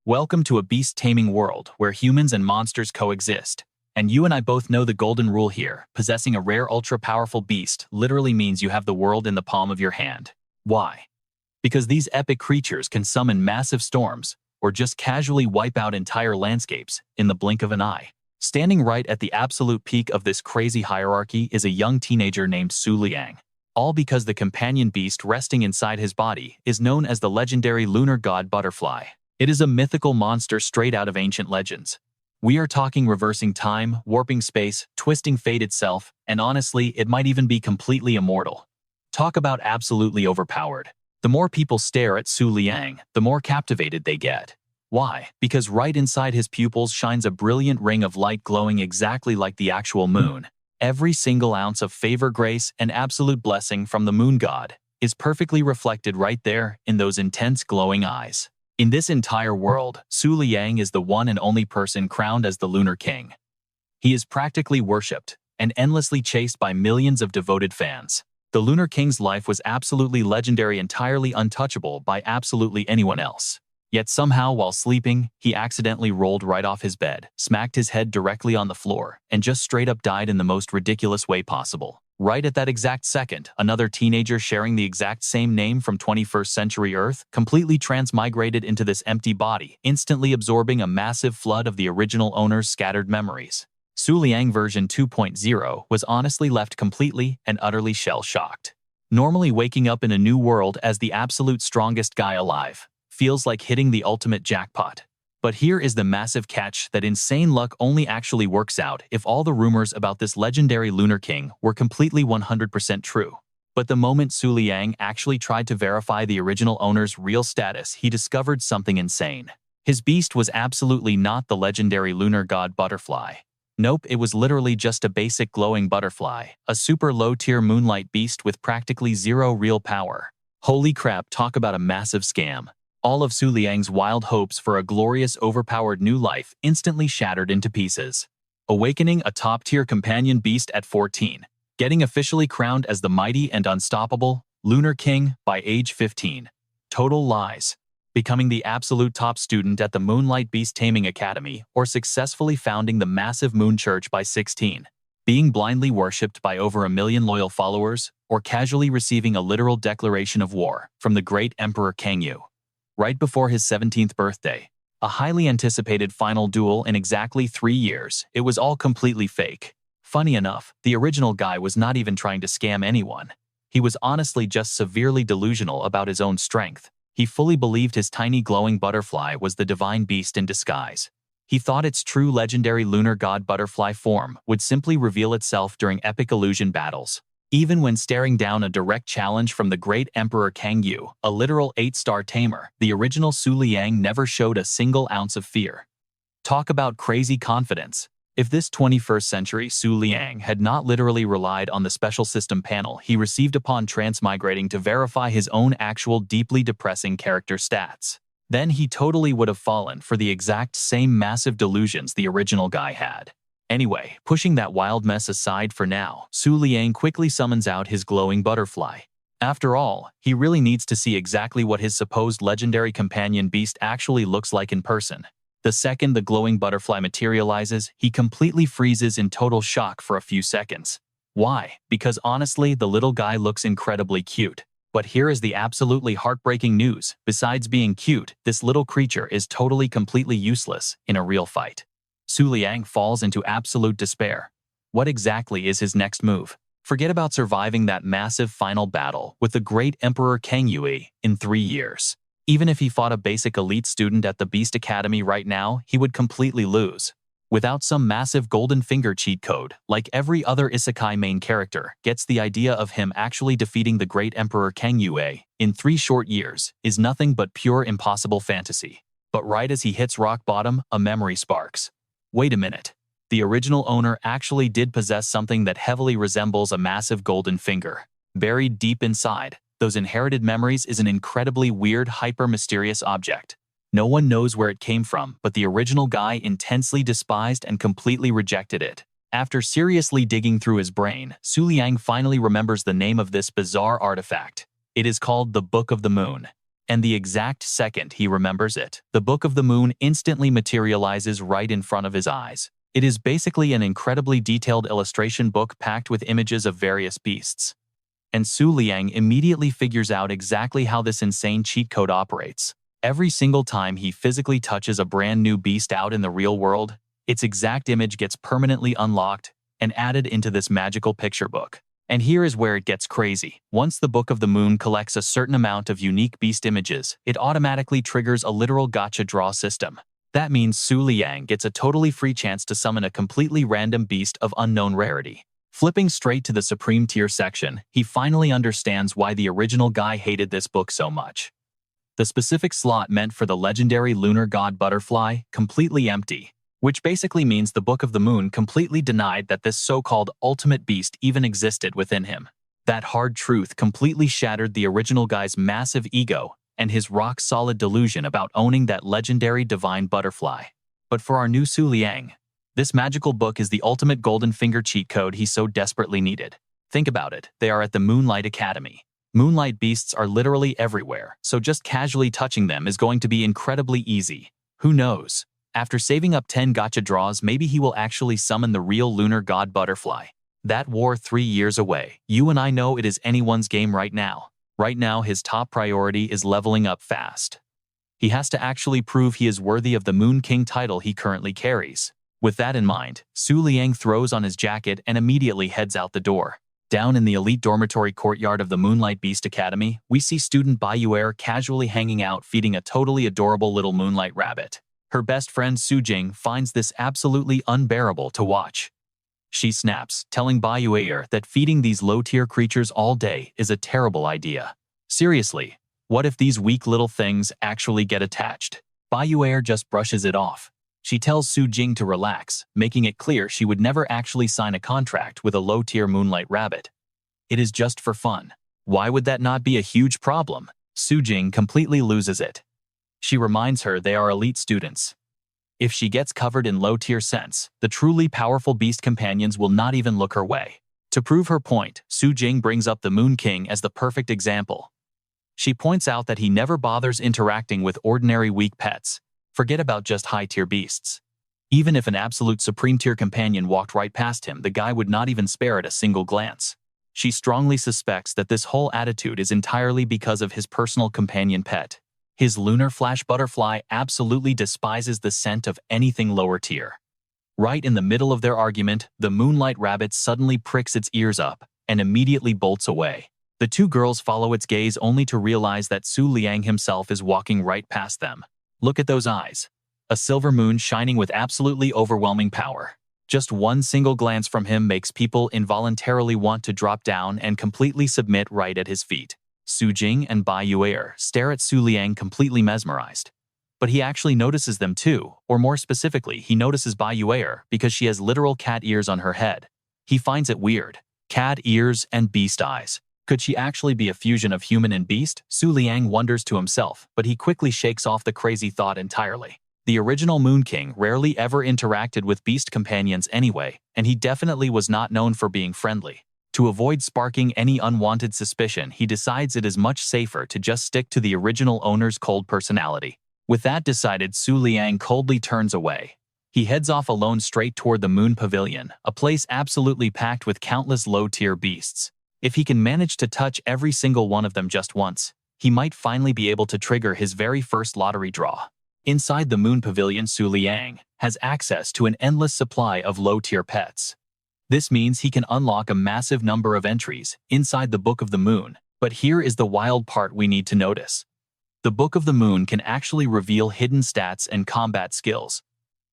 Welcome to a beast-taming world where humans and monsters coexist. And you and I both know the golden rule here. Possessing a rare ultra-powerful beast literally means you have the world in the palm of your hand. Why? Because these epic creatures can summon massive storms or just casually wipe out entire landscapes in the blink of an eye. Standing right at the absolute peak of this crazy hierarchy is a young teenager named Liang. All because the companion beast resting inside his body is known as the legendary lunar god butterfly. It is a mythical monster straight out of ancient legends. We are talking reversing time, warping space, twisting fate itself, and honestly, it might even be completely immortal. Talk about absolutely overpowered. The more people stare at Liang, the more captivated they get. Why? Because right inside his pupils shines a brilliant ring of light glowing exactly like the actual moon. Every single ounce of favor, grace, and absolute blessing from the moon god is perfectly reflected right there in those intense glowing eyes. In this entire world, Liang is the one and only person crowned as the Lunar King. He is practically worshipped and endlessly chased by millions of devoted fans. The Lunar King's life was absolutely legendary, entirely untouchable by absolutely anyone else. Yet somehow, while sleeping, he accidentally rolled right off his bed, smacked his head directly on the floor, and just straight up died in the most ridiculous way possible. Right at that exact second, another teenager sharing the exact same name from 21st century Earth completely transmigrated into this empty body, instantly absorbing a massive flood of the original owner's scattered memories. Liang version 2.0 was honestly left completely and utterly shell-shocked. Normally waking up in a new world as the absolute strongest guy alive feels like hitting the ultimate jackpot. But here is the massive catch: that insane luck only actually works out if all the rumors about this legendary Lunar King were completely 100% true. But the moment Liang actually tried to verify the original owner's real status, he discovered something insane. His beast was absolutely not the legendary lunar god butterfly. Nope, it was literally just a basic glowing butterfly, a super low-tier moonlight beast with practically zero real power. Holy crap, talk about a massive scam. All of Liang's wild hopes for a glorious, overpowered new life instantly shattered into pieces. Awakening a top-tier companion beast at 14. Getting officially crowned as the mighty and unstoppable Lunar King by age 15. Total lies. Becoming the absolute top student at the Moonlight Beast Taming Academy, or successfully founding the massive Moon Church by 16. Being blindly worshipped by over 1 million loyal followers, or casually receiving a literal declaration of war from the great Emperor Kangyu right before his 17th birthday. A highly anticipated final duel in exactly 3 years. It was all completely fake. Funny enough, the original guy was not even trying to scam anyone. He was honestly just severely delusional about his own strength. He fully believed his tiny glowing butterfly was the divine beast in disguise. He thought its true legendary lunar god butterfly form would simply reveal itself during epic illusion battles. Even when staring down a direct challenge from the great Emperor Kangyu, a literal 8-star Tamer, the original Liang never showed a single ounce of fear. Talk about crazy confidence. If this 21st century Liang had not literally relied on the special system panel he received upon transmigrating to verify his own actual deeply depressing character stats, then he totally would have fallen for the exact same massive delusions the original guy had. Anyway, pushing that wild mess aside for now, Liang quickly summons out his glowing butterfly. After all, he really needs to see exactly what his supposed legendary companion beast actually looks like in person. The second the glowing butterfly materializes, he completely freezes in total shock for a few seconds. Why? Because honestly, the little guy looks incredibly cute. But here is the absolutely heartbreaking news. Besides being cute, this little creature is totally completely useless in a real fight. Liang falls into absolute despair. What exactly is his next move? Forget about surviving that massive final battle with the great Emperor Kangyu in 3 years. Even if he fought a basic elite student at the Beast Academy right now, he would completely lose. Without some massive golden finger cheat code, like every other isekai main character gets, the idea of him actually defeating the great Emperor Kangyu in 3 short years is nothing but pure impossible fantasy. But right as he hits rock bottom, a memory sparks. Wait a minute. The original owner actually did possess something that heavily resembles a massive golden finger. Buried deep inside those inherited memories is an incredibly weird, hyper-mysterious object. No one knows where it came from, but the original guy intensely despised and completely rejected it. After seriously digging through his brain, Liang finally remembers the name of this bizarre artifact. It is called the Book of the Moon. And the exact second he remembers it, the Book of the Moon instantly materializes right in front of his eyes. It is basically an incredibly detailed illustration book packed with images of various beasts. And Liang immediately figures out exactly how this insane cheat code operates. Every single time he physically touches a brand new beast out in the real world, its exact image gets permanently unlocked and added into this magical picture book. And here is where it gets crazy. Once the Book of the Moon collects a certain amount of unique beast images, it automatically triggers a literal gacha draw system. That means Liang gets a totally free chance to summon a completely random beast of unknown rarity. Flipping straight to the Supreme Tier section, he finally understands why the original guy hated this book so much. The specific slot meant for the legendary lunar god butterfly, completely empty, which basically means the Book of the Moon completely denied that this so-called ultimate beast even existed within him. That hard truth completely shattered the original guy's massive ego and his rock-solid delusion about owning that legendary divine butterfly. But for our new Liang, this magical book is the ultimate golden finger cheat code he so desperately needed. Think about it, they are at the Moonlight Academy. Moonlight beasts are literally everywhere, so just casually touching them is going to be incredibly easy. Who knows? After saving up 10 gacha draws, maybe he will actually summon the real lunar god butterfly. That war 3 years away. You and I know it is anyone's game right now. Right now, his top priority is leveling up fast. He has to actually prove he is worthy of the Moon King title he currently carries. With that in mind, Liang throws on his jacket and immediately heads out the door. Down in the elite dormitory courtyard of the Moonlight Beast Academy, we see student Devoured casually hanging out feeding a totally adorable little Moonlight Rabbit. Her best friend Jing finds this absolutely unbearable to watch. She snaps, telling Devoured that feeding these low-tier creatures all day is a terrible idea. Seriously, what if these weak little things actually get attached? Devoured just brushes it off. She tells Jing to relax, making it clear she would never actually sign a contract with a low-tier Moonlight Rabbit. It is just for fun. Why would that not be a huge problem? Jing completely loses it. She reminds her they are elite students. If she gets covered in low-tier scents, the truly powerful beast companions will not even look her way. To prove her point, Jing brings up the Moon King as the perfect example. She points out that he never bothers interacting with ordinary weak pets. Forget about just high-tier beasts. Even if an absolute supreme-tier companion walked right past him, the guy would not even spare it a single glance. She strongly suspects that this whole attitude is entirely because of his personal companion pet. His lunar flash butterfly absolutely despises the scent of anything lower tier. Right in the middle of their argument, the Moonlight Rabbit suddenly pricks its ears up and immediately bolts away. The two girls follow its gaze only to realize that Liang himself is walking right past them. Look at those eyes. A silver moon shining with absolutely overwhelming power. Just one single glance from him makes people involuntarily want to drop down and completely submit right at his feet. Jing and Devoured stare at Liang completely mesmerized. But he actually notices them too, or more specifically, he notices Devoured because she has literal cat ears on her head. He finds it weird. Cat ears and beast eyes. Could she actually be a fusion of human and beast? Liang wonders to himself, but he quickly shakes off the crazy thought entirely. The original Moon King rarely ever interacted with beast companions anyway, and he definitely was not known for being friendly. To avoid sparking any unwanted suspicion, he decides it is much safer to just stick to the original owner's cold personality. With that decided, Liang coldly turns away. He heads off alone straight toward the Moon Pavilion, a place absolutely packed with countless low-tier beasts. If he can manage to touch every single one of them just once, he might finally be able to trigger his very first lottery draw. Inside the Moon Pavilion, Liang has access to an endless supply of low-tier pets. This means he can unlock a massive number of entries inside the Book of the Moon, but here is the wild part we need to notice. The Book of the Moon can actually reveal hidden stats and combat skills.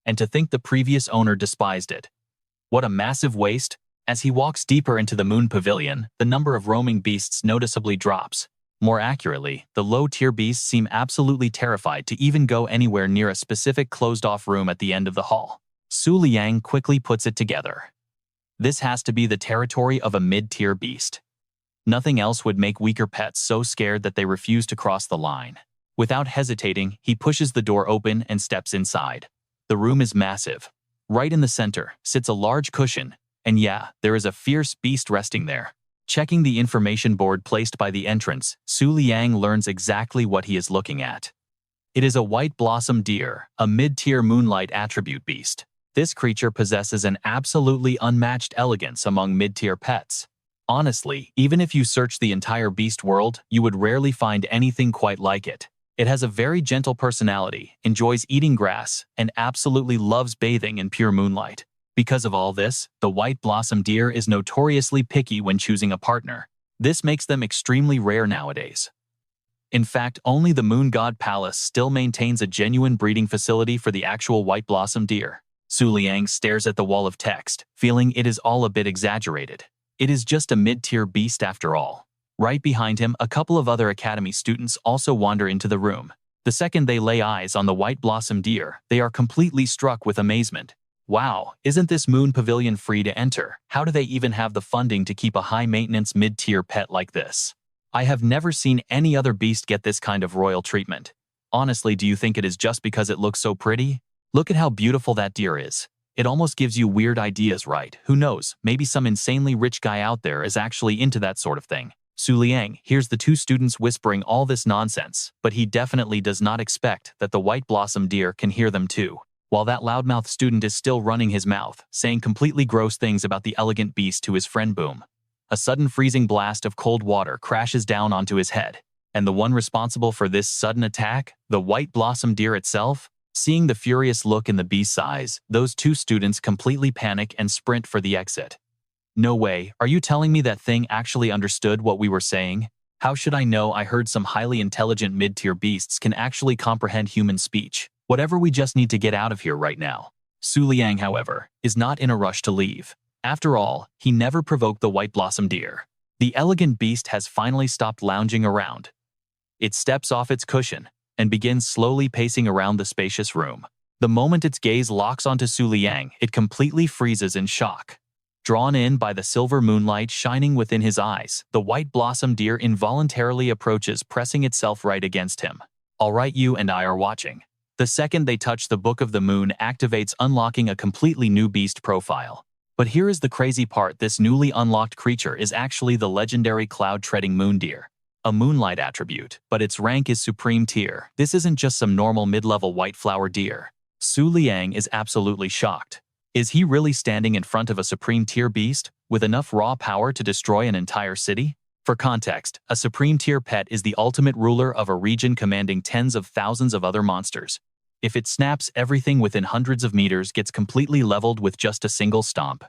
And to think the previous owner despised it. What a massive waste! As he walks deeper into the Moon Pavilion, the number of roaming beasts noticeably drops. More accurately, the low-tier beasts seem absolutely terrified to even go anywhere near a specific closed-off room at the end of the hall. Liang quickly puts it together. This has to be the territory of a mid-tier beast. Nothing else would make weaker pets so scared that they refuse to cross the line. Without hesitating, he pushes the door open and steps inside. The room is massive. Right in the center sits a large cushion, and yeah, there is a fierce beast resting there. Checking the information board placed by the entrance, Liang learns exactly what he is looking at. It is a white blossom deer, a mid-tier moonlight attribute beast. This creature possesses an absolutely unmatched elegance among mid-tier pets. Honestly, even if you search the entire beast world, you would rarely find anything quite like it. It has a very gentle personality, enjoys eating grass, and absolutely loves bathing in pure moonlight. Because of all this, the white blossom deer is notoriously picky when choosing a partner. This makes them extremely rare nowadays. In fact, only the Moon God Palace still maintains a genuine breeding facility for the actual white blossom deer. Liang stares at the wall of text, feeling it is all a bit exaggerated. It is just a mid-tier beast after all. Right behind him, a couple of other academy students also wander into the room. The second they lay eyes on the white blossom deer, they are completely struck with amazement. Wow, isn't this moon pavilion free to enter? How do they even have the funding to keep a high-maintenance mid-tier pet like this? I have never seen any other beast get this kind of royal treatment. Honestly, do you think it is just because it looks so pretty? Look at how beautiful that deer is. It almost gives you weird ideas, right? Who knows, maybe some insanely rich guy out there is actually into that sort of thing. Liang hears the two students whispering all this nonsense, but he definitely does not expect that the white blossom deer can hear them too. While that loudmouth student is still running his mouth, saying completely gross things about the elegant beast to his friend Boom. A sudden freezing blast of cold water crashes down onto his head, and the one responsible for this sudden attack, the white blossom deer itself. Seeing the furious look in the beast's eyes, those two students completely panic and sprint for the exit. No way, are you telling me that thing actually understood what we were saying? How should I know? I heard some highly intelligent mid-tier beasts can actually comprehend human speech. Whatever, we just need to get out of here right now. Liang, however, is not in a rush to leave. After all, he never provoked the white blossom deer. The elegant beast has finally stopped lounging around. It steps off its cushion and begins slowly pacing around the spacious room. The moment its gaze locks onto Liang, it completely freezes in shock. Drawn in by the silver moonlight shining within his eyes, the white blossom deer involuntarily approaches, pressing itself right against him. All right, you and I are watching. The second they touch the Book of the Moon activates, unlocking a completely new beast profile. But here is the crazy part: this newly unlocked creature is actually the legendary cloud-treading moon deer. A moonlight attribute, but its rank is supreme tier. This isn't just some normal mid-level white flower deer. Liang is absolutely shocked. Is he really standing in front of a supreme tier beast with enough raw power to destroy an entire city? For context, a supreme tier pet is the ultimate ruler of a region, commanding tens of thousands of other monsters. If it snaps, everything within hundreds of meters gets completely leveled with just a single stomp.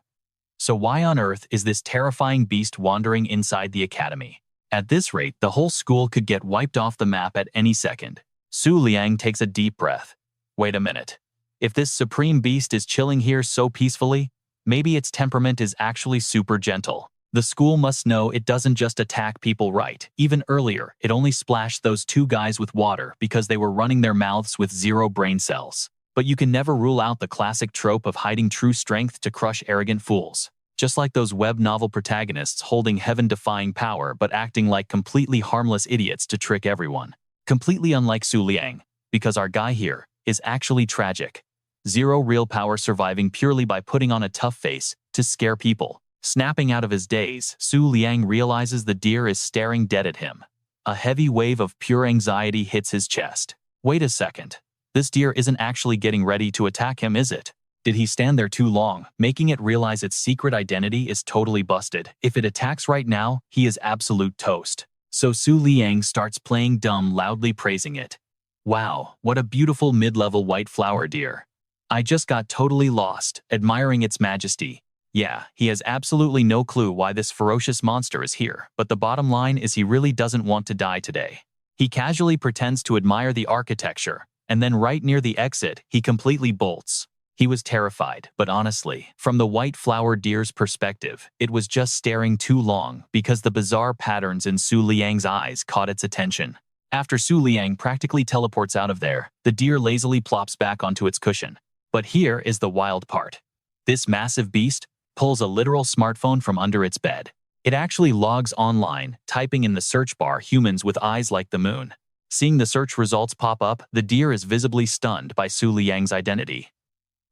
So why on earth is this terrifying beast wandering inside the academy? At this rate, the whole school could get wiped off the map at any second. Liang takes a deep breath. Wait a minute. If this supreme beast is chilling here so peacefully, maybe its temperament is actually super gentle. The school must know it doesn't just attack people, right? Even earlier, it only splashed those two guys with water because they were running their mouths with zero brain cells. But you can never rule out the classic trope of hiding true strength to crush arrogant fools. Just like those web novel protagonists holding heaven-defying power but acting like completely harmless idiots to trick everyone. Completely unlike Liang, because our guy here is actually tragic. Zero real power, surviving purely by putting on a tough face to scare people. Snapping out of his daze, Liang realizes the deer is staring dead at him. A heavy wave of pure anxiety hits his chest. Wait a second. This deer isn't actually getting ready to attack him, is it? Did he stand there too long, making it realize its secret identity is totally busted? If it attacks right now, he is absolute toast. So Liang starts playing dumb, loudly praising it. Wow, what a beautiful mid-level white flower deer. I just got totally lost, admiring its majesty. Yeah, he has absolutely no clue why this ferocious monster is here, but the bottom line is he really doesn't want to die today. He casually pretends to admire the architecture, and then right near the exit, he completely bolts. He was terrified, but honestly, from the white flower deer's perspective, it was just staring too long because the bizarre patterns in Liang's eyes caught its attention. After Liang practically teleports out of there, the deer lazily plops back onto its cushion. But here is the wild part. This massive beast pulls a literal smartphone from under its bed. It actually logs online, typing in the search bar "humans with eyes like the moon." Seeing the search results pop up, the deer is visibly stunned by Liang's identity.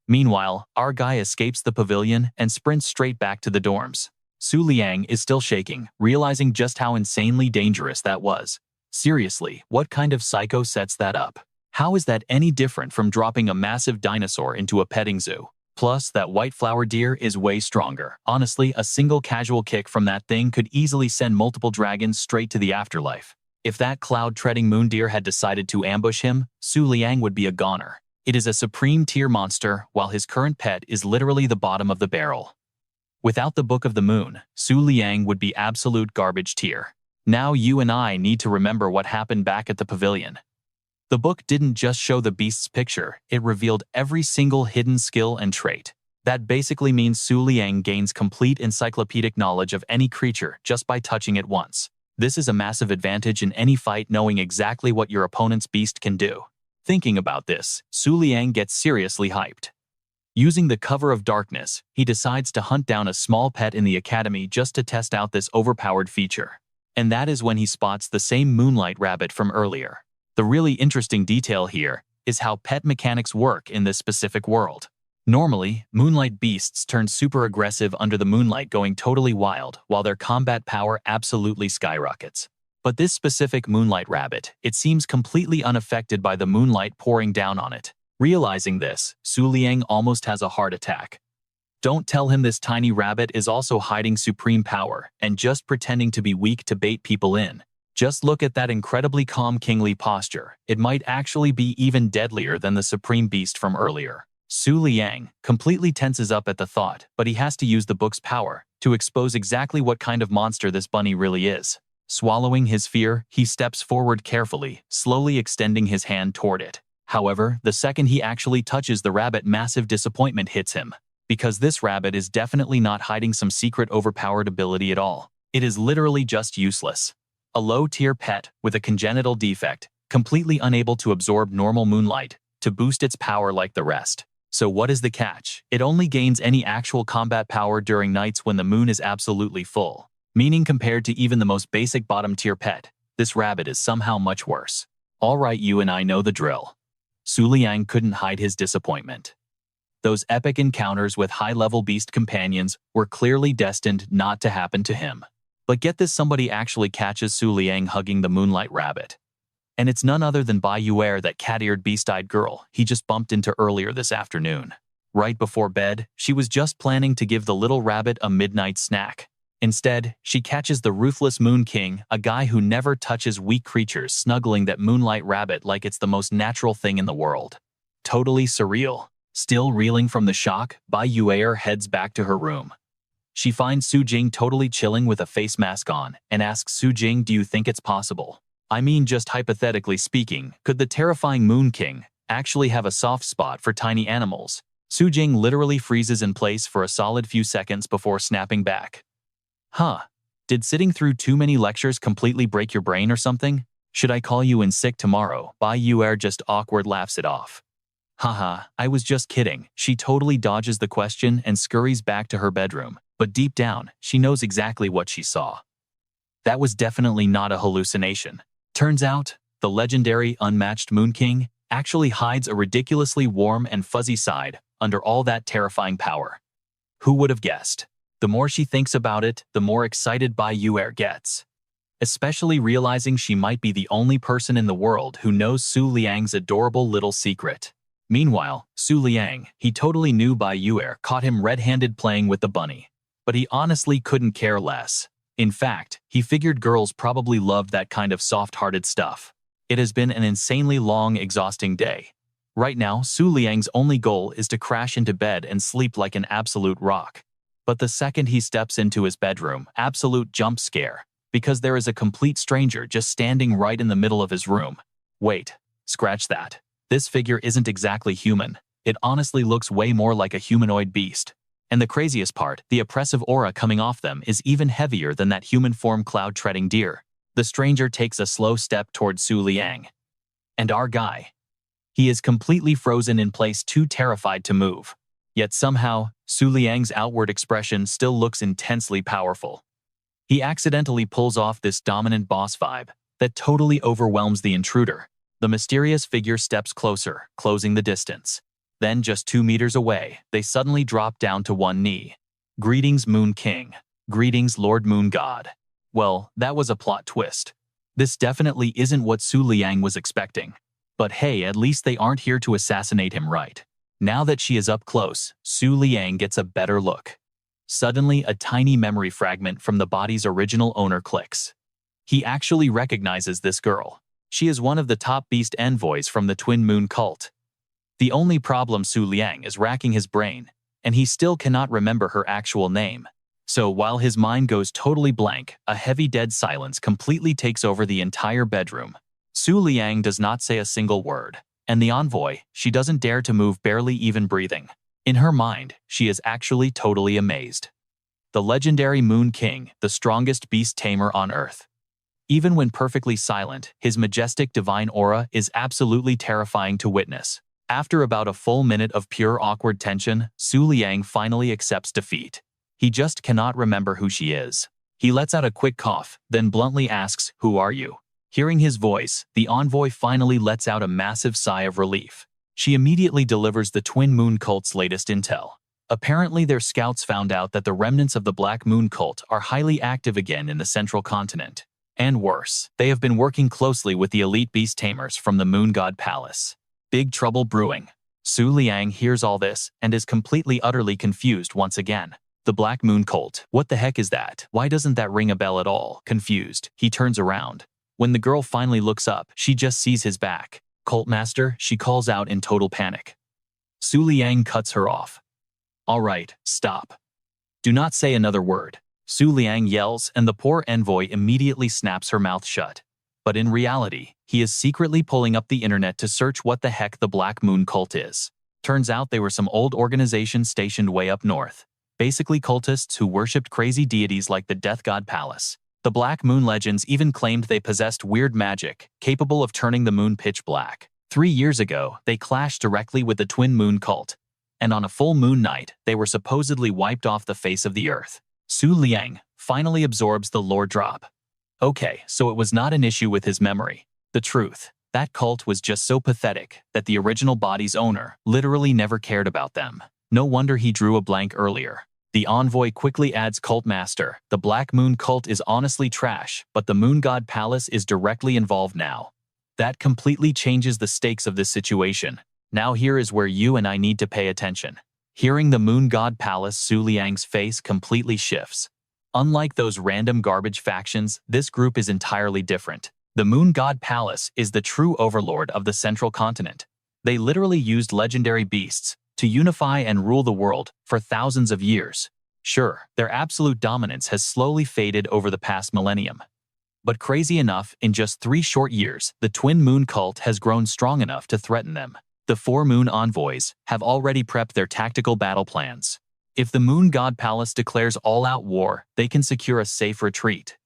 Meanwhile, our guy escapes the pavilion and sprints straight back to the dorms. Su Liang is still shaking, realizing just how insanely dangerous that was. Seriously, what kind of psycho sets that up? How is that any different from dropping a massive dinosaur into a petting zoo? Plus, that white flower deer is way stronger. Honestly, a single casual kick from that thing could easily send multiple dragons straight to the afterlife. If that cloud-treading moon deer had decided to ambush him, Su Liang would be a goner. It is a supreme tier monster, while his current pet is literally the bottom of the barrel. Without the Book of the Moon, Su Liang would be absolute garbage tier. Now you and I need to remember what happened back at the pavilion. The book didn't just show the beast's picture, it revealed every single hidden skill and trait. That basically means Su Liang gains complete encyclopedic knowledge of any creature just by touching it once. This is a massive advantage in any fight, knowing exactly what your opponent's beast can do. Thinking about this, Su Liang gets seriously hyped. Using the cover of darkness, he decides to hunt down a small pet in the academy just to test out this overpowered feature. And that is when he spots the same Moonlight Rabbit from earlier. The really interesting detail here is how pet mechanics work in this specific world. Normally, moonlight beasts turn super aggressive under the moonlight, going totally wild, while their combat power absolutely skyrockets. But this specific Moonlight Rabbit, it seems completely unaffected by the moonlight pouring down on it. Realizing this, Su Liang almost has a heart attack. Don't tell him this tiny rabbit is also hiding supreme power and just pretending to be weak to bait people in. Just look at that incredibly calm kingly posture. It might actually be even deadlier than the supreme beast from earlier. Su Liang completely tenses up at the thought, but he has to use the book's power to expose exactly what kind of monster this bunny really is. Swallowing his fear, he steps forward carefully, slowly extending his hand toward it. However, the second he actually touches the rabbit, massive disappointment hits him. Because this rabbit is definitely not hiding some secret overpowered ability at all. It is literally just useless. A low-tier pet with a congenital defect, completely unable to absorb normal moonlight to boost its power like the rest. So what is the catch? It only gains any actual combat power during nights when the moon is absolutely full. Meaning compared to even the most basic bottom-tier pet, this rabbit is somehow much worse. Alright, you and I know the drill. Su Liang couldn't hide his disappointment. Those epic encounters with high-level beast companions were clearly destined not to happen to him. But get this, somebody actually catches Su Liang hugging the Moonlight Rabbit. And it's none other than Bai Yuer, that cat-eared beast-eyed girl he just bumped into earlier this afternoon. Right before bed, she was just planning to give the little rabbit a midnight snack. Instead, she catches the ruthless Moon King, a guy who never touches weak creatures, snuggling that Moonlight Rabbit like it's the most natural thing in the world. Totally surreal. Still reeling from the shock, Bai Yuer heads back to her room. She finds Su Jing totally chilling with a face mask on and asks Su Jing, do you think it's possible? I mean, just hypothetically speaking, could the terrifying Moon King actually have a soft spot for tiny animals? Su Jing literally freezes in place for a solid few seconds before snapping back. Huh. Did sitting through too many lectures completely break your brain or something? Should I call you in sick tomorrow? Bai Yuer just awkward laughs it off. Haha, I was just kidding. She totally dodges the question and scurries back to her bedroom. But deep down, she knows exactly what she saw. That was definitely not a hallucination. Turns out, the legendary unmatched Moon King actually hides a ridiculously warm and fuzzy side under all that terrifying power. Who would have guessed? The more she thinks about it, the more excited Bai Yuer gets. Especially realizing she might be the only person in the world who knows Su Liang's adorable little secret. Meanwhile, Su Liang, he totally knew Bai Yuer caught him red-handed playing with the bunny. But he honestly couldn't care less. In fact, he figured girls probably loved that kind of soft-hearted stuff. It has been an insanely long, exhausting day. Right now, Su Liang's only goal is to crash into bed and sleep like an absolute rock. But the second he steps into his bedroom, absolute jump scare, because there is a complete stranger just standing right in the middle of his room. Wait, scratch that. This figure isn't exactly human. It honestly looks way more like a humanoid beast. And the craziest part, the oppressive aura coming off them is even heavier than that human form cloud-treading deer. The stranger takes a slow step towards Su Liang. And our guy. He is completely frozen in place, too terrified to move. Yet somehow, Su Liang's outward expression still looks intensely powerful. He accidentally pulls off this dominant boss vibe that totally overwhelms the intruder. The mysterious figure steps closer, closing the distance. Then, just 2 meters away, they suddenly drop down to one knee. Greetings, Moon King. Greetings, Lord Moon God. Well, that was a plot twist. This definitely isn't what Su Liang was expecting. But hey, at least they aren't here to assassinate him, right? Now that she is up close, Su Liang gets a better look. Suddenly, a tiny memory fragment from the body's original owner clicks. He actually recognizes this girl. She is one of the top beast envoys from the Twin Moon cult. The only problem, Su Liang is racking his brain, and he still cannot remember her actual name. So while his mind goes totally blank, a heavy dead silence completely takes over the entire bedroom. Su Liang does not say a single word, and the envoy, she doesn't dare to move, barely even breathing. In her mind, she is actually totally amazed. The legendary Moon King, the strongest beast tamer on Earth. Even when perfectly silent, his majestic divine aura is absolutely terrifying to witness. After about a full minute of pure awkward tension, Su Liang finally accepts defeat. He just cannot remember who she is. He lets out a quick cough, then bluntly asks, "Who are you?" Hearing his voice, the envoy finally lets out a massive sigh of relief. She immediately delivers the Twin Moon cult's latest intel. Apparently their scouts found out that the remnants of the Black Moon cult are highly active again in the central continent. And worse, they have been working closely with the elite beast tamers from the Moon God Palace. Big trouble brewing. Su Liang hears all this and is completely utterly confused once again. The Black Moon cult, what the heck is that? Why doesn't that ring a bell at all? Confused, he turns around. When the girl finally looks up, she just sees his back. "Cult master," she calls out in total panic. Su Liang cuts her off. "All right, stop. Do not say another word." Su Liang yells, and the poor envoy immediately snaps her mouth shut. But in reality, he is secretly pulling up the internet to search what the heck the Black Moon cult is. Turns out they were some old organization stationed way up north. Basically cultists who worshipped crazy deities like the Death God Palace. The Black Moon legends even claimed they possessed weird magic, capable of turning the moon pitch black. 3 years ago, they clashed directly with the Twin Moon cult. And on a full moon night, they were supposedly wiped off the face of the earth. Su Liang finally absorbs the lore drop. Okay, so it was not an issue with his memory. The truth, that cult was just so pathetic that the original body's owner literally never cared about them. No wonder he drew a blank earlier. The envoy quickly adds, "Cult master, the Black Moon cult is honestly trash, but the Moon God Palace is directly involved now." That completely changes the stakes of this situation. Now here is where you and I need to pay attention. Hearing the Moon God Palace, Su Liang's face completely shifts. Unlike those random garbage factions, this group is entirely different. The Moon God Palace is the true overlord of the central continent. They literally used legendary beasts to unify and rule the world for thousands of years. Sure, their absolute dominance has slowly faded over the past millennium. But crazy enough, in just 3 short years, the Twin Moon cult has grown strong enough to threaten them. The 4 Moon envoys have already prepped their tactical battle plans. If the Moon God Palace declares all-out war, they can secure a safe retreat.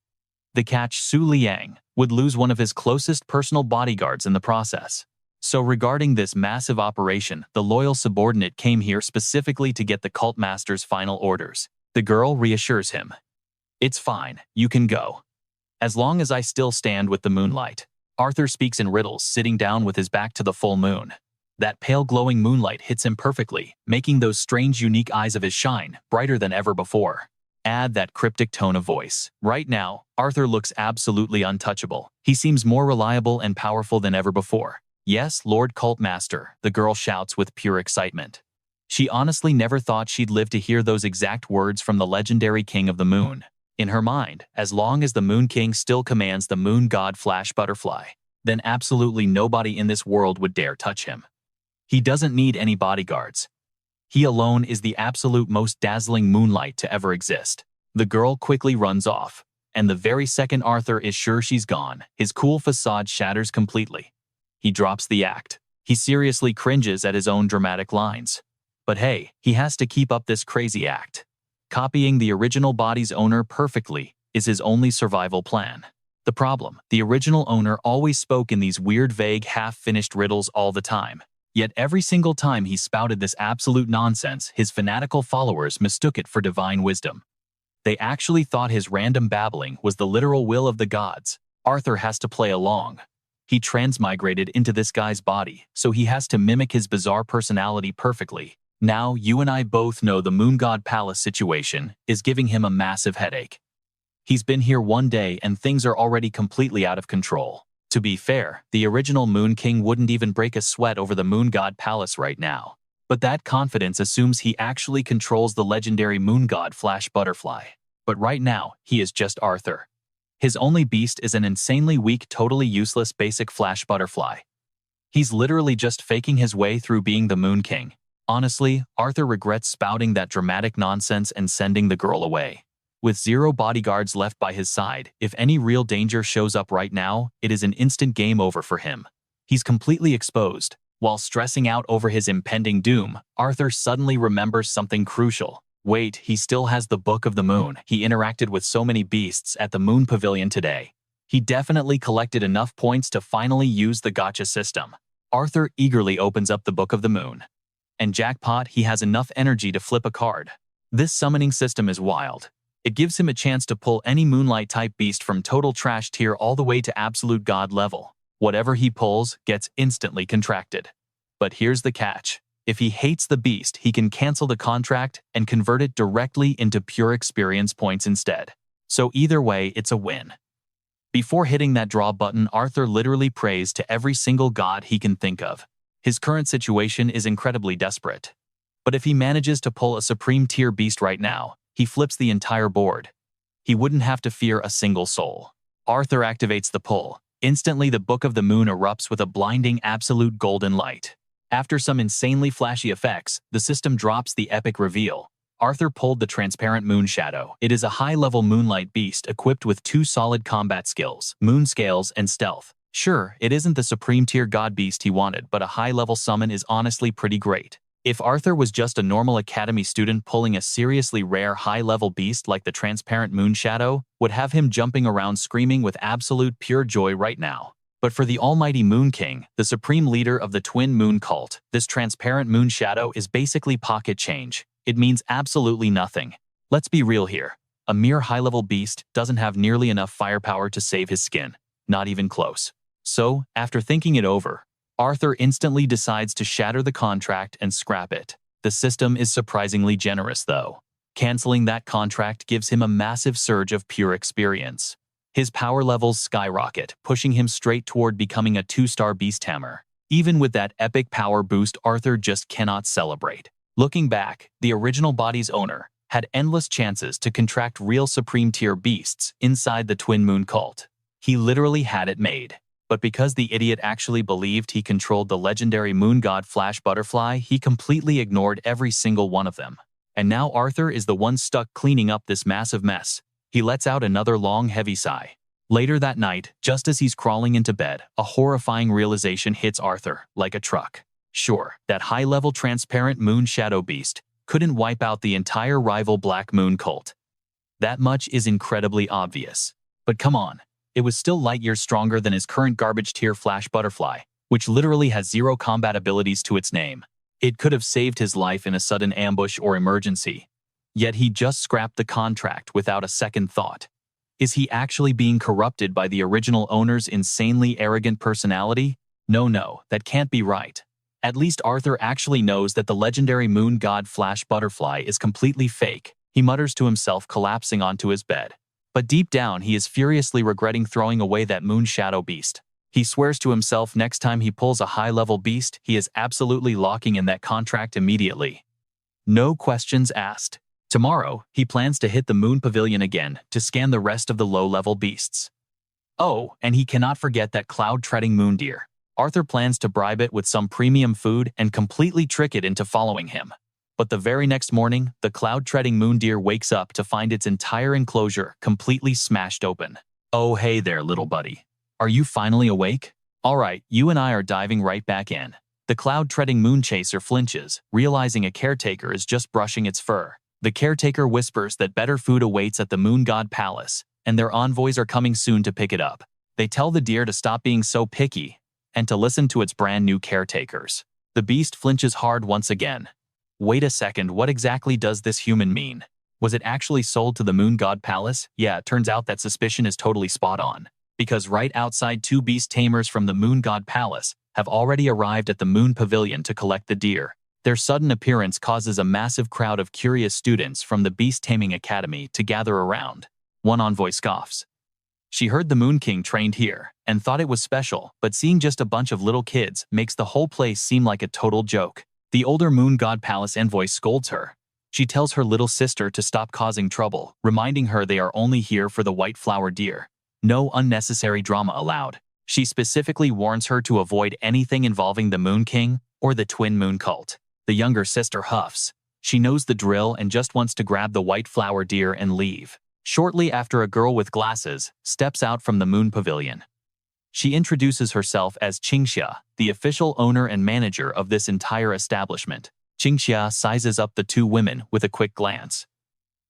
The catch, Su Liang would lose one of his closest personal bodyguards in the process. So regarding this massive operation, the loyal subordinate came here specifically to get the cult master's final orders. The girl reassures him. "It's fine, you can go. As long as I still stand with the moonlight." Arthur speaks in riddles, sitting down with his back to the full moon. That pale glowing moonlight hits him perfectly, making those strange unique eyes of his shine brighter than ever before. Add that cryptic tone of voice. Right now, Arthur looks absolutely untouchable. He seems more reliable and powerful than ever before. "Yes, Lord Cult Master," the girl shouts with pure excitement. She honestly never thought she'd live to hear those exact words from the legendary King of the Moon. In her mind, as long as the Moon King still commands the Moon God Flash Butterfly, then absolutely nobody in this world would dare touch him. He doesn't need any bodyguards. He alone is the absolute most dazzling moonlight to ever exist. The girl quickly runs off, and the very second Arthur is sure she's gone, his cool facade shatters completely. He drops the act. He seriously cringes at his own dramatic lines. But hey, he has to keep up this crazy act. Copying the original body's owner perfectly is his only survival plan. The problem, the original owner always spoke in these weird, vague, half-finished riddles all the time. Yet every single time he spouted this absolute nonsense, his fanatical followers mistook it for divine wisdom. They actually thought his random babbling was the literal will of the gods. Arthur has to play along. He transmigrated into this guy's body, so he has to mimic his bizarre personality perfectly. Now, you and I both know the Moon God Palace situation is giving him a massive headache. He's been here one day and things are already completely out of control. To be fair, the original Moon King wouldn't even break a sweat over the Moon God Palace right now. But that confidence assumes he actually controls the legendary Moon God Flash Butterfly. But right now, he is just Arthur. His only beast is an insanely weak, totally useless basic Flash Butterfly. He's literally just faking his way through being the Moon King. Honestly, Arthur regrets spouting that dramatic nonsense and sending the girl away. With 0 bodyguards left by his side, if any real danger shows up right now, it is an instant game over for him. He's completely exposed. While stressing out over his impending doom, Arthur suddenly remembers something crucial. Wait, he still has the Book of the Moon. He interacted with so many beasts at the Moon Pavilion today. He definitely collected enough points to finally use the gacha system. Arthur eagerly opens up the Book of the Moon. And jackpot, he has enough energy to flip a card. This summoning system is wild. It gives him a chance to pull any Moonlight-type beast from total trash tier all the way to absolute god level. Whatever he pulls gets instantly contracted. But here's the catch. If he hates the beast, he can cancel the contract and convert it directly into pure experience points instead. So either way, it's a win. Before hitting that draw button, Arthur literally prays to every single god he can think of. His current situation is incredibly desperate. But if he manages to pull a supreme tier beast right now, he flips the entire board. He wouldn't have to fear a single soul. Arthur activates the pull. Instantly, the Book of the Moon erupts with a blinding absolute golden light. After some insanely flashy effects, the system drops the epic reveal. Arthur pulled the transparent Moon Shadow. It is a high-level Moonlight beast equipped with 2 solid combat skills, Moon Scales and Stealth. Sure, it isn't the supreme tier god beast he wanted, but a high-level summon is honestly pretty great. If Arthur was just a normal academy student pulling a seriously rare high-level beast like the transparent Moon Shadow, would have him jumping around screaming with absolute pure joy right now. But for the almighty Moon King, the supreme leader of the Twin Moon cult, this transparent Moon Shadow is basically pocket change. It means absolutely nothing. Let's be real here. A mere high-level beast doesn't have nearly enough firepower to save his skin. Not even close. So, after thinking it over, Arthur instantly decides to shatter the contract and scrap it. The system is surprisingly generous, though. Canceling that contract gives him a massive surge of pure experience. His power levels skyrocket, pushing him straight toward becoming a 2-star beast Tamer. Even with that epic power boost, Arthur just cannot celebrate. Looking back, the original body's owner had endless chances to contract real supreme tier beasts inside the Twin Moon cult. He literally had it made. But because the idiot actually believed he controlled the legendary Moon God Flash Butterfly, he completely ignored every single one of them. And now Arthur is the one stuck cleaning up this massive mess. He lets out another long, heavy sigh. Later that night, just as he's crawling into bed, a horrifying realization hits Arthur like a truck. Sure, that high-level transparent Moon Shadow beast couldn't wipe out the entire rival Black Moon cult. That much is incredibly obvious. But come on. It was still light years stronger than his current garbage tier Flash Butterfly, which literally has 0 combat abilities to its name. It could have saved his life in a sudden ambush or emergency. Yet he just scrapped the contract without a second thought. Is he actually being corrupted by the original owner's insanely arrogant personality? No, that can't be right. At least Arthur actually knows that the legendary Moon God Flash Butterfly is completely fake. He mutters to himself, collapsing onto his bed. But deep down, he is furiously regretting throwing away that Moon Shadow beast. He swears to himself next time he pulls a high-level beast, he is absolutely locking in that contract immediately. No questions asked. Tomorrow, he plans to hit the Moon Pavilion again to scan the rest of the low-level beasts. Oh, and he cannot forget that cloud-treading moon deer. Arthur plans to bribe it with some premium food and completely trick it into following him. But the very next morning, the cloud-treading moon deer wakes up to find its entire enclosure completely smashed open. Oh, hey there, little buddy. Are you finally awake? Alright, you and I are diving right back in. The cloud-treading moon chaser flinches, realizing a caretaker is just brushing its fur. The caretaker whispers that better food awaits at the Moon God Palace, and their envoys are coming soon to pick it up. They tell the deer to stop being so picky and to listen to its brand new caretakers. The beast flinches hard once again. Wait a second, what exactly does this human mean? Was it actually sold to the Moon God Palace? Yeah, it turns out that suspicion is totally spot on. Because right outside, 2 beast tamers from the Moon God Palace have already arrived at the Moon Pavilion to collect the deer. Their sudden appearance causes a massive crowd of curious students from the Beast Taming Academy to gather around. One envoy scoffs. She heard the Moon King trained here and thought it was special, but seeing just a bunch of little kids makes the whole place seem like a total joke. The older Moon God Palace envoy scolds her. She tells her little sister to stop causing trouble, reminding her they are only here for the white flower deer. No unnecessary drama allowed. She specifically warns her to avoid anything involving the Moon King or the Twin Moon cult. The younger sister huffs. She knows the drill and just wants to grab the white flower deer and leave. Shortly after, a girl with glasses steps out from the Moon Pavilion. She introduces herself as Qingxia, the official owner and manager of this entire establishment. Qingxia sizes up the two women with a quick glance.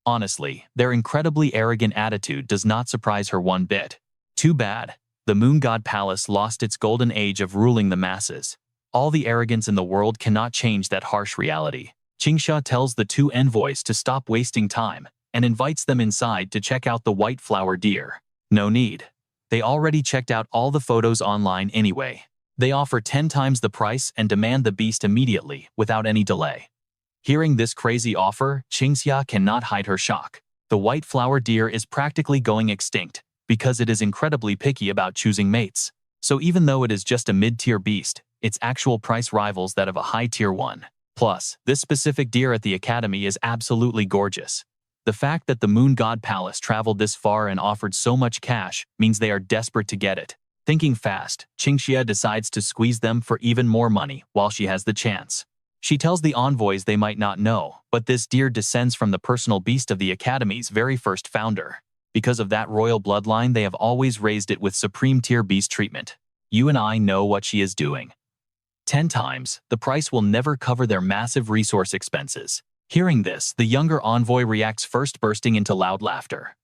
Honestly, their incredibly arrogant attitude does not surprise her one bit. Too bad. The Moon God Palace lost its golden age of ruling the masses. All the arrogance in the world cannot change that harsh reality. Qingxia tells the two envoys to stop wasting time and invites them inside to check out the white flower deer. No need. They already checked out all the photos online anyway. They offer 10 times the price and demand the beast immediately, without any delay. Hearing this crazy offer, Qingxia cannot hide her shock. The white flower deer is practically going extinct because it is incredibly picky about choosing mates. So even though it is just a mid-tier beast, its actual price rivals that of a high-tier one. Plus, this specific deer at the academy is absolutely gorgeous. The fact that the Moon God Palace traveled this far and offered so much cash means they are desperate to get it. Thinking fast, Qingxia decides to squeeze them for even more money while she has the chance. She tells the envoys they might not know, but this deer descends from the personal beast of the Academy's very first founder. Because of that royal bloodline, they have always raised it with supreme tier beast treatment. You and I know what she is doing. 10 times, the price will never cover their massive resource expenses. Hearing this, the younger envoy reacts, first bursting into loud laughter.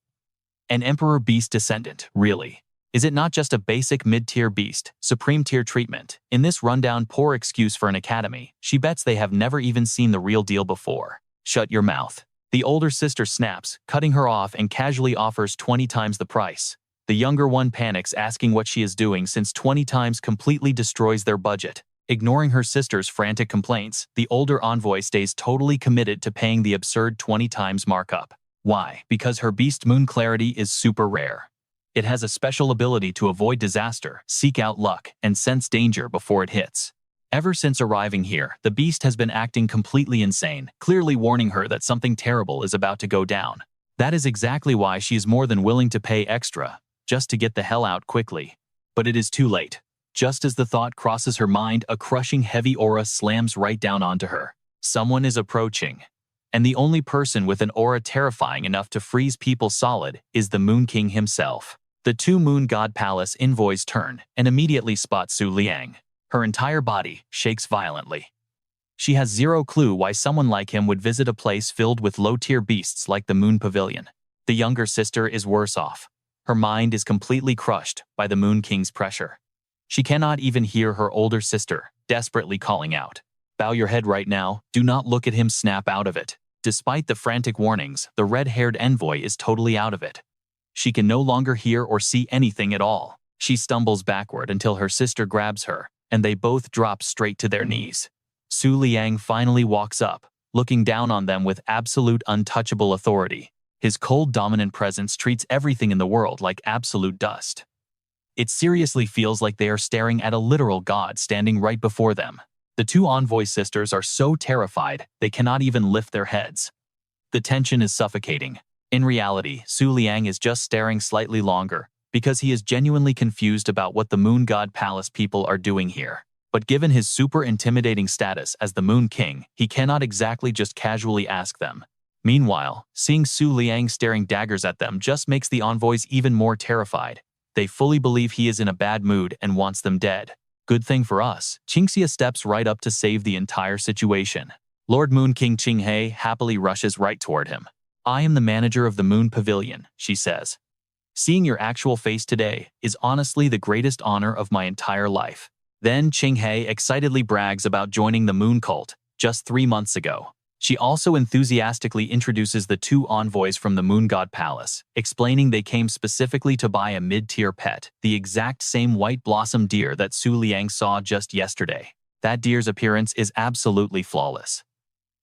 An emperor beast descendant, really? Is it not just a basic mid-tier beast, supreme tier treatment? In this rundown, poor excuse for an academy, she bets they have never even seen the real deal before. Shut your mouth. The older sister snaps, cutting her off, and casually offers 20 times the price. The younger one panics, asking what she is doing, since 20 times completely destroys their budget. Ignoring her sister's frantic complaints, the older envoy stays totally committed to paying the absurd 20 times markup. Why? Because her beast Moon Clarity is super rare. It has a special ability to avoid disaster, seek out luck, and sense danger before it hits. Ever since arriving here, the beast has been acting completely insane, clearly warning her that something terrible is about to go down. That is exactly why she is more than willing to pay extra, just to get the hell out quickly. But it is too late. Just as the thought crosses her mind, a crushing heavy aura slams right down onto her. Someone is approaching. And the only person with an aura terrifying enough to freeze people solid is the Moon King himself. The two Moon God Palace envoys turn and immediately spot Su Liang. Her entire body shakes violently. She has zero clue why someone like him would visit a place filled with low-tier beasts like the Moon Pavilion. The younger sister is worse off. Her mind is completely crushed by the Moon King's pressure. She cannot even hear her older sister desperately calling out, "Bow your head right now, do not look at him, snap out of it." Despite the frantic warnings, the red-haired envoy is totally out of it. She can no longer hear or see anything at all. She stumbles backward until her sister grabs her, and they both drop straight to their knees. Su Liang finally walks up, looking down on them with absolute untouchable authority. His cold, dominant presence treats everything in the world like absolute dust. It seriously feels like they are staring at a literal god standing right before them. The two envoy sisters are so terrified they cannot even lift their heads. The tension is suffocating. In reality, Su Liang is just staring slightly longer because he is genuinely confused about what the Moon God Palace people are doing here. But given his super intimidating status as the Moon King, he cannot exactly just casually ask them. Meanwhile, seeing Su Liang staring daggers at them just makes the envoys even more terrified. They fully believe he is in a bad mood and wants them dead. Good thing for us, Qingxia steps right up to save the entire situation. Lord Moon King Qinghe happily rushes right toward him. "I am the manager of the Moon Pavilion," she says. "Seeing your actual face today is honestly the greatest honor of my entire life." Then Qinghe excitedly brags about joining the Moon cult just 3 months ago. She also enthusiastically introduces the two envoys from the Moon God Palace, explaining they came specifically to buy a mid-tier pet, the exact same white blossom deer that Su Liang saw just yesterday. That deer's appearance is absolutely flawless.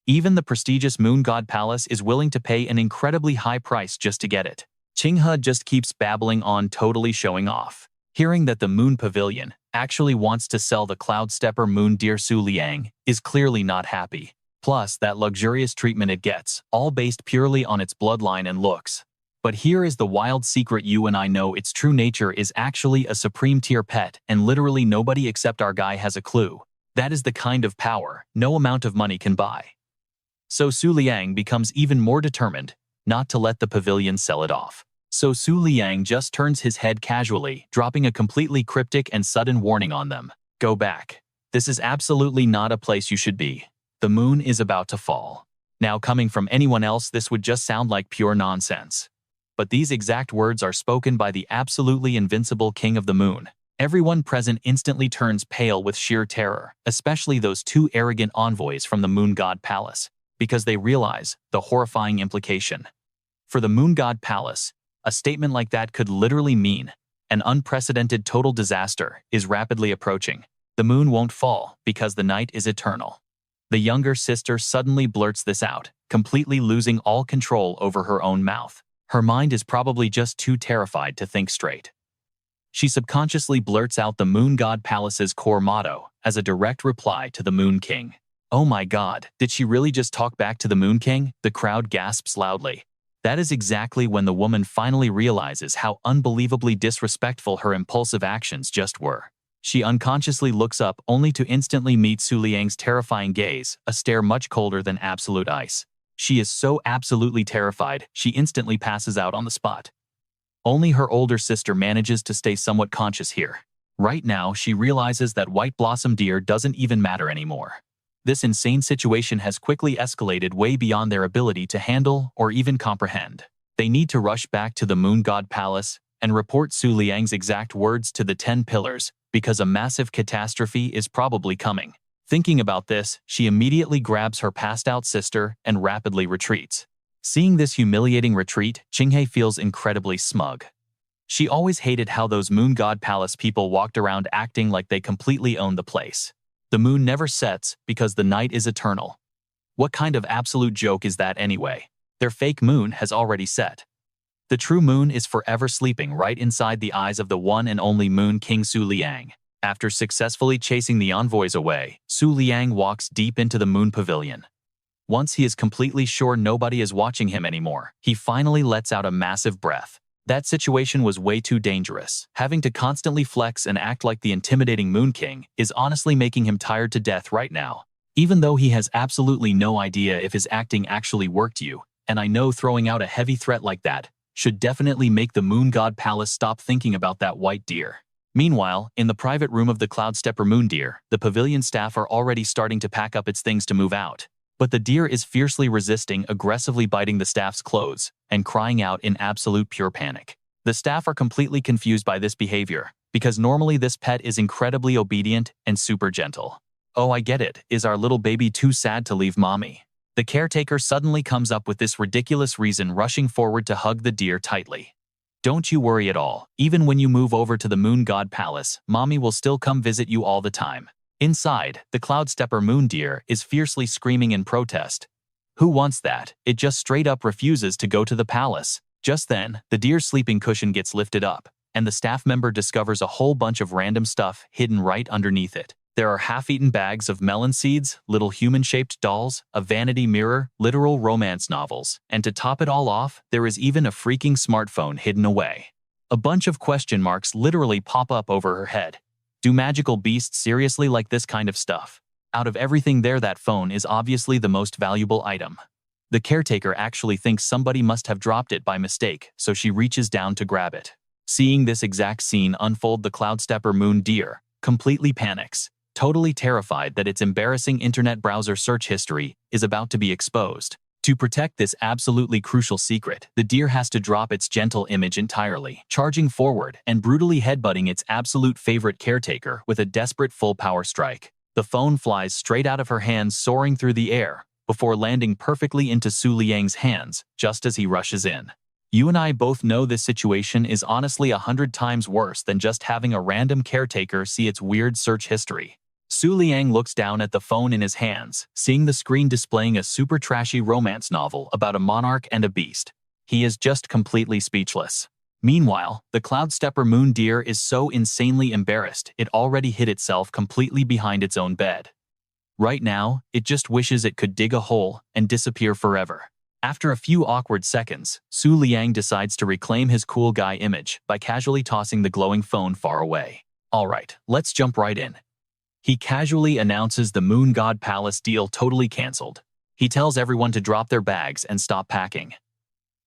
Even the prestigious Moon God Palace is willing to pay an incredibly high price just to get it. Qinghe just keeps babbling on, totally showing off. Hearing that the Moon Pavilion actually wants to sell the Cloud Stepper Moon Deer, Su Liang is clearly not happy. Plus, that luxurious treatment it gets, all based purely on its bloodline and looks. But here is the wild secret: you and I know its true nature is actually a supreme tier pet, and literally nobody except our guy has a clue. That is the kind of power no amount of money can buy. So Su Liang becomes even more determined not to let the pavilion sell it off. So Su Liang just turns his head casually, dropping a completely cryptic and sudden warning on them. Go back. This is absolutely not a place you should be. The moon is about to fall. Now, coming from anyone else, this would just sound like pure nonsense. But these exact words are spoken by the absolutely invincible King of the Moon. Everyone present instantly turns pale with sheer terror, especially those two arrogant envoys from the Moon God Palace, because they realize the horrifying implication. For the Moon God Palace, a statement like that could literally mean an unprecedented total disaster is rapidly approaching. The moon won't fall because the night is eternal. The younger sister suddenly blurts this out, completely losing all control over her own mouth. Her mind is probably just too terrified to think straight. She subconsciously blurts out the Moon God Palace's core motto as a direct reply to the Moon King. Oh my God, did she really just talk back to the Moon King? The crowd gasps loudly. That is exactly when the woman finally realizes how unbelievably disrespectful her impulsive actions just were. She unconsciously looks up only to instantly meet Su Liang's terrifying gaze, a stare much colder than absolute ice. She is so absolutely terrified, she instantly passes out on the spot. Only her older sister manages to stay somewhat conscious here. Right now, she realizes that White Blossom Deer doesn't even matter anymore. This insane situation has quickly escalated way beyond their ability to handle or even comprehend. They need to rush back to the Moon God Palace and report Su Liang's exact words to the 10 Pillars, because a massive catastrophe is probably coming. Thinking about this, she immediately grabs her passed-out sister and rapidly retreats. Seeing this humiliating retreat, Qinghe feels incredibly smug. She always hated how those Moon God Palace people walked around acting like they completely owned the place. The moon never sets because the night is eternal. What kind of absolute joke is that anyway? Their fake moon has already set. The true moon is forever sleeping right inside the eyes of the one and only Moon King Su Liang. After successfully chasing the envoys away, Su Liang walks deep into the Moon Pavilion. Once he is completely sure nobody is watching him anymore, he finally lets out a massive breath. That situation was way too dangerous. Having to constantly flex and act like the intimidating Moon King is honestly making him tired to death right now. Even though he has absolutely no idea if his acting actually worked, and I know throwing out a heavy threat like that should definitely make the Moon God Palace stop thinking about that white deer. Meanwhile, in the private room of the Cloud Stepper Moon Deer, the pavilion staff are already starting to pack up its things to move out. But the deer is fiercely resisting, aggressively biting the staff's clothes and crying out in absolute pure panic. The staff are completely confused by this behavior, because normally this pet is incredibly obedient and super gentle. Oh, I get it. Is our little baby too sad to leave mommy? The caretaker suddenly comes up with this ridiculous reason, rushing forward to hug the deer tightly. Don't you worry at all. Even when you move over to the Moon God Palace, mommy will still come visit you all the time. Inside, the Cloud Stepper Moon Deer is fiercely screaming in protest. Who wants that? It just straight up refuses to go to the palace. Just then, the deer's sleeping cushion gets lifted up, and the staff member discovers a whole bunch of random stuff hidden right underneath it. There are half-eaten bags of melon seeds, little human-shaped dolls, a vanity mirror, literal romance novels, and to top it all off, there is even a freaking smartphone hidden away. A bunch of question marks literally pop up over her head. Do magical beasts seriously like this kind of stuff? Out of everything there, that phone is obviously the most valuable item. The caretaker actually thinks somebody must have dropped it by mistake, so she reaches down to grab it. Seeing this exact scene unfold, the Cloud Stepper Moon Deer completely panics, totally terrified that its embarrassing internet browser search history is about to be exposed. To protect this absolutely crucial secret, the deer has to drop its gentle image entirely, charging forward and brutally headbutting its absolute favorite caretaker with a desperate full-power strike. The phone flies straight out of her hands, soaring through the air, before landing perfectly into Su Liang's hands just as he rushes in. You and I both know this situation is honestly 100 times worse than just having a random caretaker see its weird search history. Su Liang looks down at the phone in his hands, seeing the screen displaying a super trashy romance novel about a monarch and a beast. He is just completely speechless. Meanwhile, the cloud stepper moon deer is so insanely embarrassed it already hid itself completely behind its own bed. Right now, it just wishes it could dig a hole and disappear forever. After a few awkward seconds, Su Liang decides to reclaim his cool guy image by casually tossing the glowing phone far away. Alright, let's jump right in. He casually announces the Moon God Palace deal totally cancelled. He tells everyone to drop their bags and stop packing.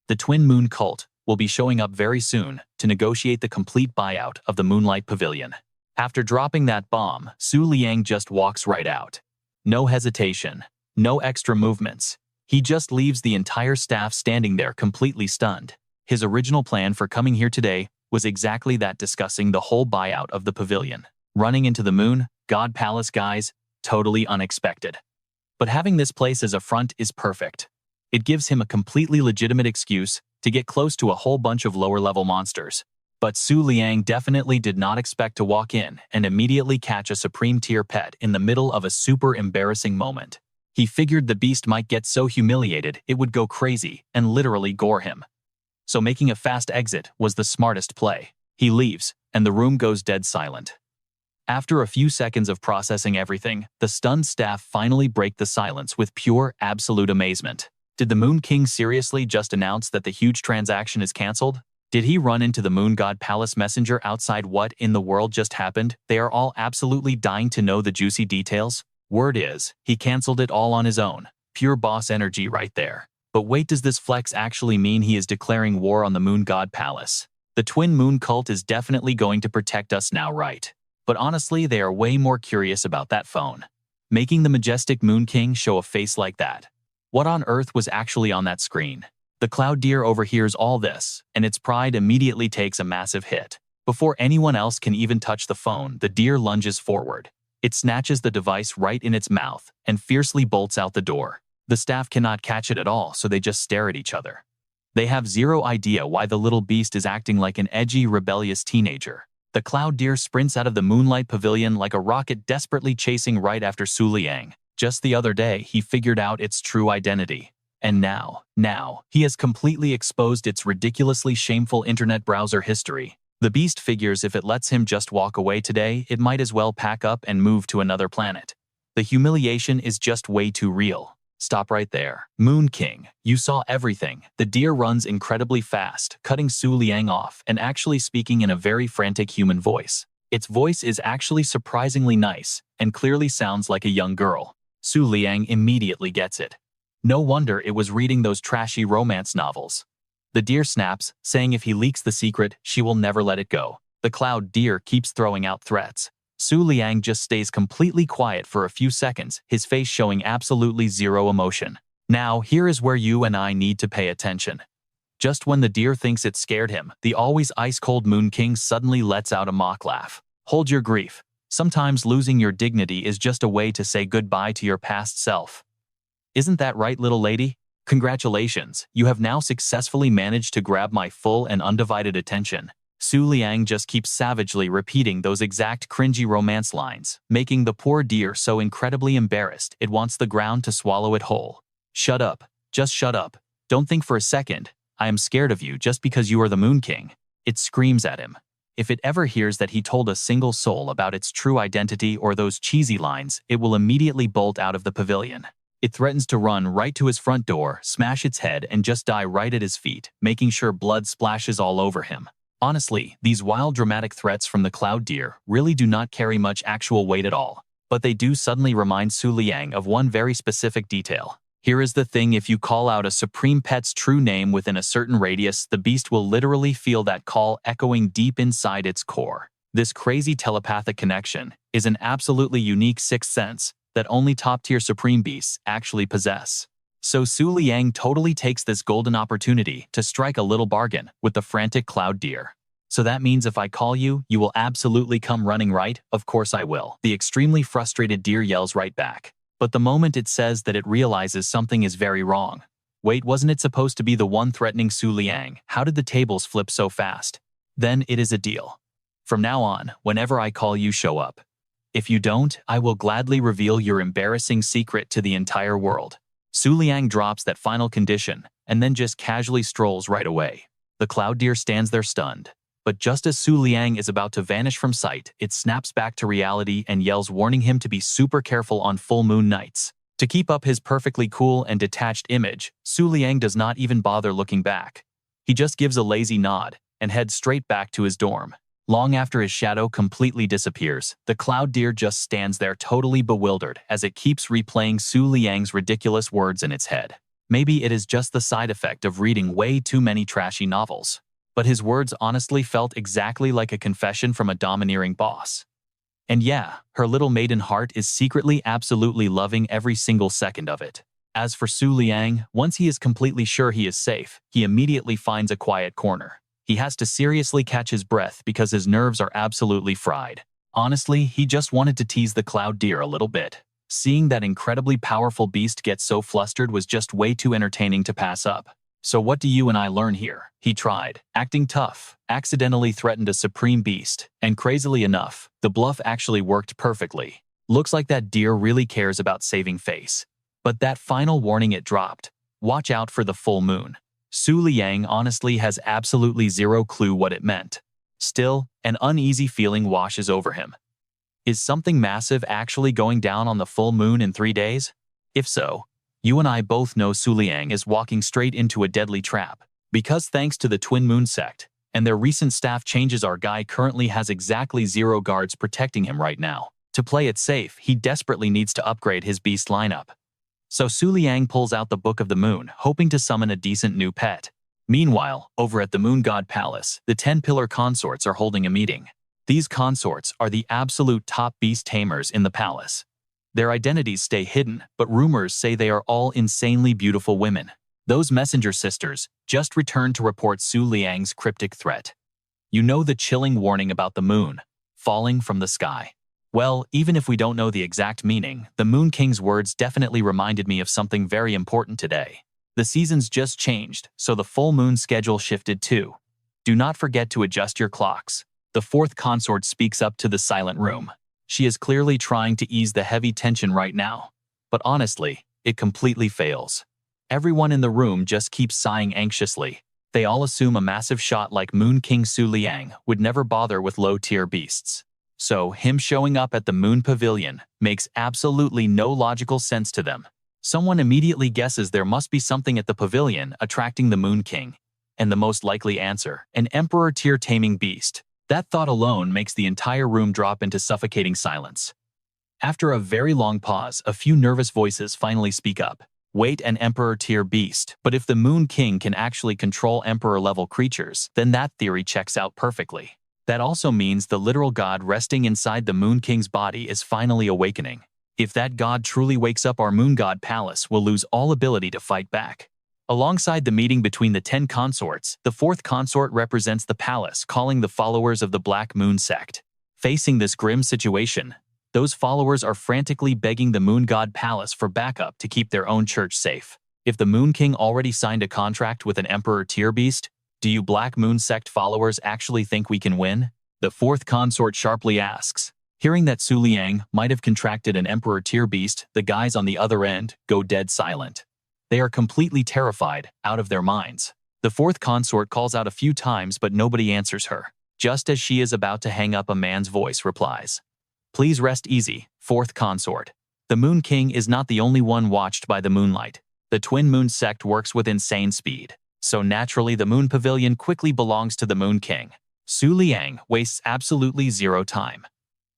The Twin Moon cult will be showing up very soon to negotiate the complete buyout of the Moonlight Pavilion. After dropping that bomb, Su Liang just walks right out. No hesitation, no extra movements. He just leaves the entire staff standing there completely stunned. His original plan for coming here today was exactly that, discussing the whole buyout of the pavilion. Running into the Moon God Palace guys, totally unexpected. But having this place as a front is perfect. It gives him a completely legitimate excuse to get close to a whole bunch of lower-level monsters. But Su Liang definitely did not expect to walk in and immediately catch a supreme-tier pet in the middle of a super embarrassing moment. He figured the beast might get so humiliated it would go crazy and literally gore him. So making a fast exit was the smartest play. He leaves, and the room goes dead silent. After a few seconds of processing everything, the stunned staff finally break the silence with pure, absolute amazement. Did the Moon King seriously just announce that the huge transaction is cancelled? Did he run into the Moon God Palace messenger outside? What in the world just happened? They are all absolutely dying to know the juicy details. Word is, he cancelled it all on his own. Pure boss energy right there. But wait, does this flex actually mean he is declaring war on the Moon God Palace? The Twin Moon cult is definitely going to protect us now, right? But honestly, they are way more curious about that phone. Making the majestic Moon King show a face like that. What on earth was actually on that screen? The cloud deer overhears all this, and its pride immediately takes a massive hit. Before anyone else can even touch the phone, the deer lunges forward. It snatches the device right in its mouth and fiercely bolts out the door. The staff cannot catch it at all, so they just stare at each other. They have zero idea why the little beast is acting like an edgy, rebellious teenager. The cloud deer sprints out of the Moonlight Pavilion like a rocket, desperately chasing right after Su Liang. Just the other day, he figured out its true identity. And now, he has completely exposed its ridiculously shameful internet browser history. The beast figures if it lets him just walk away today, it might as well pack up and move to another planet. The humiliation is just way too real. Stop right there. Moon King, you saw everything. The deer runs incredibly fast, cutting Su Liang off and actually speaking in a very frantic human voice. Its voice is actually surprisingly nice and clearly sounds like a young girl. Su Liang immediately gets it. No wonder it was reading those trashy romance novels. The deer snaps, saying if he leaks the secret, she will never let it go. The cloud deer keeps throwing out threats. Su Liang just stays completely quiet for a few seconds, his face showing absolutely zero emotion. Now, here is where you and I need to pay attention. Just when the deer thinks it scared him, the always ice-cold Moon King suddenly lets out a mock laugh. Hold your grief. Sometimes losing your dignity is just a way to say goodbye to your past self. Isn't that right, little lady? Congratulations, you have now successfully managed to grab my full and undivided attention. Su Liang just keeps savagely repeating those exact cringy romance lines, making the poor deer so incredibly embarrassed it wants the ground to swallow it whole. Shut up. Just shut up. Don't think for a second. I am scared of you just because you are the Moon King. It screams at him. If it ever hears that he told a single soul about its true identity or those cheesy lines, it will immediately bolt out of the pavilion. It threatens to run right to his front door, smash its head, and just die right at his feet, making sure blood splashes all over him. Honestly, these wild dramatic threats from the cloud deer really do not carry much actual weight at all, but they do suddenly remind Su Liang of one very specific detail. Here is the thing: if you call out a supreme pet's true name within a certain radius, the beast will literally feel that call echoing deep inside its core. This crazy telepathic connection is an absolutely unique sixth sense that only top-tier supreme beasts actually possess. So Su Liang totally takes this golden opportunity to strike a little bargain with the frantic cloud deer. So that means if I call you, you will absolutely come running, right? Of course I will. The extremely frustrated deer yells right back. But the moment it says that, it realizes something is very wrong. Wait, wasn't it supposed to be the one threatening Su Liang? How did the tables flip so fast? Then it is a deal. From now on, whenever I call you, show up. If you don't, I will gladly reveal your embarrassing secret to the entire world. Su Liang drops that final condition and then just casually strolls right away. The cloud deer stands there stunned. But just as Su Liang is about to vanish from sight, it snaps back to reality and yells, warning him to be super careful on full moon nights. To keep up his perfectly cool and detached image, Su Liang does not even bother looking back. He just gives a lazy nod and heads straight back to his dorm. Long after his shadow completely disappears, the cloud deer just stands there totally bewildered as it keeps replaying Su Liang's ridiculous words in its head. Maybe it is just the side effect of reading way too many trashy novels. But his words honestly felt exactly like a confession from a domineering boss. And yeah, her little maiden heart is secretly absolutely loving every single second of it. As for Su Liang, once he is completely sure he is safe, he immediately finds a quiet corner. He has to seriously catch his breath because his nerves are absolutely fried. Honestly, he just wanted to tease the cloud deer a little bit. Seeing that incredibly powerful beast get so flustered was just way too entertaining to pass up. So what do you and I learn here? He tried, acting tough, accidentally threatened a supreme beast, and crazily enough, the bluff actually worked perfectly. Looks like that deer really cares about saving face. But that final warning it dropped, watch out for the full moon. Su Liang honestly has absolutely zero clue what it meant. Still, an uneasy feeling washes over him. Is something massive actually going down on the full moon in 3 days? If so, you and I both know Su Liang is walking straight into a deadly trap. Because thanks to the Twin Moon sect and their recent staff changes, our guy currently has exactly 0 guards protecting him right now. To play it safe, he desperately needs to upgrade his beast lineup. So Su Liang pulls out the Book of the Moon, hoping to summon a decent new pet. Meanwhile, over at the Moon God Palace, the 10-pillar consorts are holding a meeting. These consorts are the absolute top beast tamers in the palace. Their identities stay hidden, but rumors say they are all insanely beautiful women. Those messenger sisters just returned to report Su Liang's cryptic threat. You know, the chilling warning about the moon falling from the sky. Well, even if we don't know the exact meaning, the Moon King's words definitely reminded me of something very important today. The seasons just changed, so the full moon schedule shifted too. Do not forget to adjust your clocks. The 4th consort speaks up to the silent room. She is clearly trying to ease the heavy tension right now. But honestly, it completely fails. Everyone in the room just keeps sighing anxiously. They all assume a massive shot like Moon King Su Liang would never bother with low-tier beasts. So, him showing up at the Moon Pavilion makes absolutely no logical sense to them. Someone immediately guesses there must be something at the pavilion attracting the Moon King. And the most likely answer, an Emperor-tier taming beast. That thought alone makes the entire room drop into suffocating silence. After a very long pause, a few nervous voices finally speak up. Wait, an Emperor-tier beast. But if the Moon King can actually control Emperor-level creatures, then that theory checks out perfectly. That also means the literal god resting inside the Moon King's body is finally awakening. If that god truly wakes up, our Moon God Palace will lose all ability to fight back. Alongside the meeting between the 10 consorts, the 4th consort represents the palace, calling the followers of the Black Moon sect. Facing this grim situation, those followers are frantically begging the Moon God Palace for backup to keep their own church safe. If the Moon King already signed a contract with an Emperor-tier beast, do you Black Moon sect followers actually think we can win? The 4th consort sharply asks. Hearing that Su Liang might have contracted an Emperor-tier beast, the guys on the other end go dead silent. They are completely terrified, out of their minds. The 4th consort calls out a few times, but nobody answers her. Just as she is about to hang up, a man's voice replies. Please rest easy, 4th consort. The Moon King is not the only one watched by the moonlight. The Twin Moon sect works with insane speed. So naturally, the Moon Pavilion quickly belongs to the Moon King. Su Liang wastes absolutely 0 time.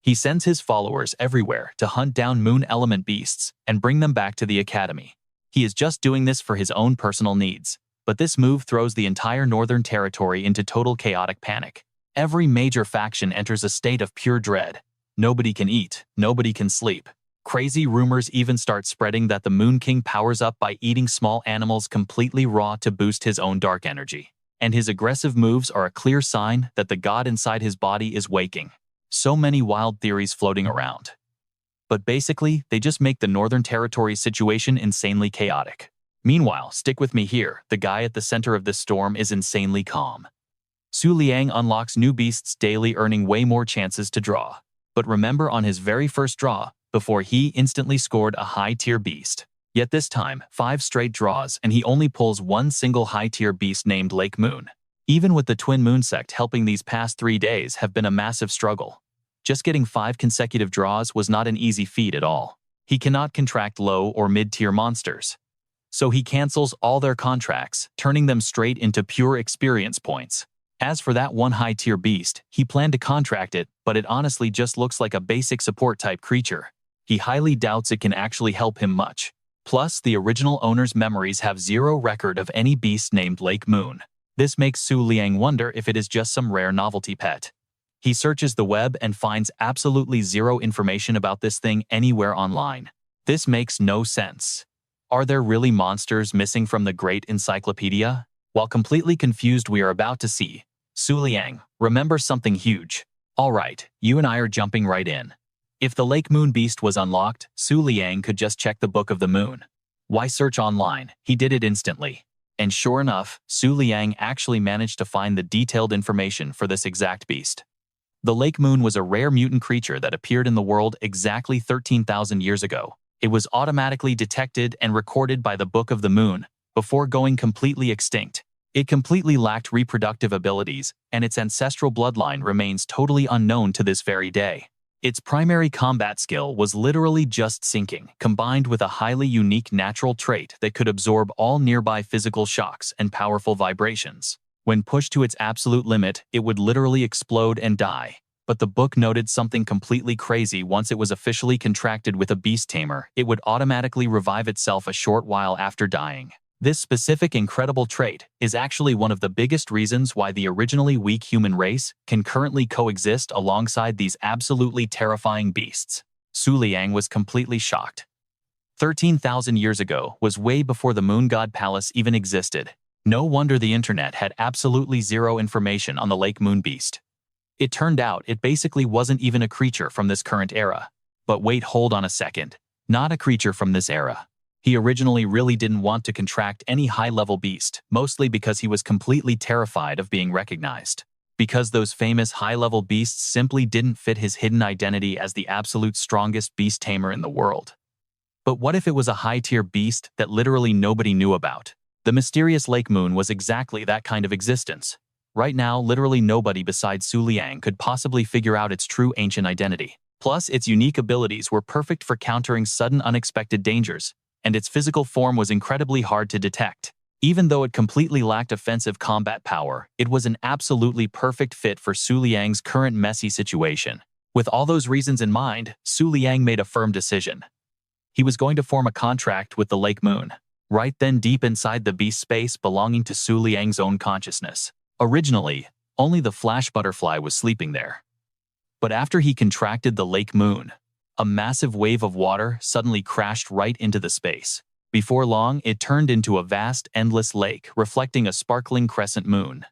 He sends his followers everywhere to hunt down moon element beasts and bring them back to the academy. He is just doing this for his own personal needs. But this move throws the entire Northern Territory into total chaotic panic. Every major faction enters a state of pure dread. Nobody can eat, nobody can sleep. Crazy rumors even start spreading that the Moon King powers up by eating small animals completely raw to boost his own dark energy. And his aggressive moves are a clear sign that the god inside his body is waking. So many wild theories floating around. But basically, they just make the Northern Territory situation insanely chaotic. Meanwhile, stick with me here, the guy at the center of this storm is insanely calm. Su Liang unlocks new beasts daily, earning way more chances to draw. But remember on his very first draw, before he instantly scored a high-tier beast. Yet this time, 5 straight draws and he only pulls one single high-tier beast named Lake Moon. Even with the Twin Moon sect helping, these past 3 days have been a massive struggle. Just getting 5 consecutive draws was not an easy feat at all. He cannot contract low or mid-tier monsters. So he cancels all their contracts, turning them straight into pure experience points. As for that one high-tier beast, he planned to contract it, but it honestly just looks like a basic support-type creature. He highly doubts it can actually help him much. Plus, the original owner's memories have 0 record of any beast named Lake Moon. This makes Su Liang wonder if it is just some rare novelty pet. He searches the web and finds absolutely 0 information about this thing anywhere online. This makes no sense. Are there really monsters missing from the Great Encyclopedia? While completely confused, we are about to see Su Liang remember something huge. Alright, you and I are jumping right in. If the Lake Moon beast was unlocked, Su Liang could just check the Book of the Moon. Why search online? He did it instantly. And sure enough, Su Liang actually managed to find the detailed information for this exact beast. The Lake Moon was a rare mutant creature that appeared in the world exactly 13,000 years ago. It was automatically detected and recorded by the Book of the Moon before going completely extinct. It completely lacked reproductive abilities, and its ancestral bloodline remains totally unknown to this very day. Its primary combat skill was literally just sinking, combined with a highly unique natural trait that could absorb all nearby physical shocks and powerful vibrations. When pushed to its absolute limit, it would literally explode and die. But the book noted something completely crazy. Once it was officially contracted with a beast tamer, it would automatically revive itself a short while after dying. This specific incredible trait is actually one of the biggest reasons why the originally weak human race can currently coexist alongside these absolutely terrifying beasts. Su Liang was completely shocked. 13,000 years ago was way before the Moon God Palace even existed. No wonder the internet had absolutely 0 information on the Lake Moon beast. It turned out it basically wasn't even a creature from this current era. But wait, hold on a second. Not a creature from this era. He originally really didn't want to contract any high-level beast, mostly because he was completely terrified of being recognized. Because those famous high-level beasts simply didn't fit his hidden identity as the absolute strongest beast tamer in the world. But what if it was a high-tier beast that literally nobody knew about? The mysterious Lake Moon was exactly that kind of existence. Right now, literally nobody besides Su Liang could possibly figure out its true ancient identity. Plus, its unique abilities were perfect for countering sudden unexpected dangers, and its physical form was incredibly hard to detect. Even though it completely lacked offensive combat power, it was an absolutely perfect fit for Su Liang's current messy situation. With all those reasons in mind, Su Liang made a firm decision. He was going to form a contract with the Lake Moon. Right then, deep inside the beast space belonging to Su Liang's own consciousness. Originally, only the flash butterfly was sleeping there. But after he contracted the Lake Moon, a massive wave of water suddenly crashed right into the space. Before long, it turned into a vast, endless lake reflecting a sparkling crescent moon.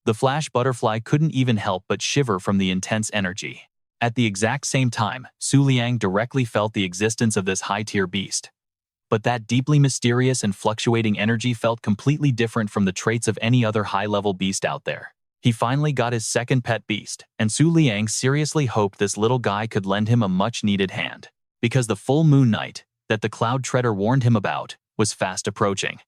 The flash butterfly couldn't even help but shiver from the intense energy. At the exact same time, Su Liang directly felt the existence of this high-tier beast. But that deeply mysterious and fluctuating energy felt completely different from the traits of any other high-level beast out there. He finally got his second pet beast, and Su Liang seriously hoped this little guy could lend him a much-needed hand. Because the full moon night that the Cloud Treader warned him about was fast approaching.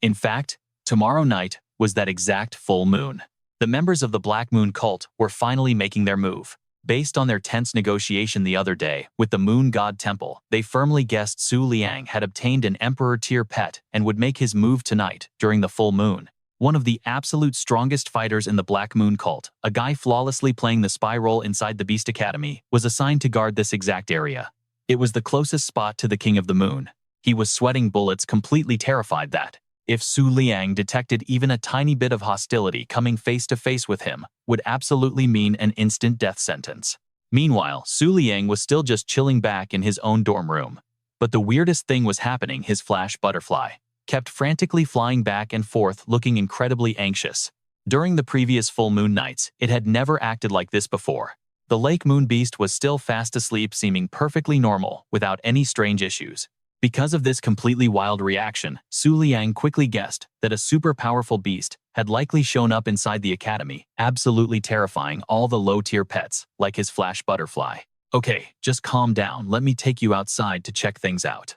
In fact, tomorrow night was that exact full moon. The members of the Black Moon cult were finally making their move. Based on their tense negotiation the other day with the Moon God Temple, they firmly guessed Su Liang had obtained an Emperor-tier pet and would make his move tonight during the full moon. One of the absolute strongest fighters in the Black Moon cult, a guy flawlessly playing the spy role inside the Beast Academy, was assigned to guard this exact area. It was the closest spot to the King of the Moon. He was sweating bullets, completely terrified that if Su Liang detected even a tiny bit of hostility coming face to face with him, would absolutely mean an instant death sentence. Meanwhile, Su Liang was still just chilling back in his own dorm room. But the weirdest thing was happening. His flash butterfly kept frantically flying back and forth, looking incredibly anxious. During the previous full moon nights, it had never acted like this before. The Lake Moon beast was still fast asleep, seeming perfectly normal, without any strange issues. Because of this completely wild reaction, Su Liang quickly guessed that a super powerful beast had likely shown up inside the academy, absolutely terrifying all the low-tier pets, like his flash butterfly. Okay, just calm down. Let me take you outside to check things out.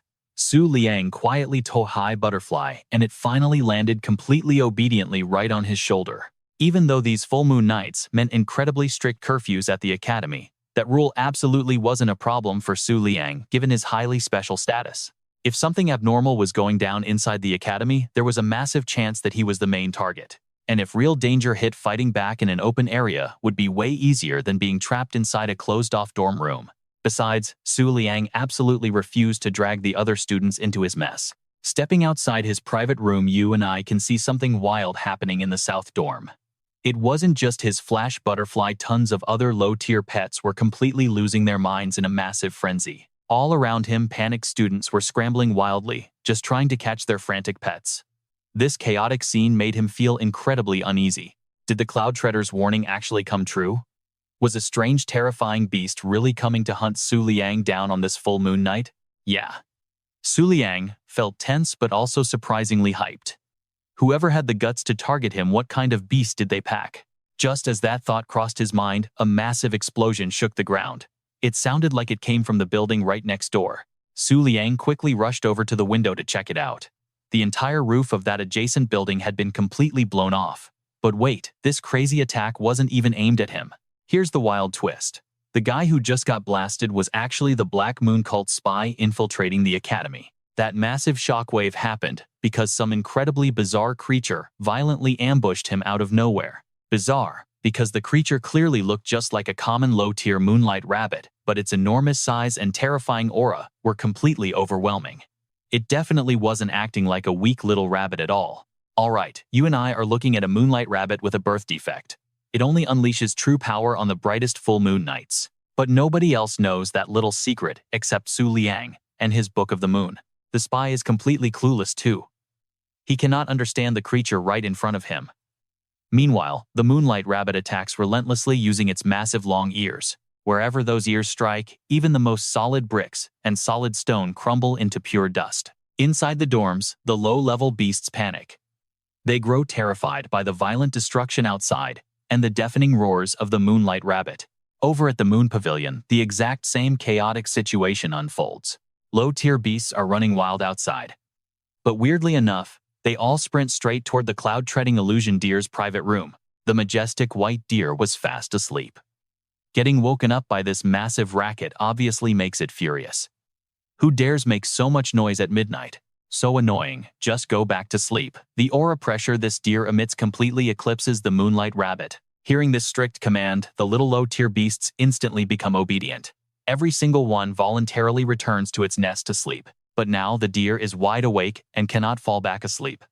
Liang quietly told High Butterfly, and it finally landed completely obediently right on his shoulder. Even though these full moon nights meant incredibly strict curfews at the academy, that rule absolutely wasn't a problem for Liang given his highly special status. If something abnormal was going down inside the academy, there was a massive chance that he was the main target. And if real danger hit, fighting back in an open area would be way easier than being trapped inside a closed-off dorm room. Besides, Liang absolutely refused to drag the other students into his mess. Stepping outside his private room, you and I can see something wild happening in the south dorm. It wasn't just his Flash Butterfly, tons of other low-tier pets were completely losing their minds in a massive frenzy. All around him, panicked students were scrambling wildly, just trying to catch their frantic pets. This chaotic scene made him feel incredibly uneasy. Did the Cloud Treader's warning actually come true? Was a strange, terrifying beast really coming to hunt Liang down on this full moon night? Yeah. Liang felt tense but also surprisingly hyped. Whoever had the guts to target him, what kind of beast did they pack? Just as that thought crossed his mind, a massive explosion shook the ground. It sounded like it came from the building right next door. Liang quickly rushed over to the window to check it out. The entire roof of that adjacent building had been completely blown off. But wait, this crazy attack wasn't even aimed at him. Here's the wild twist. The guy who just got blasted was actually the Black Moon cult spy infiltrating the academy. That massive shockwave happened because some incredibly bizarre creature violently ambushed him out of nowhere. Bizarre, because the creature clearly looked just like a common low-tier Moonlight Rabbit, but its enormous size and terrifying aura were completely overwhelming. It definitely wasn't acting like a weak little rabbit at all. Alright, you and I are looking at a Moonlight Rabbit with a birth defect. It only unleashes true power on the brightest full moon nights. But nobody else knows that little secret except Liang and his Book of the Moon. The spy is completely clueless too. He cannot understand the creature right in front of him. Meanwhile, the Moonlight Rabbit attacks relentlessly using its massive long ears. Wherever those ears strike, even the most solid bricks and solid stone crumble into pure dust. Inside the dorms, the low-level beasts panic. They grow terrified by the violent destruction outside and the deafening roars of the Moonlight Rabbit. Over at the Moon Pavilion, the exact same chaotic situation unfolds. Low-tier beasts are running wild outside. But weirdly enough, they all sprint straight toward the cloud-treading illusion deer's private room. The majestic white deer was fast asleep. Getting woken up by this massive racket obviously makes it furious. Who dares make so much noise at midnight? So annoying, just go back to sleep. The aura pressure this deer emits completely eclipses the Moonlight Rabbit. Hearing this strict command, the little low-tier beasts instantly become obedient. Every single one voluntarily returns to its nest to sleep. But now the deer is wide awake and cannot fall back asleep.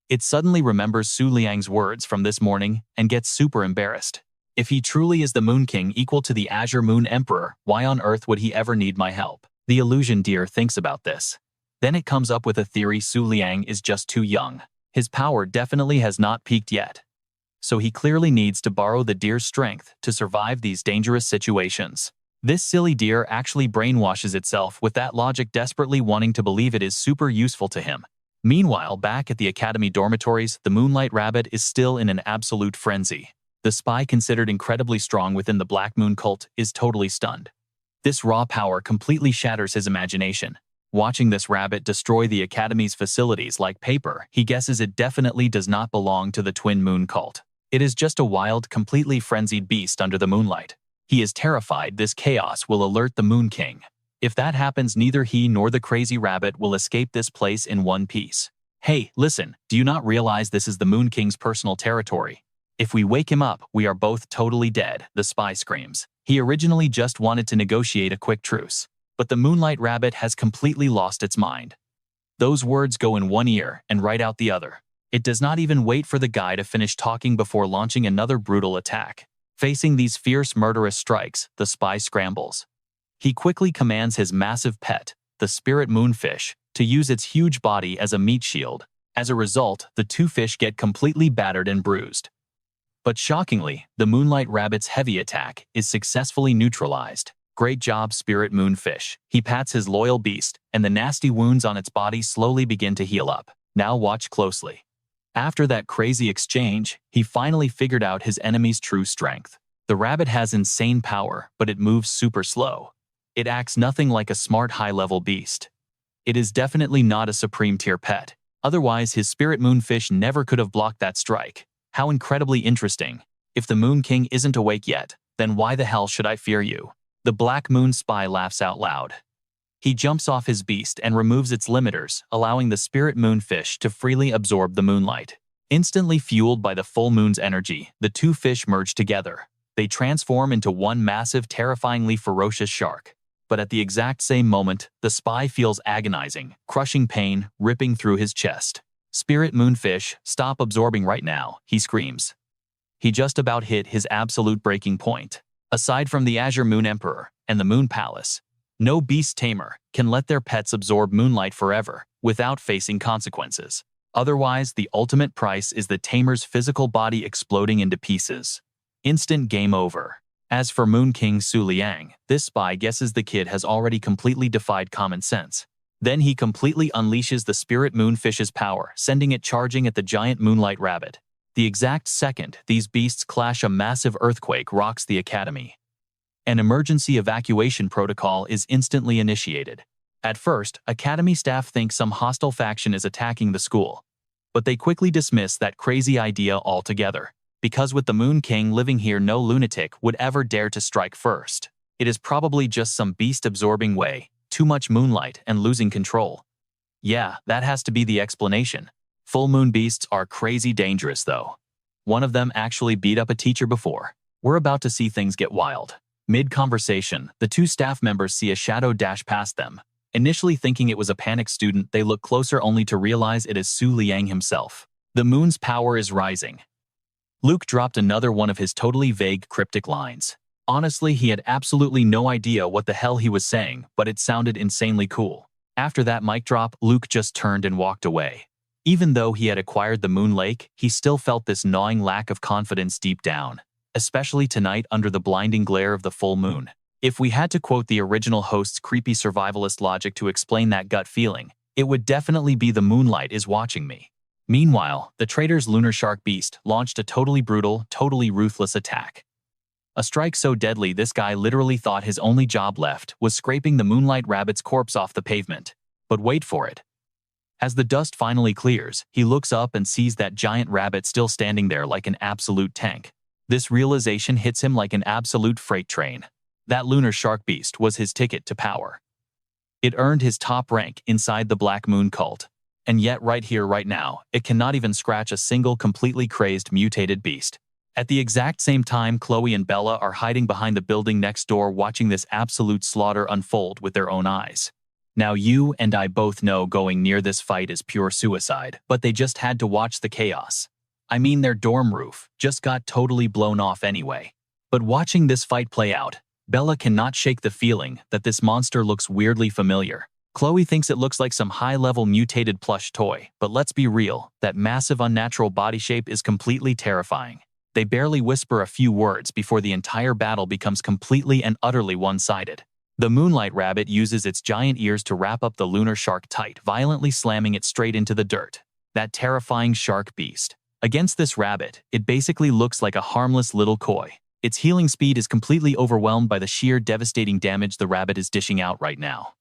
It suddenly remembers Liang's words from this morning and gets super embarrassed. If he truly is the Moon King, equal to the Azure Moon Emperor, why on earth would he ever need my help? The illusion deer thinks about this. Then it comes up with a theory: Liang is just too young. His power definitely has not peaked yet. So he clearly needs to borrow the deer's strength to survive these dangerous situations. This silly deer actually brainwashes itself with that logic, desperately wanting to believe it is super useful to him. Meanwhile, back at the academy dormitories, the Moonlight Rabbit is still in an absolute frenzy. The spy, considered incredibly strong within the Black Moon cult, is totally stunned. This raw power completely shatters his imagination. Watching this rabbit destroy the academy's facilities like paper, he guesses it definitely does not belong to the Twin Moon cult. It is just a wild, completely frenzied beast under the moonlight. He is terrified this chaos will alert the Moon King. If that happens, neither he nor the crazy rabbit will escape this place in one piece. Hey, listen, do you not realize this is the Moon King's personal territory? If we wake him up, we are both totally dead, the spy screams. He originally just wanted to negotiate a quick truce. But the Moonlight Rabbit has completely lost its mind. Those words go in one ear and right out the other. It does not even wait for the guy to finish talking before launching another brutal attack. Facing these fierce, murderous strikes, the spy scrambles. He quickly commands his massive pet, the spirit moonfish, to use its huge body as a meat shield. As a result, the two fish get completely battered and bruised. But shockingly, the Moonlight Rabbit's heavy attack is successfully neutralized. Great job, Spirit Moonfish. He pats his loyal beast, and the nasty wounds on its body slowly begin to heal up. Now watch closely. After that crazy exchange, he finally figured out his enemy's true strength. The rabbit has insane power, but it moves super slow. It acts nothing like a smart high-level beast. It is definitely not a supreme tier pet. Otherwise, his spirit moonfish never could have blocked that strike. How incredibly interesting. If the Moon King isn't awake yet, then why the hell should I fear you? The Black Moon Spy laughs out loud. He jumps off his beast and removes its limiters, allowing the spirit moonfish to freely absorb the moonlight. Instantly fueled by the full moon's energy, the two fish merge together. They transform into one massive, terrifyingly ferocious shark. But at the exact same moment, the spy feels agonizing, crushing pain ripping through his chest. Spirit moonfish, stop absorbing right now, he screams. He just about hit his absolute breaking point. Aside from the Azure Moon Emperor and the Moon Palace, no beast tamer can let their pets absorb moonlight forever without facing consequences. Otherwise, the ultimate price is the tamer's physical body exploding into pieces. Instant game over. As for Moon King Su Liang, this spy guesses the kid has already completely defied common sense. Then he completely unleashes the spirit moonfish's power, sending it charging at the giant Moonlight Rabbit. The exact second these beasts clash, a massive earthquake rocks the academy. An emergency evacuation protocol is instantly initiated. At first, academy staff think some hostile faction is attacking the school, but they quickly dismiss that crazy idea altogether. Because with the Moon King living here, no lunatic would ever dare to strike first. It is probably just some beast absorbing way, too much moonlight and losing control. Yeah, that has to be the explanation. Full moon beasts are crazy dangerous though. One of them actually beat up a teacher before. We're about to see things get wild. Mid-conversation, the two staff members see a shadow dash past them. Initially thinking it was a panicked student, they look closer only to realize it is Su Liang himself. The moon's power is rising. Luke dropped another one of his totally vague, cryptic lines. Honestly, he had absolutely no idea what the hell he was saying, but it sounded insanely cool. After that mic drop, Luke just turned and walked away. Even though he had acquired the Moon Lake, he still felt this gnawing lack of confidence deep down, especially tonight under the blinding glare of the full moon. If we had to quote the original host's creepy survivalist logic to explain that gut feeling, it would definitely be the moonlight is watching me. Meanwhile, the traitor's lunar shark beast launched a totally brutal, totally ruthless attack. A strike so deadly this guy literally thought his only job left was scraping the Moonlight Rabbit's corpse off the pavement. But wait for it. As the dust finally clears, he looks up and sees that giant rabbit still standing there like an absolute tank. This realization hits him like an absolute freight train. That lunar shark beast was his ticket to power. It earned his top rank inside the Black Moon cult. And yet right here, right now, it cannot even scratch a single completely crazed mutated beast. At the exact same time, Chloe and Bella are hiding behind the building next door watching this absolute slaughter unfold with their own eyes. Now you and I both know going near this fight is pure suicide, but they just had to watch the chaos. I mean, their dorm roof just got totally blown off anyway. But watching this fight play out, Bella cannot shake the feeling that this monster looks weirdly familiar. Chloe thinks it looks like some high-level mutated plush toy, but let's be real, that massive unnatural body shape is completely terrifying. They barely whisper a few words before the entire battle becomes completely and utterly one-sided. The Moonlight Rabbit uses its giant ears to wrap up the lunar shark tight, violently slamming it straight into the dirt. That terrifying shark beast. Against this rabbit, it basically looks like a harmless little koi. Its healing speed is completely overwhelmed by the sheer devastating damage the rabbit is dishing out right now.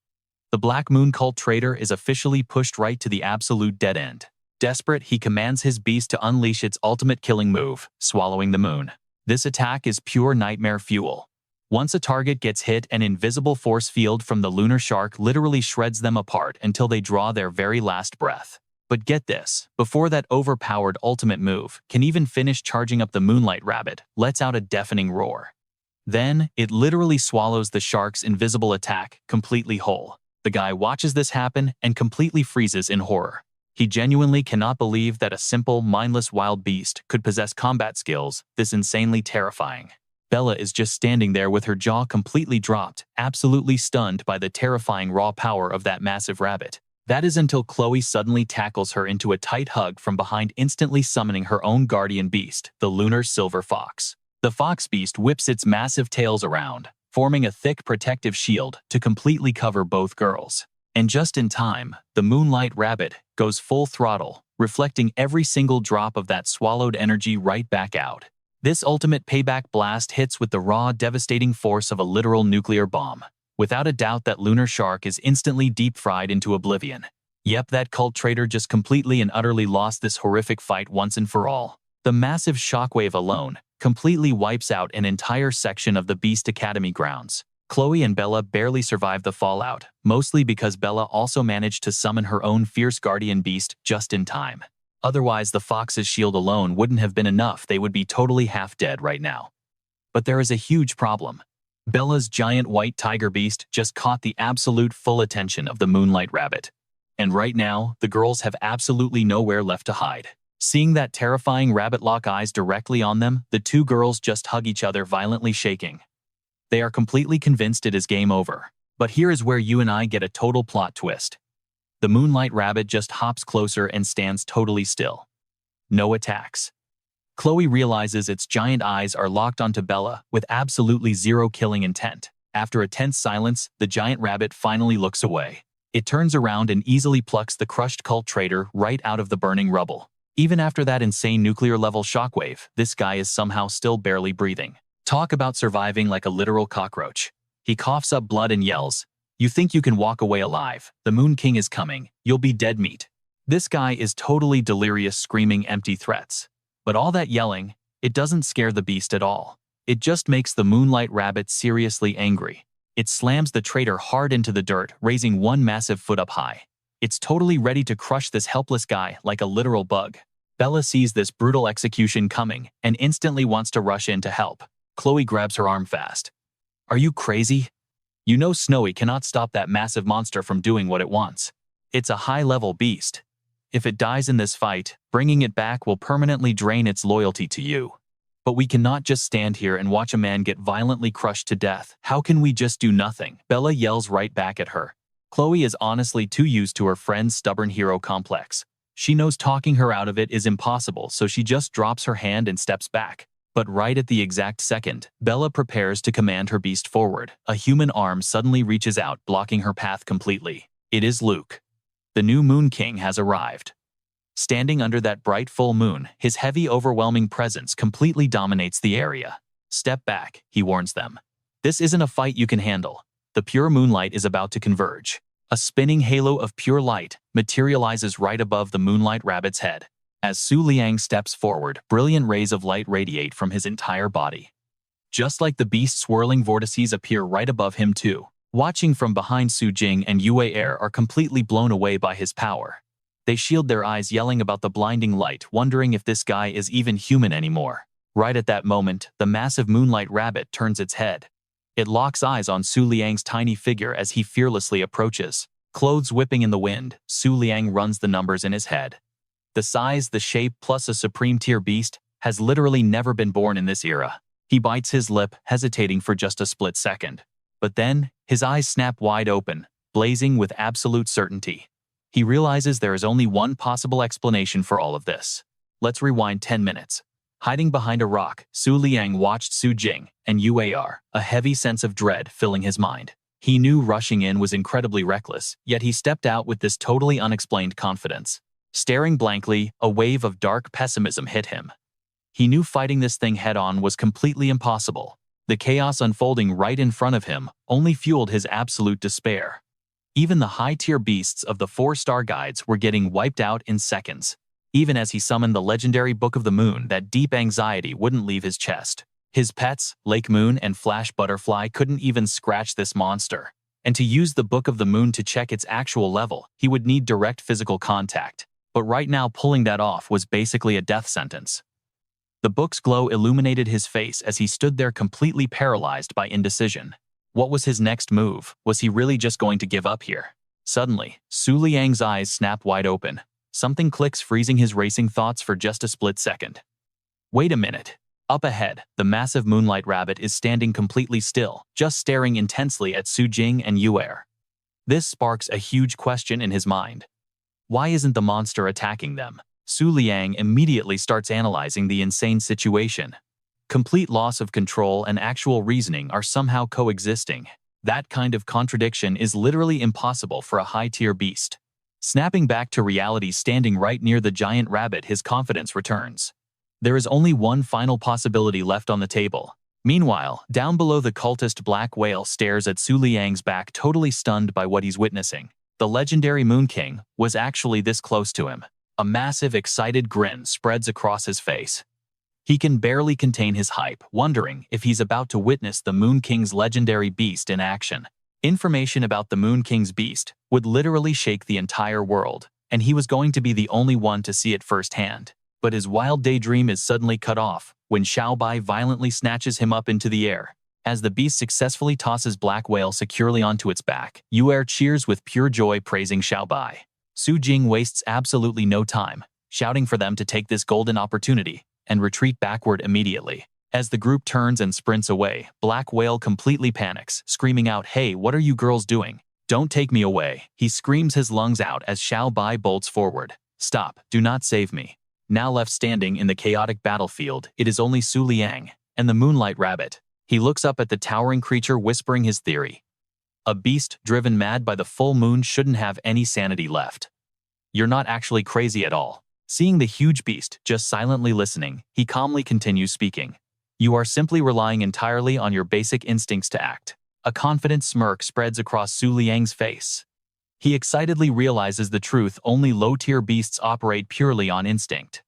The Black Moon cult traitor is officially pushed right to the absolute dead end. Desperate, he commands his beast to unleash its ultimate killing move, swallowing the moon. This attack is pure nightmare fuel. Once a target gets hit, an invisible force field from the lunar shark literally shreds them apart until they draw their very last breath. But get this, before that overpowered ultimate move can even finish charging up, the Moonlight Rabbit lets out a deafening roar. Then, it literally swallows the shark's invisible attack completely whole. The guy watches this happen and completely freezes in horror. He genuinely cannot believe that a simple, mindless wild beast could possess combat skills this insanely terrifying. Bella is just standing there with her jaw completely dropped, absolutely stunned by the terrifying raw power of that massive rabbit. That is until Chloe suddenly tackles her into a tight hug from behind, instantly summoning her own guardian beast, the lunar silver fox. The fox beast whips its massive tails around, forming a thick protective shield to completely cover both girls. And just in time, the Moonlight Rabbit goes full throttle, reflecting every single drop of that swallowed energy right back out. This ultimate payback blast hits with the raw, devastating force of a literal nuclear bomb. Without a doubt, that lunar shark is instantly deep-fried into oblivion. Yep, that cult traitor just completely and utterly lost this horrific fight once and for all. The massive shockwave alone completely wipes out an entire section of the Beast Academy grounds. Chloe and Bella barely survived the fallout, mostly because Bella also managed to summon her own fierce guardian beast just in time. Otherwise, the fox's shield alone wouldn't have been enough. They would be totally half dead right now. But there is a huge problem. Bella's giant white tiger beast just caught the absolute full attention of the Moonlight Rabbit. And right now, the girls have absolutely nowhere left to hide. Seeing that terrifying rabbit lock eyes directly on them, the two girls just hug each other, violently shaking. They are completely convinced it is game over. But here is where you and I get a total plot twist. The Moonlight Rabbit just hops closer and stands totally still. No attacks. Chloe realizes its giant eyes are locked onto Bella with absolutely zero killing intent. After a tense silence, the giant rabbit finally looks away. It turns around and easily plucks the crushed cult traitor right out of the burning rubble. Even after that insane nuclear-level shockwave, this guy is somehow still barely breathing. Talk about surviving like a literal cockroach. He coughs up blood and yells, "You think you can walk away alive? The Moon King is coming. You'll be dead meat." This guy is totally delirious, screaming empty threats. But all that yelling, it doesn't scare the beast at all. It just makes the Moonlight Rabbit seriously angry. It slams the traitor hard into the dirt, raising one massive foot up high. It's totally ready to crush this helpless guy like a literal bug. Bella sees this brutal execution coming and instantly wants to rush in to help. Chloe grabs her arm fast. "Are you crazy? You know Snowy cannot stop that massive monster from doing what it wants. It's a high-level beast. If it dies in this fight, bringing it back will permanently drain its loyalty to you. But we cannot just stand here and watch a man get violently crushed to death. How can we just do nothing?" Bella yells right back at her. Chloe is honestly too used to her friend's stubborn hero complex. She knows talking her out of it is impossible, so she just drops her hand and steps back. But right at the exact second, Bella prepares to command her beast forward. A human arm suddenly reaches out, blocking her path completely. It is Luke. The new Moon King has arrived. Standing under that bright full moon, his heavy, overwhelming presence completely dominates the area. "Step back," he warns them. "This isn't a fight you can handle. The pure moonlight is about to converge." A spinning halo of pure light materializes right above the Moonlight Rabbit's head. As Su Liang steps forward, brilliant rays of light radiate from his entire body. Just like the beast's swirling vortices appear right above him too. Watching from behind, Su Jing and Yue Er are completely blown away by his power. They shield their eyes, yelling about the blinding light, wondering if this guy is even human anymore. Right at that moment, the massive Moonlight Rabbit turns its head. It locks eyes on Su Liang's tiny figure as he fearlessly approaches. Clothes whipping in the wind, Su Liang runs the numbers in his head. The size, the shape, plus a supreme tier beast has literally never been born in this era. He bites his lip, hesitating for just a split second. But then, his eyes snap wide open, blazing with absolute certainty. He realizes there is only one possible explanation for all of this. Let's rewind 10 minutes. Hiding behind a rock, Su Liang watched Su Jing and Yue Er, a heavy sense of dread filling his mind. He knew rushing in was incredibly reckless, yet he stepped out with this totally unexplained confidence. Staring blankly, a wave of dark pessimism hit him. He knew fighting this thing head-on was completely impossible. The chaos unfolding right in front of him only fueled his absolute despair. Even the high-tier beasts of the 4-star guides were getting wiped out in seconds. Even as he summoned the legendary Book of the Moon, that deep anxiety wouldn't leave his chest. His pets, Lake Moon and Flash Butterfly, couldn't even scratch this monster. And to use the Book of the Moon to check its actual level, he would need direct physical contact. But right now, pulling that off was basically a death sentence. The book's glow illuminated his face as he stood there completely paralyzed by indecision. What was his next move? Was he really just going to give up here? Suddenly, Su Liang's eyes snap wide open. Something clicks, freezing his racing thoughts for just a split second. Wait a minute. Up ahead, the massive Moonlight Rabbit is standing completely still, just staring intensely at Su Jing and Yue Er. This sparks a huge question in his mind. Why isn't the monster attacking them? Su Liang immediately starts analyzing the insane situation. Complete loss of control and actual reasoning are somehow coexisting. That kind of contradiction is literally impossible for a high-tier beast. Snapping back to reality, standing right near the giant rabbit, his confidence returns. There is only one final possibility left on the table. Meanwhile, down below, the cultist Black Whale stares at Su Liang's back, totally stunned by what he's witnessing. The legendary Moon King was actually this close to him. A massive, excited grin spreads across his face. He can barely contain his hype, wondering if he's about to witness the Moon King's legendary beast in action. Information about the Moon King's beast would literally shake the entire world, and he was going to be the only one to see it firsthand. But his wild daydream is suddenly cut off when Xiaobai violently snatches him up into the air. As the beast successfully tosses Black Whale securely onto its back, Yuer cheers with pure joy, praising Xiaobai. Su Jing wastes absolutely no time, shouting for them to take this golden opportunity and retreat backward immediately. As the group turns and sprints away, Black Whale completely panics, screaming out, "Hey, what are you girls doing? Don't take me away!" He screams his lungs out as Xiaobai bolts forward. "Stop, do not save me." Now left standing in the chaotic battlefield, it is only Su Liang and the Moonlight Rabbit. He looks up at the towering creature, whispering his theory. A beast driven mad by the full moon shouldn't have any sanity left. You're not actually crazy at all. Seeing the huge beast just silently listening, he calmly continues speaking. You are simply relying entirely on your basic instincts to act. A confident smirk spreads across Su Liang's face. He excitedly realizes the truth: only low-tier beasts operate purely on instinct.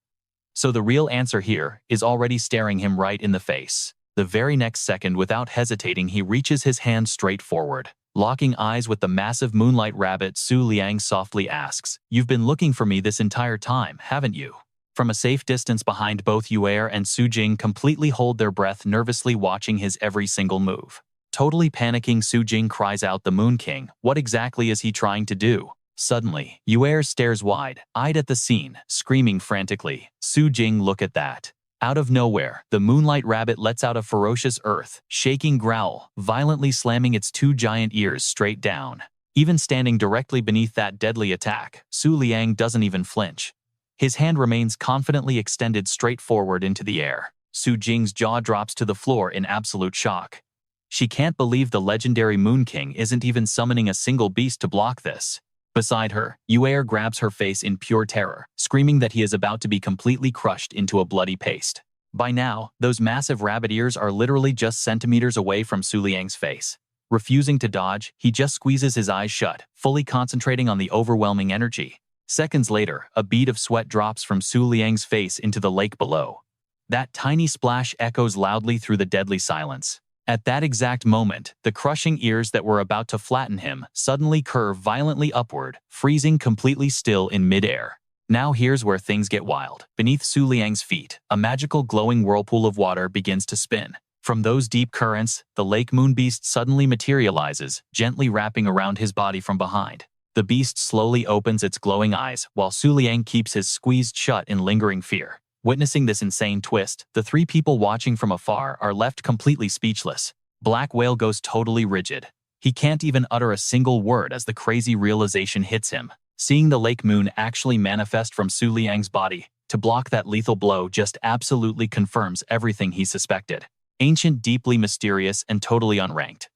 So the real answer here is already staring him right in the face. The very next second, without hesitating, he reaches his hand straight forward. Locking eyes with the massive Moonlight Rabbit, Su Liang softly asks, "You've been looking for me this entire time, haven't you?" From a safe distance behind, both Yuer and Su Jing completely hold their breath, nervously watching his every single move. Totally panicking, Su Jing cries out, "The Moon King, what exactly is he trying to do?" Suddenly, Yuer stares wide-eyed at the scene, screaming frantically, "Su Jing, look at that!" Out of nowhere, the Moonlight Rabbit lets out a ferocious earth-shaking growl, violently slamming its two giant ears straight down. Even standing directly beneath that deadly attack, Su Liang doesn't even flinch. His hand remains confidently extended straight forward into the air. Su Jing's jaw drops to the floor in absolute shock. She can't believe the legendary Moon King isn't even summoning a single beast to block this. Beside her, Yuer grabs her face in pure terror, screaming that he is about to be completely crushed into a bloody paste. By now, those massive rabbit ears are literally just centimeters away from Su Liang's face. Refusing to dodge, he just squeezes his eyes shut, fully concentrating on the overwhelming energy. Seconds later, a bead of sweat drops from Su Liang's face into the lake below. That tiny splash echoes loudly through the deadly silence. At that exact moment, the crushing ears that were about to flatten him suddenly curve violently upward, freezing completely still in midair. Now here's where things get wild. Beneath Su Liang's feet, a magical glowing whirlpool of water begins to spin. From those deep currents, the Lake Moon Beast suddenly materializes, gently wrapping around his body from behind. The beast slowly opens its glowing eyes, while Su Liang keeps his squeezed shut in lingering fear. Witnessing this insane twist, the three people watching from afar are left completely speechless. Black Whale goes totally rigid. He can't even utter a single word as the crazy realization hits him. Seeing the Lake Moon actually manifest from Su Liang's body to block that lethal blow just absolutely confirms everything he suspected. Ancient, deeply mysterious, and totally unranked.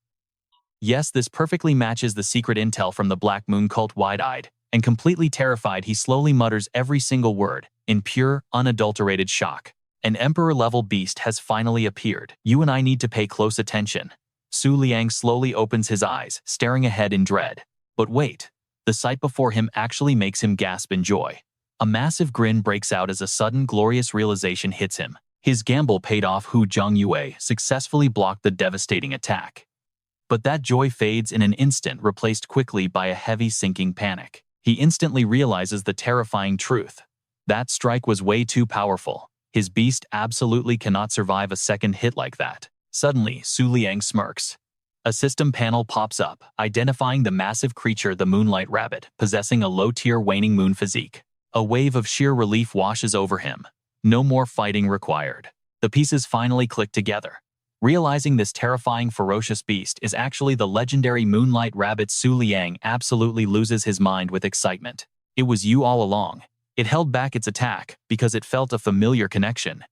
Yes, this perfectly matches the secret intel from the Black Moon cult. Wide-eyed and completely terrified, he slowly mutters every single word, in pure, unadulterated shock. An emperor-level beast has finally appeared. You and I need to pay close attention. Su Liang slowly opens his eyes, staring ahead in dread. But wait, the sight before him actually makes him gasp in joy. A massive grin breaks out as a sudden, glorious realization hits him. His gamble paid off. Hu Zhongyue successfully blocked the devastating attack. But that joy fades in an instant, replaced quickly by a heavy, sinking panic. He instantly realizes the terrifying truth. That strike was way too powerful. His beast absolutely cannot survive a second hit like that. Suddenly, Su Liang smirks. A system panel pops up, identifying the massive creature, the Moonlight Rabbit, possessing a low-tier waning moon physique. A wave of sheer relief washes over him. No more fighting required. The pieces finally click together. Realizing this terrifying, ferocious beast is actually the legendary Moonlight Rabbit, Su Liang absolutely loses his mind with excitement. It was you all along. It held back its attack because it felt a familiar connection.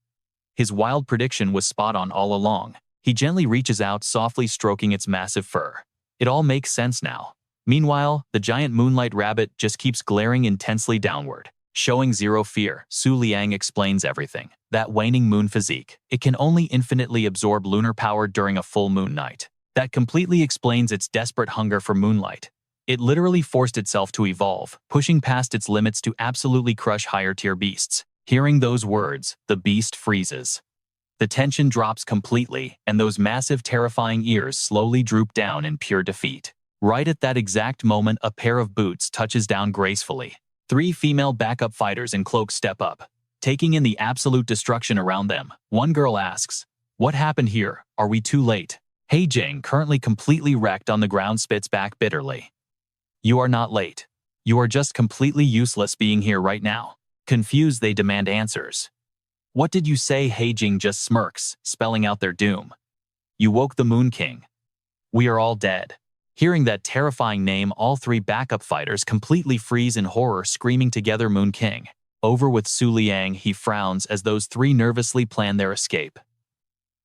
His wild prediction was spot on all along. He gently reaches out, softly stroking its massive fur. It all makes sense now. Meanwhile, the giant Moonlight Rabbit just keeps glaring intensely downward. Showing zero fear, Liang explains everything. That waning moon physique, it can only infinitely absorb lunar power during a full moon night. That completely explains its desperate hunger for moonlight. It literally forced itself to evolve, pushing past its limits to absolutely crush higher-tier beasts. Hearing those words, the beast freezes. The tension drops completely, and those massive, terrifying ears slowly droop down in pure defeat. Right at that exact moment, a pair of boots touches down gracefully. 3 female backup fighters in cloaks step up, taking in the absolute destruction around them. One girl asks, "What happened here? Are we too late?" Jing, currently completely wrecked on the ground, spits back bitterly. "You are not late. You are just completely useless being here right now." Confused, they demand answers. "What did you say?" Jing just smirks, spelling out their doom. "You woke the Moon King. We are all dead." Hearing that terrifying name, all 3 backup fighters completely freeze in horror, screaming together, "Moon King." Over with Liang, he frowns as those 3 nervously plan their escape.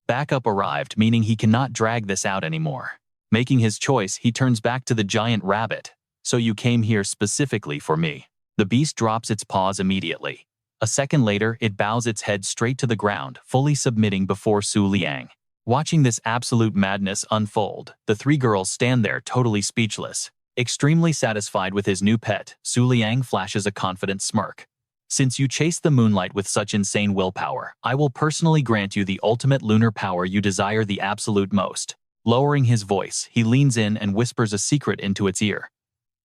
Backup arrived, meaning he cannot drag this out anymore. Making his choice, he turns back to the giant rabbit. "So you came here specifically for me." The beast drops its paws immediately. A second later, it bows its head straight to the ground, fully submitting before Liang. Watching this absolute madness unfold, the 3 girls stand there totally speechless. Extremely satisfied with his new pet, Liang flashes a confident smirk. "Since you chased the moonlight with such insane willpower, I will personally grant you the ultimate lunar power you desire the absolute most." Lowering his voice, he leans in and whispers a secret into its ear.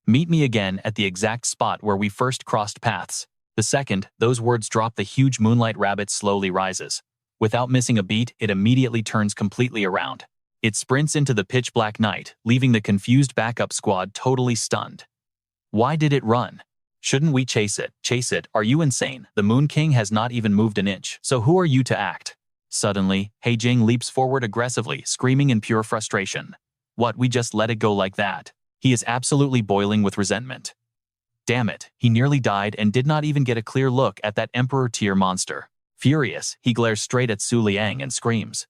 "Meet me again at the exact spot where we first crossed paths." The second those words drop, the huge Moonlight Rabbit slowly rises. Without missing a beat, it immediately turns completely around. It sprints into the pitch-black night, leaving the confused backup squad totally stunned. Why did it run? Shouldn't we chase it? Chase it? Are you insane? The Moon King has not even moved an inch, so who are you to act? Suddenly, Jing leaps forward aggressively, screaming in pure frustration. What, we just let it go like that? He is absolutely boiling with resentment. Damn it, he nearly died and did not even get a clear look at that Emperor-tier monster. Furious, he glares straight at Liang and screams,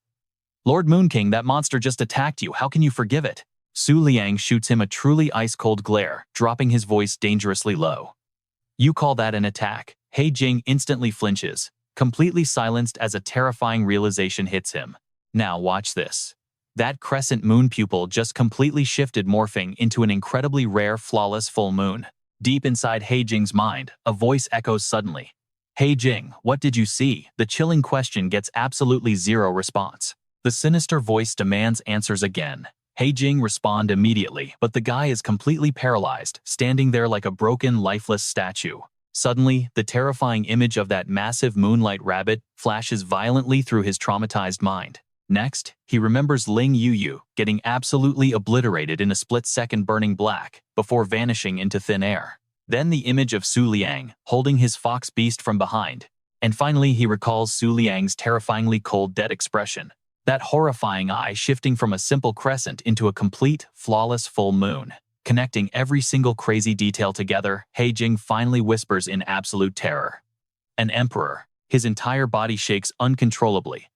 "Lord Moon King, that monster just attacked you, how can you forgive it?" Liang shoots him a truly ice-cold glare, dropping his voice dangerously low. "You call that an attack?" Jing instantly flinches, completely silenced as a terrifying realization hits him. Now watch this. That crescent moon pupil just completely shifted, morphing into an incredibly rare, flawless full moon. Deep inside Jing's mind, a voice echoes suddenly. Jing, what did you see?" The chilling question gets absolutely zero response. The sinister voice demands answers again. Jing responds immediately, but the guy is completely paralyzed, standing there like a broken, lifeless statue. Suddenly, the terrifying image of that massive Moonlight Rabbit flashes violently through his traumatized mind. Next, he remembers Ling Yu getting absolutely obliterated in a split-second, burning black, before vanishing into thin air. Then the image of Liang, holding his fox beast from behind. And finally, he recalls Liang's terrifyingly cold, dead expression. That horrifying eye shifting from a simple crescent into a complete, flawless full moon. Connecting every single crazy detail together, Jing finally whispers in absolute terror. "An emperor." His entire body shakes uncontrollably.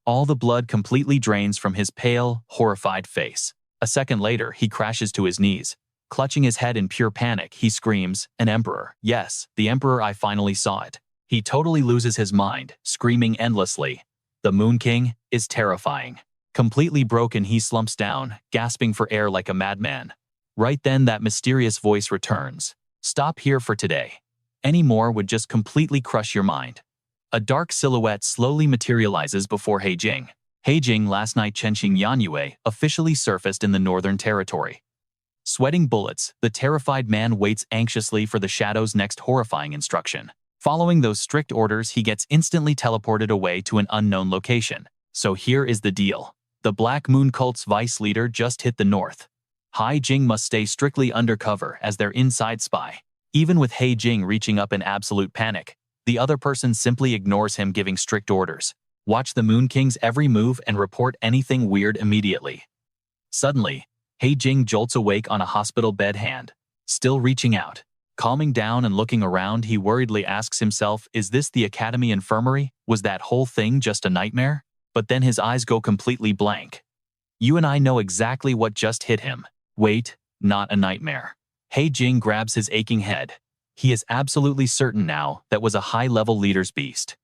All the blood completely drains from his pale, horrified face. A second later, he crashes to his knees. Clutching his head in pure panic, he screams, "An emperor. Yes, the emperor, I finally saw it." He totally loses his mind, screaming endlessly. The Moon King is terrifying. Completely broken, he slumps down, gasping for air like a madman. Right then, that mysterious voice returns. "Stop here for today. Any more would just completely crush your mind." A dark silhouette slowly materializes before Jing. Jing, last night Chenxing Yanyue, officially surfaced in the Northern Territory. Sweating bullets, the terrified man waits anxiously for the Shadow's next horrifying instruction. Following those strict orders, he gets instantly teleported away to an unknown location. So here is the deal. The Black Moon cult's vice leader just hit the north. Jing must stay strictly undercover as their inside spy. Even with Jing reaching up in absolute panic, the other person simply ignores him, giving strict orders. Watch the Moon King's every move and report anything weird immediately. Suddenly, Jing jolts awake on a hospital bed, hand still reaching out. Calming down and looking around, he worriedly asks himself, is this the Academy Infirmary? Was that whole thing just a nightmare? But then his eyes go completely blank. You and I know exactly what just hit him. Wait, not a nightmare. Jing grabs his aching head. He is absolutely certain now that was a high-level leader's beast.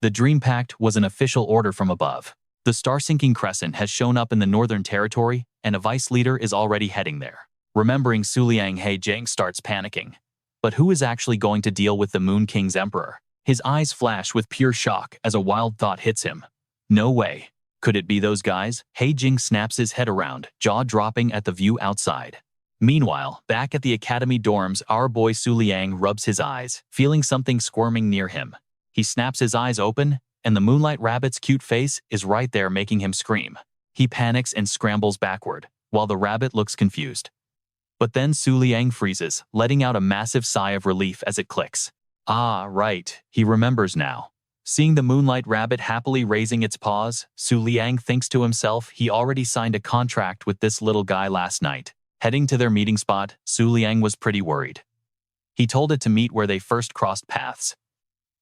The Dream Pact was an official order from above. The star-sinking crescent has shown up in the Northern Territory, and a vice leader is already heading there. Remembering Liang, Jing starts panicking. But who is actually going to deal with the Moon King's emperor? His eyes flash with pure shock as a wild thought hits him. No way. Could it be those guys? Jing snaps his head around, jaw dropping at the view outside. Meanwhile, back at the academy dorms, our boy Liang rubs his eyes, feeling something squirming near him. He snaps his eyes open, and the Moonlight Rabbit's cute face is right there making him scream. He panics and scrambles backward, while the rabbit looks confused. But then Liang freezes, letting out a massive sigh of relief as it clicks. Ah, right, he remembers now. Seeing the Moonlight Rabbit happily raising its paws, Liang thinks to himself he already signed a contract with this little guy last night. Heading to their meeting spot, Liang was pretty worried. He told it to meet where they first crossed paths.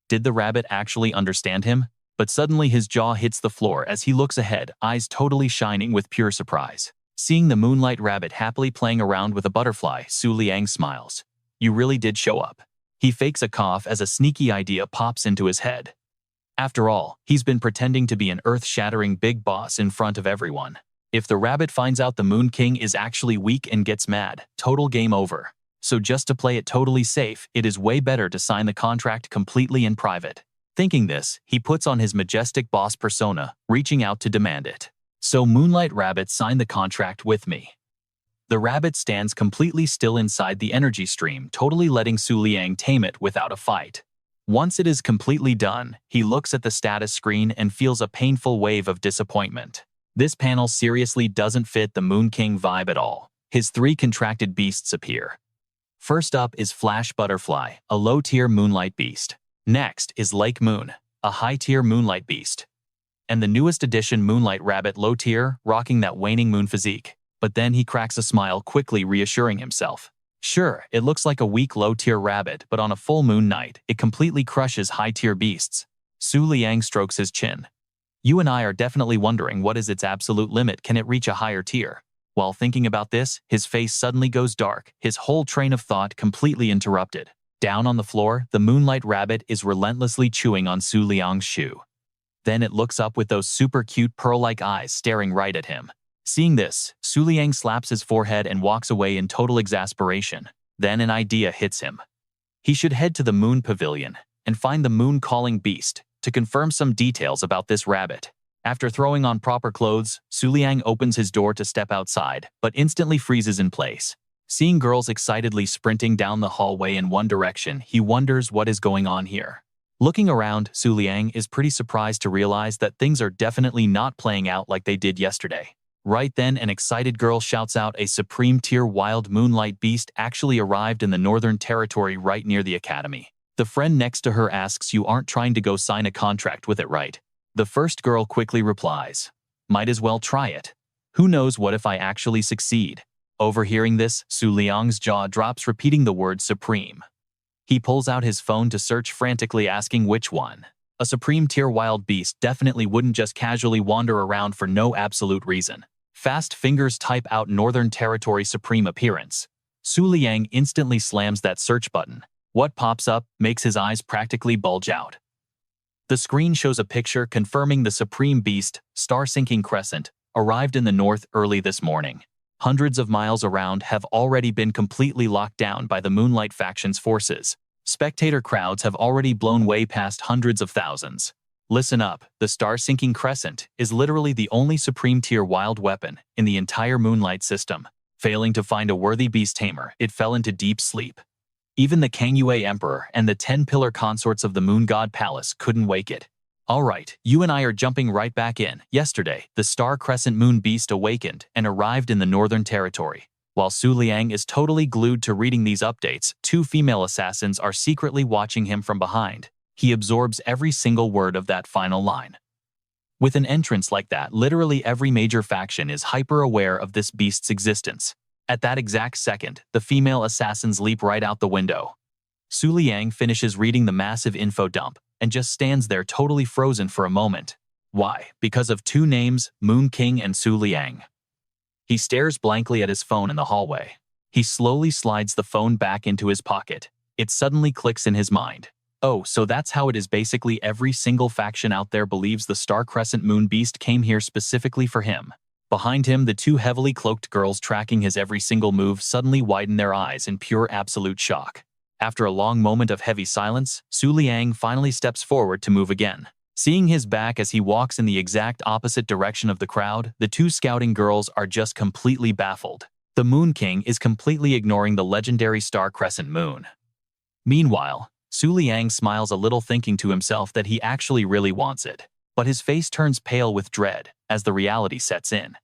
Did the rabbit actually understand him? But suddenly his jaw hits the floor as he looks ahead, eyes totally shining with pure surprise. Seeing the Moonlight Rabbit happily playing around with a butterfly, Liang smiles. You really did show up. He fakes a cough as a sneaky idea pops into his head. After all, he's been pretending to be an earth-shattering big boss in front of everyone. If the rabbit finds out the Moon King is actually weak and gets mad, total game over. So just to play it totally safe, it is way better to sign the contract completely in private. Thinking this, he puts on his majestic boss persona, reaching out to demand it. So Moonlight Rabbit, sign the contract with me. The rabbit stands completely still inside the energy stream, totally letting Liang tame it without a fight. Once it is completely done, he looks at the status screen and feels a painful wave of disappointment. This panel seriously doesn't fit the Moon King vibe at all. His 3 contracted beasts appear. First up is Flash Butterfly, a low-tier moonlight beast. Next is Lake Moon, a high-tier moonlight beast. And the newest addition, Moonlight Rabbit, low-tier, rocking that waning moon physique. But then he cracks a smile, quickly reassuring himself. Sure, it looks like a weak low-tier rabbit, but on a full moon night, it completely crushes high-tier beasts. Liang strokes his chin. You and I are definitely wondering what is its absolute limit, can it reach a higher tier? While thinking about this, his face suddenly goes dark, his whole train of thought completely interrupted. Down on the floor, the Moonlight Rabbit is relentlessly chewing on Liang's shoe. Then it looks up with those super cute pearl-like eyes staring right at him. Seeing this, Liang slaps his forehead and walks away in total exasperation. Then an idea hits him. He should head to the Moon Pavilion and find the Moon-calling beast to confirm some details about this rabbit. After throwing on proper clothes, Liang opens his door to step outside, but instantly freezes in place. Seeing girls excitedly sprinting down the hallway in one direction, he wonders what is going on here. Looking around, Liang is pretty surprised to realize that things are definitely not playing out like they did yesterday. Right then, an excited girl shouts out a supreme-tier wild moonlight beast actually arrived in the Northern Territory right near the academy. The friend next to her asks, you aren't trying to go sign a contract with it, right? The first girl quickly replies, might as well try it. Who knows what if I actually succeed? Overhearing this, Liang's jaw drops, repeating the word supreme. He pulls out his phone to search frantically, asking which one. A supreme-tier wild beast definitely wouldn't just casually wander around for no absolute reason. Fast fingers type out Northern Territory Supreme Appearance. Liang instantly slams that search button. What pops up makes his eyes practically bulge out. The screen shows a picture confirming the Supreme Beast, Star-Sinking Crescent, arrived in the north early this morning. Hundreds of miles around have already been completely locked down by the Moonlight faction's forces. Spectator crowds have already blown way past hundreds of thousands. Listen up, the Star-Sinking Crescent is literally the only supreme-tier wild weapon in the entire Moonlight system. Failing to find a worthy beast tamer, it fell into deep sleep. Even the Kangyue Emperor and the 10-pillar consorts of the Moon God Palace couldn't wake it. Alright, you and I are jumping right back in. Yesterday, the Star Crescent Moon Beast awakened and arrived in the Northern Territory. While Liang is totally glued to reading these updates, 2 female assassins are secretly watching him from behind. He absorbs every single word of that final line. With an entrance like that, literally every major faction is hyper-aware of this beast's existence. At that exact second, the female assassins leap right out the window. Liang finishes reading the massive info dump and just stands there totally frozen for a moment. Why? Because of 2 names, Moon King and Liang. He stares blankly at his phone in the hallway. He slowly slides the phone back into his pocket. It suddenly clicks in his mind. Oh, so that's how it is. Basically every single faction out there believes the Star Crescent Moon Beast came here specifically for him. Behind him, the two heavily cloaked girls tracking his every single move suddenly widen their eyes in pure absolute shock. After a long moment of heavy silence, Liang finally steps forward to move again. Seeing his back as he walks in the exact opposite direction of the crowd, the two scouting girls are just completely baffled. The Moon King is completely ignoring the legendary Star Crescent Moon. Meanwhile, Liang smiles a little, thinking to himself that he actually really wants it. But his face turns pale with dread as the reality sets in.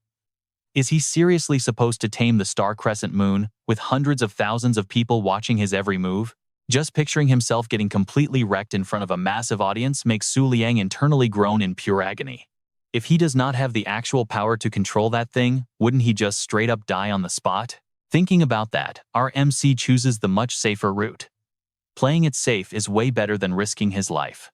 Is he seriously supposed to tame the Star Crescent Moon, with hundreds of thousands of people watching his every move? Just picturing himself getting completely wrecked in front of a massive audience makes Liang internally groan in pure agony. If he does not have the actual power to control that thing, wouldn't he just straight up die on the spot? Thinking about that, our MC chooses the much safer route. Playing it safe is way better than risking his life.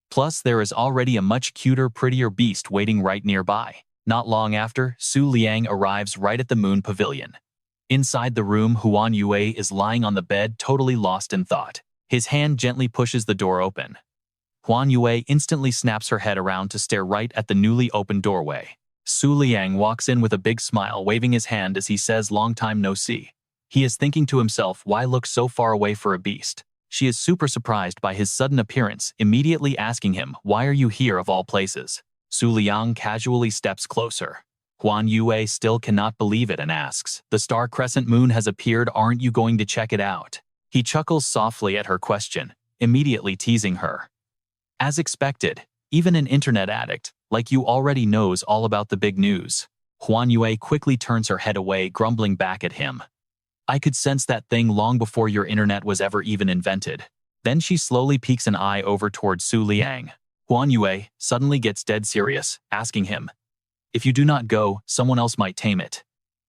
Plus, there is already a much cuter, prettier beast waiting right nearby. Not long after, Liang arrives right at the Moon Pavilion. Inside the room, Huan Yue is lying on the bed, totally lost in thought. His hand gently pushes the door open. Huan Yue instantly snaps her head around to stare right at the newly opened doorway. Liang walks in with a big smile, waving his hand as he says, "Long time no see." He is thinking to himself, why look so far away for a beast? She is super surprised by his sudden appearance, immediately asking him, "Why are you here of all places?" Liang casually steps closer. Huan Yue still cannot believe it and asks, "The Star Crescent Moon has appeared, aren't you going to check it out?" He chuckles softly at her question, immediately teasing her. As expected, even an internet addict like you already knows all about the big news. Huan Yue quickly turns her head away, grumbling back at him. "I could sense that thing long before your internet was ever even invented." Then she slowly peeks an eye over towards Liang. Huan Yue suddenly gets dead serious, asking him, "If you do not go, someone else might tame it.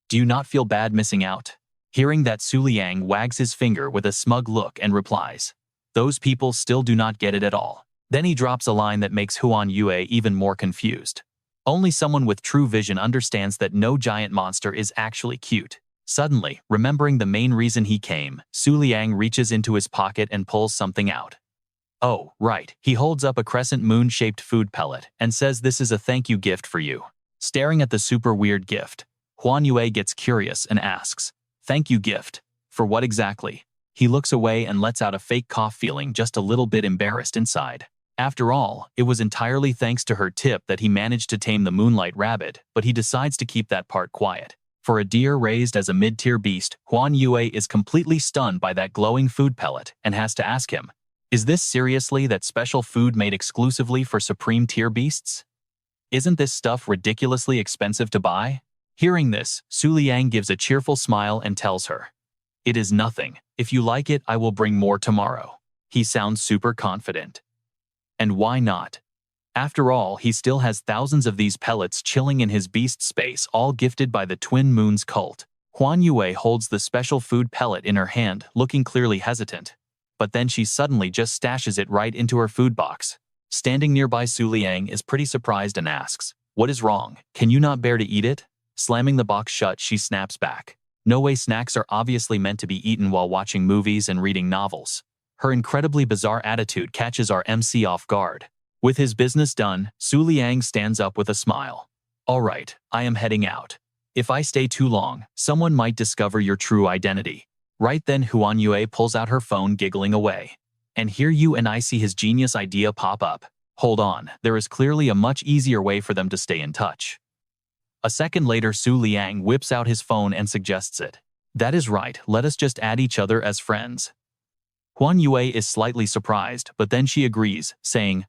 Do you not feel bad missing out?" Hearing that, Liang wags his finger with a smug look and replies, "Those people still do not get it at all." Then he drops a line that makes Huan Yue even more confused. Only someone with true vision understands that no giant monster is actually cute. Suddenly, remembering the main reason he came, Liang reaches into his pocket and pulls something out. Oh, right. He holds up a crescent moon-shaped food pellet and says, "This is a thank you gift for you." Staring at the super weird gift, Huan Yue gets curious and asks, "Thank you gift? For what exactly?" He looks away and lets out a fake cough, feeling just a little bit embarrassed inside. After all, it was entirely thanks to her tip that he managed to tame the Moonlight Rabbit, but he decides to keep that part quiet. For a deer raised as a mid-tier beast, Huan Yue is completely stunned by that glowing food pellet and has to ask him, "Is this seriously that special food made exclusively for supreme tier beasts? Isn't this stuff ridiculously expensive to buy?" Hearing this, Liang gives a cheerful smile and tells her, "It is nothing. If you like it, I will bring more tomorrow." He sounds super confident. And why not? After all, he still has thousands of these pellets chilling in his beast space, all gifted by the Twin Moons cult. Huan Yue holds the special food pellet in her hand, looking clearly hesitant. But then she suddenly just stashes it right into her food box. Standing nearby, Liang is pretty surprised and asks, "What is wrong? Can you not bear to eat it?" Slamming the box shut, she snaps back. No way, snacks are obviously meant to be eaten while watching movies and reading novels. Her incredibly bizarre attitude catches our MC off guard. With his business done, Liang stands up with a smile. "All right, I am heading out. If I stay too long, someone might discover your true identity." Right then, Huan Yue pulls out her phone, giggling away. And here you and I see his genius idea pop up. Hold on, there is clearly a much easier way for them to stay in touch. A second later, Liang whips out his phone and suggests it. "That is right, let us just add each other as friends." Huan Yue is slightly surprised, but then she agrees, saying,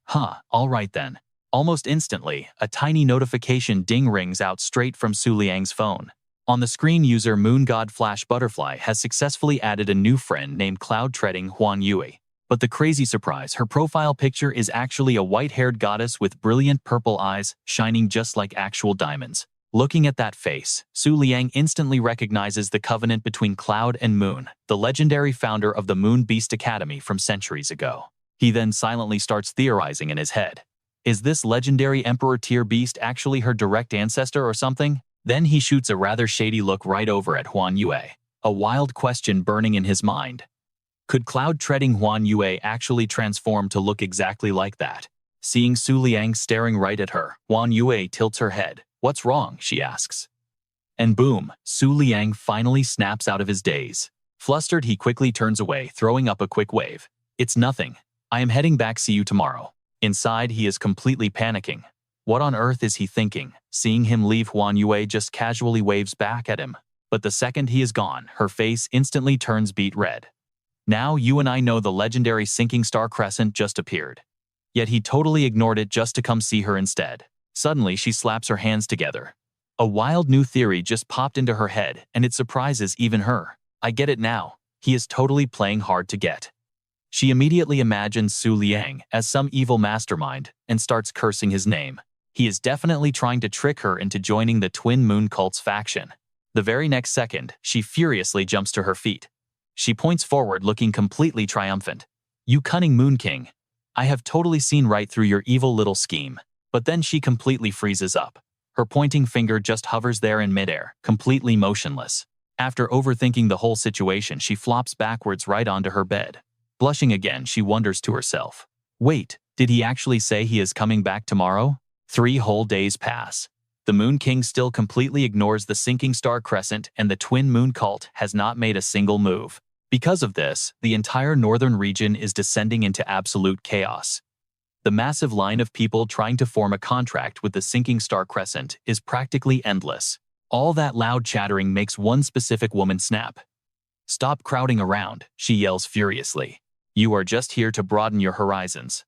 "All right then." Almost instantly, a tiny notification ding rings out straight from Liang's phone. On the screen, user Moon God Flash Butterfly has successfully added a new friend named Cloud Treading Huan Yue. But the crazy surprise, her profile picture is actually a white-haired goddess with brilliant purple eyes, shining just like actual diamonds. Looking at that face, Liang instantly recognizes the covenant between Cloud and Moon, the legendary founder of the Moon Beast Academy from centuries ago. He then silently starts theorizing in his head. Is this legendary Emperor tier beast actually her direct ancestor or something? Then he shoots a rather shady look right over at Huan Yue, a wild question burning in his mind. Could cloud-treading Huan Yue actually transform to look exactly like that? Seeing Su Liang staring right at her, Huan Yue tilts her head. "What's wrong?" she asks. And boom, Su Liang finally snaps out of his daze. Flustered, he quickly turns away, throwing up a quick wave. "It's nothing. I am heading back. See you tomorrow." Inside, he is completely panicking. What on earth is he thinking? Seeing him leave, Huan Yue just casually waves back at him. But the second he is gone, her face instantly turns beet red. "Now you and I know the legendary sinking star crescent just appeared." Yet he totally ignored it just to come see her instead. Suddenly, she slaps her hands together. A wild new theory just popped into her head, and it surprises even her. "I get it now. He is totally playing hard to get." She immediately imagines Su Liang as some evil mastermind and starts cursing his name. He is definitely trying to trick her into joining the Twin Moon Cult's faction. The very next second, she furiously jumps to her feet. She points forward, looking completely triumphant. "You cunning Moon King. I have totally seen right through your evil little scheme." But then she completely freezes up. Her pointing finger just hovers there in midair, completely motionless. After overthinking the whole situation, she flops backwards right onto her bed. Blushing again, she wonders to herself, "Wait, did he actually say he is coming back tomorrow?" 3 whole days pass. The Moon King still completely ignores the sinking star crescent, and the Twin Moon Cult has not made a single move. Because of this, the entire northern region is descending into absolute chaos. The massive line of people trying to form a contract with the sinking star crescent is practically endless. All that loud chattering makes one specific woman snap. "Stop crowding around," she yells furiously. "You are just here to broaden your horizons.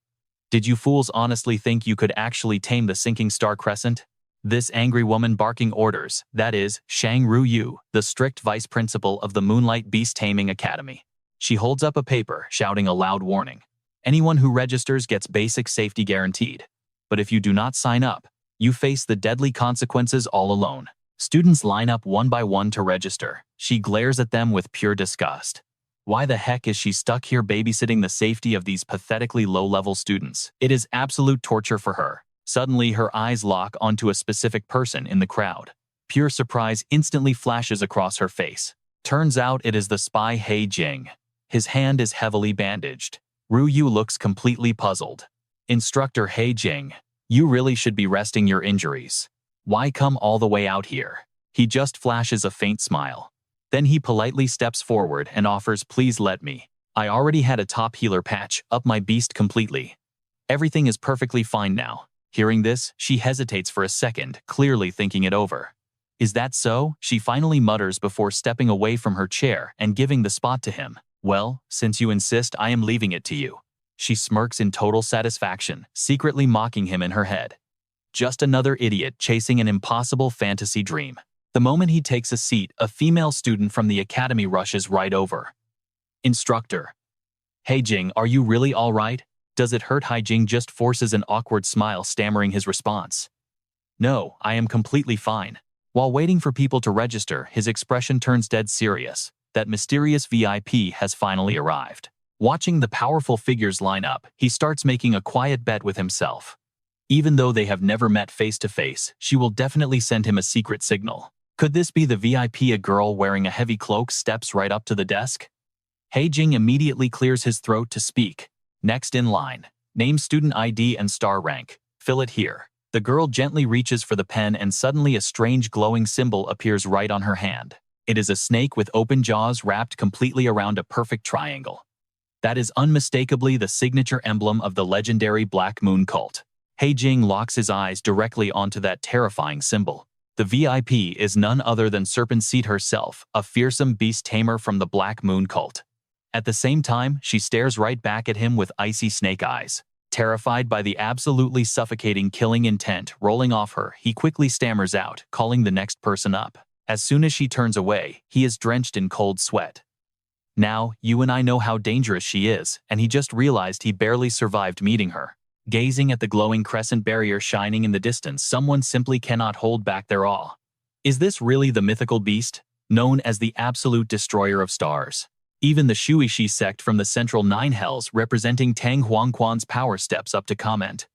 Did you fools honestly think you could actually tame the sinking star crescent?" This angry woman barking orders, that is, Shang Ruyu, the strict vice principal of the Moonlight Beast Taming Academy. She holds up a paper, shouting a loud warning. "Anyone who registers gets basic safety guaranteed. But if you do not sign up, you face the deadly consequences all alone." Students line up one by one to register. She glares at them with pure disgust. Why the heck is she stuck here babysitting the safety of these pathetically low-level students? It is absolute torture for her. Suddenly, her eyes lock onto a specific person in the crowd. Pure surprise instantly flashes across her face. Turns out it is the spy He Jing. His hand is heavily bandaged. Ruyu looks completely puzzled. "Instructor He Jing, you really should be resting your injuries. Why come all the way out here?" He just flashes a faint smile. Then he politely steps forward and offers, "Please let me. I already had a top healer patch up my beast completely. Everything is perfectly fine now." Hearing this, she hesitates for a second, clearly thinking it over. "Is that so?" she finally mutters before stepping away from her chair and giving the spot to him. "Well, since you insist, I am leaving it to you." She smirks in total satisfaction, secretly mocking him in her head. Just another idiot chasing an impossible fantasy dream. The moment he takes a seat, a female student from the academy rushes right over. "Instructor. Hey Jing, are you really all right? Does it hurt?" Hai Jing just forces an awkward smile, stammering his response. "No, I am completely fine." While waiting for people to register, his expression turns dead serious. That mysterious VIP has finally arrived. Watching the powerful figures line up, he starts making a quiet bet with himself. Even though they have never met face to face, she will definitely send him a secret signal. Could this be the VIP? A girl wearing a heavy cloak steps right up to the desk. He Jing immediately clears his throat to speak. "Next in line. Name, student ID, and star rank. Fill it here." The girl gently reaches for the pen, and suddenly a strange glowing symbol appears right on her hand. It is a snake with open jaws wrapped completely around a perfect triangle. That is unmistakably the signature emblem of the legendary Black Moon Cult. He Jing locks his eyes directly onto that terrifying symbol. The VIP is none other than Serpent Seed herself, a fearsome beast tamer from the Black Moon Cult. At the same time, she stares right back at him with icy snake eyes. Terrified by the absolutely suffocating killing intent rolling off her, he quickly stammers out, calling the next person up. As soon as she turns away, he is drenched in cold sweat. "Now, you and I know how dangerous she is," and he just realized he barely survived meeting her. Gazing at the glowing crescent barrier shining in the distance, someone simply cannot hold back their awe. Is this really the mythical beast, known as the absolute destroyer of stars? Even the Shuishi sect from the Central Nine Hells, representing Tang Huangquan's power, steps up to comment.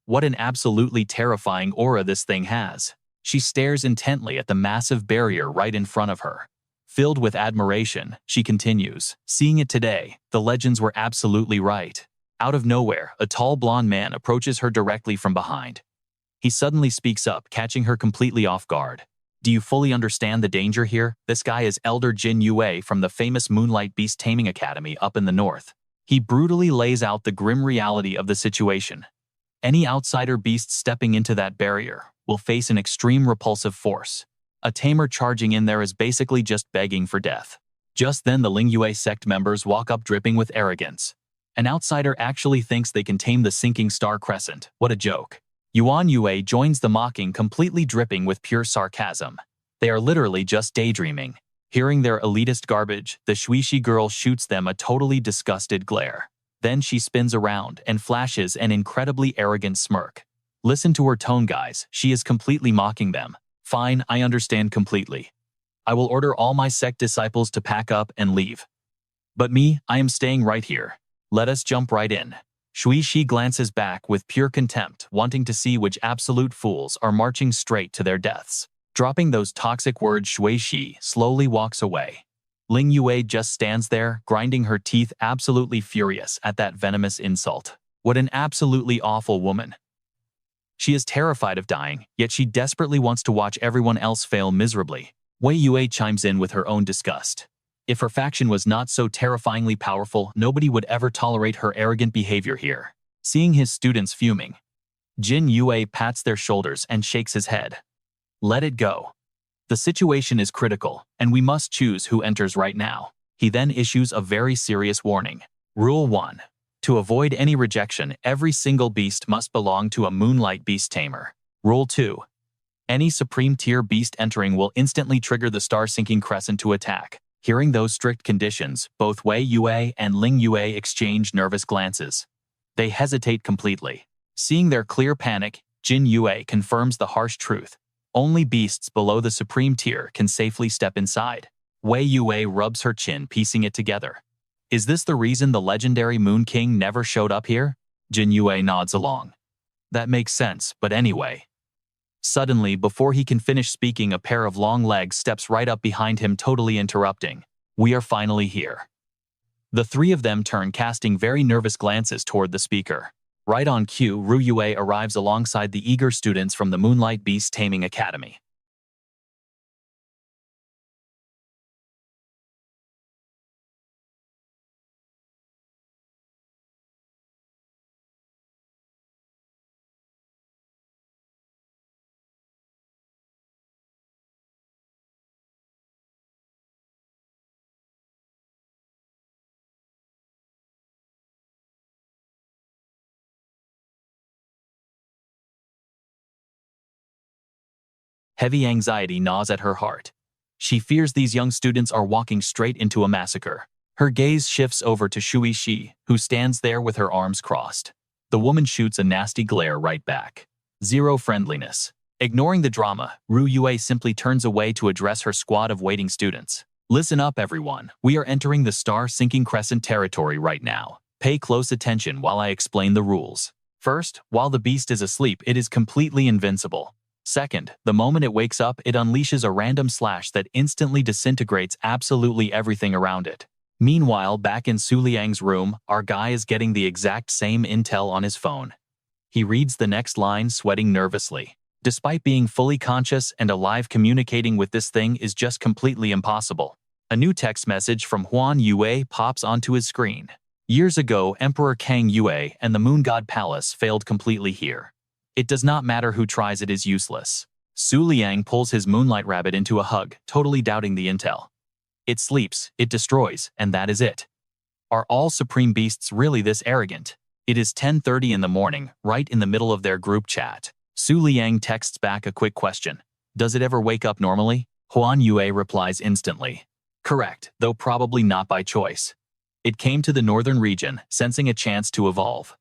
What an absolutely terrifying aura this thing has. She stares intently at the massive barrier right in front of her. Filled with admiration, she continues, "Seeing it today, the legends were absolutely right." Out of nowhere, a tall blonde man approaches her directly from behind. He suddenly speaks up, catching her completely off guard. "Do you fully understand the danger here? This guy is Elder Jin Yue from the famous Moonlight Beast Taming Academy up in the north." He brutally lays out the grim reality of the situation. Any outsider beast stepping into that barrier will face an extreme repulsive force. A tamer charging in there is basically just begging for death. Just then the Ling Yue sect members walk up dripping with arrogance. An outsider actually thinks they can tame the sinking star crescent. What a joke. Yuan Yue joins the mocking, completely dripping with pure sarcasm. They are literally just daydreaming. Hearing their elitist garbage, the Shuishi girl shoots them a totally disgusted glare. Then she spins around and flashes an incredibly arrogant smirk. Listen to her tone, guys. She is completely mocking them. Fine, I understand completely. I will order all my sect disciples to pack up and leave. But me, I am staying right here. Let us jump right in. Shuishi glances back with pure contempt, wanting to see which absolute fools are marching straight to their deaths. Dropping those toxic words, Shuishi slowly walks away. Ling Yue just stands there, grinding her teeth, absolutely furious at that venomous insult. What an absolutely awful woman. She is terrified of dying, yet she desperately wants to watch everyone else fail miserably. Wei Yue chimes in with her own disgust. If her faction was not so terrifyingly powerful, nobody would ever tolerate her arrogant behavior here. Seeing his students fuming, Jin Yue pats their shoulders and shakes his head. Let it go. The situation is critical, and we must choose who enters right now. He then issues a very serious warning. Rule 1. To avoid any rejection, every single beast must belong to a Moonlight Beast Tamer. Rule 2. Any Supreme Tier beast entering will instantly trigger the Star-Sinking Crescent to attack. Hearing those strict conditions, both Wei Yue and Ling Yue exchange nervous glances. They hesitate completely. Seeing their clear panic, Jin Yue confirms the harsh truth. Only beasts below the Supreme Tier can safely step inside. Wei Yue rubs her chin, piecing it together. Is this the reason the legendary Moon King never showed up here? Jin Yue nods along. That makes sense, but anyway. Suddenly, before he can finish speaking, a pair of long legs steps right up behind him, totally interrupting. We are finally here. The three of them turn, casting very nervous glances toward the speaker. Right on cue, Ru Yue arrives alongside the eager students from the Moonlight Beast Taming Academy. Heavy anxiety gnaws at her heart. She fears these young students are walking straight into a massacre. Her gaze shifts over to Shuishi, who stands there with her arms crossed. The woman shoots a nasty glare right back. Zero friendliness. Ignoring the drama, Ru Yue simply turns away to address her squad of waiting students. Listen up, everyone. We are entering the Star-Sinking Crescent territory right now. Pay close attention while I explain the rules. First, while the beast is asleep, it is completely invincible. Second, the moment it wakes up, it unleashes a random slash that instantly disintegrates absolutely everything around it. Meanwhile, back in Su Liang's room, our guy is getting the exact same intel on his phone. He reads the next line, sweating nervously. Despite being fully conscious and alive, communicating with this thing is just completely impossible. A new text message from Huan Yue pops onto his screen. Years ago, Emperor Kang Yue and the Moon God Palace failed completely here. It does not matter who tries, it is useless. Su Liang pulls his Moonlight Rabbit into a hug, totally doubting the intel. It sleeps, it destroys, and that is it. Are all supreme beasts really this arrogant? It is 10:30 in the morning, right in the middle of their group chat. Su Liang texts back a quick question. Does it ever wake up normally? Huan Yue replies instantly. Correct, though probably not by choice. It came to the northern region, sensing a chance to evolve.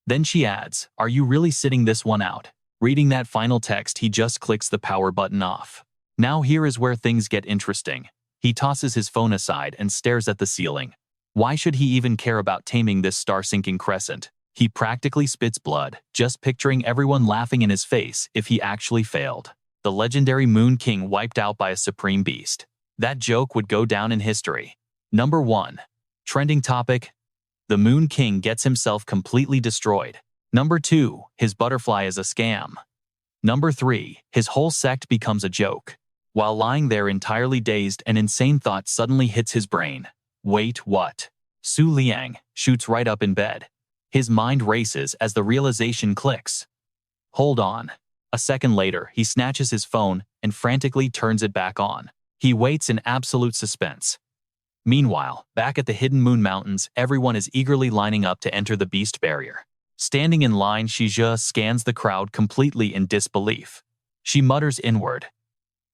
Then she adds, are you really sitting this one out? Reading that final text, he just clicks the power button off. Now here is where things get interesting. He tosses his phone aside and stares at the ceiling. Why should he even care about taming this star-sinking crescent? He practically spits blood, just picturing everyone laughing in his face if he actually failed. The legendary Moon King wiped out by a supreme beast. That joke would go down in history. Number 1. Trending topic: the Moon King gets himself completely destroyed. Number 2. His butterfly is a scam. Number 3. His whole sect becomes a joke. While lying there entirely dazed, an insane thought suddenly hits his brain. Wait, what? Liang shoots right up in bed. His mind races as the realization clicks. Hold on. A second later, he snatches his phone and frantically turns it back on. He waits in absolute suspense. Meanwhile, back at the Hidden Moon Mountains, everyone is eagerly lining up to enter the beast barrier. Standing in line, Shizhe scans the crowd completely in disbelief. She mutters inward,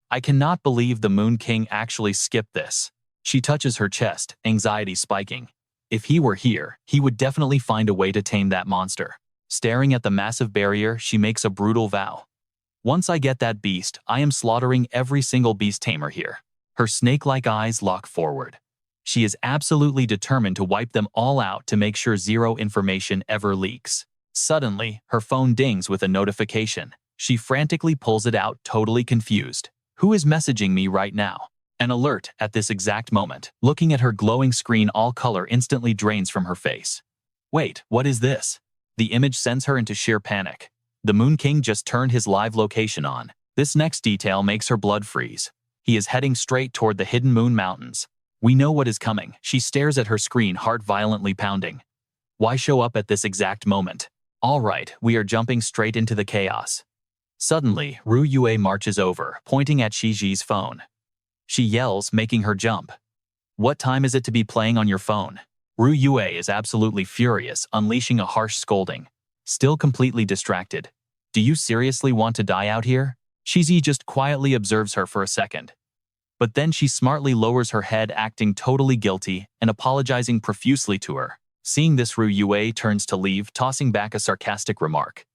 "I cannot believe the Moon King actually skipped this." She touches her chest, anxiety spiking. If he were here, he would definitely find a way to tame that monster. Staring at the massive barrier, she makes a brutal vow. "Once I get that beast, I am slaughtering every single beast tamer here." Her snake-like eyes lock forward. She is absolutely determined to wipe them all out to make sure zero information ever leaks. Suddenly, her phone dings with a notification. She frantically pulls it out, totally confused. Who is messaging me right now? An alert at this exact moment. Looking at her glowing screen, all color instantly drains from her face. Wait, what is this? The image sends her into sheer panic. The Moon King just turned his live location on. This next detail makes her blood freeze. He is heading straight toward the Hidden Moon Mountains. We know what is coming. She stares at her screen, heart violently pounding. Why show up at this exact moment? All right, we are jumping straight into the chaos. Suddenly, Ru Yue marches over, pointing at Shiji's phone. She yells, making her jump. What time is it to be playing on your phone? Ru Yue is absolutely furious, unleashing a harsh scolding. Still completely distracted. Do you seriously want to die out here? Shiji just quietly observes her for a second. But then she smartly lowers her head, acting totally guilty and apologizing profusely to her. Seeing this, Ru Yue turns to leave, tossing back a sarcastic remark.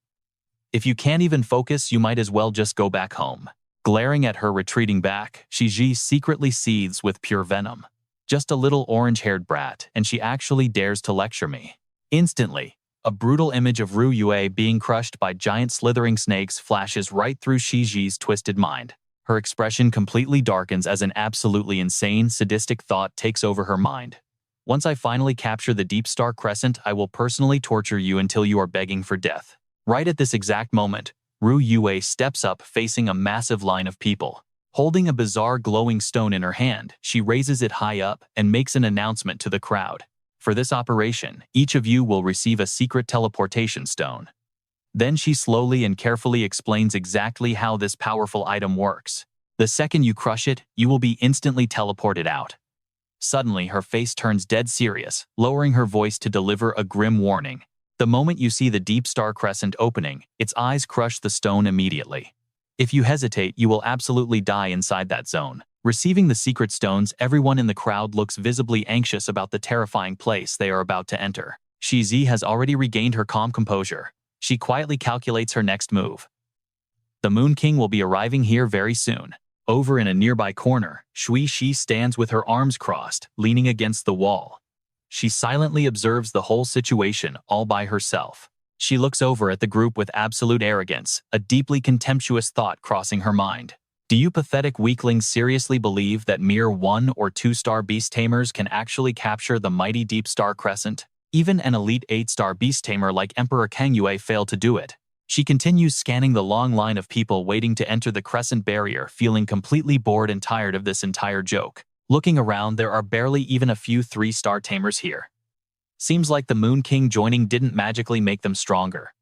If you can't even focus, you might as well just go back home. Glaring at her retreating back, Shiji secretly seethes with pure venom. Just a little orange-haired brat, and she actually dares to lecture me. Instantly, a brutal image of Ru Yue being crushed by giant slithering snakes flashes right through Shiji's twisted mind. Her expression completely darkens as an absolutely insane, sadistic thought takes over her mind. Once I finally capture the Deep Star Crescent, I will personally torture you until you are begging for death. Right at this exact moment, Ru Yue steps up, facing a massive line of people. Holding a bizarre glowing stone in her hand, she raises it high up and makes an announcement to the crowd. For this operation, each of you will receive a secret teleportation stone. Then she slowly and carefully explains exactly how this powerful item works. The second you crush it, you will be instantly teleported out. Suddenly, her face turns dead serious, lowering her voice to deliver a grim warning. The moment you see the Deep Star Crescent opening, its eyes crush the stone immediately. If you hesitate, you will absolutely die inside that zone. Receiving the secret stones, everyone in the crowd looks visibly anxious about the terrifying place they are about to enter. Shiji has already regained her calm composure. She quietly calculates her next move. The Moon King will be arriving here very soon. Over in a nearby corner, Shui Shi stands with her arms crossed, leaning against the wall. She silently observes the whole situation all by herself. She looks over at the group with absolute arrogance, a deeply contemptuous thought crossing her mind. Do you pathetic weaklings seriously believe that mere 1- or 2-star beast tamers can actually capture the mighty Deep Star Crescent? Even an elite 8-star beast tamer like Emperor Kang Yue failed to do it. She continues scanning the long line of people waiting to enter the Crescent Barrier, feeling completely bored and tired of this entire joke. Looking around, there are barely even a few 3-star tamers here. Seems like the Moon King joining didn't magically make them stronger.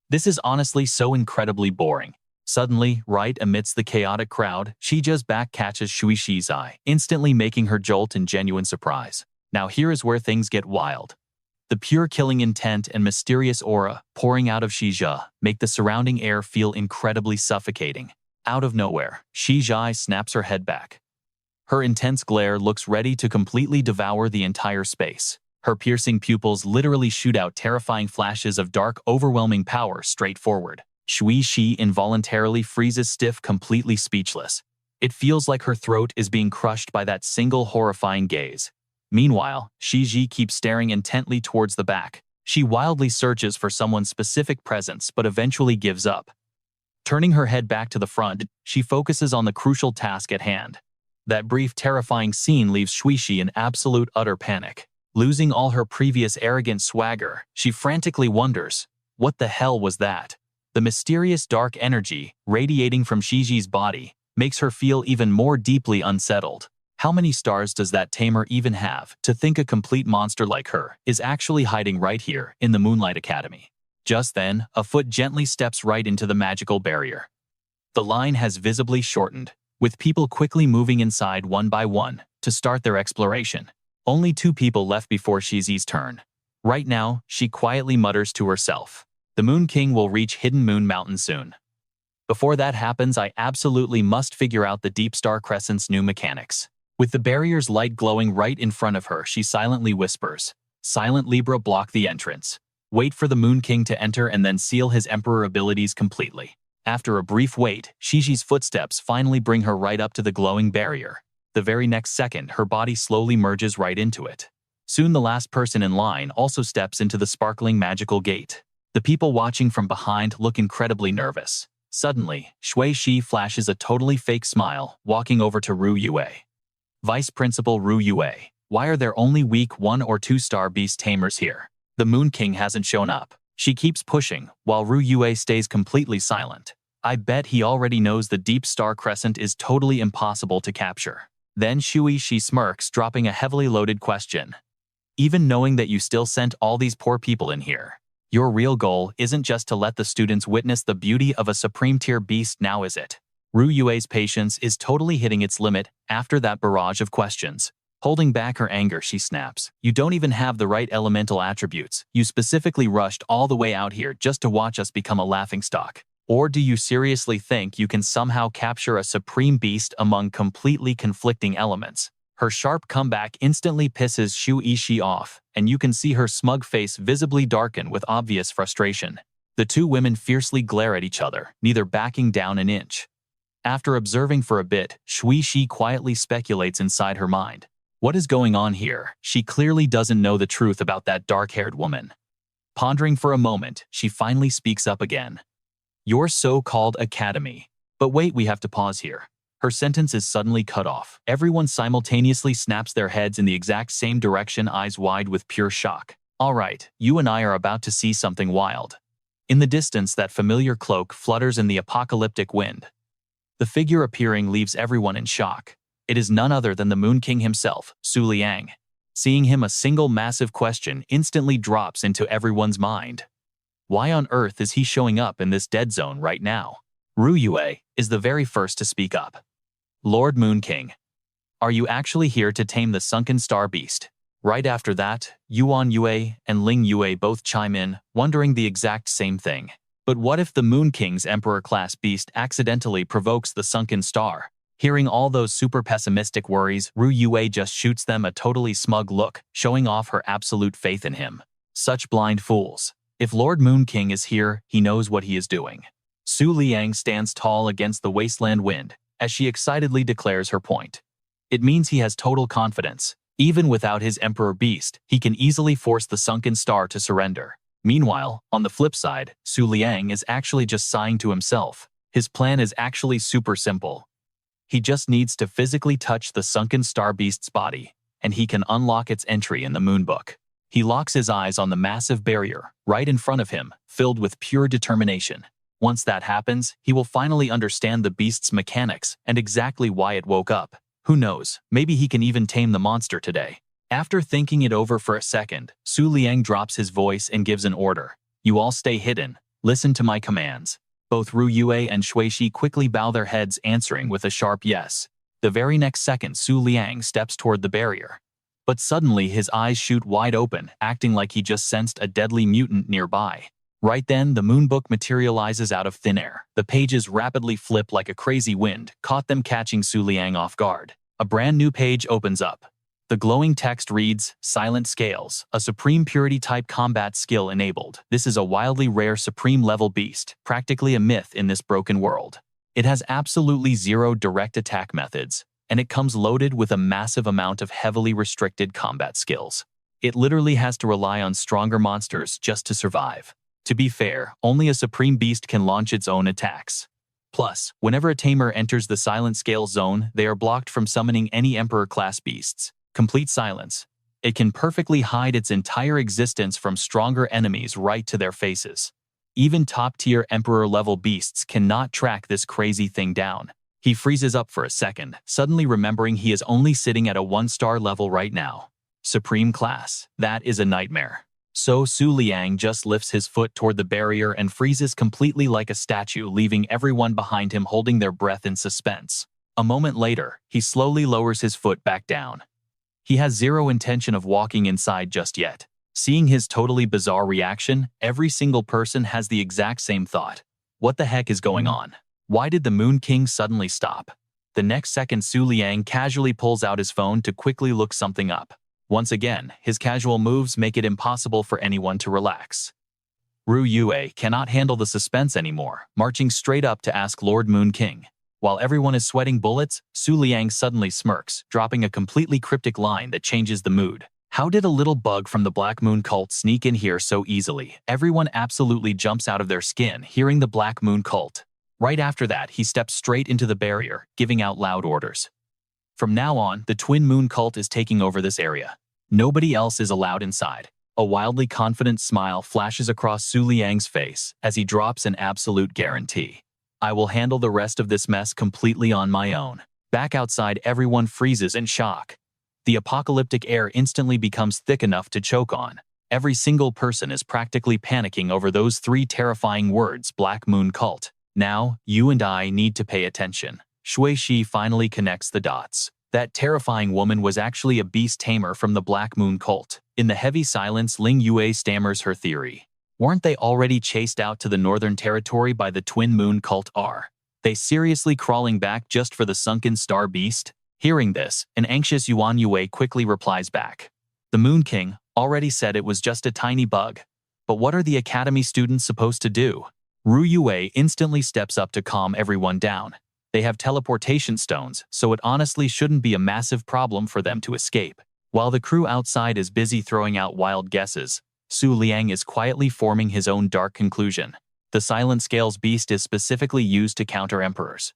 This is honestly so incredibly boring. Suddenly, right amidst the chaotic crowd, Shiji's back catches Shuishi's eye, instantly making her jolt in genuine surprise. Now here is where things get wild. The pure killing intent and mysterious aura pouring out of Shiji make the surrounding air feel incredibly suffocating. Out of nowhere, Shiji snaps her head back. Her intense glare looks ready to completely devour the entire space. Her piercing pupils literally shoot out terrifying flashes of dark, overwhelming power straight forward. Shui Shi involuntarily freezes stiff, completely speechless. It feels like her throat is being crushed by that single horrifying gaze. Meanwhile, Shiji keeps staring intently towards the back. She wildly searches for someone's specific presence but eventually gives up. Turning her head back to the front, she focuses on the crucial task at hand. That brief, terrifying scene leaves Shuishi in absolute utter panic. Losing all her previous arrogant swagger, she frantically wonders, what the hell was that? The mysterious dark energy radiating from Shiji's body makes her feel even more deeply unsettled. How many stars does that Tamer even have to think a complete monster like her is actually hiding right here in the Moonlight Academy? Just then, a foot gently steps right into the magical barrier. The line has visibly shortened, with people quickly moving inside one by one to start their exploration. Only 2 people left before Shiji's turn. Right now, she quietly mutters to herself, "The Moon King will reach Hidden Moon Mountain soon. Before that happens, I absolutely must figure out the Deep Star Crescent's new mechanics." With the barrier's light glowing right in front of her, she silently whispers, "Silent Libra, block the entrance. Wait for the Moon King to enter and then seal his Emperor abilities completely." After a brief wait, Shiji's footsteps finally bring her right up to the glowing barrier. The very next second, her body slowly merges right into it. Soon the last person in line also steps into the sparkling magical gate. The people watching from behind look incredibly nervous. Suddenly, Shui Shi flashes a totally fake smile, walking over to Ru Yue. "Vice Principal Ru Yue, why are there only weak 1 or 2 star beast tamers here? The Moon King hasn't shown up." She keeps pushing, while Ru Yue stays completely silent. "I bet he already knows the Deep Star Crescent is totally impossible to capture." Then Shui Shi smirks, dropping a heavily loaded question. "Even knowing that you still sent all these poor people in here, your real goal isn't just to let the students witness the beauty of a supreme-tier beast now, is it?" Ru Yue's patience is totally hitting its limit after that barrage of questions. Holding back her anger, she snaps, "You don't even have the right elemental attributes. You specifically rushed all the way out here just to watch us become a laughingstock. Or do you seriously think you can somehow capture a supreme beast among completely conflicting elements?" Her sharp comeback instantly pisses Shu Ishi off, and you can see her smug face visibly darken with obvious frustration. The 2 women fiercely glare at each other, neither backing down an inch. After observing for a bit, Shui Shi quietly speculates inside her mind. What is going on here? She clearly doesn't know the truth about that dark-haired woman. Pondering for a moment, she finally speaks up again. "Your so-called academy." But wait, we have to pause here. Her sentence is suddenly cut off. Everyone simultaneously snaps their heads in the exact same direction, eyes wide with pure shock. "All right, you and I are about to see something wild." In the distance, that familiar cloak flutters in the apocalyptic wind. The figure appearing leaves everyone in shock. It is none other than the Moon King himself, Su Liang. Seeing him, a single massive question instantly drops into everyone's mind. Why on earth is he showing up in this dead zone right now? Ru Yue is the very first to speak up. "Lord Moon King, are you actually here to tame the sunken star beast?" Right after that, Yuan Yue and Ling Yue both chime in, wondering the exact same thing. But what if the Moon King's Emperor-class beast accidentally provokes the sunken star? Hearing all those super pessimistic worries, Ru Yue just shoots them a totally smug look, showing off her absolute faith in him. Such blind fools. If Lord Moon King is here, he knows what he is doing. Su Liang stands tall against the wasteland wind as she excitedly declares her point. It means he has total confidence. Even without his Emperor Beast, he can easily force the sunken star to surrender. Meanwhile, on the flip side, Su Liang is actually just sighing to himself. His plan is actually super simple. He just needs to physically touch the sunken star beast's body, and he can unlock its entry in the Moon Book. He locks his eyes on the massive barrier right in front of him, filled with pure determination. Once that happens, he will finally understand the beast's mechanics and exactly why it woke up. Who knows, maybe he can even tame the monster today. After thinking it over for a second, Su Liang drops his voice and gives an order. "You all stay hidden. Listen to my commands." Both Ru Yue and Shui Shi quickly bow their heads, answering with a sharp yes. The very next second, Su Liang steps toward the barrier. But suddenly his eyes shoot wide open, acting like he just sensed a deadly mutant nearby. Right then, the Moon Book materializes out of thin air. The pages rapidly flip like a crazy wind, catching Su Liang off guard. A brand new page opens up. The glowing text reads, "Silent Scales, a Supreme Purity type combat skill enabled. This is a wildly rare Supreme level beast, practically a myth in this broken world. It has absolutely zero direct attack methods, and it comes loaded with a massive amount of heavily restricted combat skills. It literally has to rely on stronger monsters just to survive. To be fair, only a Supreme Beast can launch its own attacks. Plus, whenever a Tamer enters the silent scale zone, they are blocked from summoning any Emperor-class beasts. Complete silence. It can perfectly hide its entire existence from stronger enemies right to their faces. Even top-tier Emperor-level beasts cannot track this crazy thing down. He freezes up for a second, suddenly remembering he is only sitting at a 1-star level right now. Supreme class. That is a nightmare. So Liang just lifts his foot toward the barrier and freezes completely like a statue, leaving everyone behind him holding their breath in suspense. A moment later, he slowly lowers his foot back down. He has zero intention of walking inside just yet. Seeing his totally bizarre reaction, every single person has the exact same thought. What the heck is going on? Why did the Moon King suddenly stop? The next second, Liang casually pulls out his phone to quickly look something up. Once again, his casual moves make it impossible for anyone to relax. Ru Yue cannot handle the suspense anymore, marching straight up to ask Lord Moon King. While everyone is sweating bullets, Liang suddenly smirks, dropping a completely cryptic line that changes the mood. How did a little bug from the Black Moon cult sneak in here so easily? Everyone absolutely jumps out of their skin hearing the Black Moon cult. Right after that, he steps straight into the barrier, giving out loud orders. From now on, the Twin Moon cult is taking over this area. Nobody else is allowed inside. A wildly confident smile flashes across Liang's face as he drops an absolute guarantee. I will handle the rest of this mess completely on my own. Back outside, everyone freezes in shock. The apocalyptic air instantly becomes thick enough to choke on. Every single person is practically panicking over those 3 terrifying words, Black Moon cult. Now, you and I need to pay attention. Shui Shi finally connects the dots. That terrifying woman was actually a beast tamer from the Black Moon cult. In the heavy silence, Ling Yue stammers her theory. Weren't they already chased out to the northern territory by the Twin Moon cult? Are they seriously crawling back just for the sunken star beast? Hearing this, an anxious Yuan Yue quickly replies back. The Moon King already said it was just a tiny bug. But what are the academy students supposed to do? Ru Yue instantly steps up to calm everyone down. They have teleportation stones, so it honestly shouldn't be a massive problem for them to escape. While the crew outside is busy throwing out wild guesses, Liang is quietly forming his own dark conclusion. The Silent Scales beast is specifically used to counter emperors.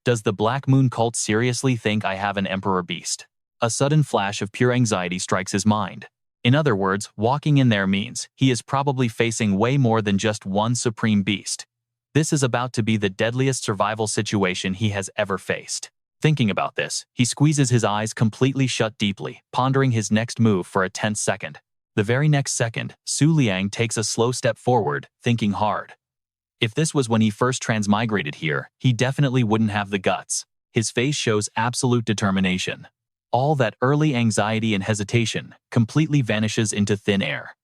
Does the Black Moon cult seriously think I have an emperor beast? A sudden flash of pure anxiety strikes his mind. In other words, walking in there means he is probably facing way more than just one supreme beast. This is about to be the deadliest survival situation he has ever faced. Thinking about this, he squeezes his eyes completely shut deeply, pondering his next move for a tense second. The very next second, Liang takes a slow step forward, thinking hard. If this was when he first transmigrated here, he definitely wouldn't have the guts. His face shows absolute determination. All that early anxiety and hesitation completely vanishes into thin air.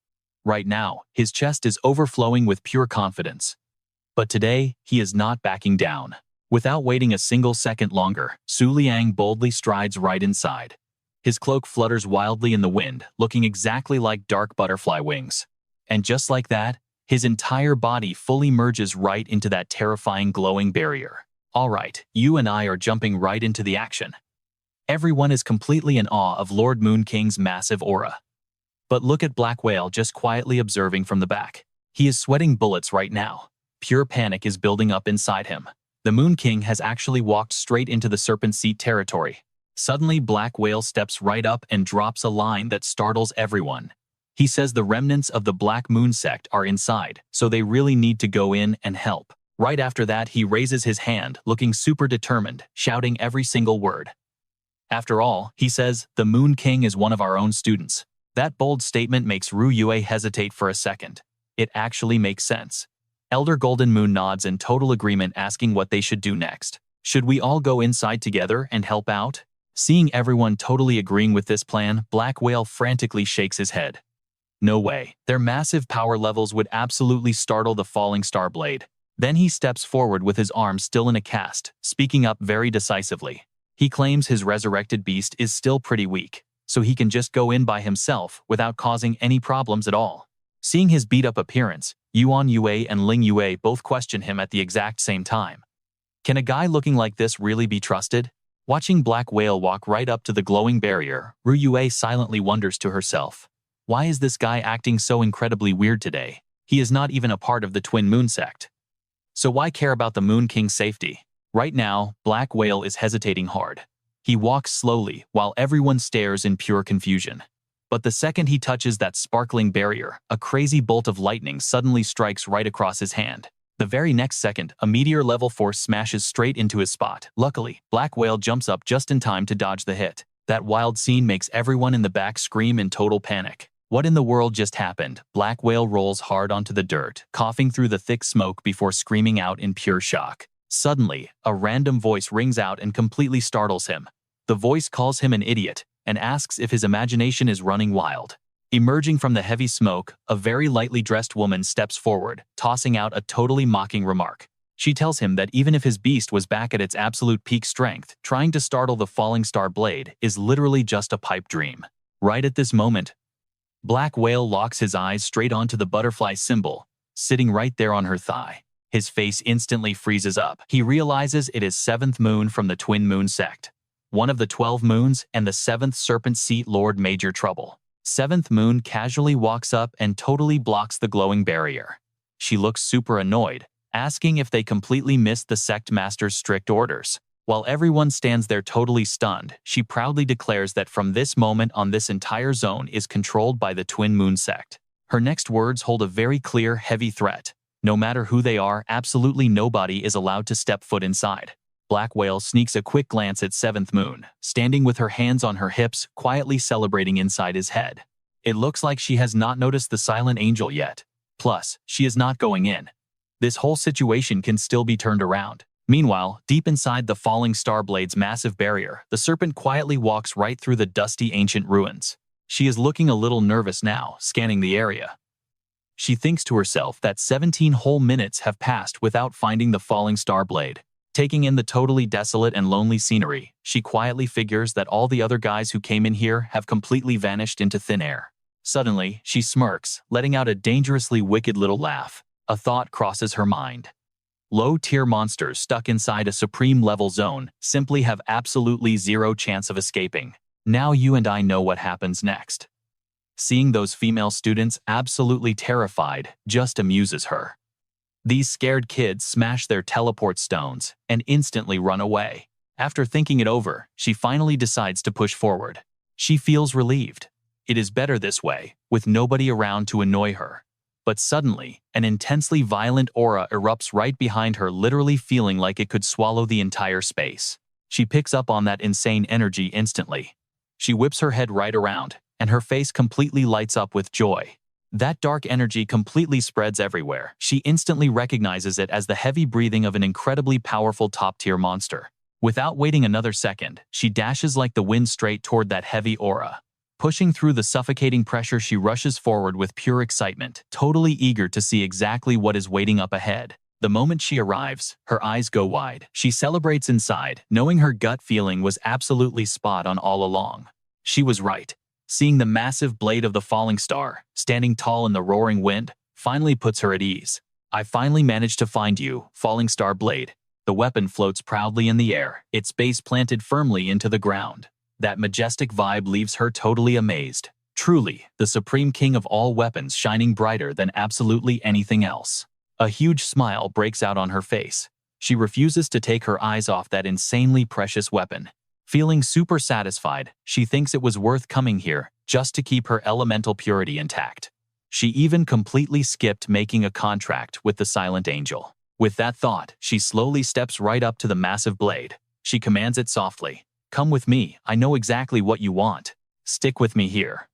Right now, his chest is overflowing with pure confidence. But today, he is not backing down. Without waiting a single second longer, Liang boldly strides right inside. His cloak flutters wildly in the wind, looking exactly like dark butterfly wings. And just like that, his entire body fully merges right into that terrifying glowing barrier. All right, you and I are jumping right into the action. Everyone is completely in awe of Lord Moon King's massive aura. But look at Black Whale just quietly observing from the back. He is sweating bullets right now. Pure panic is building up inside him. The Moon King has actually walked straight into the Serpent Seat territory. Suddenly, Black Whale steps right up and drops a line that startles everyone. He says the remnants of the Black Moon sect are inside, so they really need to go in and help. Right after that, he raises his hand, looking super determined, shouting every single word. After all, he says, the Moon King is one of our own students. That bold statement makes Ru Yue hesitate for a second. It actually makes sense. Elder Golden Moon nods in total agreement, asking what they should do next. Should we all go inside together and help out? Seeing everyone totally agreeing with this plan, Black Whale frantically shakes his head. No way. Their massive power levels would absolutely startle the falling star blade. Then he steps forward with his arm still in a cast, speaking up very decisively. He claims his resurrected beast is still pretty weak, so he can just go in by himself without causing any problems at all. Seeing his beat-up appearance, Yuan Yue and Ling Yue both question him at the exact same time. Can a guy looking like this really be trusted? Watching Black Whale walk right up to the glowing barrier, Ru Yue silently wonders to herself, why is this guy acting so incredibly weird today? He is not even a part of the Twin Moon sect. So why care about the Moon King's safety? Right now, Black Whale is hesitating hard. He walks slowly while everyone stares in pure confusion. But the second he touches that sparkling barrier, a crazy bolt of lightning suddenly strikes right across his hand. The very next second, a meteor-level force smashes straight into his spot. Luckily, Black Whale jumps up just in time to dodge the hit. That wild scene makes everyone in the back scream in total panic. What in the world just happened? Black Whale rolls hard onto the dirt, coughing through the thick smoke before screaming out in pure shock. Suddenly, a random voice rings out and completely startles him. The voice calls him an idiot and asks if his imagination is running wild. Emerging from the heavy smoke, a very lightly dressed woman steps forward, tossing out a totally mocking remark. She tells him that even if his beast was back at its absolute peak strength, trying to startle the falling star blade is literally just a pipe dream. Right at this moment, Black Whale locks his eyes straight onto the butterfly symbol, sitting right there on her thigh. His face instantly freezes up. He realizes it is 7th moon from the Twin Moon sect, one of the 12 moons and the 7th serpent seat Lord Major Trouble. 7th moon casually walks up and totally blocks the glowing barrier. She looks super annoyed, asking if they completely missed the sect master's strict orders. While everyone stands there totally stunned, she proudly declares that from this moment on this entire zone is controlled by the Twin Moon sect. Her next words hold a very clear, heavy threat. No matter who they are, absolutely nobody is allowed to step foot inside. Black Whale sneaks a quick glance at 7th moon, standing with her hands on her hips, quietly celebrating inside his head. It looks like she has not noticed the silent angel yet. Plus, she is not going in. This whole situation can still be turned around. Meanwhile, deep inside the falling star blade's massive barrier, the serpent quietly walks right through the dusty ancient ruins. She is looking a little nervous now, scanning the area. She thinks to herself that 17 whole minutes have passed without finding the falling star blade. Taking in the totally desolate and lonely scenery, she quietly figures that all the other guys who came in here have completely vanished into thin air. Suddenly, she smirks, letting out a dangerously wicked little laugh. A thought crosses her mind. Low-tier monsters stuck inside a supreme-level zone simply have absolutely zero chance of escaping. Now you and I know what happens next. Seeing those female students absolutely terrified just amuses her. These scared kids smash their teleport stones and instantly run away. After thinking it over, she finally decides to push forward. She feels relieved. It is better this way, with nobody around to annoy her. But suddenly, an intensely violent aura erupts right behind her, literally feeling like it could swallow the entire space. She picks up on that insane energy instantly. She whips her head right around, and her face completely lights up with joy. That dark energy completely spreads everywhere. She instantly recognizes it as the heavy breathing of an incredibly powerful top-tier monster. Without waiting another second, she dashes like the wind straight toward that heavy aura. Pushing through the suffocating pressure, she rushes forward with pure excitement, totally eager to see exactly what is waiting up ahead. The moment she arrives, her eyes go wide. She celebrates inside, knowing her gut feeling was absolutely spot on all along. She was right. Seeing the massive blade of the falling star, standing tall in the roaring wind, finally puts her at ease. I finally managed to find you, falling star blade. The weapon floats proudly in the air, its base planted firmly into the ground. That majestic vibe leaves her totally amazed. Truly, the supreme king of all weapons, shining brighter than absolutely anything else. A huge smile breaks out on her face. She refuses to take her eyes off that insanely precious weapon. Feeling super satisfied, she thinks it was worth coming here just to keep her elemental purity intact. She even completely skipped making a contract with the silent angel. With that thought, she slowly steps right up to the massive blade. She commands it softly. Come with me, I know exactly what you want. Stick with me here.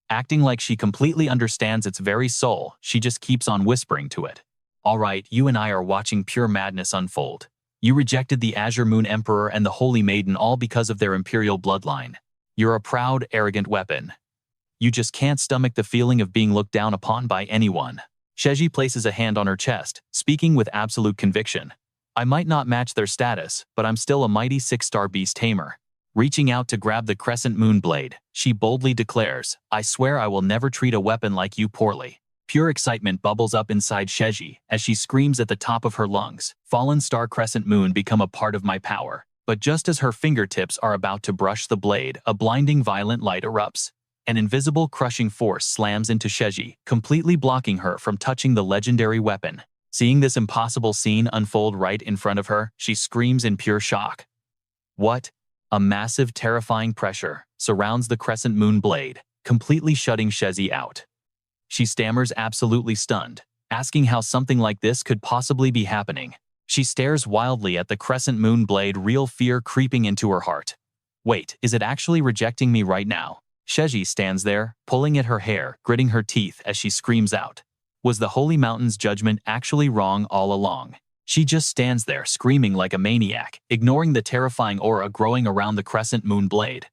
Acting like she completely understands its very soul, she just keeps on whispering to it. Alright, you and I are watching pure madness unfold. You rejected the Azure Moon Emperor and the Holy Maiden all because of their imperial bloodline. You're a proud, arrogant weapon. You just can't stomach the feeling of being looked down upon by anyone. Sheji places a hand on her chest, speaking with absolute conviction. I might not match their status, but I'm still a mighty 6-star beast Tamer. Reaching out to grab the crescent moon blade, she boldly declares, I swear I will never treat a weapon like you poorly. Pure excitement bubbles up inside Sheji as she screams at the top of her lungs, Fallen Star Crescent Moon, become a part of my power. But just as her fingertips are about to brush the blade, a blinding violent light erupts. An invisible crushing force slams into Sheji, completely blocking her from touching the legendary weapon. Seeing this impossible scene unfold right in front of her, she screams in pure shock. What? A massive, terrifying pressure surrounds the crescent moon blade, completely shutting Shezhi out. She stammers, absolutely stunned, asking how something like this could possibly be happening. She stares wildly at the crescent moon blade, real fear creeping into her heart. Wait, is it actually rejecting me right now? Shezhi stands there, pulling at her hair, gritting her teeth as she screams out. Was the Holy Mountain's judgment actually wrong all along? She just stands there, screaming like a maniac, ignoring the terrifying aura growing around the crescent moon blade.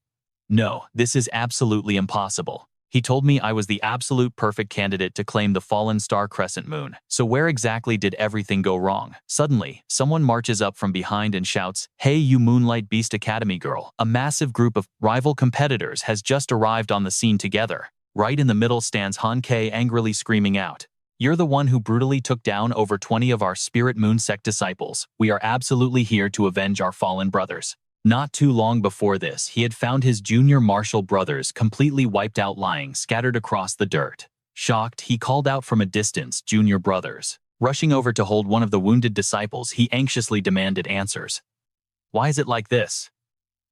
No, this is absolutely impossible. He told me I was the absolute perfect candidate to claim the fallen star crescent moon. So where exactly did everything go wrong? Suddenly, someone marches up from behind and shouts, "Hey, you Moonlight Beast Academy girl." A massive group of rival competitors has just arrived on the scene together. Right in the middle stands Han Ke, angrily screaming out, "You're the one who brutally took down over 20 of our Spirit Moon sect disciples. We are absolutely here to avenge our fallen brothers." Not too long before this, he had found his junior martial brothers completely wiped out, lying scattered across the dirt. Shocked, he called out from a distance, "Junior brothers." Rushing over to hold one of the wounded disciples, he anxiously demanded answers. "Why is it like this?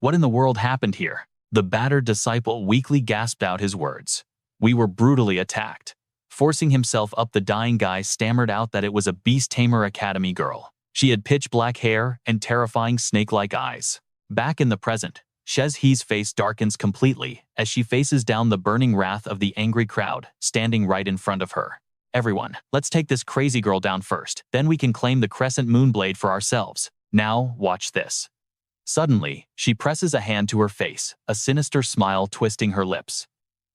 What in the world happened here?" The battered disciple weakly gasped out his words. "We were brutally attacked." Forcing himself up, the dying guy stammered out that it was a Beast Tamer Academy girl. She had pitch black hair and terrifying snake-like eyes. Back in the present, Shezhi's face darkens completely as she faces down the burning wrath of the angry crowd standing right in front of her. "Everyone, let's take this crazy girl down first, then we can claim the crescent moon blade for ourselves. Now, watch this." Suddenly, she presses a hand to her face, a sinister smile twisting her lips.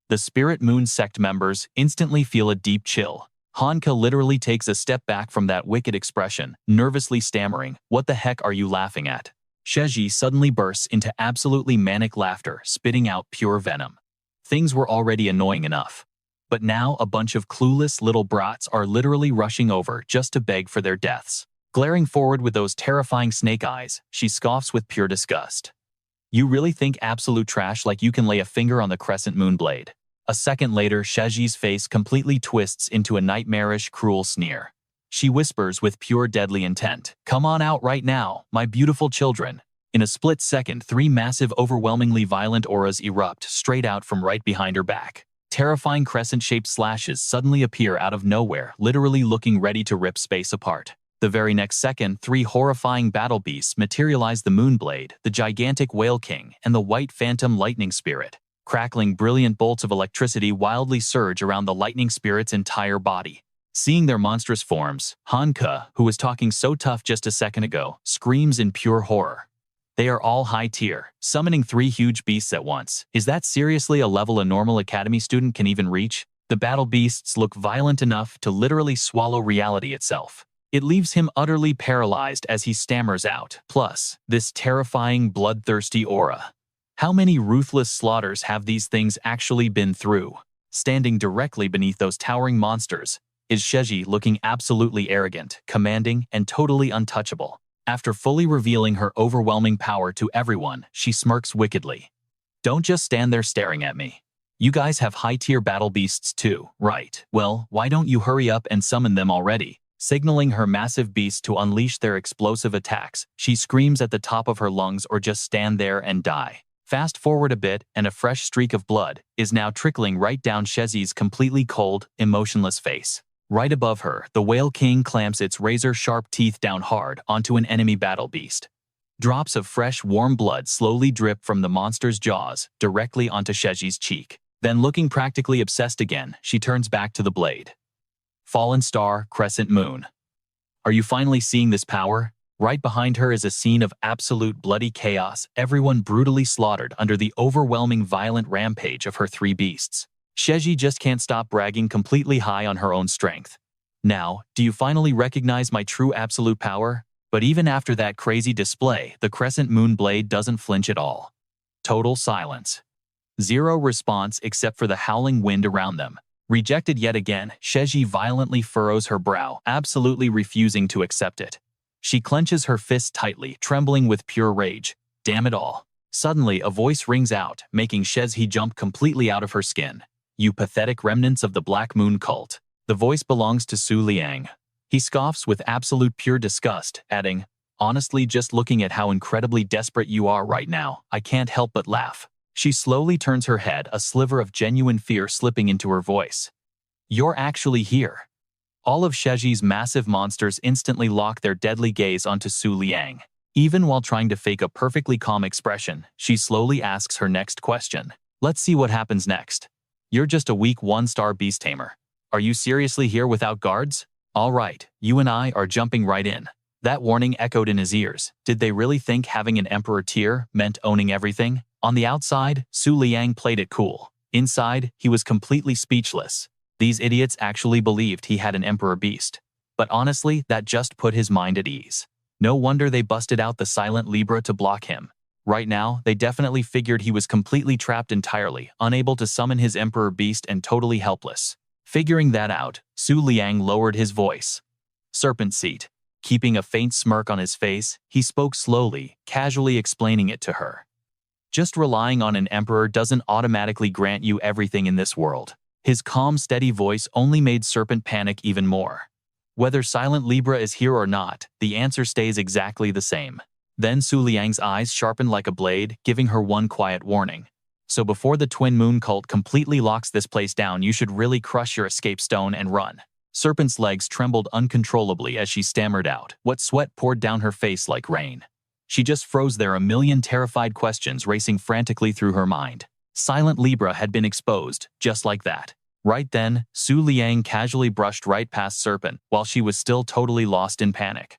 The Spirit Moon sect members instantly feel a deep chill. Hanka literally takes a step back from that wicked expression, nervously stammering, "What the heck are you laughing at?" Shezhi suddenly bursts into absolutely manic laughter, spitting out pure venom. Things were already annoying enough. But now a bunch of clueless little brats are literally rushing over just to beg for their deaths. Glaring forward with those terrifying snake eyes, she scoffs with pure disgust. "You really think absolute trash like you can lay a finger on the crescent moon blade?" A second later, Shezhi's face completely twists into a nightmarish, cruel sneer. She whispers with pure deadly intent, "Come on out right now, my beautiful children." In a split second, 3 massive, overwhelmingly violent auras erupt straight out from right behind her back. Terrifying crescent-shaped slashes suddenly appear out of nowhere, literally looking ready to rip space apart. The very next second, 3 horrifying battle beasts materialize: the Moonblade, the gigantic Whale King, and the White Phantom Lightning Spirit. Crackling, brilliant bolts of electricity wildly surge around the Lightning Spirit's entire body. Seeing their monstrous forms, Hanka, who was talking so tough just a second ago, screams in pure horror. They are all high tier, summoning 3 huge beasts at once. Is that seriously a level a normal academy student can even reach? The battle beasts look violent enough to literally swallow reality itself. It leaves him utterly paralyzed as he stammers out. Plus, this terrifying, bloodthirsty aura. How many ruthless slaughters have these things actually been through? Standing directly beneath those towering monsters is Shezhi, looking absolutely arrogant, commanding, and totally untouchable. After fully revealing her overwhelming power to everyone, she smirks wickedly. "Don't just stand there staring at me. You guys have high-tier battle beasts too, right? Well, why don't you hurry up and summon them already?" Signaling her massive beasts to unleash their explosive attacks, she screams at the top of her lungs, "Or just stand there and die." Fast forward a bit, and a fresh streak of blood is now trickling right down Shezhi's completely cold, emotionless face. Right above her, the Whale King clamps its razor-sharp teeth down hard onto an enemy battle beast. Drops of fresh, warm blood slowly drip from the monster's jaws directly onto Shezhi's cheek. Then, looking practically obsessed again, she turns back to the blade. "Fallen star, crescent moon. Are you finally seeing this power?" Right behind her is a scene of absolute bloody chaos, everyone brutally slaughtered under the overwhelming violent rampage of her 3 beasts. Shezhi just can't stop bragging, completely high on her own strength. "Now, do you finally recognize my true absolute power?" But even after that crazy display, the crescent moon blade doesn't flinch at all. Total silence. Zero response except for the howling wind around them. Rejected yet again, Shezhi violently furrows her brow, absolutely refusing to accept it. She clenches her fists tightly, trembling with pure rage. Damn it all. Suddenly, a voice rings out, making Shezhi jump completely out of her skin. "You pathetic remnants of the Black Moon cult." The voice belongs to Liang. He scoffs with absolute pure disgust, adding, "Honestly, just looking at how incredibly desperate you are right now, I can't help but laugh." She slowly turns her head, a sliver of genuine fear slipping into her voice. "You're actually here." All of Sheji's massive monsters instantly lock their deadly gaze onto Su Liang. Even while trying to fake a perfectly calm expression, she slowly asks her next question. "Let's see what happens next. You're just a weak one-star beast tamer. Are you seriously here without guards? All right, you and I are jumping right in." That warning echoed in his ears. Did they really think having an emperor tier meant owning everything? On the outside, Su Liang played it cool. Inside, he was completely speechless. These idiots actually believed he had an emperor beast. But honestly, that just put his mind at ease. No wonder they busted out the silent Libra to block him. Right now, they definitely figured he was completely trapped entirely, unable to summon his emperor beast and totally helpless. Figuring that out, Su Liang lowered his voice. "Serpent seat." Keeping a faint smirk on his face, he spoke slowly, casually explaining it to her. Just relying on an emperor doesn't automatically grant you everything in this world. His calm, steady voice only made Serpent panic even more. Whether Silent Libra is here or not, the answer stays exactly the same. Then Su Liang's eyes sharpened like a blade, giving her one quiet warning. "So before the Twin Moon cult completely locks this place down, you should really crush your escape stone and run." Serpent's legs trembled uncontrollably as she stammered out. What sweat poured down her face like rain. She just froze there, a million terrified questions racing frantically through her mind. Silent Libra had been exposed, just like that. Right then, Su Liang casually brushed right past Serpent, while she was still totally lost in panic.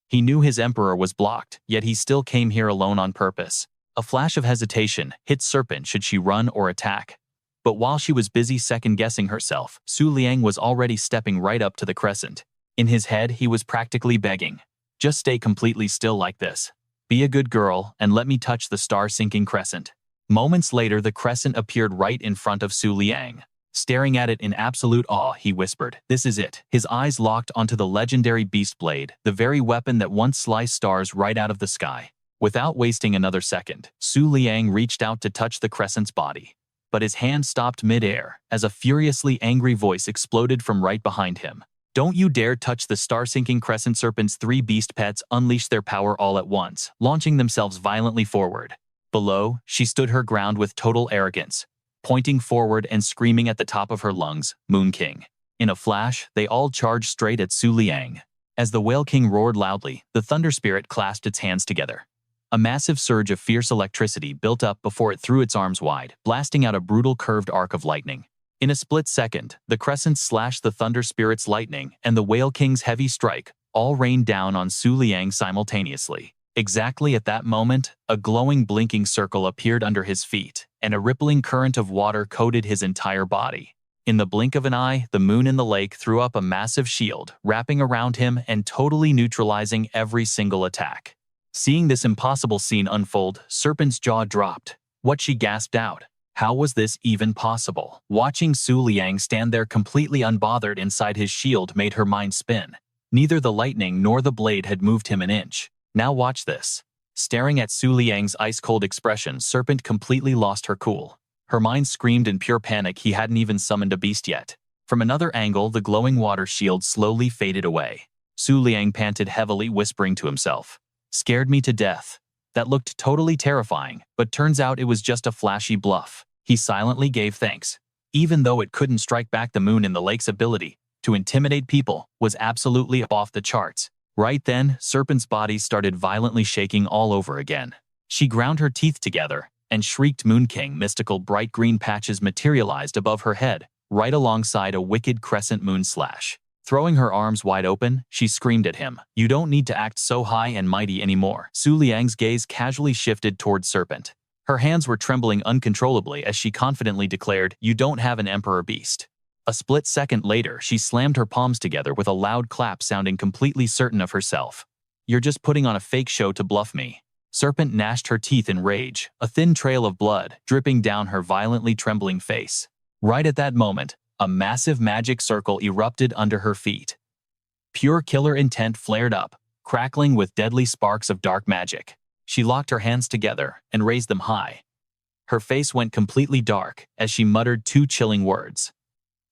He knew his emperor was blocked, yet he still came here alone on purpose. A flash of hesitation hit Serpent should she run or attack. But while she was busy second-guessing herself, Su Liang was already stepping right up to the crescent. In his head, he was practically begging. "Just stay completely still like this. Be a good girl, and let me touch the star-sinking crescent." Moments later, the crescent appeared right in front of Su Liang. Staring at it in absolute awe, he whispered, "This is it." His eyes locked onto the legendary beast blade, the very weapon that once sliced stars right out of the sky. Without wasting another second, Su Liang reached out to touch the crescent's body. But his hand stopped mid-air, as a furiously angry voice exploded from right behind him. "Don't you dare touch the star-sinking crescent!" Serpent's three beast pets unleashed their power all at once, launching themselves violently forward. Below, she stood her ground with total arrogance, pointing forward and screaming at the top of her lungs, "Moon King." In a flash, they all charged straight at Su Liang. As the Whale King roared loudly, the Thunder Spirit clasped its hands together. A massive surge of fierce electricity built up before it threw its arms wide, blasting out a brutal curved arc of lightning. In a split second, the crescent slashed the Thunder Spirit's lightning, and the Whale King's heavy strike all rained down on Su Liang simultaneously. Exactly at that moment, a glowing blinking circle appeared under his feet, and a rippling current of water coated his entire body. In the blink of an eye, the moon in the lake threw up a massive shield, wrapping around him and totally neutralizing every single attack. Seeing this impossible scene unfold, Serpent's jaw dropped. What she gasped out. How was this even possible? Watching Su Liang stand there completely unbothered inside his shield made her mind spin. Neither the lightning nor the blade had moved him an inch. Now watch this. Staring at Su Liang's ice-cold expression, Serpent completely lost her cool. Her mind screamed in pure panic he hadn't even summoned a beast yet. From another angle, the glowing water shield slowly faded away. Su Liang panted heavily, whispering to himself. "Scared me to death." That looked totally terrifying, but turns out it was just a flashy bluff. He silently gave thanks. Even though it couldn't strike back, the moon in the lake's ability to intimidate people was absolutely off the charts. Right then, Serpent's body started violently shaking all over again. She ground her teeth together and shrieked. Moon King, mystical bright green patches materialized above her head, right alongside a wicked crescent moon slash. Throwing her arms wide open, she screamed at him, "You don't need to act so high and mighty anymore." Su Liang's gaze casually shifted toward Serpent. Her hands were trembling uncontrollably as she confidently declared, "You don't have an emperor beast." A split second later, she slammed her palms together with a loud clap, sounding completely certain of herself. "You're just putting on a fake show to bluff me." Serpent gnashed her teeth in rage, a thin trail of blood dripping down her violently trembling face. Right at that moment, a massive magic circle erupted under her feet. Pure killer intent flared up, crackling with deadly sparks of dark magic. She locked her hands together and raised them high. Her face went completely dark as she muttered two chilling words.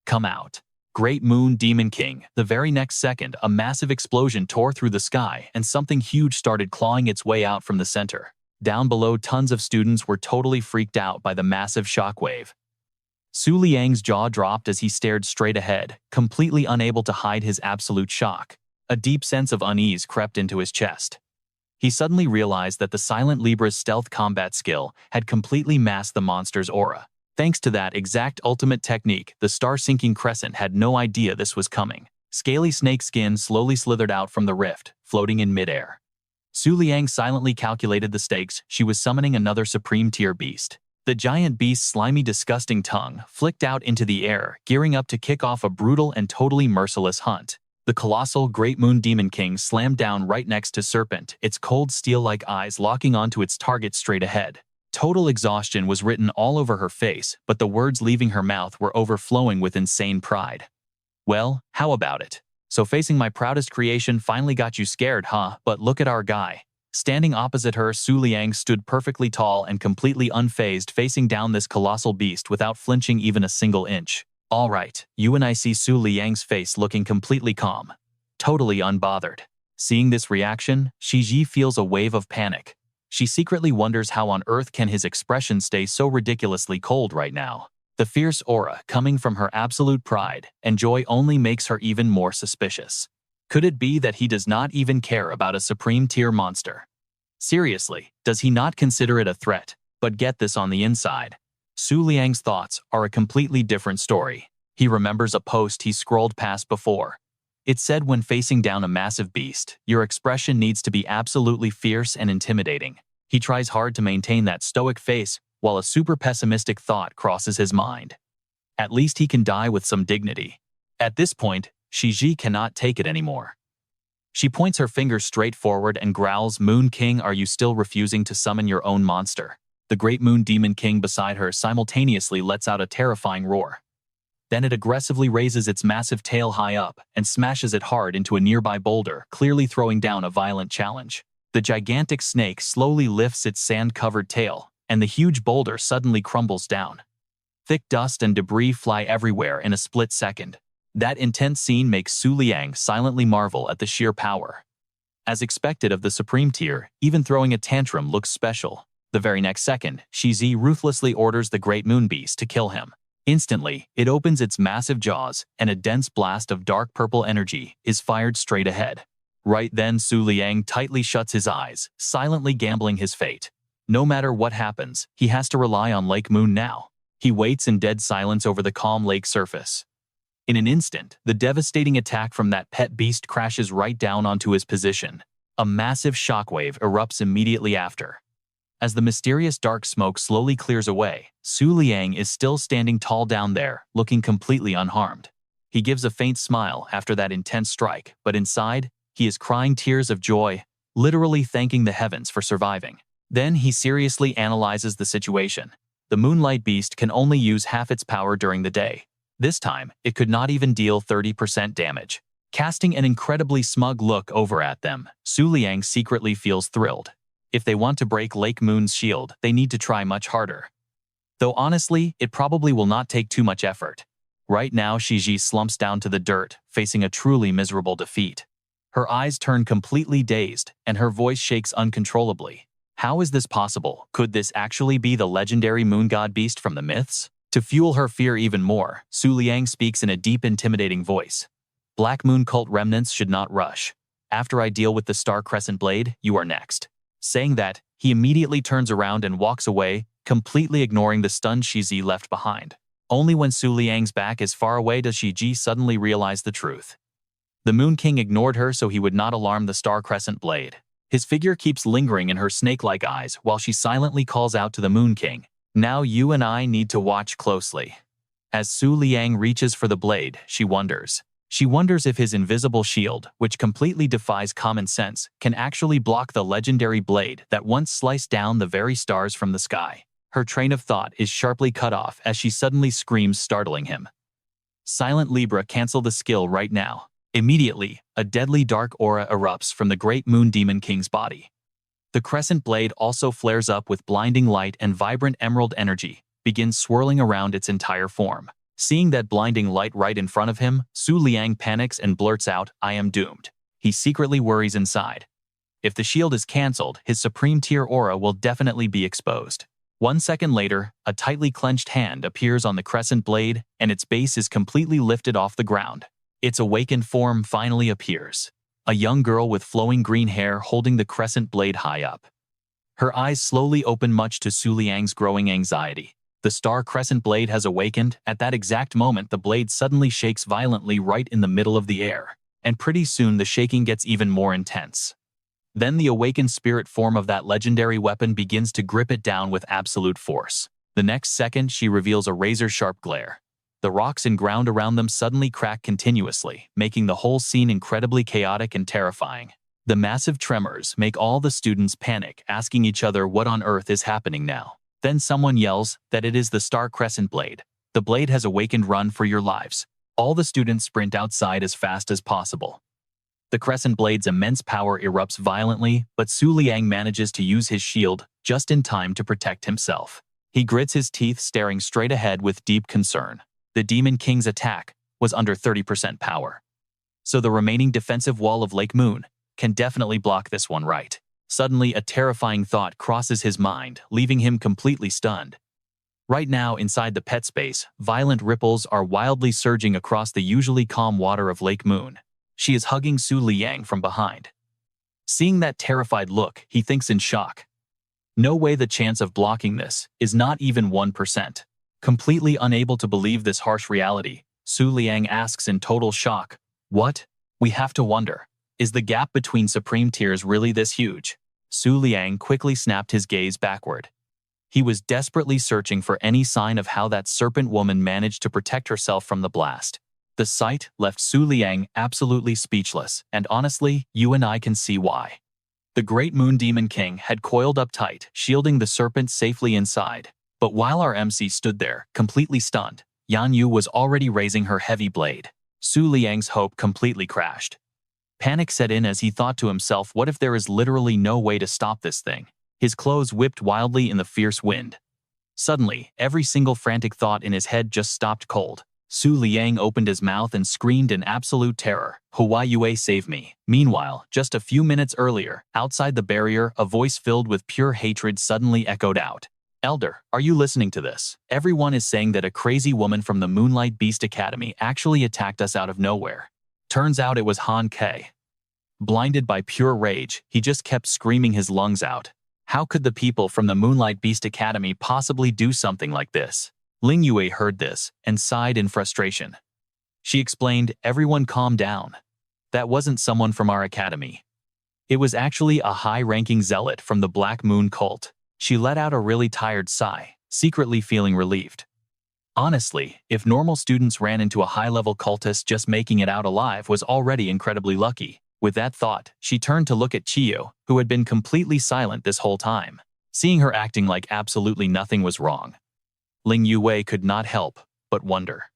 "Come out." Great Moon Demon King. The very next second, a massive explosion tore through the sky and something huge started clawing its way out from the center. Down below, tons of students were totally freaked out by the massive shockwave. Su Liang's jaw dropped as he stared straight ahead, completely unable to hide his absolute shock. A deep sense of unease crept into his chest. He suddenly realized that the Silent Libra's stealth combat skill had completely masked the monster's aura. Thanks to that exact ultimate technique, the star-sinking crescent had no idea this was coming. Scaly snake skin slowly slithered out from the rift, floating in midair. Su Liang silently calculated the stakes. She was summoning another supreme-tier beast. The giant beast's slimy, disgusting tongue flicked out into the air, gearing up to kick off a brutal and totally merciless hunt. The colossal Great Moon Demon King slammed down right next to Serpent, its cold steel-like eyes locking onto its target straight ahead. Total exhaustion was written all over her face, but the words leaving her mouth were overflowing with insane pride. Well, how about it? So facing my proudest creation finally got you scared, huh? But look at our guy. Standing opposite her, Su Liang stood perfectly tall and completely unfazed, facing down this colossal beast without flinching even a single inch. All right, you and I see Su Liang's face looking completely calm. Totally unbothered. Seeing this reaction, Shiji feels a wave of panic. She secretly wonders how on earth can his expression stay so ridiculously cold right now. The fierce aura coming from her absolute pride and joy only makes her even more suspicious. Could it be that he does not even care about a supreme-tier monster? Seriously, does he not consider it a threat? But get this on the inside. Su Liang's thoughts are a completely different story. He remembers a post he scrolled past before. It said when facing down a massive beast, your expression needs to be absolutely fierce and intimidating. He tries hard to maintain that stoic face while a super pessimistic thought crosses his mind. At least he can die with some dignity. At this point, Shiji cannot take it anymore. She points her finger straight forward and growls, "Moon King, are you still refusing to summon your own monster?" The Great Moon Demon King beside her simultaneously lets out a terrifying roar. Then it aggressively raises its massive tail high up and smashes it hard into a nearby boulder, clearly throwing down a violent challenge. The gigantic snake slowly lifts its sand-covered tail, and the huge boulder suddenly crumbles down. Thick dust and debris fly everywhere in a split second. That intense scene makes Su Liang silently marvel at the sheer power. As expected of the Supreme Tier, even throwing a tantrum looks special. The very next second, Shiji ruthlessly orders the Great Moon Beast to kill him. Instantly, it opens its massive jaws, and a dense blast of dark purple energy is fired straight ahead. Right then, Su Liang tightly shuts his eyes, silently gambling his fate. No matter what happens, he has to rely on Lake Moon now. He waits in dead silence over the calm lake surface. In an instant, the devastating attack from that pet beast crashes right down onto his position. A massive shockwave erupts immediately after. As the mysterious dark smoke slowly clears away, Su Liang is still standing tall down there, looking completely unharmed. He gives a faint smile after that intense strike, but inside, he is crying tears of joy, literally thanking the heavens for surviving. Then he seriously analyzes the situation. The Moonlight Beast can only use half its power during the day. This time, it could not even deal 30% damage. Casting an incredibly smug look over at them, Su Liang secretly feels thrilled. If they want to break Lake Moon's shield, they need to try much harder. Though honestly, it probably will not take too much effort. Right now, Shiji slumps down to the dirt, facing a truly miserable defeat. Her eyes turn completely dazed, and her voice shakes uncontrollably. How is this possible? Could this actually be the legendary moon god beast from the myths? To fuel her fear even more, Su Liang speaks in a deep, intimidating voice. Black Moon cult remnants should not rush. After I deal with the Star Crescent Blade, you are next. Saying that, he immediately turns around and walks away, completely ignoring the stunned Shiji left behind. Only when Su Liang's back is far away does Shiji suddenly realize the truth. The Moon King ignored her so he would not alarm the Star Crescent Blade. His figure keeps lingering in her snake-like eyes while she silently calls out to the Moon King, "Now you and I need to watch closely." As Su Liang reaches for the blade, she wonders. She wonders if his invisible shield, which completely defies common sense, can actually block the legendary blade that once sliced down the very stars from the sky. Her train of thought is sharply cut off as she suddenly screams, startling him. Silent Libra, cancel the skill right now. Immediately, a deadly dark aura erupts from the Great Moon Demon King's body. The crescent blade also flares up with blinding light and vibrant emerald energy, begins swirling around its entire form. Seeing that blinding light right in front of him, Su Liang panics and blurts out, "I am doomed." He secretly worries inside. If the shield is cancelled, his supreme tier aura will definitely be exposed. 1 second later, a tightly clenched hand appears on the crescent blade, and its base is completely lifted off the ground. Its awakened form finally appears. A young girl with flowing green hair holding the crescent blade high up. Her eyes slowly open, much to Su Liang's growing anxiety. The star crescent blade has awakened. At that exact moment, the blade suddenly shakes violently right in the middle of the air, and pretty soon the shaking gets even more intense. Then the awakened spirit form of that legendary weapon begins to grip it down with absolute force. The next second, she reveals a razor-sharp glare. The rocks and ground around them suddenly crack continuously, making the whole scene incredibly chaotic and terrifying. The massive tremors make all the students panic, asking each other what on earth is happening now. Then someone yells that it is the star crescent blade. The blade has awakened, run for your lives. All the students sprint outside as fast as possible. The crescent blade's immense power erupts violently, but Su Liang manages to use his shield just in time to protect himself. He grits his teeth, staring straight ahead with deep concern. The Demon King's attack was under 30% power. So the remaining defensive wall of Lake Moon can definitely block this one, right? Suddenly, a terrifying thought crosses his mind, leaving him completely stunned. Right now, inside the pet space, violent ripples are wildly surging across the usually calm water of Lake Moon. She is hugging Su Liang from behind. Seeing that terrified look, he thinks in shock. No way, the chance of blocking this is not even 1%. Completely unable to believe this harsh reality, Su Liang asks in total shock, "What?" We have to wonder, is the gap between supreme tiers really this huge? Su Liang quickly snapped his gaze backward. He was desperately searching for any sign of how that serpent woman managed to protect herself from the blast. The sight left Su Liang absolutely speechless, and honestly, you and I can see why. The Great Moon Demon King had coiled up tight, shielding the serpent safely inside. But while our MC stood there, completely stunned, Yan Yu was already raising her heavy blade. Su Liang's hope completely crashed. Panic set in as he thought to himself, what if there is literally no way to stop this thing? His clothes whipped wildly in the fierce wind. Suddenly, every single frantic thought in his head just stopped cold. Su Liang opened his mouth and screamed in absolute terror, "Huai Yue, save me." Meanwhile, just a few minutes earlier, outside the barrier, a voice filled with pure hatred suddenly echoed out. "Elder, are you listening to this? Everyone is saying that a crazy woman from the Moonlight Beast Academy actually attacked us out of nowhere. Turns out it was Han Ke." Blinded by pure rage, he just kept screaming his lungs out. How could the people from the Moonlight Beast Academy possibly do something like this? Ling Yue heard this and sighed in frustration. She explained, "Everyone calm down. That wasn't someone from our academy. It was actually a high-ranking zealot from the Black Moon cult." She let out a really tired sigh, secretly feeling relieved. Honestly, if normal students ran into a high-level cultist, just making it out alive was already incredibly lucky. With that thought, she turned to look at Chiyo, who had been completely silent this whole time. Seeing her acting like absolutely nothing was wrong, Ling Yue could not help but wonder.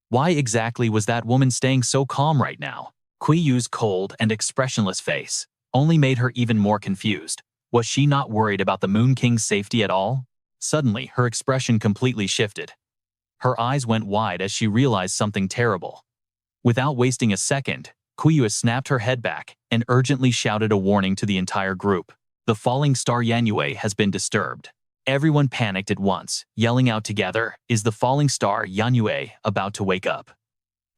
Why exactly was that woman staying so calm right now? Qiyu's cold and expressionless face only made her even more confused. Was she not worried about the Moon King's safety at all? Suddenly, her expression completely shifted. Her eyes went wide as she realized something terrible. Without wasting a second, Qiyu snapped her head back and urgently shouted a warning to the entire group. The falling star Yanyue has been disturbed. Everyone panicked at once, yelling out together, "Is the falling star Yanyue about to wake up?"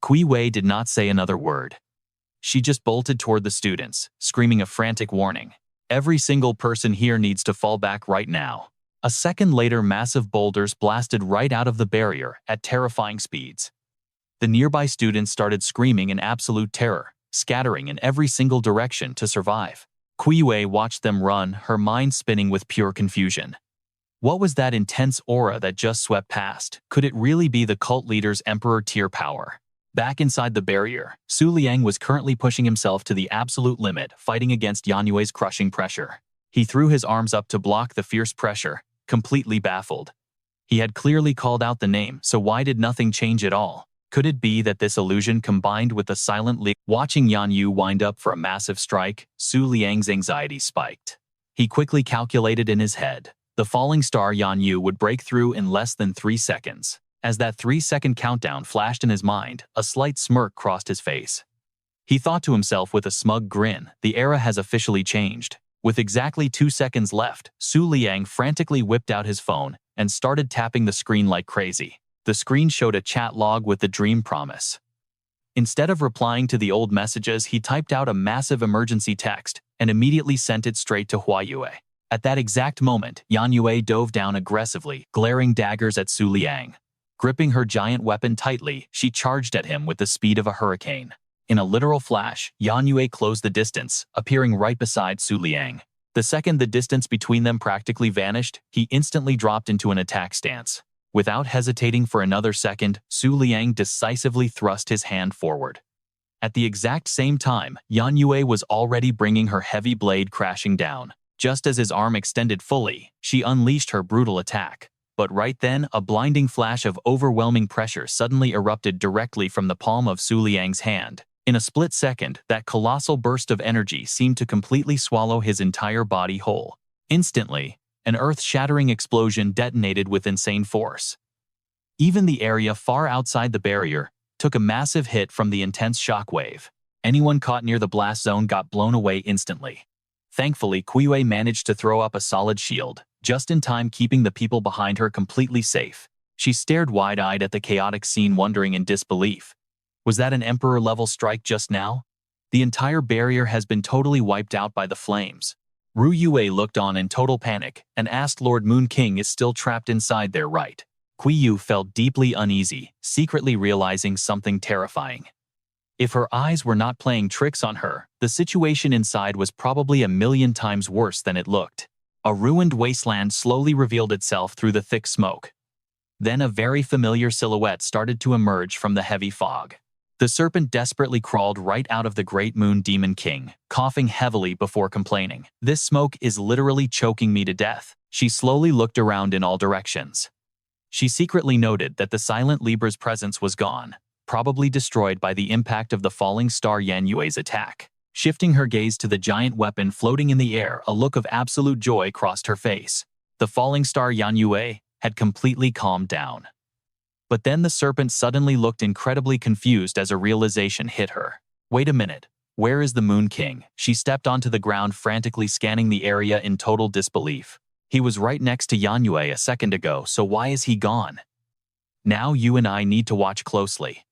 Kui Wei did not say another word. She just bolted toward the students, screaming a frantic warning. "Every single person here needs to fall back right now." A second later, massive boulders blasted right out of the barrier at terrifying speeds. The nearby students started screaming in absolute terror, scattering in every single direction to survive. Kui Wei watched them run, her mind spinning with pure confusion. What was that intense aura that just swept past? Could it really be the cult leader's emperor tier power? Back inside the barrier, Su Liang was currently pushing himself to the absolute limit, fighting against Yanyue's crushing pressure. He threw his arms up to block the fierce pressure, completely baffled. He had clearly called out the name, so why did nothing change at all? Could it be that this illusion combined with the silent leak? Watching Yan Yu wind up for a massive strike, Su Liang's anxiety spiked. He quickly calculated in his head. The falling star Yan Yu would break through in less than 3 seconds. As that 3-second countdown flashed in his mind, a slight smirk crossed his face. He thought to himself with a smug grin, the era has officially changed. With exactly 2 seconds left, Liang frantically whipped out his phone and started tapping the screen like crazy. The screen showed a chat log with the dream promise. Instead of replying to the old messages, he typed out a massive emergency text and immediately sent it straight to Huayue. At that exact moment, Yan Yue dove down aggressively, glaring daggers at Liang. Gripping her giant weapon tightly, she charged at him with the speed of a hurricane. In a literal flash, Yan Yue closed the distance, appearing right beside Liang. The second the distance between them practically vanished, he instantly dropped into an attack stance. Without hesitating for another second, Liang decisively thrust his hand forward. At the exact same time, Yan Yue was already bringing her heavy blade crashing down. Just as his arm extended fully, she unleashed her brutal attack. But right then, a blinding flash of overwhelming pressure suddenly erupted directly from the palm of Liang's hand. In a split second, that colossal burst of energy seemed to completely swallow his entire body whole. Instantly, an earth-shattering explosion detonated with insane force. Even the area far outside the barrier took a massive hit from the intense shockwave. Anyone caught near the blast zone got blown away instantly. Thankfully, Huayue managed to throw up a solid shield, just in time keeping the people behind her completely safe. She stared wide-eyed at the chaotic scene, wondering in disbelief. Was that an Emperor-level strike just now? The entire barrier has been totally wiped out by the flames. Ru Yue looked on in total panic and asked Lord Moon King is still trapped inside there, right? Qiyu felt deeply uneasy, secretly realizing something terrifying. If her eyes were not playing tricks on her, the situation inside was probably 1,000,000 times worse than it looked. A ruined wasteland slowly revealed itself through the thick smoke. Then a very familiar silhouette started to emerge from the heavy fog. The serpent desperately crawled right out of the Great Moon Demon King, coughing heavily before complaining. "This smoke is literally choking me to death." She slowly looked around in all directions. She secretly noted that the silent Libra's presence was gone, probably destroyed by the impact of the falling star Yan Yue's attack. Shifting her gaze to the giant weapon floating in the air, a look of absolute joy crossed her face. The falling star Yan Yue had completely calmed down. But then the serpent suddenly looked incredibly confused as a realization hit her. Wait a minute, where is the Moon King? She stepped onto the ground, frantically scanning the area in total disbelief. He was right next to Yan Yue a second ago, so why is he gone? Now you and I need to watch closely.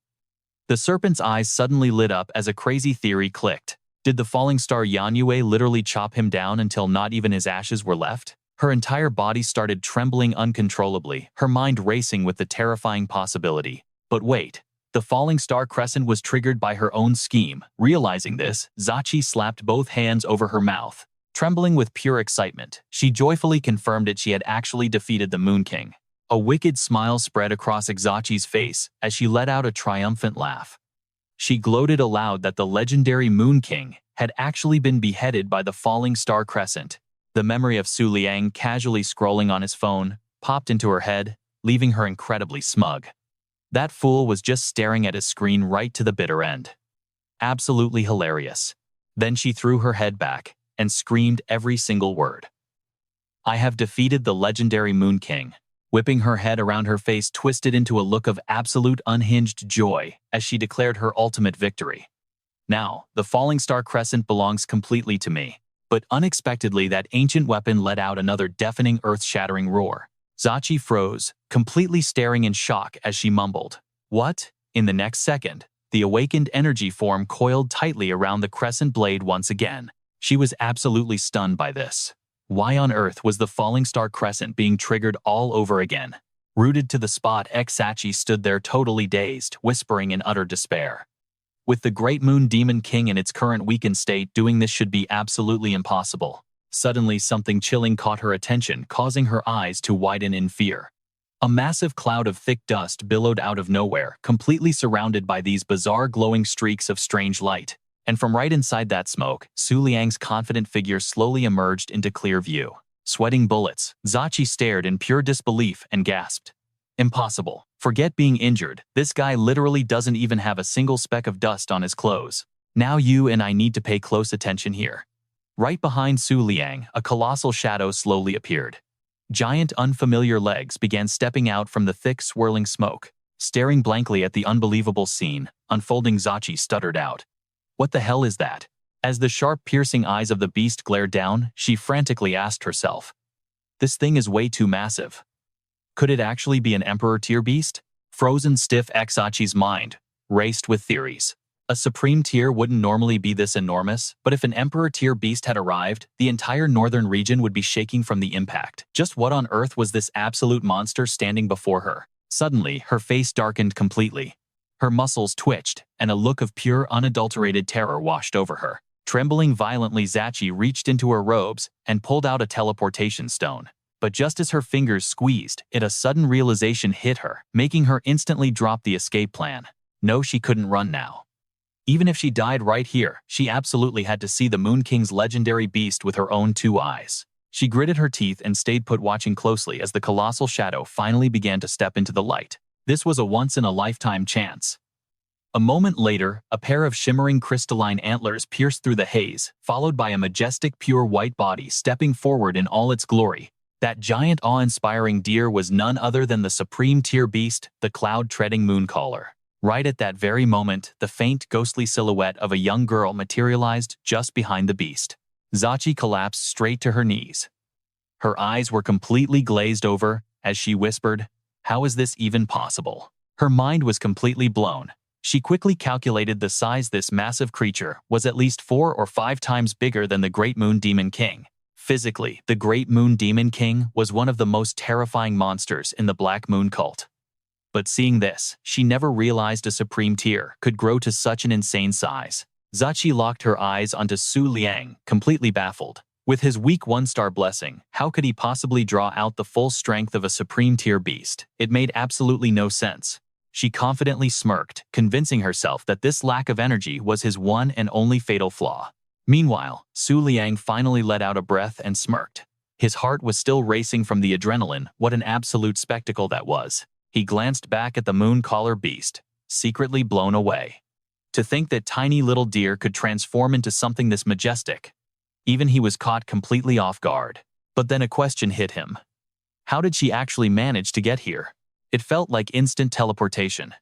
The serpent's eyes suddenly lit up as a crazy theory clicked. Did the falling star Yan Yue literally chop him down until not even his ashes were left? Her entire body started trembling uncontrollably, her mind racing with the terrifying possibility. But wait, the falling star crescent was triggered by her own scheme. Realizing this, Zachi slapped both hands over her mouth. Trembling with pure excitement, she joyfully confirmed that she had actually defeated the Moon King. A wicked smile spread across Zachi's face as she let out a triumphant laugh. She gloated aloud that the legendary Moon King had actually been beheaded by the falling star crescent. The memory of Liang casually scrolling on his phone popped into her head, leaving her incredibly smug. That fool was just staring at his screen right to the bitter end. Absolutely hilarious. Then she threw her head back and screamed every single word. "I have defeated the legendary Moon King." Whipping her head around, her face twisted into a look of absolute unhinged joy as she declared her ultimate victory. "Now, the falling star crescent belongs completely to me." But unexpectedly, that ancient weapon let out another deafening, earth-shattering roar. Zachi froze, completely staring in shock as she mumbled, "What?" In the next second, the awakened energy form coiled tightly around the crescent blade once again. She was absolutely stunned by this. Why on earth was the falling star crescent being triggered all over again? Rooted to the spot, Zachi stood there totally dazed, whispering in utter despair. With the Great Moon Demon King in its current weakened state, doing this should be absolutely impossible. Suddenly, something chilling caught her attention, causing her eyes to widen in fear. A massive cloud of thick dust billowed out of nowhere, completely surrounded by these bizarre glowing streaks of strange light. And from right inside that smoke, Liang's confident figure slowly emerged into clear view. Sweating bullets, Zachi stared in pure disbelief and gasped. "Impossible. Forget being injured. This guy literally doesn't even have a single speck of dust on his clothes. Now you and I need to pay close attention here." Right behind Liang, a colossal shadow slowly appeared. Giant unfamiliar legs began stepping out from the thick swirling smoke. Staring blankly at the unbelievable scene unfolding, Zachi stuttered out, "What the hell is that?" As the sharp piercing eyes of the beast glared down, she frantically asked herself, "This thing is way too massive. Could it actually be an Emperor-tier beast?" Frozen stiff, Zachi's mind raced with theories. A supreme tier wouldn't normally be this enormous, but if an Emperor-tier beast had arrived, the entire northern region would be shaking from the impact. Just what on earth was this absolute monster standing before her? Suddenly, her face darkened completely. Her muscles twitched, and a look of pure, unadulterated terror washed over her. Trembling violently, Zachi reached into her robes and pulled out a teleportation stone. But just as her fingers squeezed, a sudden realization hit her, making her instantly drop the escape plan. No, she couldn't run now. Even if she died right here, she absolutely had to see the Moon King's legendary beast with her own 2 eyes. She gritted her teeth and stayed put, watching closely as the colossal shadow finally began to step into the light. This was a once-in-a-lifetime chance. A moment later, a pair of shimmering crystalline antlers pierced through the haze, followed by a majestic pure white body stepping forward in all its glory. That giant awe-inspiring deer was none other than the supreme tier beast, the cloud-treading Mooncaller. Right at that very moment, the faint, ghostly silhouette of a young girl materialized just behind the beast. Zachi collapsed straight to her knees. Her eyes were completely glazed over as she whispered, "How is this even possible?" Her mind was completely blown. She quickly calculated the size. This massive creature was at least 4 or 5 times bigger than the Great Moon Demon King. Physically, the Great Moon Demon King was one of the most terrifying monsters in the Black Moon cult. But seeing this, she never realized a supreme tier could grow to such an insane size. Zachi locked her eyes onto Su Liang, completely baffled. With his weak 1-star blessing, how could he possibly draw out the full strength of a supreme tier beast? It made absolutely no sense. She confidently smirked, convincing herself that this lack of energy was his one and only fatal flaw. Meanwhile, Su Liang finally let out a breath and smirked. His heart was still racing from the adrenaline. What an absolute spectacle that was. He glanced back at the Mooncaller beast, secretly blown away. To think that tiny little deer could transform into something this majestic. Even he was caught completely off guard. But then a question hit him. How did she actually manage to get here? It felt like instant teleportation.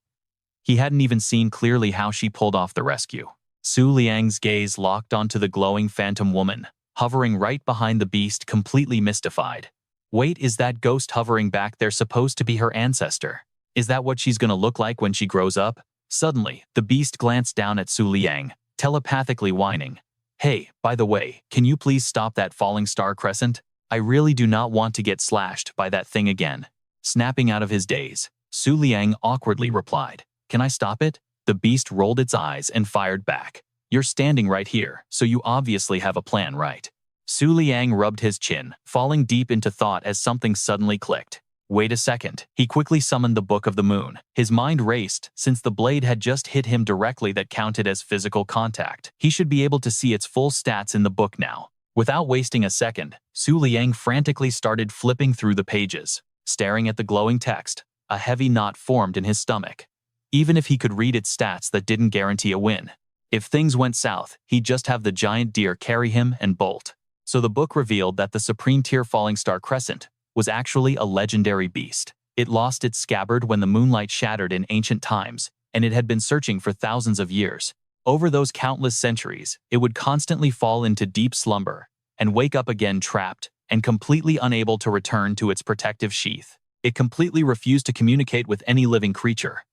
He hadn't even seen clearly how she pulled off the rescue. Su Liang's gaze locked onto the glowing phantom woman, hovering right behind the beast, completely mystified. Wait, is that ghost hovering back there supposed to be her ancestor? Is that what she's gonna look like when she grows up? Suddenly, the beast glanced down at Su Liang, telepathically whining. "Hey, by the way, can you please stop that falling star crescent? I really do not want to get slashed by that thing again." Snapping out of his daze, Su Liang awkwardly replied, "Can I stop it?" The beast rolled its eyes and fired back. "You're standing right here, so you obviously have a plan, right?" Su Liang rubbed his chin, falling deep into thought as something suddenly clicked. Wait a second. He quickly summoned the Book of the Moon. His mind raced, since the blade had just hit him directly. That counted as physical contact. He should be able to see its full stats in the book now. Without wasting a second, Su Liang frantically started flipping through the pages. Staring at the glowing text, a heavy knot formed in his stomach. Even if he could read its stats, that didn't guarantee a win. If things went south, he'd just have the giant deer carry him and bolt. So the book revealed that the Supreme Tier Falling Star Crescent was actually a legendary beast. It lost its scabbard when the moonlight shattered in ancient times, and it had been searching for thousands of years. Over those countless centuries, it would constantly fall into deep slumber and wake up again trapped and completely unable to return to its protective sheath. It completely refused to communicate with any living creature.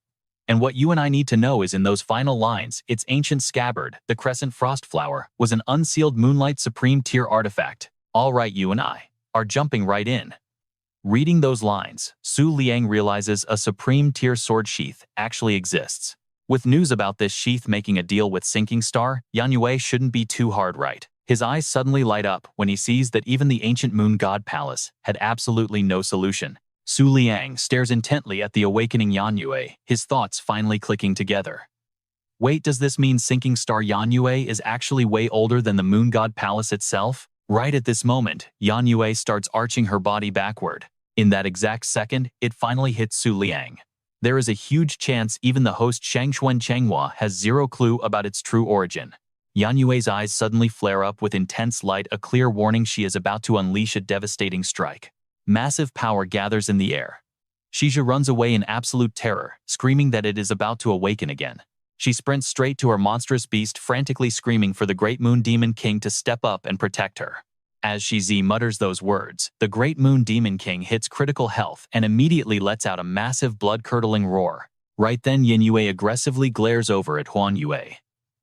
And what you and I need to know is in those final lines, its ancient scabbard, the Crescent Frost Flower, was an unsealed Moonlight Supreme Tier artifact. All right, you and I are jumping right in. Reading those lines, Su Liang realizes a Supreme Tier sword sheath actually exists. With news about this sheath making a deal with Sinking Star, Yan Yue shouldn't be too hard, right? His eyes suddenly light up when he sees that even the ancient Moon God Palace had absolutely no solution. Su Liang stares intently at the awakening Yan Yue, his thoughts finally clicking together. Wait, does this mean Sinking Star Yan Yue is actually way older than the Moon God Palace itself? Right at this moment, Yan Yue starts arching her body backward. In that exact second, it finally hits Su Liang. There is a huge chance even the host Shangxuan Changhua has zero clue about its true origin. Yan Yue's eyes suddenly flare up with intense light, a clear warning she is about to unleash a devastating strike. Massive power gathers in the air. Shija runs away in absolute terror, screaming that it is about to awaken again. She sprints straight to her monstrous beast, frantically screaming for the Great Moon Demon King to step up and protect her. As Shiji mutters those words, the Great Moon Demon King hits critical health and immediately lets out a massive blood-curdling roar. Right then, Yin Yue aggressively glares over at Huan Yue.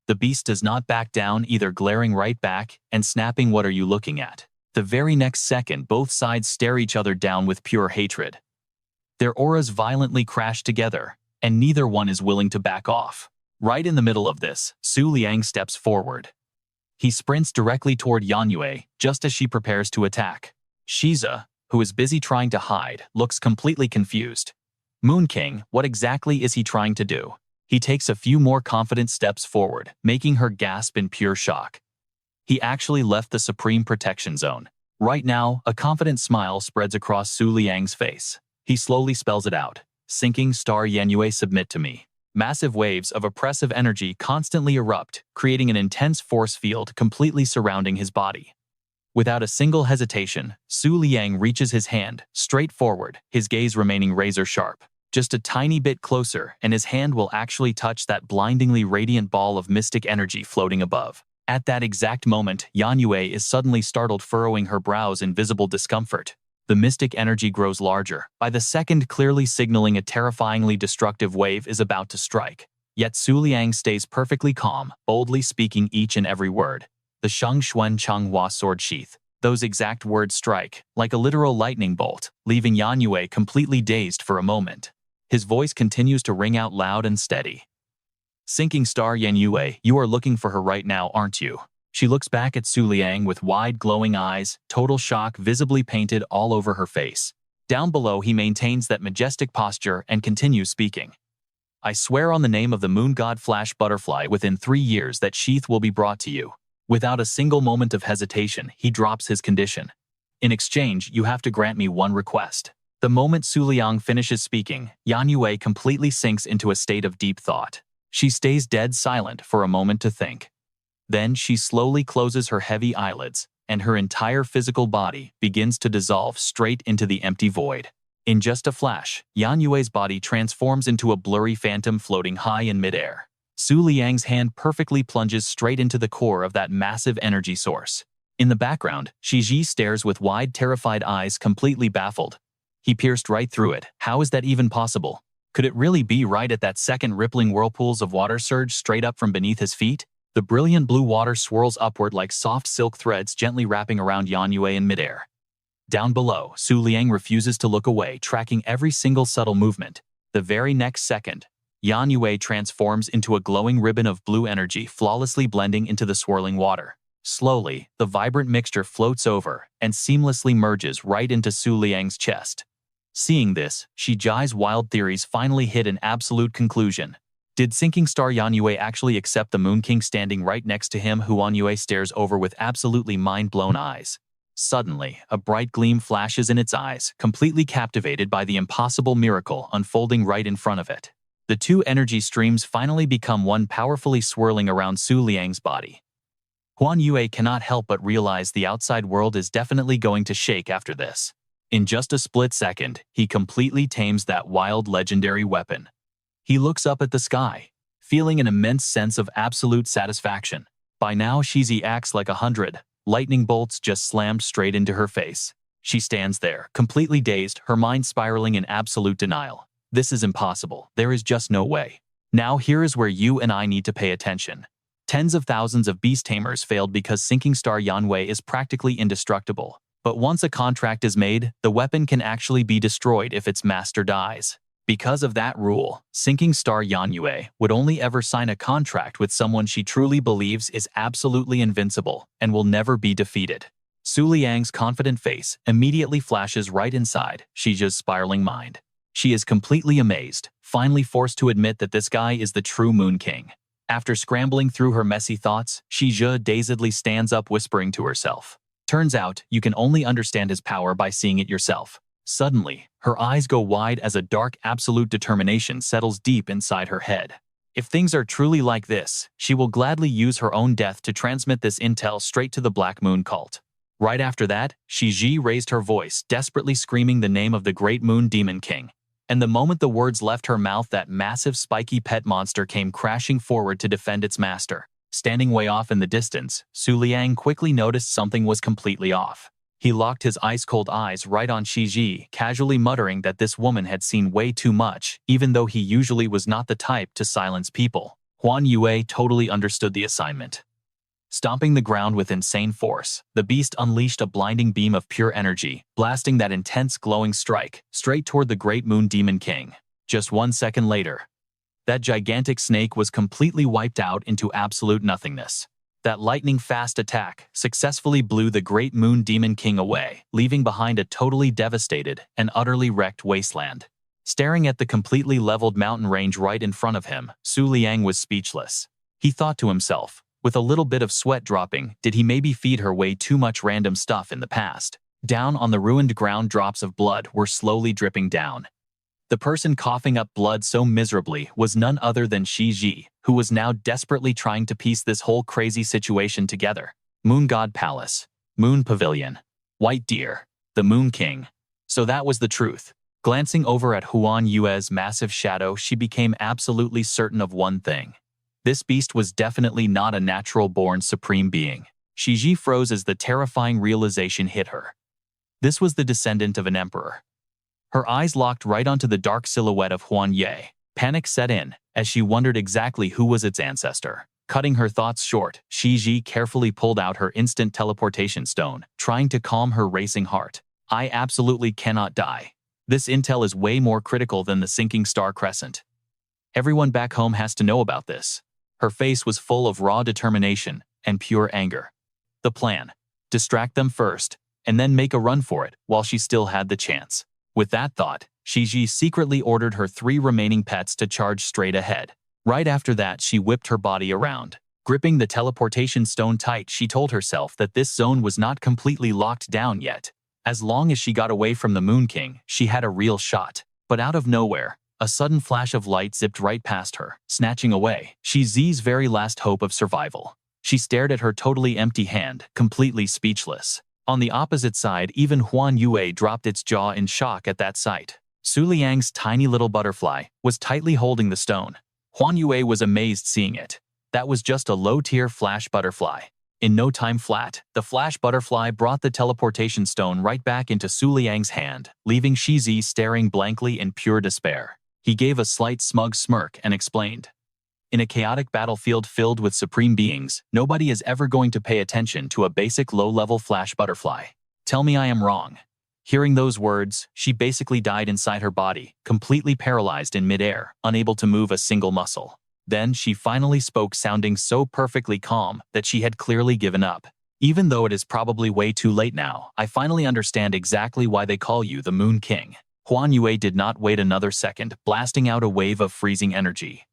The beast does not back down, either glaring right back and snapping, "What are you looking at?" The very next second, both sides stare each other down with pure hatred. Their auras violently crash together, and neither one is willing to back off. Right in the middle of this, Su Liang steps forward. He sprints directly toward Yan Yue, just as she prepares to attack. Shiza, who is busy trying to hide, looks completely confused. Moon King, what exactly is he trying to do? He takes a few more confident steps forward, making her gasp in pure shock. He actually left the Supreme Protection Zone. Right now, a confident smile spreads across Su Liang's face. He slowly spells it out. "Sinking star Yan Yue, submit to me." Massive waves of oppressive energy constantly erupt, creating an intense force field completely surrounding his body. Without a single hesitation, Su Liang reaches his hand straight forward, his gaze remaining razor-sharp. Just a tiny bit closer, and his hand will actually touch that blindingly radiant ball of mystic energy floating above. At that exact moment, Yan Yue is suddenly startled, furrowing her brows in visible discomfort. The mystic energy grows larger, by the second clearly signaling a terrifyingly destructive wave is about to strike. Yet Su Liang stays perfectly calm, boldly speaking each and every word. The Sheng Xuan Changhua sword sheath. Those exact words strike, like a literal lightning bolt, leaving Yan Yue completely dazed for a moment. His voice continues to ring out loud and steady. "Sinking star Yan Yue, you are looking for her right now, aren't you?" She looks back at Su Liang with wide glowing eyes, total shock visibly painted all over her face. Down below, he maintains that majestic posture and continues speaking. "I swear on the name of the moon god Flash Butterfly, within 3 years that sheath will be brought to you." Without a single moment of hesitation, he drops his condition. "In exchange, you have to grant me one request." The moment Su Liang finishes speaking, Yan Yue completely sinks into a state of deep thought. She stays dead silent for a moment to think. Then she slowly closes her heavy eyelids, and her entire physical body begins to dissolve straight into the empty void. In just a flash, Yan Yue's body transforms into a blurry phantom floating high in midair. Su Liang's hand perfectly plunges straight into the core of that massive energy source. In the background, Shiji stares with wide, terrified eyes, completely baffled. He pierced right through it. How is that even possible? Could it really be? Right at that second, rippling whirlpools of water surge straight up from beneath his feet. The brilliant blue water swirls upward like soft silk threads, gently wrapping around Yan Yue in midair. Down below, Su Liang refuses to look away, tracking every single subtle movement. The very next second, Yan Yue transforms into a glowing ribbon of blue energy, flawlessly blending into the swirling water. Slowly, the vibrant mixture floats over and seamlessly merges right into Su Liang's chest. Seeing this, Shiji's wild theories finally hit an absolute conclusion. Did sinking star Yan Yue actually accept the Moon King standing right next to him? Huan Yue stares over with absolutely mind-blown eyes. Suddenly, a bright gleam flashes in its eyes, completely captivated by the impossible miracle unfolding right in front of it. The two energy streams finally become one, powerfully swirling around Su Liang's body. Huan Yue cannot help but realize the outside world is definitely going to shake after this. In just a split second, he completely tames that wild legendary weapon. He looks up at the sky, feeling an immense sense of absolute satisfaction. By now, Shizi acts like 100 lightning bolts just slammed straight into her face. She stands there, completely dazed, her mind spiraling in absolute denial. This is impossible. There is just no way. Now here is where you and I need to pay attention. Tens of thousands of beast tamers failed because sinking star Yan Yue is practically indestructible. But once a contract is made, the weapon can actually be destroyed if its master dies. Because of that rule, sinking star Yan Yue would only ever sign a contract with someone she truly believes is absolutely invincible and will never be defeated. Su Liang's confident face immediately flashes right inside Shiji's spiraling mind. She is completely amazed, finally forced to admit that this guy is the true Moon King. After scrambling through her messy thoughts, Shiji dazedly stands up, whispering to herself. Turns out, you can only understand his power by seeing it yourself. Suddenly, her eyes go wide as a dark, absolute determination settles deep inside her head. If things are truly like this, she will gladly use her own death to transmit this intel straight to the Black Moon cult. Right after that, Shiji raised her voice, desperately screaming the name of the great moon demon king. And the moment the words left her mouth, that massive spiky pet monster came crashing forward to defend its master. Standing way off in the distance, Liang quickly noticed something was completely off. He locked his ice-cold eyes right on Shiji, casually muttering that this woman had seen way too much, even though he usually was not the type to silence people. Huan Yue totally understood the assignment. Stomping the ground with insane force, the beast unleashed a blinding beam of pure energy, blasting that intense glowing strike straight toward the great moon demon king. Just 1 second later, that gigantic snake was completely wiped out into absolute nothingness. That lightning-fast attack successfully blew the great moon demon king away, leaving behind a totally devastated and utterly wrecked wasteland. Staring at the completely leveled mountain range right in front of him, Liang was speechless. He thought to himself, with a little bit of sweat dropping, did he maybe feed her way too much random stuff in the past? Down on the ruined ground, drops of blood were slowly dripping down. The person coughing up blood so miserably was none other than Shiji, who was now desperately trying to piece this whole crazy situation together. Moon God Palace, Moon Pavilion, White Deer, the Moon King. So that was the truth. Glancing over at Huan Yue's massive shadow, she became absolutely certain of one thing. This beast was definitely not a natural-born supreme being. Shiji froze as the terrifying realization hit her. This was the descendant of an emperor. Her eyes locked right onto the dark silhouette of Huan Yue. Panic set in as she wondered exactly who was its ancestor. Cutting her thoughts short, Shiji carefully pulled out her instant teleportation stone, trying to calm her racing heart. I absolutely cannot die. This intel is way more critical than the sinking star crescent. Everyone back home has to know about this. Her face was full of raw determination and pure anger. The plan: distract them first, and then make a run for it while she still had the chance. With that thought, Shiji secretly ordered her 3 remaining pets to charge straight ahead. Right after that, she whipped her body around. Gripping the teleportation stone tight, she told herself that this zone was not completely locked down yet. As long as she got away from the Moon King, she had a real shot. But out of nowhere, a sudden flash of light zipped right past her, snatching away Shiji's very last hope of survival. She stared at her totally empty hand, completely speechless. On the opposite side, even Huan Yue dropped its jaw in shock at that sight. Liang's tiny little butterfly was tightly holding the stone. Huan Yue was amazed seeing it. That was just a low-tier flash butterfly. In no time flat, the flash butterfly brought the teleportation stone right back into Liang's hand, leaving Shiji staring blankly in pure despair. He gave a slight smug smirk and explained, "In a chaotic battlefield filled with supreme beings, nobody is ever going to pay attention to a basic low-level flash butterfly. Tell me I am wrong." Hearing those words, she basically died inside her body, completely paralyzed in midair, unable to move a single muscle. Then she finally spoke, sounding so perfectly calm that she had clearly given up. "Even though it is probably way too late now, I finally understand exactly why they call you the Moon King." Huan Yue did not wait another second, blasting out a wave of freezing energy.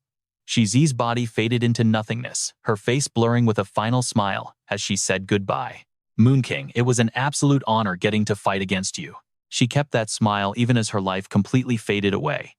Shiji's body faded into nothingness, her face blurring with a final smile as she said goodbye. "Moon King, it was an absolute honor getting to fight against you." She kept that smile even as her life completely faded away.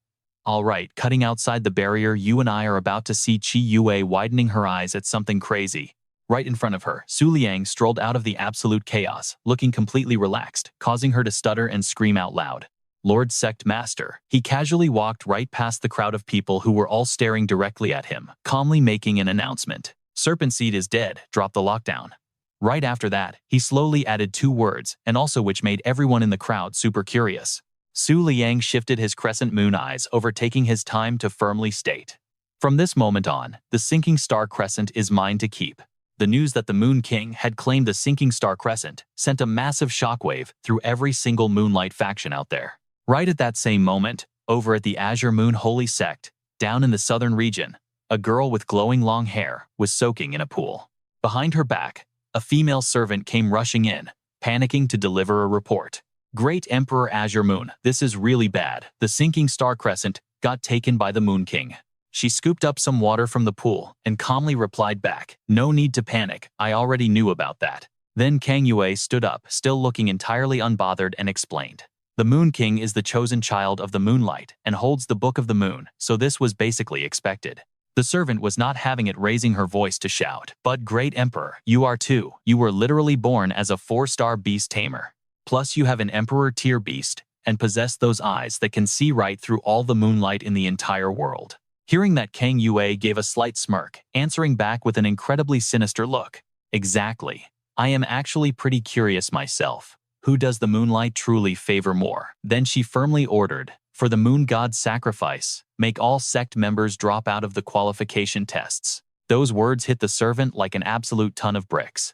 "All right, cutting outside the barrier, you and I are about to see Qi Yue widening her eyes at something crazy." Right in front of her, Liang strolled out of the absolute chaos, looking completely relaxed, causing her to stutter and scream out loud. "Lord Sect Master." He casually walked right past the crowd of people who were all staring directly at him, calmly making an announcement. "Serpent Seed is dead, drop the lockdown." Right after that, he slowly added 2 words, and also which made everyone in the crowd super curious. Liang shifted his crescent moon eyes, overtaking his time to firmly state, "From this moment on, the sinking star crescent is mine to keep." The news that the Moon King had claimed the sinking star crescent sent a massive shockwave through every single Moonlight faction out there. Right at that same moment, over at the Azure Moon Holy Sect, down in the southern region, a girl with glowing long hair was soaking in a pool. Behind her back, a female servant came rushing in, panicking to deliver a report. "Great Emperor Azure Moon, this is really bad. The sinking star crescent got taken by the Moon King." She scooped up some water from the pool and calmly replied back, "No need to panic, I already knew about that." Then Kang Yue stood up, still looking entirely unbothered, and explained, "The Moon King is the chosen child of the Moonlight and holds the Book of the Moon, so this was basically expected." The servant was not having it, raising her voice to shout, "But great emperor, you are too. You were literally born as a 4-star beast tamer. Plus you have an emperor tier beast, and possess those eyes that can see right through all the moonlight in the entire world." Hearing that, Kang Yue gave a slight smirk, answering back with an incredibly sinister look. "Exactly. I am actually pretty curious myself. Who does the moonlight truly favor more?" Then she firmly ordered, "For the moon god's sacrifice, make all sect members drop out of the qualification tests." Those words hit the servant like an absolute ton of bricks.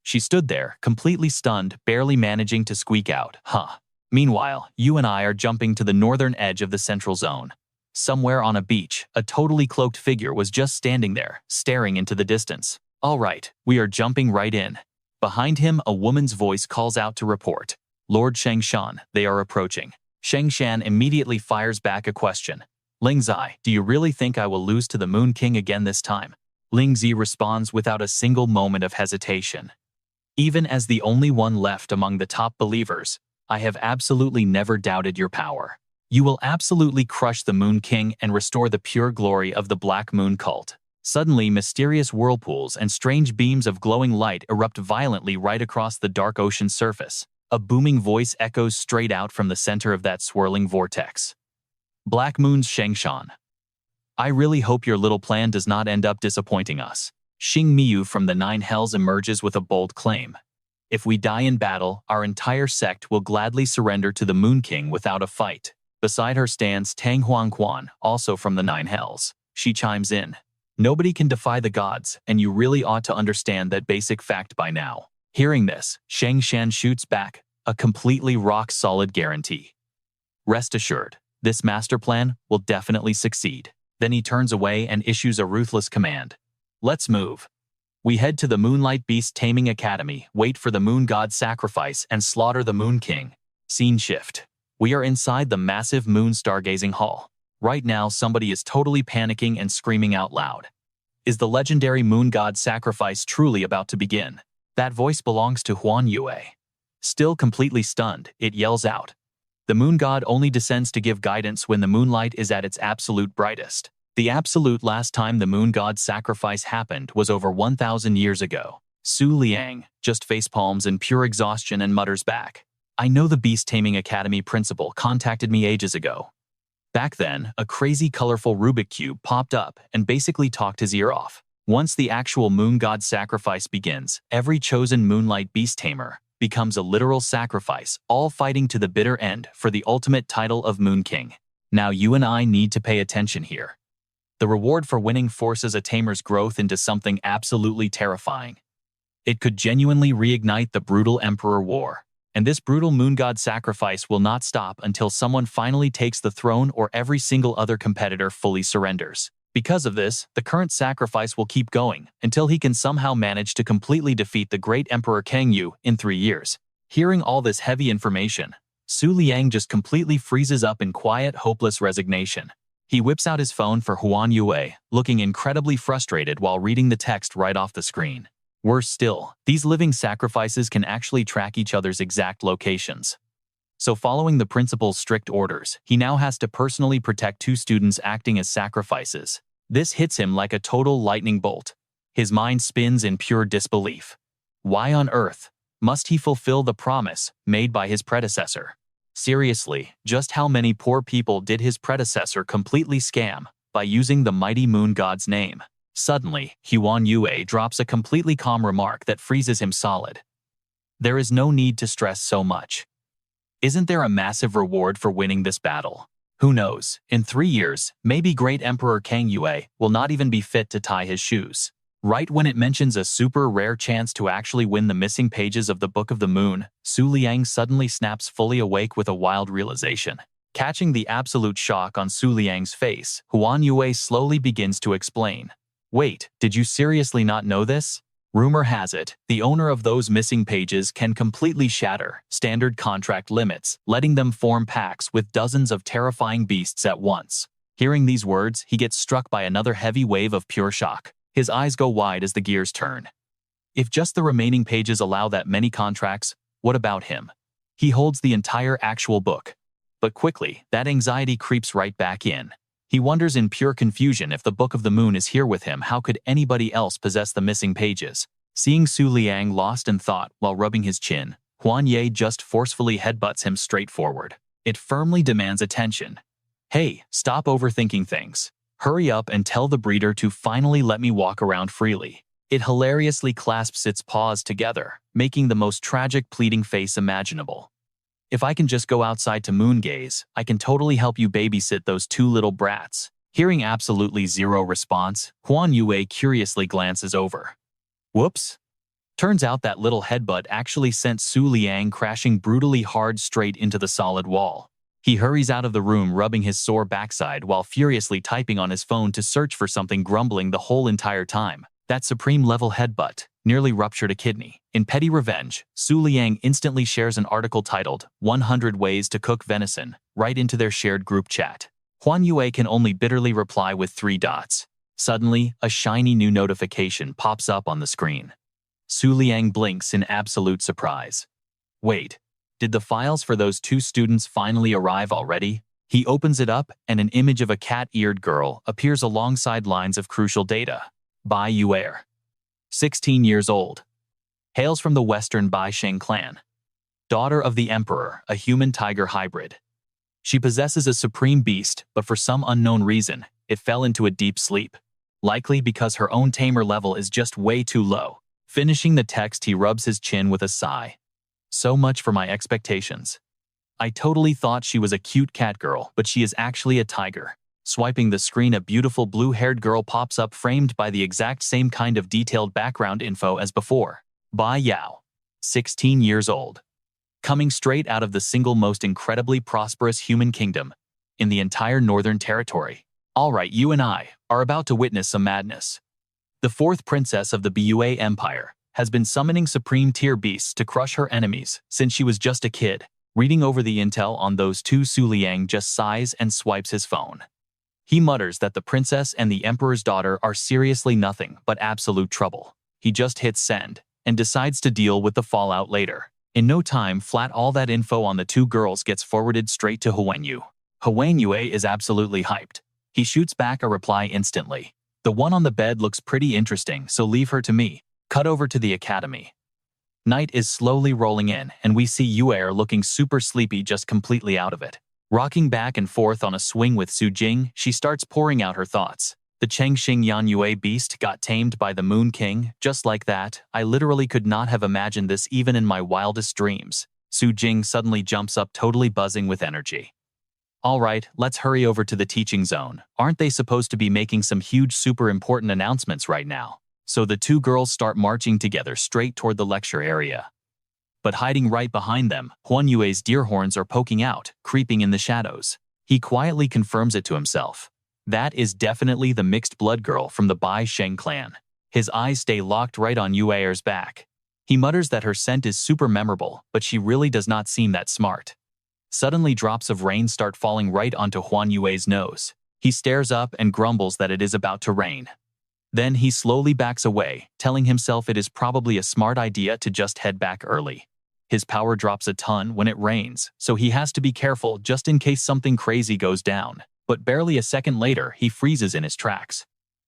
She stood there, completely stunned, barely managing to squeak out, "Huh." Meanwhile, you and I are jumping to the northern edge of the central zone. Somewhere on a beach, a totally cloaked figure was just standing there, staring into the distance. "All right, we are jumping right in." Behind him, a woman's voice calls out to report, "Lord Shengshan, they are approaching." Shengshan immediately fires back a question. "Lingzi, do you really think I will lose to the Moon King again this time?" Lingzi responds without a single moment of hesitation. "Even as the only one left among the top believers, I have absolutely never doubted your power. You will absolutely crush the Moon King and restore the pure glory of the Black Moon cult." Suddenly, mysterious whirlpools and strange beams of glowing light erupt violently right across the dark ocean surface. A booming voice echoes straight out from the center of that swirling vortex. "Black Moon's Shengshan. I really hope your little plan does not end up disappointing us." Xing Miyu from the Nine Hells emerges with a bold claim. "If we die in battle, our entire sect will gladly surrender to the Moon King without a fight." Beside her stands Tang Huangquan, also from the Nine Hells. She chimes in, "Nobody can defy the gods, and you really ought to understand that basic fact by now." Hearing this, Shengshan shoots back, a completely rock-solid guarantee. "Rest assured, this master plan will definitely succeed." Then he turns away and issues a ruthless command. "Let's move." We head to the Moonlight Beast Taming Academy, wait for the Moon God's sacrifice, and slaughter the Moon King. Scene shift. We are inside the massive moon stargazing hall. Right now, somebody is totally panicking and screaming out loud. Is the legendary Moon God's sacrifice truly about to begin? That voice belongs to Huan Yue. Still completely stunned, it yells out. The Moon God only descends to give guidance when the moonlight is at its absolute brightest. The absolute last time the Moon God's sacrifice happened was over 1,000 years ago. Su Liang just facepalms in pure exhaustion and mutters back, "I know the Beast Taming Academy principal contacted me ages ago. Back then, a crazy colorful Rubik Cube popped up and basically talked his ear off. Once the actual Moon God's sacrifice begins, every chosen Moonlight Beast Tamer becomes a literal sacrifice, all fighting to the bitter end for the ultimate title of Moon King. Now you and I need to pay attention here. The reward for winning forces a tamer's growth into something absolutely terrifying. It could genuinely reignite the brutal Emperor War. And this brutal Moon God sacrifice will not stop until someone finally takes the throne or every single other competitor fully surrenders. Because of this, the current sacrifice will keep going until he can somehow manage to completely defeat the great Emperor Kang Yu in 3 years." Hearing all this heavy information, Su Liang just completely freezes up in quiet, hopeless resignation. He whips out his phone for Huan Yue, looking incredibly frustrated while reading the text right off the screen. Worse still, these living sacrifices can actually track each other's exact locations. So following the principal's strict orders, he now has to personally protect 2 students acting as sacrifices. This hits him like a total lightning bolt. His mind spins in pure disbelief. Why on earth must he fulfill the promise made by his predecessor? Seriously, just how many poor people did his predecessor completely scam by using the mighty Moon God's name? Suddenly, Huan Yue drops a completely calm remark that freezes him solid. "There is no need to stress so much. Isn't there a massive reward for winning this battle? Who knows, in 3 years, maybe great Emperor Kang Yue will not even be fit to tie his shoes." Right when it mentions a super rare chance to actually win the missing pages of the Book of the Moon, Su Liang suddenly snaps fully awake with a wild realization. Catching the absolute shock on Su Liang's face, Huan Yue slowly begins to explain. "Wait, did you seriously not know this? Rumor has it, the owner of those missing pages can completely shatter standard contract limits, letting them form pacts with dozens of terrifying beasts at once." Hearing these words, he gets struck by another heavy wave of pure shock. His eyes go wide as the gears turn. If just the remaining pages allow that many contracts, what about him? He holds the entire actual book. But quickly, that anxiety creeps right back in. He wonders in pure confusion if the Book of the Moon is here with him. How could anybody else possess the missing pages? Seeing Su Liang lost in thought while rubbing his chin, Huan Ye just forcefully headbutts him straight forward. It firmly demands attention. Hey, stop overthinking things. Hurry up and tell the breeder to finally let me walk around freely. It hilariously clasps its paws together, making the most tragic pleading face imaginable. If I can just go outside to moon gaze, I can totally help you babysit those two little brats. Hearing absolutely zero response, Huan Yue curiously glances over. Whoops. Turns out that little headbutt actually sent Su Liang crashing brutally hard straight into the solid wall. He hurries out of the room rubbing his sore backside while furiously typing on his phone to search for something, grumbling the whole entire time. That supreme-level headbutt nearly ruptured a kidney. In petty revenge, Su Liang instantly shares an article titled 100 Ways to Cook Venison right into their shared group chat. Huan Yue can only bitterly reply with 3 dots. Suddenly, a shiny new notification pops up on the screen. Su Liang blinks in absolute surprise. Wait, did the files for those 2 students finally arrive already? He opens it up, and an image of a cat-eared girl appears alongside lines of crucial data. Bai Yuer, 16 years old. Hails from the Western Bai Sheng clan. Daughter of the Emperor, a human-tiger hybrid. She possesses a supreme beast, but for some unknown reason, it fell into a deep sleep. Likely because her own Tamer level is just way too low. Finishing the text, he rubs his chin with a sigh. So much for my expectations. I totally thought she was a cute cat girl, but she is actually a tiger. Swiping the screen, a beautiful blue-haired girl pops up framed by the exact same kind of detailed background info as before. Bai Yao, 16 years old. Coming straight out of the single most incredibly prosperous human kingdom in the entire Northern Territory. Alright, you and I are about to witness some madness. The 4th princess of the Bua Empire has been summoning supreme tier beasts to crush her enemies since she was just a kid. Reading over the intel on those 2, Su Liang just sighs and swipes his phone. He mutters that the princess and the emperor's daughter are seriously nothing but absolute trouble. He just hits send and decides to deal with the fallout later. In no time flat, all that info on the 2 girls gets forwarded straight to Huan Yu. Huan Yue is absolutely hyped. He shoots back a reply instantly. The one on the bed looks pretty interesting, so leave her to me. Cut over to the academy. Night is slowly rolling in, and we see Yuer looking super sleepy, just completely out of it. Rocking back and forth on a swing with Su Jing, she starts pouring out her thoughts. The Chengxing Yan Yue beast got tamed by the Moon King, just like that. I literally could not have imagined this even in my wildest dreams. Su Jing suddenly jumps up, totally buzzing with energy. Alright, let's hurry over to the teaching zone. Aren't they supposed to be making some huge super important announcements right now? So the 2 girls start marching together straight toward the lecture area. But hiding right behind them, Huan Yue's deer horns are poking out, creeping in the shadows. He quietly confirms it to himself. That is definitely the mixed blood girl from the Bai Sheng clan. His eyes stay locked right on Yuer's back. He mutters that her scent is super memorable, but she really does not seem that smart. Suddenly drops of rain start falling right onto Huan Yue's nose. He stares up and grumbles that it is about to rain. Then he slowly backs away, telling himself it is probably a smart idea to just head back early. His power drops a ton when it rains, so he has to be careful just in case something crazy goes down. But barely a second later, he freezes in his tracks.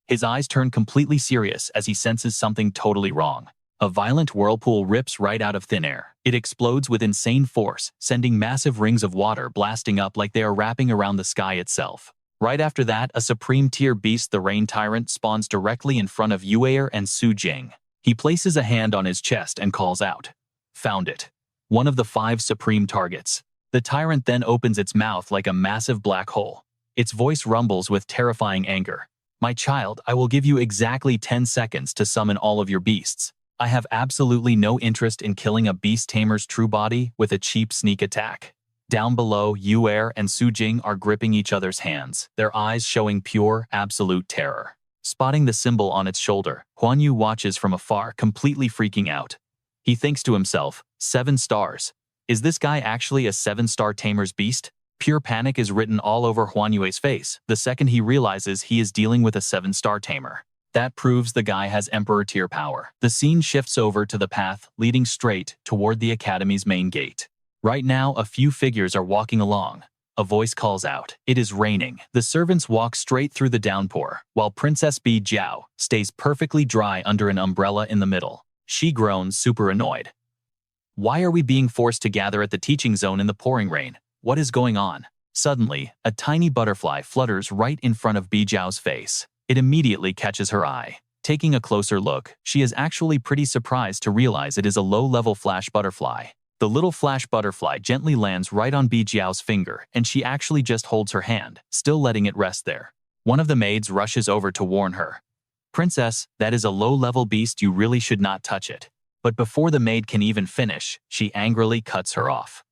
His eyes turn completely serious as he senses something totally wrong. A violent whirlpool rips right out of thin air. It explodes with insane force, sending massive rings of water blasting up like they are wrapping around the sky itself. Right after that, a supreme tier beast, the Rain Tyrant, spawns directly in front of Yuer and Su Jing. He places a hand on his chest and calls out, "Found it." One of the 5 supreme targets. The tyrant then opens its mouth like a massive black hole. Its voice rumbles with terrifying anger. "My child, I will give you exactly 10 seconds to summon all of your beasts. I have absolutely no interest in killing a beast tamer's true body with a cheap sneak attack." Down below, Yuer and Su Jing are gripping each other's hands, their eyes showing pure, absolute terror. Spotting the symbol on its shoulder, Huan Yu watches from afar, completely freaking out. He thinks to himself, 7 stars. Is this guy actually a 7-star tamer's beast? Pure panic is written all over Huan Yue's face the second he realizes he is dealing with a 7-star tamer. That proves the guy has emperor tier power. The scene shifts over to the path leading straight toward the academy's main gate. Right now, a few figures are walking along. a voice calls out. It is raining. The servants walk straight through the downpour, while Princess Bi Jiao stays perfectly dry under an umbrella in the middle. She groans, super annoyed. Why are we being forced to gather at the teaching zone in the pouring rain? What is going on? Suddenly, a tiny butterfly flutters right in front of Bi Jiao's face. It immediately catches her eye. Taking a closer look, she is actually pretty surprised to realize it is a low-level flash butterfly. The little flash butterfly gently lands right on Bi Jiao's finger, and she actually just holds her hand, still letting it rest there. One of the maids rushes over to warn her. Princess, that is a low-level beast, you really should not touch it. But before the maid can even finish, she angrily cuts her off.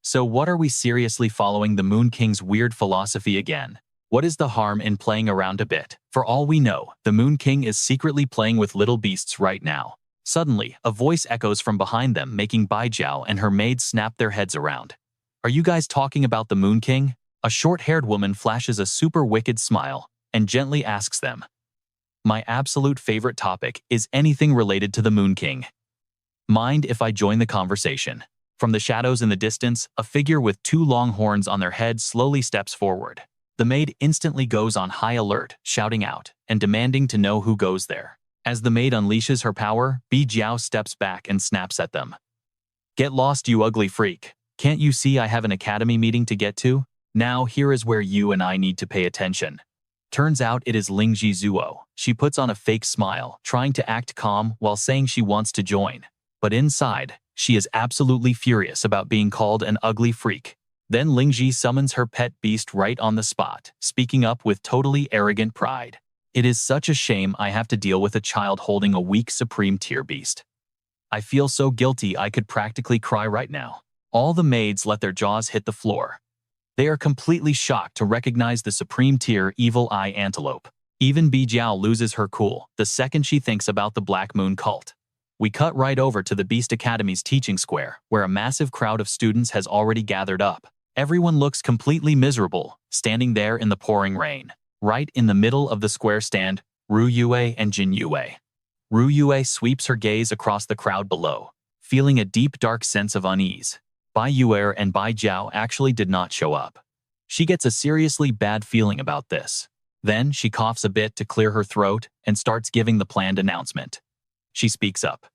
So what, are we seriously following the Moon King's weird philosophy again? What is the harm in playing around a bit? For all we know, the Moon King is secretly playing with little beasts right now. Suddenly, a voice echoes from behind them, making Bi Jiao and her maid snap their heads around. Are you guys talking about the Moon King? A short-haired woman flashes a super wicked smile and gently asks them. My absolute favorite topic is anything related to the Moon King. Mind if I join the conversation? From the shadows in the distance, a figure with two long horns on their head slowly steps forward. The maid instantly goes on high alert, shouting out and demanding to know who goes there. As the maid unleashes her power, Bi Jiao steps back and snaps at them. Get lost, you ugly freak. Can't you see I have an academy meeting to get to? Now here is where you and I need to pay attention. Turns out it is Ling Zhuo. She puts on a fake smile, trying to act calm while saying she wants to join. But inside, she is absolutely furious about being called an ugly freak. Then Ling Ji summons her pet beast right on the spot, speaking up with totally arrogant pride. It is such a shame I have to deal with a child holding a weak supreme tier beast. I feel so guilty I could practically cry right now. All the maids let their jaws hit the floor. They are completely shocked to recognize the supreme tier evil eye antelope. Even Bi Jiao loses her cool the second she thinks about the Black Moon cult. We cut right over to the Beast Academy's teaching square, where a massive crowd of students has already gathered up. Everyone looks completely miserable, standing there in the pouring rain. Right in the middle of the square stand Ru Yue and Jin Yue. Ru Yue sweeps her gaze across the crowd below, feeling a deep dark sense of unease. Bai Yue and Bai Jiao actually did not show up. She gets a seriously bad feeling about this. Then she coughs a bit to clear her throat and starts giving the planned announcement. She speaks up.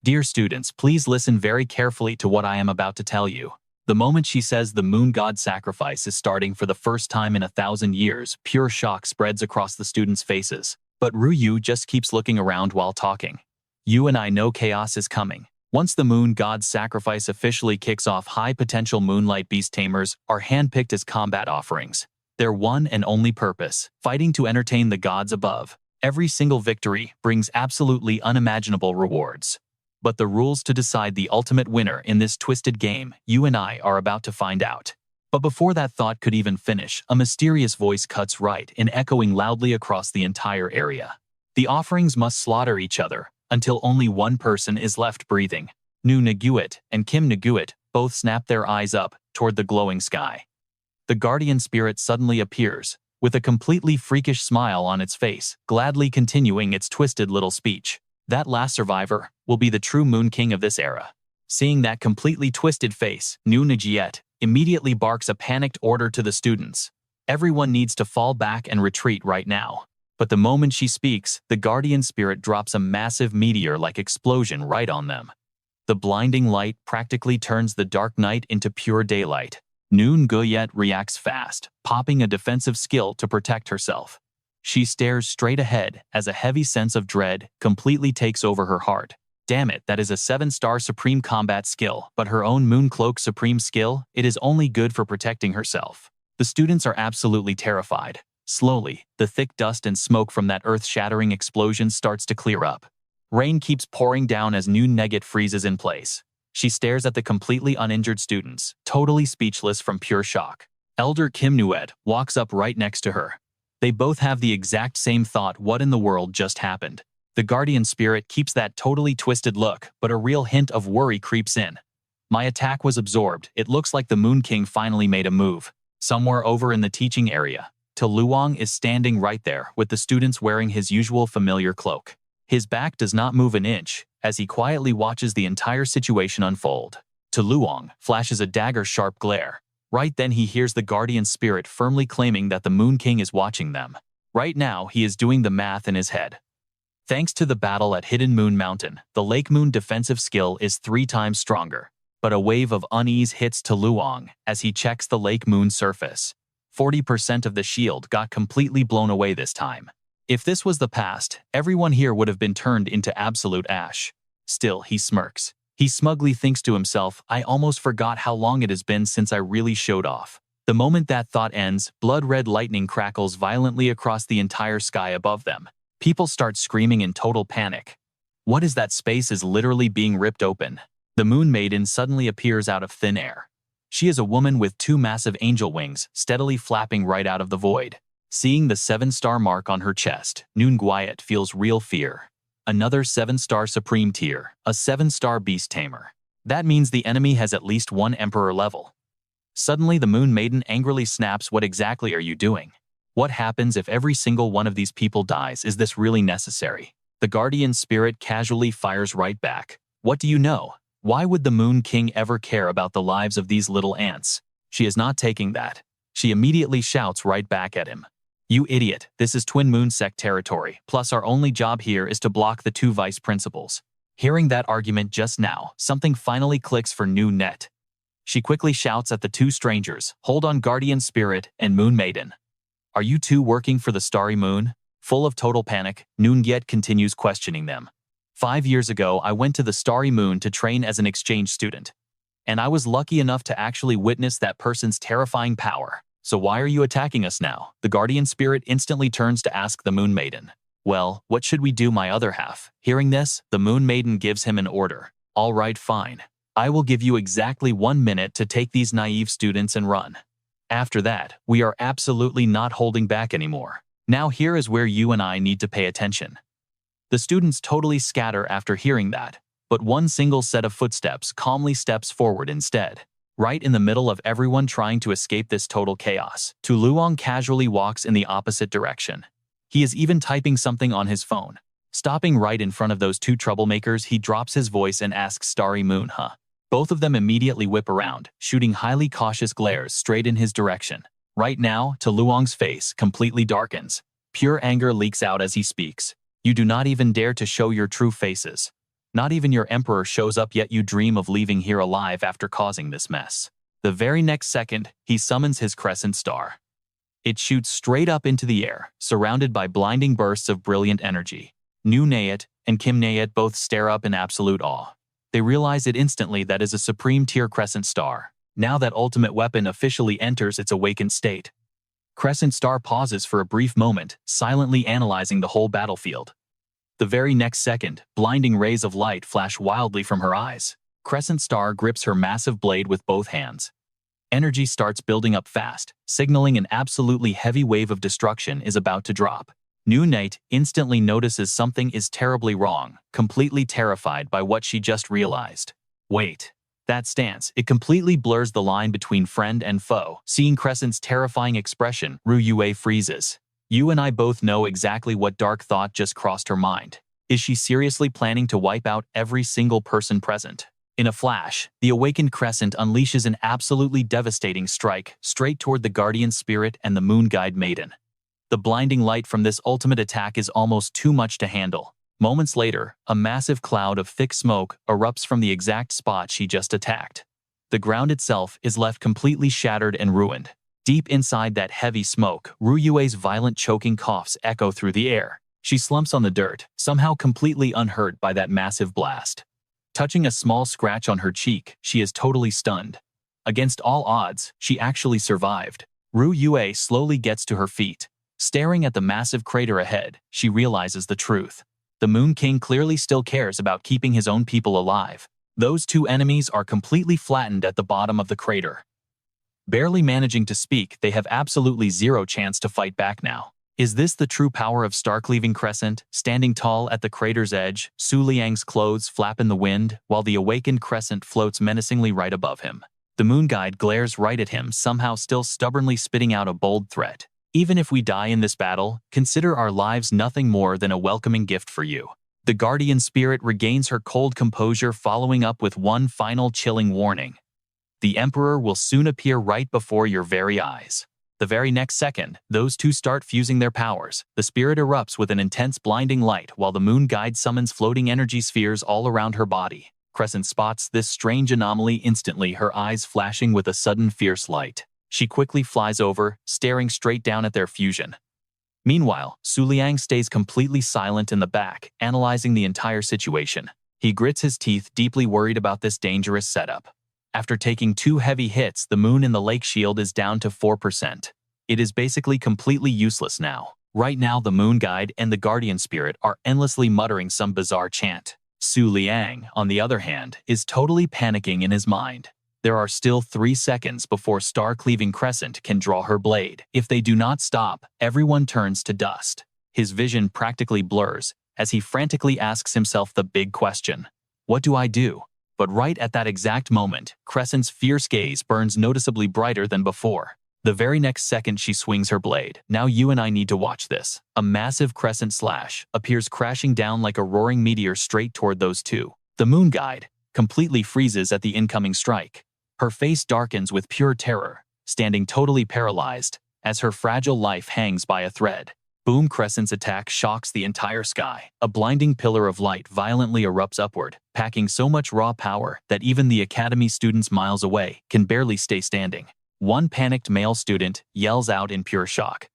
Dear students, please listen very carefully to what I am about to tell you. The moment she says the moon god sacrifice is starting for the first time in 1,000 years, pure shock spreads across the students' faces. But Ru Yu just keeps looking around while talking. You and I know chaos is coming. Once the moon god's sacrifice officially kicks off, high-potential Moonlight Beast Tamers are handpicked as combat offerings. Their one and only purpose, fighting to entertain the gods above. Every single victory brings absolutely unimaginable rewards. But the rules to decide the ultimate winner in this twisted game, you and I are about to find out. But before that thought could even finish, a mysterious voice cuts right in, echoing loudly across the entire area. The offerings must slaughter each other until only one person is left breathing. Nu Naguit and Kim Naguit both snap their eyes up toward the glowing sky. The guardian spirit suddenly appears, with a completely freakish smile on its face, gladly continuing its twisted little speech. That last survivor will be the true Moon King of this era. Seeing that completely twisted face, Nu Najiet immediately barks a panicked order to the students. Everyone needs to fall back and retreat right now. But the moment she speaks, the guardian spirit drops a massive meteor-like explosion right on them. The blinding light practically turns the dark night into pure daylight. Nu Nguyet reacts fast, popping a defensive skill to protect herself. She stares straight ahead as a heavy sense of dread completely takes over her heart. Damn it, that is a 7-star Supreme Combat skill, but her own Moon Cloak Supreme skill, it is only good for protecting herself. The students are absolutely terrified. Slowly, the thick dust and smoke from that earth-shattering explosion starts to clear up. Rain keeps pouring down as Nu Neget freezes in place. She stares at the completely uninjured students, totally speechless from pure shock. Elder Kim Nuet walks up right next to her. They both have the exact same thought, what in the world just happened? The guardian spirit keeps that totally twisted look, but a real hint of worry creeps in. My attack was absorbed. It looks like the Moon King finally made a move. Somewhere over in the teaching area, Luang is standing right there with the students wearing his usual familiar cloak. His back does not move an inch as he quietly watches the entire situation unfold. Luang flashes a dagger-sharp glare. Right then he hears the guardian spirit firmly claiming that the Moon King is watching them. Right now he is doing the math in his head. Thanks to the battle at Hidden Moon Mountain, the Lake Moon defensive skill is 3 times stronger. But a wave of unease hits to Liang as he checks the Lake Moon surface. 40% of the shield got completely blown away this time. If this was the past, everyone here would have been turned into absolute ash. Still, he smirks. He smugly thinks to himself, I almost forgot how long it has been since I really showed off. The moment that thought ends, blood-red lightning crackles violently across the entire sky above them. People start screaming in total panic. What is that? Space is literally being ripped open. The Moon Maiden suddenly appears out of thin air. She is a woman with 2 massive angel wings steadily flapping right out of the void. Seeing the 7-star mark on her chest, Noon Gwyet feels real fear. Another 7-star supreme tier, a 7-star beast tamer. That means the enemy has at least 1 emperor level. Suddenly the Moon Maiden angrily snaps, what exactly are you doing? What happens if every single one of these people dies? Is this really necessary? The guardian spirit casually fires right back. What do you know? Why would the Moon King ever care about the lives of these little ants? She is not taking that. She immediately shouts right back at him. You idiot, this is Twin Moon Sect territory, plus our only job here is to block the 2 vice principals. Hearing that argument just now, something finally clicks for Noon Net. She quickly shouts at the 2 strangers, hold on Guardian Spirit and Moon Maiden. Are you 2 working for the Starry Moon? Full of total panic, Noon Gwyet continues questioning them. 5 years ago, I went to the Starry Moon to train as an exchange student. And I was lucky enough to actually witness that person's terrifying power. So why are you attacking us now? The Guardian Spirit instantly turns to ask the Moon Maiden. Well, what should we do, my other half? Hearing this, the Moon Maiden gives him an order. All right, fine. I will give you exactly 1 minute to take these naive students and run. After that, we are absolutely not holding back anymore. Now here is where you and I need to pay attention. The students totally scatter after hearing that, but one single set of footsteps calmly steps forward instead. Right in the middle of everyone trying to escape this total chaos, Liang casually walks in the opposite direction. He is even typing something on his phone. Stopping right in front of those 2 troublemakers, he drops his voice and asks Starry Moon, huh? Both of them immediately whip around, shooting highly cautious glares straight in his direction. Right now, Liang's face completely darkens. Pure anger leaks out as he speaks. You do not even dare to show your true faces. Not even your emperor shows up, yet you dream of leaving here alive after causing this mess. The very next second, he summons his crescent star. It shoots straight up into the air, surrounded by blinding bursts of brilliant energy. Noon Gwyet and Kim Gwyet both stare up in absolute awe. They realize it instantly that is a supreme tier crescent star. Now that ultimate weapon officially enters its awakened state. Crescent Star pauses for a brief moment, silently analyzing the whole battlefield. The very next second, blinding rays of light flash wildly from her eyes. Crescent Star grips her massive blade with both hands. Energy starts building up fast, signaling an absolutely heavy wave of destruction is about to drop. Noon Gwyet instantly notices something is terribly wrong, completely terrified by what she just realized. Wait. That stance, it completely blurs the line between friend and foe. Seeing Crescent's terrifying expression, Yue freezes. You and I both know exactly what dark thought just crossed her mind. Is she seriously planning to wipe out every single person present? In a flash, the awakened Crescent unleashes an absolutely devastating strike straight toward the Guardian Spirit and the Moon Guide Maiden. The blinding light from this ultimate attack is almost too much to handle. Moments later, a massive cloud of thick smoke erupts from the exact spot she just attacked. The ground itself is left completely shattered and ruined. Deep inside that heavy smoke, Yue's violent choking coughs echo through the air. She slumps on the dirt, somehow completely unhurt by that massive blast. Touching a small scratch on her cheek, she is totally stunned. Against all odds, she actually survived. Yue slowly gets to her feet. Staring at the massive crater ahead, she realizes the truth. The Moon King clearly still cares about keeping his own people alive. Those 2 enemies are completely flattened at the bottom of the crater. Barely managing to speak, they have absolutely zero chance to fight back now. Is this the true power of Star-Cleaving Crescent? Standing tall at the crater's edge, Su Liang's clothes flap in the wind, while the awakened Crescent floats menacingly right above him. The Moon Guide glares right at him, somehow still stubbornly spitting out a bold threat. Even if we die in this battle, consider our lives nothing more than a welcoming gift for you. The Guardian Spirit regains her cold composure, following up with one final chilling warning. The Emperor will soon appear right before your very eyes. The very next second, those two start fusing their powers. The spirit erupts with an intense blinding light while the moon guide summons floating energy spheres all around her body. Crescent spots this strange anomaly instantly, her eyes flashing with a sudden fierce light. She quickly flies over, staring straight down at their fusion. Meanwhile, Liang stays completely silent in the back, analyzing the entire situation. He grits his teeth, deeply worried about this dangerous setup. After taking 2 heavy hits, the moon in the lake shield is down to 4%. It is basically completely useless now. Right now, the moon guide and the guardian spirit are endlessly muttering some bizarre chant. Liang, on the other hand, is totally panicking in his mind. There are still 3 seconds before Star-Cleaving Crescent can draw her blade. If they do not stop, everyone turns to dust. His vision practically blurs as he frantically asks himself the big question: what do I do? But right at that exact moment, Crescent's fierce gaze burns noticeably brighter than before. The very next second she swings her blade. Now you and I need to watch this. A massive Crescent slash appears crashing down like a roaring meteor straight toward those two. The moon guide completely freezes at the incoming strike. Her face darkens with pure terror, standing totally paralyzed as her fragile life hangs by a thread. Boom! Crescent's attack shocks the entire sky. A blinding pillar of light violently erupts upward, packing so much raw power that even the academy students miles away can barely stay standing. One panicked male student yells out in pure shock.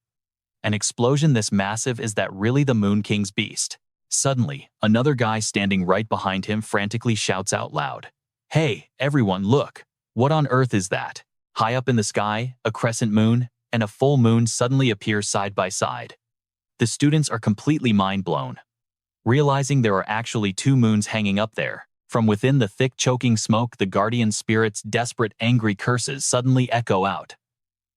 An explosion this massive, is that really the Moon King's beast? Suddenly, another guy standing right behind him frantically shouts out loud, "Hey, everyone, look! What on earth is that?" High up in the sky, a crescent moon and a full moon suddenly appear side by side. The students are completely mind-blown, realizing there are actually 2 moons hanging up there. From within the thick choking smoke, the guardian spirit's desperate, angry curses suddenly echo out.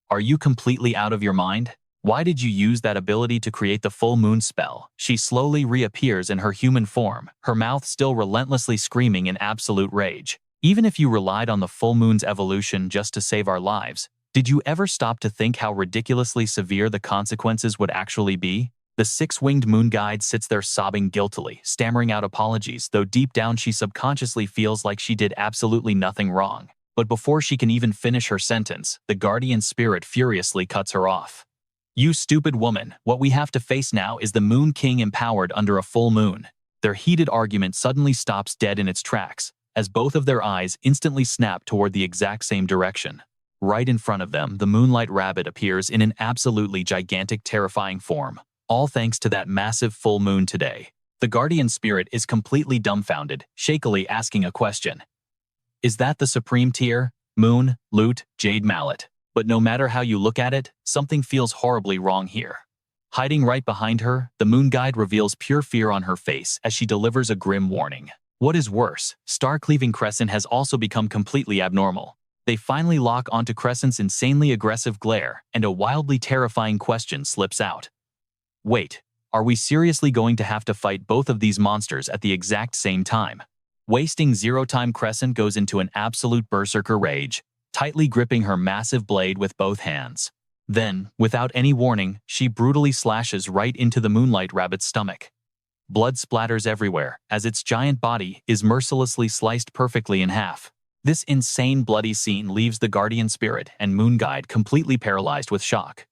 "Are you completely out of your mind? Why did you use that ability to create the full moon spell?" She slowly reappears in her human form, her mouth still relentlessly screaming in absolute rage. "Even if you relied on the full moon's evolution just to save our lives, did you ever stop to think how ridiculously severe the consequences would actually be?" The 6-winged moon guide sits there sobbing guiltily, stammering out apologies, though deep down she subconsciously feels like she did absolutely nothing wrong. But before she can even finish her sentence, the guardian spirit furiously cuts her off. "You stupid woman, what we have to face now is the Moon King empowered under a full moon." Their heated argument suddenly stops dead in its tracks, as both of their eyes instantly snap toward the exact same direction. Right in front of them, the Moonlight Rabbit appears in an absolutely gigantic, terrifying form. All thanks to that massive full moon today. The guardian spirit is completely dumbfounded, shakily asking a question. Is that the supreme tier? Moon, loot, jade mallet. But no matter how you look at it, something feels horribly wrong here. Hiding right behind her, the moon guide reveals pure fear on her face as she delivers a grim warning. What is worse, Star-Cleaving Crescent has also become completely abnormal. They finally lock onto Crescent's insanely aggressive glare, and a wildly terrifying question slips out. Wait, are we seriously going to have to fight both of these monsters at the exact same time? Wasting zero time, Crescent goes into an absolute berserker rage, tightly gripping her massive blade with both hands. Then, without any warning, she brutally slashes right into the Moonlight Rabbit's stomach. Blood splatters everywhere, as its giant body is mercilessly sliced perfectly in half. This insane bloody scene leaves the guardian spirit and moon guide completely paralyzed with shock.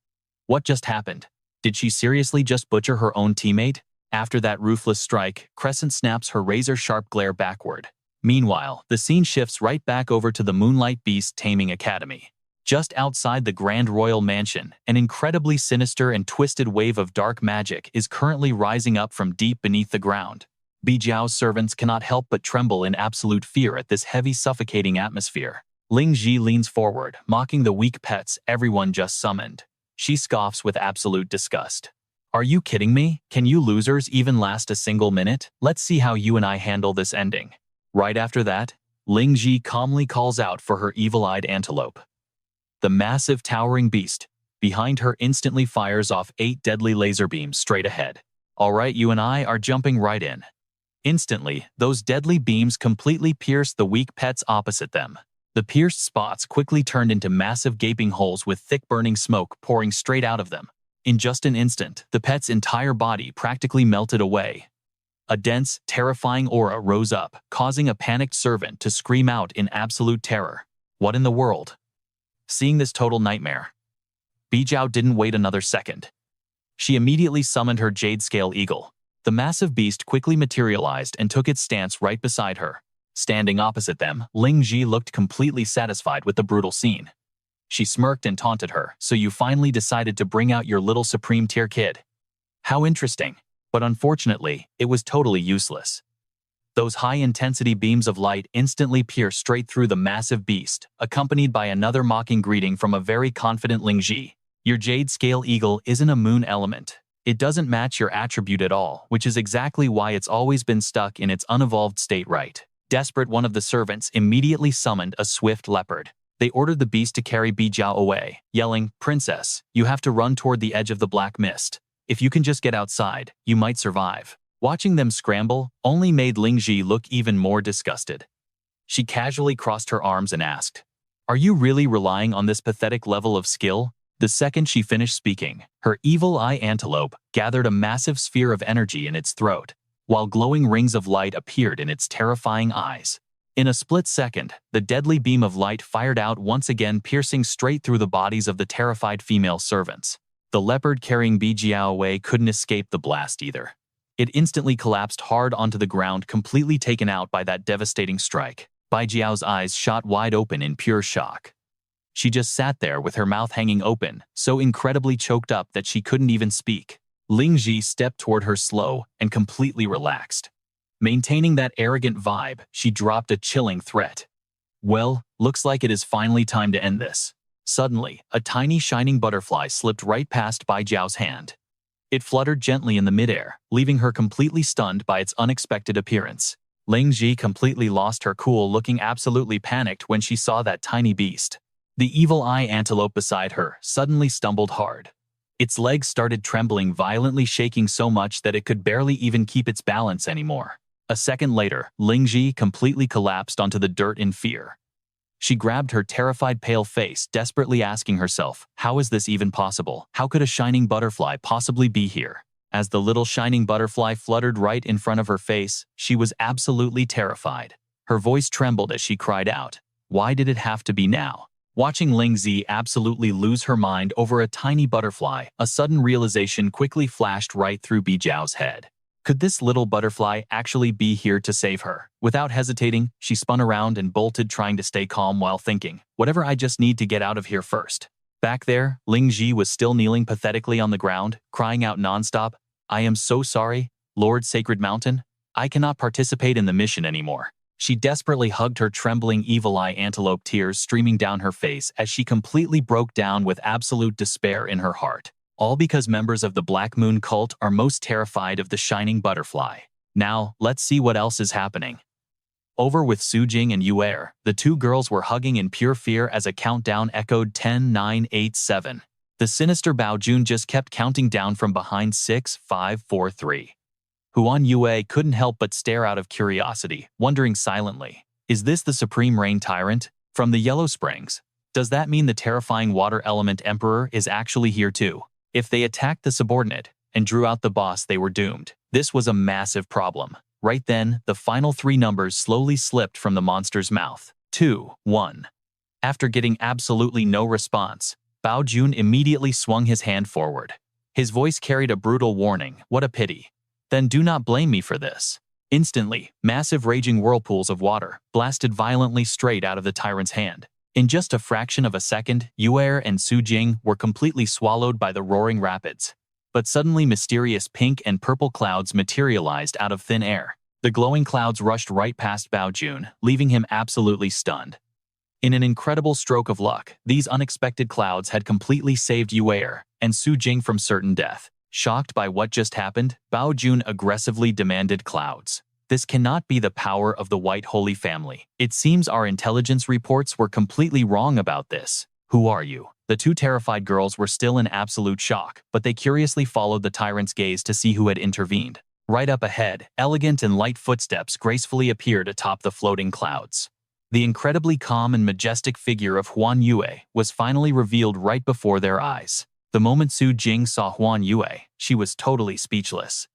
What just happened? Did she seriously just butcher her own teammate? After that ruthless strike, Crescent snaps her razor-sharp glare backward. Meanwhile, the scene shifts right back over to the Moonlight Beast Taming Academy. Just outside the Grand Royal Mansion, an incredibly sinister and twisted wave of dark magic is currently rising up from deep beneath the ground. Bijiao's servants cannot help but tremble in absolute fear at this heavy, suffocating atmosphere. Ling Ji leans forward, mocking the weak pets everyone just summoned. She scoffs with absolute disgust. Are you kidding me? Can you losers even last a single minute? Let's see how you and I handle this ending. Right after that, Ling Ji calmly calls out for her evil-eyed antelope. The massive towering beast behind her instantly fires off 8 deadly laser beams straight ahead. All right, you and I are jumping right in. Instantly, those deadly beams completely pierce the weak pets opposite them. The pierced spots quickly turned into massive gaping holes with thick burning smoke pouring straight out of them. In just an instant, the pet's entire body practically melted away. A dense, terrifying aura rose up, causing a panicked servant to scream out in absolute terror. What in the world? Seeing this total nightmare, Bijou didn't wait another second. She immediately summoned her jade scale eagle. The massive beast quickly materialized and took its stance right beside her. Standing opposite them, Ling Ji looked completely satisfied with the brutal scene. She smirked and taunted her, "So you finally decided to bring out your little supreme tier kid. How interesting." But unfortunately, it was totally useless. Those high-intensity beams of light instantly pierced straight through the massive beast, accompanied by another mocking greeting from a very confident Ling Ji. "Your jade scale eagle isn't a moon element. It doesn't match your attribute at all, which is exactly why it's always been stuck in its unevolved state, right?" Desperate, one of the servants immediately summoned a swift leopard. They ordered the beast to carry Bijou away, yelling, "Princess, you have to run toward the edge of the black mist. If you can just get outside, you might survive." Watching them scramble only made Ling Ji look even more disgusted. She casually crossed her arms and asked, "Are you really relying on this pathetic level of skill?" The second she finished speaking, her evil eye antelope gathered a massive sphere of energy in its throat, while glowing rings of light appeared in its terrifying eyes. In a split second, the deadly beam of light fired out once again, piercing straight through the bodies of the terrified female servants. The leopard carrying Bijou away couldn't escape the blast either. It instantly collapsed hard onto the ground, completely taken out by that devastating strike. Bijou's eyes shot wide open in pure shock. She just sat there with her mouth hanging open, so incredibly choked up that she couldn't even speak. Ling Ji stepped toward her slow and completely relaxed. Maintaining that arrogant vibe, she dropped a chilling threat. "Well, looks like it is finally time to end this." Suddenly, a tiny shining butterfly slipped right past Bijou's hand. It fluttered gently in the midair, leaving her completely stunned by its unexpected appearance. Ling Ji completely lost her cool, looking absolutely panicked when she saw that tiny beast. The evil eye antelope beside her suddenly stumbled hard. Its legs started trembling violently, shaking so much that it could barely even keep its balance anymore. A second later, Ling Ji completely collapsed onto the dirt in fear. She grabbed her terrified pale face, desperately asking herself, how is this even possible? How could a shining butterfly possibly be here? As the little shining butterfly fluttered right in front of her face, she was absolutely terrified. Her voice trembled as she cried out, "Why did it have to be now?" Watching Ling Zi absolutely lose her mind over a tiny butterfly, a sudden realization quickly flashed right through Bijou's head. Could this little butterfly actually be here to save her? Without hesitating, she spun around and bolted, trying to stay calm while thinking, "Whatever, I just need to get out of here first." Back there, Ling Ji was still kneeling pathetically on the ground, crying out nonstop, "I am so sorry, Lord Sacred Mountain. I cannot participate in the mission anymore." She desperately hugged her trembling evil eye antelope, tears streaming down her face as she completely broke down with absolute despair in her heart. All because members of the Black Moon cult are most terrified of the shining butterfly. Now, let's see what else is happening. Over with Su Jing and Yu Er, the two girls were hugging in pure fear as a countdown echoed 10, 9, 8, 7. The sinister Bao Jun just kept counting down from behind 6, 5, 4, 3. Huan Yue couldn't help but stare out of curiosity, wondering silently, is this the Supreme Rain Tyrant from the Yellow Springs? Does that mean the terrifying Water Element Emperor is actually here too? If they attacked the subordinate and drew out the boss, they were doomed. This was a massive problem. Right then, the final three numbers slowly slipped from the monster's mouth. 2, 1. After getting absolutely no response, Bao Jun immediately swung his hand forward. His voice carried a brutal warning, "What a pity. Then do not blame me for this." Instantly, massive raging whirlpools of water blasted violently straight out of the tyrant's hand. In just a fraction of a second, Yu Er and Su Jing were completely swallowed by the roaring rapids. But suddenly, mysterious pink and purple clouds materialized out of thin air. The glowing clouds rushed right past Bao Jun, leaving him absolutely stunned. In an incredible stroke of luck, these unexpected clouds had completely saved Yu Er and Su Jing from certain death. Shocked by what just happened, Bao Jun aggressively demanded, "Clouds, this cannot be the power of the White Holy Family. It seems our intelligence reports were completely wrong about this. Who are you?" The two terrified girls were still in absolute shock, but they curiously followed the tyrant's gaze to see who had intervened. Right up ahead, elegant and light footsteps gracefully appeared atop the floating clouds. The incredibly calm and majestic figure of Huan Yue was finally revealed right before their eyes. The moment Su Jing saw Huan Yue, she was totally speechless.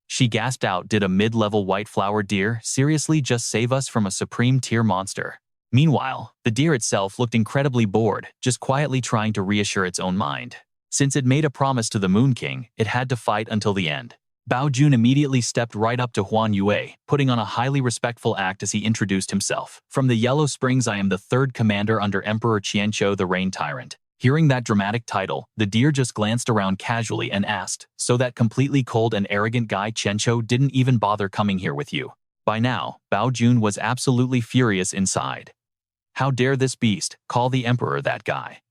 She gasped out, "Did a mid-level white flower deer seriously just save us from a supreme tier monster?" Meanwhile, the deer itself looked incredibly bored, just quietly trying to reassure its own mind. Since it made a promise to the Moon King, it had to fight until the end. Bao Jun immediately stepped right up to Huan Yue, putting on a highly respectful act as he introduced himself. From the Yellow Springs, I am the third commander under Emperor Qianqiu the Rain Tyrant. Hearing that dramatic title, the deer just glanced around casually and asked, so that completely cold and arrogant guy Qianqiu didn't even bother coming here with you? By now, Bao Jun was absolutely furious inside. How dare this beast call the emperor that guy?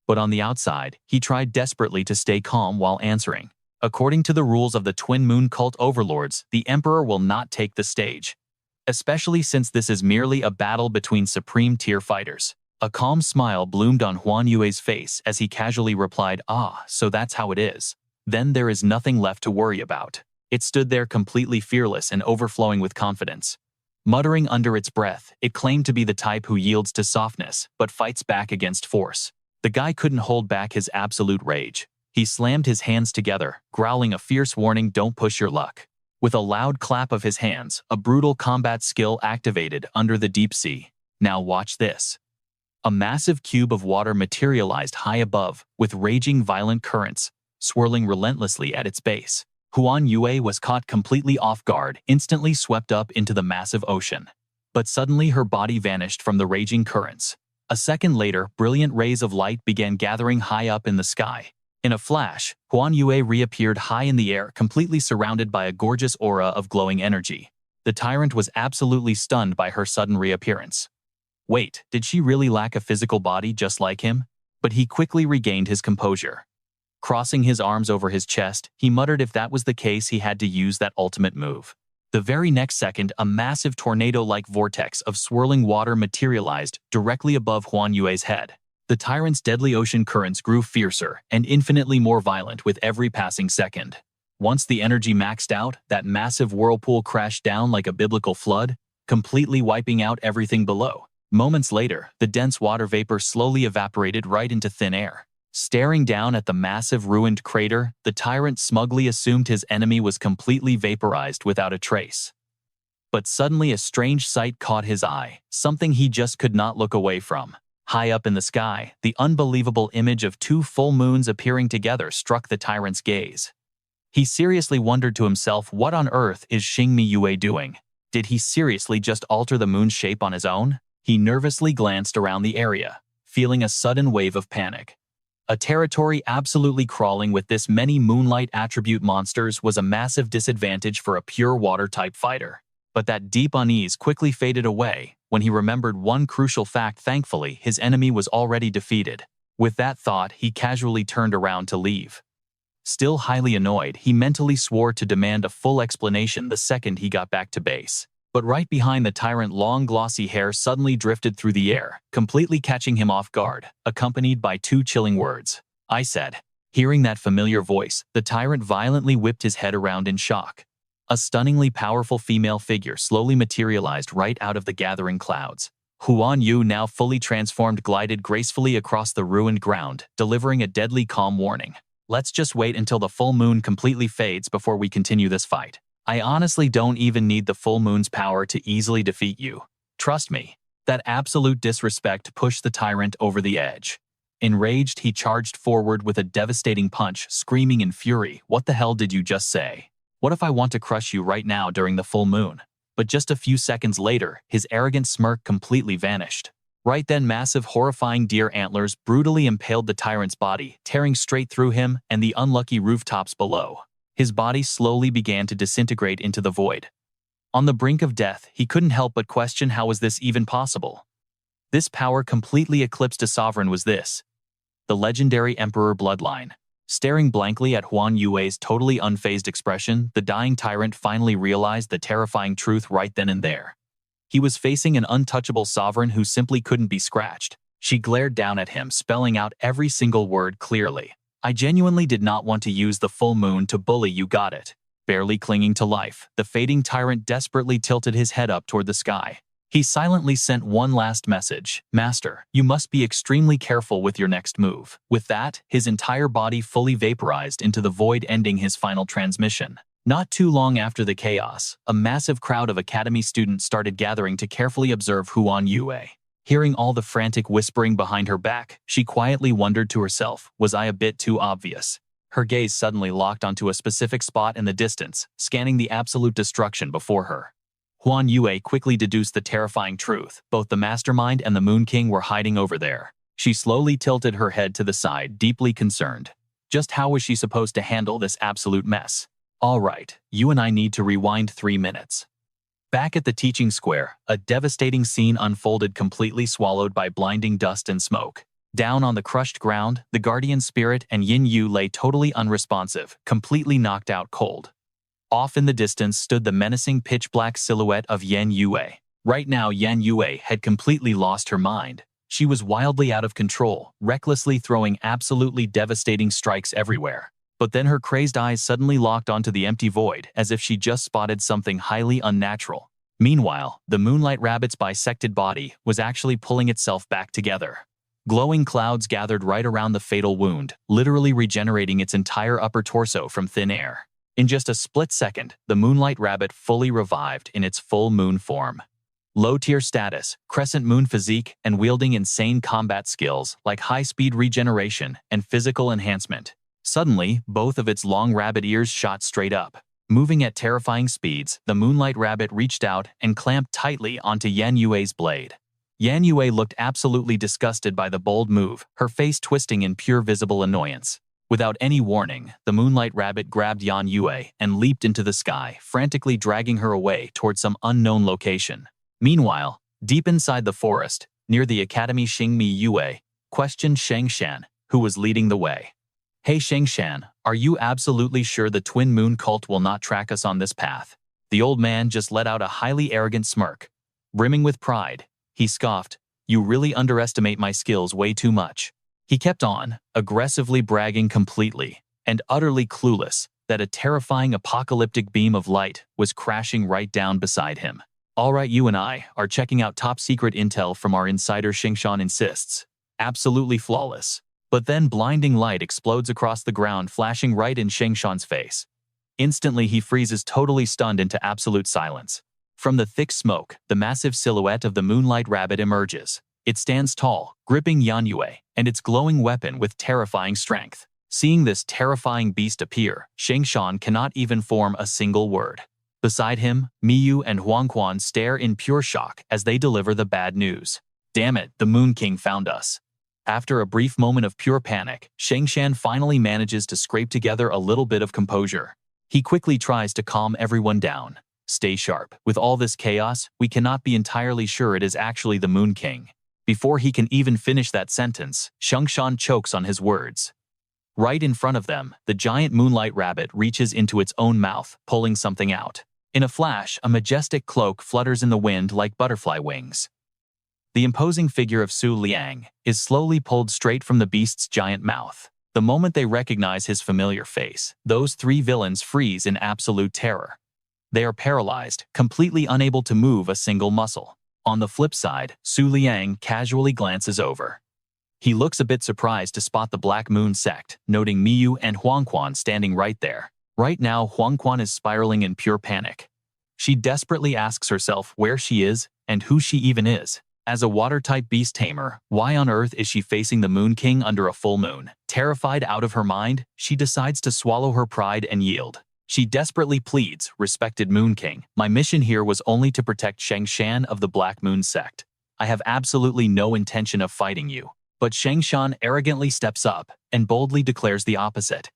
But on the outside, he tried desperately to stay calm while answering. According to the rules of the Twin Moon cult overlords, the emperor will not take the stage, especially since this is merely a battle between supreme-tier fighters. A calm smile bloomed on Huan Yue's face as he casually replied, "Ah, so that's how it is. Then there is nothing left to worry about." It stood there completely fearless and overflowing with confidence. Muttering under its breath, it claimed to be the type who yields to softness but fights back against force. The guy couldn't hold back his absolute rage. He slammed his hands together, growling a fierce warning, "Don't push your luck." With a loud clap of his hands, a brutal combat skill activated under the deep sea. Now watch this. A massive cube of water materialized high above, with raging violent currents, swirling relentlessly at its base. Huan Yue was caught completely off guard, instantly swept up into the massive ocean. But suddenly her body vanished from the raging currents. A second later, brilliant rays of light began gathering high up in the sky. In a flash, Huan Yue reappeared high in the air, completely surrounded by a gorgeous aura of glowing energy. The tyrant was absolutely stunned by her sudden reappearance. Wait, did she really lack a physical body just like him? But he quickly regained his composure. Crossing his arms over his chest, he muttered if that was the case he had to use that ultimate move. The very next second, a massive tornado-like vortex of swirling water materialized directly above Huan Yue's head. The tyrant's deadly ocean currents grew fiercer and infinitely more violent with every passing second. Once the energy maxed out, that massive whirlpool crashed down like a biblical flood, completely wiping out everything below. Moments later, the dense water vapor slowly evaporated right into thin air. Staring down at the massive ruined crater, the tyrant smugly assumed his enemy was completely vaporized without a trace. But suddenly a strange sight caught his eye, something he just could not look away from. High up in the sky, the unbelievable image of two full moons appearing together struck the tyrant's gaze. He seriously wondered to himself, what on earth is Xingmi Yue doing? Did he seriously just alter the moon's shape on his own? He nervously glanced around the area, feeling a sudden wave of panic. A territory absolutely crawling with this many moonlight attribute monsters was a massive disadvantage for a pure water-type fighter. But that deep unease quickly faded away when he remembered one crucial fact. Thankfully, his enemy was already defeated. With that thought, he casually turned around to leave. Still highly annoyed, he mentally swore to demand a full explanation the second he got back to base. But right behind the tyrant, long glossy hair suddenly drifted through the air, completely catching him off guard, accompanied by two chilling words. "I said." Hearing that familiar voice, the tyrant violently whipped his head around in shock. A stunningly powerful female figure slowly materialized right out of the gathering clouds. Huan Yu, now fully transformed, glided gracefully across the ruined ground, delivering a deadly calm warning. "Let's just wait until the full moon completely fades before we continue this fight. I honestly don't even need the full moon's power to easily defeat you. Trust me." That absolute disrespect pushed the tyrant over the edge. Enraged, he charged forward with a devastating punch, screaming in fury, "What the hell did you just say? What if I want to crush you right now during the full moon?" But just a few seconds later, his arrogant smirk completely vanished. Right then, massive, horrifying deer antlers brutally impaled the tyrant's body, tearing straight through him and the unlucky rooftops below. His body slowly began to disintegrate into the void. On the brink of death, he couldn't help but question, how was this even possible? This power completely eclipsed a sovereign. Was this the legendary Emperor bloodline? Staring blankly at Huan Yue's totally unfazed expression, the dying tyrant finally realized the terrifying truth right then and there. He was facing an untouchable sovereign who simply couldn't be scratched. She glared down at him, spelling out every single word clearly. "I genuinely did not want to use the full moon to bully you, got it?" Barely clinging to life, the fading tyrant desperately tilted his head up toward the sky. He silently sent one last message. "Master, you must be extremely careful with your next move." With that, his entire body fully vaporized into the void, ending his final transmission. Not too long after the chaos, a massive crowd of academy students started gathering to carefully observe Huan Yue. Hearing all the frantic whispering behind her back, she quietly wondered to herself, was I a bit too obvious? Her gaze suddenly locked onto a specific spot in the distance, scanning the absolute destruction before her. Huan Yue quickly deduced the terrifying truth. Both the mastermind and the Moon King were hiding over there. She slowly tilted her head to the side, deeply concerned. Just how was she supposed to handle this absolute mess? All right, you and I need to rewind 3 minutes. Back at the teaching square, a devastating scene unfolded, completely swallowed by blinding dust and smoke. Down on the crushed ground, the guardian spirit and Yin Yu lay totally unresponsive, completely knocked out cold. Off in the distance stood the menacing pitch-black silhouette of Yan Yue. Right now, Yan Yue had completely lost her mind. She was wildly out of control, recklessly throwing absolutely devastating strikes everywhere. But then her crazed eyes suddenly locked onto the empty void, as if she just spotted something highly unnatural. Meanwhile, the Moonlight Rabbit's bisected body was actually pulling itself back together. Glowing clouds gathered right around the fatal wound, literally regenerating its entire upper torso from thin air. In just a split second, the Moonlight Rabbit fully revived in its full moon form. Low-tier status, crescent moon physique, and wielding insane combat skills like high-speed regeneration and physical enhancement. Suddenly, both of its long rabbit ears shot straight up. Moving at terrifying speeds, the Moonlight Rabbit reached out and clamped tightly onto Yan Yue's blade. Yan Yue looked absolutely disgusted by the bold move, her face twisting in pure visible annoyance. Without any warning, the Moonlight Rabbit grabbed Yan Yue and leaped into the sky, frantically dragging her away toward some unknown location. Meanwhile, deep inside the forest, near the Academy, Xingmi Yue questioned Sheng Shan, who was leading the way. Hey Sheng Shan, are you absolutely sure the Twin Moon cult will not track us on this path? The old man just let out a highly arrogant smirk. Brimming with pride, he scoffed, you really underestimate my skills way too much. He kept on, aggressively bragging, completely and utterly clueless that a terrifying apocalyptic beam of light was crashing right down beside him. All right, you and I are checking out top-secret intel from our insider, Xingshan insists. Absolutely flawless. But then blinding light explodes across the ground, flashing right in Xingshan's face. Instantly, he freezes, totally stunned into absolute silence. From the thick smoke, the massive silhouette of the Moonlight Rabbit emerges. It stands tall, gripping Yan Yue and its glowing weapon with terrifying strength. Seeing this terrifying beast appear, Xingshan cannot even form a single word. Beside him, Miyu and Huangquan stare in pure shock as they deliver the bad news. Damn it, the Moon King found us. After a brief moment of pure panic, Xingshan finally manages to scrape together a little bit of composure. He quickly tries to calm everyone down. Stay sharp. With all this chaos, we cannot be entirely sure it is actually the Moon King. Before he can even finish that sentence, Xingshan chokes on his words. Right in front of them, the giant Moonlight Rabbit reaches into its own mouth, pulling something out. In a flash, a majestic cloak flutters in the wind like butterfly wings. The imposing figure of Su Liang is slowly pulled straight from the beast's giant mouth. The moment they recognize his familiar face, those three villains freeze in absolute terror. They are paralyzed, completely unable to move a single muscle. On the flip side, Su Liang casually glances over. He looks a bit surprised to spot the Black Moon sect, noting Miyu and Huangquan standing right there. Right now, Huangquan is spiraling in pure panic. She desperately asks herself where she is and who she even is. As a water-type beast tamer, why on earth is she facing the Moon King under a full moon? Terrified out of her mind, she decides to swallow her pride and yield. She desperately pleads, "Respected Moon King, my mission here was only to protect Sheng Shan of the Black Moon sect. I have absolutely no intention of fighting you." But Sheng Shan arrogantly steps up and boldly declares the opposite.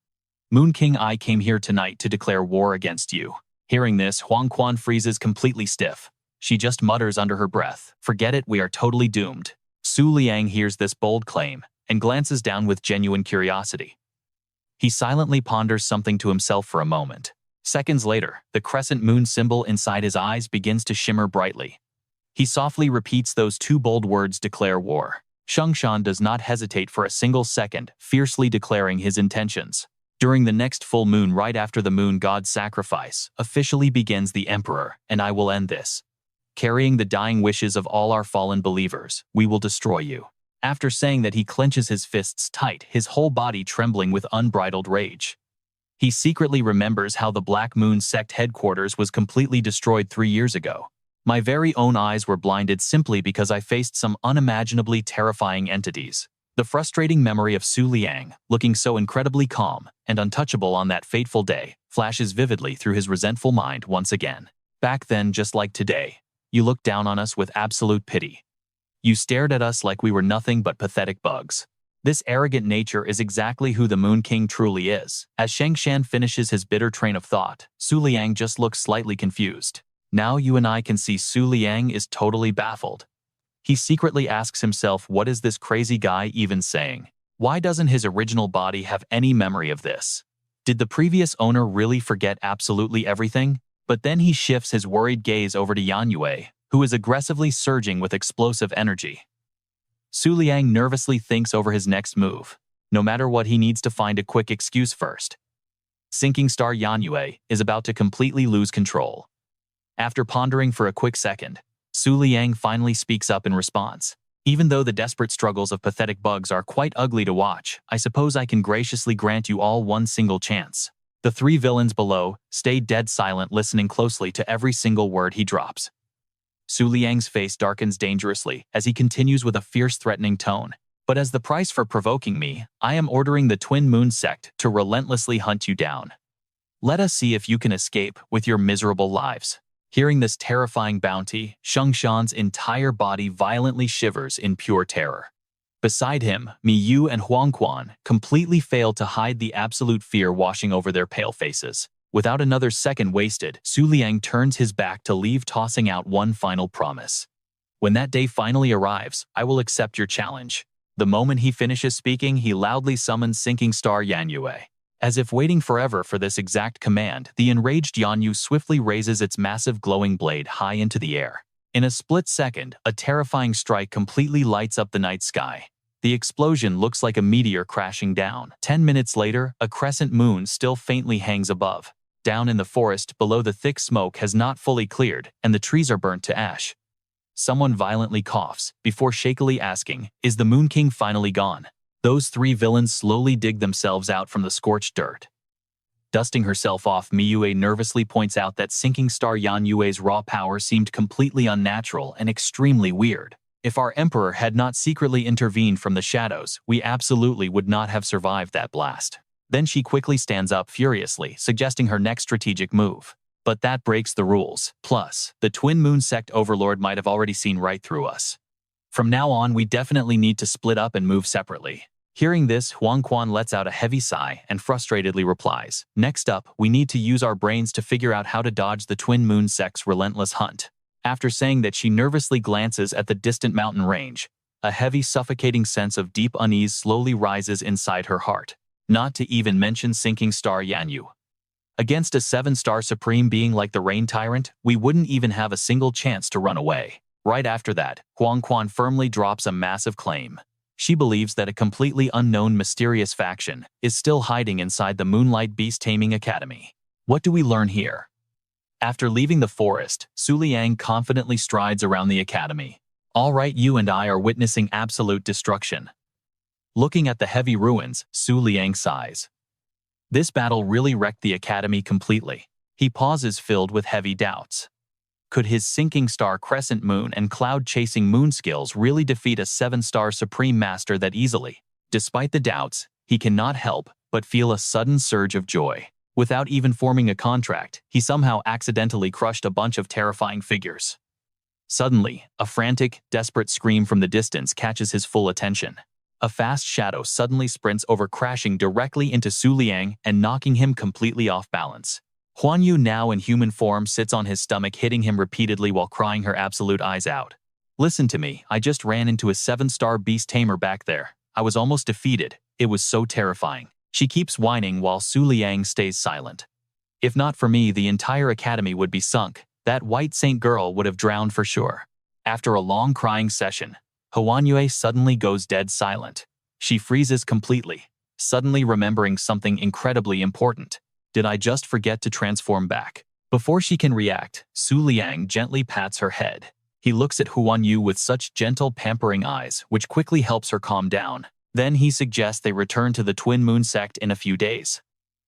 "Moon King, I came here tonight to declare war against you." Hearing this, Huangquan freezes completely stiff. She just mutters under her breath, "Forget it, we are totally doomed." Su Liang hears this bold claim and glances down with genuine curiosity. He silently ponders something to himself for a moment. Seconds later, the crescent moon symbol inside his eyes begins to shimmer brightly. He softly repeats those two bold words, "Declare war." Xingshan does not hesitate for a single second, fiercely declaring his intentions. During the next full moon, right after the moon god's sacrifice, officially begins the Emperor, and I will end this. Carrying the dying wishes of all our fallen believers, we will destroy you. After saying that, he clenches his fists tight, his whole body trembling with unbridled rage. He secretly remembers how the Black Moon sect headquarters was completely destroyed 3 years ago. My very own eyes were blinded simply because I faced some unimaginably terrifying entities. The frustrating memory of Su Liang, looking so incredibly calm and untouchable on that fateful day, flashes vividly through his resentful mind once again. Back then, just like today, you looked down on us with absolute pity. You stared at us like we were nothing but pathetic bugs. This arrogant nature is exactly who the Moon King truly is. As Shengshan finishes his bitter train of thought, Su Liang just looks slightly confused. Now you and I can see Su Liang is totally baffled. He secretly asks himself, what is this crazy guy even saying? Why doesn't his original body have any memory of this? Did the previous owner really forget absolutely everything? But then he shifts his worried gaze over to Yan Yue, who is aggressively surging with explosive energy. Su Liang nervously thinks over his next move. No matter what, he needs to find a quick excuse first. Sinking star Yan Yue is about to completely lose control. After pondering for a quick second, Su Liang finally speaks up in response. Even though the desperate struggles of pathetic bugs are quite ugly to watch, I suppose I can graciously grant you all one single chance. The three villains below stay dead silent, listening closely to every single word he drops. Su Liang's face darkens dangerously as he continues with a fierce, threatening tone. But as the price for provoking me, I am ordering the Twin Moon sect to relentlessly hunt you down. Let us see if you can escape with your miserable lives. Hearing this terrifying bounty, Shengshan's entire body violently shivers in pure terror. Beside him, Mi Yu and Huangquan completely fail to hide the absolute fear washing over their pale faces. Without another second wasted, Su Liang turns his back to leave, tossing out one final promise. When that day finally arrives, I will accept your challenge. The moment he finishes speaking, he loudly summons Sinking Star Yan Yue. As if waiting forever for this exact command, the enraged Yan Yu swiftly raises its massive glowing blade high into the air. In a split second, a terrifying strike completely lights up the night sky. The explosion looks like a meteor crashing down. 10 minutes later, a crescent moon still faintly hangs above. Down in the forest below, the thick smoke has not fully cleared, and the trees are burnt to ash. Someone violently coughs, before shakily asking, is the Moon King finally gone? Those three villains slowly dig themselves out from the scorched dirt. Dusting herself off, Mi Yue nervously points out that Sinking Star Yan Yue's raw power seemed completely unnatural and extremely weird. If our emperor had not secretly intervened from the shadows, we absolutely would not have survived that blast. Then she quickly stands up furiously, suggesting her next strategic move. But that breaks the rules. Plus, the Twin Moon Sect overlord might have already seen right through us. From now on, we definitely need to split up and move separately. Hearing this, Huangquan lets out a heavy sigh and frustratedly replies, next up, we need to use our brains to figure out how to dodge the Twin Moon Sect's relentless hunt. After saying that, she nervously glances at the distant mountain range. A heavy, suffocating sense of deep unease slowly rises inside her heart. Not to even mention Sinking Star Yan Yu. Against a 7-star supreme being like the Rain Tyrant, we wouldn't even have a single chance to run away. Right after that, Huangquan firmly drops a massive claim. She believes that a completely unknown mysterious faction is still hiding inside the Moonlight Beast Taming Academy. What do we learn here? After leaving the forest, Su Liang confidently strides around the academy. All right, you and I are witnessing absolute destruction. Looking at the heavy ruins, Su Liang sighs. This battle really wrecked the academy completely. He pauses, filled with heavy doubts. Could his Sinking Star Crescent Moon and Cloud-Chasing Moon skills really defeat a 7-star Supreme Master that easily? Despite the doubts, he cannot help but feel a sudden surge of joy. Without even forming a contract, he somehow accidentally crushed a bunch of terrifying figures. Suddenly, a frantic, desperate scream from the distance catches his full attention. A fast shadow suddenly sprints over, crashing directly into Su Liang and knocking him completely off balance. Huan Yu, now in human form, sits on his stomach, hitting him repeatedly while crying her absolute eyes out. Listen to me, I just ran into a 7-star beast tamer back there. I was almost defeated. It was so terrifying. She keeps whining while Su Liang stays silent. If not for me, the entire academy would be sunk. That white saint girl would have drowned for sure. After a long crying session, Huan Yue suddenly goes dead silent. She freezes completely, suddenly remembering something incredibly important. Did I just forget to transform back? Before she can react, Su Liang gently pats her head. He looks at Huan Yu with such gentle, pampering eyes, which quickly helps her calm down. Then he suggests they return to the Twin Moon Sect in a few days.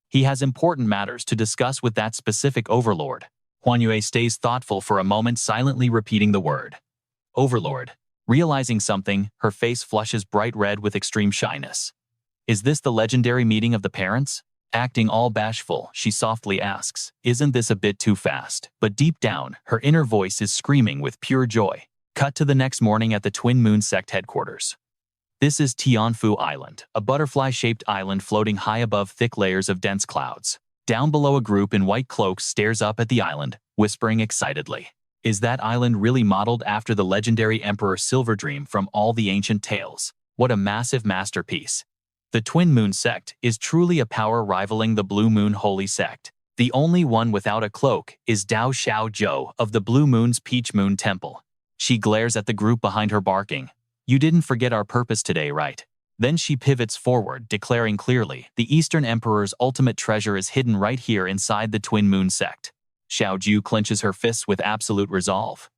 He has important matters to discuss with that specific overlord. Huan Yue stays thoughtful for a moment, silently repeating the word. Overlord. Realizing something, her face flushes bright red with extreme shyness. Is this the legendary meeting of the parents? Acting all bashful, she softly asks, isn't this a bit too fast? But deep down, her inner voice is screaming with pure joy. Cut to the next morning at the Twin Moon Sect headquarters. This is Tianfu Island, a butterfly-shaped island floating high above thick layers of dense clouds. Down below, a group in white cloaks stares up at the island, whispering excitedly. Is that island really modeled after the legendary Emperor Silverdream from all the ancient tales? What a massive masterpiece. The Twin Moon Sect is truly a power rivaling the Blue Moon Holy Sect. The only one without a cloak is Dao Xiaozhou of the Blue Moon's Peach Moon Temple. She glares at the group behind her, barking. You didn't forget our purpose today, right? Then she pivots forward, declaring clearly, the Eastern Emperor's ultimate treasure is hidden right here inside the Twin Moon Sect. Xiaozhou clenches her fists with absolute resolve.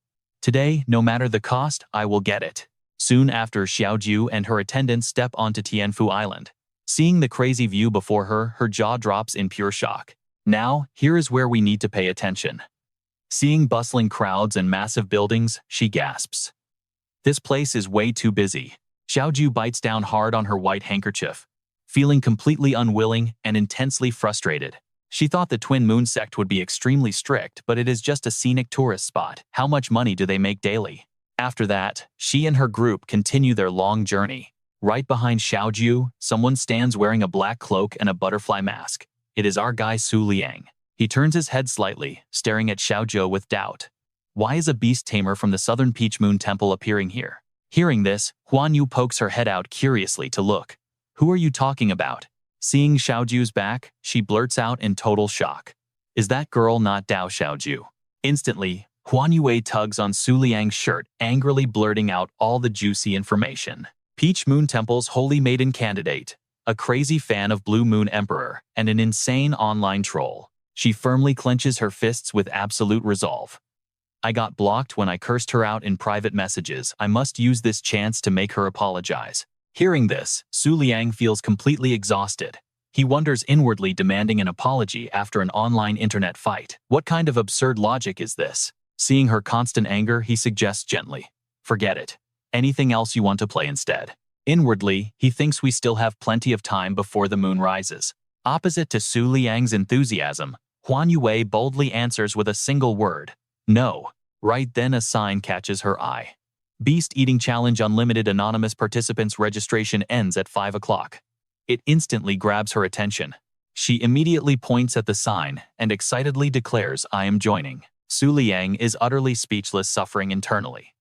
Today, no matter the cost, I will get it. Soon after, Xiaozhou and her attendants step onto Tianfu Island. Seeing the crazy view before her, her jaw drops in pure shock. Now, here is where we need to pay attention. Seeing bustling crowds and massive buildings, she gasps. This place is way too busy. Xiaozhou bites down hard on her white handkerchief, feeling completely unwilling and intensely frustrated. She thought the Twin Moon Sect would be extremely strict, but it is just a scenic tourist spot. How much money do they make daily? After that, she and her group continue their long journey. Right behind Xiaozhou, someone stands wearing a black cloak and a butterfly mask. It is our guy Su Liang. He turns his head slightly, staring at Xiaozhou with doubt. Why is a beast tamer from the Southern Peach Moon Temple appearing here? Hearing this, Huan Yu pokes her head out curiously to look. Who are you talking about? Seeing Xiaozhou's back, she blurts out in total shock. Is that girl not Dao Xiaozhou? Instantly, Huan Yue tugs on Su Liang's shirt, angrily blurting out all the juicy information. Peach Moon Temple's holy maiden candidate, a crazy fan of Blue Moon Emperor, and an insane online troll. She firmly clenches her fists with absolute resolve. I got blocked when I cursed her out in private messages. I must use this chance to make her apologize. Hearing this, Su Liang feels completely exhausted. He wonders inwardly, demanding an apology after an online internet fight. What kind of absurd logic is this? Seeing her constant anger, he suggests gently, forget it. Anything else you want to play instead? Inwardly, he thinks we still have plenty of time before the moon rises. Opposite to Su Liang's enthusiasm, Huan Yue boldly answers with a single word. No. Right then, a sign catches her eye. Beast Eating Challenge Unlimited Anonymous Participants Registration ends at 5 o'clock. It instantly grabs her attention. She immediately points at the sign and excitedly declares, I am joining. Su Liang is utterly speechless, suffering internally.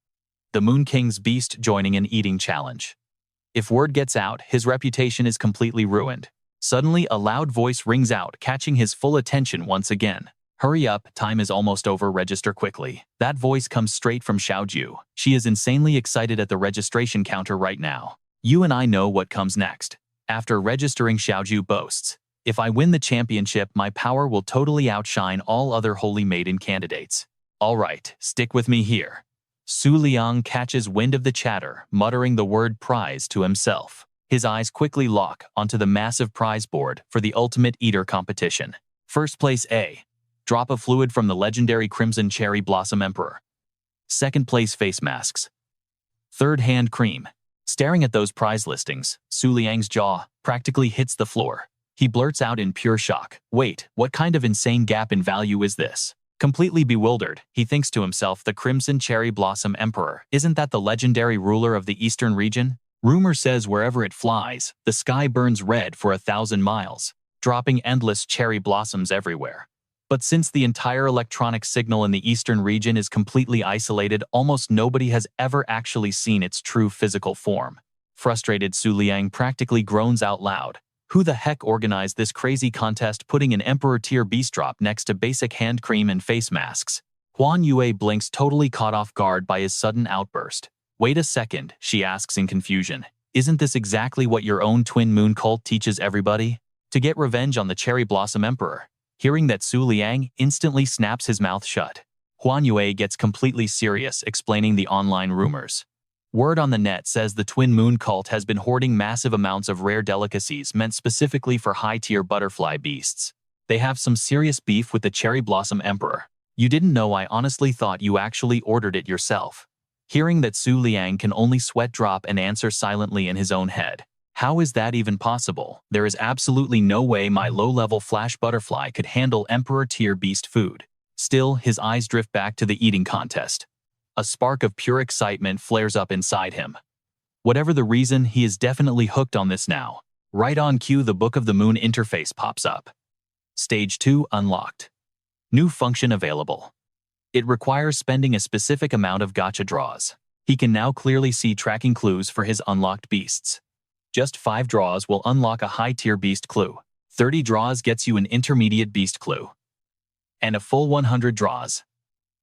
The Moon King's beast joining an eating challenge. If word gets out, his reputation is completely ruined. Suddenly, a loud voice rings out, catching his full attention once again. Hurry up, time is almost over, register quickly. That voice comes straight from Xiaozhou. She is insanely excited at the registration counter right now. You and I know what comes next. After registering, Xiaozhou boasts, if I win the championship, my power will totally outshine all other Holy Maiden candidates. All right, stick with me here. Su Liang catches wind of the chatter, muttering the word prize to himself. His eyes quickly lock onto the massive prize board for the Ultimate Eater competition. First place A. Drop of fluid from the legendary Crimson Cherry Blossom Emperor. Second place, face masks. Third, hand cream. Staring at those prize listings, Su Liang's jaw practically hits the floor. He blurts out in pure shock, wait, what kind of insane gap in value is this? Completely bewildered, he thinks to himself, the Crimson Cherry Blossom Emperor, isn't that the legendary ruler of the Eastern region? Rumor says wherever it flies, the sky burns red for 1,000 miles, dropping endless cherry blossoms everywhere. But since the entire electronic signal in the Eastern region is completely isolated, almost nobody has ever actually seen its true physical form. Frustrated, Su Liang practically groans out loud. Who the heck organized this crazy contest, putting an Emperor-tier beast drop next to basic hand cream and face masks? Huan Yue blinks, totally caught off guard by his sudden outburst. Wait a second, she asks in confusion. Isn't this exactly what your own Twin Moon cult teaches everybody? To get revenge on the Cherry Blossom Emperor. Hearing that, Su Liang instantly snaps his mouth shut. Huan Yue gets completely serious, explaining the online rumors. Word on the net says the Twin Moon cult has been hoarding massive amounts of rare delicacies meant specifically for high-tier butterfly beasts. They have some serious beef with the Cherry Blossom Emperor. You didn't know. I honestly thought you actually ordered it yourself. Hearing that Su Liang can only sweat drop and answer silently in his own head. How is that even possible? There is absolutely no way my low-level flash butterfly could handle Emperor-tier beast food. Still, his eyes drift back to the eating contest. A spark of pure excitement flares up inside him. Whatever the reason, he is definitely hooked on this now. Right on cue, the Book of the Moon interface pops up. Stage 2 unlocked. New function available. It requires spending a specific amount of gacha draws. He can now clearly see tracking clues for his unlocked beasts. Just 5 draws will unlock a high-tier beast clue. 30 draws gets you an intermediate beast clue. And a full 100 draws.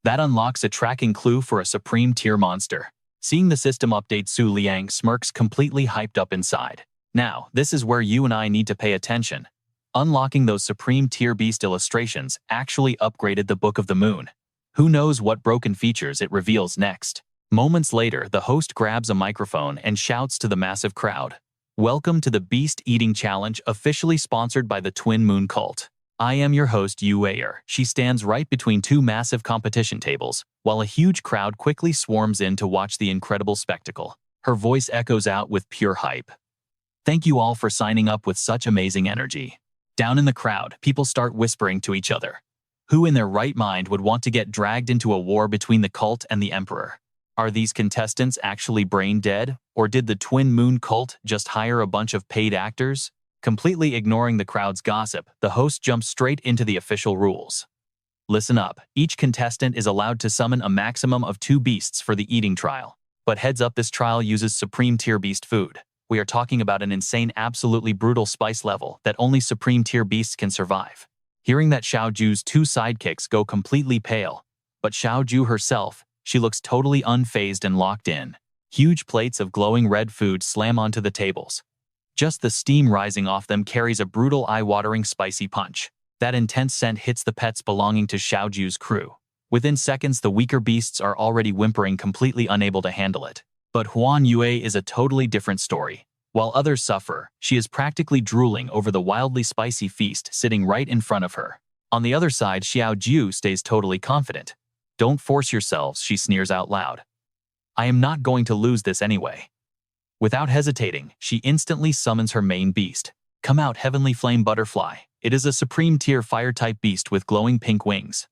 That unlocks a tracking clue for a supreme tier monster. Seeing the system update, Su Liang smirks, completely hyped up inside. Now, this is where you and I need to pay attention. Unlocking those supreme tier beast illustrations actually upgraded the Book of the Moon. Who knows what broken features it reveals next? Moments later, the host grabs a microphone and shouts to the massive crowd. Welcome to the Beast Eating Challenge, officially sponsored by the Twin Moon Cult. I am your host, Yu Ayer. She stands right between 2 massive competition tables, while a huge crowd quickly swarms in to watch the incredible spectacle. Her voice echoes out with pure hype. Thank you all for signing up with such amazing energy. Down in the crowd, people start whispering to each other. Who in their right mind would want to get dragged into a war between the cult and the Emperor? Are these contestants actually brain dead, or did the Twin Moon Cult just hire a bunch of paid actors? Completely ignoring the crowd's gossip, the host jumps straight into the official rules. Listen up, each contestant is allowed to summon a maximum of 2 beasts for the eating trial. But heads up, this trial uses supreme tier beast food. We are talking about an insane, absolutely brutal spice level that only supreme tier beasts can survive. Hearing that, Xiaoju's 2 sidekicks go completely pale. But Xiaoju herself, she looks totally unfazed and locked in. Huge plates of glowing red food slam onto the tables. Just the steam rising off them carries a brutal, eye-watering spicy punch. That intense scent hits the pets belonging to Xiaoju's crew. Within seconds, the weaker beasts are already whimpering, completely unable to handle it. But Huan Yue is a totally different story. While others suffer, she is practically drooling over the wildly spicy feast sitting right in front of her. On the other side, Xiaoju stays totally confident. Don't force yourselves, she sneers out loud. I am not going to lose this anyway. Without hesitating, she instantly summons her main beast. Come out, Heavenly Flame Butterfly. It is a supreme tier fire-type beast with glowing pink wings.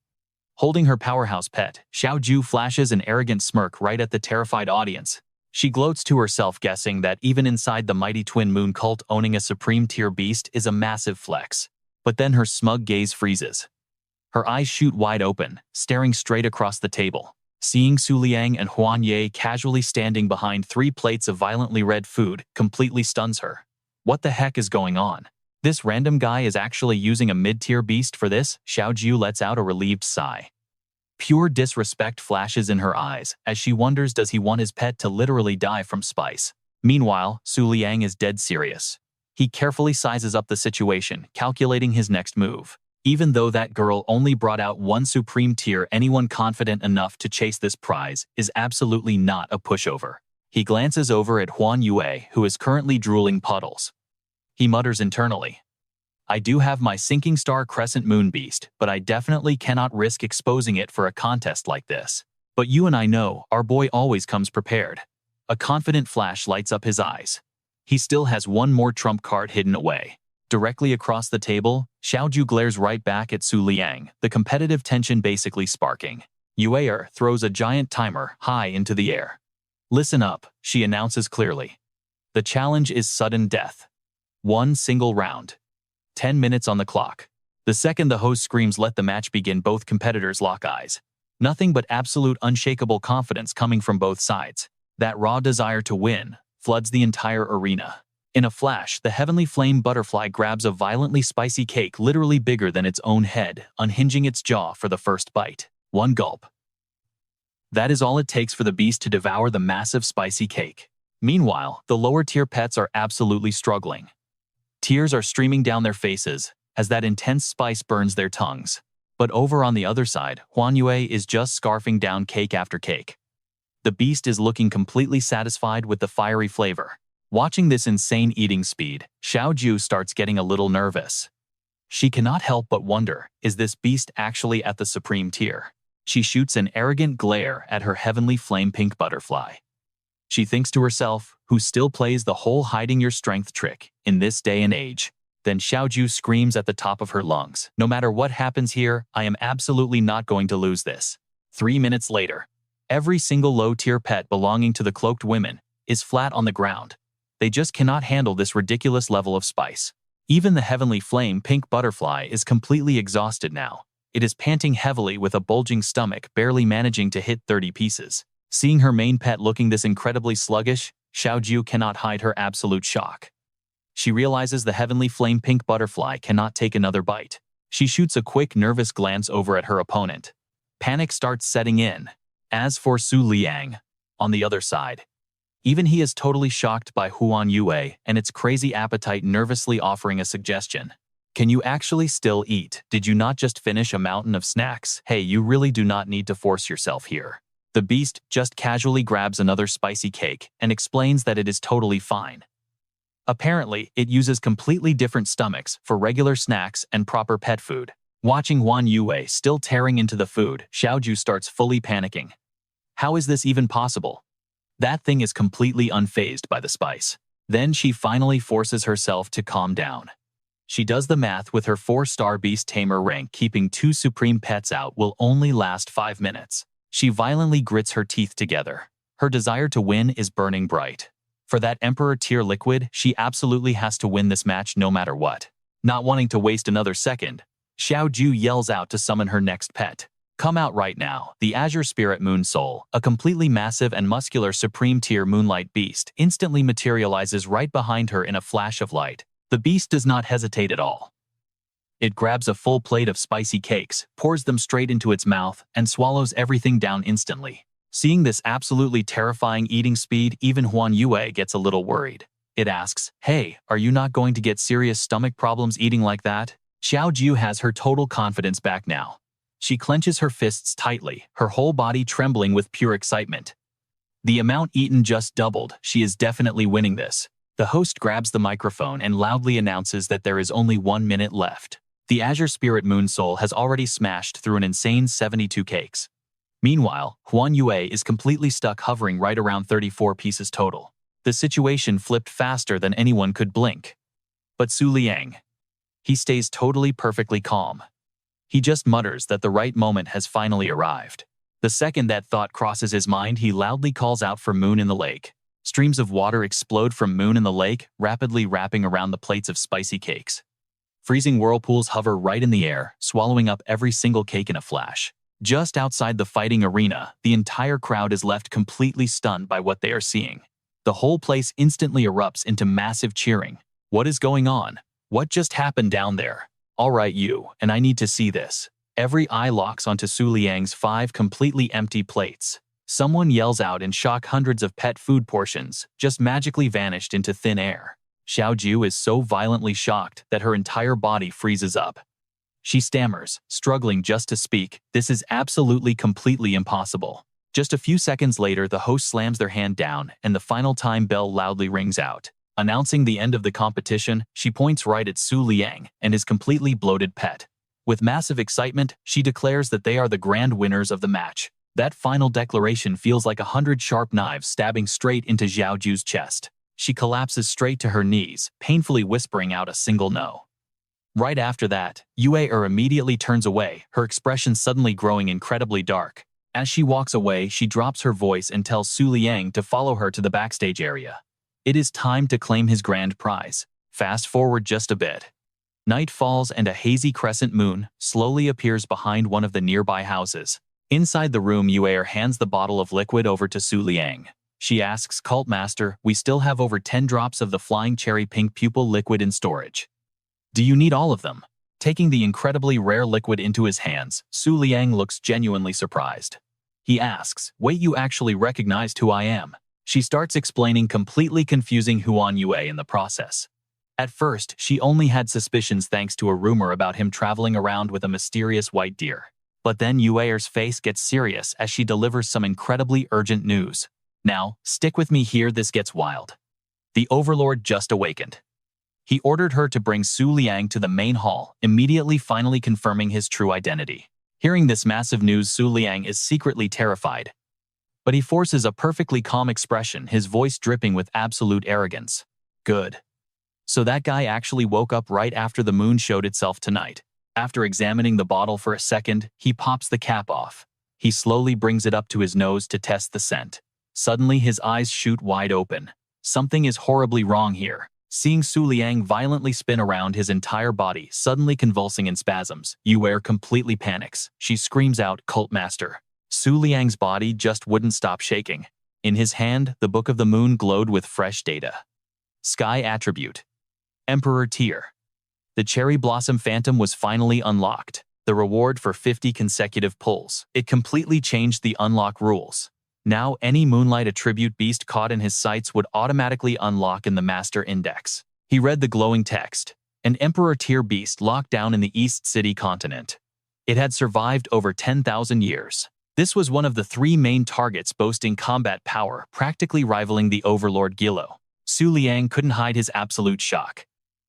Holding her powerhouse pet, Xiaoju flashes an arrogant smirk right at the terrified audience. She gloats to herself, guessing that even inside the mighty Twin Moon Cult, owning a supreme tier beast is a massive flex. But then her smug gaze freezes. Her eyes shoot wide open, staring straight across the table. Seeing Su Liang and Huan Ye casually standing behind 3 plates of violently red food completely stuns her. What the heck is going on? This random guy is actually using a mid-tier beast for this? Xiaoju lets out a relieved sigh. Pure disrespect flashes in her eyes as she wonders, does he want his pet to literally die from spice? Meanwhile, Su Liang is dead serious. He carefully sizes up the situation, calculating his next move. Even though that girl only brought out 1 supreme tier, anyone confident enough to chase this prize is absolutely not a pushover. He glances over at Huan Yue, who is currently drooling puddles. He mutters internally. I do have my sinking star crescent moon beast, but I definitely cannot risk exposing it for a contest like this. But you and I know, our boy always comes prepared. A confident flash lights up his eyes. He still has 1 more trump card hidden away. Directly across the table, Xiaoju glares right back at Su Liang, the competitive tension basically sparking. Yue throws a giant timer high into the air. Listen up, she announces clearly. The challenge is sudden death. 1 single round. 10 minutes on the clock. The second the host screams, let the match begin, both competitors lock eyes. Nothing but absolute unshakable confidence coming from both sides. That raw desire to win floods the entire arena. In a flash, the Heavenly Flame Butterfly grabs a violently spicy cake literally bigger than its own head, unhinging its jaw for the first bite. 1 gulp. That is all it takes for the beast to devour the massive spicy cake. Meanwhile, the lower tier pets are absolutely struggling. Tears are streaming down their faces as that intense spice burns their tongues. But over on the other side, Huan Yue is just scarfing down cake after cake. The beast is looking completely satisfied with the fiery flavor. Watching this insane eating speed, Xiaoju starts getting a little nervous. She cannot help but wonder, is this beast actually at the supreme tier? She shoots an arrogant glare at her heavenly flame-pink butterfly. She thinks to herself, who still plays the whole hiding your strength trick in this day and age? Then Xiaoju screams at the top of her lungs, no matter what happens here, I am absolutely not going to lose this. 3 minutes later, every single low-tier pet belonging to the cloaked women is flat on the ground. They just cannot handle this ridiculous level of spice. Even the heavenly flame-pink butterfly is completely exhausted now. It is panting heavily with a bulging stomach, barely managing to hit 30 pieces. Seeing her main pet looking this incredibly sluggish, Xiaoju cannot hide her absolute shock. She realizes the heavenly flame-pink butterfly cannot take another bite. She shoots a quick, nervous glance over at her opponent. Panic starts setting in. As for Su Liang, on the other side, even he is totally shocked by Huan Yue and its crazy appetite, nervously offering a suggestion. Can you actually still eat? Did you not just finish a mountain of snacks? Hey, you really do not need to force yourself here. The beast just casually grabs another spicy cake and explains that it is totally fine. Apparently, it uses completely different stomachs for regular snacks and proper pet food. Watching Huan Yue still tearing into the food, Xiaoju starts fully panicking. How is this even possible? That thing is completely unfazed by the spice. Then she finally forces herself to calm down. She does the math with her 4-star beast Tamer rank. Keeping 2 supreme pets out will only last 5 minutes. She violently grits her teeth together. Her desire to win is burning bright. For that Emperor tier liquid, she absolutely has to win this match no matter what. Not wanting to waste another second, Xiaoju yells out to summon her next pet. Come out right now. The Azure Spirit Moon Soul, a completely massive and muscular supreme tier moonlight beast, instantly materializes right behind her in a flash of light. The beast does not hesitate at all. It grabs a full plate of spicy cakes, pours them straight into its mouth, and swallows everything down instantly. Seeing this absolutely terrifying eating speed, even Huan Yue gets a little worried. It asks, hey, are you not going to get serious stomach problems eating like that? Xiaoju has her total confidence back now. She clenches her fists tightly, her whole body trembling with pure excitement. The amount eaten just doubled. She is definitely winning this. The host grabs the microphone and loudly announces that there is only 1 minute left. The Azure Spirit Moon Soul has already smashed through an insane 72 cakes. Meanwhile, Huan Yue is completely stuck, hovering right around 34 pieces total. The situation flipped faster than anyone could blink. But Su Liang, he stays totally perfectly calm. He just mutters that the right moment has finally arrived. The second that thought crosses his mind, he loudly calls out for Moon in the lake. Streams of water explode from Moon in the lake, rapidly wrapping around the plates of spicy cakes. Freezing whirlpools hover right in the air, swallowing up every single cake in a flash. Just outside the fighting arena, the entire crowd is left completely stunned by what they are seeing. The whole place instantly erupts into massive cheering. What is going on? What just happened down there? All right, you, and I need to see this. Every eye locks onto Su Liang's 5 completely empty plates. Someone yells out in shock. Hundreds of pet food portions just magically vanished into thin air. Xiaoju is so violently shocked that her entire body freezes up. She stammers, struggling just to speak. This is absolutely completely impossible. Just a few seconds later, the host slams their hand down and the final time bell loudly rings out. Announcing the end of the competition, she points right at Su Liang and his completely bloated pet. With massive excitement, she declares that they are the grand winners of the match. That final declaration feels like 100 sharp knives stabbing straight into Xiaoju's chest. She collapses straight to her knees, painfully whispering out a single no. Right after that, Yue immediately turns away, her expression suddenly growing incredibly dark. As she walks away, she drops her voice and tells Su Liang to follow her to the backstage area. It is time to claim his grand prize. Fast forward just a bit. Night falls and a hazy crescent moon slowly appears behind one of the nearby houses. Inside the room, Yue hands the bottle of liquid over to Su Liang. She asks, Cult Master, we still have over 10 drops of the flying cherry pink pupil liquid in storage. Do you need all of them? Taking the incredibly rare liquid into his hands, Su Liang looks genuinely surprised. He asks, wait, you actually recognized who I am? She starts explaining, completely confusing Huan Yue in the process. At first, she only had suspicions thanks to a rumor about him traveling around with a mysterious white deer. But then Yue's face gets serious as she delivers some incredibly urgent news. Now, stick with me here, this gets wild. The Overlord just awakened. He ordered her to bring Su Liang to the main hall, immediately finally confirming his true identity. Hearing this massive news, Su Liang is secretly terrified, but he forces a perfectly calm expression, his voice dripping with absolute arrogance. Good. So that guy actually woke up right after the moon showed itself tonight. After examining the bottle for a second, he pops the cap off. He slowly brings it up to his nose to test the scent. Suddenly, his eyes shoot wide open. Something is horribly wrong here. Seeing Su Liang violently spin around, his entire body suddenly convulsing in spasms, Yue completely panics. She screams out, "Cult Master!" Su Liang's body just wouldn't stop shaking. In his hand, the Book of the Moon glowed with fresh data. Sky Attribute. Emperor Tier. The Cherry Blossom Phantom was finally unlocked. The reward for 50 consecutive pulls. It completely changed the unlock rules. Now, any Moonlight Attribute beast caught in his sights would automatically unlock in the Master Index. He read the glowing text. An Emperor Tier beast locked down in the East City continent. It had survived over 10,000 years. This was one of the 3 main targets, boasting combat power, practically rivaling the Overlord Gilo. Su Liang couldn't hide his absolute shock.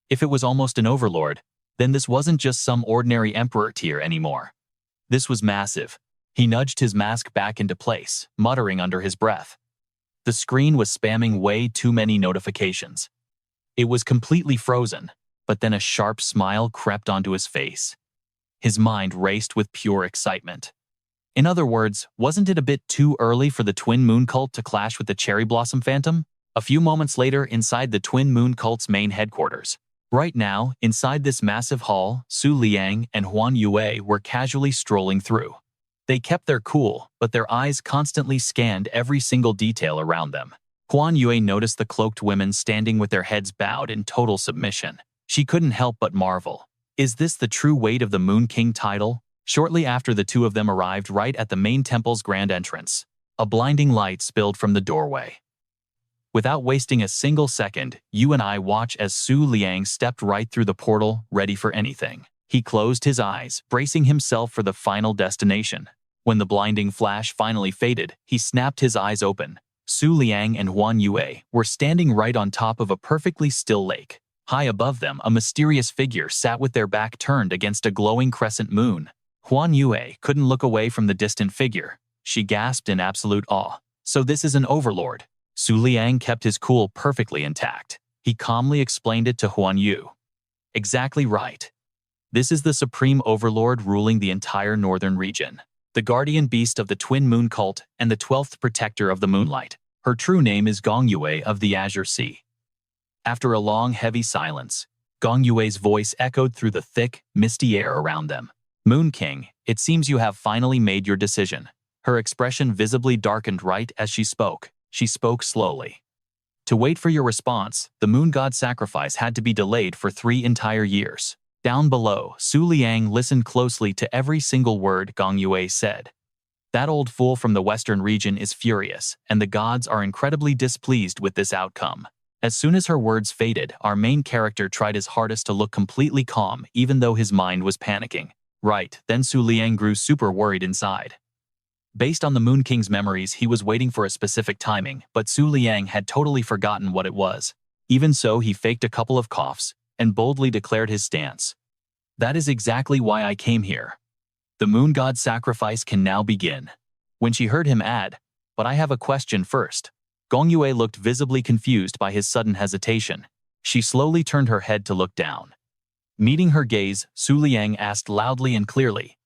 If it was almost an Overlord, then this wasn't just some ordinary Emperor Tier anymore. This was massive. He nudged his mask back into place, muttering under his breath. The screen was spamming way too many notifications. It was completely frozen, but then a sharp smile crept onto his face. His mind raced with pure excitement. In other words, wasn't it a bit too early for the Twin Moon Cult to clash with the Cherry Blossom Phantom? A few moments later, inside the Twin Moon Cult's main headquarters. Right now, inside this massive hall, Su Liang and Huan Yue were casually strolling through. They kept their cool, but their eyes constantly scanned every single detail around them. Huan Yue noticed the cloaked women standing with their heads bowed in total submission. She couldn't help but marvel. Is this the true weight of the Moon King title? Shortly after, the two of them arrived right at the main temple's grand entrance. A blinding light spilled from the doorway. Without wasting a single second, you and I watch as Su Liang stepped right through the portal, ready for anything. He closed his eyes, bracing himself for the final destination. When the blinding flash finally faded, he snapped his eyes open. Su Liang and Huan Yue were standing right on top of a perfectly still lake. High above them, a mysterious figure sat with their back turned against a glowing crescent moon. Huan Yue couldn't look away from the distant figure. She gasped in absolute awe. So this is an overlord. Su Liang kept his cool perfectly intact. He calmly explained it to Huan Yu. Exactly right. This is the supreme overlord ruling the entire northern region. The guardian beast of the Twin Moon Cult and the 12th protector of the moonlight. Her true name is Gong Yue of the Azure Sea. After a long, heavy silence, Gong Yue's voice echoed through the thick, misty air around them. Moon King, it seems you have finally made your decision. Her expression visibly darkened right as she spoke. She spoke slowly. To wait for your response, the moon god sacrifice had to be delayed for 3 entire years. Down below, Su Liang listened closely to every single word Gong Yue said. That old fool from the western region is furious, and the gods are incredibly displeased with this outcome. As soon as her words faded, our main character tried his hardest to look completely calm, even though his mind was panicking. Right, then Su Liang grew super worried inside. Based on the Moon King's memories, he was waiting for a specific timing, but Su Liang had totally forgotten what it was. Even so, he faked a couple of coughs and boldly declared his stance. That is exactly why I came here. The moon god's sacrifice can now begin. When she heard him add, but I have a question first. Gong Yue looked visibly confused by his sudden hesitation. She slowly turned her head to look down. Meeting her gaze, Su Liang asked loudly and clearly,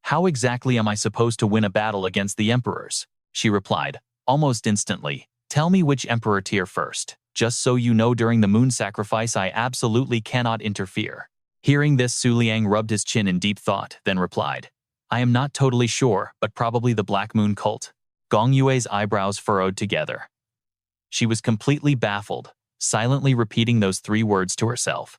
"How exactly am I supposed to win a battle against the emperors?" She replied, almost instantly, "Tell me which emperor tier first. Just so you know, during the moon sacrifice I absolutely cannot interfere." Hearing this, Su Liang rubbed his chin in deep thought, then replied, "I am not totally sure, but probably the Black Moon Cult." Gong Yue's eyebrows furrowed together. She was completely baffled, silently repeating those 3 words to herself.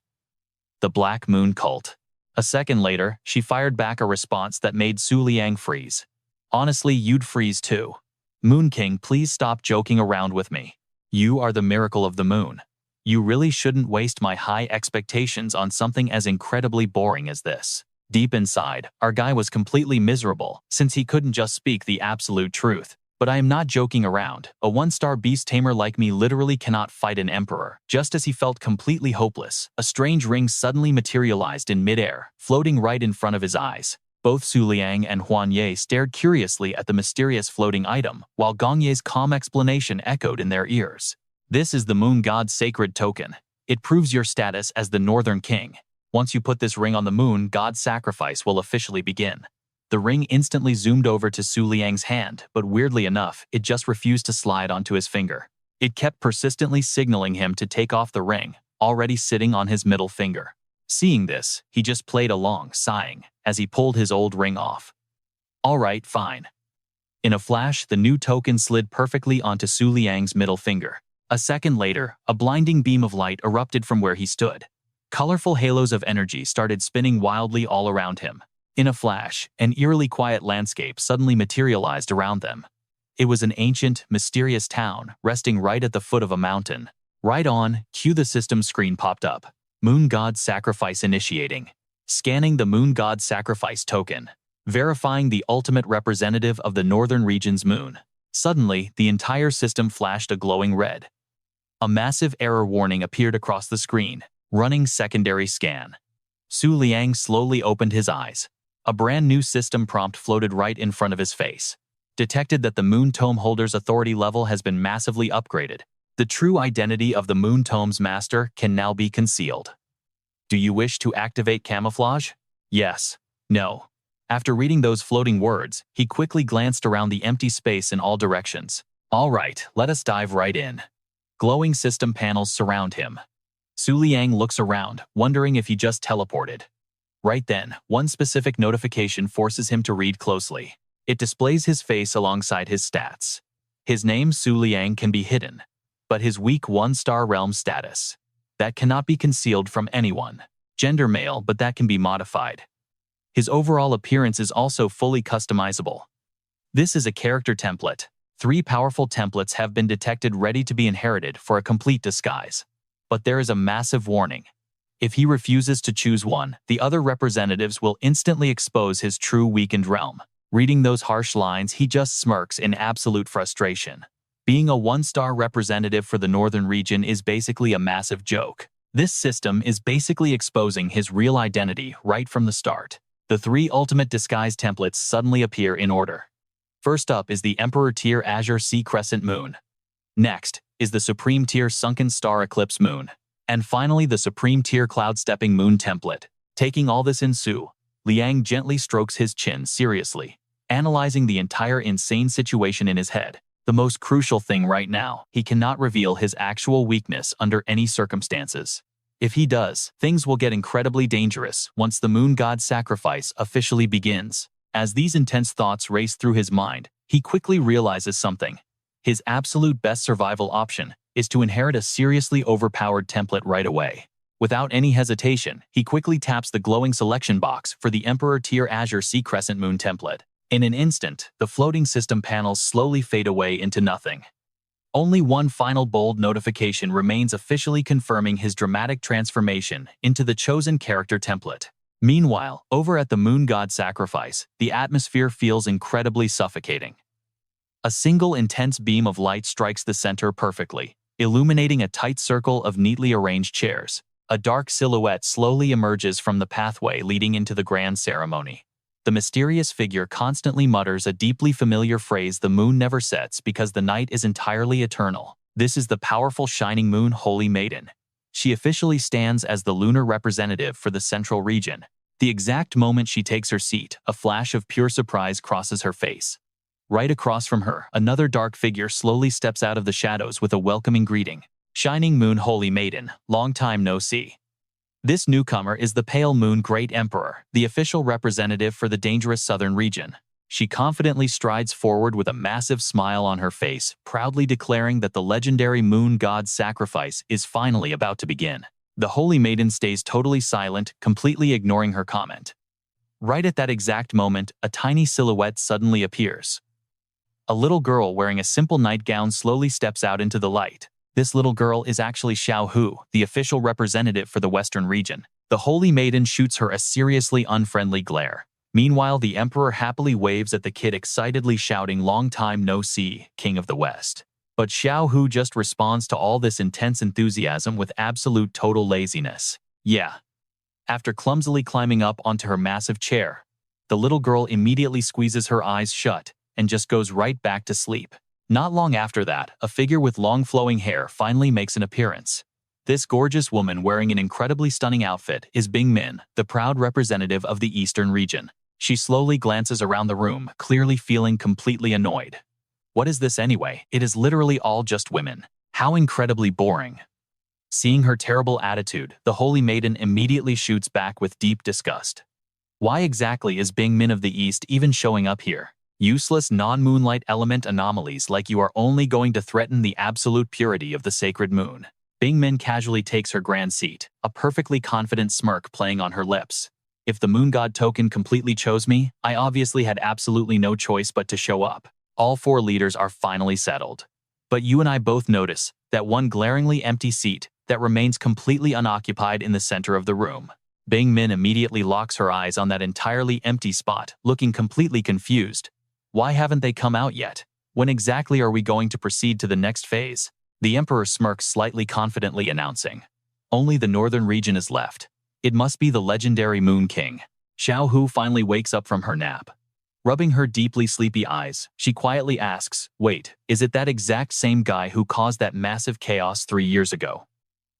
The Black Moon Cult. A second later, she fired back a response that made Su Liang freeze. Honestly, you'd freeze too. Moon King, please stop joking around with me. You are the miracle of the moon. You really shouldn't waste my high expectations on something as incredibly boring as this. Deep inside, our guy was completely miserable, since he couldn't just speak the absolute truth. But I am not joking around. A one-star beast tamer like me literally cannot fight an emperor. Just as he felt completely hopeless, a strange ring suddenly materialized in midair, floating right in front of his eyes. Both Su Liang and Huan Ye stared curiously at the mysterious floating item, while Gong Ye's calm explanation echoed in their ears. This is the moon god's sacred token. It proves your status as the Northern King. Once you put this ring on the moon god's sacrifice will officially begin. The ring instantly zoomed over to Su Liang's hand, but weirdly enough, it just refused to slide onto his finger. It kept persistently signaling him to take off the ring, already sitting on his middle finger. Seeing this, he just played along, sighing, as he pulled his old ring off. Alright, fine. In a flash, the new token slid perfectly onto Su Liang's middle finger. A second later, a blinding beam of light erupted from where he stood. Colorful halos of energy started spinning wildly all around him. In a flash, an eerily quiet landscape suddenly materialized around them. It was an ancient, mysterious town, resting right at the foot of a mountain. Right on, cue the system screen popped up. Moon God Sacrifice initiating. Scanning the Moon God Sacrifice token. Verifying the ultimate representative of the northern region's moon. Suddenly, the entire system flashed a glowing red. A massive error warning appeared across the screen. Running secondary scan. Su Liang slowly opened his eyes. A brand new system prompt floated right in front of his face. Detected that the Moon Tome holder's authority level has been massively upgraded. The true identity of the Moon Tome's master can now be concealed. Do you wish to activate camouflage? Yes. No. After reading those floating words, he quickly glanced around the empty space in all directions. All right, let us dive right in. Glowing system panels surround him. Su Liang looks around, wondering if he just teleported. Right then, one specific notification forces him to read closely. It displays his face alongside his stats. His name, Su Liang, can be hidden, but his weak one-star realm status. That cannot be concealed from anyone. Gender male, but that can be modified. His overall appearance is also fully customizable. This is a character template. 3 powerful templates have been detected ready to be inherited for a complete disguise. But there is a massive warning. If he refuses to choose one, the other representatives will instantly expose his true weakened realm. Reading those harsh lines, he just smirks in absolute frustration. Being a one-star representative for the northern region is basically a massive joke. This system is basically exposing his real identity right from the start. The 3 ultimate disguise templates suddenly appear in order. First up is the Emperor Tier Azure Sea Crescent Moon. Next is the Supreme Tier Sunken Star Eclipse Moon. And finally, the Supreme Tier Cloud Stepping Moon template. Taking all this in, Su Liang gently strokes his chin seriously, analyzing the entire insane situation in his head. The most crucial thing right now, he cannot reveal his actual weakness under any circumstances. If he does, things will get incredibly dangerous once the Moon God's sacrifice officially begins. As these intense thoughts race through his mind, he quickly realizes something. His absolute best survival option is to inherit a seriously overpowered template right away. Without any hesitation, he quickly taps the glowing selection box for the Emperor Tier Azure Sea Crescent Moon template. In an instant, the floating system panels slowly fade away into nothing. Only one final bold notification remains, officially confirming his dramatic transformation into the chosen character template. Meanwhile, over at the Moon God Sacrifice, the atmosphere feels incredibly suffocating. A single intense beam of light strikes the center perfectly, illuminating a tight circle of neatly arranged chairs. A dark silhouette slowly emerges from the pathway leading into the grand ceremony. The mysterious figure constantly mutters a deeply familiar phrase: "The moon never sets because the night is entirely eternal." This is the powerful Shining Moon Holy Maiden. She officially stands as the lunar representative for the central region. The exact moment she takes her seat, a flash of pure surprise crosses her face. Right across from her, another dark figure slowly steps out of the shadows with a welcoming greeting. Shining Moon Holy Maiden, long time no see. This newcomer is the Pale Moon Great Emperor, the official representative for the dangerous southern region. She confidently strides forward with a massive smile on her face, proudly declaring that the legendary Moon God's sacrifice is finally about to begin. The Holy Maiden stays totally silent, completely ignoring her comment. Right at that exact moment, a tiny silhouette suddenly appears. A little girl wearing a simple nightgown slowly steps out into the light. This little girl is actually Xiao Hu, the official representative for the Western region. The Holy Maiden shoots her a seriously unfriendly glare. Meanwhile, the Emperor happily waves at the kid, excitedly shouting, "Long time no see, King of the West." But Xiao Hu just responds to all this intense enthusiasm with absolute total laziness. Yeah. After clumsily climbing up onto her massive chair, the little girl immediately squeezes her eyes shut and just goes right back to sleep. Not long after that, a figure with long flowing hair finally makes an appearance. This gorgeous woman wearing an incredibly stunning outfit is Bing Min, the proud representative of the Eastern region. She slowly glances around the room, clearly feeling completely annoyed. What is this anyway? It is literally all just women. How incredibly boring. Seeing her terrible attitude, the holy maiden immediately shoots back with deep disgust. Why exactly is Bing Min of the East even showing up here? Useless non-moonlight element anomalies, like you are only going to threaten the absolute purity of the sacred moon. Bing Min casually takes her grand seat, a perfectly confident smirk playing on her lips. If the moon god token completely chose me, I obviously had absolutely no choice but to show up. All 4 leaders are finally settled. But you and I both notice that one glaringly empty seat that remains completely unoccupied in the center of the room. Bing Min immediately locks her eyes on that entirely empty spot, looking completely confused. Why haven't they come out yet? When exactly are we going to proceed to the next phase? The Emperor smirks slightly confidently, announcing, "Only the northern region is left. It must be the legendary Moon King." Xiao Hu finally wakes up from her nap. Rubbing her deeply sleepy eyes, she quietly asks, "Wait, is it that exact same guy who caused that massive chaos 3 years ago?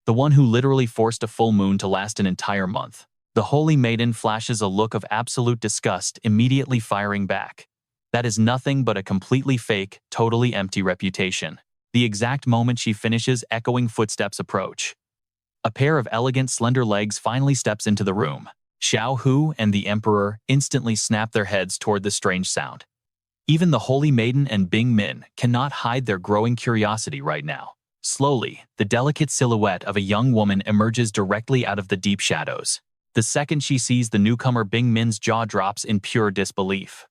The one who literally forced a full moon to last an entire month?" The holy maiden flashes a look of absolute disgust, immediately firing back. That is nothing but a completely fake, totally empty reputation. The exact moment she finishes, echoing footsteps approach. A pair of elegant, slender legs finally steps into the room. Xiao Hu and the Emperor instantly snap their heads toward the strange sound. Even the holy maiden and Bing Min cannot hide their growing curiosity right now. Slowly, the delicate silhouette of a young woman emerges directly out of the deep shadows. The second she sees the newcomer, Bing Min's jaw drops in pure disbelief.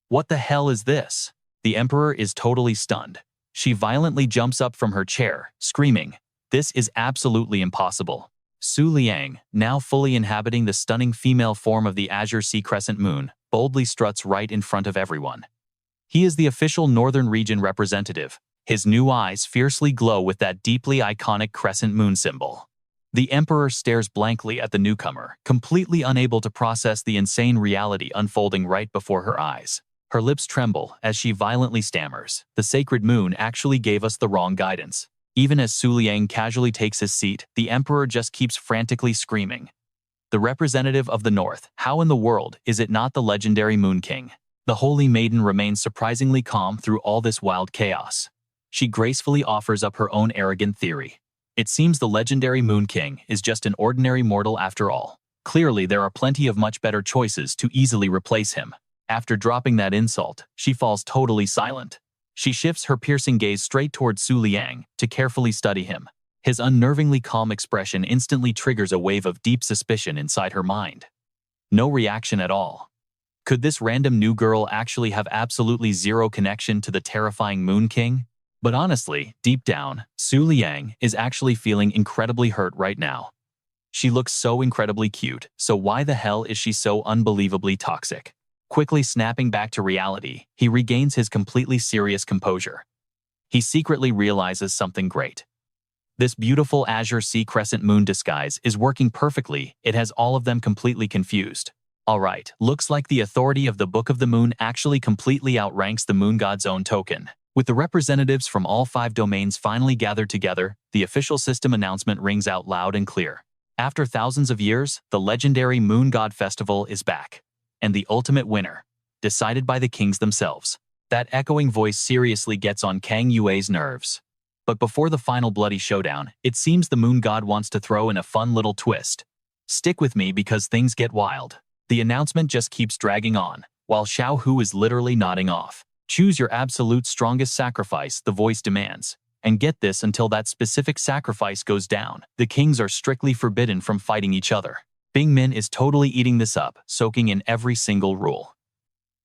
What the hell is this? The Emperor is totally stunned. She violently jumps up from her chair, screaming, "This is absolutely impossible." Su Liang, now fully inhabiting the stunning female form of the Azure Sea Crescent Moon, boldly struts right in front of everyone. He is the official Northern Region representative. His new eyes fiercely glow with that deeply iconic crescent moon symbol. The Emperor stares blankly at the newcomer, completely unable to process the insane reality unfolding right before her eyes. Her lips tremble as she violently stammers, "The sacred moon actually gave us the wrong guidance." Even as Su Liang casually takes his seat, the Emperor just keeps frantically screaming, "The representative of the North, how in the world is it not the legendary Moon King?" The holy maiden remains surprisingly calm through all this wild chaos. She gracefully offers up her own arrogant theory. It seems the legendary Moon King is just an ordinary mortal after all. Clearly, there are plenty of much better choices to easily replace him. After dropping that insult, she falls totally silent. She shifts her piercing gaze straight towards Su Liang to carefully study him. His unnervingly calm expression instantly triggers a wave of deep suspicion inside her mind. No reaction at all. Could this random new girl actually have absolutely zero connection to the terrifying Moon King? But honestly, deep down, Su Liang is actually feeling incredibly hurt right now. She looks so incredibly cute, so why the hell is she so unbelievably toxic? Quickly snapping back to reality, he regains his completely serious composure. He secretly realizes something great. This beautiful Azure Sea Crescent Moon disguise is working perfectly. It has all of them completely confused. Alright, looks like the authority of the Book of the Moon actually completely outranks the Moon God's own token. With the representatives from all 5 domains finally gathered together, the official system announcement rings out loud and clear. After thousands of years, the legendary Moon God Festival is back. And the ultimate winner, decided by the kings themselves. That echoing voice seriously gets on Kang Yue's nerves. But before the final bloody showdown, it seems the Moon God wants to throw in a fun little twist. Stick with me because things get wild. The announcement just keeps dragging on, while Xiao Hu is literally nodding off. Choose your absolute strongest sacrifice, the voice demands. And get this, until that specific sacrifice goes down, the kings are strictly forbidden from fighting each other. Bing Min is totally eating this up, soaking in every single rule.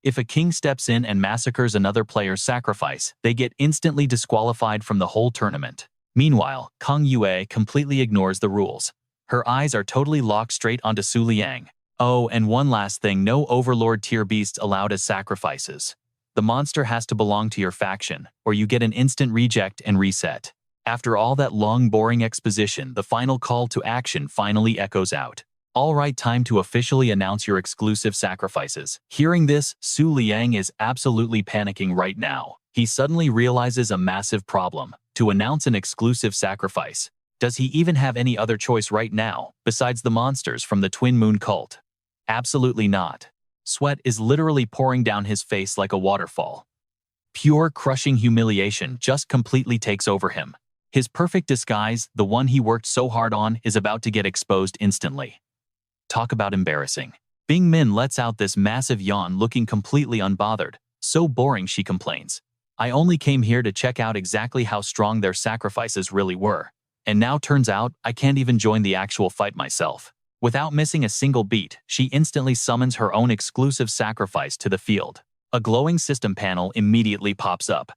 If a king steps in and massacres another player's sacrifice, they get instantly disqualified from the whole tournament. Meanwhile, Kang Yue completely ignores the rules. Her eyes are totally locked straight onto Su Liang. Oh, and one last thing, no Overlord tier beasts allowed as sacrifices. The monster has to belong to your faction, or you get an instant reject and reset. After all that long boring exposition, the final call to action finally echoes out. Alright, time to officially announce your exclusive sacrifices. Hearing this, Liang is absolutely panicking right now. He suddenly realizes a massive problem. To announce an exclusive sacrifice. Does he even have any other choice right now, besides the monsters from the Twin Moon cult? Absolutely not. Sweat is literally pouring down his face like a waterfall. Pure crushing humiliation just completely takes over him. His perfect disguise, the one he worked so hard on, is about to get exposed instantly. Talk about embarrassing. Bing Min lets out this massive yawn, looking completely unbothered. So boring, she complains. I only came here to check out exactly how strong their sacrifices really were. And now turns out I can't even join the actual fight myself. Without missing a single beat, she instantly summons her own exclusive sacrifice to the field. A glowing system panel immediately pops up.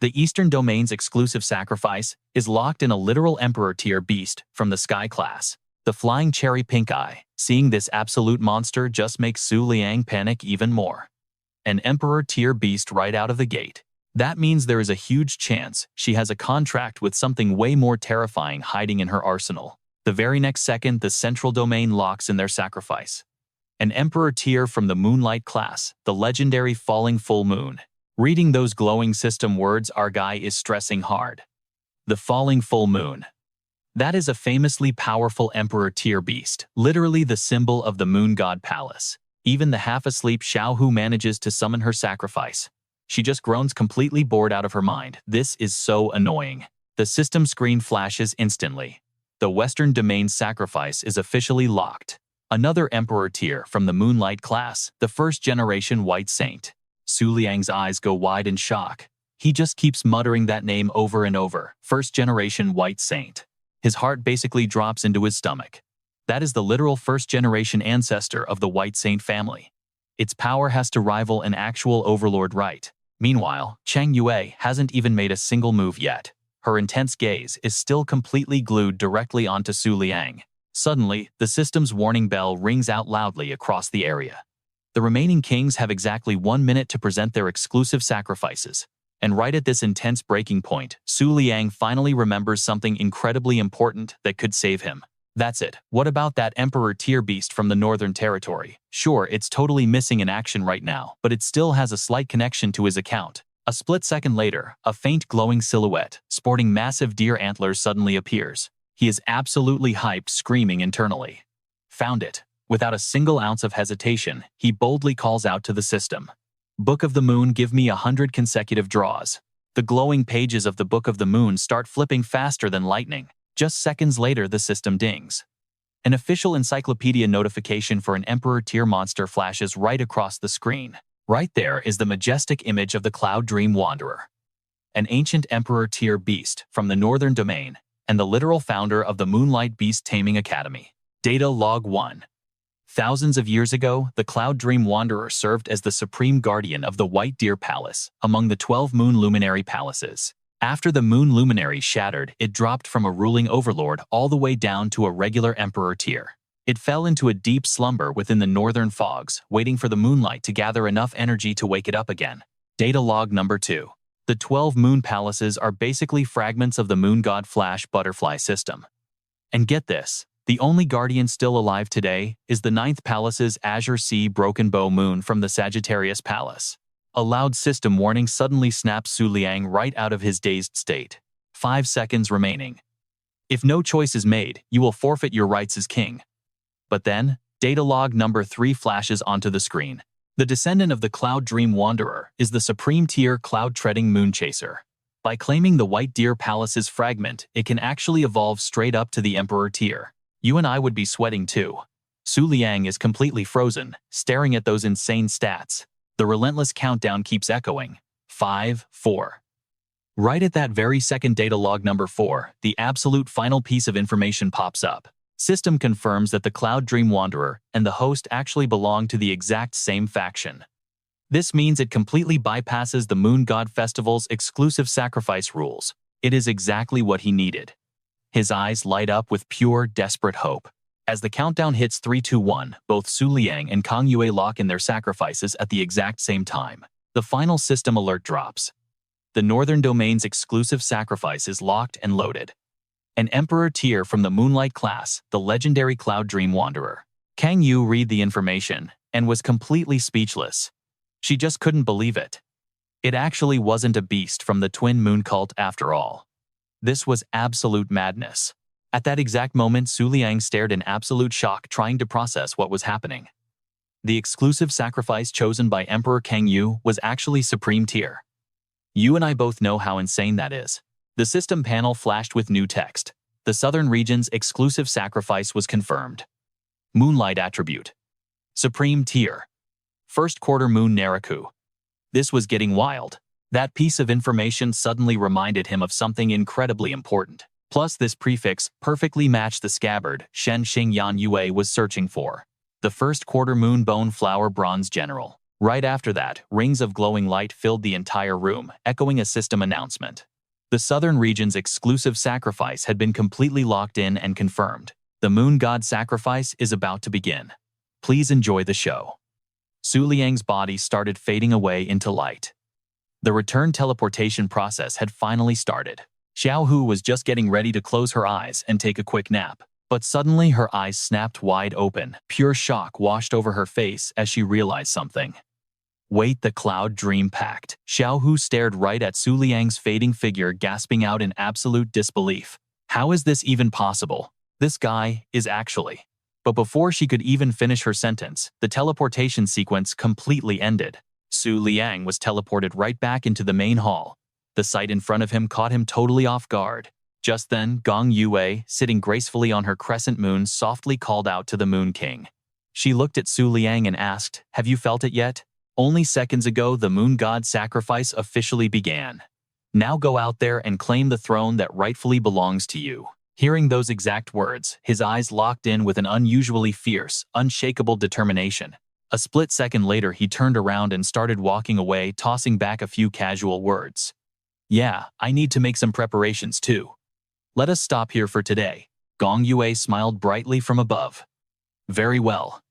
The Eastern Domain's exclusive sacrifice is locked in a literal Emperor tier beast from the Sky class. The flying cherry pink eye. Seeing this absolute monster just makes Liang panic even more. An Emperor tier beast right out of the gate. That means there is a huge chance she has a contract with something way more terrifying hiding in her arsenal. The very next second, the Central Domain locks in their sacrifice. An Emperor tier from the Moonlight class, the legendary Falling Full Moon. Reading those glowing system words, our guy is stressing hard. The Falling Full Moon. That is a famously powerful Emperor tier beast, literally the symbol of the Moon God Palace. Even the half-asleep Xiao Hu manages to summon her sacrifice. She just groans, completely bored out of her mind. This is so annoying. The system screen flashes instantly. The Western Domain's sacrifice is officially locked. Another Emperor tier from the Moonlight class, the first-generation White Saint. Liang's eyes go wide in shock. He just keeps muttering that name over and over. First-generation White Saint. His heart basically drops into his stomach. That is the literal first-generation ancestor of the White Saint family. Its power has to rival an actual Overlord, right? Meanwhile, Cheng Yue hasn't even made a single move yet. Her intense gaze is still completely glued directly onto Liang. Suddenly, the system's warning bell rings out loudly across the area. The remaining kings have exactly 1 minute to present their exclusive sacrifices. And right at this intense breaking point, Liang finally remembers something incredibly important that could save him. That's it. What about that Emperor tier beast from the Northern Territory? Sure, it's totally missing in action right now, but it still has a slight connection to his account. A split second later, a faint glowing silhouette, sporting massive deer antlers, suddenly appears. He is absolutely hyped, screaming internally. Found it. Without a single ounce of hesitation, he boldly calls out to the system. Book of the Moon, give me 100 consecutive draws. The glowing pages of the Book of the Moon start flipping faster than lightning. Just seconds later, the system dings. An official encyclopedia notification for an Emperor tier monster flashes right across the screen. Right there is the majestic image of the Cloud Dream Wanderer. An ancient Emperor tier beast from the Northern Domain, and the literal founder of the Moonlight Beast Taming Academy. Data Log 1. Thousands of years ago, the Cloud Dream Wanderer served as the supreme guardian of the White Deer Palace, among the 12 Moon Luminary Palaces. After the Moon Luminary shattered, it dropped from a ruling overlord all the way down to a regular Emperor tier. It fell into a deep slumber within the northern fogs, waiting for the moonlight to gather enough energy to wake it up again. Data Log number 2. The 12 Moon Palaces are basically fragments of the Moon God Flash Butterfly system. And get this. The only guardian still alive today is the 9th Palace's Azure Sea Broken Bow Moon from the Sagittarius Palace. A loud system warning suddenly snaps Liang right out of his dazed state. 5 seconds remaining. If no choice is made, you will forfeit your rights as king. But then, Data Log number 3 flashes onto the screen. The descendant of the Cloud Dream Wanderer is the supreme tier cloud-treading moon chaser. By claiming the White Deer Palace's fragment, it can actually evolve straight up to the Emperor tier. You and I would be sweating too. Liang is completely frozen, staring at those insane stats. The relentless countdown keeps echoing. 5, 4. Right at that very second, Data Log number 4, the absolute final piece of information pops up. System confirms that the Cloud Dream Wanderer and the host actually belong to the exact same faction. This means it completely bypasses the Moon God Festival's exclusive sacrifice rules. It is exactly what he needed. His eyes light up with pure, desperate hope. As the countdown hits 3, 2, 1, both Su Liang and Kang Yue lock in their sacrifices at the exact same time. The final system alert drops. The Northern Domain's exclusive sacrifice is locked and loaded. An Emperor tier from the Moonlight class, the legendary Cloud Dream Wanderer. Kang Yu read the information and was completely speechless. She just couldn't believe it. It actually wasn't a beast from the Twin Moon cult after all. This was absolute madness. At that exact moment, Su Liang stared in absolute shock, trying to process what was happening. The exclusive sacrifice chosen by Emperor Kang Yu was actually Supreme Tier. You and I both know how insane that is. The system panel flashed with new text. The Southern region's exclusive sacrifice was confirmed. Moonlight Attribute. Supreme Tier. First Quarter Moon Naraku. This was getting wild. That piece of information suddenly reminded him of something incredibly important. Plus, this prefix perfectly matched the scabbard Shen Xing Yan Yue was searching for. The First Quarter Moon Bone Flower Bronze General. Right after that, rings of glowing light filled the entire room, echoing a system announcement. The Southern region's exclusive sacrifice had been completely locked in and confirmed. The Moon God sacrifice is about to begin. Please enjoy the show. Su Liang's body started fading away into light. The return teleportation process had finally started. Xiao Hu was just getting ready to close her eyes and take a quick nap, but suddenly her eyes snapped wide open. Pure shock washed over her face as she realized something. Wait, the Cloud Dream Pact. Xiao Hu stared right at Su Liang's fading figure, gasping out in absolute disbelief. How is this even possible? This guy is actually... But before she could even finish her sentence, the teleportation sequence completely ended. Su Liang was teleported right back into the main hall. The sight in front of him caught him totally off guard. Just then, Gong Yue, sitting gracefully on her crescent moon, softly called out to the Moon King. She looked at Su Liang and asked, "Have you felt it yet? Only seconds ago, the Moon God sacrifice officially began. Now go out there and claim the throne that rightfully belongs to you." Hearing those exact words, his eyes locked in with an unusually fierce, unshakable determination. A split second later, he turned around and started walking away, tossing back a few casual words. "Yeah, I need to make some preparations too. Let us stop here for today." Gong Yue smiled brightly from above. "Very well.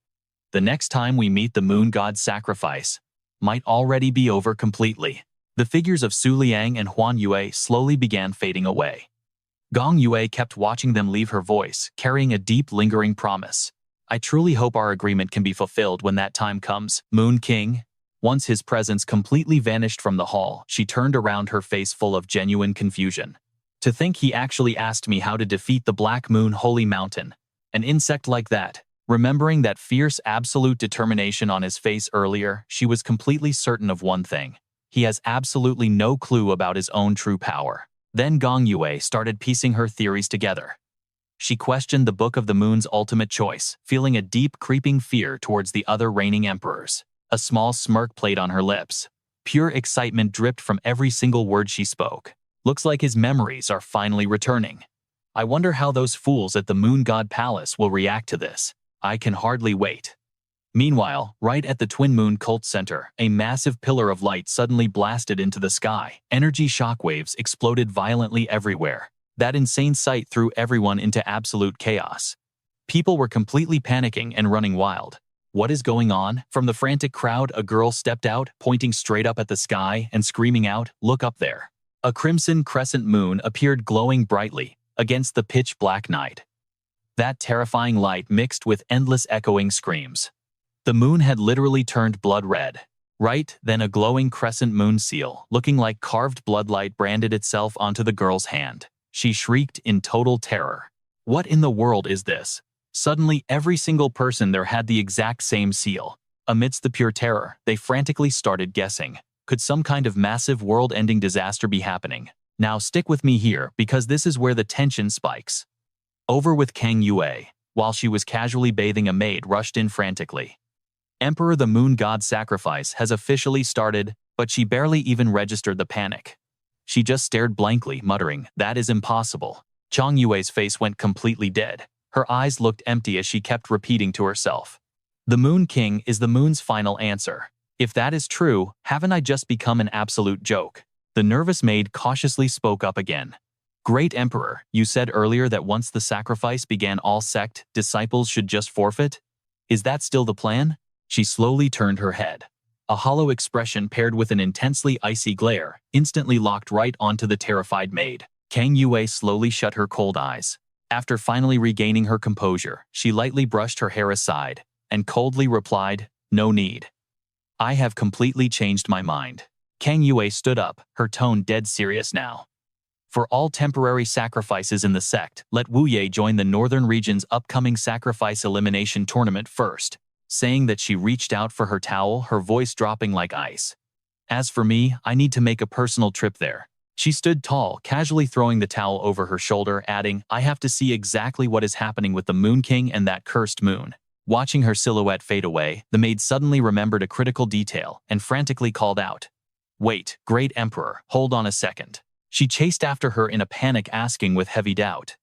The next time we meet, the Moon God sacrifice might already be over completely." The figures of Su Liang and Huan Yue slowly began fading away. Gong Yue kept watching them leave, her voice carrying a deep, lingering promise. "I truly hope our agreement can be fulfilled when that time comes, Moon King." Once his presence completely vanished from the hall, she turned around, her face full of genuine confusion. "To think he actually asked me how to defeat the Black Moon Holy Mountain. An insect like that." Remembering that fierce, absolute determination on his face earlier, she was completely certain of one thing. He has absolutely no clue about his own true power. Then Gong Yue started piecing her theories together. She questioned the Book of the Moon's ultimate choice, feeling a deep, creeping fear towards the other reigning emperors. A small smirk played on her lips. Pure excitement dripped from every single word she spoke. Looks like his memories are finally returning. I wonder how those fools at the Moon God Palace will react to this. I can hardly wait. Meanwhile, right at the Twin Moon Cult Center, a massive pillar of light suddenly blasted into the sky. Energy shockwaves exploded violently everywhere. That insane sight threw everyone into absolute chaos. People were completely panicking and running wild. "What is going on?" From the frantic crowd, a girl stepped out, pointing straight up at the sky and screaming out, "Look up there." A crimson crescent moon appeared, glowing brightly against the pitch-black night. That terrifying light mixed with endless echoing screams. The moon had literally turned blood red. Right then, a glowing crescent moon seal, looking like carved bloodlight, branded itself onto the girl's hand. She shrieked in total terror. "What in the world is this?" Suddenly, every single person there had the exact same seal. Amidst the pure terror, they frantically started guessing. Could some kind of massive world-ending disaster be happening? Now stick with me here, because this is where the tension spikes. Over with Kang Yue. While she was casually bathing, a maid rushed in frantically. "Emperor, the Moon God sacrifice has officially started," but she barely even registered the panic. She just stared blankly, muttering, "That is impossible." Chang Yue's face went completely dead. Her eyes looked empty as she kept repeating to herself, "The Moon King is the moon's final answer. If that is true, haven't I just become an absolute joke?" The nervous maid cautiously spoke up again. Great Emperor, you said earlier that once the sacrifice began all sect disciples should just forfeit? Is that still the plan? She slowly turned her head. A hollow expression paired with an intensely icy glare instantly locked right onto the terrified maid. Kang Yue slowly shut her cold eyes. After finally regaining her composure, she lightly brushed her hair aside and coldly replied, "No need. I have completely changed my mind." Kang Yue stood up, her tone dead serious now. For all temporary sacrifices in the sect, let Wu Ye join the Northern Region's upcoming sacrifice elimination tournament first. Saying that, she reached out for her towel, her voice dropping like ice. As for me, I need to make a personal trip there. She stood tall, casually throwing the towel over her shoulder, adding, "I have to see exactly what is happening with the Moon King and that cursed moon." Watching her silhouette fade away, the maid suddenly remembered a critical detail and frantically called out, "Wait, Great Emperor, hold on a second." She chased after her in a panic, asking with heavy doubt,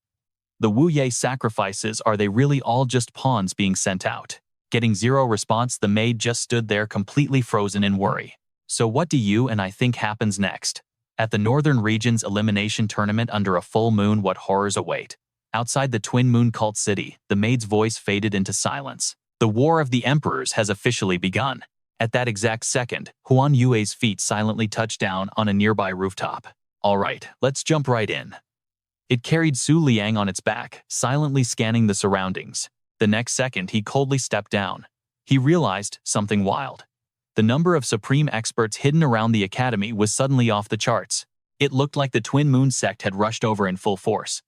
"The Wu Ye sacrifices, are they really all just pawns being sent out?" Getting zero response, the maid just stood there completely frozen in worry. "So what do you and I think happens next? At the Northern Region's elimination tournament under a full moon, what horrors await?" Outside the Twin Moon Cult City, the maid's voice faded into silence. "The War of the Emperors has officially begun." At that exact second, Huan Yue's feet silently touched down on a nearby rooftop. "All right, let's jump right in." It carried Su Liang on its back, silently scanning the surroundings. The next second, he coldly stepped down. He realized something wild. The number of supreme experts hidden around the academy was suddenly off the charts. It looked like the Twin Moon sect had rushed over in full force.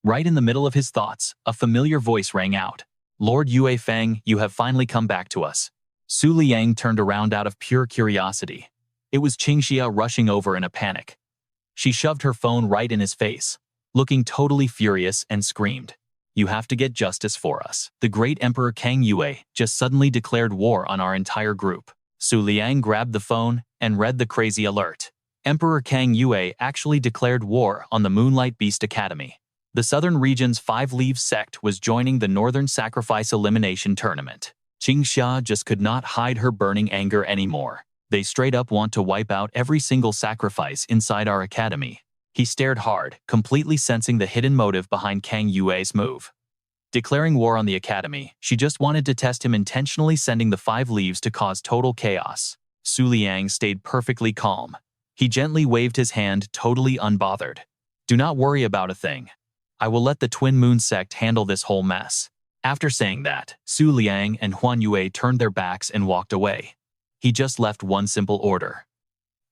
Right in the middle of his thoughts, a familiar voice rang out. "Lord Yue Feng, you have finally come back to us." Su Liang turned around out of pure curiosity. It was Qingxia rushing over in a panic. She shoved her phone right in his face, looking totally furious, and screamed, "You have to get justice for us. The Great Emperor Kang Yue just suddenly declared war on our entire group." Su Liang grabbed the phone and read the crazy alert. Emperor Kang Yue actually declared war on the Moonlight Beast Academy. The Southern Region's 5 Leaves sect was joining the Northern Sacrifice Elimination Tournament. Qingxia just could not hide her burning anger anymore. "They straight up want to wipe out every single sacrifice inside our academy." He stared hard, completely sensing the hidden motive behind Kang Yue's move. Declaring war on the academy, she just wanted to test him, intentionally sending the 5 Leaves to cause total chaos. Su Liang stayed perfectly calm. He gently waved his hand, totally unbothered. "Do not worry about a thing. I will let the Twin Moon sect handle this whole mess." After saying that, Su Liang and Huan Yue turned their backs and walked away. He just left one simple order.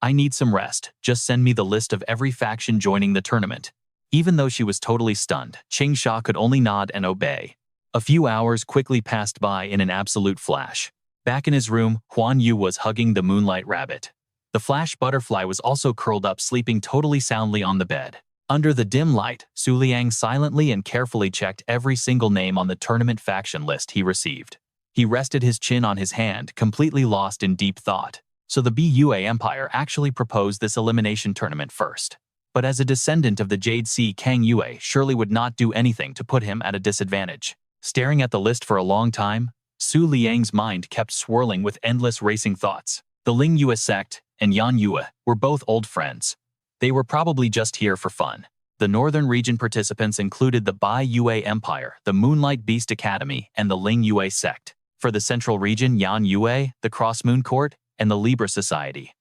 "I need some rest. Just send me the list of every faction joining the tournament." Even though she was totally stunned, Qingxia could only nod and obey. A few hours quickly passed by in an absolute flash. Back in his room, Huan Yu was hugging the Moonlight Rabbit. The Flash Butterfly was also curled up, sleeping totally soundly on the bed. Under the dim light, Su Liang silently and carefully checked every single name on the tournament faction list he received. He rested his chin on his hand, completely lost in deep thought. So the Bua Empire actually proposed this elimination tournament first. But as a descendant of the Jade Sea, Kang Yue surely would not do anything to put him at a disadvantage. Staring at the list for a long time, Su Liang's mind kept swirling with endless racing thoughts. The Ling Yue sect and Yan Yue were both old friends. They were probably just here for fun. The Northern Region participants included the Bai Yue Empire, the Moonlight Beast Academy, and the Ling Yue sect. For the Central Region, Yan Yue, the Cross Moon Court, and the Libra Society.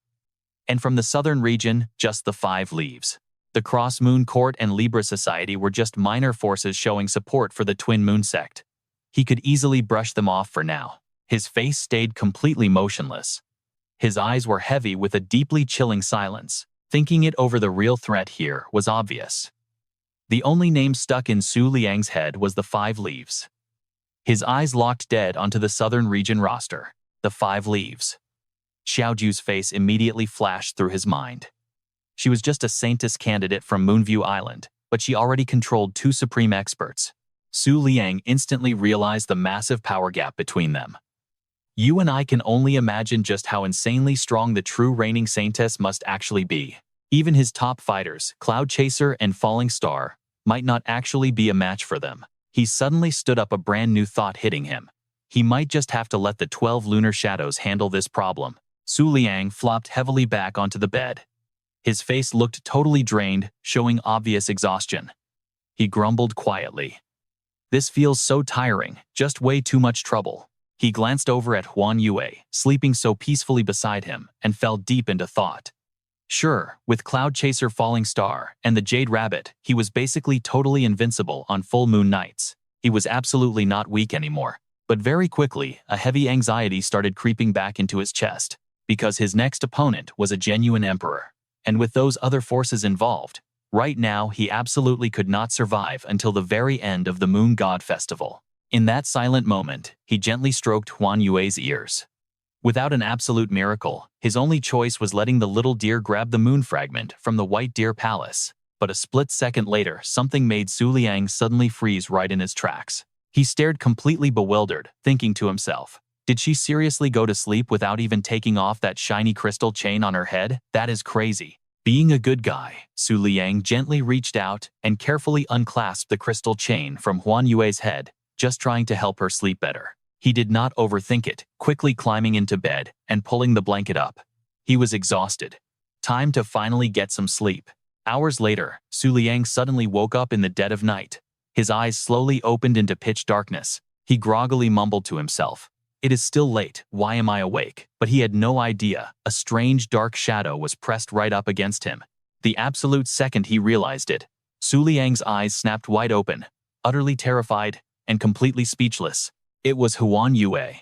And from the Southern Region, just the 5 Leaves. The Cross Moon Court and Libra Society were just minor forces showing support for the Twin Moon sect. He could easily brush them off for now. His face stayed completely motionless. His eyes were heavy with a deeply chilling silence. Thinking it over, the real threat here was obvious. The only name stuck in Su Liang's head was the 5 Leaves. His eyes locked dead onto the Southern Region roster. The 5 Leaves. Xiaoju's face immediately flashed through his mind. She was just a Saintess candidate from Moonview Island, but she already controlled 2 supreme experts. Su Liang instantly realized the massive power gap between them. You and I can only imagine just how insanely strong the true reigning Saintess must actually be. Even his top fighters, Cloud Chaser and Falling Star, might not actually be a match for them. He suddenly stood up, a brand new thought hitting him. He might just have to let the 12 lunar shadows handle this problem. Su Liang flopped heavily back onto the bed. His face looked totally drained, showing obvious exhaustion. He grumbled quietly. This feels so tiring, just way too much trouble. He glanced over at Huan Yue, sleeping so peacefully beside him, and fell deep into thought. Sure, with Cloud Chaser Falling Star and the Jade Rabbit, he was basically totally invincible on full moon nights. He was absolutely not weak anymore. But very quickly, a heavy anxiety started creeping back into his chest, because his next opponent was a genuine emperor. And with those other forces involved, right now he absolutely could not survive until the very end of the Moon God Festival. In that silent moment, he gently stroked Huan Yue's ears. Without an absolute miracle, his only choice was letting the little deer grab the moon fragment from the White Deer Palace. But a split second later, something made Su Liang suddenly freeze right in his tracks. He stared completely bewildered, thinking to himself, did she seriously go to sleep without even taking off that shiny crystal chain on her head? That is crazy. Being a good guy, Su Liang gently reached out and carefully unclasped the crystal chain from Huan Yue's head, just trying to help her sleep better. He did not overthink it, quickly climbing into bed and pulling the blanket up. He was exhausted. Time to finally get some sleep. Hours later, Su Liang suddenly woke up in the dead of night. His eyes slowly opened into pitch darkness. He groggily mumbled to himself, "It is still late, why am I awake?" But he had no idea. A strange dark shadow was pressed right up against him. The absolute second he realized it, Su Liang's eyes snapped wide open, utterly terrified and completely speechless. It was Huan Yue.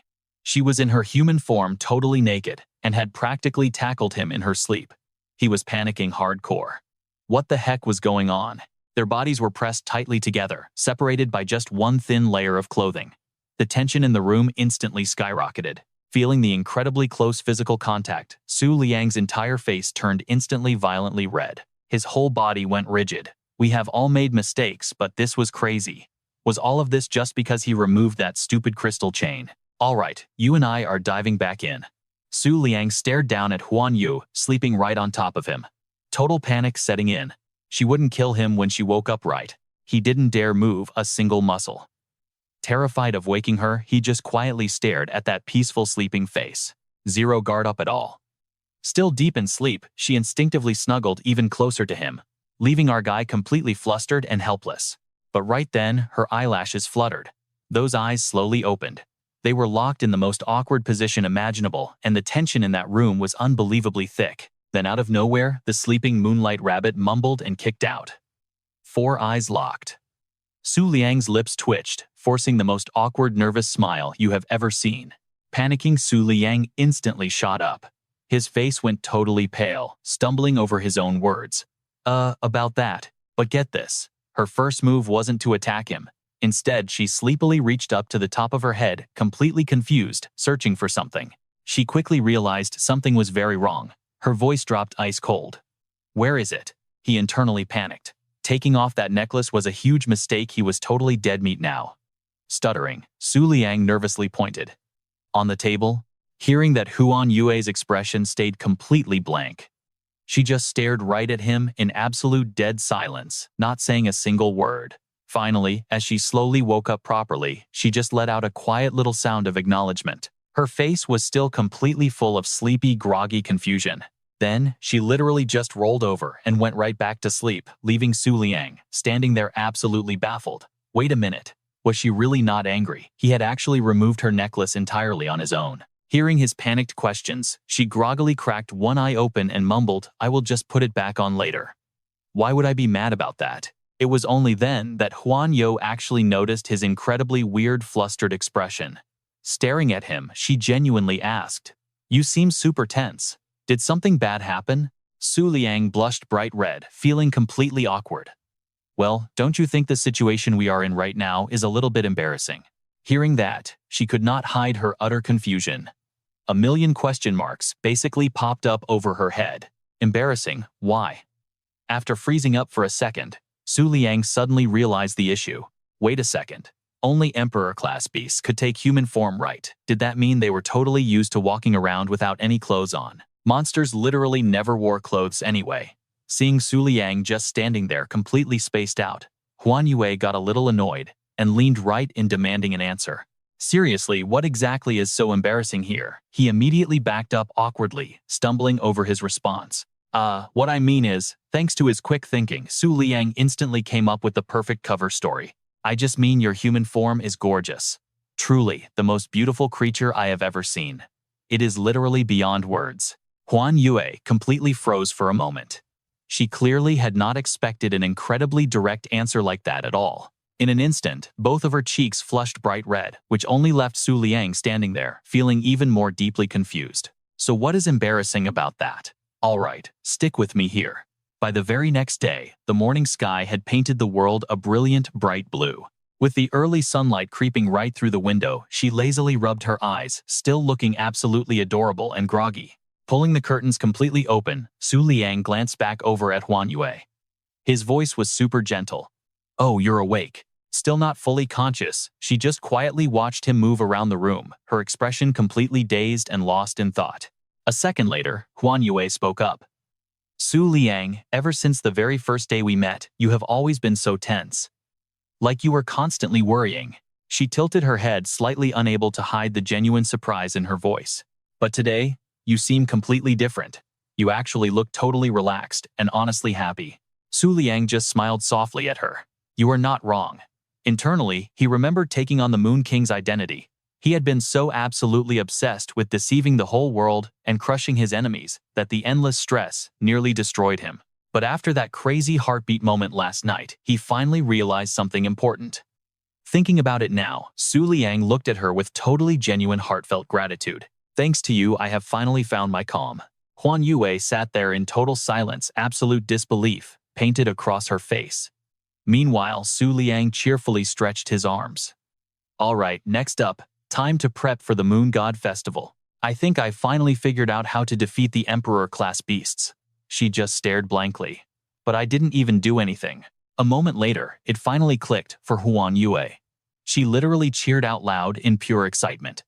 She was in her human form, totally naked, and had practically tackled him in her sleep. He was panicking hardcore. What the heck was going on? Their bodies were pressed tightly together, separated by just one thin layer of clothing. The tension in the room instantly skyrocketed. Feeling the incredibly close physical contact, Su Liang's entire face turned instantly violently red. His whole body went rigid. We have all made mistakes, but this was crazy. Was all of this just because he removed that stupid crystal chain? All right, you and I are diving back in. Su Liang stared down at Huan Yu, sleeping right on top of him. Total panic setting in. She wouldn't kill him when she woke up right. He didn't dare move a single muscle. Terrified of waking her, he just quietly stared at that peaceful sleeping face. Zero guard up at all. Still deep in sleep, she instinctively snuggled even closer to him, leaving our guy completely flustered and helpless. But right then, her eyelashes fluttered. Those eyes slowly opened. They were locked in the most awkward position imaginable, and the tension in that room was unbelievably thick. Then out of nowhere, the sleeping Moonlight Rabbit mumbled and kicked out. 4 eyes locked. Su Liang's lips twitched, forcing the most awkward nervous smile you have ever seen. Panicking, Su Liang instantly shot up. His face went totally pale, stumbling over his own words. About that. But get this. Her first move wasn't to attack him. Instead, she sleepily reached up to the top of her head, completely confused, searching for something. She quickly realized something was very wrong. Her voice dropped ice cold. "Where is it?" He internally panicked. Taking off that necklace was a huge mistake. He was totally dead meat now. Stuttering, Su Liang nervously pointed. On the table, hearing that Huan Yue's expression stayed completely blank. She just stared right at him in absolute dead silence, not saying a single word. Finally, as she slowly woke up properly, she just let out a quiet little sound of acknowledgement. Her face was still completely full of sleepy, groggy confusion. Then, she literally just rolled over and went right back to sleep, leaving Su Liang standing there absolutely baffled. Wait a minute. Was she really not angry? He had actually removed her necklace entirely on his own. Hearing his panicked questions, she groggily cracked one eye open and mumbled, "I will just put it back on later." Why would I be mad about that? It was only then that Huan Yu actually noticed his incredibly weird, flustered expression. Staring at him, she genuinely asked, "You seem super tense. Did something bad happen?" Su Liang blushed bright red, feeling completely awkward. "Well, don't you think the situation we are in right now is a little bit embarrassing?" Hearing that, she could not hide her utter confusion. A million question marks basically popped up over her head. Embarrassing? Why? After freezing up for a second, Su Liang suddenly realized the issue. Wait a second. Only Emperor-class beasts could take human form, right? Did that mean they were totally used to walking around without any clothes on? Monsters literally never wore clothes anyway. Seeing Su Liang just standing there completely spaced out, Huan Yue got a little annoyed and leaned right in demanding an answer. Seriously, what exactly is so embarrassing here? He immediately backed up awkwardly, stumbling over his response. What I mean is, thanks to his quick thinking, Liang instantly came up with the perfect cover story. I just mean your human form is gorgeous. Truly, the most beautiful creature I have ever seen. It is literally beyond words. Huan Yue completely froze for a moment. She clearly had not expected an incredibly direct answer like that at all. In an instant, both of her cheeks flushed bright red, which only left Liang standing there, feeling even more deeply confused. So what is embarrassing about that? Alright, stick with me here. By the very next day, the morning sky had painted the world a brilliant, bright blue. With the early sunlight creeping right through the window, she lazily rubbed her eyes, still looking absolutely adorable and groggy. Pulling the curtains completely open, Liang glanced back over at Huan Yue. His voice was super gentle. "Oh, you're awake." Still not fully conscious, she just quietly watched him move around the room, her expression completely dazed and lost in thought. A second later, Huan Yue spoke up. "Liang, ever since the very first day we met, you have always been so tense. Like you were constantly worrying." She tilted her head, slightly unable to hide the genuine surprise in her voice. "But today, you seem completely different. You actually look totally relaxed and honestly happy." Liang just smiled softly at her. "You are not wrong." Internally, he remembered taking on the Moon King's identity. He had been so absolutely obsessed with deceiving the whole world and crushing his enemies that the endless stress nearly destroyed him. But after that crazy heartbeat moment last night, he finally realized something important. Thinking about it now, Liang looked at her with totally genuine heartfelt gratitude. "Thanks to you, I have finally found my calm." Huan Yue sat there in total silence, absolute disbelief painted across her face. Meanwhile, Liang cheerfully stretched his arms. "Alright, next up, time to prep for the Moon God Festival. I think I finally figured out how to defeat the Emperor-class beasts." She just stared blankly. "But I didn't even do anything." A moment later, it finally clicked for Huan Yue. She literally cheered out loud in pure excitement.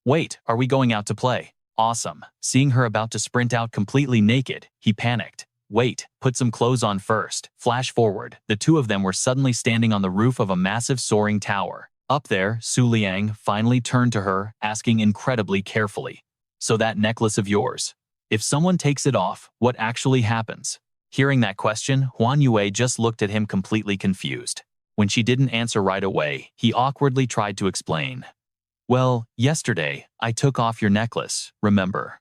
"Wait, are we going out to play? Awesome." Seeing her about to sprint out completely naked, he panicked. "Wait, put some clothes on first." Flash forward, the two of them were suddenly standing on the roof of a massive soaring tower. Up there, Liang finally turned to her, asking incredibly carefully, "So that necklace of yours, if someone takes it off, what actually happens?" Hearing that question, Huan Yue just looked at him completely confused. When she didn't answer right away, he awkwardly tried to explain. "Well, yesterday, I took off your necklace, remember?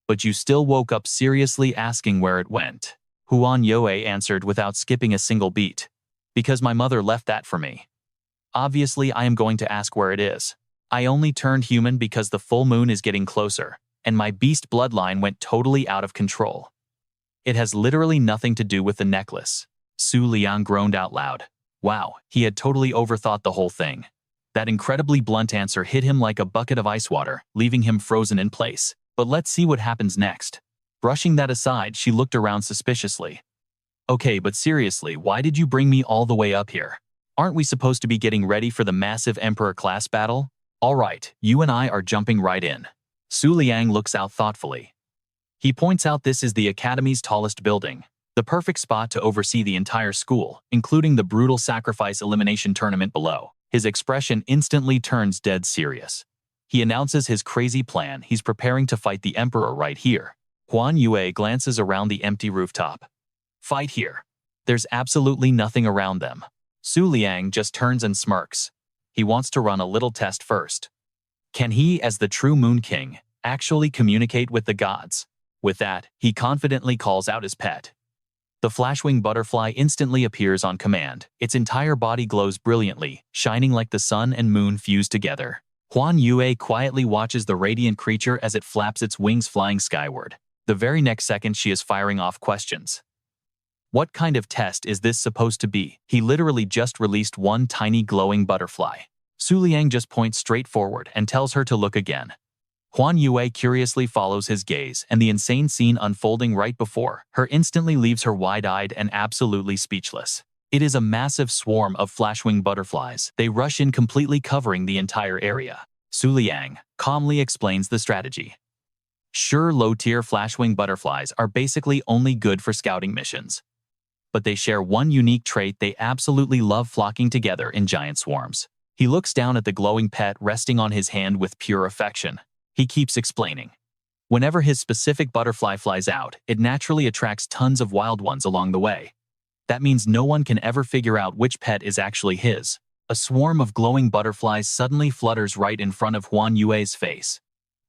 But you still woke up seriously asking where it went." Huan Yue answered without skipping a single beat. "Because my mother left that for me. Obviously, I am going to ask where it is. I only turned human because the full moon is getting closer, and my beast bloodline went totally out of control. It has literally nothing to do with the necklace." Liang groaned out loud. Wow, he had totally overthought the whole thing. That incredibly blunt answer hit him like a bucket of ice water, leaving him frozen in place. But let's see what happens next. Brushing that aside, she looked around suspiciously. "Okay, but seriously, why did you bring me all the way up here? Aren't we supposed to be getting ready for the massive Emperor-class battle?" "Alright, you and I are jumping right in." Liang looks out thoughtfully. He points out this is the Academy's tallest building, the perfect spot to oversee the entire school, including the brutal sacrifice elimination tournament below. His expression instantly turns dead serious. He announces his crazy plan. He's preparing to fight the Emperor right here. Huan Yue glances around the empty rooftop. "Fight here." There's absolutely nothing around them. Liang just turns and smirks. He wants to run a little test first. Can he, as the true Moon King, actually communicate with the gods? With that, he confidently calls out his pet. The flashwing butterfly instantly appears on command. Its entire body glows brilliantly, shining like the sun and moon fused together. Huan Yue quietly watches the radiant creature as it flaps its wings flying skyward. The very next second, she is firing off questions. What kind of test is this supposed to be? He literally just released one tiny glowing butterfly. Liang just points straight forward and tells her to look again. Huan Yue curiously follows his gaze, and the insane scene unfolding right before her instantly leaves her wide-eyed and absolutely speechless. It is a massive swarm of flashwing butterflies. They rush in, completely covering the entire area. Liang calmly explains the strategy. Sure, low-tier flashwing butterflies are basically only good for scouting missions. But they share one unique trait: they absolutely love flocking together in giant swarms. He looks down at the glowing pet resting on his hand with pure affection. He keeps explaining. Whenever his specific butterfly flies out, it naturally attracts tons of wild ones along the way. That means no one can ever figure out which pet is actually his. A swarm of glowing butterflies suddenly flutters right in front of Huan Yue's face.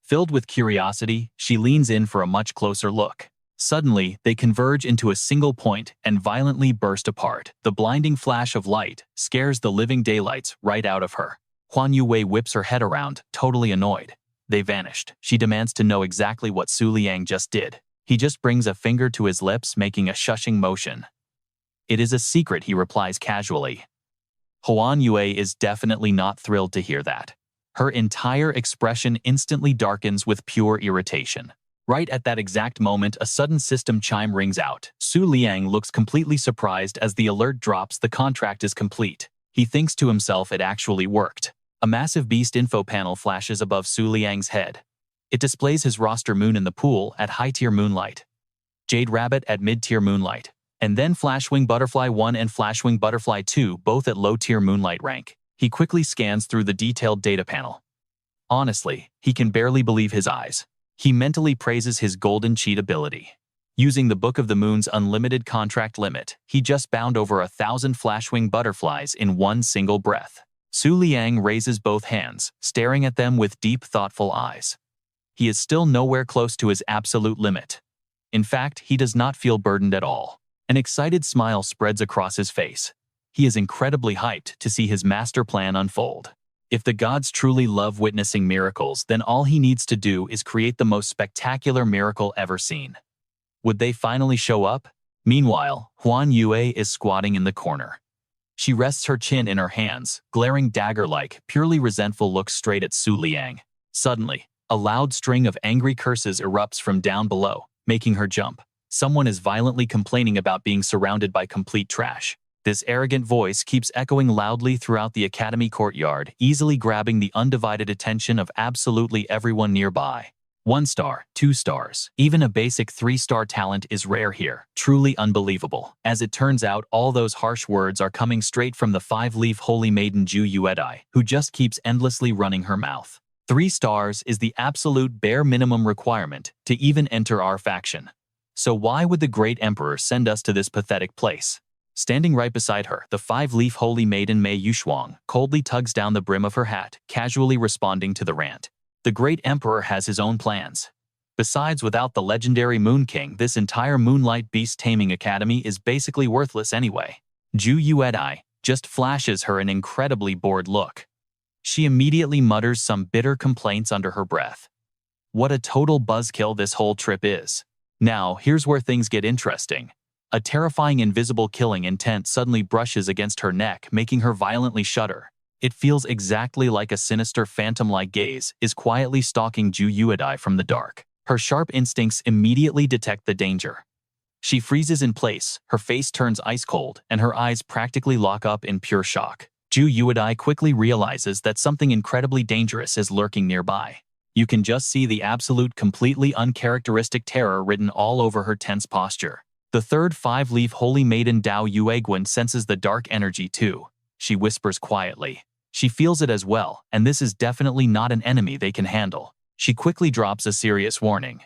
Filled with curiosity, she leans in for a much closer look. Suddenly, they converge into a single point and violently burst apart. The blinding flash of light scares the living daylights right out of her. Huan Yue whips her head around, totally annoyed. They vanished. She demands to know exactly what Su Liang just did. He just brings a finger to his lips, making a shushing motion. It is a secret, he replies casually. Huan Yue is definitely not thrilled to hear that. Her entire expression instantly darkens with pure irritation. Right at that exact moment, a sudden system chime rings out. Su Liang looks completely surprised as the alert drops. The contract is complete. He thinks to himself it actually worked. A massive beast info panel flashes above Su Liang's head. It displays his roster: Moon in the pool at high-tier Moonlight, Jade Rabbit at mid-tier Moonlight, and then Flashwing Butterfly 1 and Flashwing Butterfly 2 both at low-tier Moonlight rank. He quickly scans through the detailed data panel. Honestly, he can barely believe his eyes. He mentally praises his golden cheat ability. Using the Book of the Moon's unlimited contract limit, he just bound over 1,000 Flashwing Butterflies in one single breath. Su Liang raises both hands, staring at them with deep, thoughtful eyes. He is still nowhere close to his absolute limit. In fact, he does not feel burdened at all. An excited smile spreads across his face. He is incredibly hyped to see his master plan unfold. If the gods truly love witnessing miracles, then all he needs to do is create the most spectacular miracle ever seen. Would they finally show up? Meanwhile, Huan Yue is squatting in the corner. She rests her chin in her hands, glaring dagger-like, purely resentful look straight at Su Liang. Suddenly, a loud string of angry curses erupts from down below, making her jump. Someone is violently complaining about being surrounded by complete trash. This arrogant voice keeps echoing loudly throughout the academy courtyard, easily grabbing the undivided attention of absolutely everyone nearby. 1 star, 2 stars, even a basic 3-star talent is rare here. Truly unbelievable. As it turns out, all those harsh words are coming straight from the 5-leaf holy maiden Ju Yuedai, who just keeps endlessly running her mouth. 3 stars is the absolute bare minimum requirement to even enter our faction. So why would the great emperor send us to this pathetic place? Standing right beside her, the 5-leaf holy maiden Mei Yushuang coldly tugs down the brim of her hat, casually responding to the rant. The great emperor has his own plans. Besides, without the legendary Moon King, this entire Moonlight Beast Taming Academy is basically worthless anyway. Ju Yuedai just flashes her an incredibly bored look. She immediately mutters some bitter complaints under her breath. What a total buzzkill this whole trip is. Now, here's where things get interesting. A terrifying invisible killing intent suddenly brushes against her neck, making her violently shudder. It feels exactly like a sinister phantom-like gaze is quietly stalking Ju Yuedai from the dark. Her sharp instincts immediately detect the danger. She freezes in place, her face turns ice cold, and her eyes practically lock up in pure shock. Ju Yuedai quickly realizes that something incredibly dangerous is lurking nearby. You can just see the absolute, completely uncharacteristic terror written all over her tense posture. The third 5-leaf holy maiden Dao Yueguan senses the dark energy too. She whispers quietly. She feels it as well, and this is definitely not an enemy they can handle. She quickly drops a serious warning.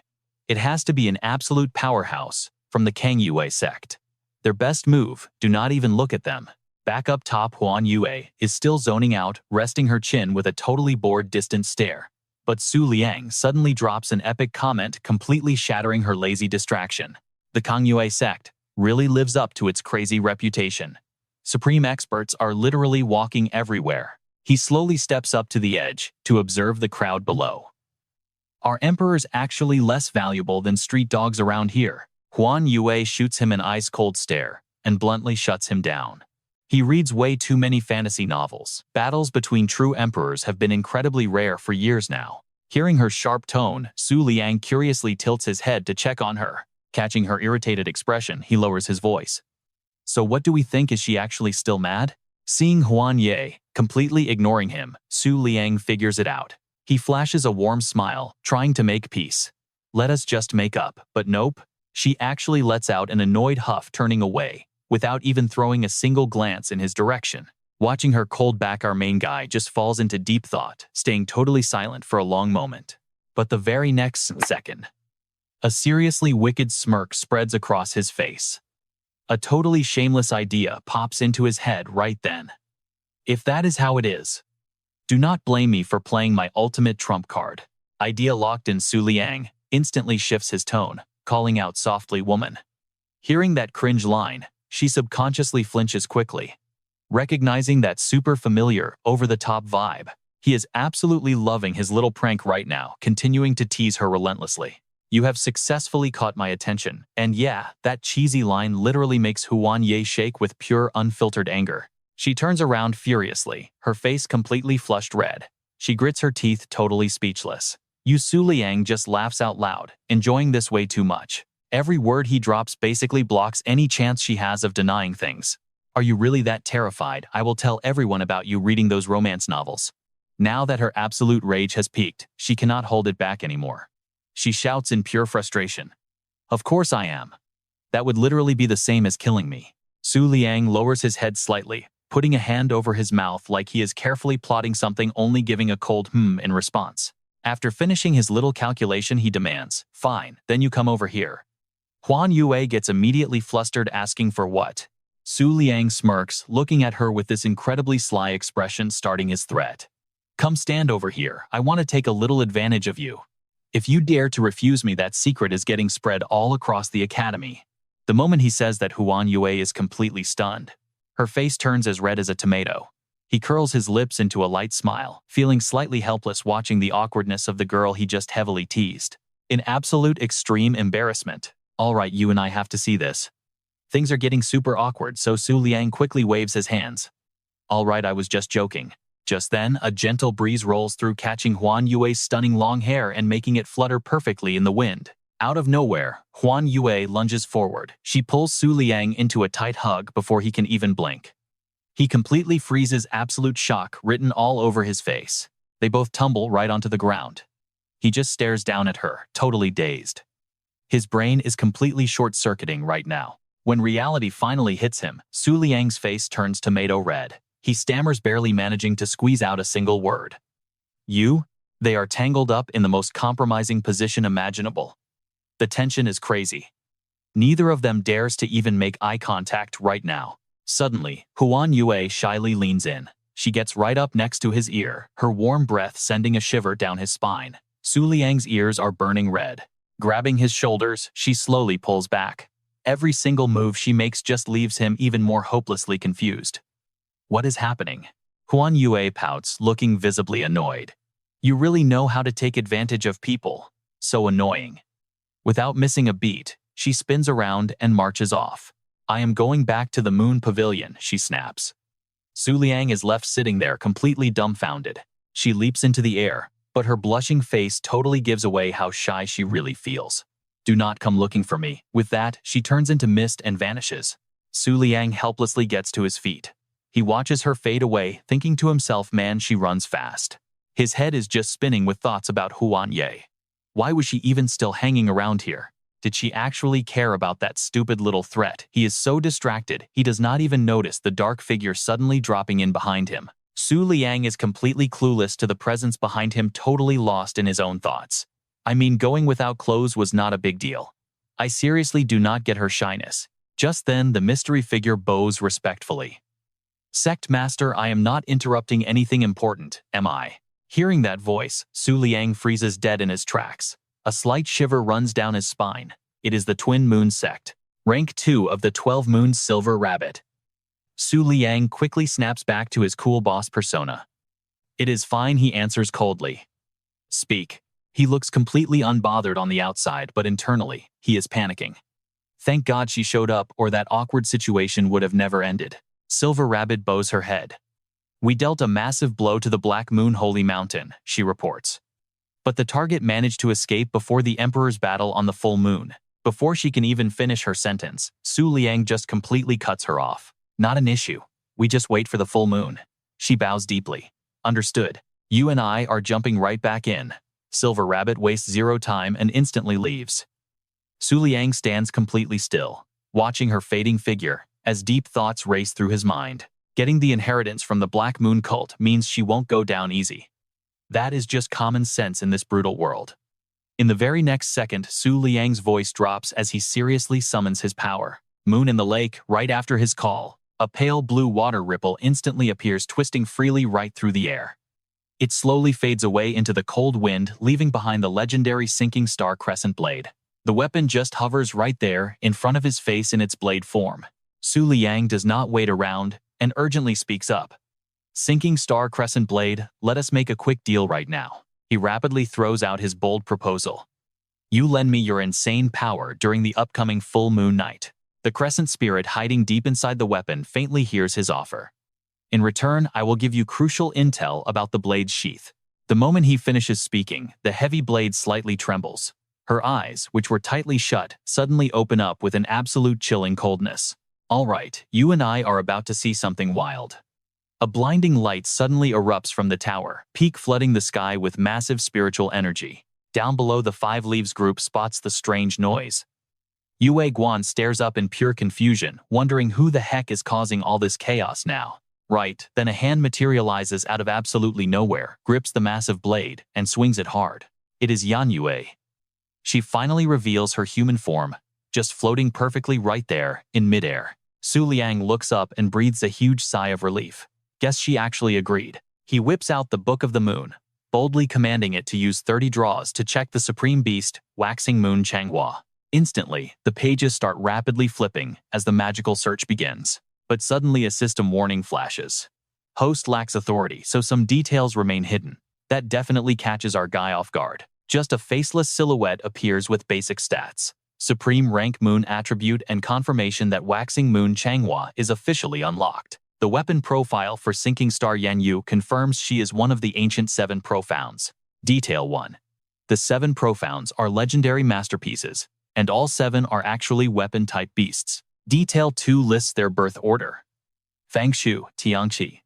It has to be an absolute powerhouse from the Kang Yue sect. Their best move, do not even look at them. Back up top, Huan Yue is still zoning out, resting her chin with a totally bored, distant stare. But Su Liang suddenly drops an epic comment, completely shattering her lazy distraction. The Kang Yue sect really lives up to its crazy reputation. Supreme experts are literally walking everywhere. He slowly steps up to the edge to observe the crowd below. Are emperors actually less valuable than street dogs around here? Huan Yue shoots him an ice-cold stare and bluntly shuts him down. He reads way too many fantasy novels. Battles between true emperors have been incredibly rare for years now. Hearing her sharp tone, Su Liang curiously tilts his head to check on her. Catching her irritated expression, he lowers his voice. So what do we think? Is she actually still mad? Seeing Huan Yue completely ignoring him, Su Liang figures it out. He flashes a warm smile, trying to make peace. Let us just make up, but nope. She actually lets out an annoyed huff, turning away, without even throwing a single glance in his direction. Watching her cold back, our main guy just falls into deep thought, staying totally silent for a long moment. But the very next second, a seriously wicked smirk spreads across his face. A totally shameless idea pops into his head right then. If that is how it is, do not blame me for playing my ultimate trump card. Idea locked in. Liang instantly shifts his tone, calling out softly, "Woman." Hearing that cringe line, she subconsciously flinches quickly. Recognizing that super familiar, over-the-top vibe, he is absolutely loving his little prank right now, continuing to tease her relentlessly. "You have successfully caught my attention." And yeah, that cheesy line literally makes Huan Ye shake with pure, unfiltered anger. She turns around furiously, her face completely flushed red. She grits her teeth, totally speechless. Liang just laughs out loud, enjoying this way too much. Every word he drops basically blocks any chance she has of denying things. "Are you really that terrified? I will tell everyone about you reading those romance novels." Now that her absolute rage has peaked, she cannot hold it back anymore. She shouts in pure frustration. "Of course I am. That would literally be the same as killing me." Liang lowers his head slightly, putting a hand over his mouth like he is carefully plotting something, only giving a cold in response. After finishing his little calculation, he demands, "Fine, then you come over here." Huan Yue gets immediately flustered, asking for what? Liang smirks, looking at her with this incredibly sly expression, starting his threat. "Come stand over here. I want to take a little advantage of you. If you dare to refuse me, that secret is getting spread all across the academy." The moment he says that, Huan Yue is completely stunned. Her face turns as red as a tomato. He curls his lips into a light smile, feeling slightly helpless watching the awkwardness of the girl he just heavily teased. In absolute extreme embarrassment. "All right, you and I have to see this. Things are getting super awkward." So Liang quickly waves his hands. "All right, I was just joking." Just then, a gentle breeze rolls through, catching Huan Yue's stunning long hair and making it flutter perfectly in the wind. Out of nowhere, Huan Yue lunges forward. She pulls Liang into a tight hug before he can even blink. He completely freezes, absolute shock written all over his face. They both tumble right onto the ground. He just stares down at her, totally dazed. His brain is completely short-circuiting right now. When reality finally hits him, Liang's face turns tomato red. He stammers, barely managing to squeeze out a single word. "You?" They are tangled up in the most compromising position imaginable. The tension is crazy. Neither of them dares to even make eye contact right now. Suddenly, Huan Yue shyly leans in. She gets right up next to his ear, her warm breath sending a shiver down his spine. Liang's ears are burning red. Grabbing his shoulders, she slowly pulls back. Every single move she makes just leaves him even more hopelessly confused. What is happening? Huan Yue pouts, looking visibly annoyed. "You really know how to take advantage of people. So annoying." Without missing a beat, she spins around and marches off. "I am going back to the Moon Pavilion," she snaps. Liang is left sitting there completely dumbfounded. She leaps into the air, but her blushing face totally gives away how shy she really feels. "Do not come looking for me." With that, she turns into mist and vanishes. Liang helplessly gets to his feet. He watches her fade away, thinking to himself, man, she runs fast. His head is just spinning with thoughts about Huan Ye. Why was she even still hanging around here? Did she actually care about that stupid little threat? He is so distracted, he does not even notice the dark figure suddenly dropping in behind him. Liang is completely clueless to the presence behind him, totally lost in his own thoughts. I mean, going without clothes was not a big deal. I seriously do not get her shyness. Just then, the mystery figure bows respectfully. "Sect Master, I am not interrupting anything important, am I?" Hearing that voice, Liang freezes dead in his tracks. A slight shiver runs down his spine. It is the Twin Moon Sect. Rank 2 of the 12 Moons Silver Rabbit. Liang quickly snaps back to his cool boss persona. "It is fine," he answers coldly. "Speak." He looks completely unbothered on the outside, but internally, he is panicking. Thank God she showed up, or that awkward situation would have never ended. Silver Rabbit bows her head. "We dealt a massive blow to the Black Moon Holy Mountain," she reports. "But the target managed to escape before the Emperor's battle on the full moon." Before she can even finish her sentence, Liang just completely cuts her off. "Not an issue. We just wait for the full moon." She bows deeply. "Understood. You and I are jumping right back in." Silver Rabbit wastes zero time and instantly leaves. Liang stands completely still, watching her fading figure, as deep thoughts race through his mind. Getting the inheritance from the Black Moon cult means she won't go down easy. That is just common sense in this brutal world. In the very next second, Su Liang's voice drops as he seriously summons his power. Moon in the lake, right after his call. A pale blue water ripple instantly appears, twisting freely right through the air. It slowly fades away into the cold wind, leaving behind the legendary sinking star crescent blade. The weapon just hovers right there, in front of his face in its blade form. Su Liang does not wait around, and urgently speaks up. Sinking star crescent blade, let us make a quick deal right now. He rapidly throws out his bold proposal. You lend me your insane power during the upcoming full moon night. The crescent spirit hiding deep inside the weapon faintly hears his offer. In return, I will give you crucial intel about the blade's sheath. The moment he finishes speaking, the heavy blade slightly trembles. Her eyes, which were tightly shut, suddenly open up with an absolute chilling coldness. All right, you and I are about to see something wild. A blinding light suddenly erupts from the tower, peak flooding the sky with massive spiritual energy. Down below, the Five Leaves group spots the strange noise. Yue Guan stares up in pure confusion, wondering who the heck is causing all this chaos now. Right, then a hand materializes out of absolutely nowhere, grips the massive blade, and swings it hard. It is Yan Yue. She finally reveals her human form, just floating perfectly right there, in midair. Su Liang looks up and breathes a huge sigh of relief. Guess she actually agreed. He whips out the Book of the Moon, boldly commanding it to use 30 draws to check the supreme beast, Waxing Moon Changhua. Instantly, the pages start rapidly flipping as the magical search begins. But suddenly a system warning flashes. Host lacks authority, so some details remain hidden. That definitely catches our guy off guard. Just a faceless silhouette appears with basic stats. Supreme rank moon attribute and confirmation that Waxing Moon Changhua is officially unlocked. The weapon profile for Sinking Star Yanyu confirms she is one of the ancient 7 profounds. Detail 1. The 7 profounds are legendary masterpieces, and all 7 are actually weapon-type beasts. Detail 2 lists their birth order. Fangshu, Tiangqi,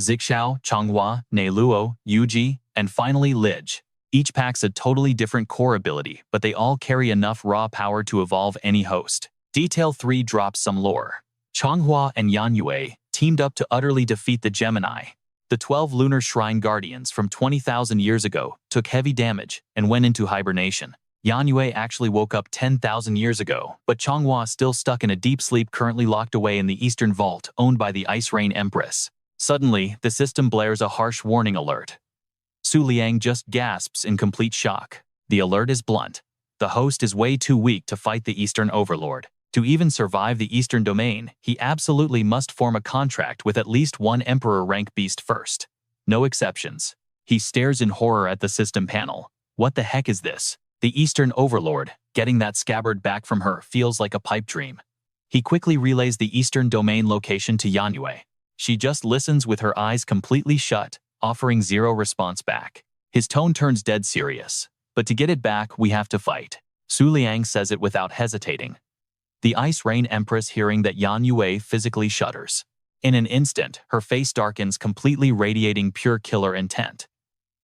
Zixao, Changhua, Neiluo, Yuji, and finally Lij. Each packs a totally different core ability, but they all carry enough raw power to evolve any host. Detail 3 drops some lore. Changhua and Yan Yue teamed up to utterly defeat the Gemini. The 12 lunar shrine guardians from 20,000 years ago took heavy damage and went into hibernation. Yan Yue actually woke up 10,000 years ago, but Changhua still stuck in a deep sleep, currently locked away in the Eastern Vault owned by the Ice Rain Empress. Suddenly, the system blares a harsh warning alert. Su Liang just gasps in complete shock. The alert is blunt. The host is way too weak to fight the Eastern Overlord. To even survive the Eastern Domain, he absolutely must form a contract with at least one Emperor rank beast first. No exceptions. He stares in horror at the system panel. What the heck is this? The Eastern Overlord, getting that scabbard back from her feels like a pipe dream. He quickly relays the Eastern Domain location to Yan Yue. She just listens with her eyes completely shut, offering zero response back. His tone turns dead serious. But to get it back, we have to fight. Su Liang says it without hesitating. The Ice Rain Empress, hearing that, Yan Yue physically shudders. In an instant, her face darkens, completely radiating pure killer intent.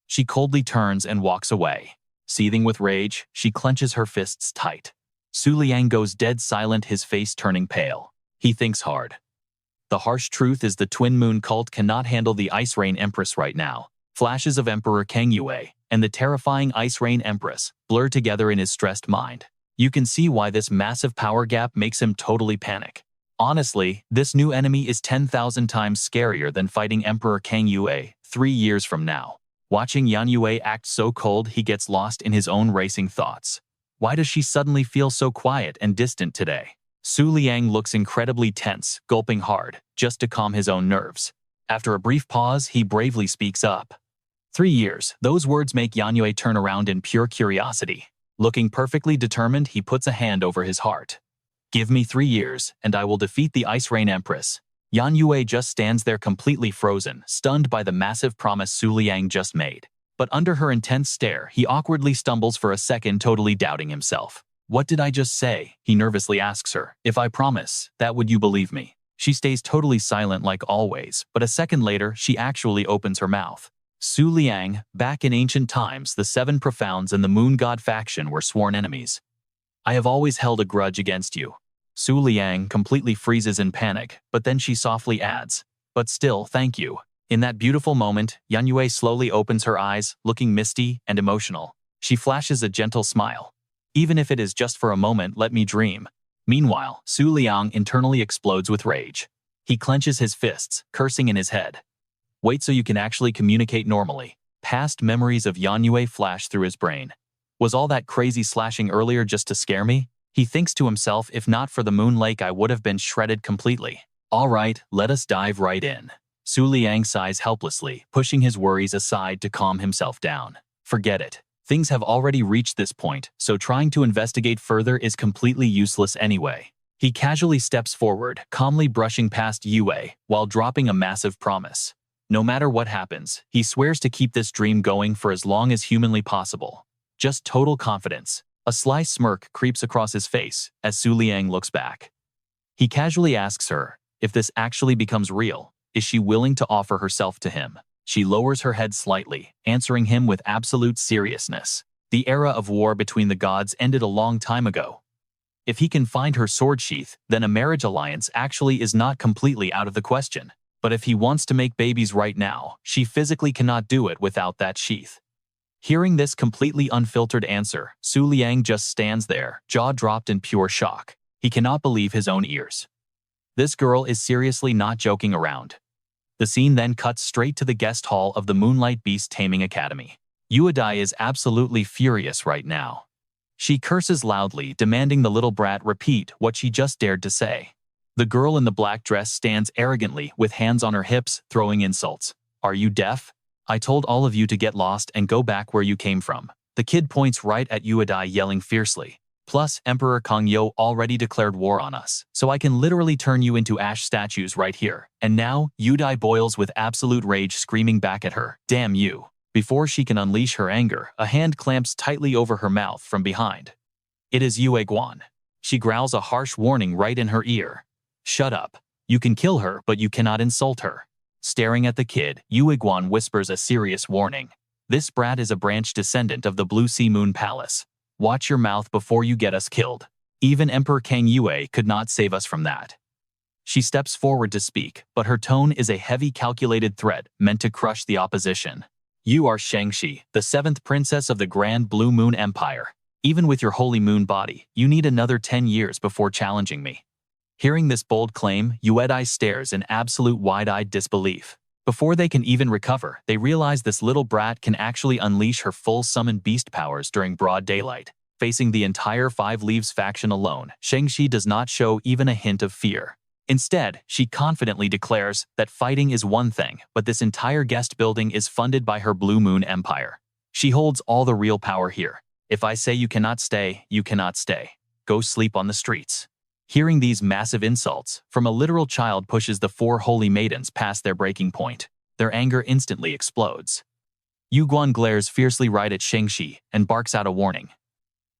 She coldly turns and walks away. Seething with rage, she clenches her fists tight. Su Liang goes dead silent, his face turning pale. He thinks hard. The harsh truth is the Twin Moon cult cannot handle the Ice Rain Empress right now. Flashes of Emperor Kang Yue and the terrifying Ice Rain Empress blur together in his stressed mind. You can see why this massive power gap makes him totally panic. Honestly, this new enemy is 10,000 times scarier than fighting Emperor Kang Yue 3 years from now. Watching Yan Yue act so cold, he gets lost in his own racing thoughts. Why does she suddenly feel so quiet and distant today? Su Liang looks incredibly tense, gulping hard, just to calm his own nerves. After a brief pause, he bravely speaks up. 3 years. Those words make Yan Yue turn around in pure curiosity. Looking perfectly determined, he puts a hand over his heart. Give me 3 years, and I will defeat the Ice Rain Empress. Yan Yue just stands there completely frozen, stunned by the massive promise Su Liang just made. But under her intense stare, he awkwardly stumbles for a second, totally doubting himself. What did I just say? He nervously asks her. If I promise, that would you believe me? She stays totally silent like always, but a second later, she actually opens her mouth. Su Liang, back in ancient times, the 7 Profounds and the Moon God faction were sworn enemies. I have always held a grudge against you. Su Liang completely freezes in panic, but then she softly adds, but still, thank you. In that beautiful moment, Yan Yue slowly opens her eyes, looking misty and emotional. She flashes a gentle smile. Even if it is just for a moment, let me dream. Meanwhile, Liang internally explodes with rage. He clenches his fists, cursing in his head. Wait so you can actually communicate normally. Past memories of Yanyue flash through his brain. Was all that crazy slashing earlier just to scare me? He thinks to himself, if not for the Moon Lake I would have been shredded completely. Alright, let us dive right in. Liang sighs helplessly, pushing his worries aside to calm himself down. Forget it. Things have already reached this point, so trying to investigate further is completely useless anyway. He casually steps forward, calmly brushing past Yue, while dropping a massive promise. No matter what happens, he swears to keep this dream going for as long as humanly possible. Just total confidence. A sly smirk creeps across his face as Liang looks back. He casually asks her, if this actually becomes real, is she willing to offer herself to him? She lowers her head slightly, answering him with absolute seriousness. The era of war between the gods ended a long time ago. If he can find her sword sheath, then a marriage alliance actually is not completely out of the question. But if he wants to make babies right now, she physically cannot do it without that sheath. Hearing this completely unfiltered answer, Liang just stands there, jaw dropped in pure shock. He cannot believe his own ears. This girl is seriously not joking around. The scene then cuts straight to the guest hall of the Moonlight Beast Taming Academy. Yuadai is absolutely furious right now. She curses loudly, demanding the little brat repeat what she just dared to say. The girl in the black dress stands arrogantly, with hands on her hips, throwing insults. Are you deaf? I told all of you to get lost and go back where you came from. The kid points right at Yuadai, yelling fiercely. Plus, Emperor Kangyo already declared war on us, so I can literally turn you into ash statues right here. And now, Yuadai boils with absolute rage, screaming back at her, damn you. Before she can unleash her anger, a hand clamps tightly over her mouth from behind. It is Yue Guan. She growls a harsh warning right in her ear. Shut up. You can kill her, but you cannot insult her. Staring at the kid, Yue Guan whispers a serious warning. This brat is a branch descendant of the Blue Sea Moon Palace. Watch your mouth before you get us killed. Even Emperor Kang Yue could not save us from that. She steps forward to speak, but her tone is a heavy, calculated threat meant to crush the opposition. You are Shangxi, the 7th princess of the Grand Blue Moon Empire. Even with your holy moon body, you need another 10 years before challenging me. Hearing this bold claim, Yuedai stares in absolute wide-eyed disbelief. Before they can even recover, they realize this little brat can actually unleash her full summoned beast powers during broad daylight. Facing the entire Five Leaves faction alone, Shangxi does not show even a hint of fear. Instead, she confidently declares that fighting is one thing, but this entire guest building is funded by her Blue Moon Empire. She holds all the real power here. If I say you cannot stay, you cannot stay. Go sleep on the streets. Hearing these massive insults from a literal child pushes the 4 holy maidens past their breaking point. Their anger instantly explodes. Yu Guan glares fiercely right at Shangxi and barks out a warning.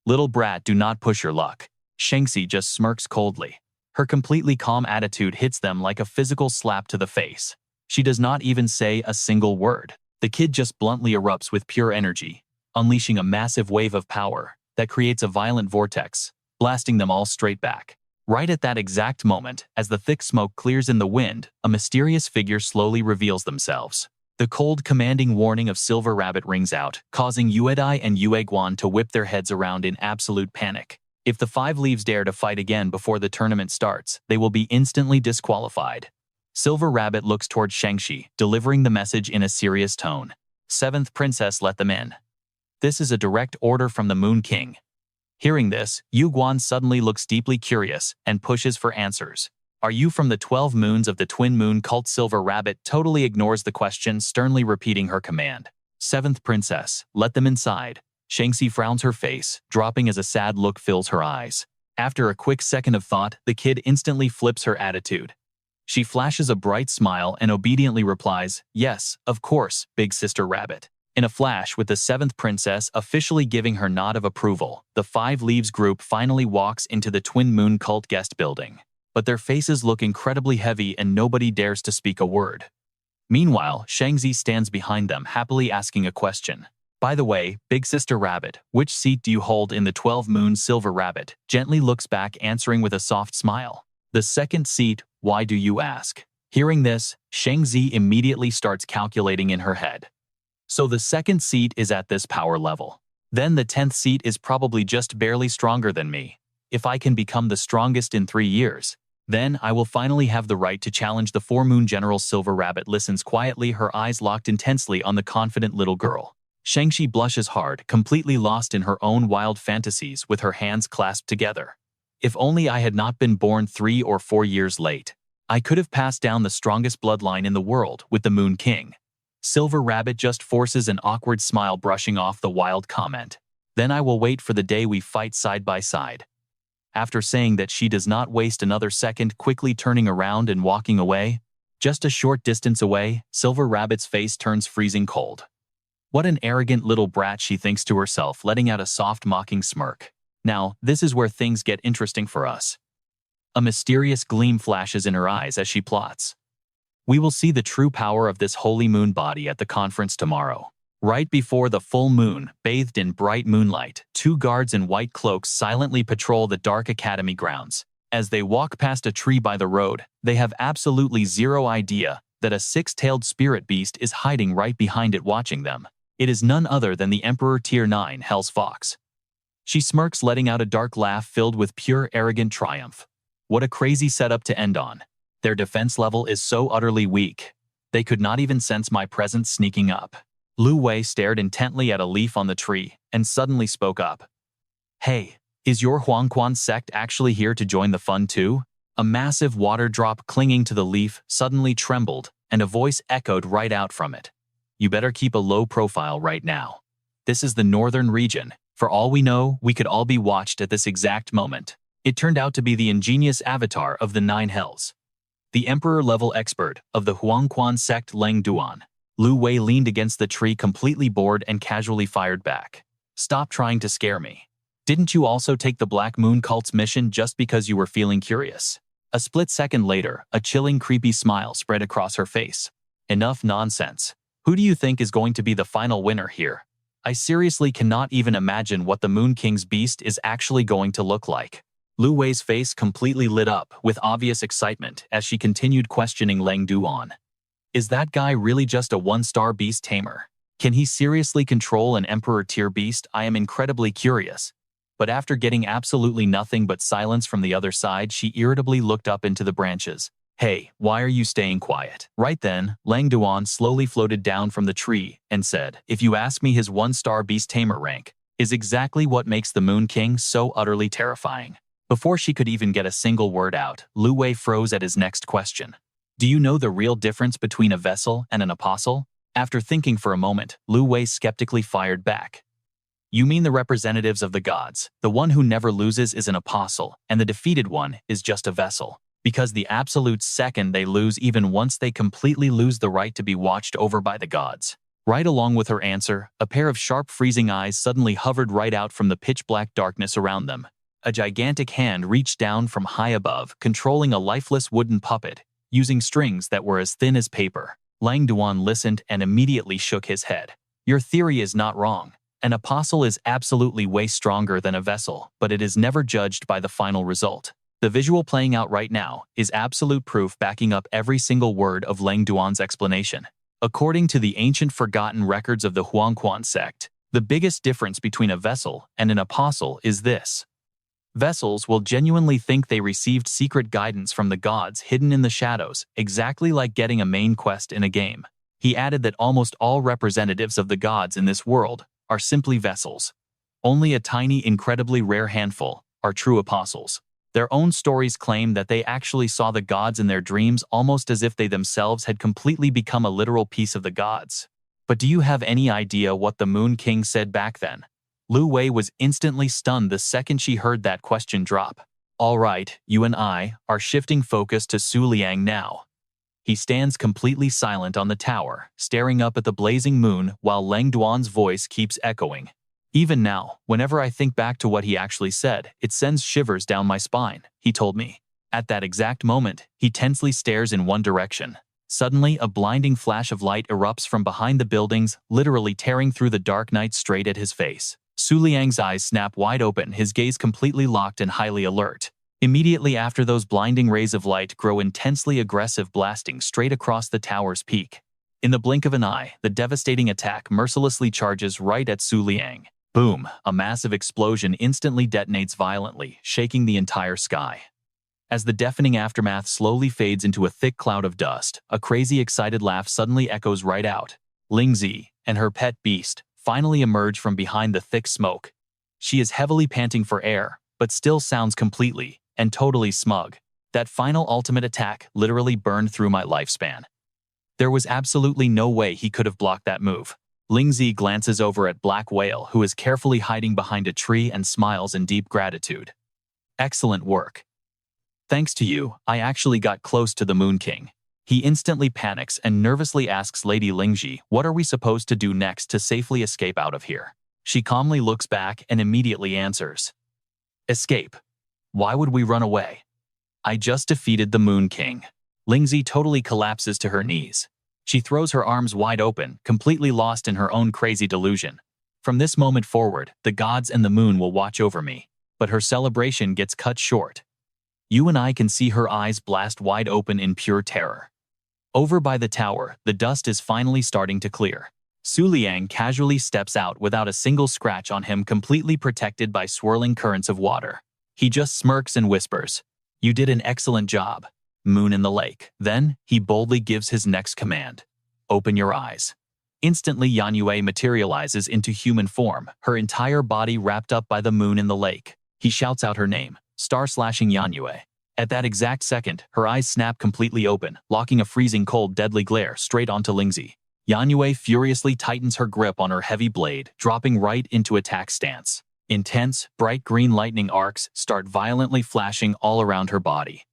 Little brat, do not push your luck. Shangxi just smirks coldly. Her completely calm attitude hits them like a physical slap to the face. She does not even say a single word. The kid just bluntly erupts with pure energy, unleashing a massive wave of power that creates a violent vortex, blasting them all straight back. Right at that exact moment, as the thick smoke clears in the wind, a mysterious figure slowly reveals themselves. The cold, commanding warning of Silver Rabbit rings out, causing Yuedai and Yue Guan to whip their heads around in absolute panic. If the 5 Leaves dare to fight again before the tournament starts, they will be instantly disqualified. Silver Rabbit looks toward Shangxi, delivering the message in a serious tone. 7th Princess, let them in. This is a direct order from the Moon King. Hearing this, Yu Guan suddenly looks deeply curious and pushes for answers. Are you from the 12 moons of the Twin Moon cult? Silver Rabbit totally ignores the question, sternly repeating her command. 7th Princess, let them inside. Shangxi frowns her face, dropping as a sad look fills her eyes. After a quick second of thought, the kid instantly flips her attitude. She flashes a bright smile and obediently replies, yes, of course, Big Sister Rabbit. In a flash, with the 7th Princess officially giving her nod of approval, the 5 Leaves group finally walks into the Twin Moon cult guest building. But their faces look incredibly heavy and nobody dares to speak a word. Meanwhile, Shangxi stands behind them, happily asking a question. By the way, Big Sister Rabbit, which seat do you hold in the 12 Moons? Silver Rabbit gently looks back, answering with a soft smile. The 2nd seat, why do you ask? Hearing this, Shangxi immediately starts calculating in her head. So the 2nd seat is at this power level. Then the 10th seat is probably just barely stronger than me. If I can become the strongest in 3 years, then I will finally have the right to challenge the 4-moon general. Silver Rabbit listens quietly, her eyes locked intensely on the confident little girl. Shangxi blushes hard, completely lost in her own wild fantasies with her hands clasped together. If only I had not been born 3 or 4 years late. I could have passed down the strongest bloodline in the world with the Moon King. Silver Rabbit just forces an awkward smile, brushing off the wild comment. Then I will wait for the day we fight side by side. After saying that, she does not waste another second, quickly turning around and walking away. Just a short distance away, Silver Rabbit's face turns freezing cold. What an arrogant little brat, she thinks to herself, letting out a soft mocking smirk. Now, this is where things get interesting for us. A mysterious gleam flashes in her eyes as she plots. We will see the true power of this holy moon body at the conference tomorrow. Right before the full moon, bathed in bright moonlight, 2 guards in white cloaks silently patrol the dark academy grounds. As they walk past a tree by the road, they have absolutely zero idea that a 6-tailed spirit beast is hiding right behind it, watching them. It is none other than the Emperor Tier 9 Hell's Fox. She smirks, letting out a dark laugh filled with pure arrogant triumph. What a crazy setup to end on. Their defense level is so utterly weak. They could not even sense my presence sneaking up. Lu Wei stared intently at a leaf on the tree and suddenly spoke up. Hey, is your Huangquan sect actually here to join the fun too? A massive water drop clinging to the leaf suddenly trembled, and a voice echoed right out from it. You better keep a low profile right now. This is the northern region. For all we know, we could all be watched at this exact moment. It turned out to be the ingenious avatar of the 9 hells. The emperor-level expert of the Huangquan sect, Liang Duan. Lu Wei leaned against the tree, completely bored, and casually fired back. Stop trying to scare me. Didn't you also take the Black Moon cult's mission just because you were feeling curious? A split second later, a chilling, creepy smile spread across her face. Enough nonsense. Who do you think is going to be the final winner here? I seriously cannot even imagine what the Moon King's beast is actually going to look like. Lu Wei's face completely lit up with obvious excitement as she continued questioning Liang Duan. Is that guy really just a 1-star beast tamer? Can he seriously control an Emperor tier beast? I am incredibly curious. But after getting absolutely nothing but silence from the other side, she irritably looked up into the branches. Hey, why are you staying quiet? Right then, Liang Duan slowly floated down from the tree and said, if you ask me, his 1-star beast tamer rank is exactly what makes the Moon King so utterly terrifying. Before she could even get a single word out, Lu Wei froze at his next question. Do you know the real difference between a vessel and an apostle? After thinking for a moment, Lu Wei skeptically fired back. You mean the representatives of the gods? The one who never loses is an apostle, and the defeated one is just a vessel. Because the absolute second they lose, even once, they completely lose the right to be watched over by the gods. Right along with her answer, a pair of sharp, freezing eyes suddenly hovered right out from the pitch-black darkness around them. A gigantic hand reached down from high above, controlling a lifeless wooden puppet, using strings that were as thin as paper. Liang Duan listened and immediately shook his head. Your theory is not wrong. An apostle is absolutely way stronger than a vessel, but it is never judged by the final result. The visual playing out right now is absolute proof backing up every single word of Liang Duan's explanation. According to the ancient forgotten records of the Huangquan sect, the biggest difference between a vessel and an apostle is this. Vessels will genuinely think they received secret guidance from the gods hidden in the shadows, exactly like getting a main quest in a game. He added that almost all representatives of the gods in this world are simply vessels. Only a tiny, incredibly rare handful are true apostles. Their own stories claim that they actually saw the gods in their dreams, almost as if they themselves had completely become a literal piece of the gods. But do you have any idea what the Moon King said back then? Lu Wei was instantly stunned the second she heard that question drop. All right, you and I are shifting focus to Su Liang now. He stands completely silent on the tower, staring up at the blazing moon while Liang Duan's voice keeps echoing. Even now, whenever I think back to what he actually said, it sends shivers down my spine, he told me. At that exact moment, he tensely stares in one direction. Suddenly, a blinding flash of light erupts from behind the buildings, literally tearing through the dark night straight at his face. Su Liang's eyes snap wide open, his gaze completely locked and highly alert. Immediately after, those blinding rays of light grow intensely aggressive, blasting straight across the tower's peak. In the blink of an eye, the devastating attack mercilessly charges right at Su Liang. Boom, a massive explosion instantly detonates violently, shaking the entire sky. As the deafening aftermath slowly fades into a thick cloud of dust, a crazy excited laugh suddenly echoes right out. Ling Zi and her pet beast finally emerge from behind the thick smoke. She is heavily panting for air, but still sounds completely and totally smug. That final ultimate attack literally burned through my lifespan. There was absolutely no way he could have blocked that move. Ling Zi glances over at Black Whale, who is carefully hiding behind a tree, and smiles in deep gratitude. Excellent work. Thanks to you, I actually got close to the Moon King. He instantly panics and nervously asks Lady Lingji, what are we supposed to do next to safely escape out of here? She calmly looks back and immediately answers. Escape? Why would we run away? I just defeated the Moon King. Lingzi totally collapses to her knees. She throws her arms wide open, completely lost in her own crazy delusion. From this moment forward, the gods and the moon will watch over me. But her celebration gets cut short. You and I can see her eyes blast wide open in pure terror. Over by the tower, the dust is finally starting to clear. Liang casually steps out without a single scratch on him, completely protected by swirling currents of water. He just smirks and whispers, "You did an excellent job, Moon in the lake." Then, he boldly gives his next command. Open your eyes. Instantly, Yanyue materializes into human form, her entire body wrapped up by the moon in the lake. He shouts out her name, star-slashing Yanyue. At that exact second, her eyes snap completely open, locking a freezing cold deadly glare straight onto Lingzi. Yanyue furiously tightens her grip on her heavy blade, dropping right into attack stance. Intense, bright green lightning arcs start violently flashing all around her body.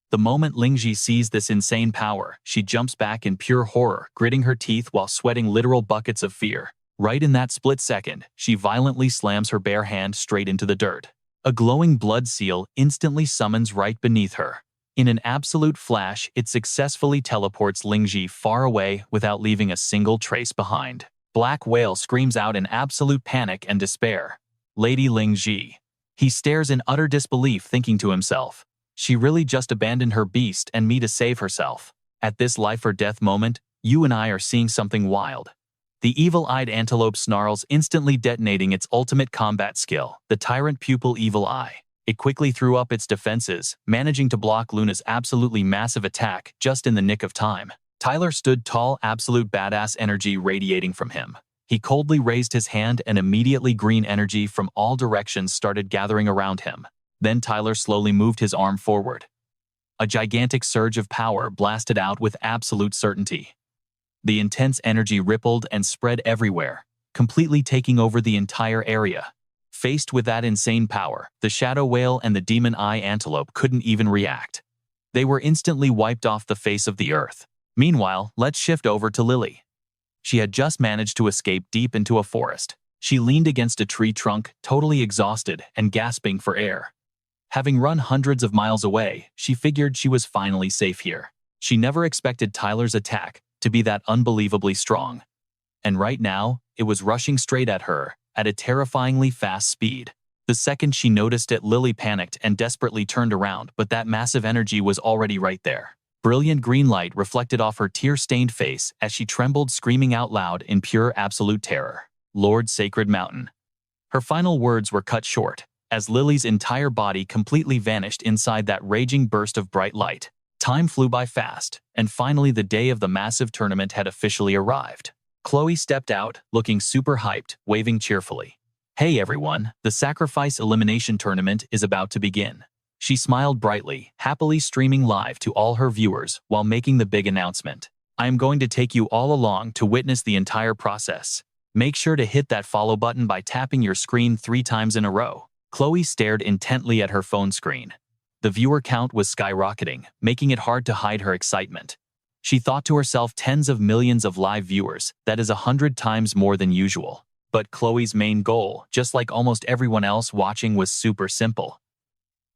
The moment Lingji sees this insane power, she jumps back in pure horror, gritting her teeth while sweating literal buckets of fear. Right in that split second, she violently slams her bare hand straight into the dirt. A glowing blood seal instantly summons right beneath her. In an absolute flash, it successfully teleports Lingji far away without leaving a single trace behind. Black Whale screams out in absolute panic and despair. Lady Lingji. He stares in utter disbelief, thinking to himself, she really just abandoned her beast and me to save herself. At this life or death moment, you and I are seeing something wild. The evil-eyed antelope snarls, instantly detonating its ultimate combat skill, the Tyrant Pupil Evil Eye. It quickly threw up its defenses, managing to block Luna's absolutely massive attack just in the nick of time. Tyler stood tall, absolute badass energy radiating from him. He coldly raised his hand and immediately green energy from all directions started gathering around him. Then Tyler slowly moved his arm forward. A gigantic surge of power blasted out with absolute certainty. The intense energy rippled and spread everywhere, completely taking over the entire area. Faced with that insane power, the Shadow Whale and the Demon Eye Antelope couldn't even react. They were instantly wiped off the face of the earth. Meanwhile, let's shift over to Lily. She had just managed to escape deep into a forest. She leaned against a tree trunk, totally exhausted and gasping for air. Having run hundreds of miles away, she figured she was finally safe here. She never expected Tyler's attack to be that unbelievably strong. And right now, it was rushing straight at her at a terrifyingly fast speed. The second she noticed it, Lily panicked and desperately turned around, but that massive energy was already right there. Brilliant green light reflected off her tear-stained face as she trembled, screaming out loud in pure absolute terror. Lord Sacred Mountain. Her final words were cut short, as Lily's entire body completely vanished inside that raging burst of bright light. Time flew by fast, and finally the day of the massive tournament had officially arrived. Chloe stepped out, looking super hyped, waving cheerfully. Hey everyone, the Sacrifice Elimination Tournament is about to begin. She smiled brightly, happily streaming live to all her viewers while making the big announcement. I am going to take you all along to witness the entire process. Make sure to hit that follow button by tapping your screen 3 times in a row. Chloe stared intently at her phone screen. The viewer count was skyrocketing, making it hard to hide her excitement. She thought to herself, tens of millions of live viewers, that is 100 times more than usual. But Chloe's main goal, just like almost everyone else watching, was super simple.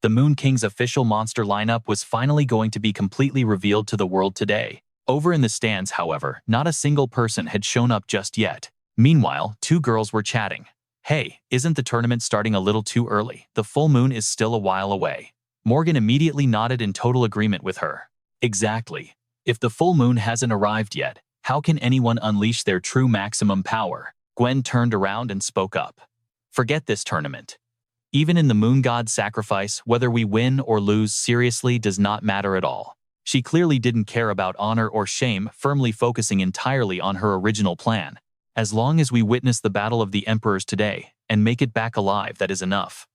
The Moon King's official monster lineup was finally going to be completely revealed to the world today. Over in the stands, however, not a single person had shown up just yet. Meanwhile, 2 girls were chatting. Hey, isn't the tournament starting a little too early? The full moon is still a while away. Morgan immediately nodded in total agreement with her. Exactly. If the full moon hasn't arrived yet, how can anyone unleash their true maximum power? Gwen turned around and spoke up. Forget this tournament. Even in the moon god's sacrifice, whether we win or lose seriously does not matter at all. She clearly didn't care about honor or shame, firmly focusing entirely on her original plan. As long as we witness the battle of the emperors today and make it back alive, that is enough.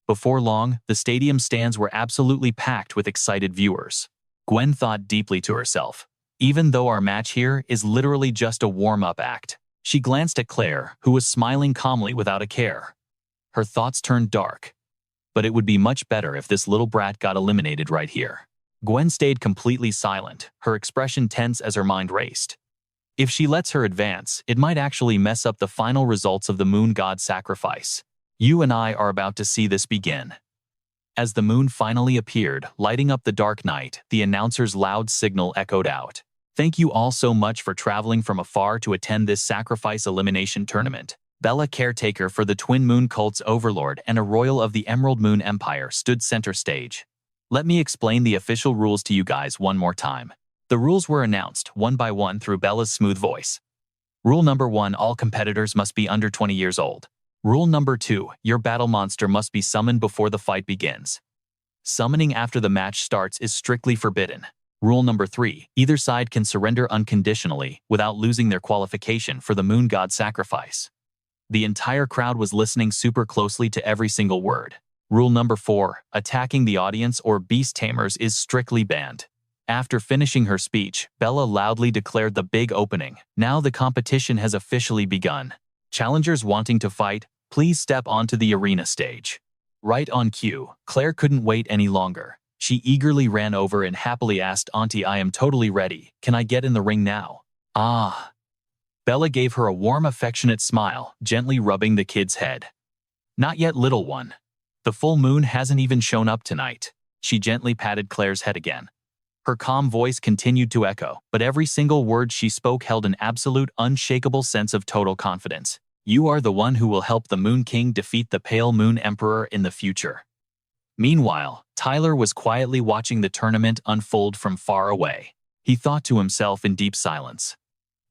Before long, the stadium stands were absolutely packed with excited viewers. Gwen thought deeply to herself. Even though our match here is literally just a warm-up act. She glanced at Claire, who was smiling calmly without a care. Her thoughts turned dark. But it would be much better if this little brat got eliminated right here. Gwen stayed completely silent, her expression tense as her mind raced. If she lets her advance, it might actually mess up the final results of the moon god's sacrifice. You and I are about to see this begin. As the moon finally appeared, lighting up the dark night, the announcer's loud signal echoed out. Thank you all so much for traveling from afar to attend this sacrifice elimination tournament. Bella, caretaker for the Twin Moon Cult's overlord and a royal of the Emerald Moon Empire, stood center stage. Let me explain the official rules to you guys one more time. The rules were announced one by one through Bella's smooth voice. Rule number 1, all competitors must be under 20 years old. Rule number 2, your battle monster must be summoned before the fight begins. Summoning after the match starts is strictly forbidden. Rule number 3, either side can surrender unconditionally without losing their qualification for the moon god sacrifice. The entire crowd was listening super closely to every single word. Rule number 4, attacking the audience or beast tamers is strictly banned. After finishing her speech, Bella loudly declared the big opening. Now the competition has officially begun. Challengers wanting to fight, please step onto the arena stage. Right on cue, Claire couldn't wait any longer. She eagerly ran over and happily asked Auntie, I am totally ready. Can I get in the ring now? Ah. Bella gave her a warm, affectionate smile, gently rubbing the kid's head. Not yet, little one. The full moon hasn't even shown up tonight. She gently patted Claire's head again. Her calm voice continued to echo, but every single word she spoke held an absolute, unshakable sense of total confidence. You are the one who will help the Moon King defeat the Pale Moon Emperor in the future. Meanwhile, Tyler was quietly watching the tournament unfold from far away. He thought to himself in deep silence.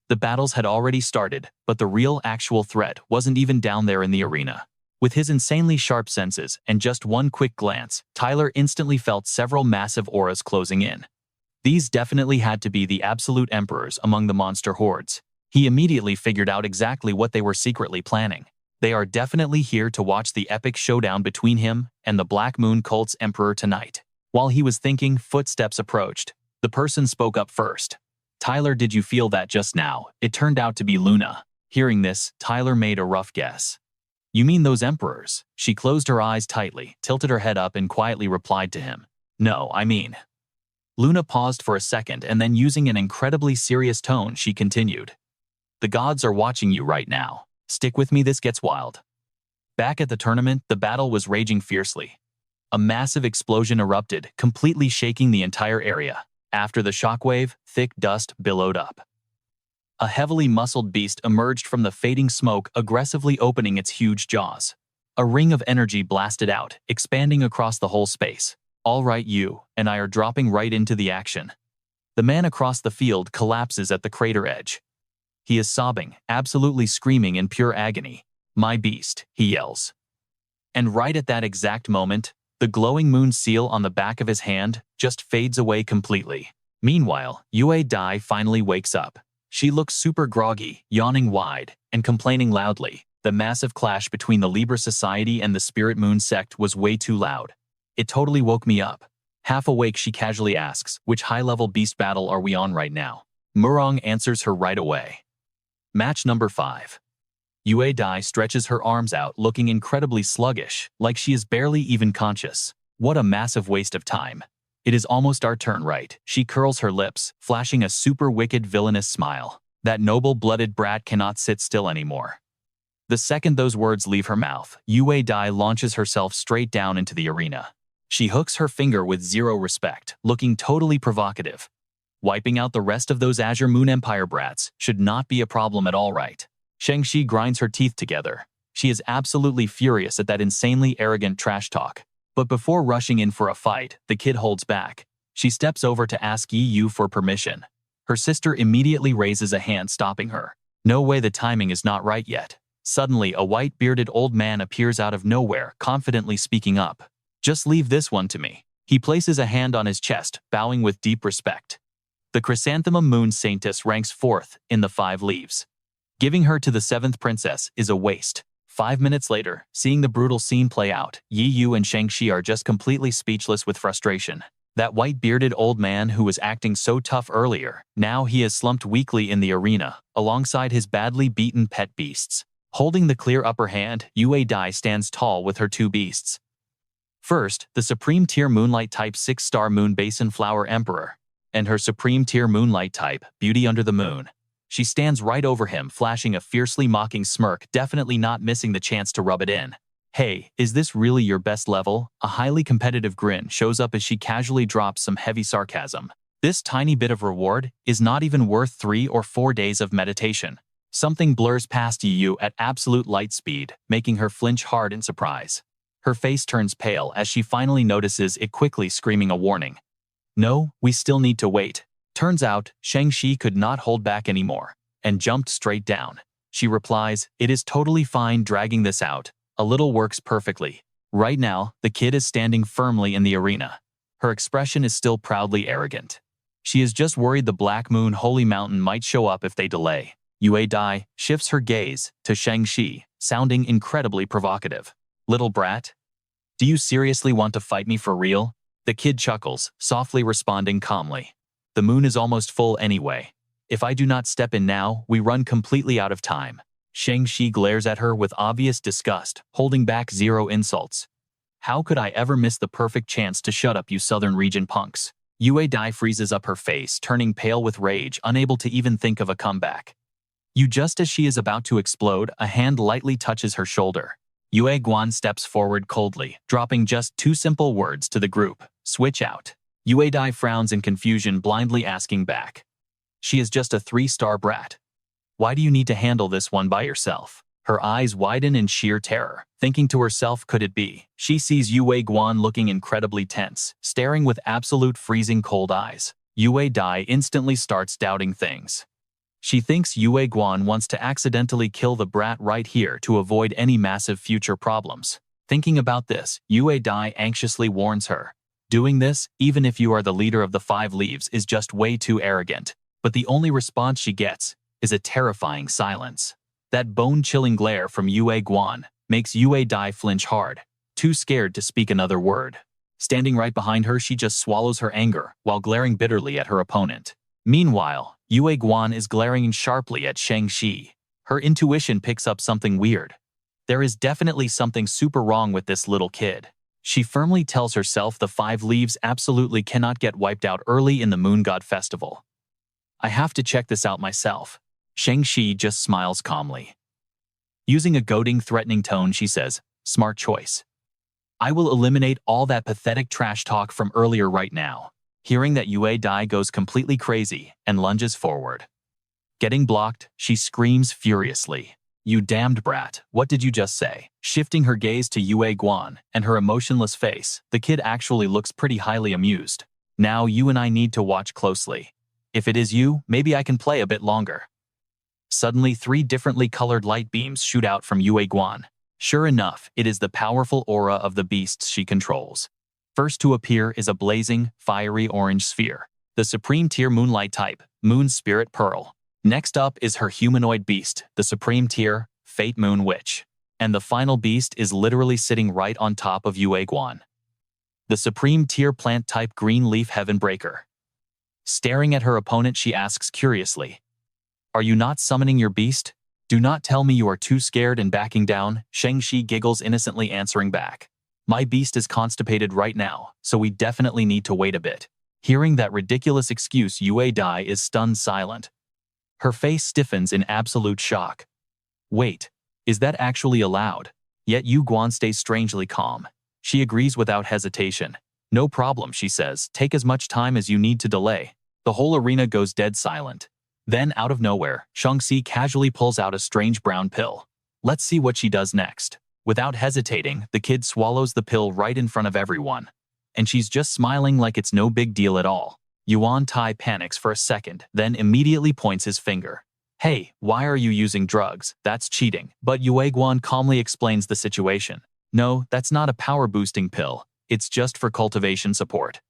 The battles had already started, but the real actual threat wasn't even down there in the arena. With his insanely sharp senses and just one quick glance, Tyler instantly felt several massive auras closing in. These definitely had to be the absolute emperors among the monster hordes. He immediately figured out exactly what they were secretly planning. They are definitely here to watch the epic showdown between him and the Black Moon Cult's emperor tonight. While he was thinking, footsteps approached. The person spoke up first. Tyler, did you feel that just now? It turned out to be Luna. Hearing this, Tyler made a rough guess. You mean those emperors? She closed her eyes tightly, tilted her head up and quietly replied to him. No, I mean. Luna paused for a second and then, using an incredibly serious tone, she continued. The gods are watching you right now. Stick with me, this gets wild. Back at the tournament, the battle was raging fiercely. A massive explosion erupted, completely shaking the entire area. After the shockwave, thick dust billowed up. A heavily muscled beast emerged from the fading smoke, aggressively opening its huge jaws. A ring of energy blasted out, expanding across the whole space. All right, you and I are dropping right into the action. The man across the field collapses at the crater edge. He is sobbing, absolutely screaming in pure agony. My beast, he yells. And right at that exact moment, the glowing moon seal on the back of his hand just fades away completely. Meanwhile, Yue Dai finally wakes up. She looks super groggy, yawning wide, and complaining loudly. The massive clash between the Libra Society and the Spirit Moon sect was way too loud. It totally woke me up. Half awake, she casually asks, which high-level beast battle are we on right now? Murong answers her right away. Match number 5. Yue Dai stretches her arms out, looking incredibly sluggish, like she is barely even conscious. What a massive waste of time. It is almost our turn, right? She curls her lips, flashing a super wicked villainous smile. That noble-blooded brat cannot sit still anymore. The second those words leave her mouth, Yue Dai launches herself straight down into the arena. She hooks her finger with zero respect, looking totally provocative. Wiping out the rest of those Azure Moon Empire brats should not be a problem at all, right? Shang-Chi grinds her teeth together. She is absolutely furious at that insanely arrogant trash talk. But before rushing in for a fight, the kid holds back. She steps over to ask Yi Yu for permission. Her sister immediately raises a hand, stopping her. No way, the timing is not right yet. Suddenly, a white-bearded old man appears out of nowhere, confidently speaking up. "Just leave this one to me." He places a hand on his chest, bowing with deep respect. The chrysanthemum moon saintess ranks 4th in the 5 leaves. Giving her to the 7th princess is a waste. 5 minutes later, seeing the brutal scene play out, Yi Yu and Shang-Chi are just completely speechless with frustration. That white-bearded old man who was acting so tough earlier, now he has slumped weakly in the arena, alongside his badly beaten pet beasts. Holding the clear upper hand, Yue Dai stands tall with her 2 beasts. First, the Supreme Tier Moonlight Type 6-star Moon Basin Flower Emperor, and her Supreme Tier Moonlight Type, Beauty Under the Moon. She stands right over him, flashing a fiercely mocking smirk, definitely not missing the chance to rub it in. "Hey, is this really your best level?" A highly competitive grin shows up as she casually drops some heavy sarcasm. This tiny bit of reward is not even worth 3 or 4 days of meditation. Something blurs past Yi Yu at absolute light speed, making her flinch hard in surprise. Her face turns pale as she finally notices it, quickly screaming a warning. "No, we still need to wait." Turns out, Shang-Chi could not hold back anymore, and jumped straight down. She replies, "It is totally fine dragging this out. A little works perfectly." Right now, the kid is standing firmly in the arena. Her expression is still proudly arrogant. She is just worried the Black Moon Holy Mountain might show up if they delay. Yue Dai shifts her gaze to Shang-Chi, sounding incredibly provocative. "Little brat? Do you seriously want to fight me for real?" The kid chuckles, softly responding calmly. "The moon is almost full anyway. If I do not step in now, we run completely out of time." Shang-Chi glares at her with obvious disgust, holding back zero insults. "How could I ever miss the perfect chance to shut up you southern region punks?" Yue Dai freezes up her face, turning pale with rage, unable to even think of a comeback. Just as she is about to explode, a hand lightly touches her shoulder. Yue Guan steps forward coldly, dropping just 2 simple words to the group: "Switch out." Yue Dai frowns in confusion, blindly asking back. She is just a 3-star brat. Why do you need to handle this one by yourself? Her eyes widen in sheer terror, thinking to herself, could it be? She sees Yue Guan looking incredibly tense, staring with absolute freezing cold eyes. Yue Dai instantly starts doubting things. She thinks Yue Guan wants to accidentally kill the brat right here to avoid any massive future problems. Thinking about this, Yue Dai anxiously warns her. Doing this, even if you are the leader of the 5 leaves, is just way too arrogant. But the only response she gets is a terrifying silence. That bone-chilling glare from Yue Guan makes Yue Dai flinch hard, too scared to speak another word. Standing right behind her, she just swallows her anger while glaring bitterly at her opponent. Meanwhile, Yue Guan is glaring sharply at Shang-Chi. Her intuition picks up something weird. There is definitely something super wrong with this little kid. She firmly tells herself the 5 leaves absolutely cannot get wiped out early in the Moon God Festival. "I have to check this out myself." Shang-Chi just smiles calmly. Using a goading, threatening tone, she says, "Smart choice. I will eliminate all that pathetic trash talk from earlier right now." Hearing that, Yue Dai goes completely crazy and lunges forward. Getting blocked, she screams furiously. "You damned brat, what did you just say?" Shifting her gaze to Yue Guan and her emotionless face, the kid actually looks pretty highly amused. "Now you and I need to watch closely. If it is you, maybe I can play a bit longer." Suddenly, 3 differently colored light beams shoot out from Yue Guan. Sure enough, it is the powerful aura of the beasts she controls. First to appear is a blazing, fiery orange sphere, the Supreme Tier Moonlight Type, Moon Spirit Pearl. Next up is her humanoid beast, the Supreme Tier, Fate Moon Witch. And the final beast is literally sitting right on top of Yue Guan. The Supreme Tier Plant Type Green Leaf Heaven Breaker. Staring at her opponent, she asks curiously, "Are you not summoning your beast? Do not tell me you are too scared and backing down." Shang-Chi giggles innocently, answering back, "My beast is constipated right now, so we definitely need to wait a bit." Hearing that ridiculous excuse, Yue Dai is stunned silent. Her face stiffens in absolute shock. Wait, is that actually allowed? Yet Yu Guan stays strangely calm. She agrees without hesitation. "No problem," she says. "Take as much time as you need to delay." The whole arena goes dead silent. Then, out of nowhere, Shang-Chi casually pulls out a strange brown pill. Let's see what she does next. Without hesitating, the kid swallows the pill right in front of everyone. And she's just smiling like it's no big deal at all. Yuan Tai panics for a second, then immediately points his finger. "Hey, why are you using drugs? That's cheating." But Yue Guan calmly explains the situation. "No, that's not a power-boosting pill. It's just for cultivation support.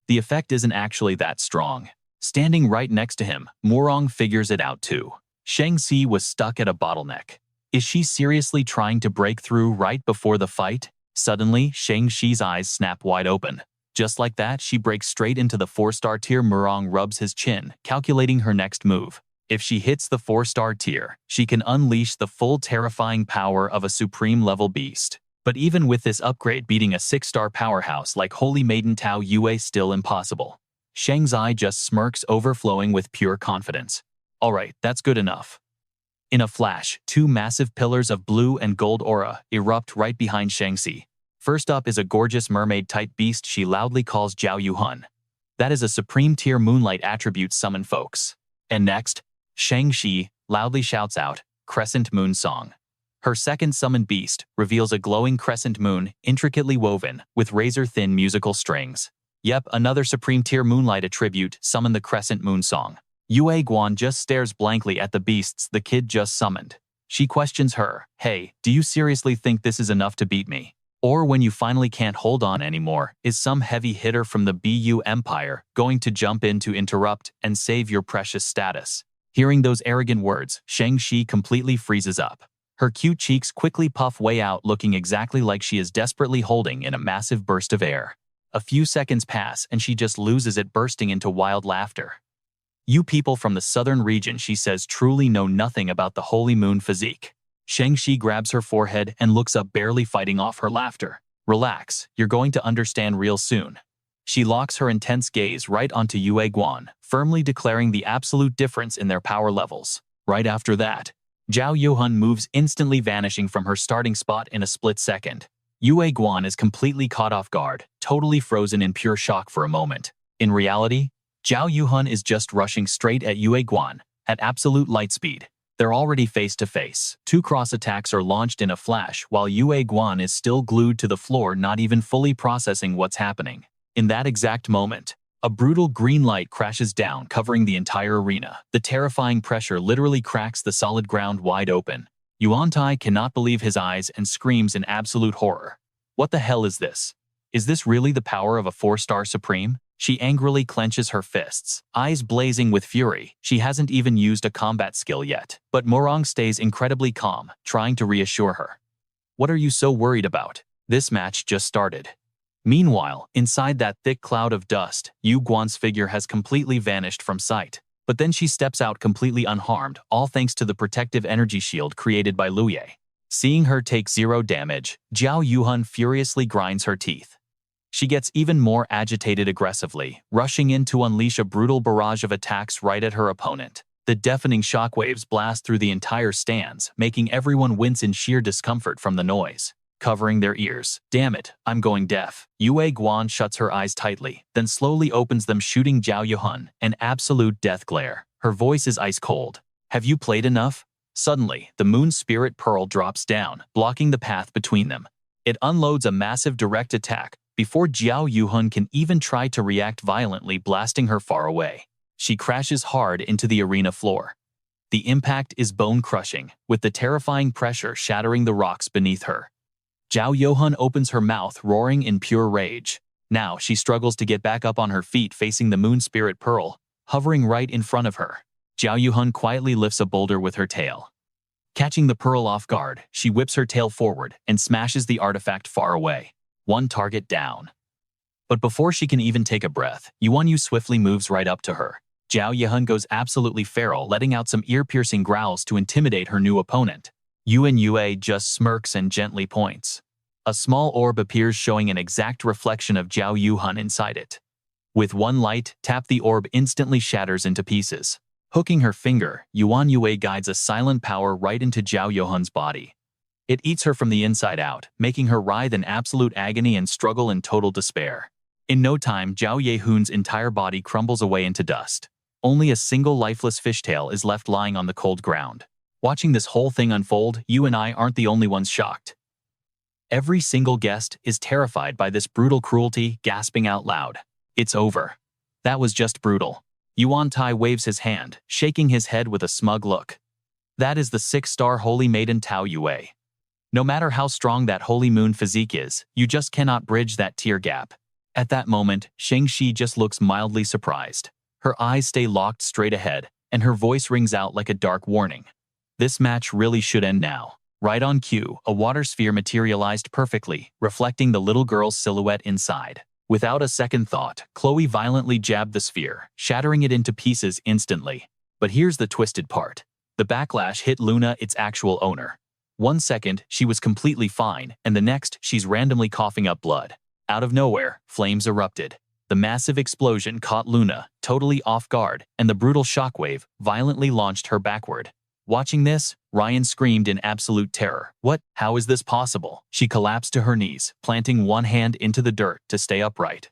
The effect isn't actually that strong." Standing right next to him, Murong figures it out too. Shang-Chi was stuck at a bottleneck. Is she seriously trying to break through right before the fight? Suddenly, Shang-Chi's eyes snap wide open. Just like that, she breaks straight into the 4-star tier. Murong rubs his chin, calculating her next move. If she hits the 4-star tier, she can unleash the full terrifying power of a supreme-level beast. But even with this upgrade, beating a 6-star powerhouse like Holy Maiden Tao Yue still impossible. Shang's eye just smirks, overflowing with pure confidence. "Alright, that's good enough." In a flash, 2 massive pillars of blue and gold aura erupt right behind Shang-Chi. First up is a gorgeous mermaid-type beast she loudly calls Zhao Yuhun. That is a supreme-tier moonlight attribute summon, folks. And next, Shang-Chi loudly shouts out, "Crescent Moon Song." Her second summoned beast reveals a glowing crescent moon intricately woven with razor-thin musical strings. Yep, another supreme-tier moonlight attribute summoned the Crescent Moon Song. Yue Guan just stares blankly at the beasts the kid just summoned. She questions her, "Hey, do you seriously think this is enough to beat me? Or when you finally can't hold on anymore, is some heavy hitter from the BU Empire going to jump in to interrupt and save your precious status?" Hearing those arrogant words, Shang-Chi completely freezes up. Her cute cheeks quickly puff way out, looking exactly like she is desperately holding in a massive burst of air. A few seconds pass and she just loses it, bursting into wild laughter. "You people from the southern region," she says, "truly know nothing about the holy moon physique." Shang-Chi grabs her forehead and looks up, barely fighting off her laughter. "Relax, you're going to understand real soon." She locks her intense gaze right onto Yue Guan, firmly declaring the absolute difference in their power levels. Right after that, Zhao Yuhun moves, instantly vanishing from her starting spot in a split second. Yue Guan is completely caught off guard, totally frozen in pure shock for a moment. In reality, Zhao Yuhun is just rushing straight at Yue Guan at absolute light speed. They're already face to face. 2 cross attacks are launched in a flash while Yue Guan is still glued to the floor, not even fully processing what's happening. In that exact moment, a brutal green light crashes down, covering the entire arena. The terrifying pressure literally cracks the solid ground wide open. Yuan Tai cannot believe his eyes and screams in absolute horror. "What the hell is this? Is this really the power of a 4-star supreme?" She angrily clenches her fists, eyes blazing with fury. She hasn't even used a combat skill yet. But Murong stays incredibly calm, trying to reassure her. "What are you so worried about? This match just started." Meanwhile, inside that thick cloud of dust, Yu Guan's figure has completely vanished from sight. But then she steps out completely unharmed, all thanks to the protective energy shield created by Liu Ye. Seeing her take 0 damage, Zhao Yuhun furiously grinds her teeth. She gets even more agitated, aggressively, rushing in to unleash a brutal barrage of attacks right at her opponent. The deafening shockwaves blast through the entire stands, making everyone wince in sheer discomfort from the noise, covering their ears. "Damn it, I'm going deaf." Yue Guan shuts her eyes tightly, then slowly opens them, shooting Zhao Yuhun an absolute death glare. Her voice is ice cold. "Have you played enough?" Suddenly, the Moon Spirit Pearl drops down, blocking the path between them. It unloads a massive direct attack before Zhao Yuhun can even try to react, violently blasting her far away. She crashes hard into the arena floor. The impact is bone-crushing, with the terrifying pressure shattering the rocks beneath her. Zhao Yuhun opens her mouth, roaring in pure rage. Now she struggles to get back up on her feet, facing the Moon Spirit Pearl, hovering right in front of her. Zhao Yuhun quietly lifts a boulder with her tail. Catching the pearl off guard, she whips her tail forward and smashes the artifact far away. 1 target down. But before she can even take a breath, Yuan Yu swiftly moves right up to her. Zhao Yuhun goes absolutely feral, letting out some ear-piercing growls to intimidate her new opponent. Yuan Yue just smirks and gently points. A small orb appears, showing an exact reflection of Zhao Yuhun inside it. With 1 light tap, the orb instantly shatters into pieces. Hooking her finger, Yuan Yue guides a silent power right into Zhao Yuhun's body. It eats her from the inside out, making her writhe in absolute agony and struggle in total despair. In no time, Zhao Yuhun's entire body crumbles away into dust. Only a single lifeless fishtail is left lying on the cold ground. Watching this whole thing unfold, you and I aren't the only ones shocked. Every single guest is terrified by this brutal cruelty, gasping out loud. "It's over. That was just brutal." Yuan Tai waves his hand, shaking his head with a smug look. That is the 6-star holy maiden Tao Yue. No matter how strong that holy moon physique is, you just cannot bridge that tier gap. At that moment, Shang-Chi just looks mildly surprised. Her eyes stay locked straight ahead, and her voice rings out like a dark warning. This match really should end now. Right on cue, a water sphere materialized perfectly, reflecting the little girl's silhouette inside. Without a second thought, Chloe violently jabbed the sphere, shattering it into pieces instantly. But here's the twisted part. The backlash hit Luna, its actual owner. 1 second, she was completely fine, and the next, she's randomly coughing up blood. Out of nowhere, flames erupted. The massive explosion caught Luna, totally off guard, and the brutal shockwave violently launched her backward. Watching this, Ryan screamed in absolute terror. What? How is this possible? She collapsed to her knees, planting one hand into the dirt to stay upright.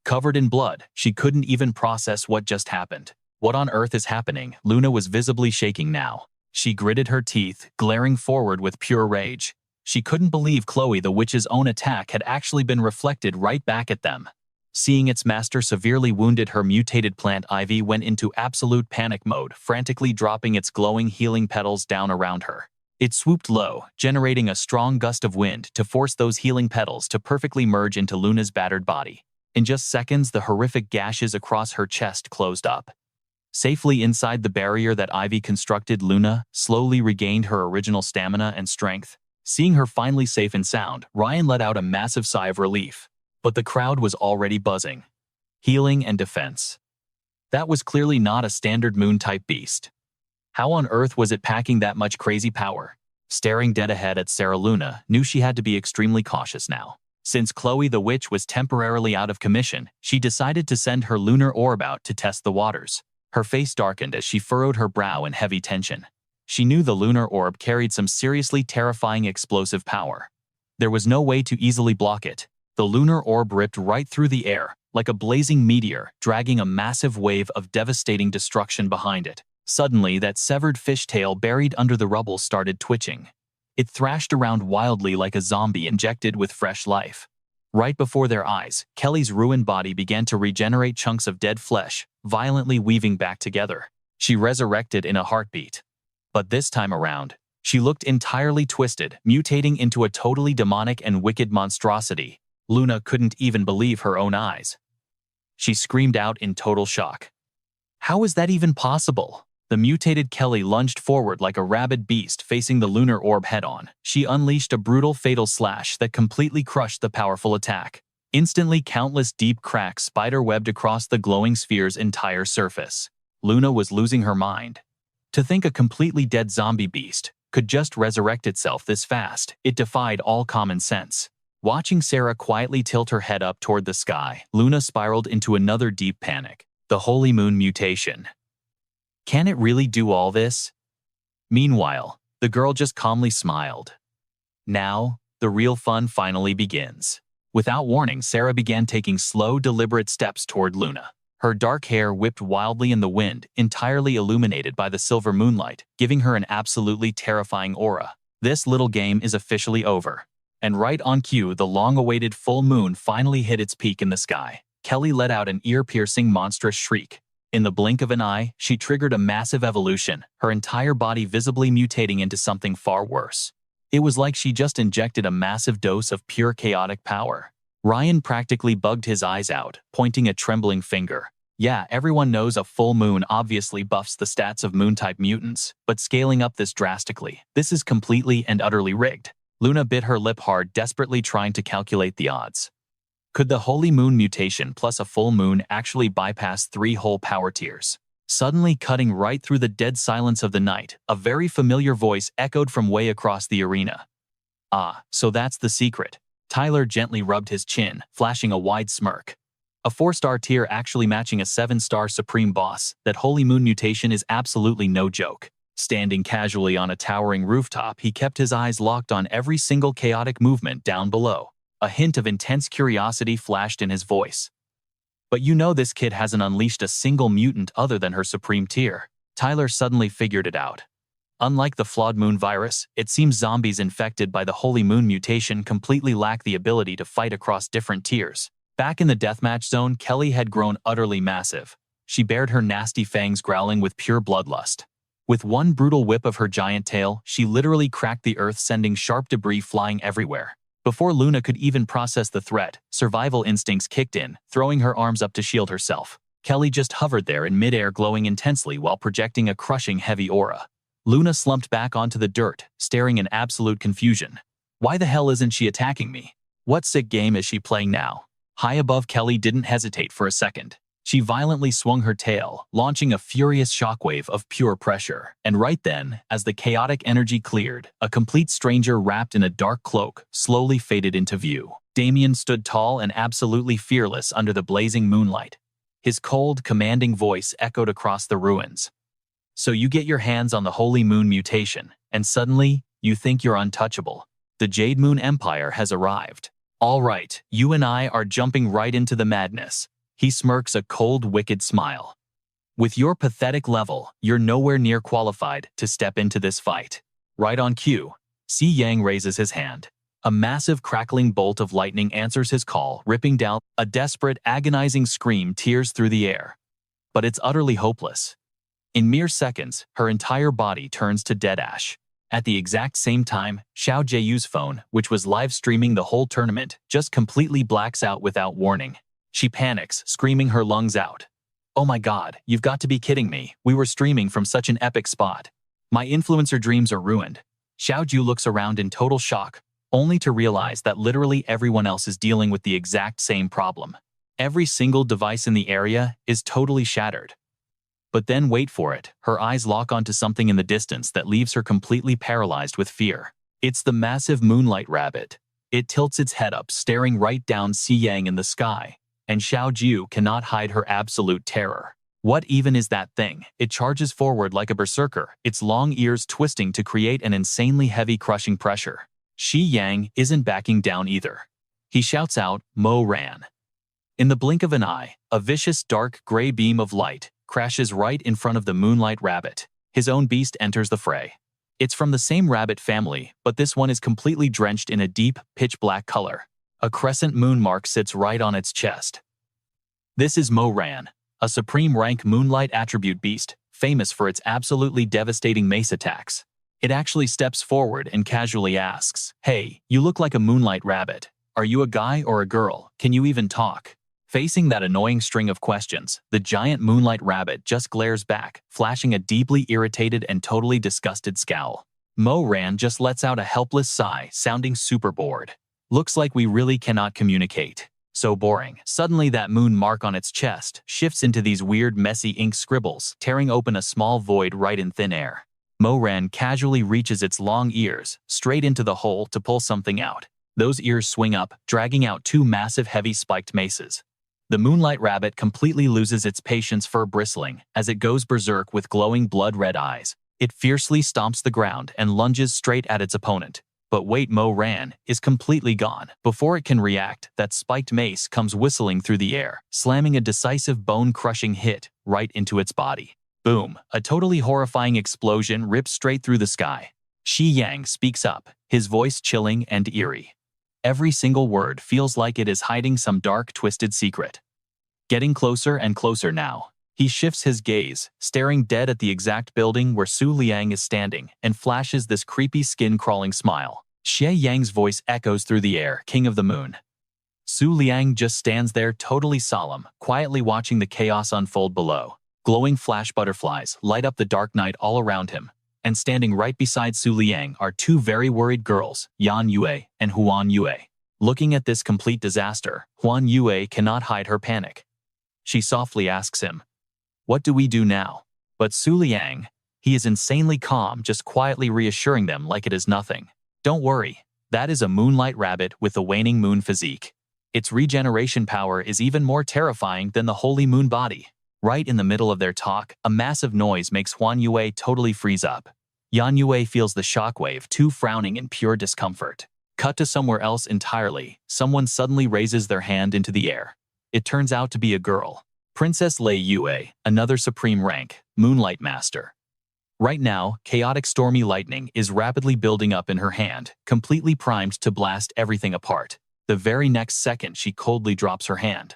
Covered in blood, she couldn't even process what just happened. What on earth is happening? Luna was visibly shaking now. She gritted her teeth, glaring forward with pure rage. She couldn't believe Chloe the witch's own attack had actually been reflected right back at them. Seeing its master severely wounded, her mutated plant Ivy went into absolute panic mode, frantically dropping its glowing healing petals down around her. It swooped low, generating a strong gust of wind to force those healing petals to perfectly merge into Luna's battered body. In just seconds, the horrific gashes across her chest closed up. Safely inside the barrier that Ivy constructed, Luna slowly regained her original stamina and strength. Seeing her finally safe and sound, Ryan let out a massive sigh of relief. But the crowd was already buzzing. Healing and defense. That was clearly not a standard moon-type beast. How on earth was it packing that much crazy power? Staring dead ahead at Sarah, Luna knew she had to be extremely cautious now. Since Chloe the witch was temporarily out of commission, she decided to send her lunar orb out to test the waters. Her face darkened as she furrowed her brow in heavy tension. She knew the lunar orb carried some seriously terrifying explosive power. There was no way to easily block it. The lunar orb ripped right through the air, like a blazing meteor, dragging a massive wave of devastating destruction behind it. Suddenly, that severed fishtail buried under the rubble started twitching. It thrashed around wildly like a zombie injected with fresh life. Right before their eyes, Kelly's ruined body began to regenerate chunks of dead flesh, violently weaving back together. She resurrected in a heartbeat. But this time around, she looked entirely twisted, mutating into a totally demonic and wicked monstrosity. Luna couldn't even believe her own eyes. She screamed out in total shock. How is that even possible? The mutated Kelly lunged forward like a rabid beast facing the lunar orb head-on. She unleashed a brutal fatal slash that completely crushed the powerful attack. Instantly, countless deep cracks spider-webbed across the glowing sphere's entire surface. Luna was losing her mind. To think a completely dead zombie beast could just resurrect itself this fast, it defied all common sense. Watching Sarah quietly tilt her head up toward the sky, Luna spiraled into another deep panic. The holy moon mutation. Can it really do all this? Meanwhile, the girl just calmly smiled. Now, the real fun finally begins. Without warning, Sarah began taking slow, deliberate steps toward Luna. Her dark hair whipped wildly in the wind, entirely illuminated by the silver moonlight, giving her an absolutely terrifying aura. This little game is officially over. And right on cue, the long-awaited full moon finally hit its peak in the sky. Kelly let out an ear-piercing, monstrous shriek. In the blink of an eye, she triggered a massive evolution, her entire body visibly mutating into something far worse. It was like she just injected a massive dose of pure chaotic power. Ryan practically bugged his eyes out, pointing a trembling finger. Yeah, everyone knows a full moon obviously buffs the stats of moon-type mutants, but scaling up this drastically, this is completely and utterly rigged. Luna bit her lip hard, desperately trying to calculate the odds. Could the holy moon mutation plus a full moon actually bypass 3 whole power tiers? Suddenly, cutting right through the dead silence of the night, a very familiar voice echoed from way across the arena. Ah, so that's the secret. Tyler gently rubbed his chin, flashing a wide smirk. A 4-star tier actually matching a 7-star supreme boss. That holy moon mutation is absolutely no joke. Standing casually on a towering rooftop, he kept his eyes locked on every single chaotic movement down below. A hint of intense curiosity flashed in his voice. But you know this kid hasn't unleashed a single mutant other than her supreme tier. Tyler suddenly figured it out. Unlike the flawed moon virus, it seems zombies infected by the holy moon mutation completely lack the ability to fight across different tiers. Back in the deathmatch zone, Kelly had grown utterly massive. She bared her nasty fangs, growling with pure bloodlust. With one brutal whip of her giant tail, she literally cracked the earth, sending sharp debris flying everywhere. Before Luna could even process the threat, survival instincts kicked in, throwing her arms up to shield herself. Kelly just hovered there in midair, glowing intensely while projecting a crushing heavy aura. Luna slumped back onto the dirt, staring in absolute confusion. Why the hell isn't she attacking me? What sick game is she playing now? High above, Kelly didn't hesitate for a second. She violently swung her tail, launching a furious shockwave of pure pressure. And right then, as the chaotic energy cleared, a complete stranger wrapped in a dark cloak slowly faded into view. Damien stood tall and absolutely fearless under the blazing moonlight. His cold, commanding voice echoed across the ruins. So you get your hands on the Holy Moon mutation, and suddenly, you think you're untouchable. The Jade Moon Empire has arrived. All right, you and I are jumping right into the madness. He smirks a cold, wicked smile. With your pathetic level, you're nowhere near qualified to step into this fight. Right on cue, Xi Yang raises his hand. A massive crackling bolt of lightning answers his call, ripping down. A desperate, agonizing scream tears through the air. But it's utterly hopeless. In mere seconds, her entire body turns to dead ash. At the exact same time, Xiao Jieyu's phone, which was live streaming the whole tournament, just completely blacks out without warning. She panics, screaming her lungs out. Oh my god, you've got to be kidding me. We were streaming from such an epic spot. My influencer dreams are ruined. Xiao Jiu looks around in total shock, only to realize that literally everyone else is dealing with the exact same problem. Every single device in the area is totally shattered. But then wait for it, her eyes lock onto something in the distance that leaves her completely paralyzed with fear. It's the massive Moonlight Rabbit. It tilts its head up, staring right down Xi Yang in the sky, and Xiao Jiu cannot hide her absolute terror. What even is that thing? It charges forward like a berserker, its long ears twisting to create an insanely heavy crushing pressure. Xi Yang isn't backing down either. He shouts out, "Mo Ran." In the blink of an eye, a vicious dark gray beam of light crashes right in front of the Moonlight Rabbit. His own beast enters the fray. It's from the same rabbit family, but this one is completely drenched in a deep, pitch-black color. A crescent moon mark sits right on its chest. This is Mo Ran, a supreme rank Moonlight attribute beast, famous for its absolutely devastating mace attacks. It actually steps forward and casually asks, "Hey, you look like a Moonlight Rabbit. Are you a guy or a girl? Can you even talk?" Facing that annoying string of questions, the giant Moonlight Rabbit just glares back, flashing a deeply irritated and totally disgusted scowl. Mo Ran just lets out a helpless sigh, sounding super bored. Looks like we really cannot communicate. So boring. Suddenly that moon mark on its chest shifts into these weird messy ink scribbles, tearing open a small void right in thin air. Mo Ran casually reaches its long ears straight into the hole to pull something out. Those ears swing up, dragging out two massive heavy spiked maces. The Moonlight Rabbit completely loses its patience, fur bristling, as it goes berserk with glowing blood-red eyes. It fiercely stomps the ground and lunges straight at its opponent. But wait, Mo Ran is completely gone. Before it can react, that spiked mace comes whistling through the air, slamming a decisive bone-crushing hit right into its body. Boom! A totally horrifying explosion rips straight through the sky. Xi Yang speaks up, his voice chilling and eerie. Every single word feels like it is hiding some dark, twisted secret. Getting closer and closer now. He shifts his gaze, staring dead at the exact building where Su Liang is standing, and flashes this creepy skin-crawling smile. Xie Yang's voice echoes through the air, King of the Moon. Su Liang just stands there totally solemn, quietly watching the chaos unfold below. Glowing flash butterflies light up the dark night all around him. And standing right beside Su Liang are two very worried girls, Yan Yue and Huan Yue. Looking at this complete disaster, Huan Yue cannot hide her panic. She softly asks him, "What do we do now?" But Su Liang, he is insanely calm, just quietly reassuring them like it is nothing. Don't worry, that is a Moonlight Rabbit with a waning moon physique. Its regeneration power is even more terrifying than the Holy Moon body. Right in the middle of their talk, a massive noise makes Huan Yue totally freeze up. Yan Yue feels the shockwave, too, frowning in pure discomfort. Cut to somewhere else entirely, someone suddenly raises their hand into the air. It turns out to be a girl. Princess Lei Yue, another supreme rank, Moonlight Master. Right now, chaotic stormy lightning is rapidly building up in her hand, completely primed to blast everything apart. The very next second she coldly drops her hand.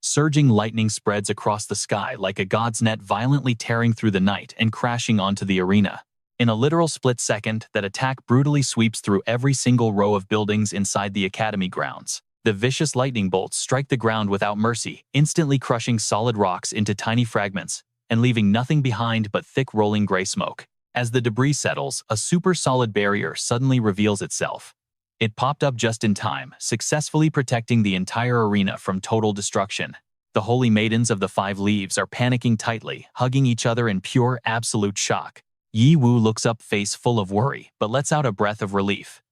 Surging lightning spreads across the sky like a god's net, violently tearing through the night and crashing onto the arena. In a literal split second, that attack brutally sweeps through every single row of buildings inside the academy grounds. The vicious lightning bolts strike the ground without mercy, instantly crushing solid rocks into tiny fragments and leaving nothing behind but thick rolling gray smoke. As the debris settles, a super solid barrier suddenly reveals itself. It popped up just in time, successfully protecting the entire arena from total destruction. The holy maidens of the 5 leaves are panicking tightly, hugging each other in pure, absolute shock. Yi Wu looks up, face full of worry, but lets out a breath of relief.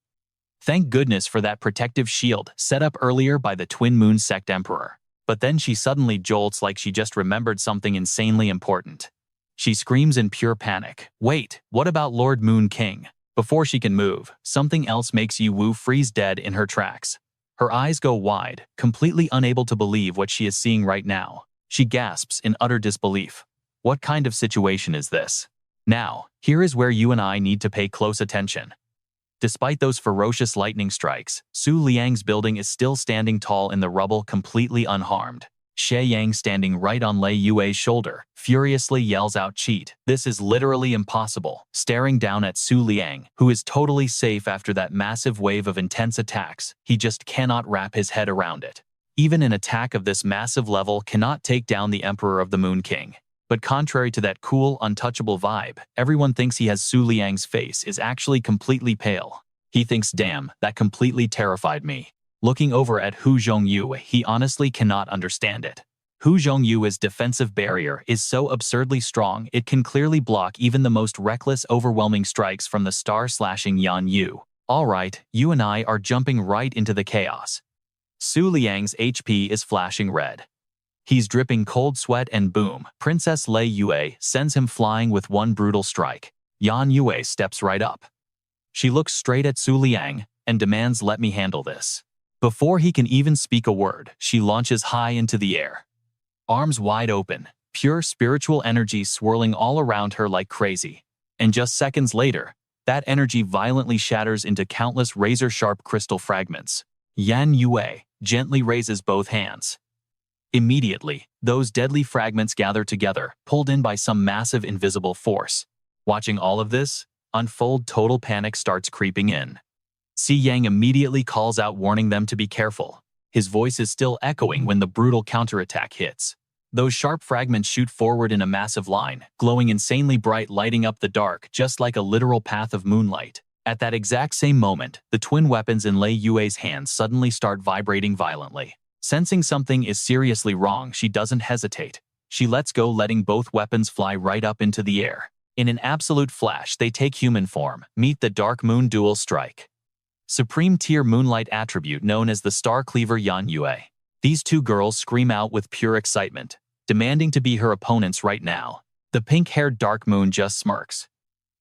Thank goodness for that protective shield set up earlier by the Twin Moon Sect Emperor. But then she suddenly jolts like she just remembered something insanely important. She screams in pure panic. Wait, what about Lord Moon King? Before she can move, something else makes Yi Wu freeze dead in her tracks. Her eyes go wide, completely unable to believe what she is seeing right now. She gasps in utter disbelief. What kind of situation is this? Now, here is where you and I need to pay close attention. Despite those ferocious lightning strikes, Su Liang's building is still standing tall in the rubble, completely unharmed. Xie Yang, standing right on Lei Yue's shoulder, furiously yells out, "Cheat! This is literally impossible," staring down at Su Liang, who is totally safe after that massive wave of intense attacks. He just cannot wrap his head around it. Even an attack of this massive level cannot take down the Emperor of the Moon King. But contrary to that cool, untouchable vibe, everyone thinks he has. Su Liang's face is actually completely pale. He thinks, damn, that completely terrified me. Looking over at Hu Zhongyu, he honestly cannot understand it. Hu Zhongyu's defensive barrier is so absurdly strong it can clearly block even the most reckless, overwhelming strikes from the star-slashing Yan Yu. Alright, you and I are jumping right into the chaos. Su Liang's HP is flashing red. He's dripping cold sweat and boom, Princess Lei Yue sends him flying with one brutal strike. Yan Yue steps right up. She looks straight at Su Liang and demands, "Let me handle this." Before he can even speak a word, she launches high into the air. Arms wide open, pure spiritual energy swirling all around her like crazy. And just seconds later, that energy violently shatters into countless razor-sharp crystal fragments. Yan Yue gently raises both hands. Immediately, those deadly fragments gather together, pulled in by some massive invisible force. Watching all of this unfold, total panic starts creeping in. Xi Yang immediately calls out, warning them to be careful. His voice is still echoing when the brutal counterattack hits. Those sharp fragments shoot forward in a massive line, glowing insanely bright, lighting up the dark just like a literal path of moonlight. At that exact same moment, the twin weapons in Lei Yue's hands suddenly start vibrating violently. Sensing something is seriously wrong, she doesn't hesitate. She lets go, letting both weapons fly right up into the air. In an absolute flash, they take human form. Meet the Dark Moon Dual Strike. Supreme tier moonlight attribute known as the Star Cleaver Yan Yue. These two girls scream out with pure excitement, demanding to be her opponents right now. The pink-haired Dark Moon just smirks.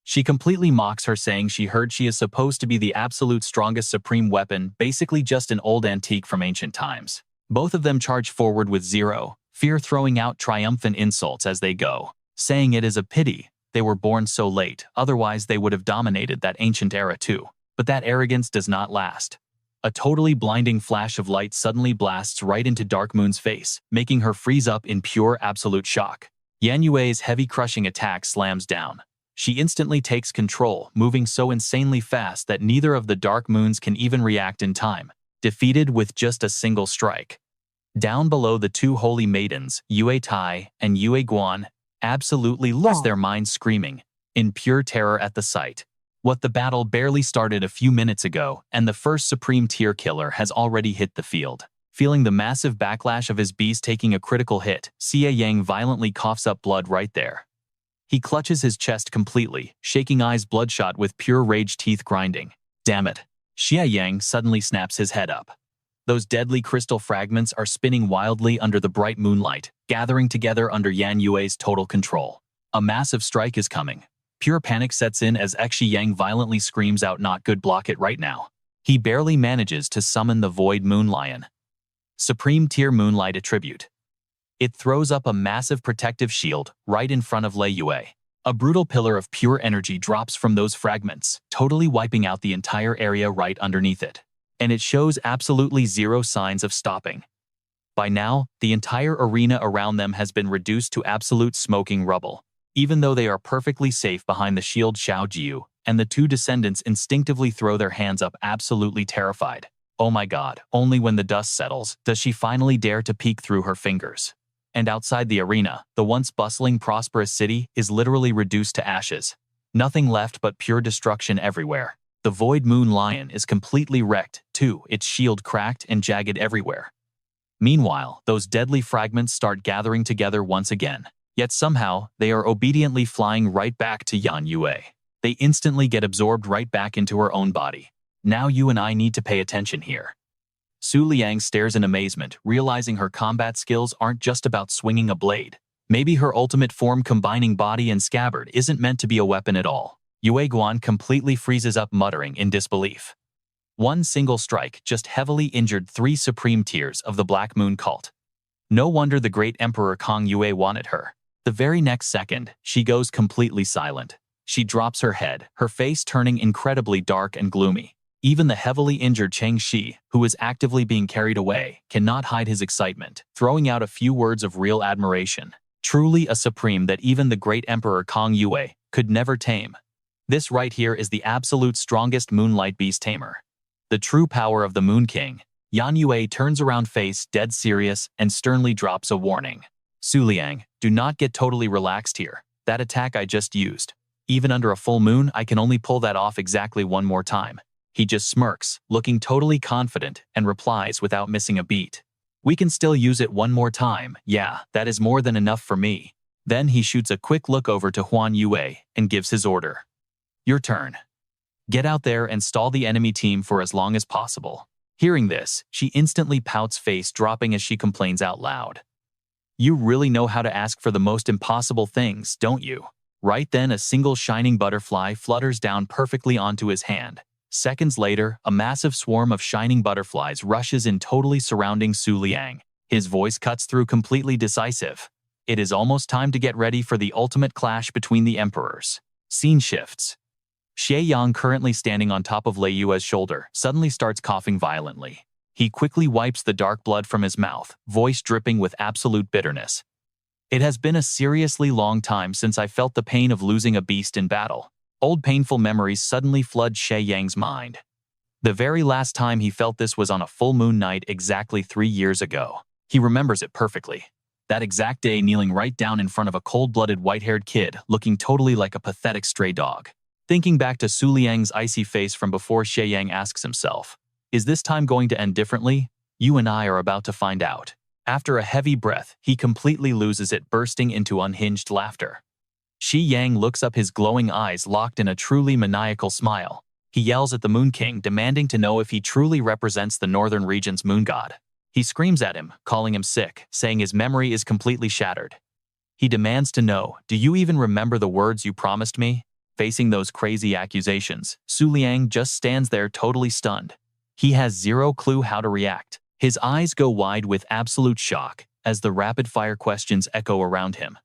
She completely mocks her, saying she heard she is supposed to be the absolute strongest supreme weapon, basically just an old antique from ancient times. Both of them charge forward with zero fear, throwing out triumphant insults as they go, saying it is a pity they were born so late, otherwise they would have dominated that ancient era too. But that arrogance does not last. A totally blinding flash of light suddenly blasts right into Dark Moon's face, making her freeze up in pure absolute shock. Yan Yue's heavy crushing attack slams down. She instantly takes control, moving so insanely fast that neither of the Dark Moons can even react in time, defeated with just a single strike. Down below, the two holy maidens, Yue Tai and Yue Guan, absolutely lose their minds, screaming in pure terror at the sight. What the battle barely started a few minutes ago, and the first supreme tier killer has already hit the field. Feeling the massive backlash of his beast taking a critical hit, Xie Yang violently coughs up blood right there. He clutches his chest completely, shaking, eyes bloodshot with pure rage, teeth grinding. Damn it. Xie Yang suddenly snaps his head up. Those deadly crystal fragments are spinning wildly under the bright moonlight, gathering together under Yan Yue's total control. A massive strike is coming. Pure panic sets in as Xie Yang violently screams out, "Not good, block it right now." He barely manages to summon the Void Moon Lion. Supreme tier moonlight attribute. It throws up a massive protective shield right in front of Lei Yue. A brutal pillar of pure energy drops from those fragments, totally wiping out the entire area right underneath it. And it shows absolutely zero signs of stopping. By now, the entire arena around them has been reduced to absolute smoking rubble. Even though they are perfectly safe behind the shield, Xiao Jiu and the two descendants instinctively throw their hands up, absolutely terrified. Oh my god, only when the dust settles does she finally dare to peek through her fingers. And outside the arena, the once bustling, prosperous city is literally reduced to ashes. Nothing left but pure destruction everywhere. The Void Moon Lion is completely wrecked, too, its shield cracked and jagged everywhere. Meanwhile, those deadly fragments start gathering together once again. Yet somehow, they are obediently flying right back to Yan Yue. They instantly get absorbed right back into her own body. Now you and I need to pay attention here. Su Liang stares in amazement, realizing her combat skills aren't just about swinging a blade. Maybe her ultimate form combining body and scabbard isn't meant to be a weapon at all. Yue Guan completely freezes up, muttering in disbelief. One single strike just heavily injured 3 supreme tiers of the Black Moon cult. No wonder the great Emperor Kong Yue wanted her. The very next second, she goes completely silent. She drops her head, her face turning incredibly dark and gloomy. Even the heavily injured Cheng Shi, who is actively being carried away, cannot hide his excitement, throwing out a few words of real admiration. Truly a supreme that even the great Emperor Kong Yue could never tame. This right here is the absolute strongest Moonlight Beast Tamer. The true power of the Moon King. Yan Yue turns around, face dead serious, and sternly drops a warning. Su Liang, do not get totally relaxed here. That attack I just used. Even under a full moon, I can only pull that off exactly one more time. He just smirks, looking totally confident, and replies without missing a beat. We can still use it one more time. Yeah, that is more than enough for me. Then he shoots a quick look over to Huan Yue and gives his order. Your turn. Get out there and stall the enemy team for as long as possible. Hearing this, she instantly pouts, face dropping as she complains out loud. You really know how to ask for the most impossible things, don't you? Right then, a single shining butterfly flutters down perfectly onto his hand. Seconds later, a massive swarm of shining butterflies rushes in, totally surrounding Su Liang. His voice cuts through, completely decisive. It is almost time to get ready for the ultimate clash between the emperors. Scene shifts. Xie Yang, currently standing on top of Lei Yue's shoulder, suddenly starts coughing violently. He quickly wipes the dark blood from his mouth, voice dripping with absolute bitterness. It has been a seriously long time since I felt the pain of losing a beast in battle. Old painful memories suddenly flood Xie Yang's mind. The very last time he felt this was on a full moon night exactly 3 years ago. He remembers it perfectly. That exact day, kneeling right down in front of a cold-blooded white-haired kid, looking totally like a pathetic stray dog. Thinking back to Su Liang's icy face from before, Xie Yang asks himself, is this time going to end differently? You and I are about to find out. After a heavy breath, he completely loses it, bursting into unhinged laughter. Xi Yang looks up, his glowing eyes locked in a truly maniacal smile. He yells at the Moon King, demanding to know if he truly represents the northern region's moon god. He screams at him, calling him sick, saying his memory is completely shattered. He demands to know, do you even remember the words you promised me? Facing those crazy accusations, Su Liang just stands there totally stunned. He has zero clue how to react. His eyes go wide with absolute shock as the rapid-fire questions echo around him.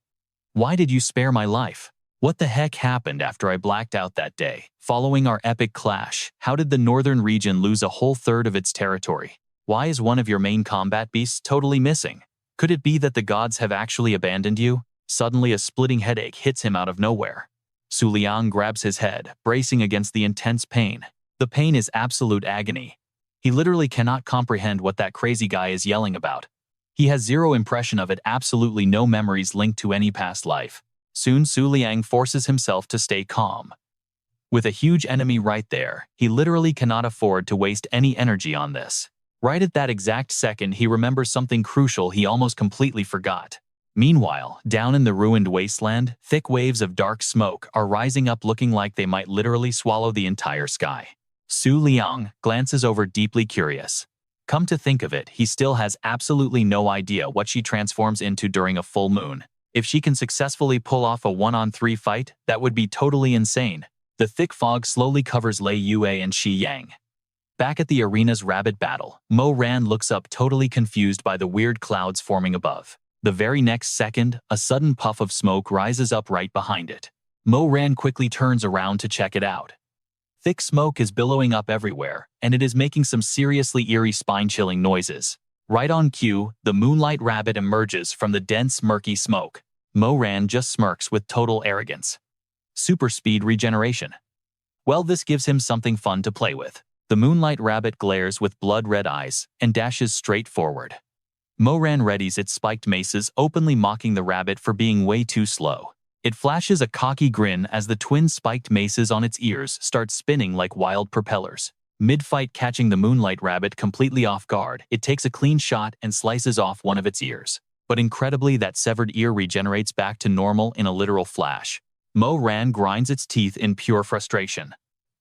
Why did you spare my life? What the heck happened after I blacked out that day? Following our epic clash, how did the northern region lose a whole third of its territory? Why is one of your main combat beasts totally missing? Could it be that the gods have actually abandoned you? Suddenly, a splitting headache hits him out of nowhere. Su Liang grabs his head, bracing against the intense pain. The pain is absolute agony. He literally cannot comprehend what that crazy guy is yelling about. He has zero impression of it, absolutely no memories linked to any past life. Soon Su Liang forces himself to stay calm. With a huge enemy right there, he literally cannot afford to waste any energy on this. Right at that exact second, he remembers something crucial he almost completely forgot. Meanwhile, down in the ruined wasteland, thick waves of dark smoke are rising up, looking like they might literally swallow the entire sky. Su Liang glances over, deeply curious. Come to think of it, he still has absolutely no idea what she transforms into during a full moon. If she can successfully pull off a 1-on-3 fight, that would be totally insane. The thick fog slowly covers Lei Yue and Xi Yang. Back at the arena's rabid battle, Mo Ran looks up, totally confused by the weird clouds forming above. The very next second, a sudden puff of smoke rises up right behind it. Mo Ran quickly turns around to check it out. Thick smoke is billowing up everywhere, and it is making some seriously eerie, spine-chilling noises. Right on cue, the Moonlight Rabbit emerges from the dense, murky smoke. Mo-Ran just smirks with total arrogance. Super speed regeneration. Well, this gives him something fun to play with. The Moonlight Rabbit glares with blood-red eyes and dashes straight forward. Mo-Ran readies its spiked maces, openly mocking the rabbit for being way too slow. It flashes a cocky grin as the twin spiked maces on its ears start spinning like wild propellers. Mid-fight, catching the Moonlight Rabbit completely off guard, it takes a clean shot and slices off one of its ears. But incredibly, that severed ear regenerates back to normal in a literal flash. Mo-Ran grinds its teeth in pure frustration.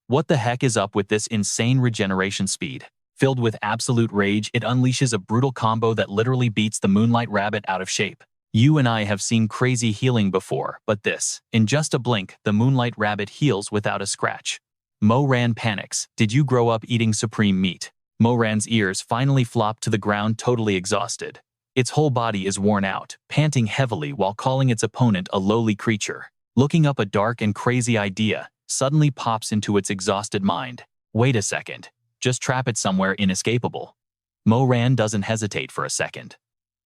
What the heck is up with this insane regeneration speed? Filled with absolute rage, it unleashes a brutal combo that literally beats the Moonlight Rabbit out of shape. You and I have seen crazy healing before, but this, in just a blink, the Moonlight Rabbit heals without a scratch. Mo-Ran panics. Did you grow up eating supreme meat? Mo-Ran's ears finally flop to the ground, totally exhausted. Its whole body is worn out, panting heavily while calling its opponent a lowly creature. Looking up, a dark and crazy idea suddenly pops into its exhausted mind. Wait a second. Just trap it somewhere inescapable. Mo-Ran doesn't hesitate for a second.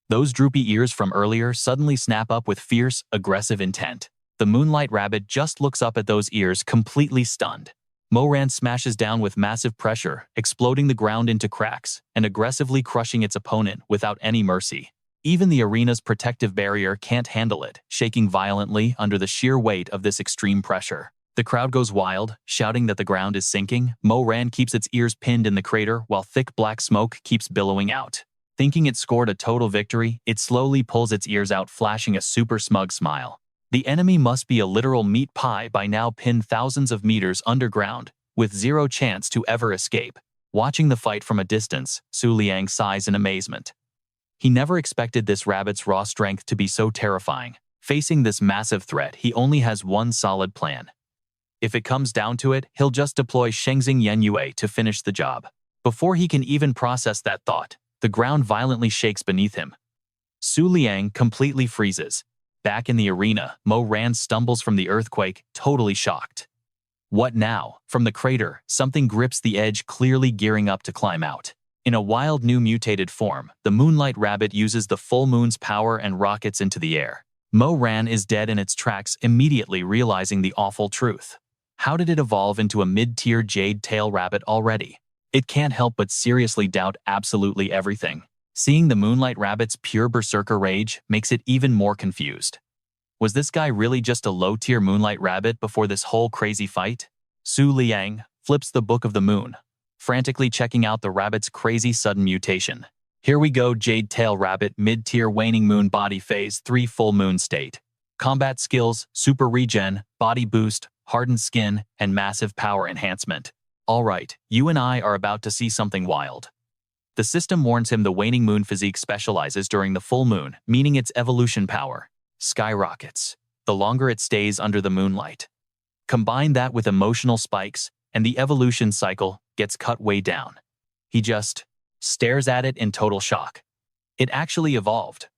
Those droopy ears from earlier suddenly snap up with fierce, aggressive intent. The Moonlight Rabbit just looks up at those ears, completely stunned. Mo-Ran smashes down with massive pressure, exploding the ground into cracks and aggressively crushing its opponent without any mercy. Even the arena's protective barrier can't handle it, shaking violently under the sheer weight of this extreme pressure. The crowd goes wild, shouting that the ground is sinking. Mo-Ran keeps its ears pinned in the crater while thick black smoke keeps billowing out. Thinking it scored a total victory, it slowly pulls its ears out, flashing a super smug smile. The enemy must be a literal meat pie by now, pinned thousands of meters underground, with zero chance to ever escape. Watching the fight from a distance, Liang sighs in amazement. He never expected this rabbit's raw strength to be so terrifying. Facing this massive threat, he only has one solid plan. If it comes down to it, he'll just deploy Shengxing Yue to finish the job. Before he can even process that thought, the ground violently shakes beneath him. Liang completely freezes. Back in the arena, Mo-Ran stumbles from the earthquake, totally shocked. What now? From the crater, something grips the edge, clearly gearing up to climb out. In a wild new mutated form, the Moonlight Rabbit uses the full moon's power and rockets into the air. Mo-Ran is dead in its tracks, immediately realizing the awful truth. How did it evolve into a mid-tier jade tail rabbit already? It can't help but seriously doubt absolutely everything. Seeing the Moonlight Rabbit's pure berserker rage makes it even more confused. Was this guy really just a low-tier Moonlight Rabbit before this whole crazy fight? Liang flips the Book of the Moon, frantically checking out the rabbit's crazy sudden mutation. Here we go, Jade Tail Rabbit, mid-tier waning moon body, phase 3 full moon state. Combat skills, super regen, body boost, hardened skin, and massive power enhancement. Alright, you and I are about to see something wild. The system warns him the waning moon physique specializes during the full moon, meaning its evolution power skyrockets the longer it stays under the moonlight. Combine that with emotional spikes, and the evolution cycle gets cut way down. He just stares at it in total shock. It actually evolved.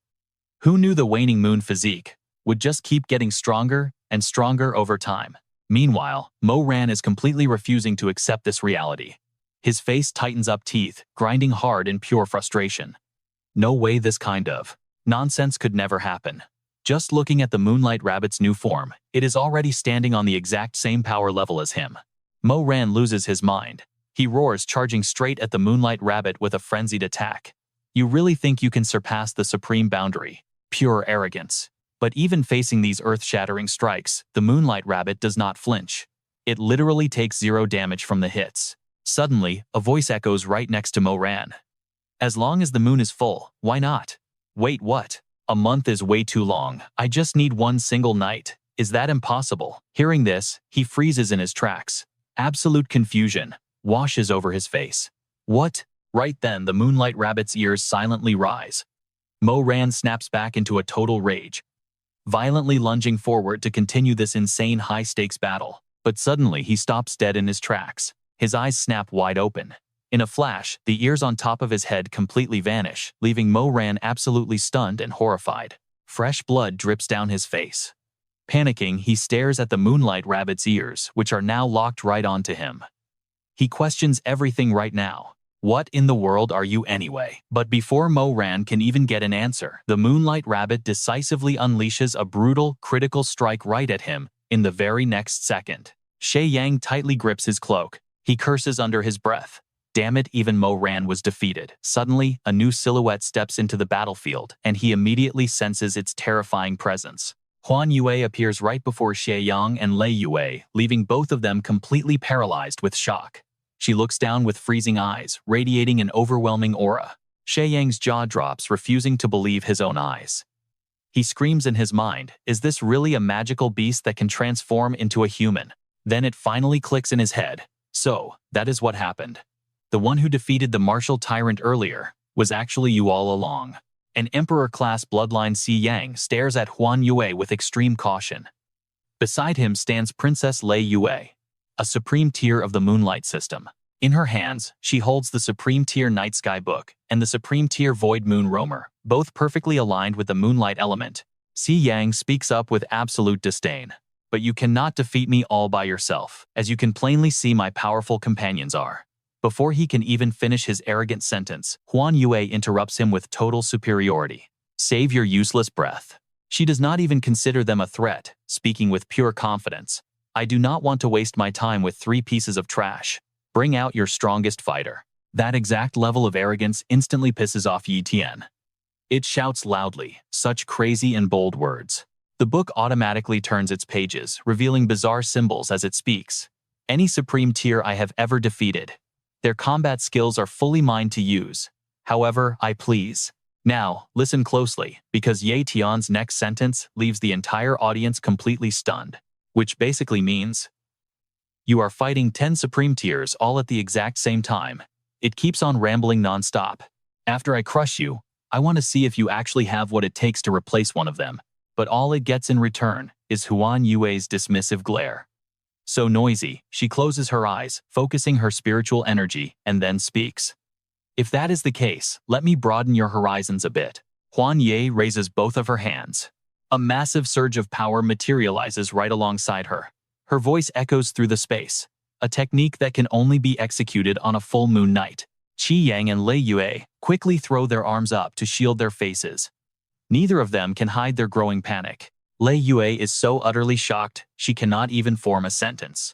Who knew the waning moon physique would just keep getting stronger and stronger over time? Meanwhile, Mo-Ran is completely refusing to accept this reality. His face tightens up, teeth grinding hard in pure frustration. No way, this kind of nonsense could never happen. Just looking at the Moonlight Rabbit's new form, it is already standing on the exact same power level as him. Mo-Ran loses his mind. He roars, charging straight at the Moonlight Rabbit with a frenzied attack. You really think you can surpass the supreme boundary? Pure arrogance. But even facing these earth-shattering strikes, the Moonlight Rabbit does not flinch. It literally takes zero damage from the hits. Suddenly, a voice echoes right next to Mo-Ran. As long as the moon is full, why not? Wait, what? A month is way too long. I just need one single night. Is that impossible? Hearing this, he freezes in his tracks. Absolute confusion washes over his face. What? Right then, the Moonlight Rabbit's ears silently rise. Mo-Ran snaps back into a total rage, violently lunging forward to continue this insane high-stakes battle. But suddenly, he stops dead in his tracks. His eyes snap wide open. In a flash, the ears on top of his head completely vanish, leaving Mo-Ran absolutely stunned and horrified. Fresh blood drips down his face. Panicking, he stares at the Moonlight Rabbit's ears, which are now locked right onto him. He questions everything right now. What in the world are you anyway? But before Mo Ran can even get an answer, the Moonlight Rabbit decisively unleashes a brutal, critical strike right at him in the very next second. Shay Yang tightly grips his cloak. He curses under his breath. Damn it, even Mo Ran was defeated. Suddenly, a new silhouette steps into the battlefield, and he immediately senses its terrifying presence. Huan Yue appears right before Shay Yang and Lei Yue, leaving both of them completely paralyzed with shock. She looks down with freezing eyes, radiating an overwhelming aura. Shay Yang's jaw drops, refusing to believe his own eyes. He screams in his mind, is this really a magical beast that can transform into a human? Then it finally clicks in his head. So, that is what happened. The one who defeated the martial tyrant earlier was actually you all along. An emperor-class bloodline Si Yang stares at Huan Yue with extreme caution. Beside him stands Princess Lei Yue, a supreme tier of the Moonlight system. In her hands, she holds the Supreme Tier Night Sky Book and the Supreme Tier Void Moon Roamer, both perfectly aligned with the Moonlight element. Si Yang speaks up with absolute disdain. But you cannot defeat me all by yourself, as you can plainly see my powerful companions are. Before he can even finish his arrogant sentence, Huan Yue interrupts him with total superiority. Save your useless breath. She does not even consider them a threat, speaking with pure confidence. I do not want to waste my time with 3 pieces of trash. Bring out your strongest fighter. That exact level of arrogance instantly pisses off Yi Tian. It shouts loudly, such crazy and bold words. The book automatically turns its pages, revealing bizarre symbols as it speaks. Any supreme tier I have ever defeated. Their combat skills are fully mine to use. However, I please. Now, listen closely, because Ye Tian's next sentence leaves the entire audience completely stunned. Which basically means, you are fighting 10 supreme tiers all at the exact same time. It keeps on rambling non-stop. After I crush you, I want to see if you actually have what it takes to replace one of them. But all it gets in return is Huan Yue's dismissive glare. So noisy, she closes her eyes, focusing her spiritual energy, and then speaks. If that is the case, let me broaden your horizons a bit. Huan Ye raises both of her hands. A massive surge of power materializes right alongside her. Her voice echoes through the space, a technique that can only be executed on a full moon night. Qi Yang and Lei Yue quickly throw their arms up to shield their faces. Neither of them can hide their growing panic. Lei Yue is so utterly shocked, she cannot even form a sentence.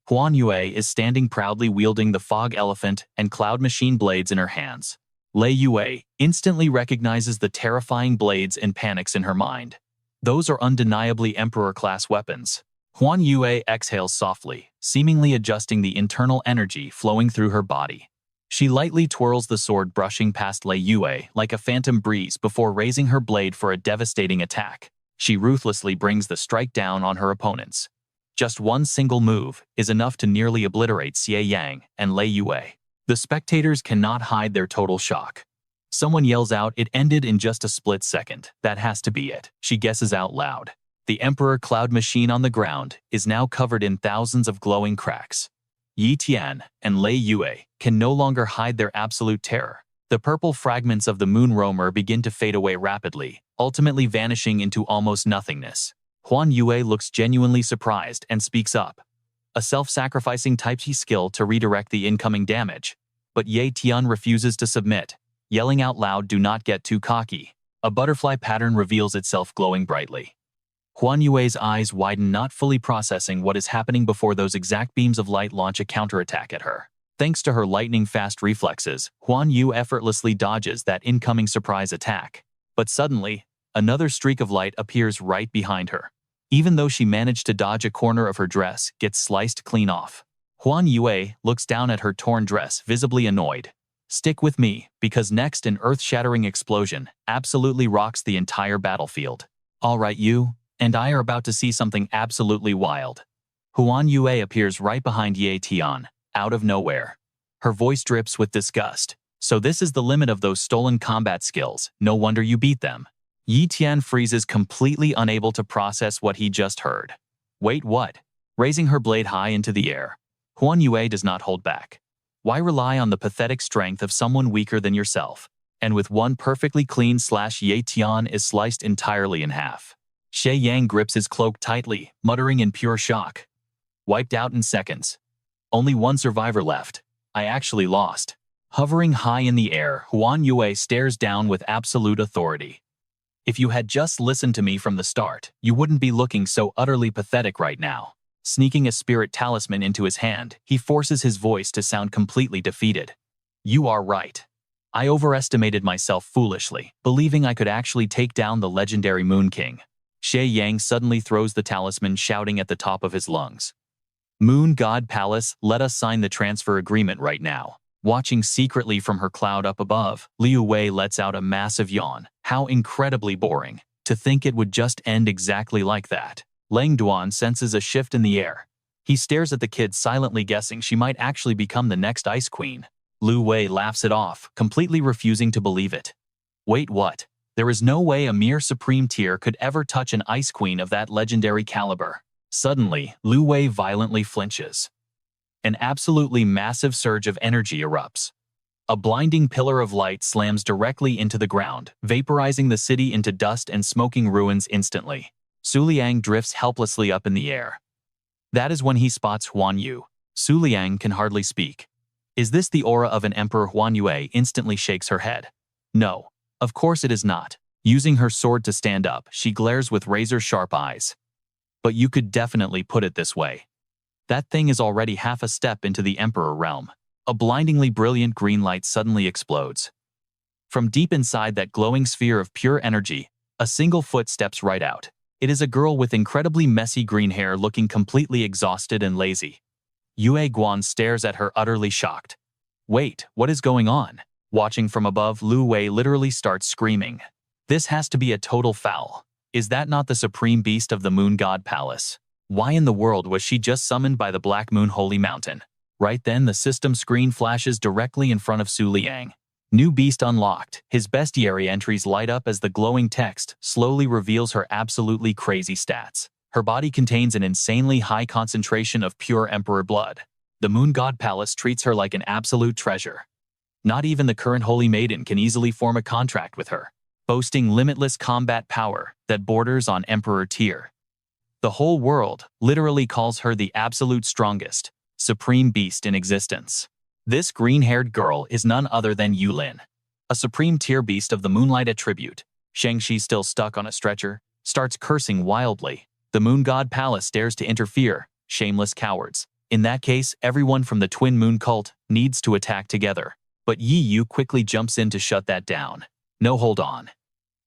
Huan Yue is standing proudly wielding the fog elephant and cloud machine blades in her hands. Lei Yue instantly recognizes the terrifying blades and panics in her mind. Those are undeniably emperor-class weapons. Huan Yue exhales softly, seemingly adjusting the internal energy flowing through her body. She lightly twirls the sword, brushing past Lei Yue like a phantom breeze before raising her blade for a devastating attack. She ruthlessly brings the strike down on her opponents. Just one single move is enough to nearly obliterate Xie Yang and Lei Yue. The spectators cannot hide their total shock. Someone yells out, "It ended in just a split second. That has to be it," she guesses out loud. The Emperor Cloud Machine on the ground is now covered in thousands of glowing cracks. Yi Tian and Lei Yue can no longer hide their absolute terror. The purple fragments of the Moon Roamer begin to fade away rapidly, ultimately vanishing into almost nothingness. Huan Yue looks genuinely surprised and speaks up. A self-sacrificing type T skill to redirect the incoming damage. But Ye Tian refuses to submit, yelling out loud, "Do not get too cocky." A butterfly pattern reveals itself glowing brightly. Huan Yue's eyes widen, not fully processing what is happening before those exact beams of light launch a counterattack at her. Thanks to her lightning-fast reflexes, Huan Yu effortlessly dodges that incoming surprise attack. But suddenly, another streak of light appears right behind her. Even though she managed to dodge, a corner of her dress gets sliced clean off. Huan Yue looks down at her torn dress, visibly annoyed. Stick with me, because next an earth-shattering explosion absolutely rocks the entire battlefield. All right, you and I are about to see something absolutely wild. Huan Yue appears right behind Ye Tian, out of nowhere. Her voice drips with disgust. So this is the limit of those stolen combat skills. No wonder you beat them. Yi Tian freezes, completely unable to process what he just heard. Wait, what? Raising her blade high into the air, Huan Yue does not hold back. Why rely on the pathetic strength of someone weaker than yourself? And with one perfectly clean slash, Ye Tian is sliced entirely in half. Shay Yang grips his cloak tightly, muttering in pure shock. Wiped out in seconds. Only one survivor left. I actually lost. Hovering high in the air, Huan Yue stares down with absolute authority. If you had just listened to me from the start, you wouldn't be looking so utterly pathetic right now. Sneaking a spirit talisman into his hand, he forces his voice to sound completely defeated. You are right. I overestimated myself foolishly, believing I could actually take down the legendary Moon King. Xie Yang suddenly throws the talisman, shouting at the top of his lungs. Moon God Palace, let us sign the transfer agreement right now. Watching secretly from her cloud up above, Liu Wei lets out a massive yawn. How incredibly boring. To think it would just end exactly like that. Lang Duan senses a shift in the air. He stares at the kid, silently guessing she might actually become the next Ice Queen. Liu Wei laughs it off, completely refusing to believe it. Wait, what? There is no way a mere supreme tier could ever touch an Ice Queen of that legendary caliber. Suddenly, Liu Wei violently flinches. An absolutely massive surge of energy erupts. A blinding pillar of light slams directly into the ground, vaporizing the city into dust and smoking ruins instantly. Su Liang drifts helplessly up in the air. That is when he spots Huan Yu. Su Liang can hardly speak. Is this the aura of an emperor? Huan Yue instantly shakes her head. No, of course it is not. Using her sword to stand up, she glares with razor-sharp eyes. But you could definitely put it this way. That thing is already half a step into the emperor realm. A blindingly brilliant green light suddenly explodes. From deep inside that glowing sphere of pure energy, a single foot steps right out. It is a girl with incredibly messy green hair, looking completely exhausted and lazy. Yue Guan stares at her, utterly shocked. Wait, what is going on? Watching from above, Liu Wei literally starts screaming. This has to be a total foul. Is that not the supreme beast of the Moon God Palace? Why in the world was she just summoned by the Black Moon Holy Mountain? Right then, the system screen flashes directly in front of Su Liang. New beast unlocked. His bestiary entries light up as the glowing text slowly reveals her absolutely crazy stats. Her body contains an insanely high concentration of pure emperor blood. The Moon God Palace treats her like an absolute treasure. Not even the current Holy Maiden can easily form a contract with her, boasting limitless combat power that borders on emperor tier. The whole world literally calls her the absolute strongest, supreme beast in existence. This green-haired girl is none other than Yulin, a supreme tier beast of the Moonlight attribute. Shang-Chi, still stuck on a stretcher, starts cursing wildly. The Moon God Palace dares to interfere. Shameless cowards. In that case, everyone from the Twin Moon cult needs to attack together. But Yi Yu quickly jumps in to shut that down. No, hold on.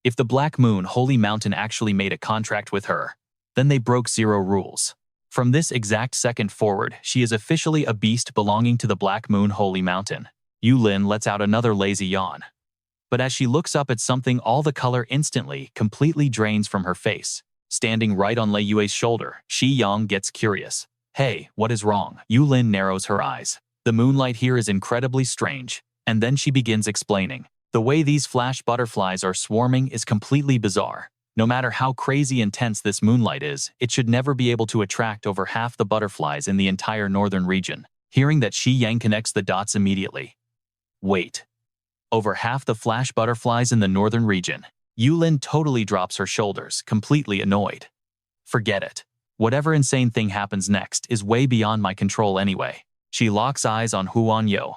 If the Black Moon Holy Mountain actually made a contract with her, then they broke zero rules. From this exact second forward, she is officially a beast belonging to the Black Moon Holy Mountain. Yulin lets out another lazy yawn. But as she looks up at something, all the color instantly, completely drains from her face. Standing right on Lei Yue's shoulder, Shi Yang gets curious. Hey, what is wrong? Yulin narrows her eyes. The moonlight here is incredibly strange. And then she begins explaining. The way these flash butterflies are swarming is completely bizarre. No matter how crazy intense this moonlight is, it should never be able to attract over half the butterflies in the entire northern region. Hearing that, Shi Yang connects the dots immediately. Wait. Over half the flash butterflies in the northern region? Yulin totally drops her shoulders, completely annoyed. Forget it. Whatever insane thing happens next is way beyond my control anyway. She locks eyes on Huan Yu.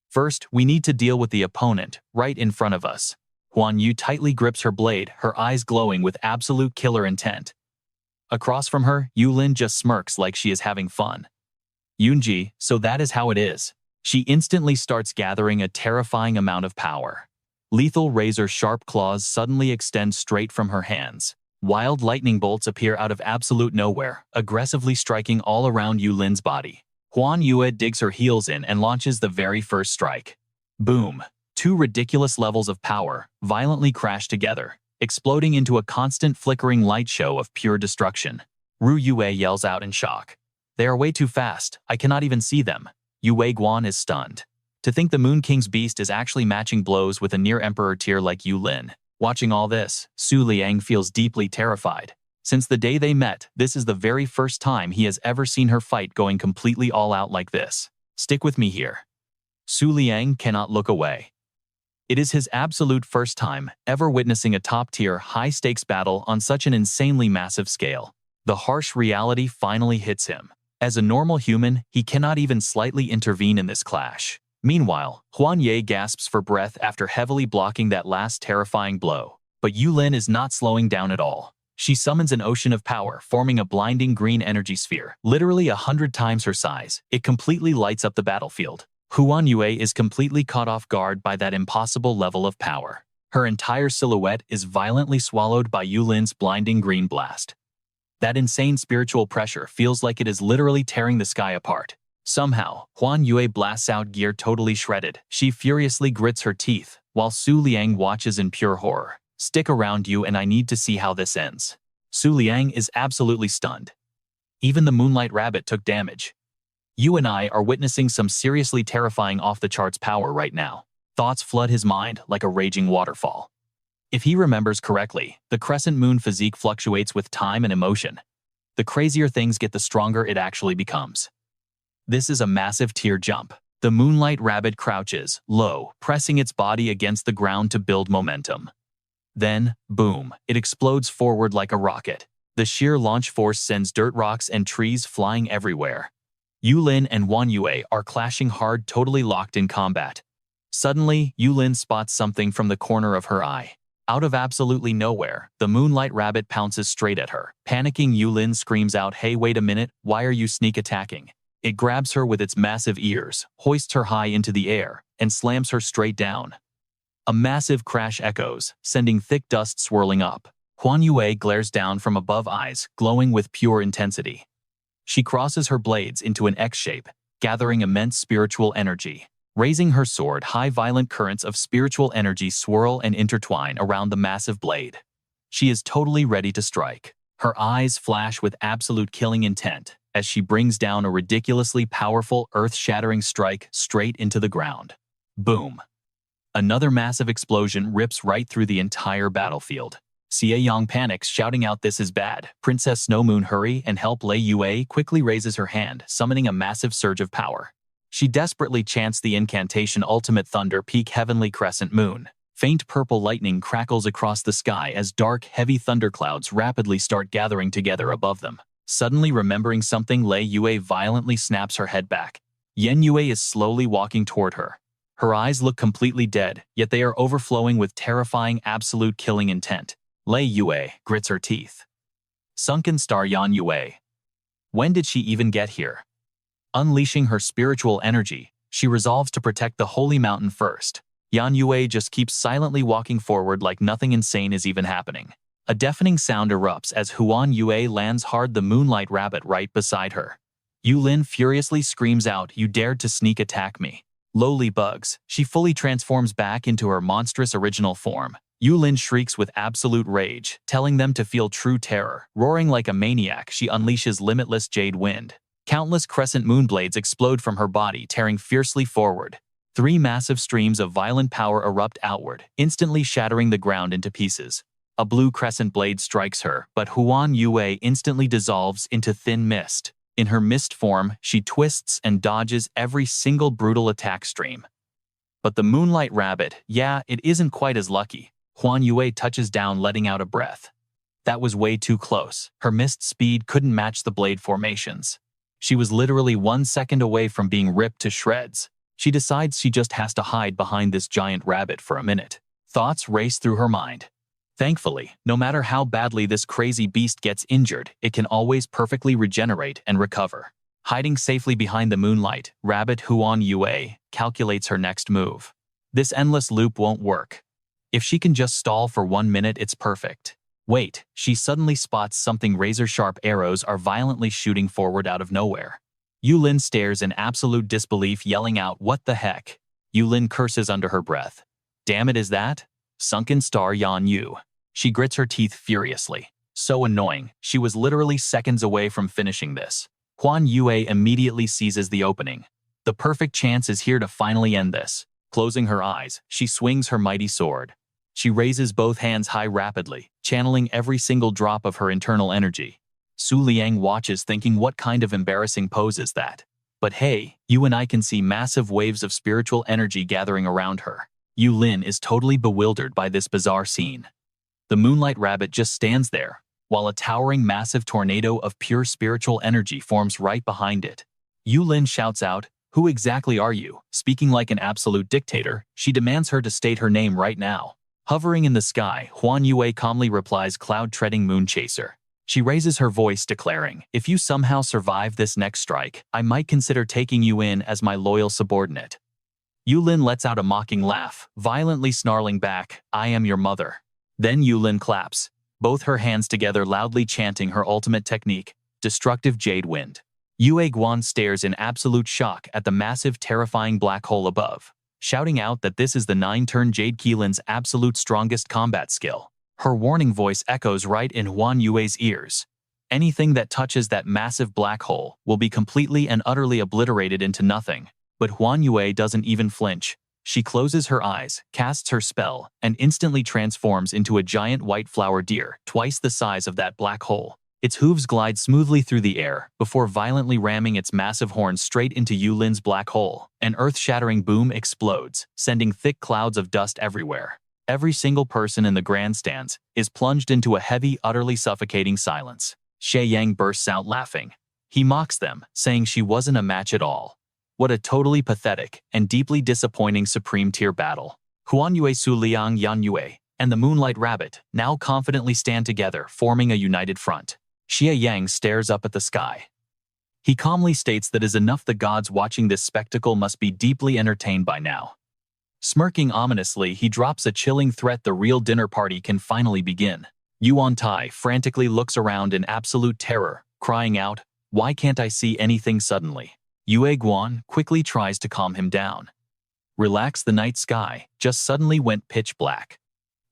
First, we need to deal with the opponent right in front of us. Huan Yu tightly grips her blade, her eyes glowing with absolute killer intent. Across from her, Yulin just smirks like she is having fun. Yunji, so that is how it is. She instantly starts gathering a terrifying amount of power. Lethal razor-sharp claws suddenly extend straight from her hands. Wild lightning bolts appear out of absolute nowhere, aggressively striking all around Yulin's body. Huan Yue digs her heels in and launches the very first strike. Boom! Two ridiculous levels of power violently crash together, exploding into a constant flickering light show of pure destruction. Ru Yue yells out in shock. They are way too fast, I cannot even see them. Yue Guan is stunned. To think the Moon King's beast is actually matching blows with a near-emperor tier like Yulin. Watching all this, Su Liang feels deeply terrified. Since the day they met, this is the very first time he has ever seen her fight going completely all out like this. Stick with me here. Su Liang cannot look away. It is his absolute first time ever witnessing a top-tier, high-stakes battle on such an insanely massive scale. The harsh reality finally hits him. As a normal human, he cannot even slightly intervene in this clash. Meanwhile, Huan Ye gasps for breath after heavily blocking that last terrifying blow. But Yulin is not slowing down at all. She summons an ocean of power, forming a blinding green energy sphere, literally 100 times her size. It completely lights up the battlefield. Huan Yue is completely caught off guard by that impossible level of power. Her entire silhouette is violently swallowed by Yulin's blinding green blast. That insane spiritual pressure feels like it is literally tearing the sky apart. Somehow, Huan Yue blasts out gear totally shredded. She furiously grits her teeth, while Su Liang watches in pure horror. Stick around you and I need to see how this ends. Su Liang is absolutely stunned. Even the Moonlight Rabbit took damage. You and I are witnessing some seriously terrifying off-the-charts power right now. Thoughts flood his mind like a raging waterfall. If he remembers correctly, the crescent moon physique fluctuates with time and emotion. The crazier things get, the stronger it actually becomes. This is a massive tier jump. The Moonlight Rabbit crouches, low, pressing its body against the ground to build momentum. Then, boom, it explodes forward like a rocket. The sheer launch force sends dirt rocks and trees flying everywhere. Yulin and Huan Yue are clashing hard, totally locked in combat. Suddenly, Yulin spots something from the corner of her eye. Out of absolutely nowhere, the Moonlight Rabbit pounces straight at her. Panicking, Yulin screams out, "Hey, wait a minute, why are you sneak attacking?" It grabs her with its massive ears, hoists her high into the air, and slams her straight down. A massive crash echoes, sending thick dust swirling up. Huan Yue glares down from above, eyes glowing with pure intensity. She crosses her blades into an X shape, gathering immense spiritual energy. Raising her sword high, violent currents of spiritual energy swirl and intertwine around the massive blade. She is totally ready to strike. Her eyes flash with absolute killing intent as she brings down a ridiculously powerful, earth-shattering strike straight into the ground. Boom! Another massive explosion rips right through the entire battlefield. Xie Yang panics, shouting out, "This is bad. Princess Snowmoon, hurry and help." Lei Yue quickly raises her hand, summoning a massive surge of power. She desperately chants the incantation Ultimate Thunder Peak Heavenly Crescent Moon. Faint purple lightning crackles across the sky as dark, heavy thunderclouds rapidly start gathering together above them. Suddenly remembering something, Lei Yue violently snaps her head back. Yen Yue is slowly walking toward her. Her eyes look completely dead, yet they are overflowing with terrifying, absolute killing intent. Lei Yue grits her teeth. Sunken Star Yan Yue. When did she even get here? Unleashing her spiritual energy, she resolves to protect the holy mountain first. Yan Yue just keeps silently walking forward like nothing insane is even happening. A deafening sound erupts as Huan Yue lands hard the Moonlight Rabbit right beside her. Yulin furiously screams out, "You dared to sneak attack me." Lowly bugs, she fully transforms back into her monstrous original form. Yulin shrieks with absolute rage, telling them to feel true terror. Roaring like a maniac, she unleashes limitless jade wind. Countless crescent moon blades explode from her body, tearing fiercely forward. 3 massive streams of violent power erupt outward, instantly shattering the ground into pieces. A blue crescent blade strikes her, but Huan Yue instantly dissolves into thin mist. In her mist form, she twists and dodges every single brutal attack stream. But the Moonlight Rabbit, yeah, it isn't quite as lucky. Huan Yue touches down, letting out a breath. That was way too close. Her mist speed couldn't match the blade formations. She was literally 1 second away from being ripped to shreds. She decides she just has to hide behind this giant rabbit for a minute. Thoughts race through her mind. Thankfully, no matter how badly this crazy beast gets injured, it can always perfectly regenerate and recover. Hiding safely behind the Moonlight Rabbit, Huan Yue calculates her next move. This endless loop won't work. If she can just stall for 1 minute, it's perfect. Wait, she suddenly spots something. Razor-sharp arrows are violently shooting forward out of nowhere. Yulin stares in absolute disbelief, yelling out, "What the heck?" Yulin curses under her breath. Damn it, is that Sunken Star Yan Yu? She grits her teeth furiously. So annoying, she was literally seconds away from finishing this. Huan Yue immediately seizes the opening. The perfect chance is here to finally end this. Closing her eyes, she swings her mighty sword. She raises both hands high rapidly, channeling every single drop of her internal energy. Su Liang watches, thinking, what kind of embarrassing pose is that? But hey, you and I can see massive waves of spiritual energy gathering around her. Yulin is totally bewildered by this bizarre scene. The Moonlight Rabbit just stands there, while a towering massive tornado of pure spiritual energy forms right behind it. Yulin shouts out, Who exactly are you? Speaking like an absolute dictator, she demands her to state her name right now. Hovering in the sky, Huan Yue calmly replies, cloud-treading moon chaser. She raises her voice, declaring, if you somehow survive this next strike, I might consider taking you in as my loyal subordinate. Yulin lets out a mocking laugh, violently snarling back, I am your mother. Then Yulin claps, both her hands together loudly chanting her ultimate technique, destructive jade wind. Yue Guan stares in absolute shock at the massive, terrifying black hole above, shouting out that this is the 9-turn Jade Keelan's absolute strongest combat skill. Her warning voice echoes right in Huan Yue's ears. Anything that touches that massive black hole will be completely and utterly obliterated into nothing. But Huan Yue doesn't even flinch. She closes her eyes, casts her spell, and instantly transforms into a giant white flower deer, twice the size of that black hole. Its hooves glide smoothly through the air before violently ramming its massive horns straight into Yulin's black hole. An earth-shattering boom explodes, sending thick clouds of dust everywhere. Every single person in the grandstands is plunged into a heavy, utterly suffocating silence. Xie Yang bursts out laughing. He mocks them, saying she wasn't a match at all. What a totally pathetic and deeply disappointing supreme-tier battle. Huan Yue, Su Liang, Yan Yue, and the Moonlight Rabbit now confidently stand together, forming a united front. Xie Yang stares up at the sky. He calmly states that it is enough the gods watching this spectacle must be deeply entertained by now. Smirking ominously, he drops a chilling threat: the real dinner party can finally begin. Yuan Tai frantically looks around in absolute terror, crying out, why can't I see anything suddenly? Yue Guan quickly tries to calm him down. Relax, the night sky just suddenly went pitch black.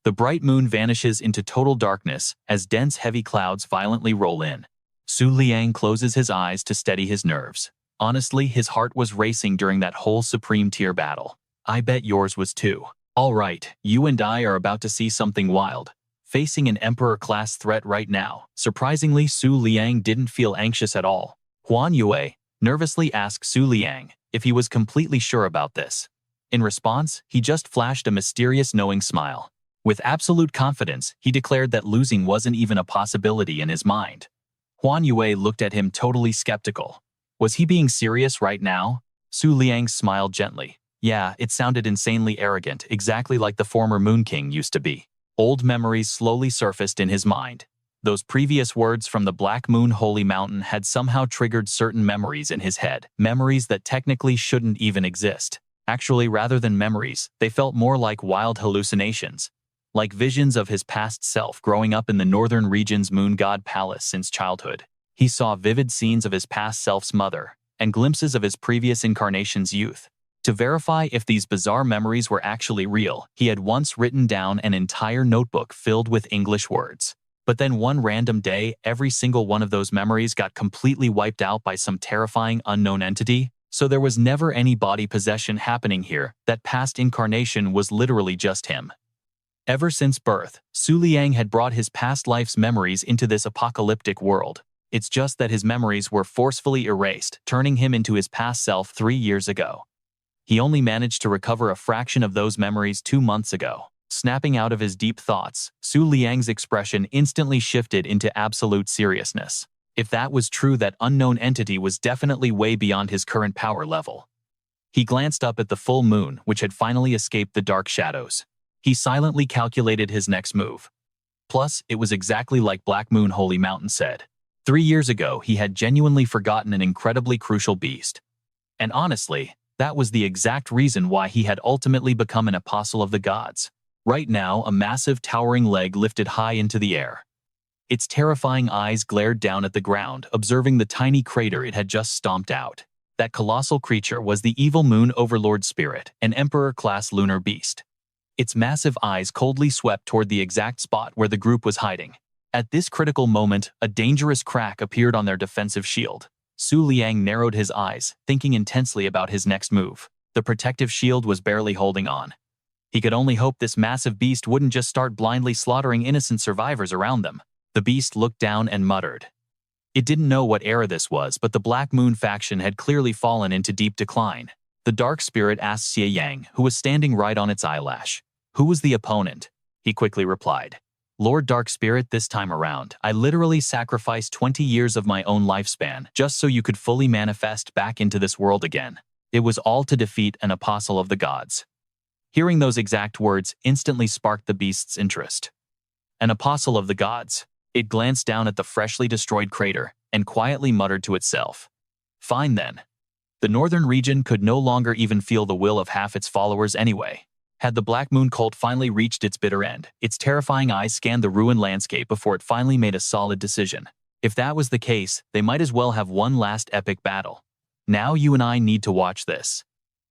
The bright moon vanishes into total darkness as dense heavy clouds violently roll in. Su Liang closes his eyes to steady his nerves. Honestly, his heart was racing during that whole supreme tier battle. I bet yours was too. All right, you and I are about to see something wild. Facing an emperor-class threat right now. Surprisingly, Su Liang didn't feel anxious at all. Huan Yue nervously asked Su Liang if he was completely sure about this. In response, he just flashed a mysterious knowing smile. With absolute confidence, he declared that losing wasn't even a possibility in his mind. Huan Yue looked at him totally skeptical. Was he being serious right now? Su Liang smiled gently. Yeah, it sounded insanely arrogant, exactly like the former Moon King used to be. Old memories slowly surfaced in his mind. Those previous words from the Black Moon Holy Mountain had somehow triggered certain memories in his head, memories that technically shouldn't even exist. Actually, rather than memories, they felt more like wild hallucinations, like visions of his past self growing up in the northern region's Moon God Palace since childhood. He saw vivid scenes of his past self's mother, and glimpses of his previous incarnation's youth. To verify if these bizarre memories were actually real, he had once written down an entire notebook filled with English words. But then one random day, every single one of those memories got completely wiped out by some terrifying unknown entity. So there was never any body possession happening here. That past incarnation was literally just him. Ever since birth, Su Liang had brought his past life's memories into this apocalyptic world. It's just that his memories were forcefully erased, turning him into his past self 3 years ago. He only managed to recover a fraction of those memories 2 months ago. Snapping out of his deep thoughts, Su Liang's expression instantly shifted into absolute seriousness. If that was true, that unknown entity was definitely way beyond his current power level. He glanced up at the full moon, which had finally escaped the dark shadows. He silently calculated his next move. Plus, it was exactly like Black Moon Holy Mountain said. 3 years ago, he had genuinely forgotten an incredibly crucial beast. And honestly, that was the exact reason why he had ultimately become an apostle of the gods. Right now, a massive towering leg lifted high into the air. Its terrifying eyes glared down at the ground, observing the tiny crater it had just stomped out. That colossal creature was the evil moon overlord spirit, an emperor-class lunar beast. Its massive eyes coldly swept toward the exact spot where the group was hiding. At this critical moment, a dangerous crack appeared on their defensive shield. Su Liang narrowed his eyes, thinking intensely about his next move. The protective shield was barely holding on. He could only hope this massive beast wouldn't just start blindly slaughtering innocent survivors around them. The beast looked down and muttered. It didn't know what era this was, but the Black Moon faction had clearly fallen into deep decline. The dark spirit asked Xie Yang, who was standing right on its eyelash. Who was the opponent? He quickly replied. Lord Dark Spirit, this time around, I literally sacrificed 20 years of my own lifespan just so you could fully manifest back into this world again. It was all to defeat an apostle of the gods. Hearing those exact words instantly sparked the beast's interest. An apostle of the gods. It glanced down at the freshly destroyed crater and quietly muttered to itself. Fine then. The northern region could no longer even feel the will of half its followers anyway. Had the Black Moon cult finally reached its bitter end, its terrifying eyes scanned the ruined landscape before it finally made a solid decision. If that was the case, they might as well have one last epic battle. Now you and I need to watch this.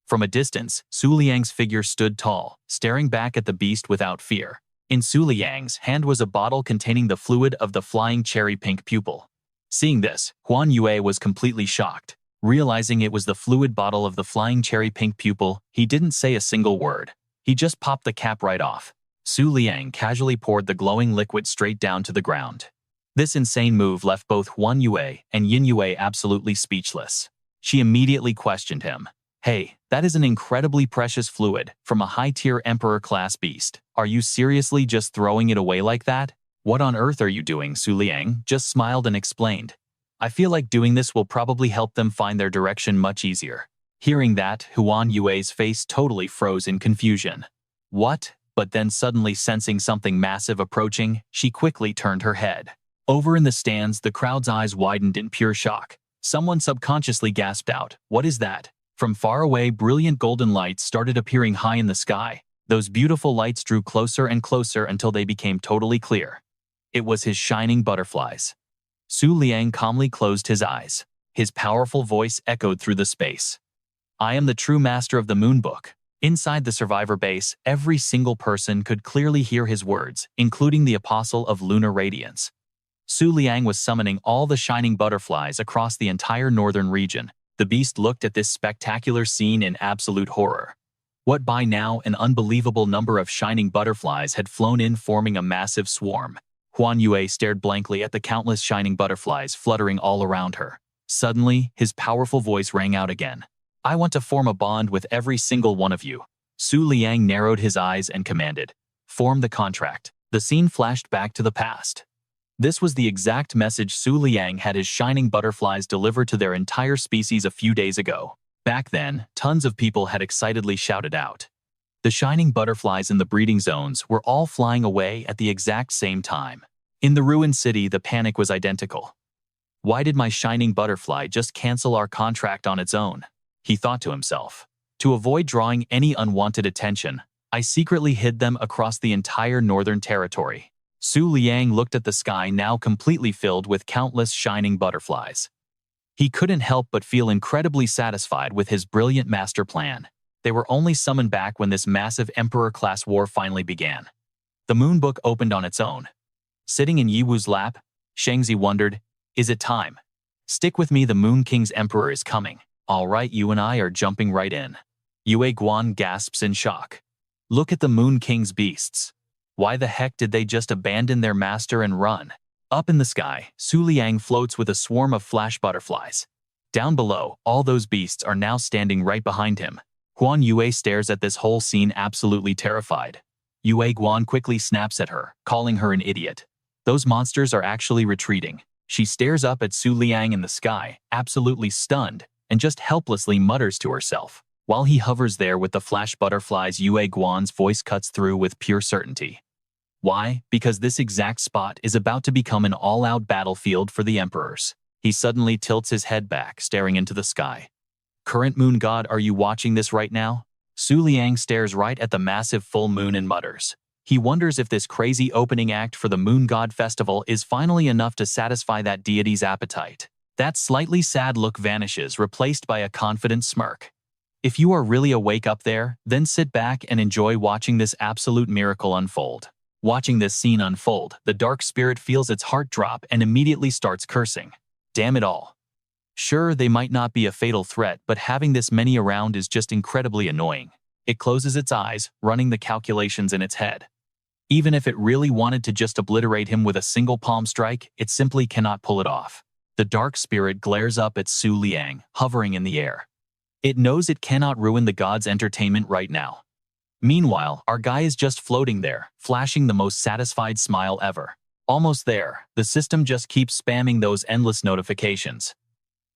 From a distance, Su Liang's figure stood tall, staring back at the beast without fear. In Su Liang's hand was a bottle containing the fluid of the flying cherry-pink pupil. Seeing this, Huan Yue was completely shocked. Realizing it was the fluid bottle of the flying cherry-pink pupil, he didn't say a single word. He just popped the cap right off. Su Liang casually poured the glowing liquid straight down to the ground. This insane move left both Huan Yue and Yin Yue absolutely speechless. She immediately questioned him. Hey, that is an incredibly precious fluid from a high-tier Emperor-class beast. Are you seriously just throwing it away like that? What on earth are you doing? Su Liang just smiled and explained. I feel like doing this will probably help them find their direction much easier. Hearing that, Huan Yue's face totally froze in confusion. What? But then suddenly sensing something massive approaching, she quickly turned her head. Over in the stands, the crowd's eyes widened in pure shock. Someone subconsciously gasped out, "What is that?" From far away, brilliant golden lights started appearing high in the sky. Those beautiful lights drew closer and closer until they became totally clear. It was his shining butterflies. Su Liang calmly closed his eyes. His powerful voice echoed through the space. I am the true master of the Moon Book. Inside the survivor base, every single person could clearly hear his words, including the Apostle of Lunar Radiance. Su Liang was summoning all the shining butterflies across the entire northern region. The beast looked at this spectacular scene in absolute horror. What by now an unbelievable number of shining butterflies had flown in, forming a massive swarm. Huan Yue stared blankly at the countless shining butterflies fluttering all around her. Suddenly, his powerful voice rang out again. I want to form a bond with every single one of you. Su Liang narrowed his eyes and commanded. Form the contract. The scene flashed back to the past. This was the exact message Su Liang had his shining butterflies deliver to their entire species a few days ago. Back then, tons of people had excitedly shouted out. The shining butterflies in the breeding zones were all flying away at the exact same time. In the ruined city, the panic was identical. Why did my shining butterfly just cancel our contract on its own? He thought to himself. To avoid drawing any unwanted attention, I secretly hid them across the entire northern territory. Su Liang looked at the sky, now completely filled with countless shining butterflies. He couldn't help but feel incredibly satisfied with his brilliant master plan. They were only summoned back when this massive Emperor-class war finally began. The Moon Book opened on its own. Sitting in Yiwu's lap, Shangzi wondered, is it time? Stick with me, the Moon King's Emperor is coming. All right, you and I are jumping right in. Yue Guan gasps in shock. Look at the Moon King's beasts. Why the heck did they just abandon their master and run? Up in the sky, Su Liang floats with a swarm of flash butterflies. Down below, all those beasts are now standing right behind him. Huan Yue stares at this whole scene absolutely terrified. Yue Guan quickly snaps at her, calling her an idiot. Those monsters are actually retreating. She stares up at Su Liang in the sky, absolutely stunned, and just helplessly mutters to herself. While he hovers there with the flash butterflies, Yue Guan's voice cuts through with pure certainty. Why? Because this exact spot is about to become an all-out battlefield for the emperors. He suddenly tilts his head back, staring into the sky. Current moon god, are you watching this right now? Su Liang stares right at the massive full moon and mutters. He wonders if this crazy opening act for the Moon God Festival is finally enough to satisfy that deity's appetite. That slightly sad look vanishes, replaced by a confident smirk. If you are really awake up there, then sit back and enjoy watching this absolute miracle unfold. Watching this scene unfold, the dark spirit feels its heart drop and immediately starts cursing. Damn it all. Sure, they might not be a fatal threat, but having this many around is just incredibly annoying. It closes its eyes, running the calculations in its head. Even if it really wanted to just obliterate him with a single palm strike, it simply cannot pull it off. The dark spirit glares up at Su Liang, hovering in the air. It knows it cannot ruin the god's entertainment right now. Meanwhile, our guy is just floating there, flashing the most satisfied smile ever. Almost there, the system just keeps spamming those endless notifications.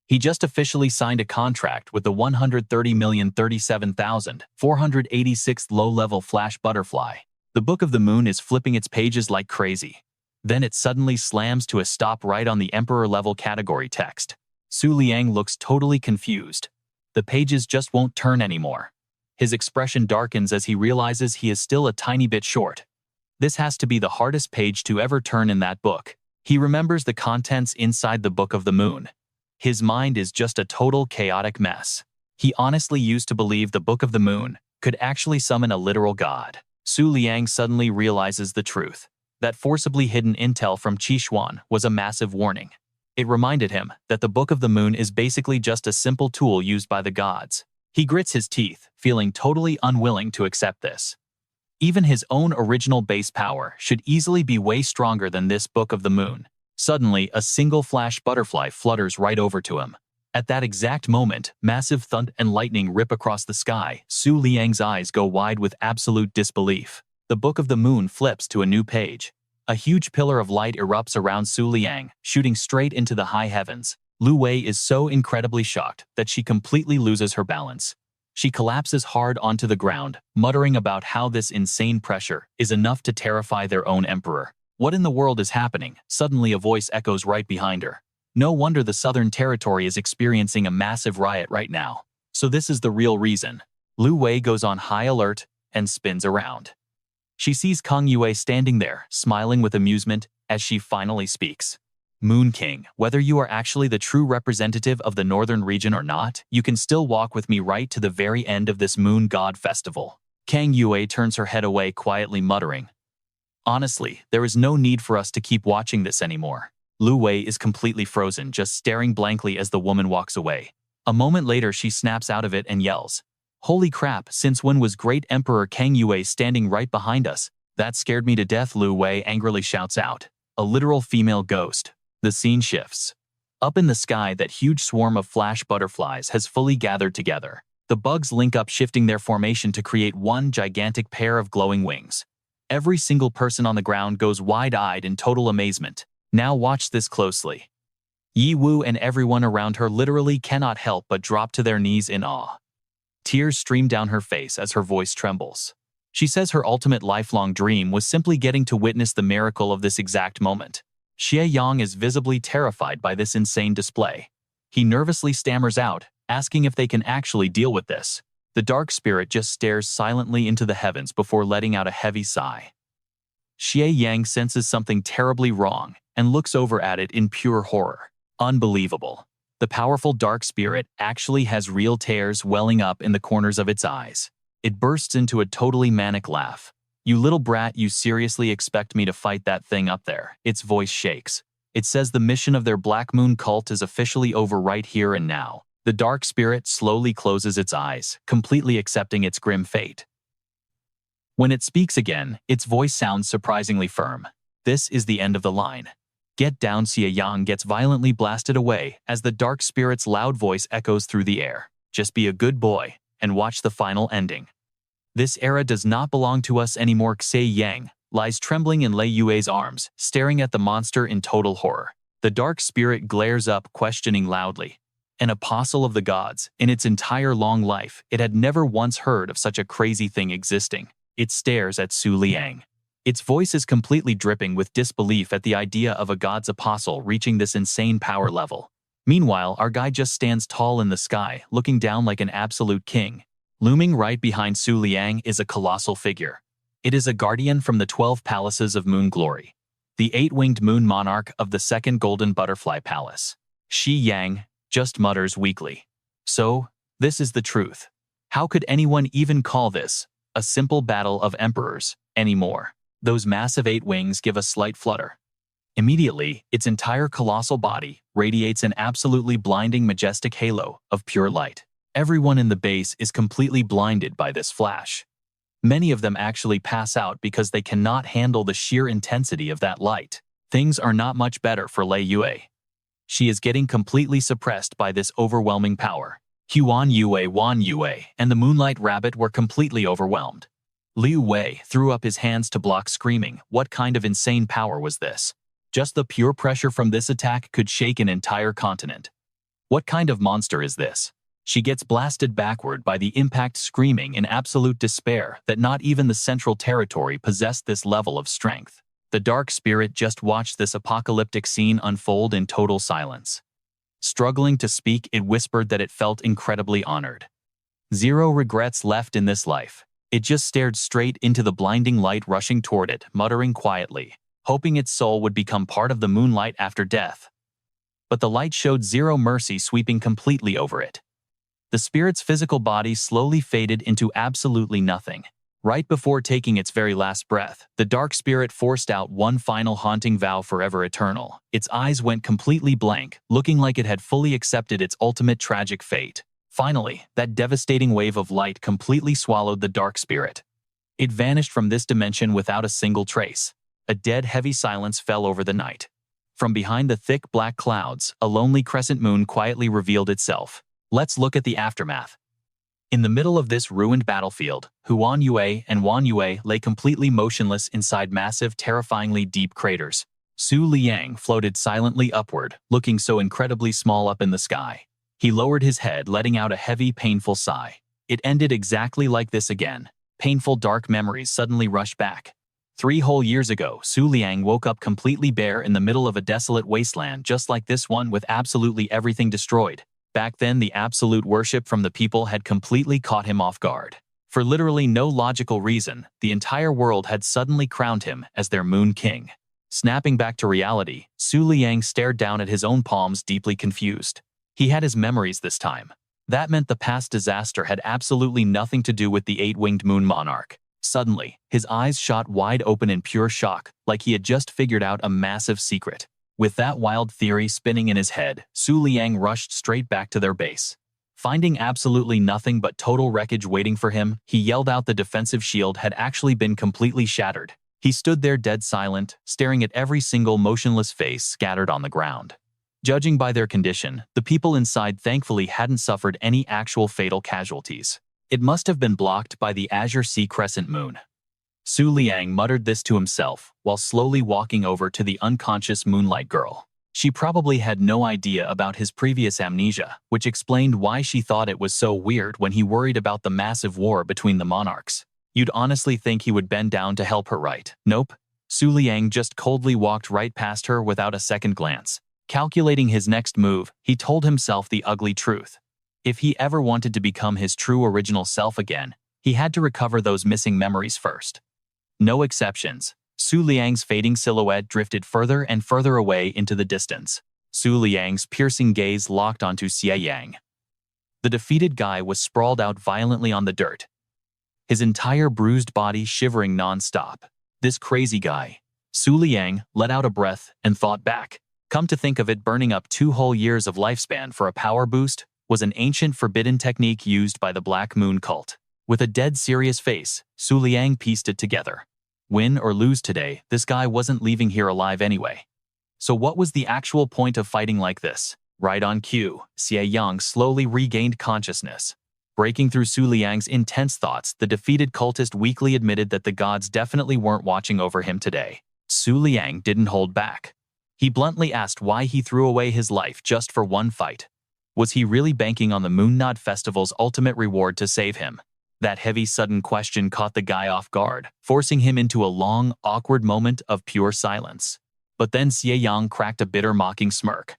He just officially signed a contract with the 130,037,486th low-level Flash Butterfly. The Book of the Moon is flipping its pages like crazy. Then it suddenly slams to a stop right on the Emperor-level category text. Su Liang looks totally confused. The pages just won't turn anymore. His expression darkens as he realizes he is still a tiny bit short. This has to be the hardest page to ever turn in that book. He remembers the contents inside the Book of the Moon. His mind is just a total chaotic mess. He honestly used to believe the Book of the Moon could actually summon a literal god. Su Liang suddenly realizes the truth. That forcibly hidden intel from Qixuan was a massive warning. It reminded him that the Book of the Moon is basically just a simple tool used by the gods. He grits his teeth, feeling totally unwilling to accept this. Even his own original base power should easily be way stronger than this Book of the Moon. Suddenly, a single flash butterfly flutters right over to him. At that exact moment, massive thunder and lightning rip across the sky. Su Liang's eyes go wide with absolute disbelief. The Book of the Moon flips to a new page. A huge pillar of light erupts around Su Liang, shooting straight into the high heavens. Lu Wei is so incredibly shocked that she completely loses her balance. She collapses hard onto the ground, muttering about how this insane pressure is enough to terrify their own emperor. What in the world is happening? Suddenly a voice echoes right behind her. No wonder the Southern Territory is experiencing a massive riot right now. So this is the real reason. Lu Wei goes on high alert and spins around. She sees Kang Yue standing there, smiling with amusement as she finally speaks. Moon King, whether you are actually the true representative of the northern region or not, you can still walk with me right to the very end of this Moon God Festival. Kang Yue turns her head away, quietly muttering, "Honestly, there is no need for us to keep watching this anymore." Lu Wei is completely frozen, just staring blankly as the woman walks away. A moment later, she snaps out of it and yells, "Holy crap, since when was Great Emperor Kang Yue standing right behind us? That scared me to death," Lu Wei angrily shouts out. A literal female ghost. The scene shifts. Up in the sky, that huge swarm of flash butterflies has fully gathered together. The bugs link up, shifting their formation to create one gigantic pair of glowing wings. Every single person on the ground goes wide-eyed in total amazement. Now watch this closely. Yi Wu and everyone around her literally cannot help but drop to their knees in awe. Tears stream down her face as her voice trembles. She says her ultimate lifelong dream was simply getting to witness the miracle of this exact moment. Xie Yang is visibly terrified by this insane display. He nervously stammers out, asking if they can actually deal with this. The dark spirit just stares silently into the heavens before letting out a heavy sigh. Xie Yang senses something terribly wrong and looks over at it in pure horror. Unbelievable. The powerful dark spirit actually has real tears welling up in the corners of its eyes. It bursts into a totally manic laugh. "You little brat, you seriously expect me to fight that thing up there?" Its voice shakes. It says the mission of their Black Moon cult is officially over right here and now. The dark spirit slowly closes its eyes, completely accepting its grim fate. When it speaks again, its voice sounds surprisingly firm. This is the end of the line. "Get down!" Xie Yang gets violently blasted away as the dark spirit's loud voice echoes through the air. "Just be a good boy and watch the final ending." This era does not belong to us anymore. Xie Yang lies trembling in Lei Yue's arms, staring at the monster in total horror. The dark spirit glares up, questioning loudly. An apostle of the gods, in its entire long life, it had never once heard of such a crazy thing existing. It stares at Su Liang. Its voice is completely dripping with disbelief at the idea of a god's apostle reaching this insane power level. Meanwhile, our guy just stands tall in the sky, looking down like an absolute king. Looming right behind Su Liang is a colossal figure. It is a guardian from the 12 palaces of moon glory, the 8-winged moon monarch of the second golden butterfly palace. Xie Yang just mutters weakly. "So, this is the truth. How could anyone even call this a simple battle of emperors anymore?" Those massive 8 wings give a slight flutter. Immediately, its entire colossal body radiates an absolutely blinding, majestic halo of pure light. Everyone in the base is completely blinded by this flash. Many of them actually pass out because they cannot handle the sheer intensity of that light. Things are not much better for Lei Yue. She is getting completely suppressed by this overwhelming power. Wan Yue, and the Moonlight Rabbit were completely overwhelmed. Liu Wei threw up his hands to block, screaming, "What kind of insane power was this?" Just the pure pressure from this attack could shake an entire continent. What kind of monster is this? She gets blasted backward by the impact, screaming in absolute despair that not even the Central Territory possessed this level of strength. The Dark Spirit just watched this apocalyptic scene unfold in total silence. Struggling to speak, it whispered that it felt incredibly honored. Zero regrets left in this life. It just stared straight into the blinding light rushing toward it, muttering quietly, hoping its soul would become part of the moonlight after death. But the light showed zero mercy, sweeping completely over it. The spirit's physical body slowly faded into absolutely nothing. Right before taking its very last breath, the Dark Spirit forced out one final haunting vow, forever eternal. Its eyes went completely blank, looking like it had fully accepted its ultimate tragic fate. Finally, that devastating wave of light completely swallowed the Dark Spirit. It vanished from this dimension without a single trace. A dead, heavy silence fell over the night. From behind the thick black clouds, a lonely crescent moon quietly revealed itself. Let's look at the aftermath. In the middle of this ruined battlefield, Huan Yue and Wan Yue lay completely motionless inside massive, terrifyingly deep craters. Su Liang floated silently upward, looking so incredibly small up in the sky. He lowered his head, letting out a heavy, painful sigh. It ended exactly like this again. Painful, dark memories suddenly rushed back. 3 whole years ago, Su Liang woke up completely bare in the middle of a desolate wasteland just like this one, with absolutely everything destroyed. Back then, the absolute worship from the people had completely caught him off guard. For literally no logical reason, the entire world had suddenly crowned him as their Moon King. Snapping back to reality, Su Liang stared down at his own palms, deeply confused. He had his memories this time. That meant the past disaster had absolutely nothing to do with the 8-winged moon monarch. Suddenly, his eyes shot wide open in pure shock, like he had just figured out a massive secret. With that wild theory spinning in his head, Su Liang rushed straight back to their base. Finding absolutely nothing but total wreckage waiting for him, he yelled out the defensive shield had actually been completely shattered. He stood there dead silent, staring at every single motionless face scattered on the ground. Judging by their condition, the people inside thankfully hadn't suffered any actual fatal casualties. It must have been blocked by the Azure Sea Crescent Moon. Su Liang muttered this to himself while slowly walking over to the unconscious Moonlight Girl. She probably had no idea about his previous amnesia, which explained why she thought it was so weird when he worried about the massive war between the monarchs. You'd honestly think he would bend down to help her, right? Nope. Su Liang just coldly walked right past her without a second glance. Calculating his next move, he told himself the ugly truth. If he ever wanted to become his true original self again, he had to recover those missing memories first. No exceptions. Su Liang's fading silhouette drifted further and further away into the distance. Su Liang's piercing gaze locked onto Xie Yang. The defeated guy was sprawled out violently on the dirt, his entire bruised body shivering non-stop. This crazy guy. Su Liang let out a breath and thought back. Come to think of it, burning up 2 whole years of lifespan for a power boost was an ancient forbidden technique used by the Black Moon cult. With a dead serious face, Su Liang pieced it together. Win or lose today, this guy wasn't leaving here alive anyway. So what was the actual point of fighting like this? Right on cue, Xie Yang slowly regained consciousness. Breaking through Su Liang's intense thoughts, the defeated cultist weakly admitted that the gods definitely weren't watching over him today. Su Liang didn't hold back. He bluntly asked why he threw away his life just for one fight. Was he really banking on the Moon Nod Festival's ultimate reward to save him? That heavy, sudden question caught the guy off guard, forcing him into a long, awkward moment of pure silence. But then Xie Yang cracked a bitter, mocking smirk.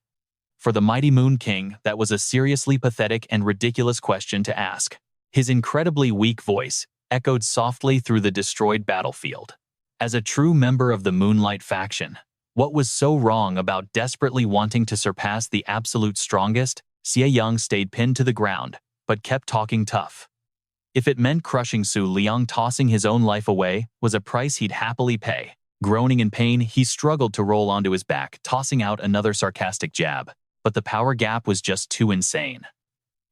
For the mighty Moon King, that was a seriously pathetic and ridiculous question to ask. His incredibly weak voice echoed softly through the destroyed battlefield. As a true member of the Moonlight faction, what was so wrong about desperately wanting to surpass the absolute strongest? Xie Yang stayed pinned to the ground, but kept talking tough. If it meant crushing Su Liang, tossing his own life away was a price he'd happily pay. Groaning in pain, he struggled to roll onto his back, tossing out another sarcastic jab. But the power gap was just too insane.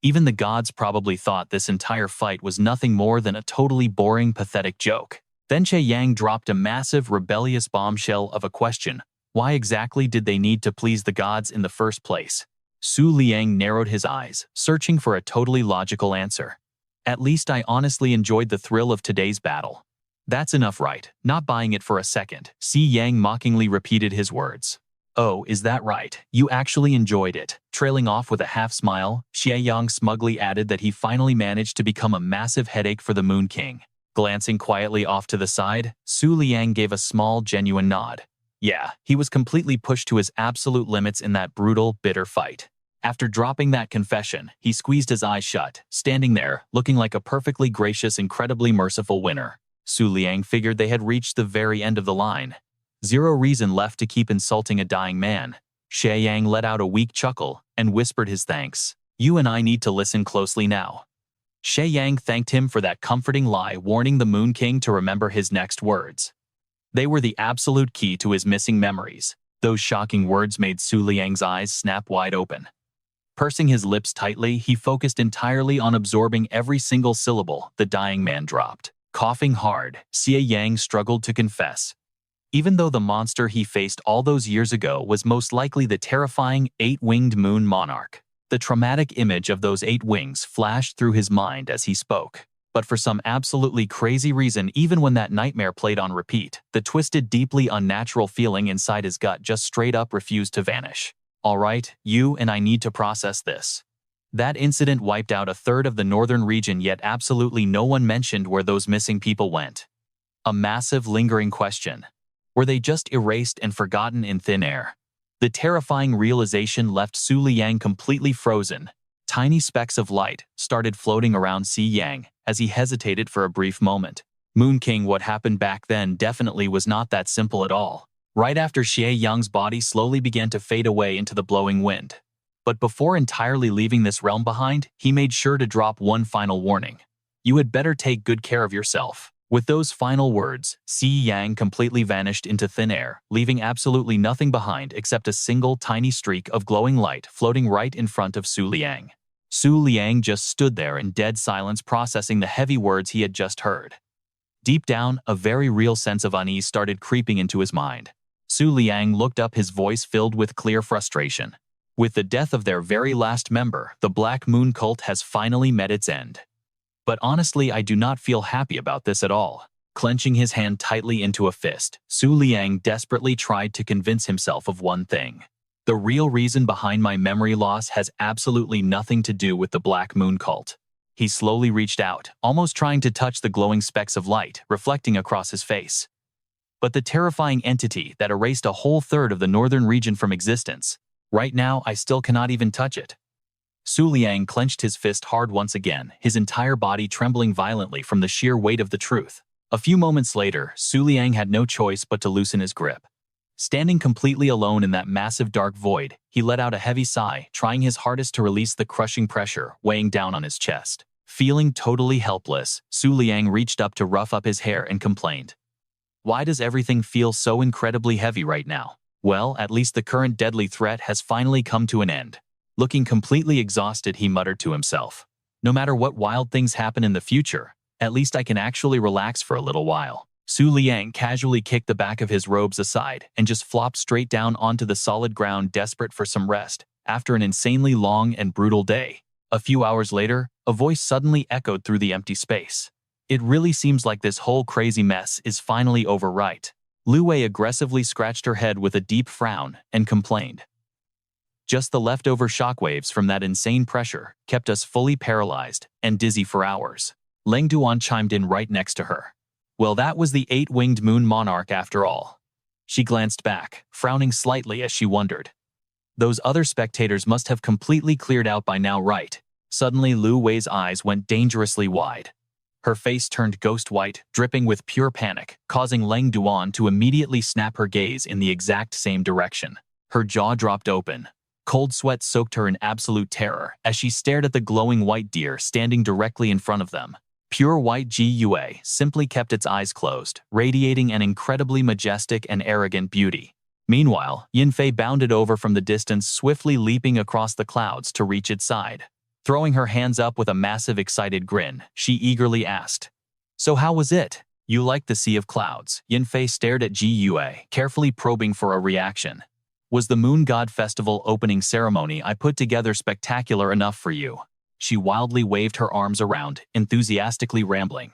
Even the gods probably thought this entire fight was nothing more than a totally boring, pathetic joke. Then Xie Yang dropped a massive, rebellious bombshell of a question. Why exactly did they need to please the gods in the first place? Su Liang narrowed his eyes, searching for a totally logical answer. At least I honestly enjoyed the thrill of today's battle. That's enough, right? Not buying it for a second. Xie Yang mockingly repeated his words. Oh, is that right? You actually enjoyed it. Trailing off with a half-smile, Xie Yang smugly added that he finally managed to become a massive headache for the Moon King. Glancing quietly off to the side, Su Liang gave a small, genuine nod. Yeah, he was completely pushed to his absolute limits in that brutal, bitter fight. After dropping that confession, he squeezed his eyes shut, standing there, looking like a perfectly gracious, incredibly merciful winner. Su Liang figured they had reached the very end of the line. Zero reason left to keep insulting a dying man. Xie Yang let out a weak chuckle and whispered his thanks. You and I need to listen closely now. Xie Yang thanked him for that comforting lie, warning the Moon King to remember his next words. They were the absolute key to his missing memories. Those shocking words made Su Liang's eyes snap wide open. Pursing his lips tightly, he focused entirely on absorbing every single syllable the dying man dropped. Coughing hard, Xie Yang struggled to confess. Even though the monster he faced all those years ago was most likely the terrifying eight-winged moon monarch, the traumatic image of those 8 wings flashed through his mind as he spoke. But for some absolutely crazy reason, even when that nightmare played on repeat, the twisted, deeply unnatural feeling inside his gut just straight up refused to vanish. All right, you and I need to process this. That incident wiped out a third of the northern region, yet absolutely no one mentioned where those missing people went. A massive, lingering question. Were they just erased and forgotten in thin air? The terrifying realization left Su Liang completely frozen. Tiny specks of light started floating around Xie Yang as he hesitated for a brief moment. Moon King, what happened back then definitely was not that simple at all. Right after Xie Yang's body slowly began to fade away into the blowing wind. But before entirely leaving this realm behind, he made sure to drop one final warning. You had better take good care of yourself. With those final words, Xie Yang completely vanished into thin air, leaving absolutely nothing behind except a single tiny streak of glowing light floating right in front of Su Liang. Su Liang just stood there in dead silence, processing the heavy words he had just heard. Deep down, a very real sense of unease started creeping into his mind. Su Liang looked up, his voice filled with clear frustration. With the death of their very last member, the Black Moon cult has finally met its end. But honestly, I do not feel happy about this at all. Clenching his hand tightly into a fist, Su Liang desperately tried to convince himself of one thing. The real reason behind my memory loss has absolutely nothing to do with the Black Moon cult. He slowly reached out, almost trying to touch the glowing specks of light reflecting across his face. But the terrifying entity that erased a whole third of the northern region from existence, right now I still cannot even touch it. Su Liang clenched his fist hard once again, his entire body trembling violently from the sheer weight of the truth. A few moments later, Su Liang had no choice but to loosen his grip. Standing completely alone in that massive dark void, he let out a heavy sigh, trying his hardest to release the crushing pressure weighing down on his chest. Feeling totally helpless, Su Liang reached up to rough up his hair and complained. Why does everything feel so incredibly heavy right now? Well, at least the current deadly threat has finally come to an end. Looking completely exhausted, he muttered to himself. No matter what wild things happen in the future, at least I can actually relax for a little while. Su Liang casually kicked the back of his robes aside and just flopped straight down onto the solid ground, desperate for some rest, after an insanely long and brutal day. A few hours later, a voice suddenly echoed through the empty space. It really seems like this whole crazy mess is finally over, right? Lu Wei aggressively scratched her head with a deep frown and complained. Just the leftover shockwaves from that insane pressure kept us fully paralyzed and dizzy for hours. Leng Duan chimed in right next to her. Well, that was the 8-winged moon monarch after all. She glanced back, frowning slightly as she wondered. Those other spectators must have completely cleared out by now, right? Suddenly, Lu Wei's eyes went dangerously wide. Her face turned ghost white, dripping with pure panic, causing Leng Duan to immediately snap her gaze in the exact same direction. Her jaw dropped open. Cold sweat soaked her in absolute terror as she stared at the glowing white deer standing directly in front of them. Pure white Gua simply kept its eyes closed, radiating an incredibly majestic and arrogant beauty. Meanwhile, Yinfei bounded over from the distance, swiftly leaping across the clouds to reach its side. Throwing her hands up with a massive excited grin, she eagerly asked, "So how was it? You liked the sea of clouds?" Yinfei stared at Gua, carefully probing for a reaction. "Was the Moon God Festival opening ceremony I put together spectacular enough for you?" She wildly waved her arms around, enthusiastically rambling.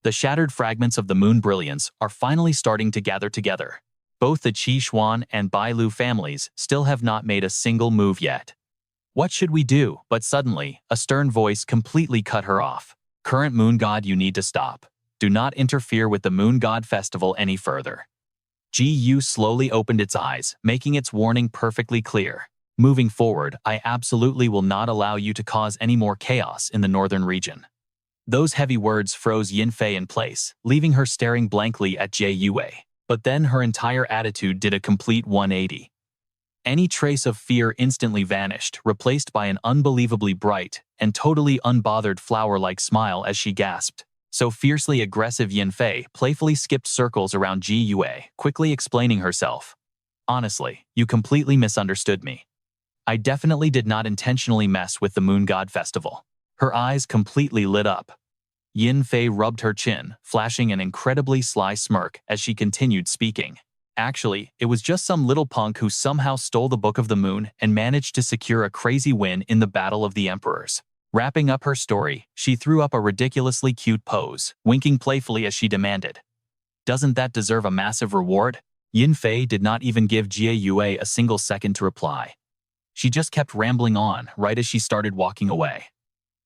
"The shattered fragments of the moon brilliance are finally starting to gather together. Both the Qi Xuan and Bai Lu families still have not made a single move yet. What should we do? But suddenly, a stern voice completely cut her off. Current moon god, you need to stop. Do not interfere with the moon god festival any further. Gu slowly opened its eyes, making its warning perfectly clear. Moving forward, I absolutely will not allow you to cause any more chaos in the northern region. Those heavy words froze Yinfei in place, leaving her staring blankly at Jue. But then her entire attitude did a complete 180. Any trace of fear instantly vanished, replaced by an unbelievably bright and totally unbothered flower-like smile as she gasped. So fiercely aggressive Yinfei playfully skipped circles around Jue, quickly explaining herself. Honestly, you completely misunderstood me. I definitely did not intentionally mess with the Moon God Festival. Her eyes completely lit up. Yinfei rubbed her chin, flashing an incredibly sly smirk as she continued speaking. Actually, it was just some little punk who somehow stole the Book of the Moon and managed to secure a crazy win in the Battle of the Emperors. Wrapping up her story, she threw up a ridiculously cute pose, winking playfully as she demanded, "Doesn't that deserve a massive reward?" Yinfei did not even give Jue a single second to reply. She just kept rambling on right as she started walking away.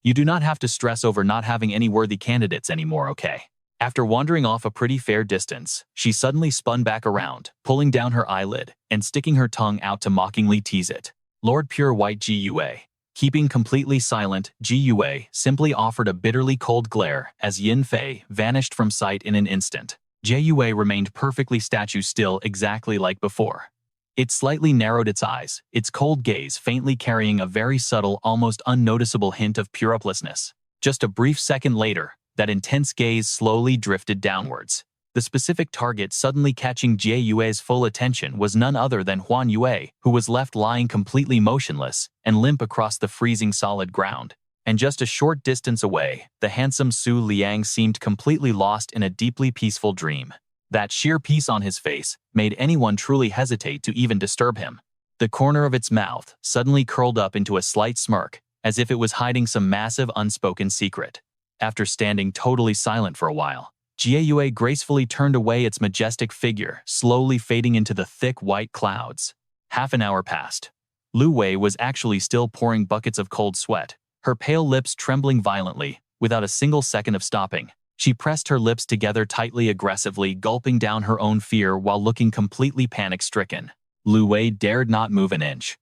You do not have to stress over not having any worthy candidates anymore, okay? After wandering off a pretty fair distance, she suddenly spun back around, pulling down her eyelid and sticking her tongue out to mockingly tease it. Lord Pure White Jue. Keeping completely silent, Jue simply offered a bitterly cold glare as Yinfei vanished from sight in an instant. Jue remained perfectly statue still, exactly like before. It slightly narrowed its eyes, its cold gaze faintly carrying a very subtle, almost unnoticeable hint of purplessness. Just a brief second later, that intense gaze slowly drifted downwards. The specific target suddenly catching Jue's full attention was none other than Huan Yue, who was left lying completely motionless and limp across the freezing solid ground. And just a short distance away, the handsome Su Liang seemed completely lost in a deeply peaceful dream. That sheer peace on his face made anyone truly hesitate to even disturb him. The corner of its mouth suddenly curled up into a slight smirk, as if it was hiding some massive unspoken secret. After standing totally silent for a while, Jue gracefully turned away its majestic figure, slowly fading into the thick white clouds. Half an hour passed. Lu Wei was actually still pouring buckets of cold sweat, her pale lips trembling violently, without a single second of stopping. She pressed her lips together tightly, aggressively gulping down her own fear while looking completely panic-stricken. Lu Wei dared not move an inch.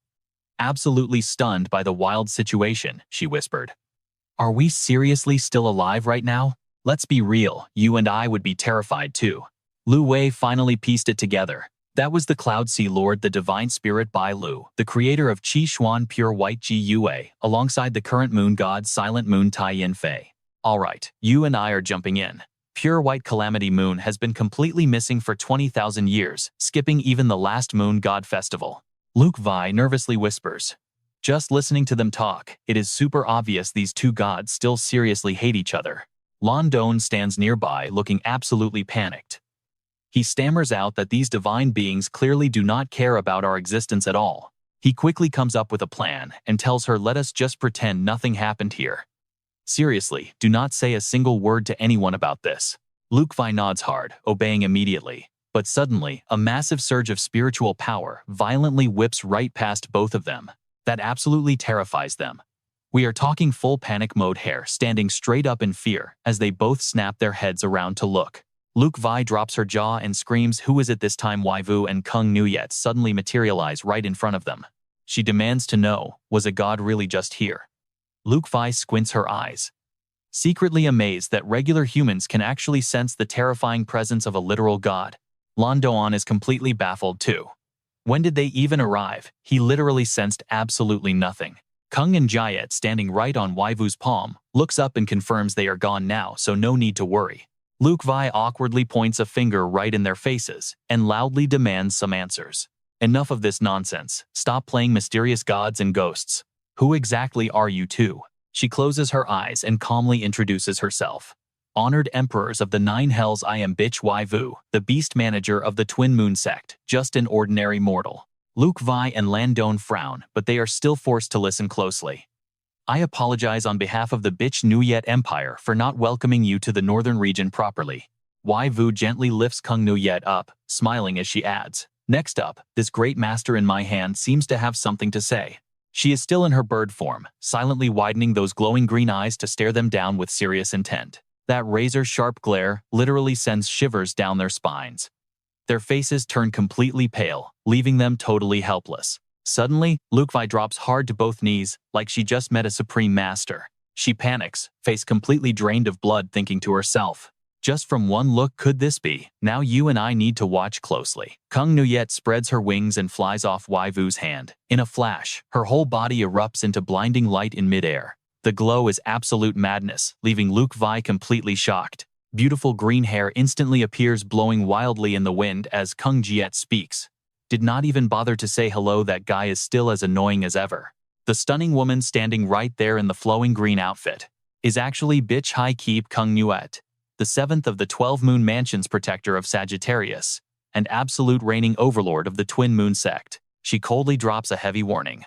Absolutely stunned by the wild situation, she whispered. Are we seriously still alive right now? Let's be real, you and I would be terrified too. Lu Wei finally pieced it together. That was the Cloud Sea Lord, the Divine Spirit Bai Lu, the creator of Qi Xuan Pure White Jue, alongside the current moon god Silent Moon Tai Yinfei. Alright, you and I are jumping in. Pure White Calamity Moon has been completely missing for 20,000 years, skipping even the last moon god festival. Luke Vi nervously whispers. Just listening to them talk, it is super obvious these two gods still seriously hate each other. Lan Don stands nearby looking absolutely panicked. He stammers out that these divine beings clearly do not care about our existence at all. He quickly comes up with a plan and tells her, let us just pretend nothing happened here. Seriously, do not say a single word to anyone about this. Luke Vi nods hard, obeying immediately. But suddenly, a massive surge of spiritual power violently whips right past both of them. That absolutely terrifies them. We are talking full panic mode, hair standing straight up in fear as they both snap their heads around to look. Luke Vi drops her jaw and screams, who is it this time? Waivu and Kung Nuyet suddenly materialize right in front of them. She demands to know, was a god really just here? Luke Vi squints her eyes, secretly amazed that regular humans can actually sense the terrifying presence of a literal god. Lan Doan is completely baffled too. When did they even arrive? He literally sensed absolutely nothing. Kung and Jayet, standing right on Waivu's palm, looks up and confirms they are gone now, so no need to worry. Luke Vi awkwardly points a finger right in their faces and loudly demands some answers. Enough of this nonsense. Stop playing mysterious gods and ghosts. Who exactly are you two? She closes her eyes and calmly introduces herself. Honored emperors of the 9 hells, I am Bitch Waivu, the beast manager of the Twin Moon sect, just an ordinary mortal. Luke Vi and Landon frown, but they are still forced to listen closely. I apologize on behalf of the Bitch Nuyet Empire for not welcoming you to the northern region properly. Wai Vu gently lifts Kung Nuyet up, smiling as she adds, "Next up, this great master in my hand seems to have something to say." She is still in her bird form, silently widening those glowing green eyes to stare them down with serious intent. That razor-sharp glare literally sends shivers down their spines. Their faces turn completely pale, leaving them totally helpless. Suddenly, Lukvi drops hard to both knees, like she just met a supreme master. She panics, face completely drained of blood, thinking to herself, "Just from one look could this be? Now you and I need to watch closely." Kung Nuyet spreads her wings and flies off Wai Vu's hand. In a flash, her whole body erupts into blinding light in midair. The glow is absolute madness, leaving Lukvi completely shocked. Beautiful green hair instantly appears, blowing wildly in the wind as Kung Jiet speaks. Did not even bother to say hello, that guy is still as annoying as ever. The stunning woman standing right there in the flowing green outfit is actually Bitch High Keep Kung Nuet, the 7th of the 12 Moon Mansions protector of Sagittarius, and absolute reigning overlord of the Twin Moon sect. She coldly drops a heavy warning.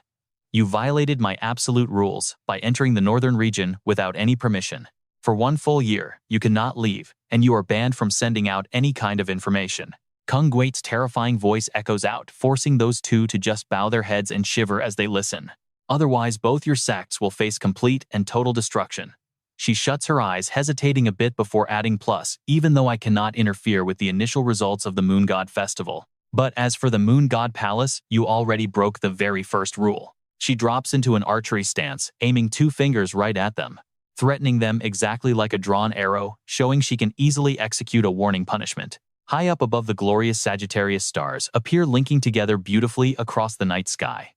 "You violated my absolute rules by entering the northern region without any permission. For 1 full year, you cannot leave, and you are banned from sending out any kind of information." Kung Guate's terrifying voice echoes out, forcing those two to just bow their heads and shiver as they listen. "Otherwise, both your sects will face complete and total destruction." She shuts her eyes, hesitating a bit before adding, "Plus, even though I cannot interfere with the initial results of the Moon God Festival. But as for the Moon God Palace, you already broke the very first rule." She drops into an archery stance, aiming 2 fingers right at them, threatening them exactly like a drawn arrow, showing she can easily execute a warning punishment. High up above, the glorious Sagittarius stars appear, linking together beautifully across the night sky.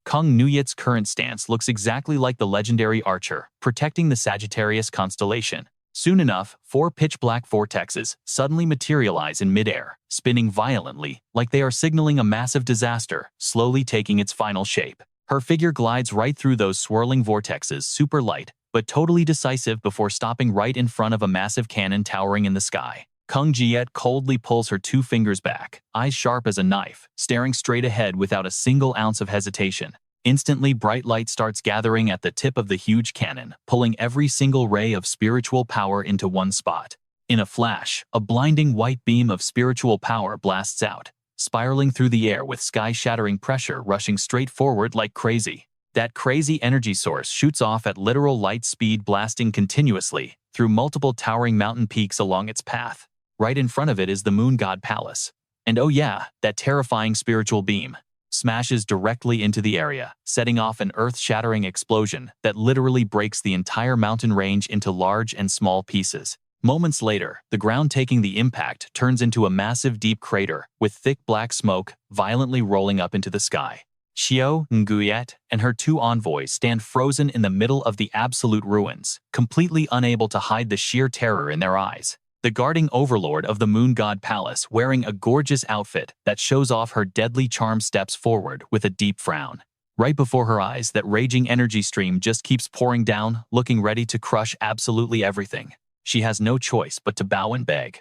Kung Nuyet's current stance looks exactly like the legendary archer, protecting the Sagittarius constellation. Soon enough, 4 pitch-black vortexes suddenly materialize in midair, spinning violently, like they are signaling a massive disaster, slowly taking its final shape. Her figure glides right through those swirling vortexes, super light, but totally decisive, before stopping right in front of a massive cannon towering in the sky. Kung Jiet coldly pulls her 2 fingers back, eyes sharp as a knife, staring straight ahead without a single ounce of hesitation. Instantly, bright light starts gathering at the tip of the huge cannon, pulling every single ray of spiritual power into one spot. In a flash, a blinding white beam of spiritual power blasts out, spiraling through the air with sky-shattering pressure, rushing straight forward like crazy. That crazy energy source shoots off at literal light speed, blasting continuously through multiple towering mountain peaks along its path. Right in front of it is the Moon God Palace. And oh yeah, that terrifying spiritual beam smashes directly into the area, setting off an earth-shattering explosion that literally breaks the entire mountain range into large and small pieces. Moments later, the ground taking the impact turns into a massive deep crater, with thick black smoke violently rolling up into the sky. Xiao Nguyet and her 2 envoys stand frozen in the middle of the absolute ruins, completely unable to hide the sheer terror in their eyes. The guarding overlord of the Moon God Palace, wearing a gorgeous outfit that shows off her deadly charm, steps forward with a deep frown. Right before her eyes, that raging energy stream just keeps pouring down, looking ready to crush absolutely everything. She has no choice but to bow and beg.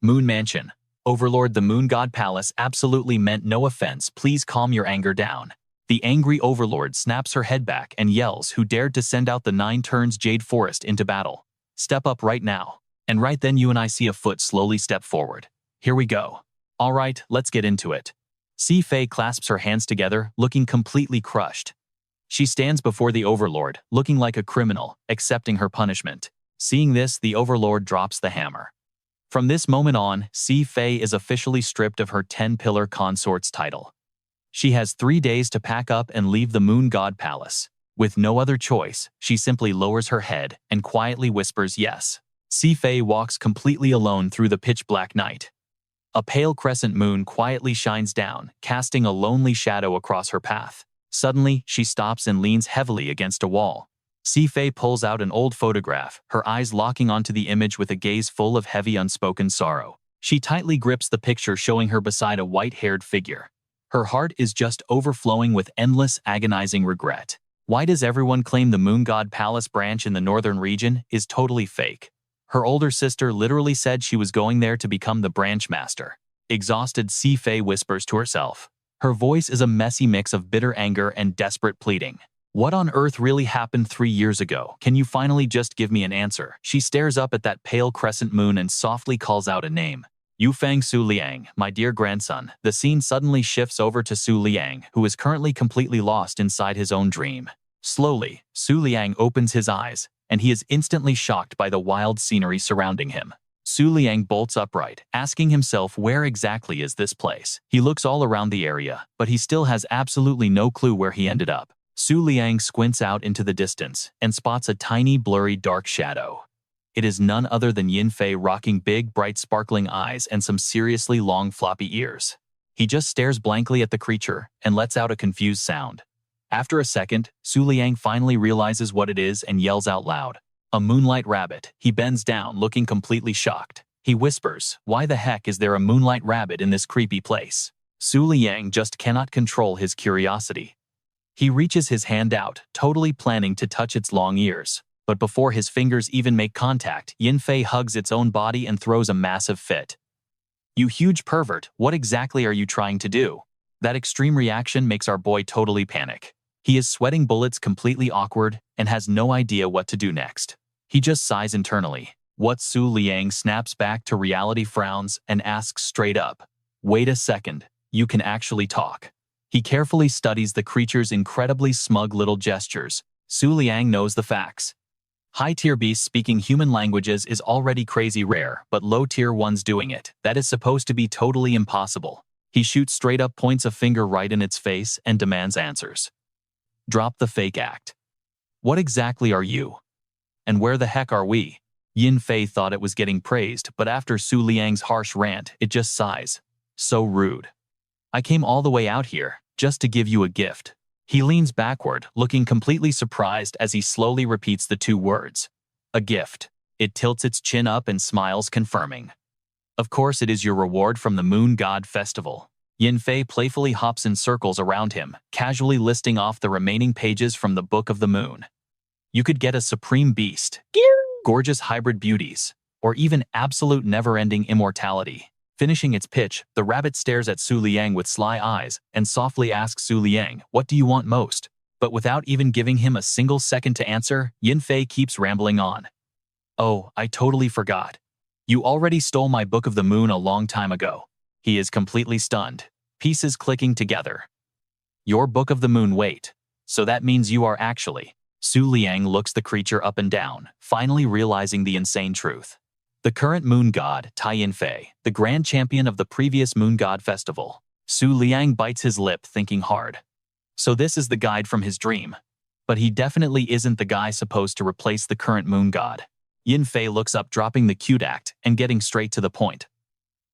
"Moon Mansion, Overlord, the Moon God Palace absolutely meant no offense. Please calm your anger down." The angry overlord snaps her head back and yells, "Who dared to send out the 9 turns Jade Forest into battle? Step up right now." And right then, you and I see a foot slowly step forward. "Here we go. All right, let's get into it." Si Fei clasps her hands together, looking completely crushed. She stands before the overlord, looking like a criminal, accepting her punishment. Seeing this, the overlord drops the hammer. From this moment on, Si Fei is officially stripped of her 10-pillar consort's title. She has 3 days to pack up and leave the Moon God Palace. With no other choice, she simply lowers her head and quietly whispers yes. Si Fei walks completely alone through the pitch-black night. A pale crescent moon quietly shines down, casting a lonely shadow across her path. Suddenly, she stops and leans heavily against a wall. Si Fei pulls out an old photograph, her eyes locking onto the image with a gaze full of heavy, unspoken sorrow. She tightly grips the picture, showing her beside a white-haired figure. Her heart is just overflowing with endless, agonizing regret. Why does everyone claim the Moon God Palace branch in the northern region is totally fake? Her older sister literally said she was going there to become the branch master. Exhausted, Si Fei whispers to herself. Her voice is a messy mix of bitter anger and desperate pleading. What on earth really happened 3 years ago? Can you finally just give me an answer? She stares up at that pale crescent moon and softly calls out a name. Yufeng Su Liang, my dear grandson. The scene suddenly shifts over to Su Liang, who is currently completely lost inside his own dream. Slowly, Su Liang opens his eyes, and he is instantly shocked by the wild scenery surrounding him. Su Liang bolts upright, asking himself where exactly is this place. He looks all around the area, but he still has absolutely no clue where he ended up. Su Liang squints out into the distance and spots a tiny, blurry, dark shadow. It is none other than Yin Fei, rocking big, bright, sparkling eyes and some seriously long, floppy ears. He just stares blankly at the creature and lets out a confused sound. After a second, Su Liang finally realizes what it is and yells out loud. A Moonlight Rabbit. He bends down, looking completely shocked. He whispers, "Why the heck is there a Moonlight Rabbit in this creepy place?" Su Liang just cannot control his curiosity. He reaches his hand out, totally planning to touch its long ears. But before his fingers even make contact, Yin Fei hugs its own body and throws a massive fit. "You huge pervert, what exactly are you trying to do?" That extreme reaction makes our boy totally panic. He is sweating bullets, completely awkward, and has no idea what to do next. He just sighs internally. What? Su Liang snaps back to reality, frowns, and asks straight up, "Wait a second, you can actually talk." He carefully studies the creature's incredibly smug little gestures. Su Liang knows the facts. High-tier beasts speaking human languages is already crazy rare, but low-tier ones doing it, that is supposed to be totally impossible. He shoots straight up, points a finger right in its face, and demands answers. Drop the fake act. What exactly are you? And where the heck are we? Yin Fei thought it was getting praised, but after Su Liang's harsh rant, it just sighs. So rude. I came all the way out here, just to give you a gift. He leans backward, looking completely surprised as he slowly repeats the two words. A gift. It tilts its chin up and smiles, confirming. Of course it is your reward from the Moon God Festival. Yin Fei playfully hops in circles around him, casually listing off the remaining pages from the Book of the Moon. You could get a supreme beast, gorgeous hybrid beauties, or even absolute never-ending immortality. Finishing its pitch, the rabbit stares at Su Liang with sly eyes and softly asks Su Liang, "What do you want most?" But without even giving him a single second to answer, Yin Fei keeps rambling on. "Oh, I totally forgot. You already stole my Book of the Moon a long time ago." He is completely stunned, pieces clicking together. Your Book of the Moon, wait. So that means you are actually... Su Liang looks the creature up and down, finally realizing the insane truth. The current moon god, Yin Fei, the grand champion of the previous moon god festival. Su Liang bites his lip, thinking hard. So this is the guide from his dream. But he definitely isn't the guy supposed to replace the current moon god. Yin Fei looks up, dropping the cute act and getting straight to the point.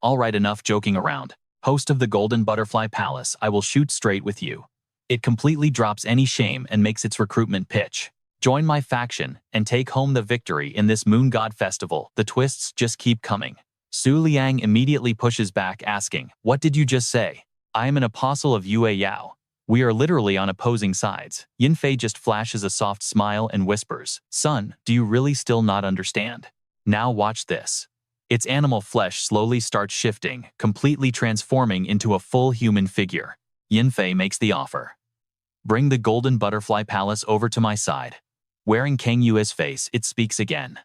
All right, enough joking around. Host of the Golden Butterfly Palace, I will shoot straight with you. It completely drops any shame and makes its recruitment pitch. Join my faction and take home the victory in this Moon God Festival. The twists just keep coming. Su Liang immediately pushes back, asking, "What did you just say?" "I am an apostle of Yue Yao. We are literally on opposing sides." Yin Fei just flashes a soft smile and whispers, "Son, do you really still not understand? Now watch this." Its animal flesh slowly starts shifting, completely transforming into a full human figure. Yin Fei makes the offer. "Bring the Golden Butterfly Palace over to my side." Wearing Kang Yue's face, it speaks again.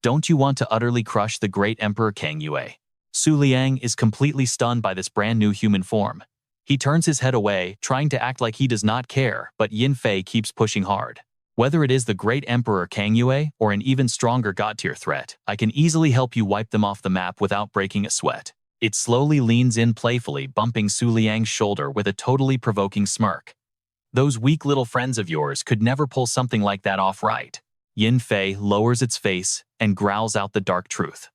"Don't you want to utterly crush the great Emperor Kang Yue?" Su Liang is completely stunned by this brand new human form. He turns his head away, trying to act like he does not care, but Yin Fei keeps pushing hard. "Whether it is the great Emperor Kang Yue or an even stronger god-tier threat, I can easily help you wipe them off the map without breaking a sweat." It slowly leans in playfully, bumping Su Liang's shoulder with a totally provoking smirk. "Those weak little friends of yours could never pull something like that off, right?" Yin Fei lowers its face and growls out the dark truth.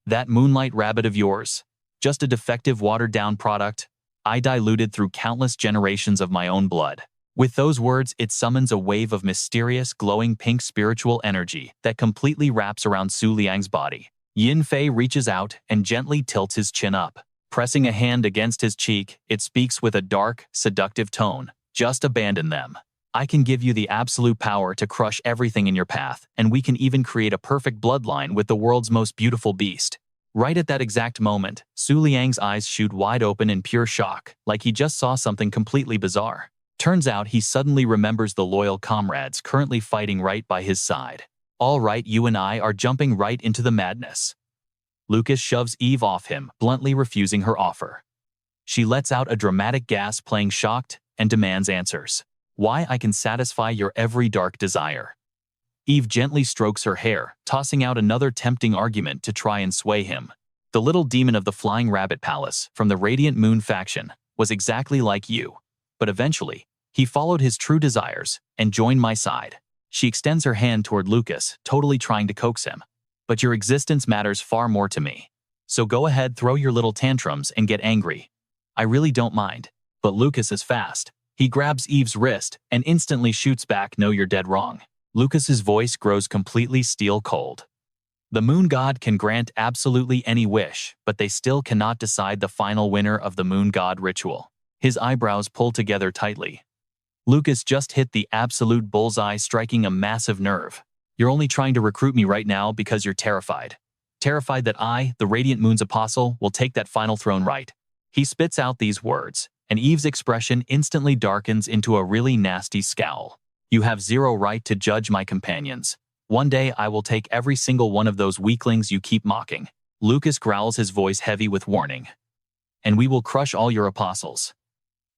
"That Moonlight Rabbit of yours, just a defective, watered-down product I diluted through countless generations of my own blood." With those words, it summons a wave of mysterious, glowing pink spiritual energy that completely wraps around Su Liang's body. Yin Fei reaches out and gently tilts his chin up. Pressing a hand against his cheek, it speaks with a dark, seductive tone. "Just abandon them. I can give you the absolute power to crush everything in your path, and we can even create a perfect bloodline with the world's most beautiful beast." Right at that exact moment, Su Liang's eyes shoot wide open in pure shock, like he just saw something completely bizarre. Turns out he suddenly remembers the loyal comrades currently fighting right by his side. All right, you and I are jumping right into the madness. Lucas shoves Eve off him, bluntly refusing her offer. She lets out a dramatic gasp, playing shocked, and demands answers. Why I can satisfy your every dark desire. Eve gently strokes her hair, tossing out another tempting argument to try and sway him. The little demon of the Flying Rabbit Palace, from the Radiant Moon faction, was exactly like you. But eventually, he followed his true desires and joined my side. She extends her hand toward Lucas, totally trying to coax him. But your existence matters far more to me. So go ahead, throw your little tantrums and get angry. I really don't mind. But Lucas is fast. He grabs Eve's wrist and instantly shoots back, no, you're dead wrong. Lucas's voice grows completely steel cold. The moon god can grant absolutely any wish, but they still cannot decide the final winner of the moon god ritual. His eyebrows pull together tightly. Lucas just hit the absolute bullseye, striking a massive nerve. You're only trying to recruit me right now because you're terrified. Terrified that I, the Radiant Moon's apostle, will take that final throne, right? He spits out these words, and Eve's expression instantly darkens into a really nasty scowl. You have zero right to judge my companions. One day I will take every single one of those weaklings you keep mocking. Lucas growls, his voice heavy with warning. And we will crush all your apostles.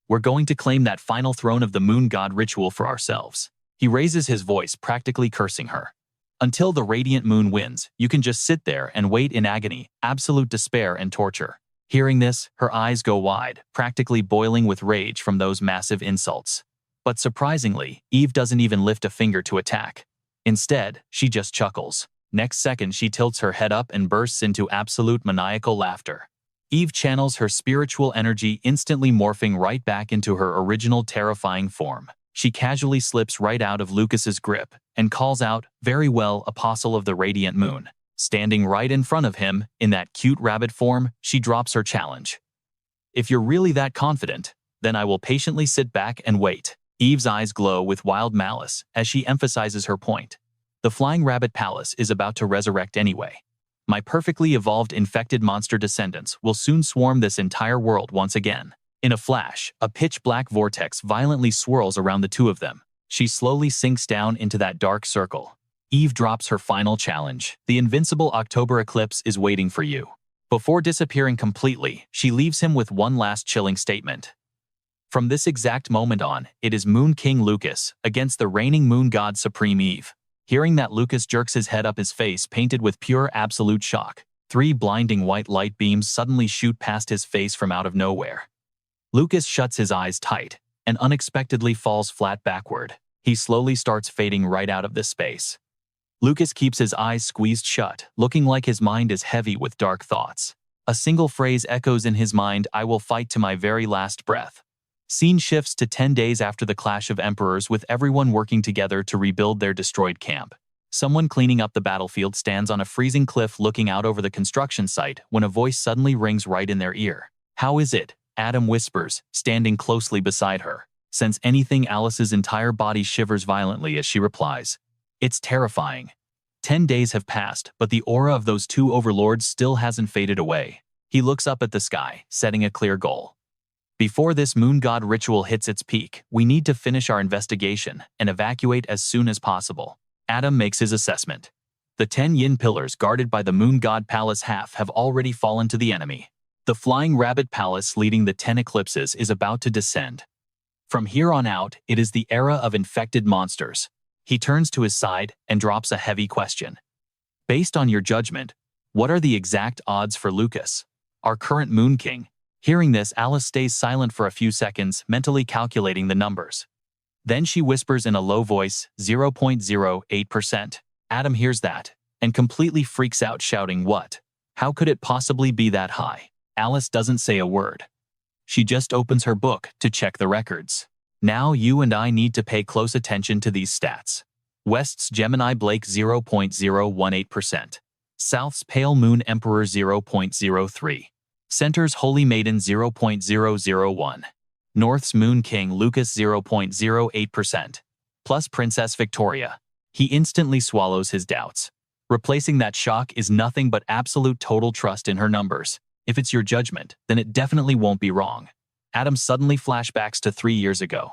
We're going to claim that final throne of the moon god ritual for ourselves. He raises his voice, practically cursing her. Until the Radiant Moon wins, you can just sit there and wait in agony, absolute despair and torture. Hearing this, her eyes go wide, practically boiling with rage from those massive insults. But surprisingly, Eve doesn't even lift a finger to attack. Instead, she just chuckles. Next second, she tilts her head up and bursts into absolute maniacal laughter. Eve channels her spiritual energy, instantly morphing right back into her original terrifying form. She casually slips right out of Lucas's grip and calls out, "Very well, Apostle of the Radiant Moon." Standing right in front of him, in that cute rabbit form, she drops her challenge. If you're really that confident, then I will patiently sit back and wait. Eve's eyes glow with wild malice as she emphasizes her point. The Flying Rabbit Palace is about to resurrect anyway. My perfectly evolved infected monster descendants will soon swarm this entire world once again. In a flash, a pitch-black vortex violently swirls around the two of them. She slowly sinks down into that dark circle. Eve drops her final challenge. The invincible October eclipse is waiting for you. Before disappearing completely, she leaves him with one last chilling statement. From this exact moment on, it is Moon King Lucas against the reigning moon god Supreme Eve. Hearing that, Lucas jerks his head up, his face painted with pure absolute shock. 3 blinding white light beams suddenly shoot past his face from out of nowhere. Lucas shuts his eyes tight and unexpectedly falls flat backward. He slowly starts fading right out of this space. Lucas keeps his eyes squeezed shut, looking like his mind is heavy with dark thoughts. A single phrase echoes in his mind: I will fight to my very last breath. Scene shifts to 10 days after the clash of emperors, with everyone working together to rebuild their destroyed camp. Someone cleaning up the battlefield stands on a freezing cliff looking out over the construction site when a voice suddenly rings right in their ear. How is it? Adam whispers, standing closely beside her. Sense anything? Alice's entire body shivers violently as she replies. It's terrifying. 10 days have passed, but the aura of those 2 overlords still hasn't faded away. He looks up at the sky, setting a clear goal. Before this moon god ritual hits its peak, we need to finish our investigation and evacuate as soon as possible. Adam makes his assessment. The 10 yin pillars guarded by the moon god palace have already fallen to the enemy. The Flying Rabbit Palace leading the 10 eclipses is about to descend. From here on out, it is the era of infected monsters. He turns to his side and drops a heavy question. Based on your judgment, what are the exact odds for Lucas, our current Moon King? Hearing this, Alice stays silent for a few seconds, mentally calculating the numbers. Then she whispers in a low voice, 0.08%. Adam hears that and completely freaks out, shouting, "What? How could it possibly be that high?" Alice doesn't say a word. She just opens her book to check the records. Now you and I need to pay close attention to these stats. West's Gemini Blake 0.018%. South's Pale Moon Emperor 0.03. Center's Holy Maiden 0.001. North's Moon King Lucas 0.08%. Plus Princess Victoria. He instantly swallows his doubts. Replacing that shock is nothing but absolute total trust in her numbers. If it's your judgment, then it definitely won't be wrong. Adam suddenly flashbacks to 3 years ago.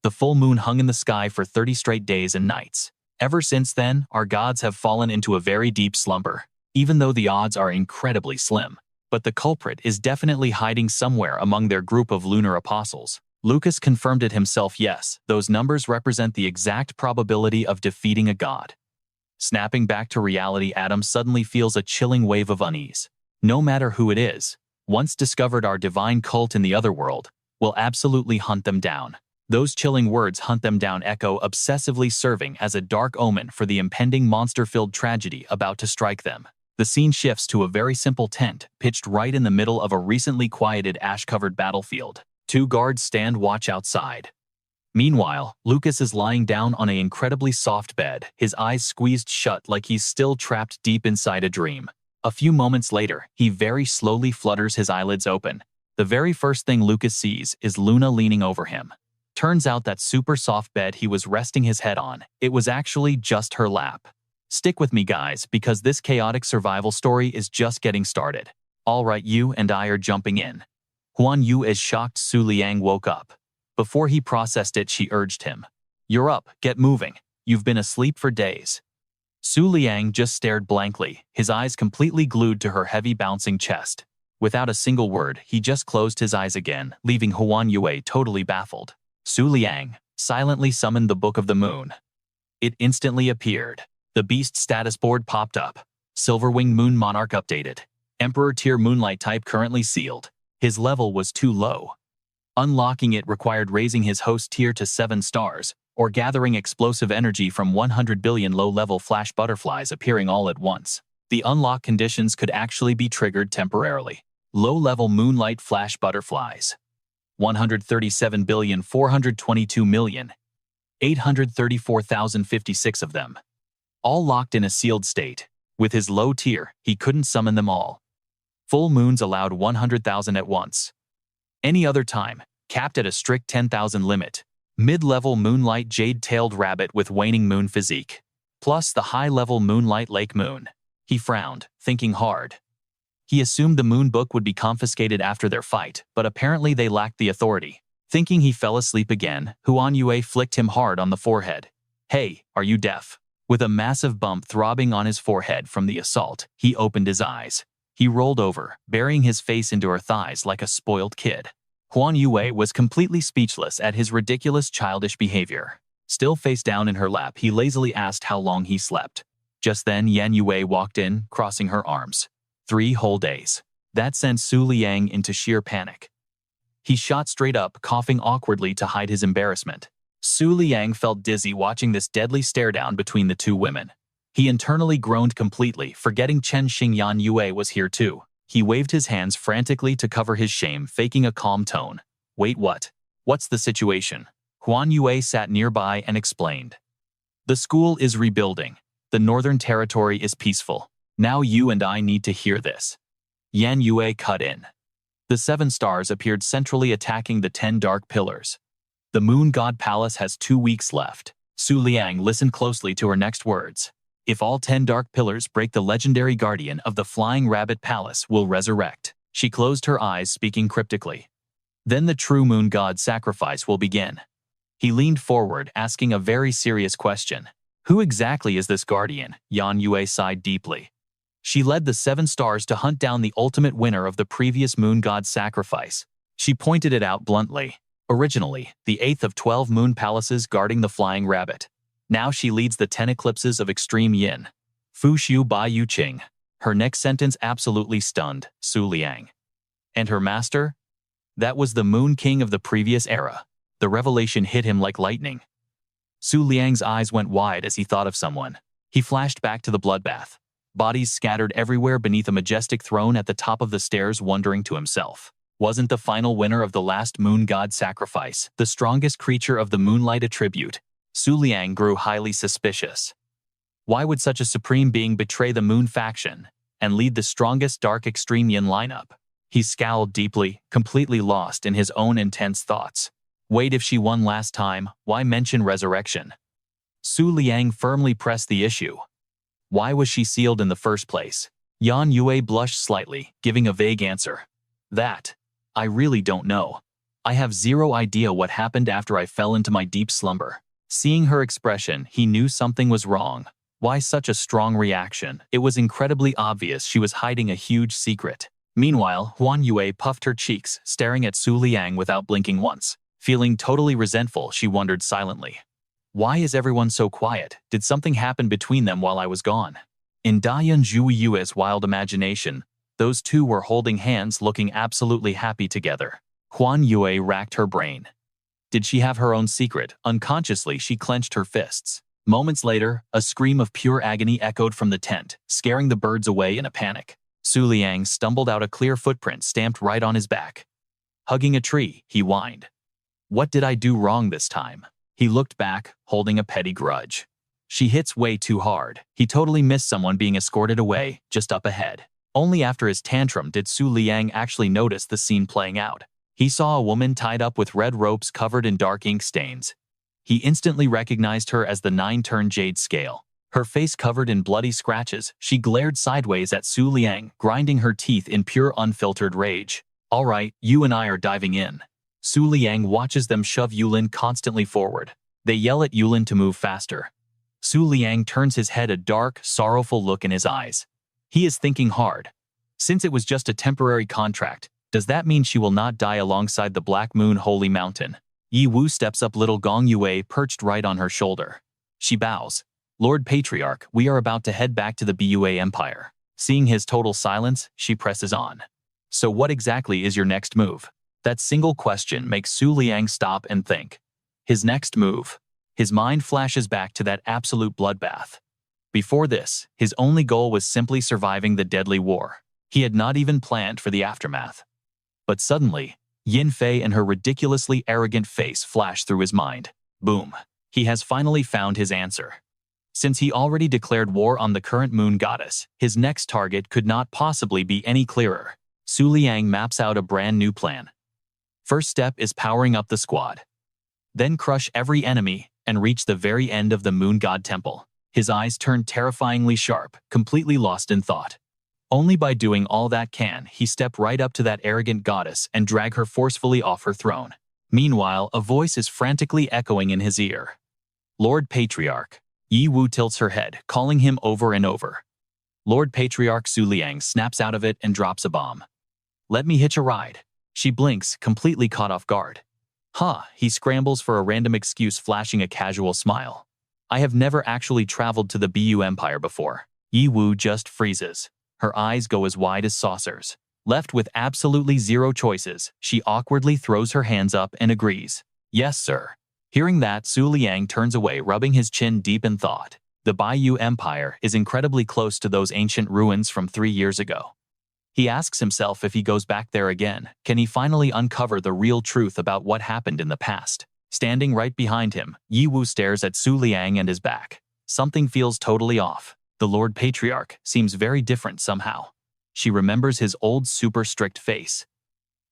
The full moon hung in the sky for 30 straight days and nights. Ever since then, our gods have fallen into a very deep slumber, even though the odds are incredibly slim. But the culprit is definitely hiding somewhere among their group of lunar apostles. Lucas confirmed it himself. Yes, those numbers represent the exact probability of defeating a god. Snapping back to reality, Adam suddenly feels a chilling wave of unease. No matter who it is, once discovered our divine cult in the other world, will absolutely hunt them down. Those chilling words, "hunt them down," echo obsessively, serving as a dark omen for the impending monster-filled tragedy about to strike them. The scene shifts to a very simple tent, pitched right in the middle of a recently quieted ash-covered battlefield. 2 guards stand watch outside. Meanwhile, Lucas is lying down on an incredibly soft bed, his eyes squeezed shut like he's still trapped deep inside a dream. A few moments later, he very slowly flutters his eyelids open. The very first thing Lucas sees is Luna leaning over him. Turns out that super soft bed he was resting his head on, it was actually just her lap. Stick with me, guys, because this chaotic survival story is just getting started. Alright, you and I are jumping in. Huan Yu is shocked. Su Liang woke up. Before he processed it, she urged him. "You're up, get moving. You've been asleep for days." Su Liang just stared blankly, his eyes completely glued to her heavy bouncing chest. Without a single word, he just closed his eyes again, leaving Huan Yue totally baffled. Su Liang silently summoned the Book of the Moon. It instantly appeared. The beast status board popped up. Silverwing Moon Monarch updated. Emperor tier Moonlight type currently sealed. His level was too low. Unlocking it required raising his host tier to 7 stars, or gathering explosive energy from 100 billion low-level flash butterflies appearing all at once. The unlock conditions could actually be triggered temporarily. Low-level Moonlight Flash Butterflies. 137,422,834,056 of them. All locked in a sealed state. With his low tier, he couldn't summon them all. Full moons allowed 100,000 at once. Any other time, capped at a strict 10,000 limit. Mid-level Moonlight Jade-tailed Rabbit with waning moon physique. Plus the high-level Moonlight Lake Moon. He frowned, thinking hard. He assumed the Moon Book would be confiscated after their fight, but apparently they lacked the authority. Thinking he fell asleep again, Huan Yue flicked him hard on the forehead. "Hey, are you deaf?" With a massive bump throbbing on his forehead from the assault, he opened his eyes. He rolled over, burying his face into her thighs like a spoiled kid. Huan Yue was completely speechless at his ridiculous childish behavior. Still face down in her lap, he lazily asked how long he slept. Just then Yan Yue walked in, crossing her arms. 3 whole days. That sent Su Liang into sheer panic. He shot straight up, coughing awkwardly to hide his embarrassment. Su Liang felt dizzy watching this deadly stare-down between the 2 women. He internally groaned completely, forgetting Chen Xingyan Yue was here too. He waved his hands frantically to cover his shame, faking a calm tone. "Wait, what? What's the situation?" Huan Yue sat nearby and explained. "The school is rebuilding. The Northern Territory is peaceful. Now you and I need to hear this." Yan Yue cut in. The 7 stars appeared centrally, attacking the 10 dark pillars. The Moon God Palace has 2 weeks left. Su Liang listened closely to her next words. "If all 10 dark pillars break, the legendary guardian of the Flying Rabbit Palace will resurrect." She closed her eyes, speaking cryptically. "Then the true Moon God sacrifice will begin." He leaned forward, asking a very serious question. "Who exactly is this guardian?" Yan Yue sighed deeply. She led the 7 stars to hunt down the ultimate winner of the previous Moon God sacrifice. She pointed it out bluntly. Originally, the 8th of 12 moon palaces guarding the Flying Rabbit. Now she leads the 10 eclipses of extreme yin. Fu Xiu Bai Yu Qing. Her next sentence absolutely stunned Su Liang. And her master? That was the Moon King of the previous era. The revelation hit him like lightning. Su Liang's eyes went wide as he thought of someone. He flashed back to the bloodbath. Bodies scattered everywhere beneath a majestic throne at the top of the stairs, wondering to himself. Wasn't the final winner of the last Moon God sacrifice the strongest creature of the Moonlight attribute? Su Liang grew highly suspicious. Why would such a supreme being betray the Moon faction and lead the strongest dark extreme yin lineup? He scowled deeply, completely lost in his own intense thoughts. Wait, if she won last time, why mention resurrection? Su Liang firmly pressed the issue. Why was she sealed in the first place? Yan Yue blushed slightly, giving a vague answer. That, I really don't know. I have zero idea what happened after I fell into my deep slumber. Seeing her expression, he knew something was wrong. Why such a strong reaction? It was incredibly obvious she was hiding a huge secret. Meanwhile, Huan Yue puffed her cheeks, staring at Su Liang without blinking once. Feeling totally resentful, she wondered silently. Why is everyone so quiet? Did something happen between them while I was gone? In Dayun Zhuiyue's wild imagination, those two were holding hands looking absolutely happy together. Huan Yue racked her brain. Did she have her own secret? Unconsciously, she clenched her fists. Moments later, a scream of pure agony echoed from the tent, scaring the birds away in a panic. Su Liang stumbled out a clear footprint stamped right on his back. Hugging a tree, he whined. What did I do wrong this time? He looked back, holding a petty grudge. She hits way too hard. He totally missed someone being escorted away, just up ahead. Only after his tantrum did Su Liang actually notice the scene playing out. He saw a woman tied up with red ropes covered in dark ink stains. He instantly recognized her as the 9-turn jade scale. Her face covered in bloody scratches, she glared sideways at Su Liang, grinding her teeth in pure unfiltered rage. All right, you and I are diving in. Su Liang watches them shove Yulin constantly forward. They yell at Yulin to move faster. Su Liang turns his head, a dark, sorrowful look in his eyes. He is thinking hard. Since it was just a temporary contract, does that mean she will not die alongside the Black Moon Holy Mountain? Yi Wu steps up, little Gong Yue perched right on her shoulder. She bows. Lord Patriarch, we are about to head back to the Bua Empire. Seeing his total silence, she presses on. So what exactly is your next move? That single question makes Su Liang stop and think. His next move. His mind flashes back to that absolute bloodbath. Before this, his only goal was simply surviving the deadly war. He had not even planned for the aftermath. But suddenly, Yin Fei and her ridiculously arrogant face flashed through his mind. Boom. He has finally found his answer. Since he already declared war on the current moon goddess, his next target could not possibly be any clearer. Su Liang maps out a brand new plan. First step is powering up the squad. Then crush every enemy and reach the very end of the moon god temple. His eyes turned terrifyingly sharp, completely lost in thought. Only by doing all that can he step right up to that arrogant goddess and drag her forcefully off her throne. Meanwhile, a voice is frantically echoing in his ear. Lord Patriarch. Yi Wu tilts her head, calling him over and over. Lord Patriarch Su Liang snaps out of it and drops a bomb. Let me hitch a ride. She blinks, completely caught off guard. He scrambles for a random excuse, flashing a casual smile. I have never actually traveled to the Bu Empire before. Yi Wu just freezes. Her eyes go as wide as saucers. Left with absolutely zero choices, she awkwardly throws her hands up and agrees. Yes, sir. Hearing that, Su Liang turns away, rubbing his chin deep in thought. The Bu Empire is incredibly close to those ancient ruins from 3 years ago. He asks himself, if he goes back there again, can he finally uncover the real truth about what happened in the past? Standing right behind him, Yi Wu stares at Su Liang and his back. Something feels totally off. The Lord Patriarch seems very different somehow. She remembers his old super strict face.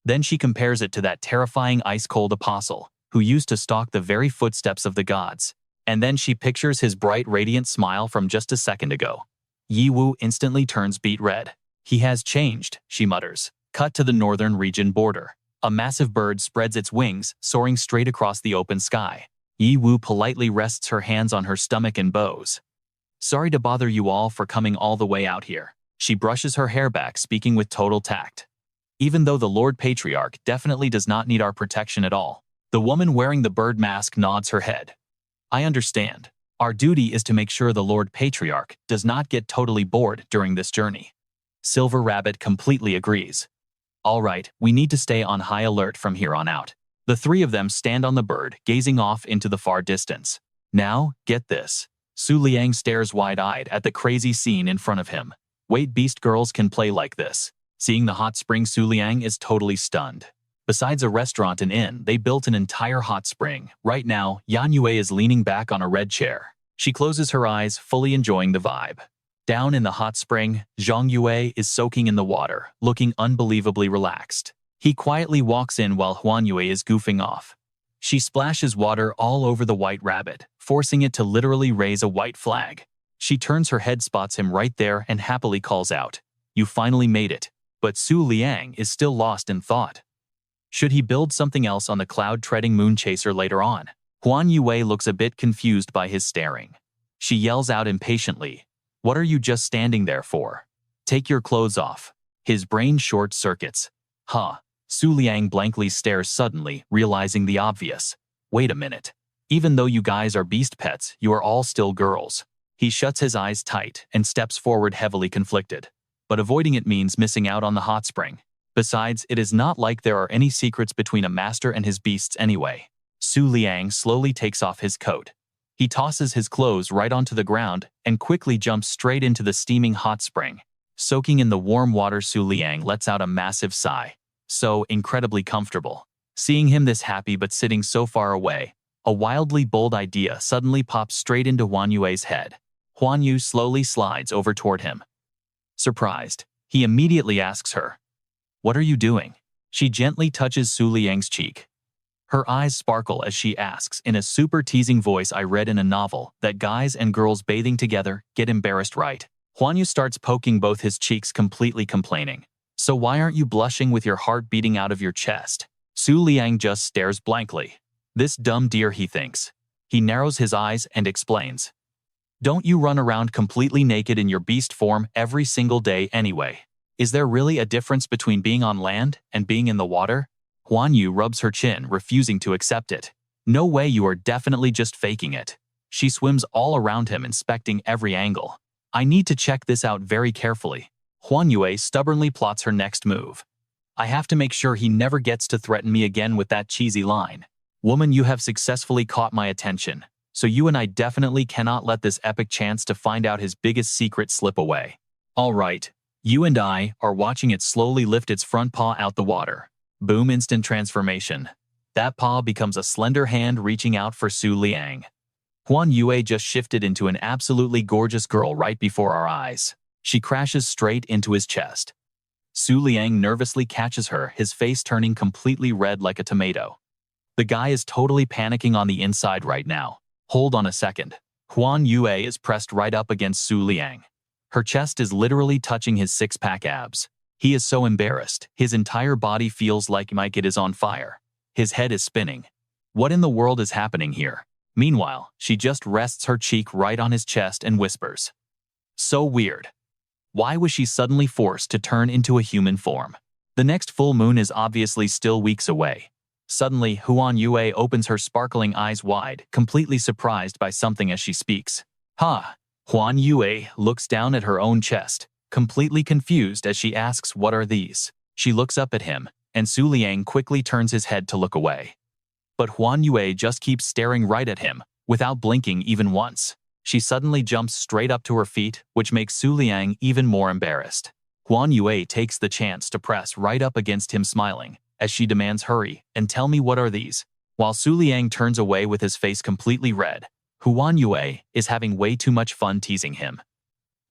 Then she compares it to that terrifying ice-cold apostle who used to stalk the very footsteps of the gods. And then she pictures his bright, radiant smile from just a second ago. Yi Wu instantly turns beet red. He has changed, she mutters. Cut to the northern region border. A massive bird spreads its wings, soaring straight across the open sky. Yi Wu politely rests her hands on her stomach and bows. Sorry to bother you all for coming all the way out here. She brushes her hair back, speaking with total tact. Even though the Lord Patriarch definitely does not need our protection at all. The woman wearing the bird mask nods her head. I understand. Our duty is to make sure the Lord Patriarch does not get totally bored during this journey. Silver Rabbit completely agrees. All right, we need to stay on high alert from here on out. The three of them stand on the bird, gazing off into the far distance. Now, get this. Su Liang stares wide-eyed at the crazy scene in front of him. Wait, beast girls can play like this. Seeing the hot spring, Su Liang is totally stunned. Besides a restaurant and inn, they built an entire hot spring. Right now, Yan Yue is leaning back on a red chair. She closes her eyes, fully enjoying the vibe. Down in the hot spring, Zhang Yue is soaking in the water, looking unbelievably relaxed. He quietly walks in while Huan Yue is goofing off. She splashes water all over the white rabbit, forcing it to literally raise a white flag. She turns her head, spots him right there, and happily calls out, "You finally made it." But Su Liang is still lost in thought. Should he build something else on the cloud-treading moon chaser later on? Huan Yue looks a bit confused by his staring. She yells out impatiently, "What are you just standing there for? Take your clothes off." His brain short-circuits. Huh. Su Liang blankly stares suddenly, realizing the obvious. Wait a minute. Even though you guys are beast pets, you are all still girls. He shuts his eyes tight and steps forward heavily conflicted. But avoiding it means missing out on the hot spring. Besides, it is not like there are any secrets between a master and his beasts anyway. Su Liang slowly takes off his coat. He tosses his clothes right onto the ground and quickly jumps straight into the steaming hot spring. Soaking in the warm water, Su Liang lets out a massive sigh. So incredibly comfortable. Seeing him this happy but sitting so far away, a wildly bold idea suddenly pops straight into Huan Yue's head. Huan Yu slowly slides over toward him. Surprised, he immediately asks her, "What are you doing?" She gently touches Su Liang's cheek. Her eyes sparkle as she asks in a super teasing voice, "I read in a novel that guys and girls bathing together get embarrassed, right?" Huan Yu starts poking both his cheeks, completely complaining. "So why aren't you blushing with your heart beating out of your chest?" Su Liang just stares blankly. This dumb deer, he thinks. He narrows his eyes and explains. "Don't you run around completely naked in your beast form every single day anyway? Is there really a difference between being on land and being in the water?" Huan Yu rubs her chin, refusing to accept it. "No way, you are definitely just faking it." She swims all around him, inspecting every angle. "I need to check this out very carefully." Huan Yue stubbornly plots her next move. "I have to make sure he never gets to threaten me again with that cheesy line. Woman, you have successfully caught my attention, so you and I definitely cannot let this epic chance to find out his biggest secret slip away. All right, you and I are watching it slowly lift its front paw out the water. Boom, instant transformation. That paw becomes a slender hand reaching out for Su Liang. Huan Yue just shifted into an absolutely gorgeous girl right before our eyes. She crashes straight into his chest. Su Liang nervously catches her, his face turning completely red like a tomato. The guy is totally panicking on the inside right now. Hold on a second. Huan Yue is pressed right up against Su Liang. Her chest is literally touching his six-pack abs. He is so embarrassed, his entire body feels like it is on fire. His head is spinning. What in the world is happening here? Meanwhile, she just rests her cheek right on his chest and whispers. So weird. Why was she suddenly forced to turn into a human form? The next full moon is obviously still weeks away. Suddenly, Huan Yue opens her sparkling eyes wide, completely surprised by something as she speaks. "Ha!" Huan Yue looks down at her own chest, completely confused as she asks, "What are these?" She looks up at him, and Su Liang quickly turns his head to look away. But Huan Yue just keeps staring right at him, without blinking even once. She suddenly jumps straight up to her feet, which makes Su Liang even more embarrassed. Huan Yue takes the chance to press right up against him, smiling, as she demands, "Hurry, and tell me, what are these?" While Su Liang turns away with his face completely red, Huan Yue is having way too much fun teasing him.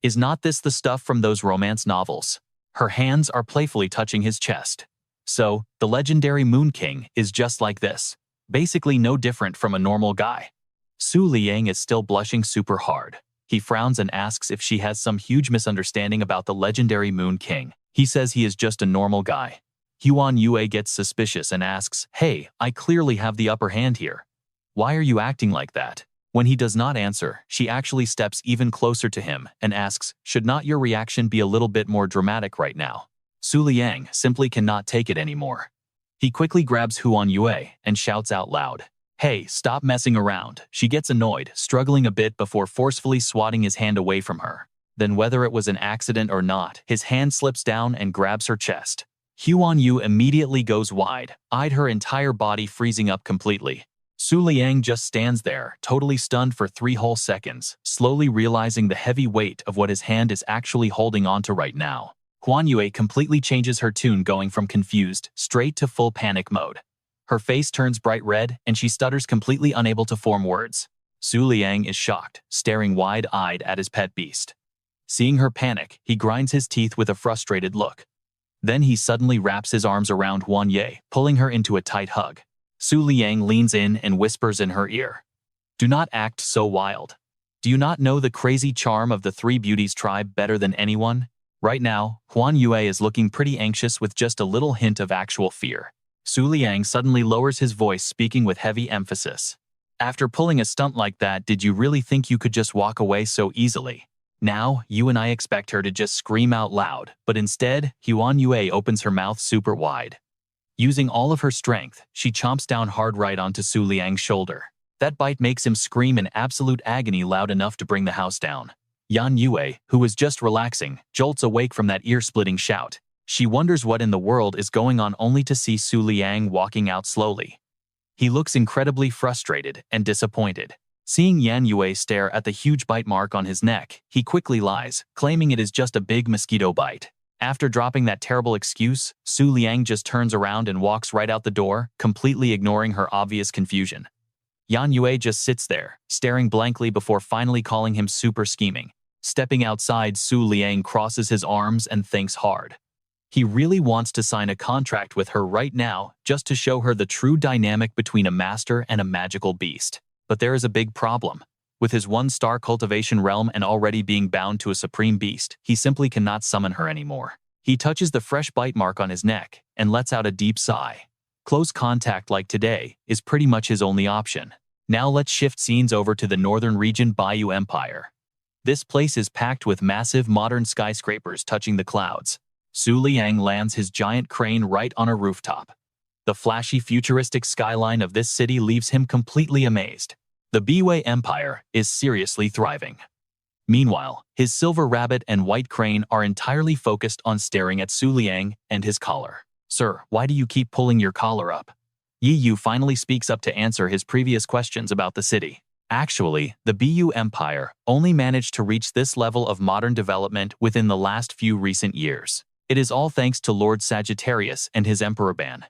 Is not this the stuff from those romance novels? Her hands are playfully touching his chest. So, the legendary Moon King is just like this, basically no different from a normal guy. Su Liang is still blushing super hard. He frowns and asks if she has some huge misunderstanding about the legendary Moon King. He says he is just a normal guy. Huan Yue gets suspicious and asks, "Hey, I clearly have the upper hand here. Why are you acting like that?" When he does not answer, she actually steps even closer to him and asks, "Should not your reaction be a little bit more dramatic right now?" Su Liang simply cannot take it anymore. He quickly grabs Huan Yue and shouts out loud, "Hey, stop messing around." She gets annoyed, struggling a bit before forcefully swatting his hand away from her. Then, whether it was an accident or not, his hand slips down and grabs her chest. Huan Yu immediately goes wide-eyed, her entire body freezing up completely. Su Liang just stands there, totally stunned for 3 whole seconds, slowly realizing the heavy weight of what his hand is actually holding onto right now. Huan Yue completely changes her tune, going from confused straight to full panic mode. Her face turns bright red, and she stutters, completely unable to form words. Su Liang is shocked, staring wide-eyed at his pet beast. Seeing her panic, he grinds his teeth with a frustrated look. Then he suddenly wraps his arms around Huan Yue, pulling her into a tight hug. Su Liang leans in and whispers in her ear, "Do not act so wild. Do you not know the crazy charm of the Three Beauties tribe better than anyone?" Right now, Huan Yue is looking pretty anxious with just a little hint of actual fear. Su Liang suddenly lowers his voice, speaking with heavy emphasis. After pulling a stunt like that, did you really think you could just walk away so easily? Now, you and I expect her to just scream out loud, but instead, Huan Yue opens her mouth super wide. Using all of her strength, she chomps down hard right onto Su Liang's shoulder. That bite makes him scream in absolute agony loud enough to bring the house down. Yan Yue, who was just relaxing, jolts awake from that ear-splitting shout. She wonders what in the world is going on, only to see Su Liang walking out slowly. He looks incredibly frustrated and disappointed. Seeing Yan Yue stare at the huge bite mark on his neck, he quickly lies, claiming it is just a big mosquito bite. After dropping that terrible excuse, Su Liang just turns around and walks right out the door, completely ignoring her obvious confusion. Yan Yue just sits there, staring blankly before finally calling him super scheming. Stepping outside, Su Liang crosses his arms and thinks hard. He really wants to sign a contract with her right now, just to show her the true dynamic between a master and a magical beast. But there is a big problem. With his 1-star cultivation realm and already being bound to a supreme beast, he simply cannot summon her anymore. He touches the fresh bite mark on his neck and lets out a deep sigh. Close contact like today is pretty much his only option. Now let's shift scenes over to the northern region Bayou Empire. This place is packed with massive modern skyscrapers touching the clouds. Su Liang lands his giant crane right on a rooftop. The flashy futuristic skyline of this city leaves him completely amazed. The Biwei Empire is seriously thriving. Meanwhile, his silver rabbit and white crane are entirely focused on staring at Su Liang and his collar. Sir, why do you keep pulling your collar up? Yi Yu finally speaks up to answer his previous questions about the city. Actually, the Bu Empire only managed to reach this level of modern development within the last few recent years. It is all thanks to Lord Sagittarius and his Emperor Ban.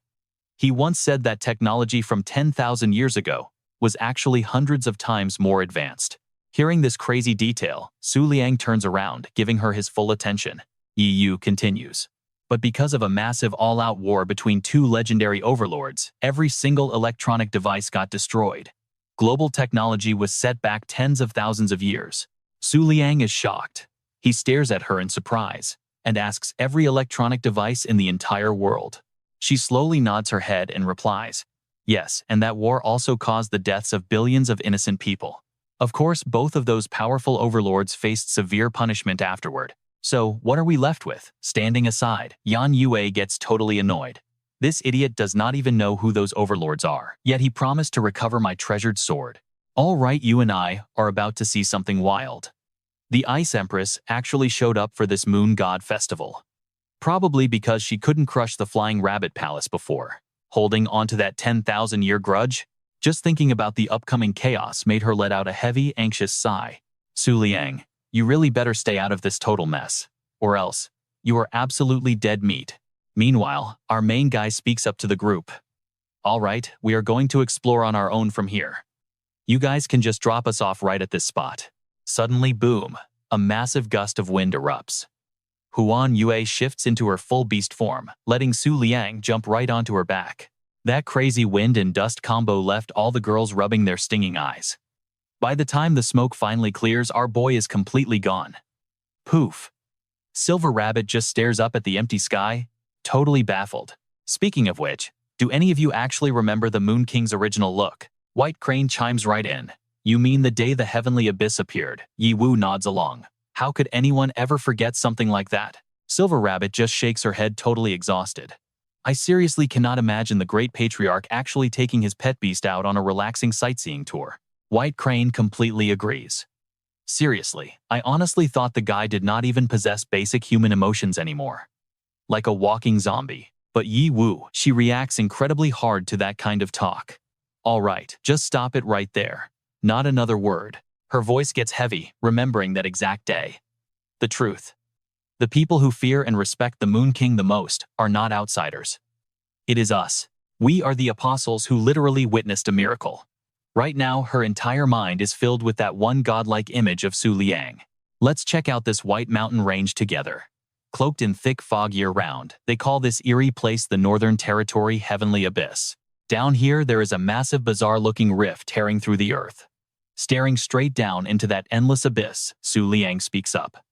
He once said that technology from 10,000 years ago was actually hundreds of times more advanced. Hearing this crazy detail, Su Liang turns around, giving her his full attention. Yi Yu continues. But because of a massive all-out war between two legendary overlords, every single electronic device got destroyed. Global technology was set back tens of thousands of years. Su Liang is shocked. He stares at her in surprise and asks every electronic device in the entire world. She slowly nods her head and replies, yes, and that war also caused the deaths of billions of innocent people. Of course, both of those powerful overlords faced severe punishment afterward. So, what are we left with? Standing aside, Yan Yue gets totally annoyed. This idiot does not even know who those overlords are, yet he promised to recover my treasured sword. All right, you and I are about to see something wild. The Ice Empress actually showed up for this Moon God festival. Probably because she couldn't crush the Flying Rabbit Palace before. Holding onto that 10,000-year grudge, just thinking about the upcoming chaos made her let out a heavy, anxious sigh. Su Liang, you really better stay out of this total mess, or else you are absolutely dead meat. Meanwhile, our main guy speaks up to the group. All right, we are going to explore on our own from here. You guys can just drop us off right at this spot. Suddenly, boom, a massive gust of wind erupts. Huan Yue shifts into her full beast form, letting Su Liang jump right onto her back. That crazy wind and dust combo left all the girls rubbing their stinging eyes. By the time the smoke finally clears, our boy is completely gone. Poof. Silver Rabbit just stares up at the empty sky, totally baffled. Speaking of which, do any of you actually remember the Moon King's original look? White Crane chimes right in. You mean the day the heavenly abyss appeared? Yi Wu nods along. How could anyone ever forget something like that? Silver Rabbit just shakes her head, totally exhausted. I seriously cannot imagine the great patriarch actually taking his pet beast out on a relaxing sightseeing tour. White Crane completely agrees. Seriously, I honestly thought the guy did not even possess basic human emotions anymore. Like a walking zombie. But Yi Wu, she reacts incredibly hard to that kind of talk. All right, just stop it right there. Not another word. Her voice gets heavy, remembering that exact day. The truth. The people who fear and respect the Moon King the most are not outsiders. It is us. We are the apostles who literally witnessed a miracle. Right now, her entire mind is filled with that one godlike image of Su Liang. Let's check out this white mountain range together. Cloaked in thick fog year-round, they call this eerie place the Northern Territory Heavenly Abyss. Down here, there is a massive bizarre-looking rift tearing through the earth. Staring straight down into that endless abyss, Su Liang speaks up.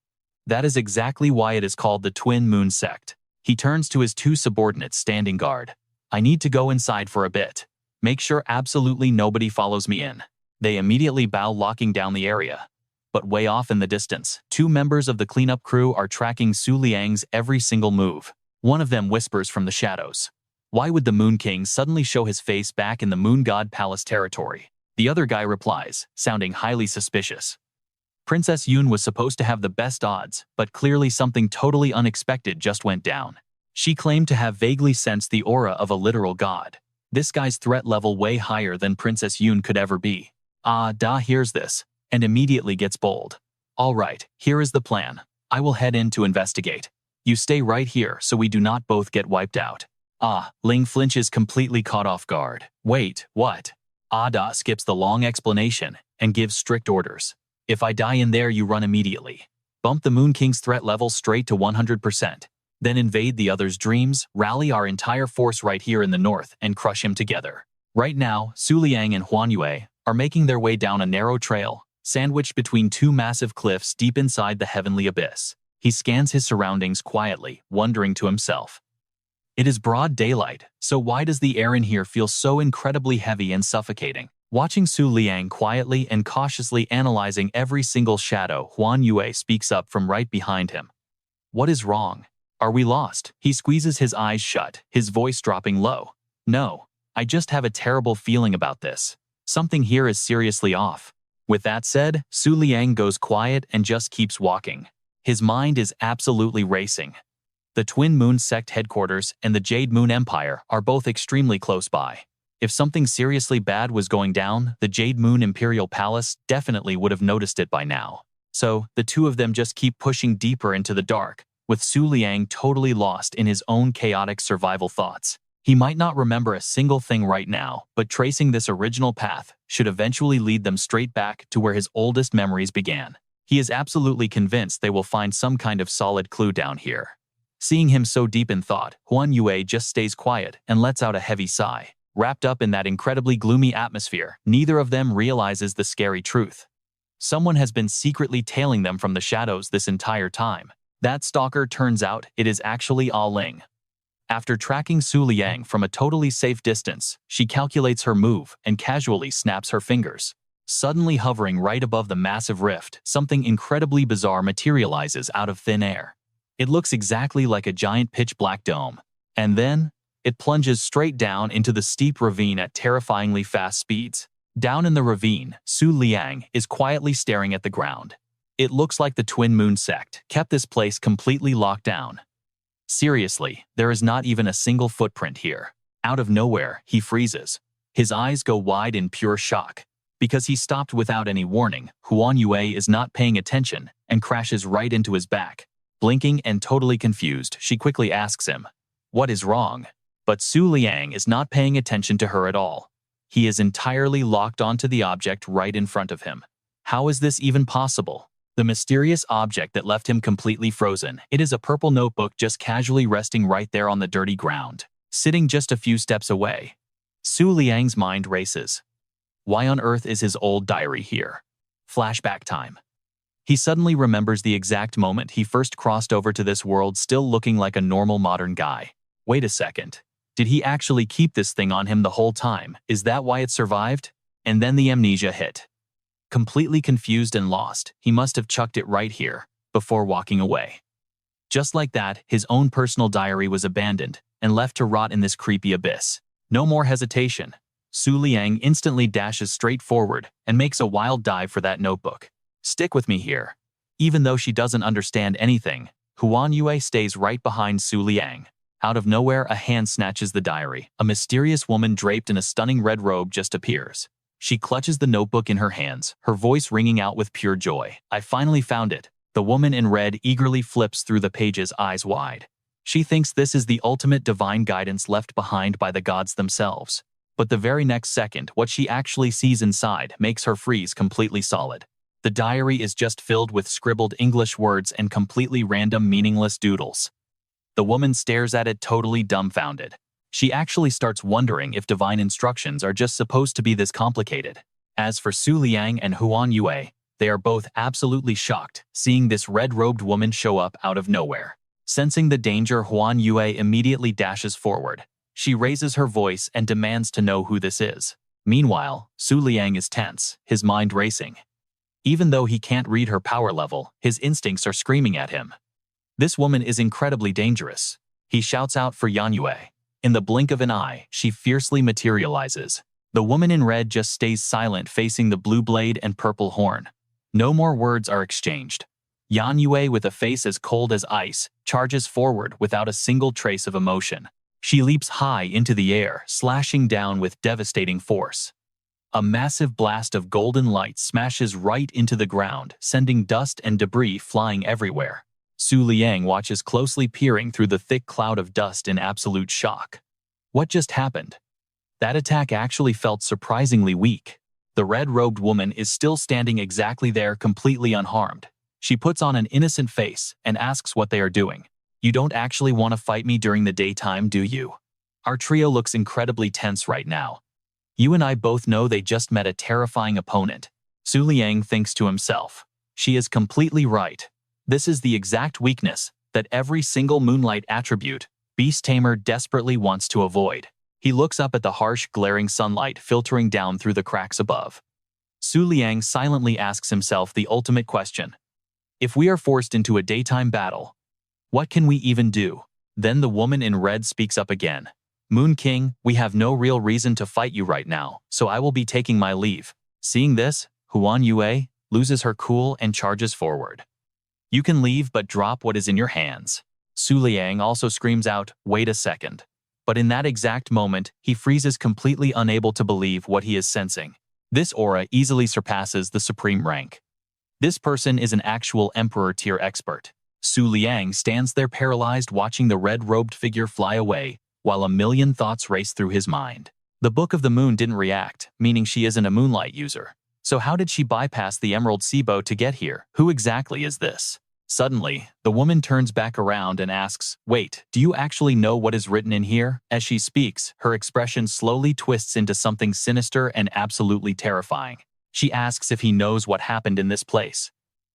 That is exactly why it is called the Twin Moon Sect. He turns to his two subordinates standing guard. I need to go inside for a bit. Make sure absolutely nobody follows me in. They immediately bow, locking down the area. But way off in the distance, 2 members of the cleanup crew are tracking Su Liang's every single move. One of them whispers from the shadows. Why would the Moon King suddenly show his face back in the Moon God Palace territory? The other guy replies, sounding highly suspicious. Princess Yun was supposed to have the best odds, but clearly something totally unexpected just went down. She claimed to have vaguely sensed the aura of a literal god. This guy's threat level way higher than Princess Yun could ever be. Da hears this, and immediately gets bold. All right, here is the plan. I will head in to investigate. You stay right here so we do not both get wiped out. Ling flinches, completely caught off guard. Wait, what? Da skips the long explanation and gives strict orders. If I die in there, you run immediately. Bump the Moon King's threat level straight to 100%. Then invade the other's dreams, rally our entire force right here in the north, and crush him together. Right now, Su Liang and Huan Yue are making their way down a narrow trail, sandwiched between 2 massive cliffs deep inside the heavenly abyss. He scans his surroundings quietly, wondering to himself. It is broad daylight, so why does the air in here feel so incredibly heavy and suffocating? Watching Su Liang quietly and cautiously analyzing every single shadow, Huan Yue speaks up from right behind him. What is wrong? Are we lost? He squeezes his eyes shut, his voice dropping low. No, I just have a terrible feeling about this. Something here is seriously off. With that said, Su Liang goes quiet and just keeps walking. His mind is absolutely racing. The Twin Moon Sect headquarters and the Jade Moon Empire are both extremely close by. If something seriously bad was going down, the Jade Moon Imperial Palace definitely would have noticed it by now. So, the two of them just keep pushing deeper into the dark, with Su Liang totally lost in his own chaotic survival thoughts. He might not remember a single thing right now, but tracing this original path should eventually lead them straight back to where his oldest memories began. He is absolutely convinced they will find some kind of solid clue down here. Seeing him so deep in thought, Huan Yue just stays quiet and lets out a heavy sigh. Wrapped up in that incredibly gloomy atmosphere, neither of them realizes the scary truth. Someone has been secretly tailing them from the shadows this entire time. That stalker, turns out, it is actually Ling. After tracking Su Liang from a totally safe distance, she calculates her move and casually snaps her fingers. Suddenly hovering right above the massive rift, something incredibly bizarre materializes out of thin air. It looks exactly like a giant pitch-black dome. And then, it plunges straight down into the steep ravine at terrifyingly fast speeds. Down in the ravine, Su Liang is quietly staring at the ground. It looks like the Twin Moon Sect kept this place completely locked down. Seriously, there is not even a single footprint here. Out of nowhere, he freezes. His eyes go wide in pure shock. Because he stopped without any warning, Huan Yue is not paying attention and crashes right into his back. Blinking and totally confused, she quickly asks him, "What is wrong?" But Su Liang is not paying attention to her at all. He is entirely locked onto the object right in front of him. How is this even possible? The mysterious object that left him completely frozen. It is a purple notebook just casually resting right there on the dirty ground, sitting just a few steps away. Su Liang's mind races. Why on earth is his old diary here? Flashback time. He suddenly remembers the exact moment he first crossed over to this world, still looking like a normal modern guy. Wait a second. Did he actually keep this thing on him the whole time? Is that why it survived? And then the amnesia hit. Completely confused and lost, he must have chucked it right here, before walking away. Just like that, his own personal diary was abandoned and left to rot in this creepy abyss. No more hesitation. Su Liang instantly dashes straight forward and makes a wild dive for that notebook. Stick with me here. Even though she doesn't understand anything, Huan Yue stays right behind Su Liang. Out of nowhere, a hand snatches the diary. A mysterious woman draped in a stunning red robe just appears. She clutches the notebook in her hands, her voice ringing out with pure joy. "I finally found it." The woman in red eagerly flips through the pages, eyes wide. She thinks this is the ultimate divine guidance left behind by the gods themselves. But the very next second, what she actually sees inside makes her freeze completely solid. The diary is just filled with scribbled English words and completely random, meaningless doodles. The woman stares at it, totally dumbfounded. She actually starts wondering if divine instructions are just supposed to be this complicated. As for Su Liang and Huan Yue, they are both absolutely shocked, seeing this red-robed woman show up out of nowhere. Sensing the danger, Huan Yue immediately dashes forward. She raises her voice and demands to know who this is. Meanwhile, Liang is tense, his mind racing. Even though he can't read her power level, his instincts are screaming at him. This woman is incredibly dangerous. He shouts out for Yue. In the blink of an eye, she fiercely materializes. The woman in red just stays silent, facing the blue blade and purple horn. No more words are exchanged. Yue, with a face as cold as ice, charges forward without a single trace of emotion. She leaps high into the air, slashing down with devastating force. A massive blast of golden light smashes right into the ground, sending dust and debris flying everywhere. Liang watches closely, peering through the thick cloud of dust in absolute shock. What just happened? That attack actually felt surprisingly weak. The red-robed woman is still standing exactly there, completely unharmed. She puts on an innocent face and asks what they are doing. You don't actually want to fight me during the daytime, do you? Our trio looks incredibly tense right now. You and I both know they just met a terrifying opponent. Liang thinks to himself. She is completely right. This is the exact weakness that every single Moonlight attribute Beast Tamer desperately wants to avoid. He looks up at the harsh, glaring sunlight filtering down through the cracks above. Liang silently asks himself the ultimate question. If we are forced into a daytime battle, what can we even do? Then the woman in red speaks up again. Moon King, we have no real reason to fight you right now, so I will be taking my leave. Seeing this, Yue loses her cool and charges forward. You can leave, but drop what is in your hands. Liang also screams out, wait a second. But in that exact moment, he freezes, completely unable to believe what he is sensing. This aura easily surpasses the supreme rank. This person is an actual Emperor-tier expert. Liang stands there paralyzed, watching the red-robed figure fly away, while a million thoughts race through his mind. The Book of the Moon didn't react, meaning she isn't a Moonlight user. So how did she bypass the Emerald Seabow to get here? Who exactly is this? Suddenly, the woman turns back around and asks, wait, do you actually know what is written in here? As she speaks, her expression slowly twists into something sinister and absolutely terrifying. She asks if he knows what happened in this place.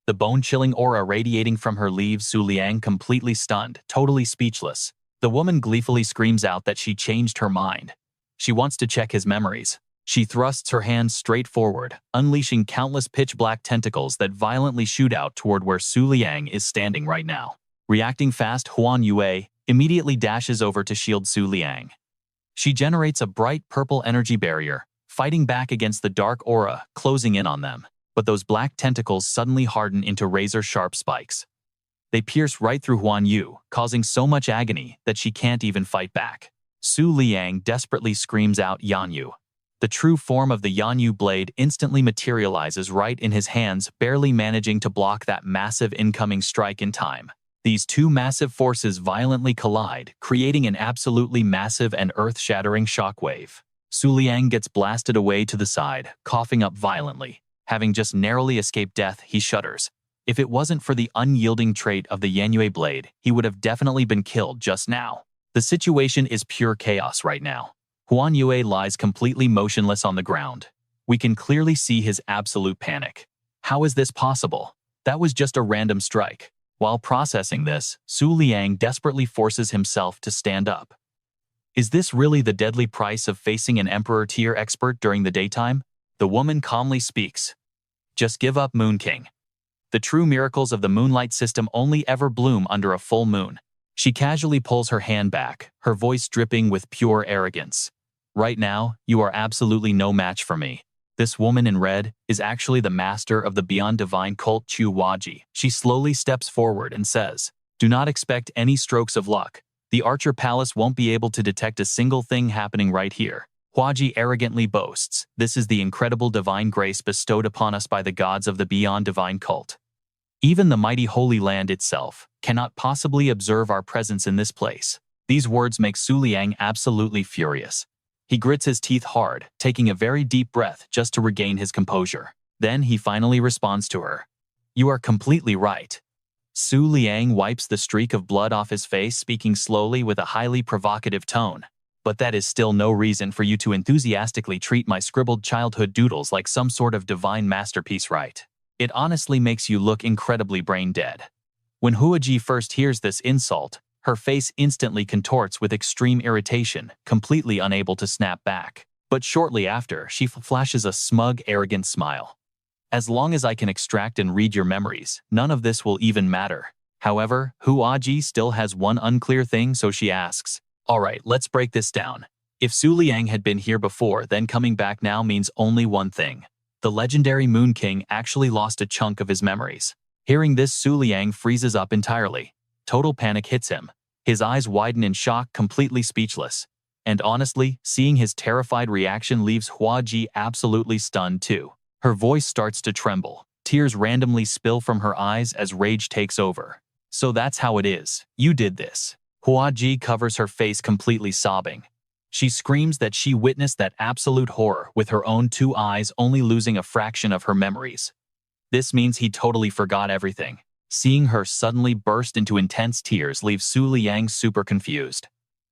The bone-chilling aura radiating from her leaves Liang completely stunned, totally speechless. The woman gleefully screams out that she changed her mind. She wants to check his memories. She thrusts her hands straight forward, unleashing countless pitch-black tentacles that violently shoot out toward where Liang is standing right now. Reacting fast, Yue immediately dashes over to shield Liang. She generates a bright purple energy barrier, fighting back against the dark aura closing in on them. But those black tentacles suddenly harden into razor-sharp spikes. They pierce right through Yue, causing so much agony that she can't even fight back. Liang desperately screams out Yanyu. The true form of the Yanyu blade instantly materializes right in his hands, barely managing to block that massive incoming strike in time. These two massive forces violently collide, creating an absolutely massive and earth-shattering shockwave. Liang gets blasted away to the side, coughing up violently. Having just narrowly escaped death, he shudders. If it wasn't for the unyielding trait of the Yanyu blade, he would have definitely been killed just now. The situation is pure chaos right now. Yue lies completely motionless on the ground. We can clearly see his absolute panic. How is this possible? That was just a random strike. While processing this, Liang desperately forces himself to stand up. Is this really the deadly price of facing an Emperor-tier expert during the daytime? The woman calmly speaks. Just give up, Moon King. The true miracles of the Moonlight system only ever bloom under a full moon. She casually pulls her hand back, her voice dripping with pure arrogance. Right now, you are absolutely no match for me. This woman in red is actually the master of the Beyond Divine cult Chu Waji. She slowly steps forward and says, do not expect any strokes of luck. The Archer Palace won't be able to detect a single thing happening right here. Huaji arrogantly boasts, this is the incredible divine grace bestowed upon us by the gods of the Beyond Divine cult. Even the mighty Holy Land itself cannot possibly observe our presence in this place. These words make Liang absolutely furious. He grits his teeth hard, taking a very deep breath just to regain his composure. Then he finally responds to her. You are completely right. Liang wipes the streak of blood off his face, speaking slowly with a highly provocative tone. But that is still no reason for you to enthusiastically treat my scribbled childhood doodles like some sort of divine masterpiece, right? It honestly makes you look incredibly brain dead. When Huaji first hears this insult, Her face instantly contorts with extreme irritation, completely unable to snap back. But shortly after, she flashes a smug, arrogant smile. As long as I can extract and read your memories, none of this will even matter. However, Huaji still has one unclear thing, so she asks, "Alright, let's break this down. If Su Liang had been here before, then coming back now means only one thing. The legendary Moon King actually lost a chunk of his memories." Hearing this, Su Liang freezes up entirely. Total panic hits him. His eyes widen in shock, completely speechless. And honestly, seeing his terrified reaction leaves Huaji absolutely stunned too. Her voice starts to tremble. Tears randomly spill from her eyes as rage takes over. "So that's how it is. You did this." Huaji covers her face, completely sobbing. She screams that she witnessed that absolute horror with her own two eyes, only losing a fraction of her memories. This means he totally forgot everything. Seeing her suddenly burst into intense tears leaves Su Liang super confused.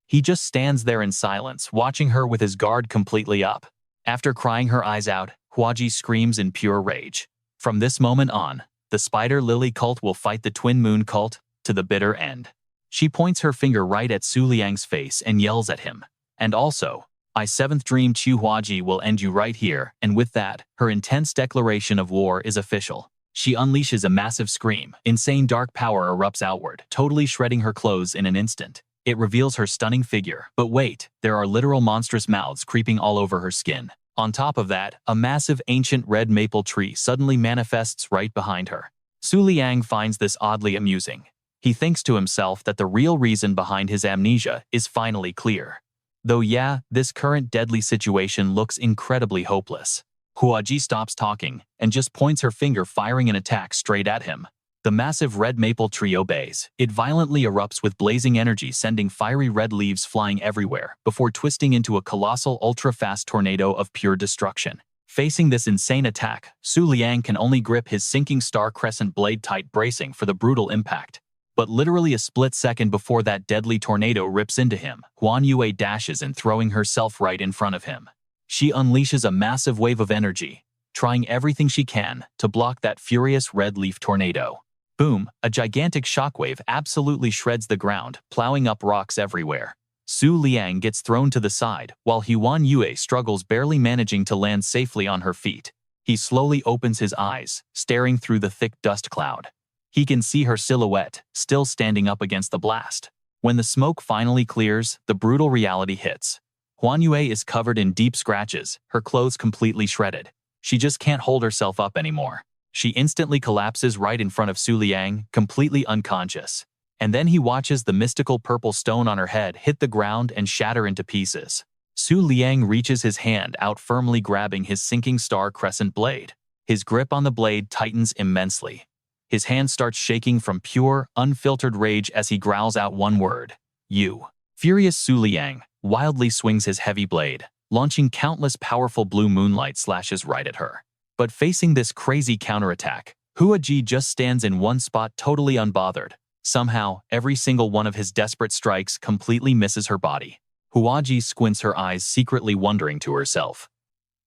He just stands there in silence, watching her with his guard completely up. After crying her eyes out, Huaji screams in pure rage. From this moment on, the Spider Lily cult will fight the Twin Moon cult to the bitter end. She points her finger right at Su Liang's face and yells at him. "And also, I seventh dream Chu Huaji will end you right here," and with that, her intense declaration of war is official. She unleashes a massive scream. Insane dark power erupts outward, totally shredding her clothes in an instant. It reveals her stunning figure. But wait, there are literal monstrous mouths creeping all over her skin. On top of that, a massive ancient red maple tree suddenly manifests right behind her. Su Liang finds this oddly amusing. He thinks to himself that the real reason behind his amnesia is finally clear. Though yeah, this current deadly situation looks incredibly hopeless. Huaji stops talking and just points her finger, firing an attack straight at him. The massive red maple tree obeys. It violently erupts with blazing energy, sending fiery red leaves flying everywhere, before twisting into a colossal ultra-fast tornado of pure destruction. Facing this insane attack, Su Liang can only grip his sinking star crescent blade tight, bracing for the brutal impact. But literally a split second before that deadly tornado rips into him, Huan Yue dashes in, throwing herself right in front of him. She unleashes a massive wave of energy, trying everything she can to block that furious red leaf tornado. Boom, a gigantic shockwave absolutely shreds the ground, plowing up rocks everywhere. Su Liang gets thrown to the side, while Huan Yue struggles, barely managing to land safely on her feet. He slowly opens his eyes, staring through the thick dust cloud. He can see her silhouette, still standing up against the blast. When the smoke finally clears, the brutal reality hits. Huan Yue is covered in deep scratches, her clothes completely shredded. She just can't hold herself up anymore. She instantly collapses right in front of Su Liang, completely unconscious. And then he watches the mystical purple stone on her head hit the ground and shatter into pieces. Su Liang reaches his hand out, firmly grabbing his sinking star crescent blade. His grip on the blade tightens immensely. His hand starts shaking from pure, unfiltered rage as he growls out one word: "You." Furious, Su Liang wildly swings his heavy blade, launching countless powerful blue moonlight slashes right at her. But facing this crazy counterattack, Huaji just stands in one spot, totally unbothered. Somehow, every single one of his desperate strikes completely misses her body. Huaji squints her eyes, secretly wondering to herself,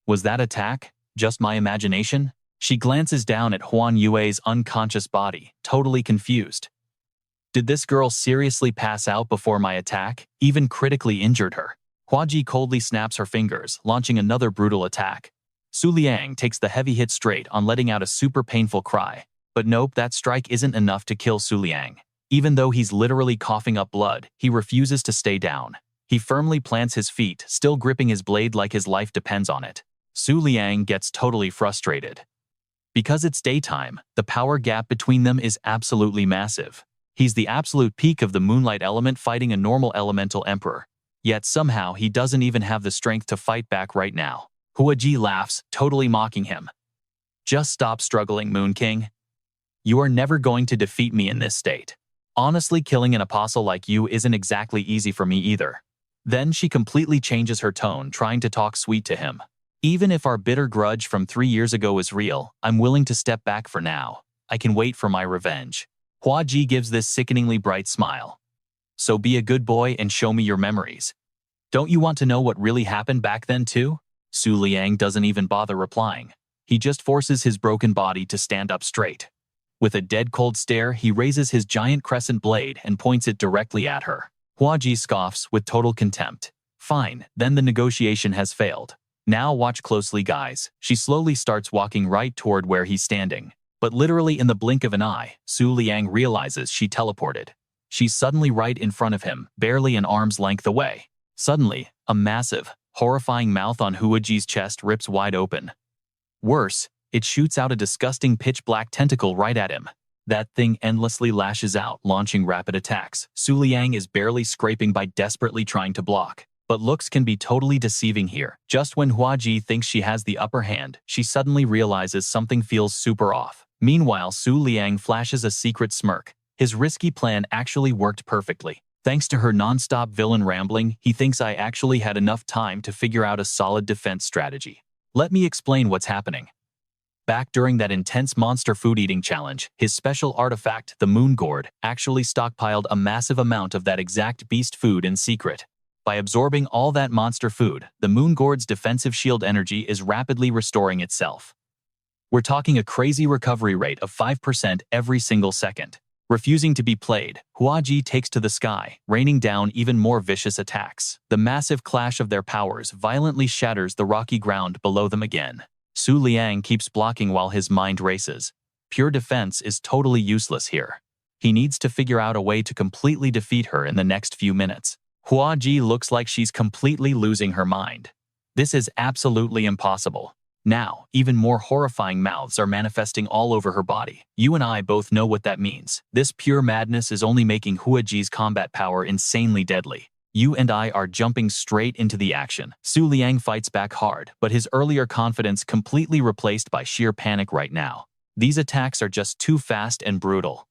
was that attack just my imagination? She glances down at Huan Yue's unconscious body, totally confused. Did this girl seriously pass out before my attack, even critically injured her? Huaji coldly snaps her fingers, launching another brutal attack. Su Liang takes the heavy hit straight on, letting out a super painful cry. But nope, that strike isn't enough to kill Su Liang. Even though he's literally coughing up blood, he refuses to stay down. He firmly plants his feet, still gripping his blade like his life depends on it. Su Liang gets totally frustrated. Because it's daytime, the power gap between them is absolutely massive. He's the absolute peak of the moonlight element, fighting a normal elemental emperor. Yet somehow he doesn't even have the strength to fight back right now. Huaji laughs, totally mocking him. Just stop struggling, Moon King. You are never going to defeat me in this state. Honestly, killing an apostle like you isn't exactly easy for me either. Then she completely changes her tone, trying to talk sweet to him. Even if our bitter grudge from 3 years ago is real, I'm willing to step back for now. I can wait for my revenge. Huaji gives this sickeningly bright smile. So be a good boy and show me your memories. Don't you want to know what really happened back then too? Su Liang doesn't even bother replying. He just forces his broken body to stand up straight. With a dead-cold stare, he raises his giant crescent blade and points it directly at her. Huaji scoffs with total contempt. Fine, then the negotiation has failed. Now watch closely, guys. She slowly starts walking right toward where he's standing. But literally in the blink of an eye, Su Liang realizes she teleported. She's suddenly right in front of him, barely an arm's length away. Suddenly, a massive, horrifying mouth on Huaji's chest rips wide open. Worse, it shoots out a disgusting pitch-black tentacle right at him. That thing endlessly lashes out, launching rapid attacks. Su Liang is barely scraping by, desperately trying to block. But looks can be totally deceiving here. Just when Huaji thinks she has the upper hand, she suddenly realizes something feels super off. Meanwhile, Su Liang flashes a secret smirk. His risky plan actually worked perfectly. Thanks to her non-stop villain rambling, he thinks I actually had enough time to figure out a solid defense strategy. Let me explain what's happening. Back during that intense monster food-eating challenge, his special artifact, the Moon Gourd, actually stockpiled a massive amount of that exact beast food in secret. By absorbing all that monster food, the Moon Gourd's defensive shield energy is rapidly restoring itself. We're talking a crazy recovery rate of 5% every single second. Refusing to be played, Huaji takes to the sky, raining down even more vicious attacks. The massive clash of their powers violently shatters the rocky ground below them again. Su Liang keeps blocking while his mind races. Pure defense is totally useless here. He needs to figure out a way to completely defeat her in the next few minutes. Huaji looks like she's completely losing her mind. This is absolutely impossible. Now, even more horrifying mouths are manifesting all over her body. You and I both know what that means. This pure madness is only making Huaji's combat power insanely deadly. You and I are jumping straight into the action. Su Liang fights back hard, but his earlier confidence completely replaced by sheer panic right now. These attacks are just too fast and brutal.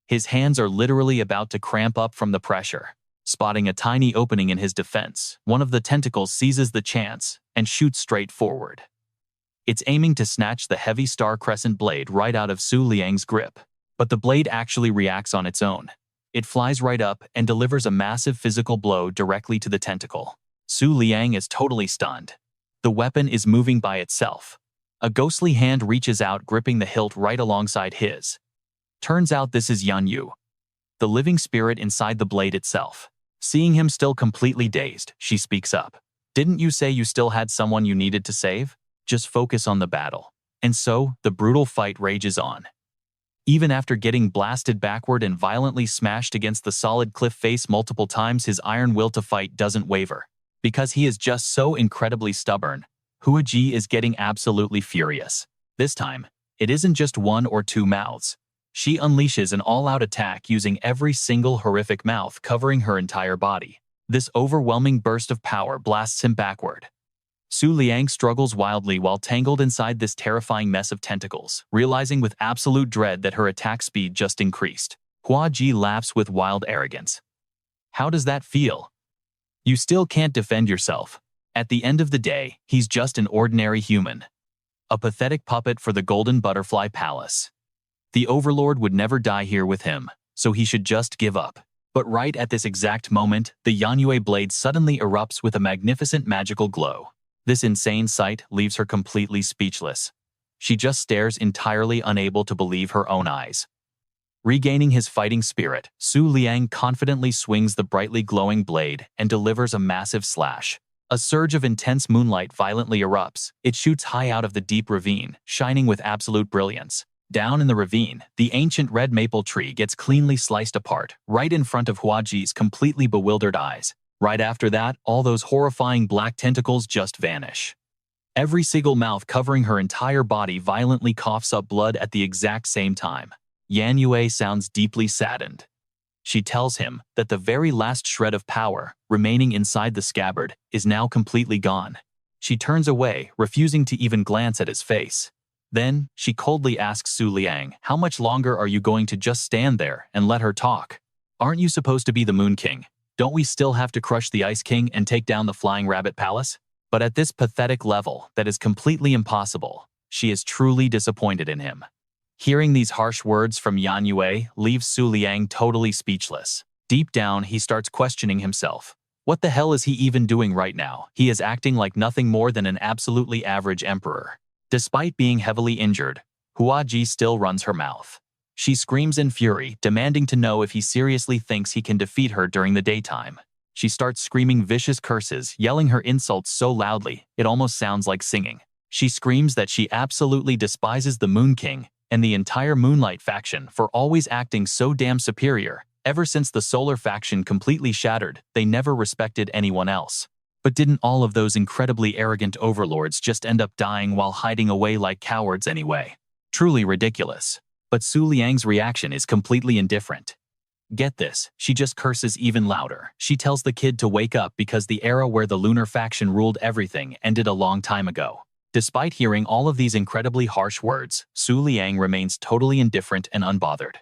His hands are literally about to cramp up from the pressure. Spotting a tiny opening in his defense, one of the tentacles seizes the chance and shoots straight forward. It's aiming to snatch the heavy star crescent blade right out of Su Liang's grip. But the blade actually reacts on its own. It flies right up and delivers a massive physical blow directly to the tentacle. Su Liang is totally stunned. The weapon is moving by itself. A ghostly hand reaches out, gripping the hilt right alongside his. Turns out this is Yan Yu, the living spirit inside the blade itself. Seeing him still completely dazed, she speaks up. Didn't you say you still had someone you needed to save? Just focus on the battle. And so, the brutal fight rages on. Even after getting blasted backward and violently smashed against the solid cliff face multiple times, his iron will to fight doesn't waver. Because he is just so incredibly stubborn, Huaji is getting absolutely furious. This time, it isn't just one or two mouths. She unleashes an all-out attack using every single horrific mouth covering her entire body. This overwhelming burst of power blasts him backward. Su Liang struggles wildly while tangled inside this terrifying mess of tentacles, realizing with absolute dread that her attack speed just increased. Huaji laughs with wild arrogance. How does that feel? You still can't defend yourself. At the end of the day, he's just an ordinary human. A pathetic puppet for the Golden Butterfly Palace. The Overlord would never die here with him, so he should just give up. But right at this exact moment, the Yanyue blade suddenly erupts with a magnificent magical glow. This insane sight leaves her completely speechless. She just stares, entirely unable to believe her own eyes. Regaining his fighting spirit, Su Liang confidently swings the brightly glowing blade and delivers a massive slash. A surge of intense moonlight violently erupts. It shoots high out of the deep ravine, shining with absolute brilliance. Down in the ravine, the ancient red maple tree gets cleanly sliced apart, right in front of Huaji's completely bewildered eyes. Right after that, all those horrifying black tentacles just vanish. Every single mouth covering her entire body violently coughs up blood at the exact same time. Yan Yue sounds deeply saddened. She tells him that the very last shred of power remaining inside the scabbard is now completely gone. She turns away, refusing to even glance at his face. Then, she coldly asks Su Liang, how much longer are you going to just stand there and let her talk? Aren't you supposed to be the Moon King? Don't we still have to crush the Ice King and take down the Flying Rabbit Palace? But at this pathetic level that is completely impossible, she is truly disappointed in him. Hearing these harsh words from Yan Yue leaves Su Liang totally speechless. Deep down, he starts questioning himself. What the hell is he even doing right now? He is acting like nothing more than an absolutely average emperor. Despite being heavily injured, Huaji still runs her mouth. She screams in fury, demanding to know if he seriously thinks he can defeat her during the daytime. She starts screaming vicious curses, yelling her insults so loudly, it almost sounds like singing. She screams that she absolutely despises the Moon King and the entire Moonlight faction for always acting so damn superior. Ever since the Solar faction completely shattered, they never respected anyone else. But didn't all of those incredibly arrogant overlords just end up dying while hiding away like cowards anyway? Truly ridiculous. But Su Liang's reaction is completely indifferent. Get this, she just curses even louder. She tells the kid to wake up because the era where the lunar faction ruled everything ended a long time ago. Despite hearing all of these incredibly harsh words, Su Liang remains totally indifferent and unbothered.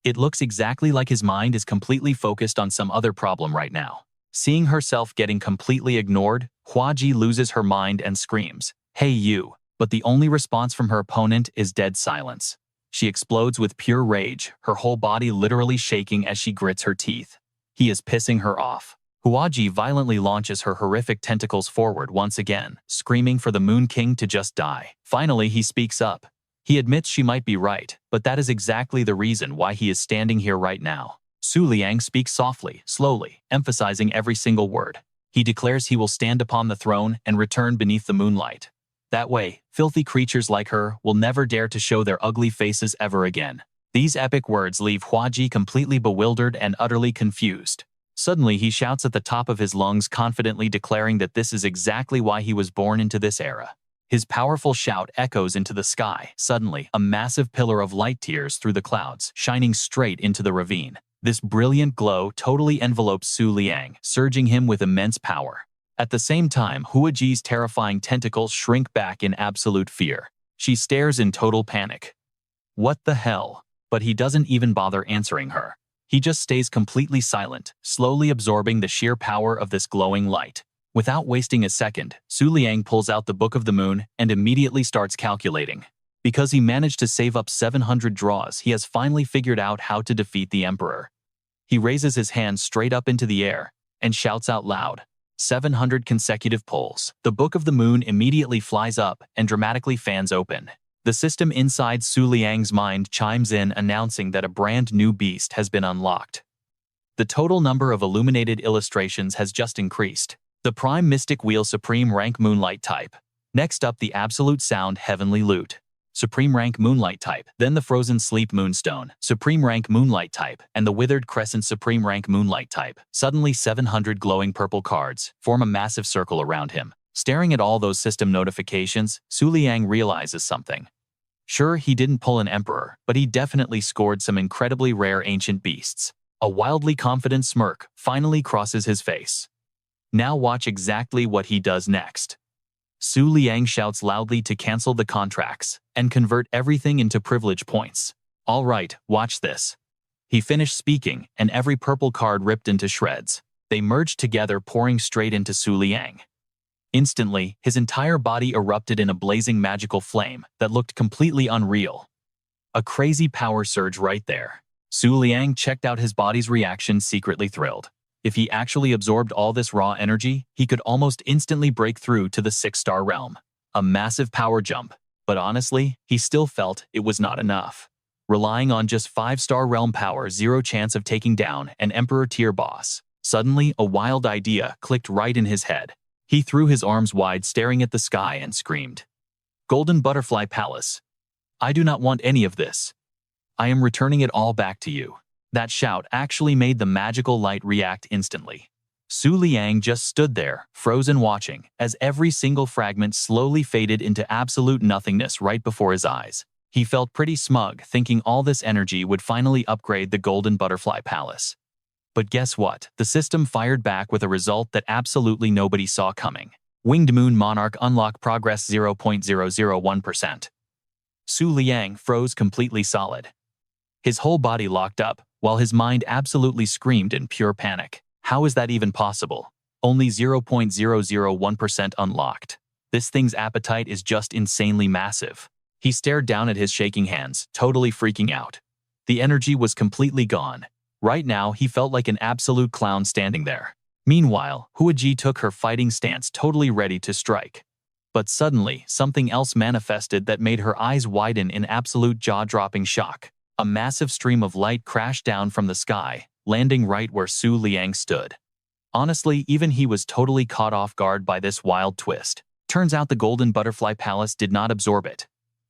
It looks exactly like his mind is completely focused on some other problem right now. Seeing herself getting completely ignored, Hua Ji loses her mind and screams, "Hey you!" But the only response from her opponent is dead silence. She explodes with pure rage, her whole body literally shaking as she grits her teeth. He is pissing her off. Hua Ji violently launches her horrific tentacles forward once again, screaming for the Moon King to just die. Finally, he speaks up. He admits she might be right, but that is exactly the reason why he is standing here right now. Su Liang speaks softly, slowly, emphasizing every single word. He declares he will stand upon the throne and return beneath the moonlight. That way, filthy creatures like her will never dare to show their ugly faces ever again. These epic words leave Hua Ji completely bewildered and utterly confused. Suddenly, he shouts at the top of his lungs, confidently declaring that this is exactly why he was born into this era. His powerful shout echoes into the sky. Suddenly, a massive pillar of light tears through the clouds, shining straight into the ravine. This brilliant glow totally envelopes Su Liang, surging him with immense power. At the same time, Hua Ji's terrifying tentacles shrink back in absolute fear. She stares in total panic. What the hell? But he doesn't even bother answering her. He just stays completely silent, slowly absorbing the sheer power of this glowing light. Without wasting a second, Su Liang pulls out the Book of the Moon and immediately starts calculating. Because he managed to save up 700 draws, he has finally figured out how to defeat the Emperor. He raises his hand straight up into the air and shouts out loud, 700 consecutive pulls. The Book of the Moon immediately flies up and dramatically fans open. The system inside Su Liang's mind chimes in, announcing that a brand new beast has been unlocked. The total number of illuminated illustrations has just increased. The Prime Mystic Wheel Supreme Rank Moonlight Type. Next up, the Absolute Sound Heavenly Lute. Supreme Rank Moonlight Type. Then the Frozen Sleep Moonstone. Supreme Rank Moonlight Type. And the Withered Crescent Supreme Rank Moonlight Type. Suddenly 700 glowing purple cards form a massive circle around him. Staring at all those system notifications, Su Liang realizes something. Sure, he didn't pull an emperor, but he definitely scored some incredibly rare ancient beasts. A wildly confident smirk finally crosses his face. Now watch exactly what he does next. Su Liang shouts loudly to cancel the contracts and convert everything into privilege points. All right, watch this. He finished speaking, and every purple card ripped into shreds. They merged together, pouring straight into Su Liang. Instantly, his entire body erupted in a blazing magical flame that looked completely unreal. A crazy power surge right there. Su Liang checked out his body's reaction, secretly thrilled. If he actually absorbed all this raw energy, he could almost instantly break through to the 6-star realm. A massive power jump. But honestly, he still felt it was not enough. Relying on just 5-star realm power, zero chance of taking down an Emperor tier boss. Suddenly, a wild idea clicked right in his head. He threw his arms wide, staring at the sky, and screamed, "Golden Butterfly Palace! I do not want any of this. I am returning it all back to you." That shout actually made the magical light react instantly. Su Liang just stood there, frozen, watching, as every single fragment slowly faded into absolute nothingness right before his eyes. He felt pretty smug, thinking all this energy would finally upgrade the Golden Butterfly Palace. But guess what? The system fired back with a result that absolutely nobody saw coming. Winged Moon Monarch Unlock Progress 0.001%. Su Liang froze completely solid. His whole body locked up, while his mind absolutely screamed in pure panic. How is that even possible? Only 0.001% unlocked. This thing's appetite is just insanely massive. He stared down at his shaking hands, totally freaking out. The energy was completely gone. Right now, he felt like an absolute clown standing there. Meanwhile, Hua Ji took her fighting stance, totally ready to strike. But suddenly, something else manifested that made her eyes widen in absolute jaw-dropping shock. A massive stream of light crashed down from the sky, landing right where Su Liang stood. Honestly, even he was totally caught off guard by this wild twist. Turns out the Golden Butterfly Palace did not absorb it.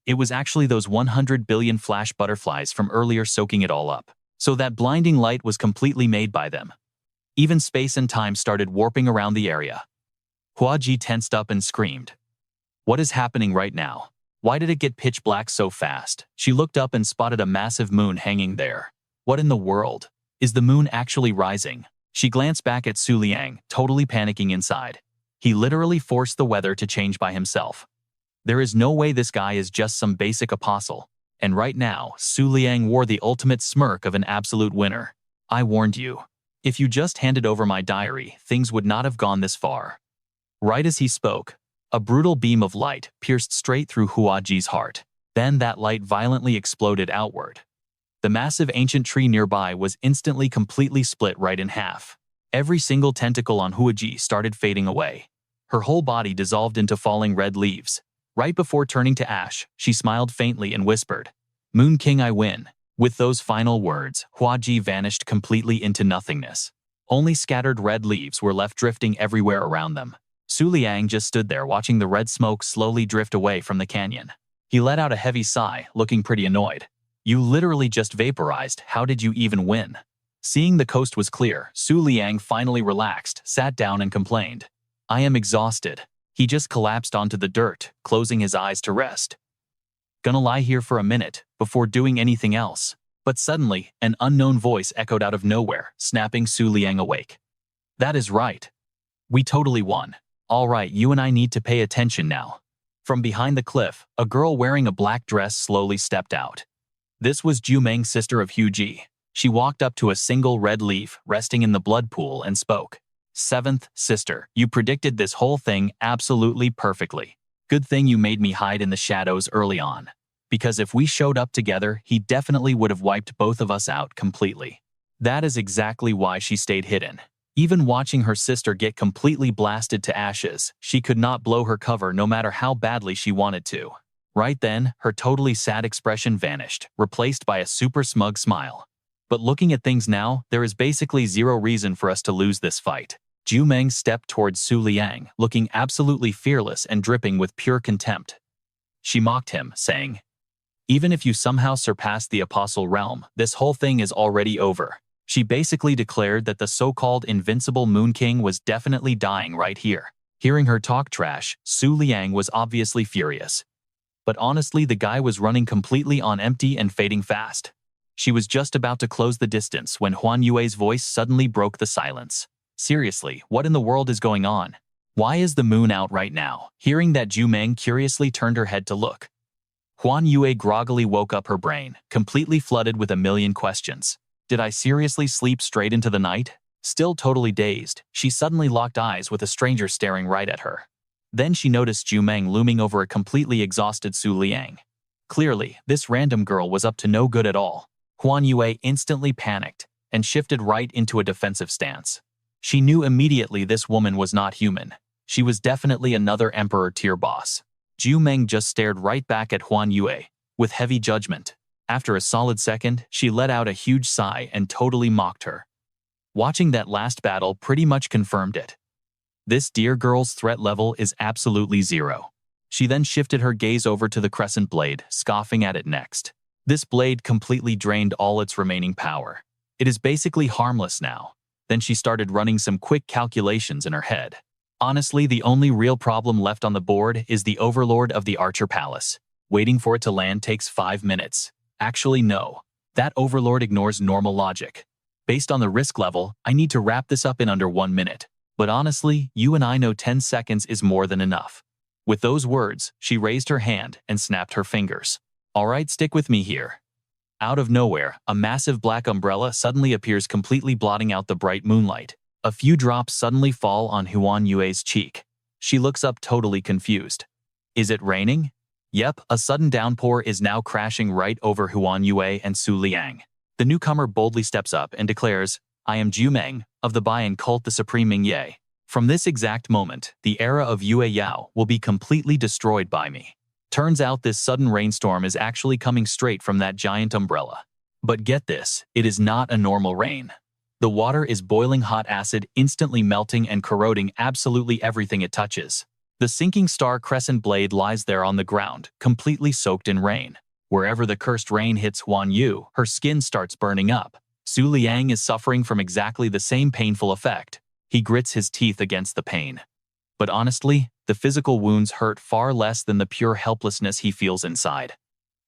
It was actually those 100 billion flash butterflies from earlier soaking it all up. So that blinding light was completely made by them. Even space and time started warping around the area. Huaji tensed up and screamed. What is happening right now? Why did it get pitch black so fast? She looked up and spotted a massive moon hanging there. What in the world? Is the moon actually rising? She glanced back at Su Liang, totally panicking inside. He literally forced the weather to change by himself. There is no way this guy is just some basic apostle. And right now, Su Liang wore the ultimate smirk of an absolute winner. I warned you. If you just handed over my diary, things would not have gone this far. Right as he spoke, a brutal beam of light pierced straight through Huaji's heart. Then that light violently exploded outward. The massive ancient tree nearby was instantly completely split right in half. Every single tentacle on Huaji started fading away. Her whole body dissolved into falling red leaves. Right before turning to ash, she smiled faintly and whispered, "Moon King, I win." With those final words, Huaji vanished completely into nothingness. Only scattered red leaves were left drifting everywhere around them. Su Liang just stood there watching the red smoke slowly drift away from the canyon. He let out a heavy sigh, looking pretty annoyed. You literally just vaporized. How did you even win? Seeing the coast was clear, Su Liang finally relaxed, sat down and complained. I am exhausted. He just collapsed onto the dirt, closing his eyes to rest. Gonna lie here for a minute, before doing anything else. But suddenly, an unknown voice echoed out of nowhere, snapping Su Liang awake. That is right. We totally won. All right, you and I need to pay attention now. From behind the cliff, a girl wearing a black dress slowly stepped out. This was Jumeng's sister of Huji. She walked up to a single red leaf resting in the blood pool and spoke. Seventh sister, you predicted this whole thing absolutely perfectly. Good thing you made me hide in the shadows early on. Because if we showed up together, he definitely would have wiped both of us out completely. That is exactly why she stayed hidden. Even watching her sister get completely blasted to ashes, she could not blow her cover no matter how badly she wanted to. Right then, her totally sad expression vanished, replaced by a super smug smile. But looking at things now, there is basically zero reason for us to lose this fight. Jumeng stepped towards Su Liang, looking absolutely fearless and dripping with pure contempt. She mocked him, saying, even if you somehow surpass the apostle realm, this whole thing is already over. She basically declared that the so-called invincible Moon King was definitely dying right here. Hearing her talk trash, Su Liang was obviously furious. But honestly, the guy was running completely on empty and fading fast. She was just about to close the distance when Huan Yue's voice suddenly broke the silence. Seriously, what in the world is going on? Why is the moon out right now? Hearing that, Jumeng curiously turned her head to look. Huan Yue groggily woke up her brain, completely flooded with a million questions. Did I seriously sleep straight into the night? Still totally dazed, she suddenly locked eyes with a stranger staring right at her. Then she noticed Jumeng looming over a completely exhausted Su Liang. Clearly, this random girl was up to no good at all. Huan Yue instantly panicked and shifted right into a defensive stance. She knew immediately this woman was not human. She was definitely another emperor-tier boss. Jumeng just stared right back at Huan Yue, with heavy judgment. After a solid second, she let out a huge sigh and totally mocked her. Watching that last battle pretty much confirmed it. This dear girl's threat level is absolutely zero. She then shifted her gaze over to the crescent blade, scoffing at it next. This blade completely drained all its remaining power. It is basically harmless now. Then she started running some quick calculations in her head. Honestly, the only real problem left on the board is the overlord of the Archer Palace. Waiting for it to land takes 5 minutes. Actually, no. That overlord ignores normal logic. Based on the risk level, I need to wrap this up in under 1 minute. But honestly, you and I know 10 seconds is more than enough. With those words, she raised her hand and snapped her fingers. Alright, stick with me here. Out of nowhere, a massive black umbrella suddenly appears, completely blotting out the bright moonlight. A few drops suddenly fall on Huan Yue's cheek. She looks up totally confused. Is it raining? Yep, a sudden downpour is now crashing right over Huan Yue and Su Liang. The newcomer boldly steps up and declares, I am Jumeng, of the Bayan cult, the Supreme Ming Ye. From this exact moment, the era of Yue Yao will be completely destroyed by me. Turns out this sudden rainstorm is actually coming straight from that giant umbrella. But get this, it is not a normal rain. The water is boiling hot acid, instantly melting and corroding absolutely everything it touches. The sinking star crescent blade lies there on the ground, completely soaked in rain. Wherever the cursed rain hits Huan Yu, her skin starts burning up. Liang is suffering from exactly the same painful effect. He grits his teeth against the pain. But honestly, the physical wounds hurt far less than the pure helplessness he feels inside.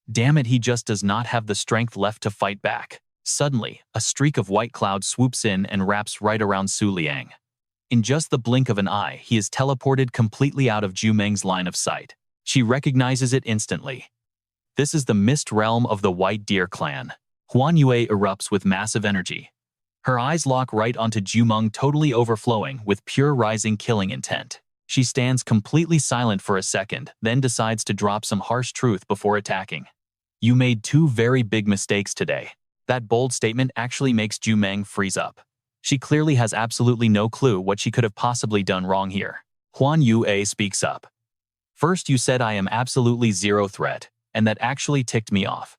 Damn it, he just does not have the strength left to fight back. Suddenly, a streak of white cloud swoops in and wraps right around Liang. In just the blink of an eye, he is teleported completely out of Jumeng's line of sight. She recognizes it instantly. This is the mist realm of the White Deer clan. Huan Yue erupts with massive energy. Her eyes lock right onto Jumeng, totally overflowing with pure rising killing intent. She stands completely silent for a second, then decides to drop some harsh truth before attacking. You made two very big mistakes today. That bold statement actually makes Jumeng freeze up. She clearly has absolutely no clue what she could have possibly done wrong here. Huan Yue speaks up. First, you said I am absolutely zero threat, and that actually ticked me off.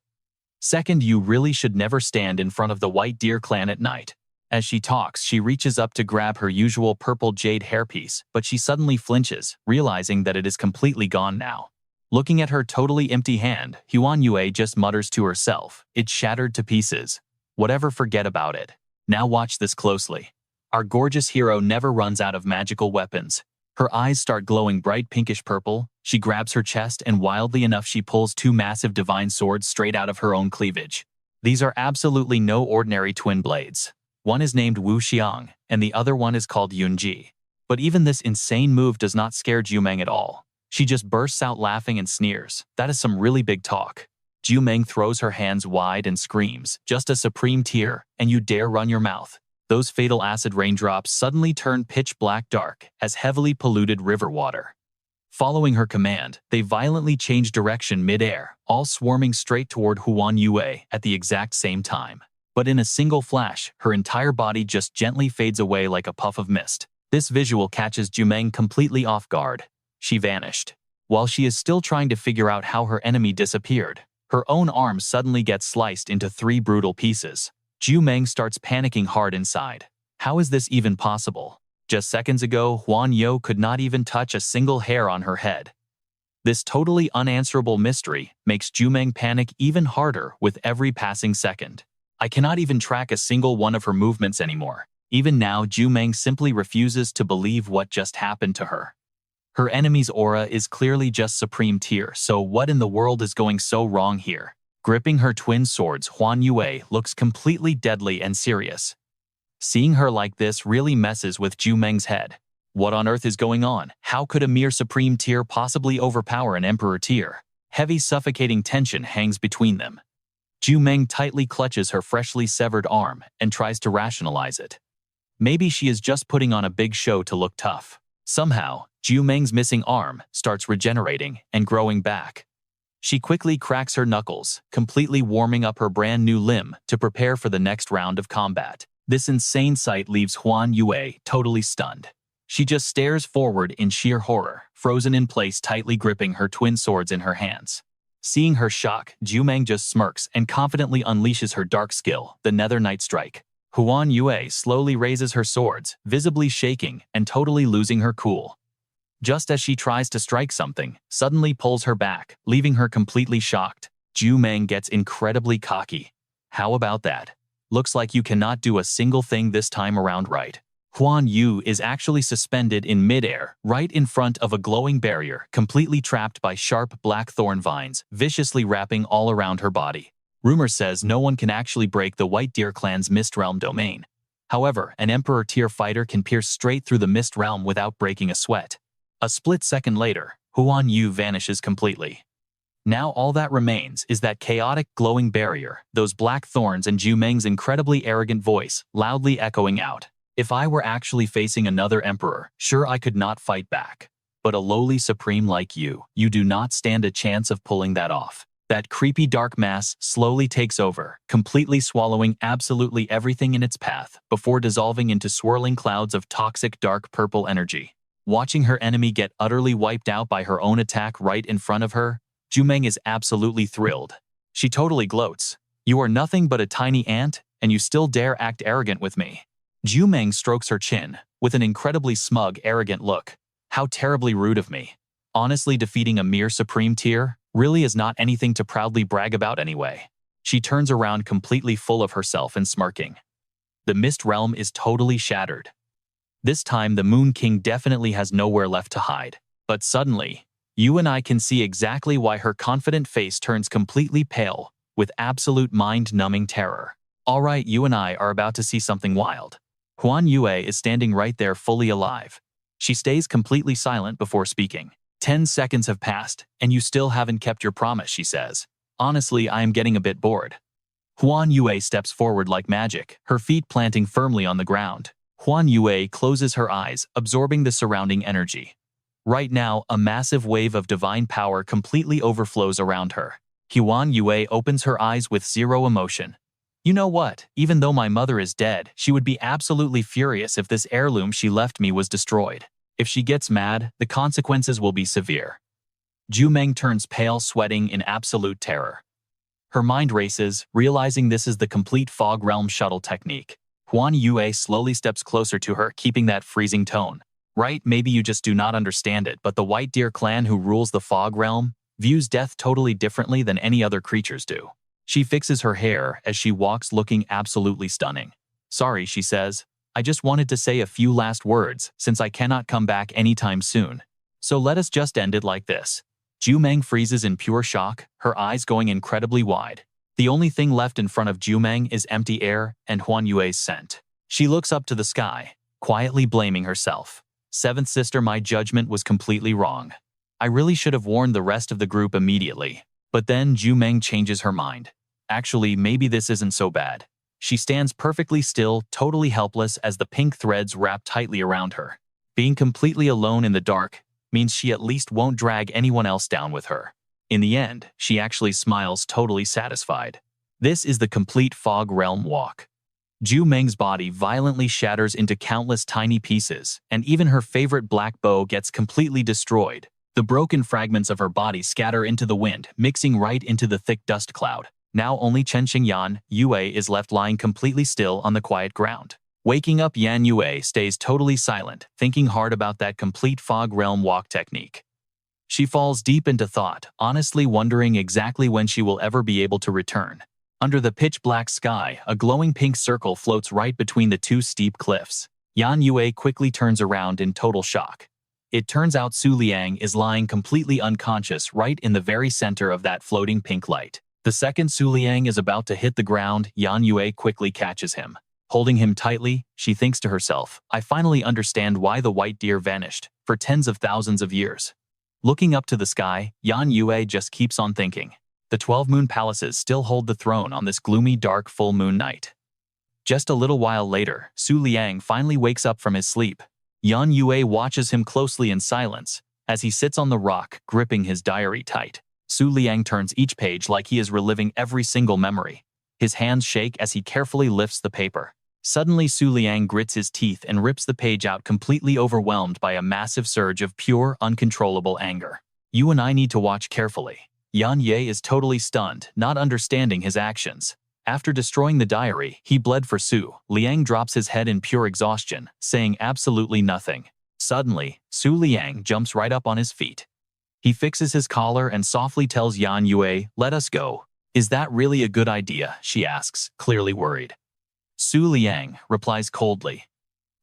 Second, you really should never stand in front of the White Deer clan at night. As she talks, she reaches up to grab her usual purple jade hairpiece, but she suddenly flinches, realizing that it is completely gone now. Looking at her totally empty hand, Huan Yue just mutters to herself, "It's shattered to pieces. Whatever, forget about it." Now watch this closely. Our gorgeous hero never runs out of magical weapons. Her eyes start glowing bright pinkish purple. She grabs her chest and wildly enough she pulls two massive divine swords straight out of her own cleavage. These are absolutely no ordinary twin blades. One is named Wu Xiang, and the other one is called Yunji. But even this insane move does not scare Jumeng at all. She just bursts out laughing and sneers. That is some really big talk. Jumeng throws her hands wide and screams, "Just a supreme tear, and you dare run your mouth." Those fatal acid raindrops suddenly turn pitch black dark as heavily polluted river water. Following her command, they violently change direction mid-air, all swarming straight toward Huan Yue at the exact same time. But in a single flash, her entire body just gently fades away like a puff of mist. This visual catches Jumeng completely off guard. She vanished. While she is still trying to figure out how her enemy disappeared, her own arm suddenly gets sliced into 3 brutal pieces. Jumeng starts panicking hard inside. How is this even possible? Just seconds ago, Huan Yu could not even touch a single hair on her head. This totally unanswerable mystery makes Jumeng panic even harder with every passing second. I cannot even track a single one of her movements anymore. Even now, Jumeng simply refuses to believe what just happened to her. Her enemy's aura is clearly just supreme tier, so what in the world is going so wrong here? Gripping her twin swords, Huan Yue looks completely deadly and serious. Seeing her like this really messes with Jumeng's head. What on earth is going on? How could a mere supreme tier possibly overpower an emperor tier? Heavy suffocating tension hangs between them. Jumeng tightly clutches her freshly severed arm and tries to rationalize it. Maybe she is just putting on a big show to look tough. Somehow, Jumeng's missing arm starts regenerating and growing back. She quickly cracks her knuckles, completely warming up her brand new limb to prepare for the next round of combat. This insane sight leaves Huan Yue totally stunned. She just stares forward in sheer horror, frozen in place, tightly gripping her twin swords in her hands. Seeing her shock, Jumeng just smirks and confidently unleashes her dark skill, the Nether Night Strike. Huan Yue slowly raises her swords, visibly shaking and totally losing her cool. Just as she tries to strike something, suddenly pulls her back, leaving her completely shocked. Jumeng gets incredibly cocky. How about that? Looks like you cannot do a single thing this time around, right? Huan Yu is actually suspended in midair, right in front of a glowing barrier, completely trapped by sharp black thorn vines, viciously wrapping all around her body. Rumor says no one can actually break the White Deer clan's Mist Realm domain. However, an Emperor tier fighter can pierce straight through the Mist Realm without breaking a sweat. A split second later, Huan Yu vanishes completely. Now all that remains is that chaotic glowing barrier, those black thorns, and Jumeng's incredibly arrogant voice, loudly echoing out. If I were actually facing another emperor, sure I could not fight back. But a lowly supreme like you do not stand a chance of pulling that off. That creepy dark mass slowly takes over, completely swallowing absolutely everything in its path, before dissolving into swirling clouds of toxic dark purple energy. Watching her enemy get utterly wiped out by her own attack right in front of her, Jumeng is absolutely thrilled. She totally gloats. You are nothing but a tiny ant, and you still dare act arrogant with me. Jumeng strokes her chin, with an incredibly smug, arrogant look. How terribly rude of me. Honestly, defeating a mere supreme tier really is not anything to proudly brag about anyway. She turns around completely full of herself and smirking. The Mist Realm is totally shattered. This time, the Moon King definitely has nowhere left to hide. But suddenly, you and I can see exactly why her confident face turns completely pale, with absolute mind-numbing terror. Alright, you and I are about to see something wild. Huan Yue is standing right there fully alive. She stays completely silent before speaking. 10 seconds have passed, and you still haven't kept your promise, she says. Honestly, I am getting a bit bored. Huan Yue steps forward like magic, her feet planting firmly on the ground. Huan Yue closes her eyes, absorbing the surrounding energy. Right now, a massive wave of divine power completely overflows around her. Huan Yue opens her eyes with zero emotion. You know what? Even though my mother is dead, she would be absolutely furious if this heirloom she left me was destroyed. If she gets mad, the consequences will be severe. Jumeng turns pale, sweating in absolute terror. Her mind races, realizing this is the complete Fog Realm shuttle technique. Huan Yue slowly steps closer to her, keeping that freezing tone. Right, maybe you just do not understand it, but the White Deer clan who rules the Fog Realm views death totally differently than any other creatures do. She fixes her hair as she walks, looking absolutely stunning. Sorry, she says. I just wanted to say a few last words, since I cannot come back anytime soon. So let us just end it like this. Jumeng freezes in pure shock, her eyes going incredibly wide. The only thing left in front of Jumeng is empty air and Huan Yue's scent. She looks up to the sky, quietly blaming herself. Seventh sister, my judgment was completely wrong. I really should have warned the rest of the group immediately. But then Jumeng changes her mind. Actually, maybe this isn't so bad. She stands perfectly still, totally helpless as the pink threads wrap tightly around her. Being completely alone in the dark means she at least won't drag anyone else down with her. In the end, she actually smiles, totally satisfied. This is the complete Fog Realm walk. Jumeng's body violently shatters into countless tiny pieces, and even her favorite black bow gets completely destroyed. The broken fragments of her body scatter into the wind, mixing right into the thick dust cloud. Now only Yan Yue is left lying completely still on the quiet ground. Waking up, Yan Yue stays totally silent, thinking hard about that complete Fog Realm walk technique. She falls deep into thought, honestly wondering exactly when she will ever be able to return. Under the pitch-black sky, a glowing pink circle floats right between the two steep cliffs. Yan Yue quickly turns around in total shock. It turns out Su Liang is lying completely unconscious right in the very center of that floating pink light. The second Su Liang is about to hit the ground, Yan Yue quickly catches him. Holding him tightly, she thinks to herself, I finally understand why the white deer vanished, for tens of thousands of years. Looking up to the sky, Yan Yue just keeps on thinking. The 12 moon palaces still hold the throne on this gloomy, dark full moon night. Just a little while later, Su Liang finally wakes up from his sleep. Yan Yue watches him closely in silence, as he sits on the rock, gripping his diary tight. Su Liang turns each page like he is reliving every single memory. His hands shake as he carefully lifts the paper. Suddenly, Su Liang grits his teeth and rips the page out, completely overwhelmed by a massive surge of pure, uncontrollable anger. You and I need to watch carefully. Yan Ye is totally stunned, not understanding his actions. After destroying the diary, he bled for Su. Liang drops his head in pure exhaustion, saying absolutely nothing. Suddenly, Su Liang jumps right up on his feet. He fixes his collar and softly tells Yan Yue, let us go. Is that really a good idea? She asks, clearly worried. Su Liang replies coldly.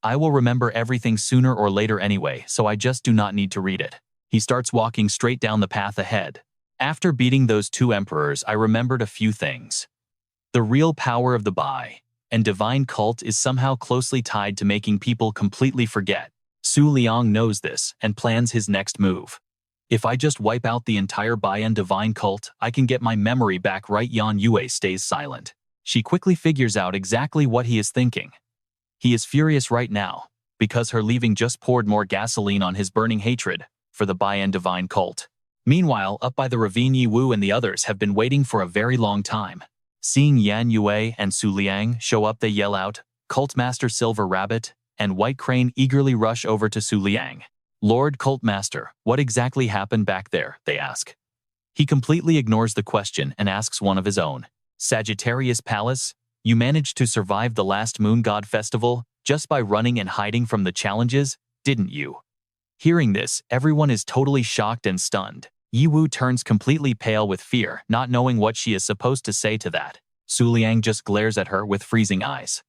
I will remember everything sooner or later anyway, so I just do not need to read it. He starts walking straight down the path ahead. After beating those two emperors, I remembered a few things. The real power of the Bai and divine cult is somehow closely tied to making people completely forget. Su Liang knows this and plans his next move. If I just wipe out the entire Bai and divine cult, I can get my memory back, right? Yan Yue stays silent. She quickly figures out exactly what he is thinking. He is furious right now, because her leaving just poured more gasoline on his burning hatred for the Bai and divine cult. Meanwhile, up by the ravine, Yi Wu and the others have been waiting for a very long time. Seeing Yan Yue and Su Liang show up, they yell out, Cult Master Silver Rabbit and White Crane eagerly rush over to Su Liang. Lord Cult Master, what exactly happened back there? They ask. He completely ignores the question and asks one of his own. Sagittarius Palace, you managed to survive the last Moon God Festival just by running and hiding from the challenges, didn't you? Hearing this, everyone is totally shocked and stunned. Yiwu turns completely pale with fear, not knowing what she is supposed to say to that. Liang just glares at her with freezing eyes.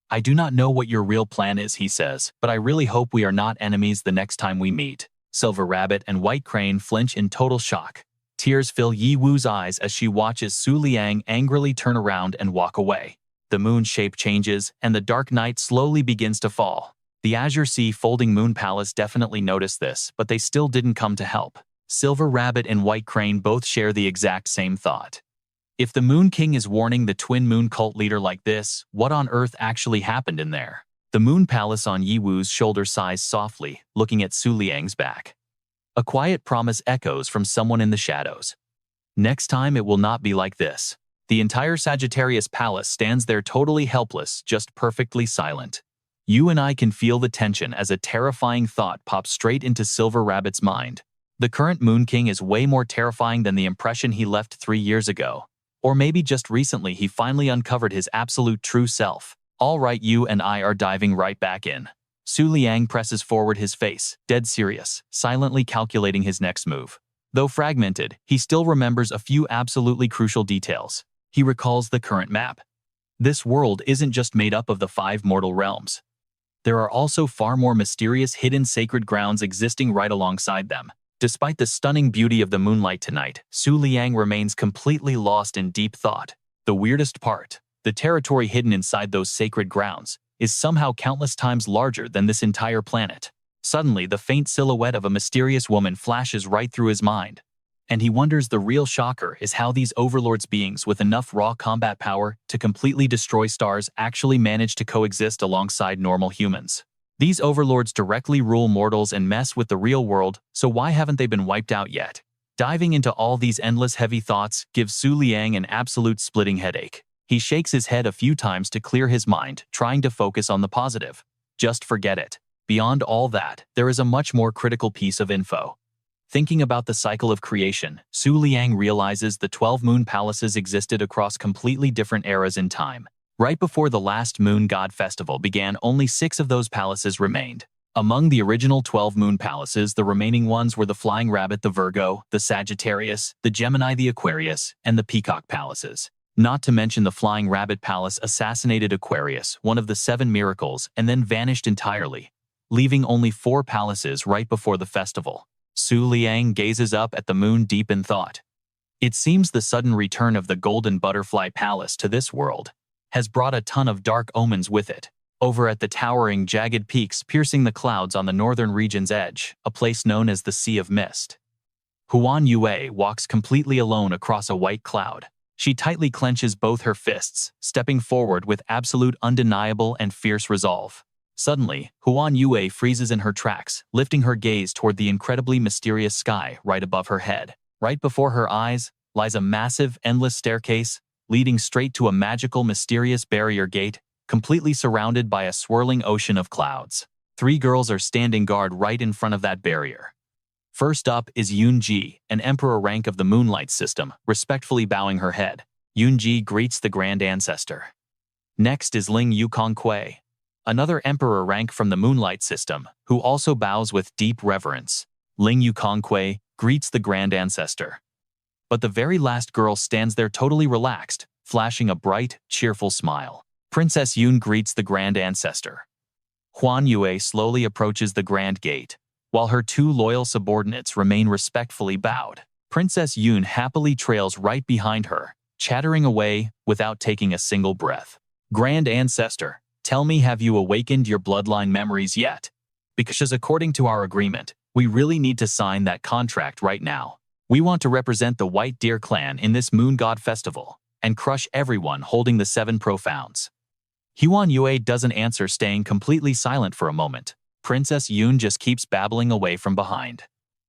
I do not know what your real plan is, he says, but I really hope we are not enemies the next time we meet. Silver Rabbit and White Crane flinch in total shock. Tears fill Yiwu's eyes as she watches Liang angrily turn around and walk away. The moon shape changes, and the dark night slowly begins to fall. The Azure Sea folding Moon Palace definitely noticed this, but they still didn't come to help. Silver Rabbit and White Crane both share the exact same thought. If the Moon King is warning the Twin Moon cult leader like this, what on earth actually happened in there? The Moon Palace on Yiwu's shoulder sighs softly, looking at Liang's back. A quiet promise echoes from someone in the shadows. Next time it will not be like this. The entire Sagittarius Palace stands there totally helpless, just perfectly silent. You and I can feel the tension as a terrifying thought pops straight into Silver Rabbit's mind. The current Moon King is way more terrifying than the impression he left 3 years ago. Or maybe just recently he finally uncovered his absolute true self. All right, you and I are diving right back in. Liang presses forward his face, dead serious, silently calculating his next move. Though fragmented, he still remembers a few absolutely crucial details. He recalls the current map. This world isn't just made up of the 5 mortal realms. There are also far more mysterious hidden sacred grounds existing right alongside them. Despite the stunning beauty of the moonlight tonight, Liang remains completely lost in deep thought. The weirdest part, the territory hidden inside those sacred grounds, is somehow countless times larger than this entire planet. Suddenly, the faint silhouette of a mysterious woman flashes right through his mind. And he wonders the real shocker is how these overlords beings with enough raw combat power to completely destroy stars actually manage to coexist alongside normal humans. These overlords directly rule mortals and mess with the real world, so why haven't they been wiped out yet? Diving into all these endless heavy thoughts gives Liang an absolute splitting headache. He shakes his head a few times to clear his mind, trying to focus on the positive. Just forget it. Beyond all that, there is a much more critical piece of info. Thinking about the cycle of creation, Liang realizes the 12 moon palaces existed across completely different eras in time. Right before the last Moon God Festival began, only 6 of those palaces remained. Among the original 12 moon palaces, the remaining ones were the Flying Rabbit, the Virgo, the Sagittarius, the Gemini, the Aquarius, and the Peacock palaces. Not to mention the Flying Rabbit Palace assassinated Aquarius, one of the 7 miracles, and then vanished entirely, leaving only 4 palaces right before the festival. Liang gazes up at the moon deep in thought. It seems the sudden return of the Golden Butterfly Palace to this world has brought a ton of dark omens with it. Over at the towering, jagged peaks piercing the clouds on the northern region's edge, a place known as the Sea of Mist. Huan Yue walks completely alone across a white cloud. She tightly clenches both her fists, stepping forward with absolute undeniable and fierce resolve. Suddenly, Huan Yue freezes in her tracks, lifting her gaze toward the incredibly mysterious sky right above her head. Right before her eyes lies a massive, endless staircase, leading straight to a magical, mysterious barrier gate, completely surrounded by a swirling ocean of clouds. 3 girls are standing guard right in front of that barrier. First up is Yunji, an emperor rank of the Moonlight system, respectfully bowing her head. Yunji greets the Grand Ancestor. Next is Ling Yukong, another emperor rank from the Moonlight system, who also bows with deep reverence. Ling Yukong greets the Grand Ancestor. But the very last girl stands there totally relaxed, flashing a bright, cheerful smile. Princess Yun greets the Grand Ancestor. Huan Yue slowly approaches the Grand Gate, while her 2 loyal subordinates remain respectfully bowed. Princess Yun happily trails right behind her, chattering away without taking a single breath. Grand Ancestor, tell me, have you awakened your bloodline memories yet? Because according to our agreement, we really need to sign that contract right now. We want to represent the White Deer clan in this Moon God Festival and crush everyone holding the 7 profounds. Huan Yue doesn't answer, staying completely silent for a moment. Princess Yun just keeps babbling away from behind.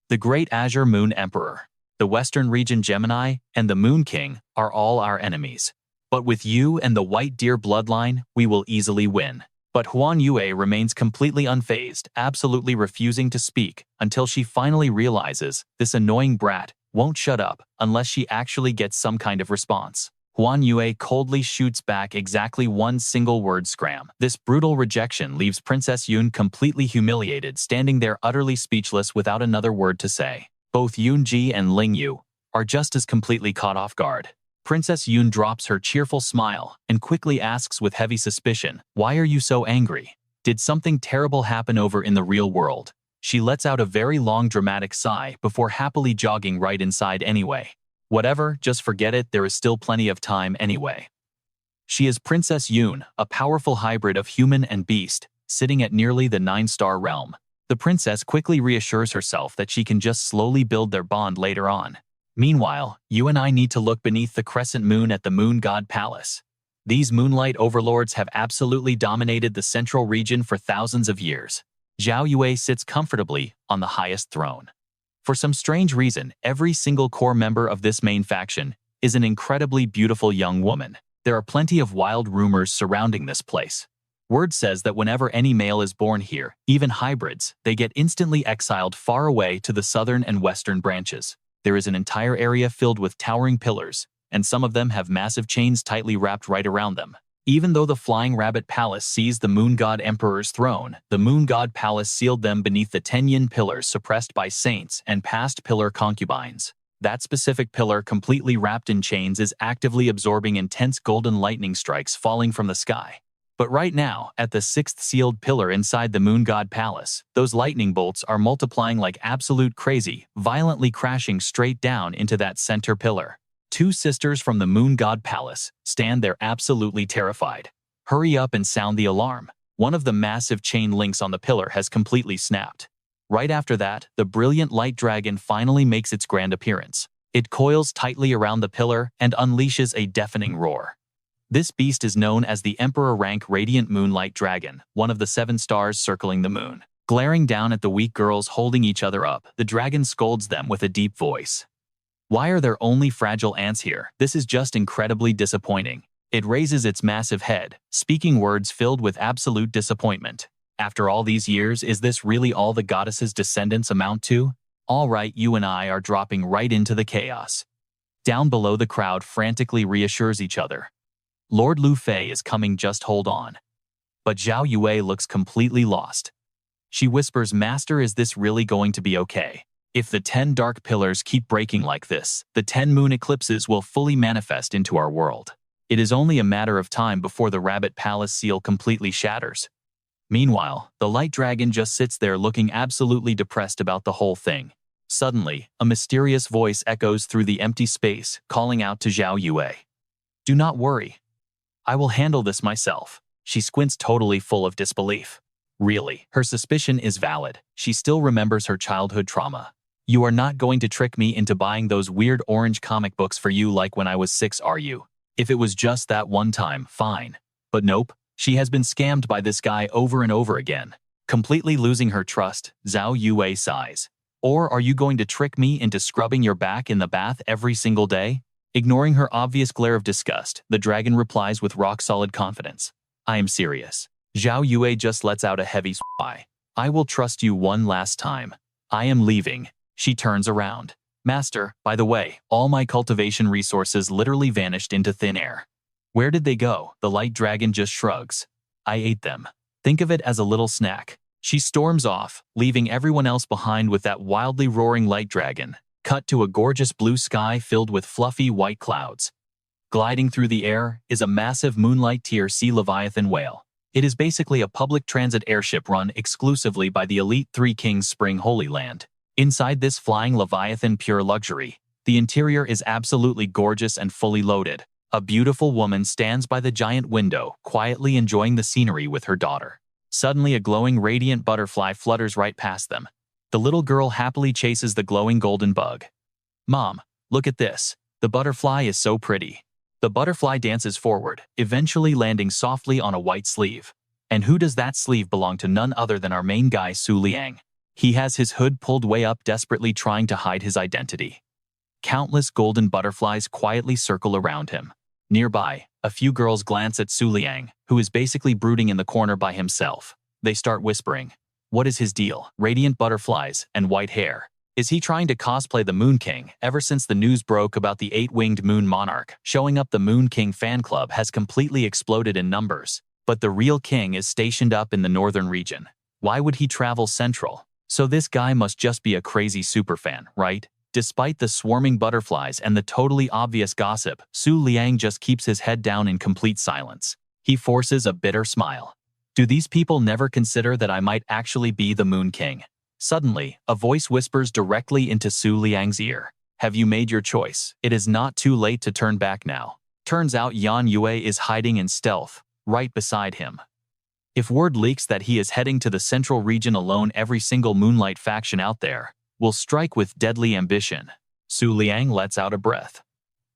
The Great Azure Moon Emperor, the Western Region Gemini, and the Moon King are all our enemies. But with you and the White Deer bloodline, we will easily win. But Huan Yue remains completely unfazed, absolutely refusing to speak until she finally realizes this annoying brat won't shut up unless she actually gets some kind of response. Guan Yue coldly shoots back exactly one single word scram. This brutal rejection leaves Princess Yun completely humiliated, standing there utterly speechless without another word to say. Both Yun Ji and Ling Yu are just as completely caught off guard. Princess Yun drops her cheerful smile and quickly asks with heavy suspicion, "Why are you so angry? Did something terrible happen over in the real world?" She lets out a very long dramatic sigh before happily jogging right inside anyway. Whatever, just forget it, there is still plenty of time anyway. She is Princess Yun, a powerful hybrid of human and beast, sitting at nearly the 9-star realm. The princess quickly reassures herself that she can just slowly build their bond later on. Meanwhile, you and I need to look beneath the crescent moon at the Moon God Palace. These moonlight overlords have absolutely dominated the central region for thousands of years. Zhao Yue sits comfortably on the highest throne. For some strange reason, every single core member of this main faction is an incredibly beautiful young woman. There are plenty of wild rumors surrounding this place. Word says that whenever any male is born here, even hybrids, they get instantly exiled far away to the southern and western branches. There is an entire area filled with towering pillars, and some of them have massive chains tightly wrapped right around them. Even though the Flying Rabbit Palace seized the Moon God Emperor's throne, the Moon God Palace sealed them beneath the 10 yin pillars suppressed by saints and past pillar concubines. That specific pillar, completely wrapped in chains, is actively absorbing intense golden lightning strikes falling from the sky. But right now, at the 6th sealed pillar inside the Moon God Palace, those lightning bolts are multiplying like absolute crazy, violently crashing straight down into that center pillar. 2 sisters from the Moon God Palace stand there absolutely terrified. Hurry up and sound the alarm. One of the massive chain links on the pillar has completely snapped. Right after that, the brilliant light dragon finally makes its grand appearance. It coils tightly around the pillar and unleashes a deafening roar. This beast is known as the Emperor rank Radiant Moonlight Dragon, one of the 7 stars circling the moon. Glaring down at the weak girls holding each other up, the dragon scolds them with a deep voice. "Why are there only fragile ants here? This is just incredibly disappointing." It raises its massive head, speaking words filled with absolute disappointment. After all these years, is this really all the goddess's descendants amount to? All right, you and I are dropping right into the chaos. Down below, the crowd frantically reassures each other. Lord Lu Fei is coming, just hold on. But Zhao Yue looks completely lost. She whispers, "Master, is this really going to be okay? If the 10 dark pillars keep breaking like this, the 10 moon eclipses will fully manifest into our world. It is only a matter of time before the Rabbit Palace seal completely shatters." Meanwhile, the light dragon just sits there looking absolutely depressed about the whole thing. Suddenly, a mysterious voice echoes through the empty space, calling out to Zhao Yue. "Do not worry. I will handle this myself." She squints, totally full of disbelief. Really, her suspicion is valid. She still remembers her childhood trauma. "You are not going to trick me into buying those weird orange comic books for you like when I was 6, are you? If it was just that one time, fine. But nope, she has been scammed by this guy over and over again." Completely losing her trust, Zhao Yue sighs. "Or are you going to trick me into scrubbing your back in the bath every single day?" Ignoring her obvious glare of disgust, the dragon replies with rock-solid confidence. "I am serious." Zhao Yue just lets out a heavy sigh. "I will trust you one last time. I am leaving." She turns around. "Master, by the way, all my cultivation resources literally vanished into thin air." "Where did they go?" The light dragon just shrugs. "I ate them. Think of it as a little snack." She storms off, leaving everyone else behind with that wildly roaring light dragon. Cut to a gorgeous blue sky filled with fluffy white clouds. Gliding through the air is a massive Moonlight Tier C Leviathan whale. It is basically a public transit airship run exclusively by the Elite 3 Kings Spring Holy Land. Inside this flying Leviathan, pure luxury. The interior is absolutely gorgeous and fully loaded. A beautiful woman stands by the giant window, quietly enjoying the scenery with her daughter. Suddenly, a glowing radiant butterfly flutters right past them. The little girl happily chases the glowing golden bug. "Mom, look at this. The butterfly is so pretty." The butterfly dances forward, eventually landing softly on a white sleeve. And who does that sleeve belong to? None other than our main guy, Liang. He has his hood pulled way up, desperately trying to hide his identity. Countless golden butterflies quietly circle around him. Nearby, a few girls glance at Liang, who is basically brooding in the corner by himself. They start whispering, "What is his deal? Radiant butterflies and white hair. Is he trying to cosplay the Moon King? Ever since the news broke about the 8-winged moon monarch showing up, the Moon King fan club has completely exploded in numbers. But the real king is stationed up in the northern region. Why would he travel central? So this guy must just be a crazy superfan, right? Despite the swarming butterflies and the totally obvious gossip, Liang just keeps his head down in complete silence. He forces a bitter smile. Do these people never consider that I might actually be the Moon King? Suddenly, a voice whispers directly into Liang's ear. Have you made your choice? It is not too late to turn back now. Turns out Yan Yue is hiding in stealth, right beside him. If word leaks that he is heading to the central region alone, every single Moonlight faction out there will strike with deadly ambition. Liang lets out a breath.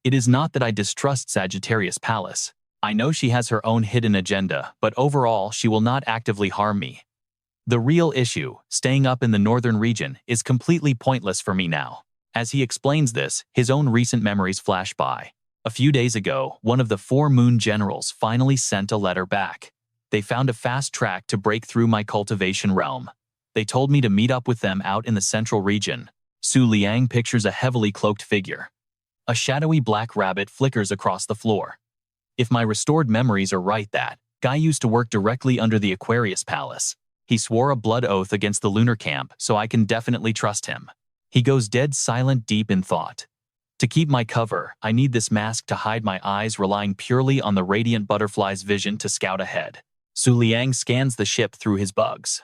It is not that I distrust Sagittarius Palace. I know she has her own hidden agenda, but overall she will not actively harm me. The real issue, staying up in the northern region, is completely pointless for me now. As he explains this, his own recent memories flash by. A few days ago, one of the 4 moon generals finally sent a letter back. They found a fast track to break through my cultivation realm. They told me to meet up with them out in the central region. Liang pictures a heavily cloaked figure. A shadowy black rabbit flickers across the floor. If my restored memories are right, that guy used to work directly under the Aquarius Palace. He swore a blood oath against the lunar camp, so I can definitely trust him. He goes dead silent, deep in thought. To keep my cover, I need this mask to hide my eyes, relying purely on the radiant butterfly's vision to scout ahead. Liang scans the ship through his bugs.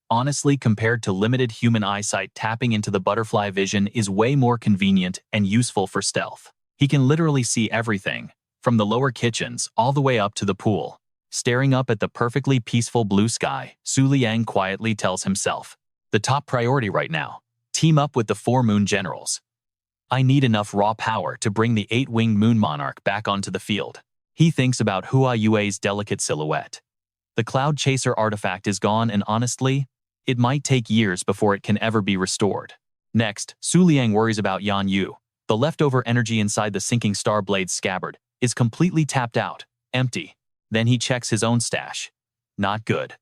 Honestly, compared to limited human eyesight, tapping into the butterfly vision is way more convenient and useful for stealth. He can literally see everything, from the lower kitchens all the way up to the pool. Staring up at the perfectly peaceful blue sky, Liang quietly tells himself, the top priority right now, team up with the 4 moon generals. I need enough raw power to bring the 8-winged moon monarch back onto the field. He thinks about Hua Yue's delicate silhouette. The cloud chaser artifact is gone, and honestly, it might take years before it can ever be restored. Next, Liang worries about Yan Yu. The leftover energy inside the sinking star blade's scabbard is completely tapped out, empty. Then he checks his own stash. Not good.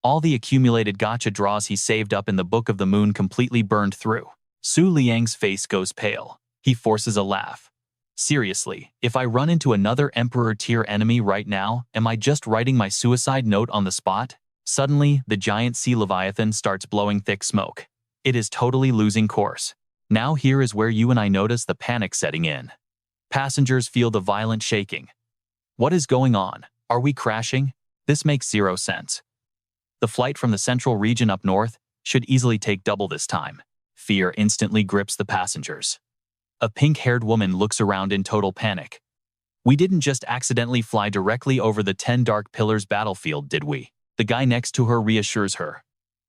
All the accumulated gacha draws he saved up in the Book of the Moon completely burned through. Liang's face goes pale. He forces a laugh. Seriously, if I run into another Emperor-tier enemy right now, am I just writing my suicide note on the spot? Suddenly, the giant sea leviathan starts blowing thick smoke. It is totally losing course. Now here is where you and I notice the panic setting in. Passengers feel the violent shaking. What is going on? Are we crashing? This makes zero sense. The flight from the central region up north should easily take double this time. Fear instantly grips the passengers. A pink-haired woman looks around in total panic. We didn't just accidentally fly directly over the 10 Dark Pillars battlefield, did we? The guy next to her reassures her.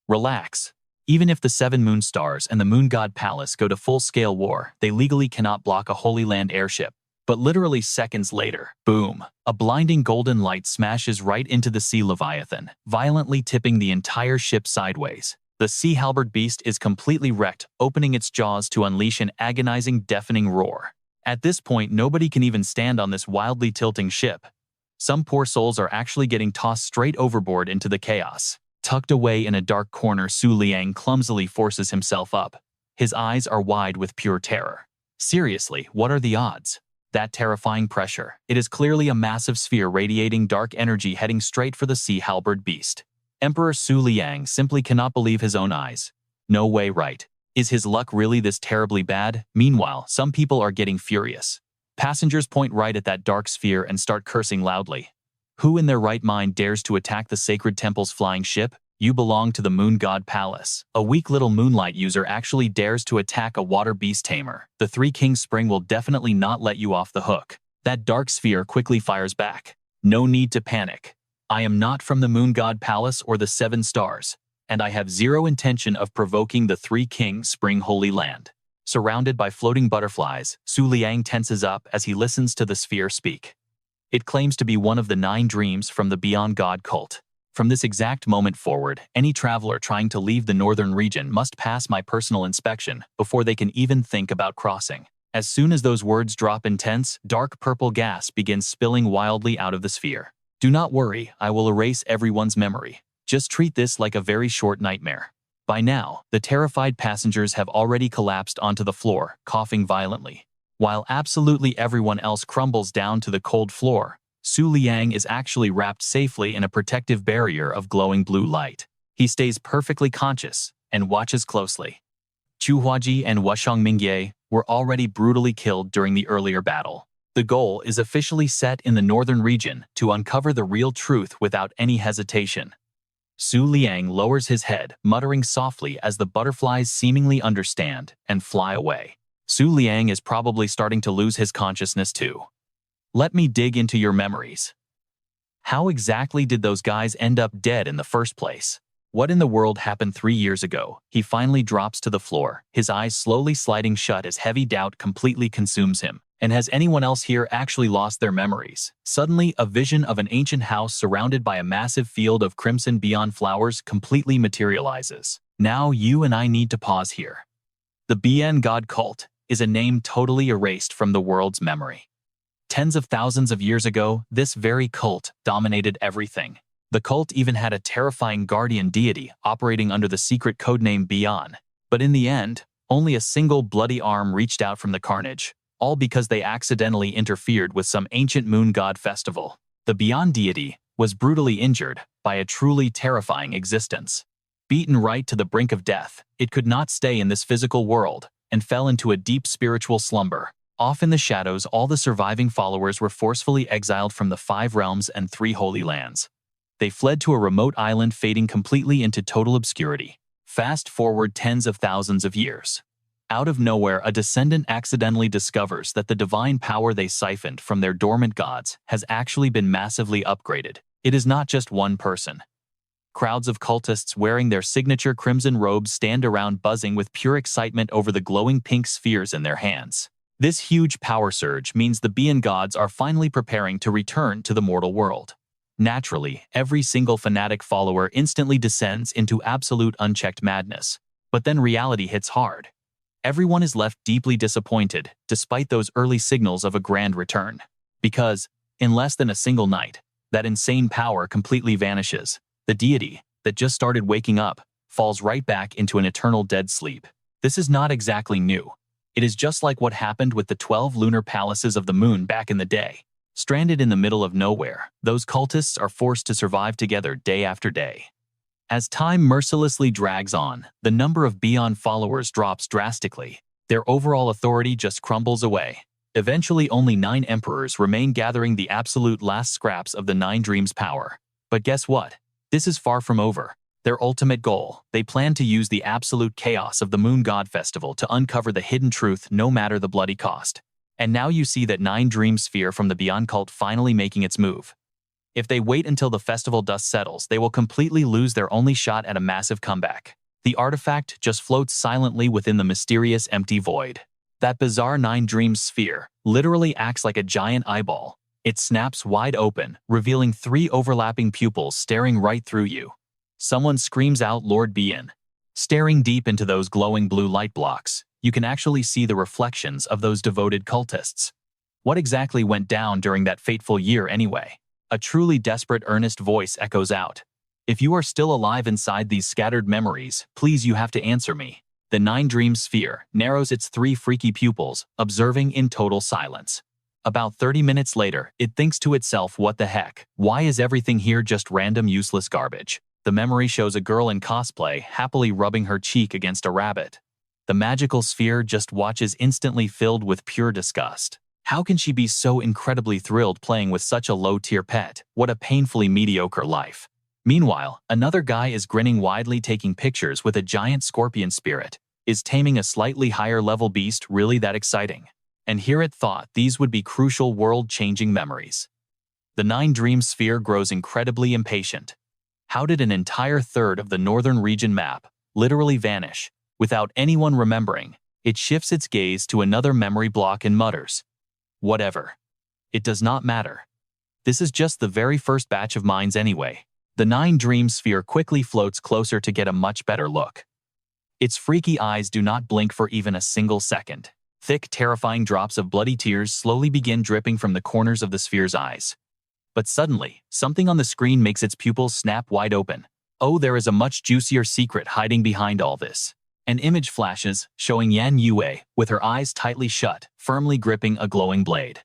Relax. Even if the 7 moon stars and the Moon God Palace go to full-scale war, they legally cannot block a Holy Land airship. But literally seconds later, boom, a blinding golden light smashes right into the sea leviathan, violently tipping the entire ship sideways. The sea halberd beast is completely wrecked, opening its jaws to unleash an agonizing, deafening roar. At this point, nobody can even stand on this wildly tilting ship. Some poor souls are actually getting tossed straight overboard into the chaos. Tucked away in a dark corner, Liang clumsily forces himself up. His eyes are wide with pure terror. Seriously, what are the odds? That terrifying pressure. It is clearly a massive sphere radiating dark energy heading straight for the sea halberd beast. Emperor Liang simply cannot believe his own eyes. No way, right? Is his luck really this terribly bad? Meanwhile, some people are getting furious. Passengers point right at that dark sphere and start cursing loudly. Who in their right mind dares to attack the sacred temple's flying ship? You belong to the Moon God Palace. A weak little Moonlight user actually dares to attack a water beast tamer. The 3 Kings Spring will definitely not let you off the hook. That dark sphere quickly fires back. No need to panic. I am not from the Moon God Palace or the 7 stars, and I have zero intention of provoking the 3 Kings Spring Holy Land. Surrounded by floating butterflies, Liang tenses up as he listens to the sphere speak. It claims to be one of the 9 dreams from the Beyond God cult. From this exact moment forward, any traveler trying to leave the northern region must pass my personal inspection before they can even think about crossing. As soon as those words drop, intense, dark purple gas begins spilling wildly out of the sphere. Do not worry, I will erase everyone's memory. Just treat this like a very short nightmare. By now, the terrified passengers have already collapsed onto the floor, coughing violently. While absolutely everyone else crumbles down to the cold floor, Liang is actually wrapped safely in a protective barrier of glowing blue light. He stays perfectly conscious and watches closely. Chu Huaji and Wushang Mingye were already brutally killed during the earlier battle. The goal is officially set in the northern region to uncover the real truth without any hesitation. Liang lowers his head, muttering softly as the butterflies seemingly understand and fly away. Liang is probably starting to lose his consciousness too. Let me dig into your memories. How exactly did those guys end up dead in the first place? What in the world happened 3 years ago? He finally drops to the floor, his eyes slowly sliding shut as heavy doubt completely consumes him. And has anyone else here actually lost their memories? Suddenly, a vision of an ancient house surrounded by a massive field of crimson beyond flowers completely materializes. Now you and I need to pause here. The Bian God cult is a name totally erased from the world's memory. Tens of thousands of years ago, this very cult dominated everything. The cult even had a terrifying guardian deity operating under the secret codename Bian. But in the end, only a single bloody arm reached out from the carnage, all because they accidentally interfered with some ancient moon god festival. The Bian deity was brutally injured by a truly terrifying existence. Beaten right to the brink of death, it could not stay in this physical world and fell into a deep spiritual slumber. Off in the shadows, all the surviving followers were forcefully exiled from the 5 realms and 3 holy lands. They fled to a remote island, fading completely into total obscurity. Fast forward tens of thousands of years. Out of nowhere, a descendant accidentally discovers that the divine power they siphoned from their dormant gods has actually been massively upgraded. It is not just one person. Crowds of cultists wearing their signature crimson robes stand around, buzzing with pure excitement over the glowing pink spheres in their hands. This huge power surge means the Bian gods are finally preparing to return to the mortal world. Naturally, every single fanatic follower instantly descends into absolute unchecked madness. But then reality hits hard. Everyone is left deeply disappointed, despite those early signals of a grand return. Because, in less than a single night, that insane power completely vanishes. The deity, that just started waking up, falls right back into an eternal dead sleep. This is not exactly new. It is just like what happened with the 12 lunar palaces of the moon back in the day. Stranded in the middle of nowhere, those cultists are forced to survive together day after day. As time mercilessly drags on, the number of Bian followers drops drastically. Their overall authority just crumbles away. Eventually, only 9 emperors remain, gathering the absolute last scraps of the 9 Dreams' power. But guess what? This is far from over. Their ultimate goal, they plan to use the absolute chaos of the Moon God Festival to uncover the hidden truth, no matter the bloody cost. And now you see that 9 Dream Sphere from the Bian cult finally making its move. If they wait until the festival dust settles, they will completely lose their only shot at a massive comeback. The artifact just floats silently within the mysterious empty void. That bizarre 9 Dream Sphere literally acts like a giant eyeball. It snaps wide open, revealing 3 overlapping pupils staring right through you. Someone screams out, "Lord Bian." Staring deep into those glowing blue light blocks, you can actually see the reflections of those devoted cultists. What exactly went down during that fateful year anyway? A truly desperate, earnest voice echoes out. If you are still alive inside these scattered memories, please, you have to answer me. The 9 Dream Sphere narrows its 3 freaky pupils, observing in total silence. About 30 minutes later, it thinks to itself, what the heck? Why is everything here just random, useless garbage? The memory shows a girl in cosplay happily rubbing her cheek against a rabbit. The magical sphere just watches, instantly filled with pure disgust. How can she be so incredibly thrilled playing with such a low-tier pet? What a painfully mediocre life. Meanwhile, another guy is grinning widely, taking pictures with a giant scorpion spirit. Is taming a slightly higher-level beast really that exciting? And here it thought these would be crucial, world-changing memories. The 9 Dream Sphere grows incredibly impatient. How did an entire third of the northern region map literally vanish without anyone remembering? It shifts its gaze to another memory block and mutters, "Whatever. It does not matter. This is just the very first batch of mines anyway." The 9 Dream Sphere quickly floats closer to get a much better look. Its freaky eyes do not blink for even a single second. Thick, terrifying drops of bloody tears slowly begin dripping from the corners of the sphere's eyes. But suddenly, something on the screen makes its pupils snap wide open. Oh, there is a much juicier secret hiding behind all this. An image flashes, showing Yan Yue, with her eyes tightly shut, firmly gripping a glowing blade.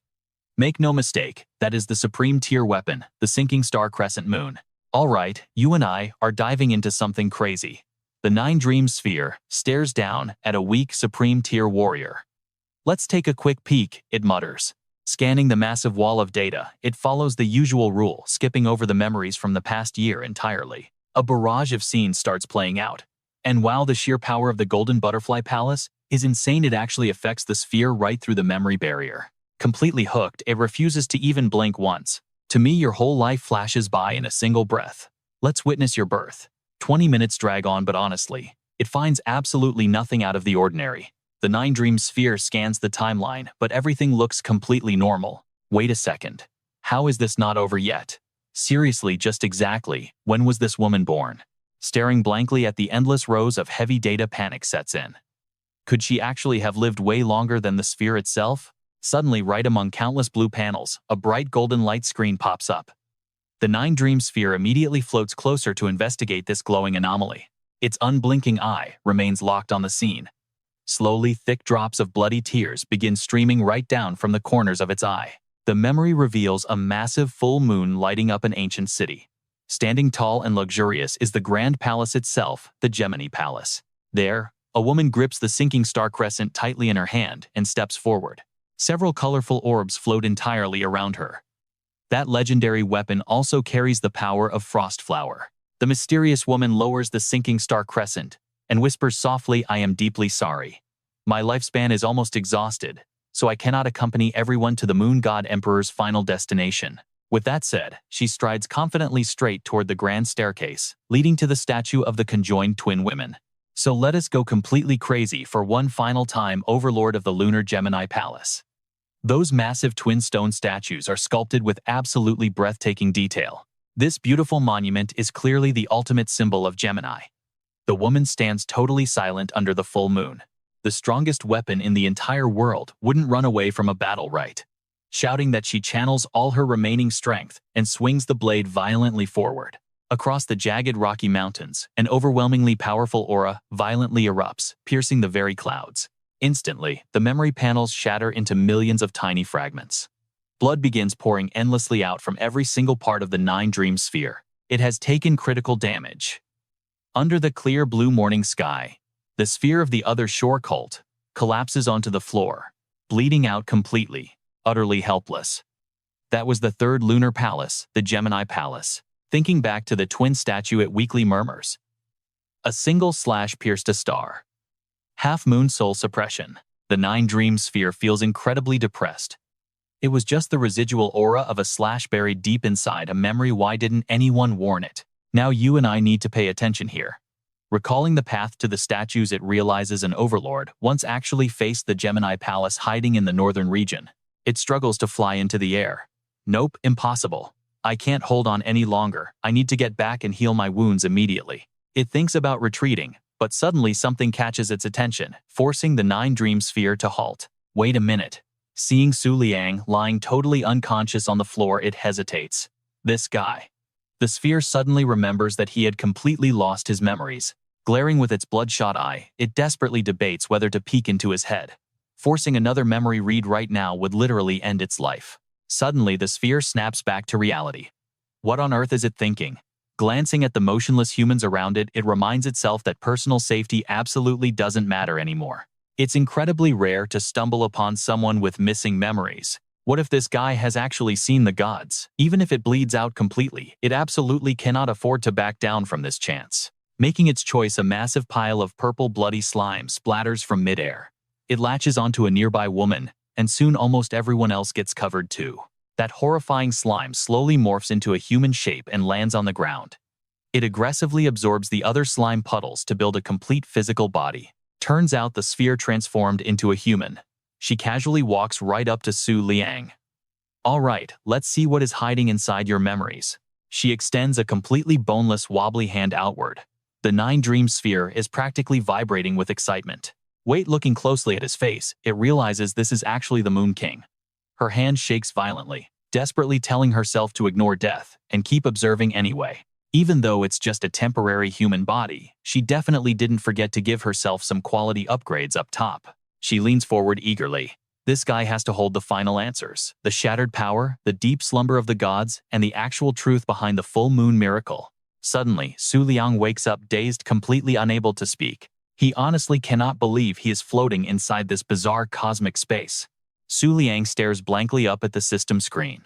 Make no mistake, that is the supreme tier weapon, the sinking star crescent moon. All right, you and I are diving into something crazy. The Nine Dreams Sphere stares down at a weak supreme tier warrior. Let's take a quick peek, it mutters. Scanning the massive wall of data, it follows the usual rule, skipping over the memories from the past year entirely. A barrage of scenes starts playing out. And while the sheer power of the Golden Butterfly Palace is insane, it actually affects the sphere right through the memory barrier. Completely hooked, it refuses to even blink once. To me, your whole life flashes by in a single breath. Let's witness your birth. 20 minutes drag on, but honestly, it finds absolutely nothing out of the ordinary. The Nine Dreams Sphere scans the timeline, but everything looks completely normal. Wait a second. How is this not over yet? Seriously, just exactly, when was this woman born? Staring blankly at the endless rows of heavy data, panic sets in. Could she actually have lived way longer than the sphere itself? Suddenly, right among countless blue panels, a bright golden light screen pops up. The Nine Dreams Sphere immediately floats closer to investigate this glowing anomaly. Its unblinking eye remains locked on the scene. Slowly, thick drops of bloody tears begin streaming right down from the corners of its eye. The memory reveals a massive full moon lighting up an ancient city. Standing tall and luxurious is the grand palace itself, the Gemini Palace. There, a woman grips the sinking star crescent tightly in her hand and steps forward. Several colorful orbs float entirely around her. That legendary weapon also carries the power of Frost Flower. The mysterious woman lowers the sinking star crescent and whispers softly, "I am deeply sorry. My lifespan is almost exhausted, so I cannot accompany everyone to the Moon God Emperor's final destination." With that said, she strides confidently straight toward the grand staircase, leading to the statue of the conjoined twin women. So let us go completely crazy for one final time, overlord of the Lunar Gemini Palace. Those massive twin stone statues are sculpted with absolutely breathtaking detail. This beautiful monument is clearly the ultimate symbol of Gemini. The woman stands totally silent under the full moon. The strongest weapon in the entire world wouldn't run away from a battle, right? Shouting that she channels all her remaining strength and swings the blade violently forward. Across the jagged Rocky Mountains, an overwhelmingly powerful aura violently erupts, piercing the very clouds. Instantly, the memory panels shatter into millions of tiny fragments. Blood begins pouring endlessly out from every single part of the Nine Dreams Sphere. It has taken critical damage. Under the clear blue morning sky, the sphere of the Other Shore cult collapses onto the floor, bleeding out completely, utterly helpless. That was the third lunar palace, the Gemini Palace. Thinking back to the twin statue, it weakly murmurs. A single slash pierced a star. Half-moon soul suppression. The Nine Dreams Sphere feels incredibly depressed. It was just the residual aura of a slash buried deep inside a memory. Why didn't anyone warn it? Now you and I need to pay attention here. Recalling the path to the statues, it realizes an overlord once actually faced the Gemini Palace hiding in the northern region. It struggles to fly into the air. Nope, impossible. I can't hold on any longer. I need to get back and heal my wounds immediately. It thinks about retreating, but suddenly something catches its attention, forcing the Nine Dreams Sphere to halt. Wait a minute. Seeing Su Liang lying totally unconscious on the floor, it hesitates. This guy. The sphere suddenly remembers that he had completely lost his memories. Glaring with its bloodshot eye, it desperately debates whether to peek into his head. Forcing another memory read right now would literally end its life. Suddenly, the sphere snaps back to reality. What on earth is it thinking? Glancing at the motionless humans around it, it reminds itself that personal safety absolutely doesn't matter anymore. It's incredibly rare to stumble upon someone with missing memories. What if this guy has actually seen the gods? Even if it bleeds out completely, it absolutely cannot afford to back down from this chance. Making its choice, a massive pile of purple bloody slime splatters from midair. It latches onto a nearby woman, and soon almost everyone else gets covered too. That horrifying slime slowly morphs into a human shape and lands on the ground. It aggressively absorbs the other slime puddles to build a complete physical body. Turns out the sphere transformed into a human. She casually walks right up to Su Liang. All right, let's see what is hiding inside your memories. She extends a completely boneless, wobbly hand outward. The Nine Dreams Sphere is practically vibrating with excitement. Wait, looking closely at his face, it realizes this is actually the Moon King. Her hand shakes violently, desperately telling herself to ignore death and keep observing anyway. Even though it's just a temporary human body, she definitely didn't forget to give herself some quality upgrades up top. She leans forward eagerly. This guy has to hold the final answers. The shattered power, the deep slumber of the gods, and the actual truth behind the full moon miracle. Suddenly, Liang wakes up dazed, completely unable to speak. He honestly cannot believe he is floating inside this bizarre cosmic space. Liang stares blankly up at the system screen.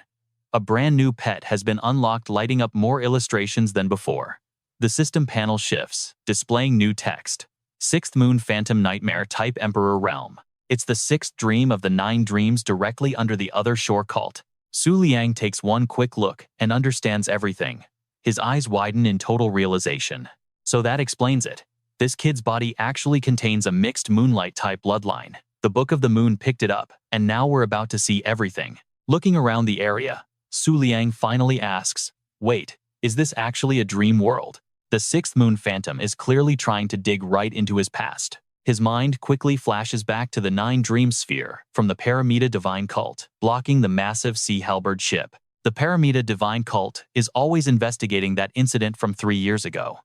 A brand new pet has been unlocked, lighting up more illustrations than before. The system panel shifts, displaying new text. 6th Moon Phantom Nightmare Type Emperor Realm. It's the 6th dream of the 9 dreams directly under the other shore cult. Liang takes one quick look and understands everything. His eyes widen in total realization. So that explains it. This kid's body actually contains a mixed moonlight-type bloodline. The Book of the Moon picked it up, and now we're about to see everything. Looking around the area, Liang finally asks, "Wait, is this actually a dream world?" The 6th Moon Phantom is clearly trying to dig right into his past. His mind quickly flashes back to the 9 Dream Sphere from the Paramita Divine Cult, blocking the massive Sea Halberd ship. The Paramita Divine Cult is always investigating that incident from 3 years ago.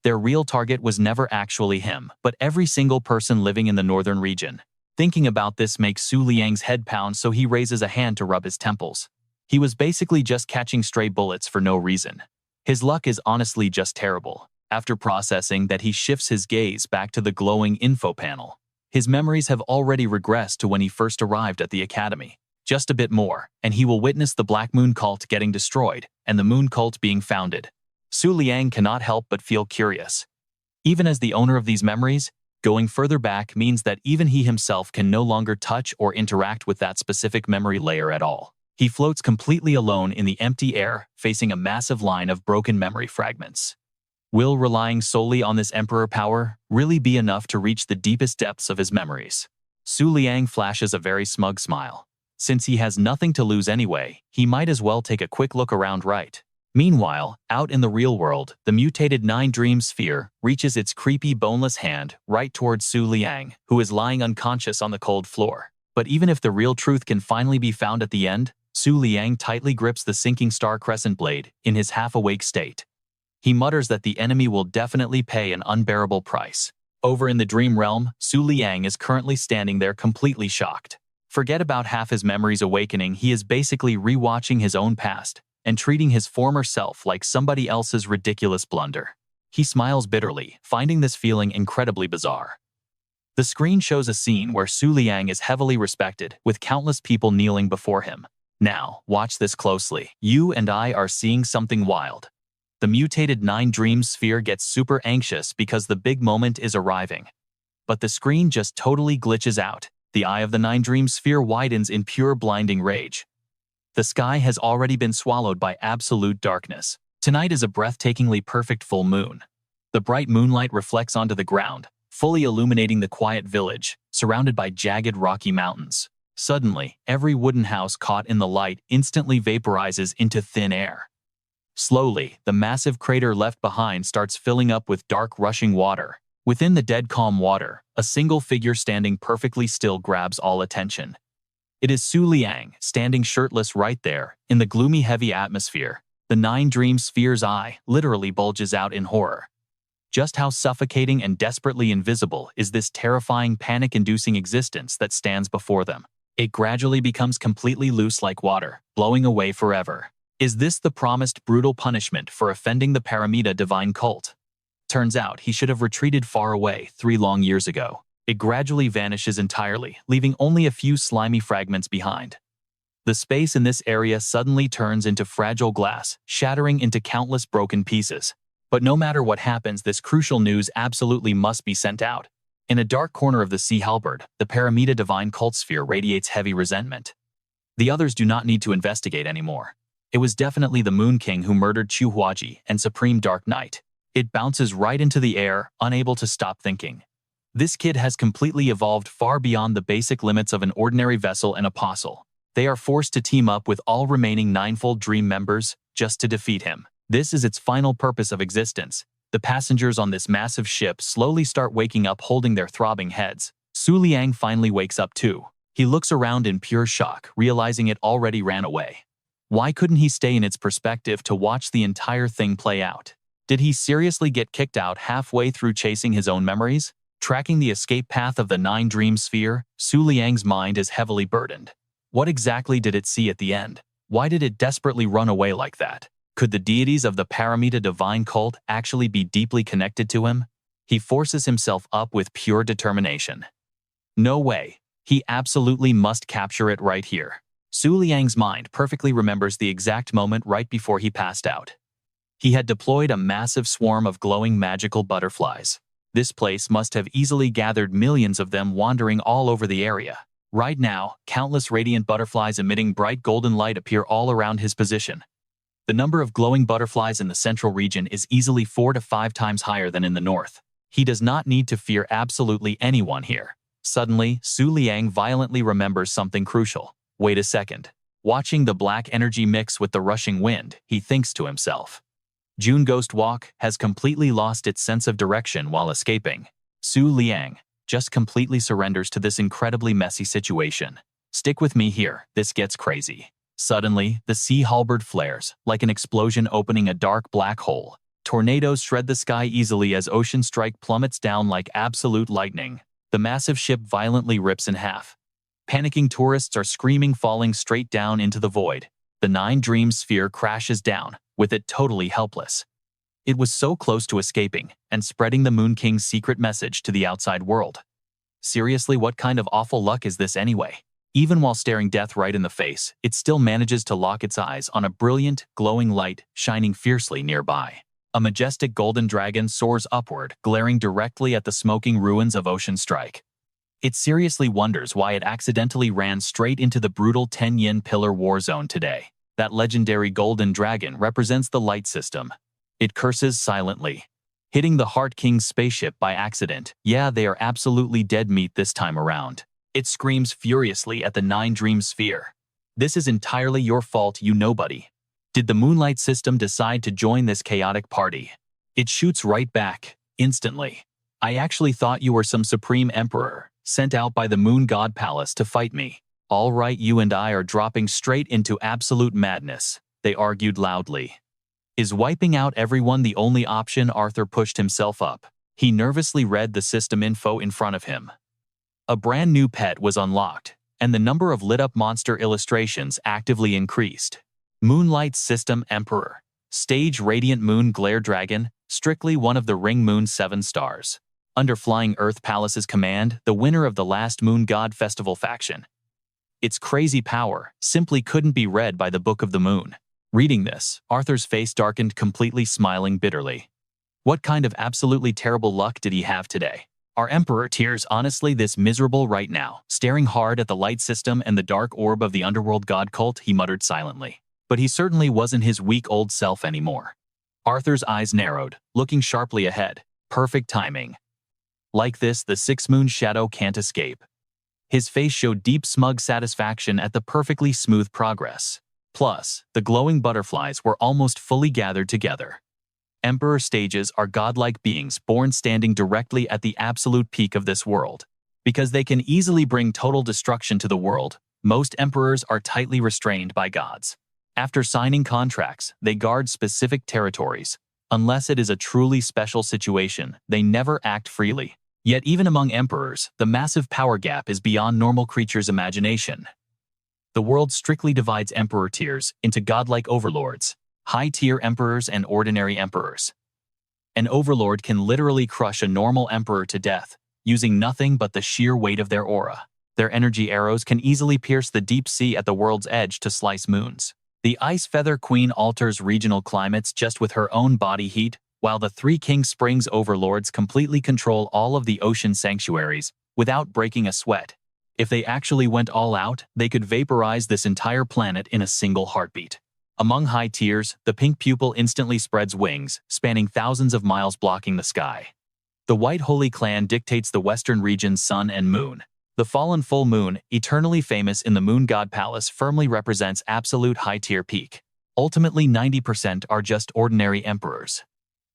Their real target was never actually him, but every single person living in the northern region. Thinking about this makes Liang's head pound, so he raises a hand to rub his temples. He was basically just catching stray bullets for no reason. His luck is honestly just terrible. After processing that, he shifts his gaze back to the glowing info panel. His memories have already regressed to when he first arrived at the academy. Just a bit more, and he will witness the Black Moon Cult getting destroyed and the Moon Cult being founded. Liang cannot help but feel curious. Even as the owner of these memories, going further back means that even he himself can no longer touch or interact with that specific memory layer at all. He floats completely alone in the empty air, facing a massive line of broken memory fragments. Will relying solely on this emperor power really be enough to reach the deepest depths of his memories? Liang flashes a very smug smile. Since he has nothing to lose anyway, he might as well take a quick look around, right? Meanwhile, out in the real world, the mutated 9 Dream Sphere reaches its creepy boneless hand right towards Liang, who is lying unconscious on the cold floor. But even if the real truth can finally be found at the end, Liang tightly grips the sinking star crescent blade in his half-awake state. He mutters that the enemy will definitely pay an unbearable price. Over in the dream realm, Liang is currently standing there completely shocked. Forget about half his memories awakening, he is basically rewatching his own past and treating his former self like somebody else's ridiculous blunder. He smiles bitterly, finding this feeling incredibly bizarre. The screen shows a scene where Liang is heavily respected, with countless people kneeling before him. Now, watch this closely. You and I are seeing something wild. The mutated 9 Dream Sphere gets super anxious because the big moment is arriving. But the screen just totally glitches out. The eye of the 9 Dream Sphere widens in pure blinding rage. The sky has already been swallowed by absolute darkness. Tonight is a breathtakingly perfect full moon. The bright moonlight reflects onto the ground, fully illuminating the quiet village, surrounded by jagged rocky mountains. Suddenly, every wooden house caught in the light instantly vaporizes into thin air. Slowly, the massive crater left behind starts filling up with dark, rushing water. Within the dead calm water, a single figure standing perfectly still grabs all attention. It is Liang, standing shirtless right there, in the gloomy, heavy atmosphere. The 9 Dream Sphere's eye literally bulges out in horror. Just how suffocating and desperately invisible is this terrifying, panic-inducing existence that stands before them? It gradually becomes completely loose like water, blowing away forever. Is this the promised brutal punishment for offending the Paramita Divine Cult? Turns out he should have retreated far away 3 long years ago. It gradually vanishes entirely, leaving only a few slimy fragments behind. The space in this area suddenly turns into fragile glass, shattering into countless broken pieces. But no matter what happens, this crucial news absolutely must be sent out. In a dark corner of the Sea Halberd, the Paramita Divine Cult Sphere radiates heavy resentment. The others do not need to investigate anymore. It was definitely the Moon King who murdered Chu Huaji and Supreme Dark Knight. It bounces right into the air, unable to stop thinking. This kid has completely evolved far beyond the basic limits of an ordinary vessel and apostle. They are forced to team up with all remaining Ninefold Dream members just to defeat him. This is its final purpose of existence. The passengers on this massive ship slowly start waking up, holding their throbbing heads. Liang finally wakes up too. He looks around in pure shock, realizing it already ran away. Why couldn't he stay in its perspective to watch the entire thing play out? Did he seriously get kicked out halfway through chasing his own memories? Tracking the escape path of the Nine Dream Sphere, Su Liang's mind is heavily burdened. What exactly did it see at the end? Why did it desperately run away like that? Could the deities of the Paramita divine cult actually be deeply connected to him? He forces himself up with pure determination. No way. He absolutely must capture it right here. Su Liang's mind perfectly remembers the exact moment right before he passed out. He had deployed a massive swarm of glowing magical butterflies. This place must have easily gathered millions of them wandering all over the area. Right now, countless radiant butterflies emitting bright golden light appear all around his position. The number of glowing butterflies in the central region is easily 4 to 5 times higher than in the north. He does not need to fear absolutely anyone here. Suddenly, Su Liang violently remembers something crucial. Wait a second. Watching the black energy mix with the rushing wind, he thinks to himself. June Ghost Walk has completely lost its sense of direction while escaping. Su Liang just completely surrenders to this incredibly messy situation. Stick with me here, this gets crazy. Suddenly, the sea halberd flares, like an explosion opening a dark black hole. Tornadoes shred the sky easily as Ocean Strike plummets down like absolute lightning. The massive ship violently rips in half. Panicking tourists are screaming, falling straight down into the void. The Nine Dream Sphere crashes down, with it totally helpless. It was so close to escaping and spreading the Moon King's secret message to the outside world. Seriously, what kind of awful luck is this anyway? Even while staring death right in the face, it still manages to lock its eyes on a brilliant, glowing light shining fiercely nearby. A majestic golden dragon soars upward, glaring directly at the smoking ruins of Ocean Strike. It seriously wonders why it accidentally ran straight into the brutal 10-yin pillar war zone today. That legendary golden dragon represents the light system. It curses silently, hitting the Heart King's spaceship by accident. Yeah, they are absolutely dead meat this time around. It screams furiously at the Nine Dream Sphere. This is entirely your fault, you nobody. Did the Moonlight system decide to join this chaotic party? It shoots right back, instantly. I actually thought you were some supreme emperor, sent out by the Moon God Palace to fight me. All right, you and I are dropping straight into absolute madness, they argued loudly. Is wiping out everyone the only option? Arthur pushed himself up. He nervously read the system info in front of him. A brand new pet was unlocked, and the number of lit-up monster illustrations actively increased. Moonlight System Emperor. Stage Radiant Moon Glare Dragon, strictly one of the Ring Moon's 7 stars. Under Flying Earth Palace's command, the winner of the last Moon God Festival faction. Its crazy power simply couldn't be read by the Book of the Moon. Reading this, Arthur's face darkened, completely smiling bitterly. What kind of absolutely terrible luck did he have today? Our Emperor tears honestly this miserable right now. Staring hard at the light system and the dark orb of the underworld god cult, he muttered silently. But he certainly wasn't his weak old self anymore. Arthur's eyes narrowed, looking sharply ahead. Perfect timing. Like this, the 6-moon shadow can't escape. His face showed deep smug satisfaction at the perfectly smooth progress. Plus, the glowing butterflies were almost fully gathered together. Emperor stages are godlike beings born standing directly at the absolute peak of this world. Because they can easily bring total destruction to the world, most emperors are tightly restrained by gods. After signing contracts, they guard specific territories. Unless it is a truly special situation, they never act freely. Yet even among emperors, the massive power gap is beyond normal creatures' imagination. The world strictly divides emperor tiers into godlike overlords, high-tier emperors, and ordinary emperors. An overlord can literally crush a normal emperor to death, using nothing but the sheer weight of their aura. Their energy arrows can easily pierce the deep sea at the world's edge to slice moons. The Ice Feather Queen alters regional climates just with her own body heat, while the 3 King Springs overlords completely control all of the ocean sanctuaries without breaking a sweat. If they actually went all out, they could vaporize this entire planet in a single heartbeat. Among high tiers, the pink pupil instantly spreads wings, spanning thousands of miles, blocking the sky. The White Holy Clan dictates the western region's sun and moon. The fallen full moon, eternally famous in the Moon God Palace, firmly represents absolute high-tier peak. Ultimately, 90% are just ordinary emperors.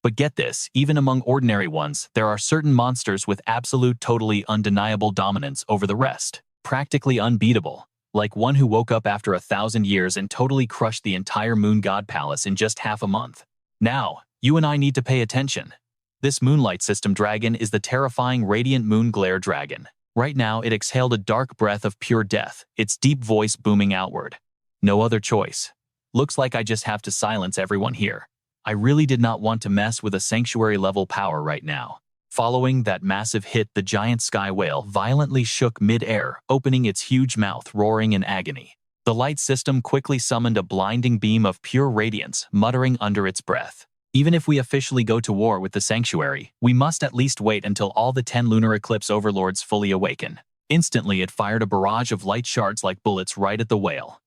But get this, even among ordinary ones, there are certain monsters with absolute, totally undeniable dominance over the rest. Practically unbeatable. like one who woke up after 1,000 years and totally crushed the entire Moon God Palace in just half a month. Now, you and I need to pay attention. This Moonlight System dragon is the terrifying Radiant Moon Glare Dragon. Right now, it exhaled a dark breath of pure death, its deep voice booming outward. No other choice. Looks like I just have to silence everyone here. I really did not want to mess with a sanctuary-level power right now. Following that massive hit, the giant sky whale violently shook mid-air, opening its huge mouth, roaring in agony. The light system quickly summoned a blinding beam of pure radiance, muttering under its breath. Even if we officially go to war with the sanctuary, we must at least wait until all the 10 lunar eclipse overlords fully awaken. Instantly, it fired a barrage of light shards like bullets right at the whale.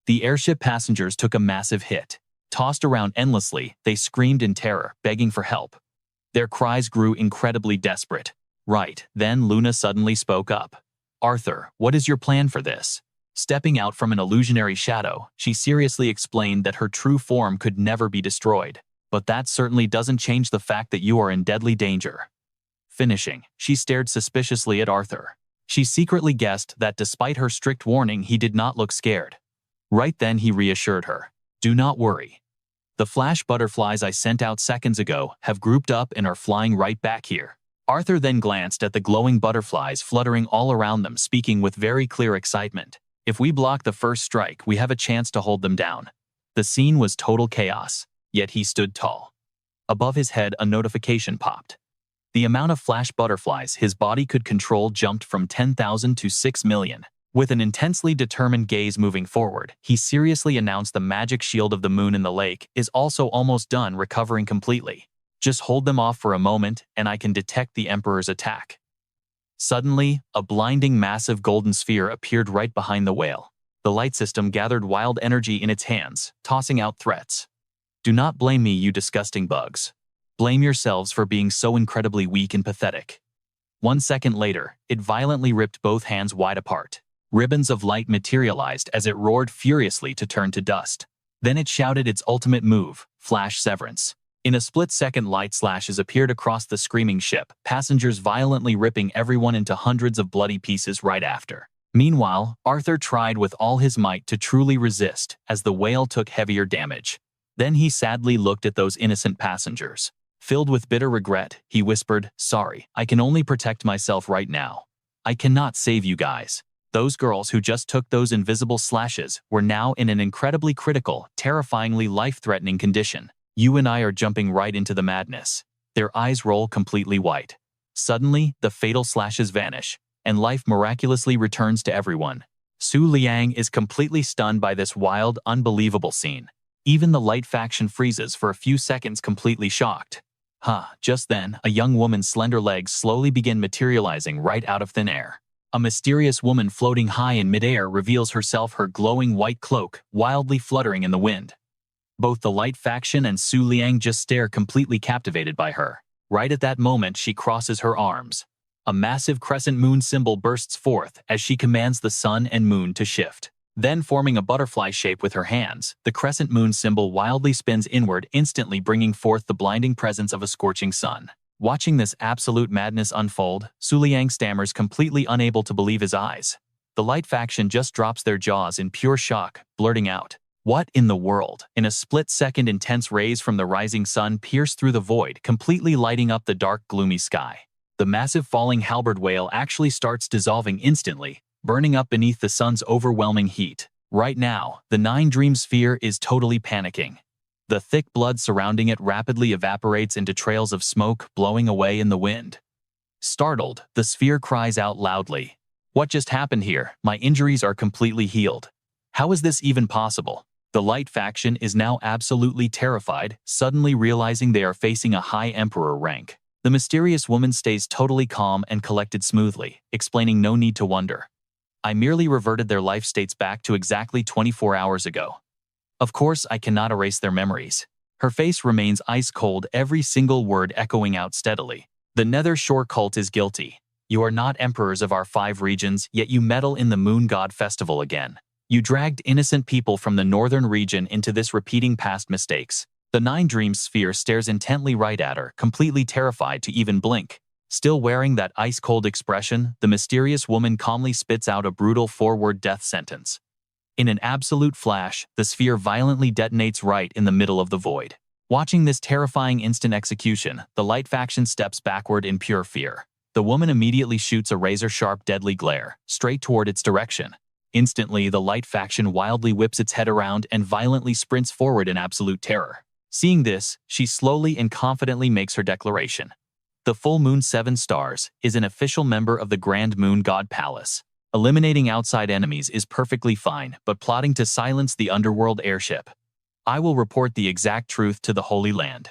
The airship passengers took a massive hit. Tossed around endlessly, they screamed in terror, begging for help. Their cries grew incredibly desperate. Right, then Luna suddenly spoke up. "Arthur, what is your plan for this?" Stepping out from an illusionary shadow, she seriously explained that her true form could never be destroyed. But that certainly doesn't change the fact that you are in deadly danger. Finishing, she stared suspiciously at Arthur. She secretly guessed that despite her strict warning, he did not look scared. Right then he reassured her. "Do not worry. The flash butterflies I sent out seconds ago have grouped up and are flying right back here." Arthur then glanced at the glowing butterflies fluttering all around them, speaking with very clear excitement. "If we block the first strike, we have a chance to hold them down." The scene was total chaos, yet he stood tall. Above his head, a notification popped. The amount of flash butterflies his body could control jumped from 10,000 to 6 million. With an intensely determined gaze moving forward, he seriously announced the magic shield of the moon in the lake is also almost done recovering completely. "Just hold them off for a moment, and I can detect the Emperor's attack." Suddenly, a blinding massive golden sphere appeared right behind the whale. The light system gathered wild energy in its hands, tossing out threats. "Do not blame me, you disgusting bugs. Blame yourselves for being so incredibly weak and pathetic." 1 second later, it violently ripped both hands wide apart. Ribbons of light materialized as it roared furiously to turn to dust. Then it shouted its ultimate move, Flash Severance. In a split-second, light slashes appeared across the screaming ship, passengers violently ripping everyone into hundreds of bloody pieces right after. Meanwhile, Arthur tried with all his might to truly resist as the whale took heavier damage. Then he sadly looked at those innocent passengers. Filled with bitter regret, he whispered, "Sorry, I can only protect myself right now. I cannot save you guys." Those girls who just took those invisible slashes were now in an incredibly critical, terrifyingly life-threatening condition. You and I are jumping right into the madness. Their eyes roll completely white. Suddenly, the fatal slashes vanish, and life miraculously returns to everyone. Liang is completely stunned by this wild, unbelievable scene. Even the light faction freezes for a few seconds, completely shocked. Just then, a young woman's slender legs slowly begin materializing right out of thin air. A mysterious woman floating high in midair reveals herself, her glowing white cloak wildly fluttering in the wind. Both the light faction and Liang just stare, completely captivated by her. Right at that moment, she crosses her arms. A massive crescent moon symbol bursts forth as she commands the sun and moon to shift. Then, forming a butterfly shape with her hands, the crescent moon symbol wildly spins inward, instantly bringing forth the blinding presence of a scorching sun. Watching this absolute madness unfold, Liang stammers, completely unable to believe his eyes. The light faction just drops their jaws in pure shock, blurting out, "What in the world?" In a split second, intense rays from the rising sun pierce through the void, completely lighting up the dark, gloomy sky. The massive falling halberd whale actually starts dissolving instantly, burning up beneath the sun's overwhelming heat. Right now, the Nine Dream Sphere is totally panicking. The thick blood surrounding it rapidly evaporates into trails of smoke, blowing away in the wind. Startled, the sphere cries out loudly, "What just happened here? My injuries are completely healed. How is this even possible?" The light faction is now absolutely terrified, suddenly realizing they are facing a high emperor rank. The mysterious woman stays totally calm and collected smoothly, explaining no need to wonder. "I merely reverted their life states back to exactly 24 hours ago. Of course, I cannot erase their memories." Her face remains ice cold, every single word echoing out steadily. "The Nether Shore cult is guilty. You are not emperors of our 5 regions, yet you meddle in the Moon God Festival again. You dragged innocent people from the northern region into this, repeating past mistakes." The Nine Dreams Sphere stares intently right at her, completely terrified to even blink. Still wearing that ice-cold expression, the mysterious woman calmly spits out a brutal four-word death sentence. In an absolute flash, the sphere violently detonates right in the middle of the void. Watching this terrifying instant execution, the Light faction steps backward in pure fear. The woman immediately shoots a razor-sharp deadly glare, straight toward its direction. Instantly, the Light faction wildly whips its head around and violently sprints forward in absolute terror. Seeing this, she slowly and confidently makes her declaration. The full moon 7 stars is an official member of the Grand Moon God Palace. Eliminating outside enemies is perfectly fine, but plotting to silence the underworld airship. I will report the exact truth to the Holy Land.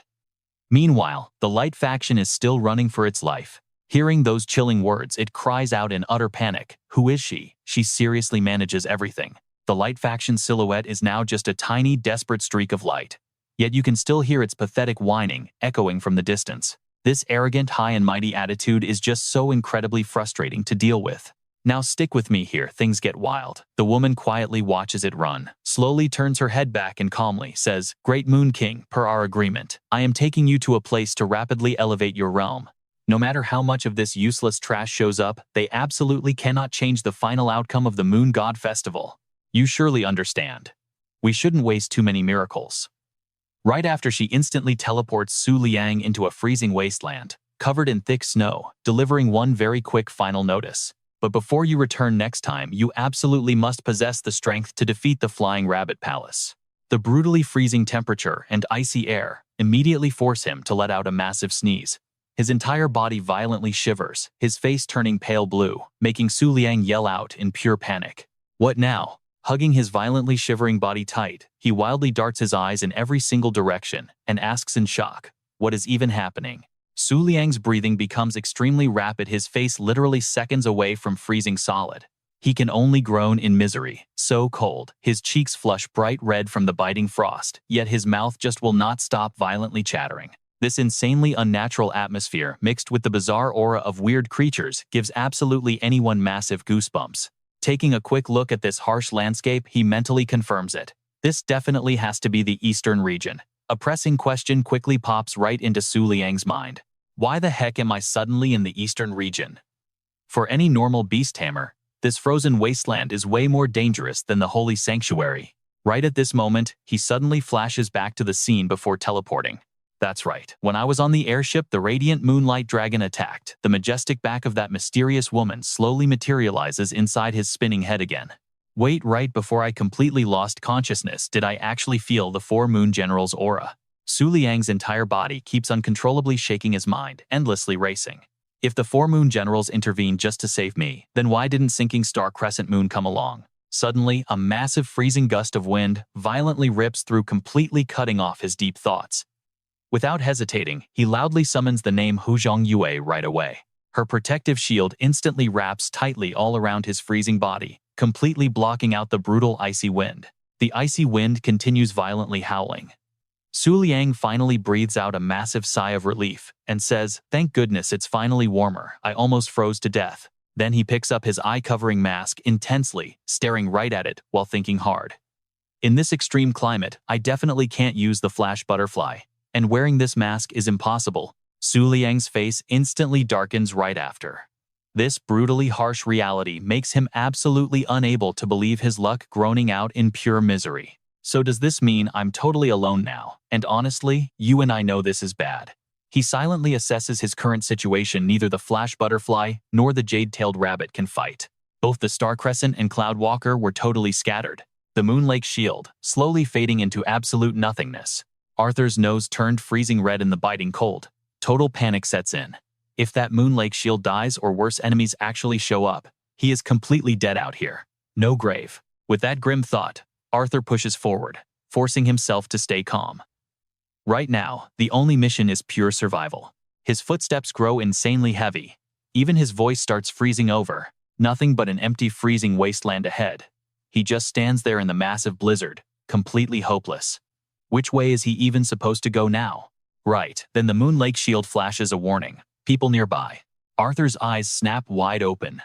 Meanwhile, the Light faction is still running for its life. Hearing those chilling words, it cries out in utter panic. Who is she? She seriously manages everything. The Light faction silhouette is now just a tiny, desperate streak of light. Yet you can still hear its pathetic whining, echoing from the distance. This arrogant, high and mighty attitude is just so incredibly frustrating to deal with. Now stick with me here, things get wild. The woman quietly watches it run, slowly turns her head back and calmly says, Great Moon King, per our agreement, I am taking you to a place to rapidly elevate your realm. No matter how much of this useless trash shows up, they absolutely cannot change the final outcome of the Moon God Festival. You surely understand. We shouldn't waste too many miracles. Right after she instantly teleports Su Liang into a freezing wasteland, covered in thick snow, delivering one very quick final notice. But before you return next time, you absolutely must possess the strength to defeat the Flying Rabbit Palace. The brutally freezing temperature and icy air immediately force him to let out a massive sneeze. His entire body violently shivers, his face turning pale blue, making Su Liang yell out in pure panic. What now? Hugging his violently shivering body tight, he wildly darts his eyes in every single direction and asks in shock, what is even happening? Su Liang's breathing becomes extremely rapid, his face literally seconds away from freezing solid. He can only groan in misery, so cold, his cheeks flush bright red from the biting frost, yet his mouth just will not stop violently chattering. This insanely unnatural atmosphere, mixed with the bizarre aura of weird creatures, gives absolutely anyone massive goosebumps. Taking a quick look at this harsh landscape, he mentally confirms it. This definitely has to be the Eastern region. A pressing question quickly pops right into Su Liang's mind. Why the heck am I suddenly in the Eastern region? For any normal beast tamer, this frozen wasteland is way more dangerous than the holy sanctuary. Right at this moment, he suddenly flashes back to the scene before teleporting. That's right. When I was on the airship, the radiant Moonlight Dragon attacked. The majestic back of that mysterious woman slowly materializes inside his spinning head again. Wait, right before I completely lost consciousness, did I actually feel the Four Moon General's aura? Su Liang's entire body keeps uncontrollably shaking, his mind endlessly racing. If the Four Moon Generals intervened just to save me, then why didn't Sinking Star Crescent Moon come along? Suddenly, a massive freezing gust of wind violently rips through, completely cutting off his deep thoughts. Without hesitating, he loudly summons the name Huzhong Yue right away. Her protective shield instantly wraps tightly all around his freezing body, completely blocking out the brutal icy wind. The icy wind continues violently howling. Su Liang finally breathes out a massive sigh of relief and says, Thank goodness it's finally warmer, I almost froze to death. Then he picks up his eye-covering mask intensely, staring right at it while thinking hard. In this extreme climate, I definitely can't use the flash butterfly. And wearing this mask is impossible. Su Liang's face instantly darkens right after. This brutally harsh reality makes him absolutely unable to believe his luck, groaning out in pure misery. So does this mean I'm totally alone now? And honestly, you and I know this is bad. He silently assesses his current situation. Neither the Flash Butterfly nor the Jade-tailed Rabbit can fight. Both the Star Crescent and Cloud Walker were totally scattered. The Moon Lake shield, slowly fading into absolute nothingness. Arthur's nose turned freezing red in the biting cold. Total panic sets in. If that Moon Lake shield dies or worse, enemies actually show up, he is completely dead out here. No grave. With that grim thought, Arthur pushes forward, forcing himself to stay calm. Right now, the only mission is pure survival. His footsteps grow insanely heavy. Even his voice starts freezing over. Nothing but an empty, freezing wasteland ahead. He just stands there in the massive blizzard, completely hopeless. Which way is he even supposed to go now? Right, then the Moon Lake shield flashes a warning. People nearby. Arthur's eyes snap wide open.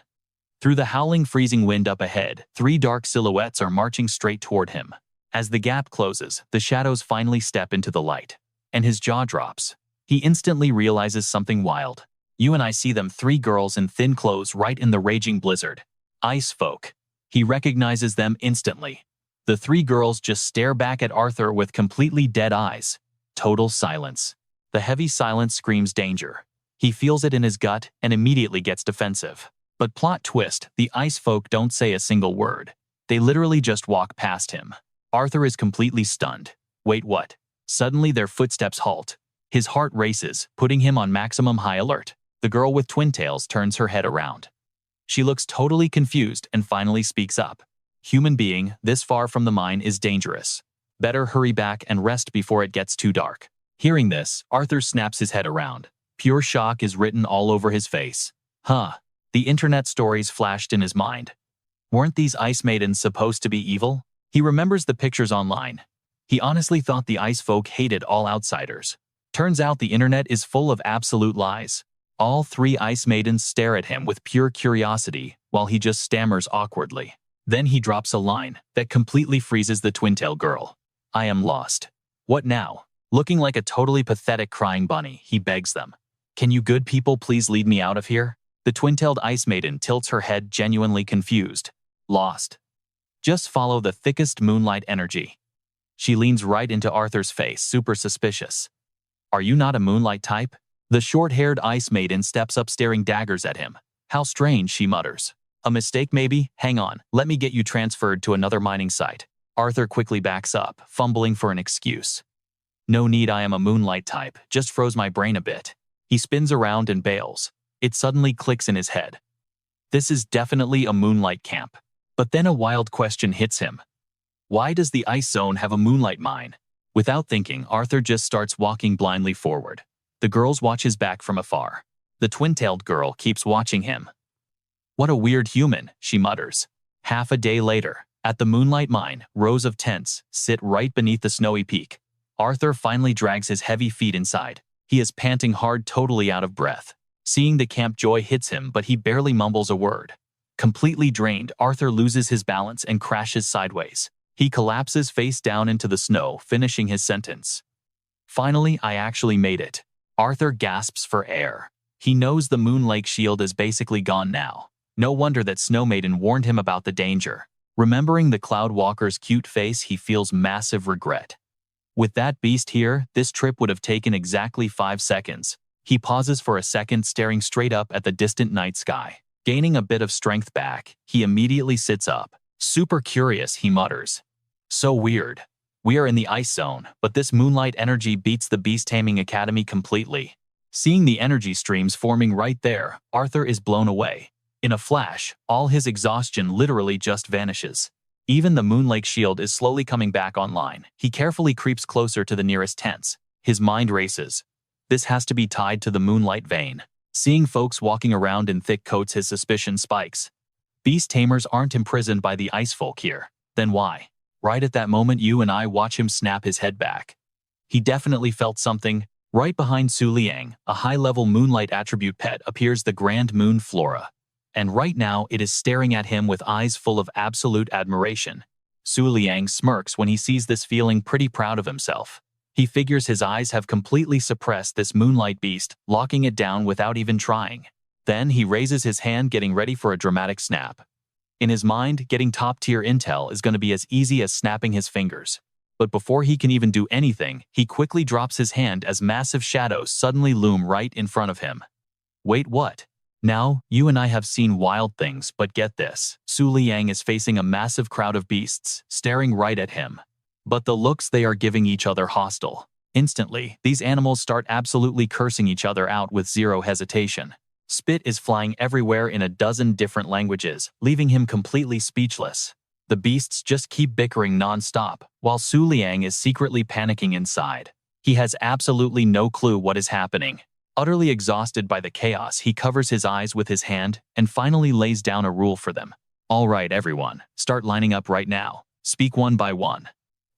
Through the howling, freezing wind up ahead, 3 dark silhouettes are marching straight toward him. As the gap closes, the shadows finally step into the light. And his jaw drops. He instantly realizes something wild. You and I see them, 3 girls in thin clothes right in the raging blizzard. Ice folk. He recognizes them instantly. The 3 girls just stare back at Arthur with completely dead eyes. Total silence. The heavy silence screams danger. He feels it in his gut and immediately gets defensive. But plot twist, the ice folk don't say a single word. They literally just walk past him. Arthur is completely stunned. Wait, what? Suddenly their footsteps halt. His heart races, putting him on maximum high alert. The girl with twin tails turns her head around. She looks totally confused and finally speaks up. Human being, this far from the mine is dangerous. Better hurry back and rest before it gets too dark. Hearing this, Arthur snaps his head around. Pure shock is written all over his face. Huh. The internet stories flashed in his mind. Weren't these ice maidens supposed to be evil? He remembers the pictures online. He honestly thought the ice folk hated all outsiders. Turns out the internet is full of absolute lies. All 3 ice maidens stare at him with pure curiosity, while he just stammers awkwardly. Then he drops a line that completely freezes the twin-tail girl. I am lost. What now? Looking like a totally pathetic crying bunny, he begs them. Can you good people please lead me out of here? The twin-tailed ice maiden tilts her head, genuinely confused. Lost. Just follow the thickest moonlight energy. She leans right into Arthur's face, super suspicious. Are you not a moonlight type? The short-haired ice maiden steps up, staring daggers at him. How strange, she mutters. A mistake maybe? Hang on, let me get you transferred to another mining site. Arthur quickly backs up, fumbling for an excuse. No need, I am a moonlight type, just froze my brain a bit. He spins around and bails. It suddenly clicks in his head. This is definitely a moonlight camp. But then a wild question hits him. Why does the ice zone have a moonlight mine? Without thinking, Arthur just starts walking blindly forward. The girls watch his back from afar. The twin-tailed girl keeps watching him. What a weird human, she mutters. Half a day later, at the moonlight mine, rows of tents sit right beneath the snowy peak. Arthur finally drags his heavy feet inside. He is panting hard, totally out of breath. Seeing the camp, joy hits him, but he barely mumbles a word. Completely drained, Arthur loses his balance and crashes sideways. He collapses face down into the snow, finishing his sentence. Finally, I actually made it. Arthur gasps for air. He knows the Moon Lake shield is basically gone now. No wonder that Snow Maiden warned him about the danger. Remembering the Cloud Walker's cute face, he feels massive regret. With that beast here, this trip would have taken exactly 5 seconds. He pauses for a second, staring straight up at the distant night sky. Gaining a bit of strength back, he immediately sits up. Super curious, he mutters. So weird. We are in the ice zone, but this moonlight energy beats the Beast Taming Academy completely. Seeing the energy streams forming right there, Arthur is blown away. In a flash, all his exhaustion literally just vanishes. Even the Moon Lake shield is slowly coming back online. He carefully creeps closer to the nearest tents. His mind races. This has to be tied to the moonlight vein. Seeing folks walking around in thick coats, his suspicion spikes. Beast tamers aren't imprisoned by the ice folk here. Then why? Right at that moment, you and I watch him snap his head back. He definitely felt something. Right behind Su Liang, a high-level moonlight attribute pet, appears the Grand Moon Flora. And right now it is staring at him with eyes full of absolute admiration. Su Liang smirks when he sees this, feeling pretty proud of himself. He figures his eyes have completely suppressed this moonlight beast, locking it down without even trying. Then he raises his hand, getting ready for a dramatic snap. In his mind, getting top-tier intel is going to be as easy as snapping his fingers. But before he can even do anything, he quickly drops his hand as massive shadows suddenly loom right in front of him. Wait, what? Now, you and I have seen wild things, but get this. Su Liang is facing a massive crowd of beasts, staring right at him. But the looks they are giving each other hostile. Instantly, these animals start absolutely cursing each other out with zero hesitation. Spit is flying everywhere in a dozen different languages, leaving him completely speechless. The beasts just keep bickering non-stop, while Su Liang is secretly panicking inside. He has absolutely no clue what is happening. Utterly exhausted by the chaos, he covers his eyes with his hand and finally lays down a rule for them. All right, everyone, start lining up right now. Speak one by one.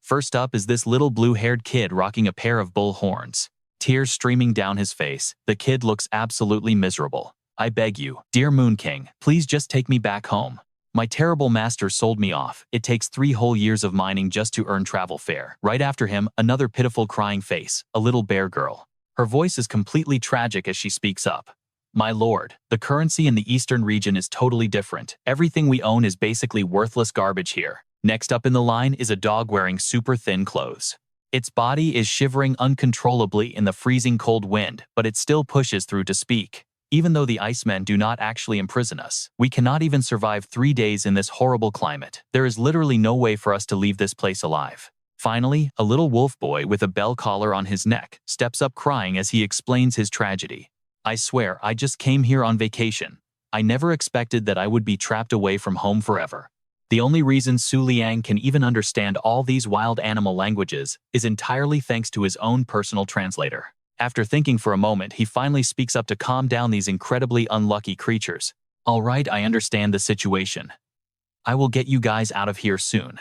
First up is this little blue-haired kid rocking a pair of bull horns. Tears streaming down his face, the kid looks absolutely miserable. I beg you, dear Moon King, please just take me back home. My terrible master sold me off. It takes 3 whole years of mining just to earn travel fare. Right after him, another pitiful crying face, a little bear girl. Her voice is completely tragic as she speaks up. My lord, the currency in the eastern region is totally different. Everything we own is basically worthless garbage here. Next up in the line is a dog wearing super thin clothes. Its body is shivering uncontrollably in the freezing cold wind, but it still pushes through to speak. Even though the Icemen do not actually imprison us, we cannot even survive 3 days in this horrible climate. There is literally no way for us to leave this place alive. Finally, a little wolf boy with a bell collar on his neck steps up crying as he explains his tragedy. I swear, I just came here on vacation. I never expected that I would be trapped away from home forever. The only reason Liang can even understand all these wild animal languages is entirely thanks to his own personal translator. After thinking for a moment, he finally speaks up to calm down these incredibly unlucky creatures. All right, I understand the situation. I will get you guys out of here soon.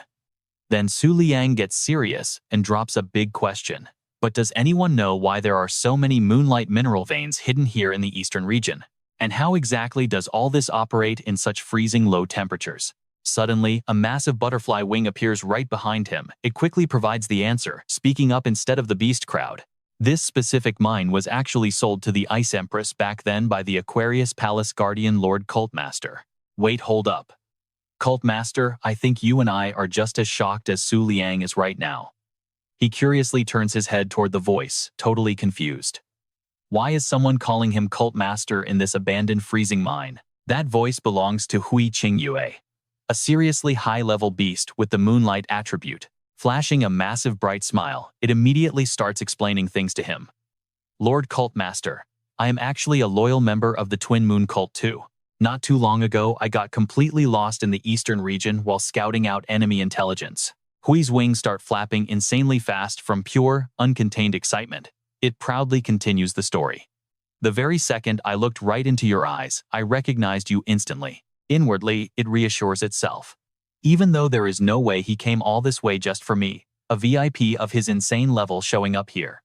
Then Liang gets serious and drops a big question. But does anyone know why there are so many moonlight mineral veins hidden here in the eastern region? And how exactly does all this operate in such freezing low temperatures? Suddenly, a massive butterfly wing appears right behind him. It quickly provides the answer, speaking up instead of the beast crowd. This specific mine was actually sold to the Ice Empress back then by the Aquarius Palace Guardian Lord Cultmaster. Wait, hold up. Cultmaster, I think you and I are just as shocked as Liang is right now. He curiously turns his head toward the voice, totally confused. Why is someone calling him Cultmaster in this abandoned freezing mine? That voice belongs to Hui Qingyue, a seriously high-level beast with the Moonlight attribute. Flashing a massive bright smile, it immediately starts explaining things to him. Lord Cultmaster, I am actually a loyal member of the Twin Moon cult too. Not too long ago, I got completely lost in the eastern region while scouting out enemy intelligence. Hui's wings start flapping insanely fast from pure, uncontained excitement. It proudly continues the story. The very second I looked right into your eyes, I recognized you instantly. Inwardly, it reassures itself. Even though there is no way he came all this way just for me, a VIP of his insane level showing up here.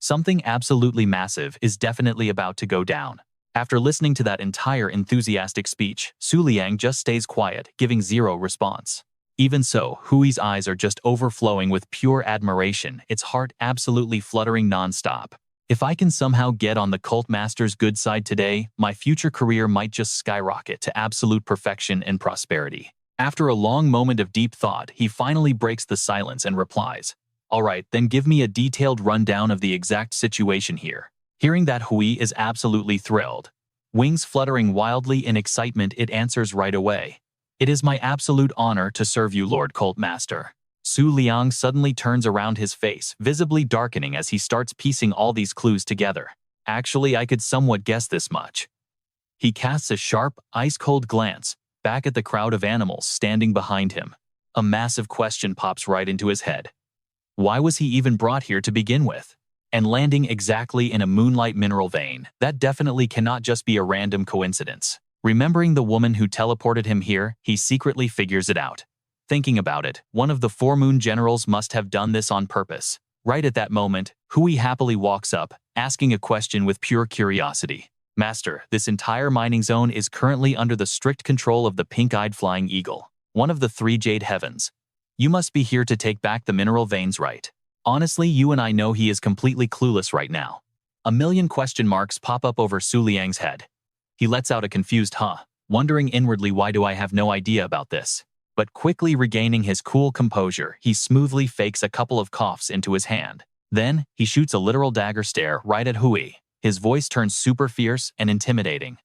Something absolutely massive is definitely about to go down. After listening to that entire enthusiastic speech, Liang just stays quiet, giving zero response. Even so, Hui's eyes are just overflowing with pure admiration, its heart absolutely fluttering nonstop. If I can somehow get on the cult master's good side today, my future career might just skyrocket to absolute perfection and prosperity. After a long moment of deep thought, he finally breaks the silence and replies, All right, then give me a detailed rundown of the exact situation here. Hearing that, Hui is absolutely thrilled. Wings fluttering wildly in excitement, it answers right away. It is my absolute honor to serve you, Lord Cultmaster. Liang suddenly turns around, his face visibly darkening as he starts piecing all these clues together. Actually, I could somewhat guess this much. He casts a sharp, ice-cold glance back at the crowd of animals standing behind him. A massive question pops right into his head. Why was he even brought here to begin with? And landing exactly in a moonlight mineral vein, that definitely cannot just be a random coincidence. Remembering the woman who teleported him here, he secretly figures it out. Thinking about it, one of the 4 moon generals must have done this on purpose. Right at that moment, Hui happily walks up, asking a question with pure curiosity. Master, this entire mining zone is currently under the strict control of the pink-eyed flying eagle, one of the 3 jade heavens. You must be here to take back the mineral veins, right? Honestly, you and I know he is completely clueless right now. A million question marks pop up over Liang's head. He lets out a confused huh, wondering inwardly, why do I have no idea about this? But quickly regaining his cool composure, he smoothly fakes a couple of coughs into his hand. Then, he shoots a literal dagger stare right at Hui. His voice turns super fierce and intimidating.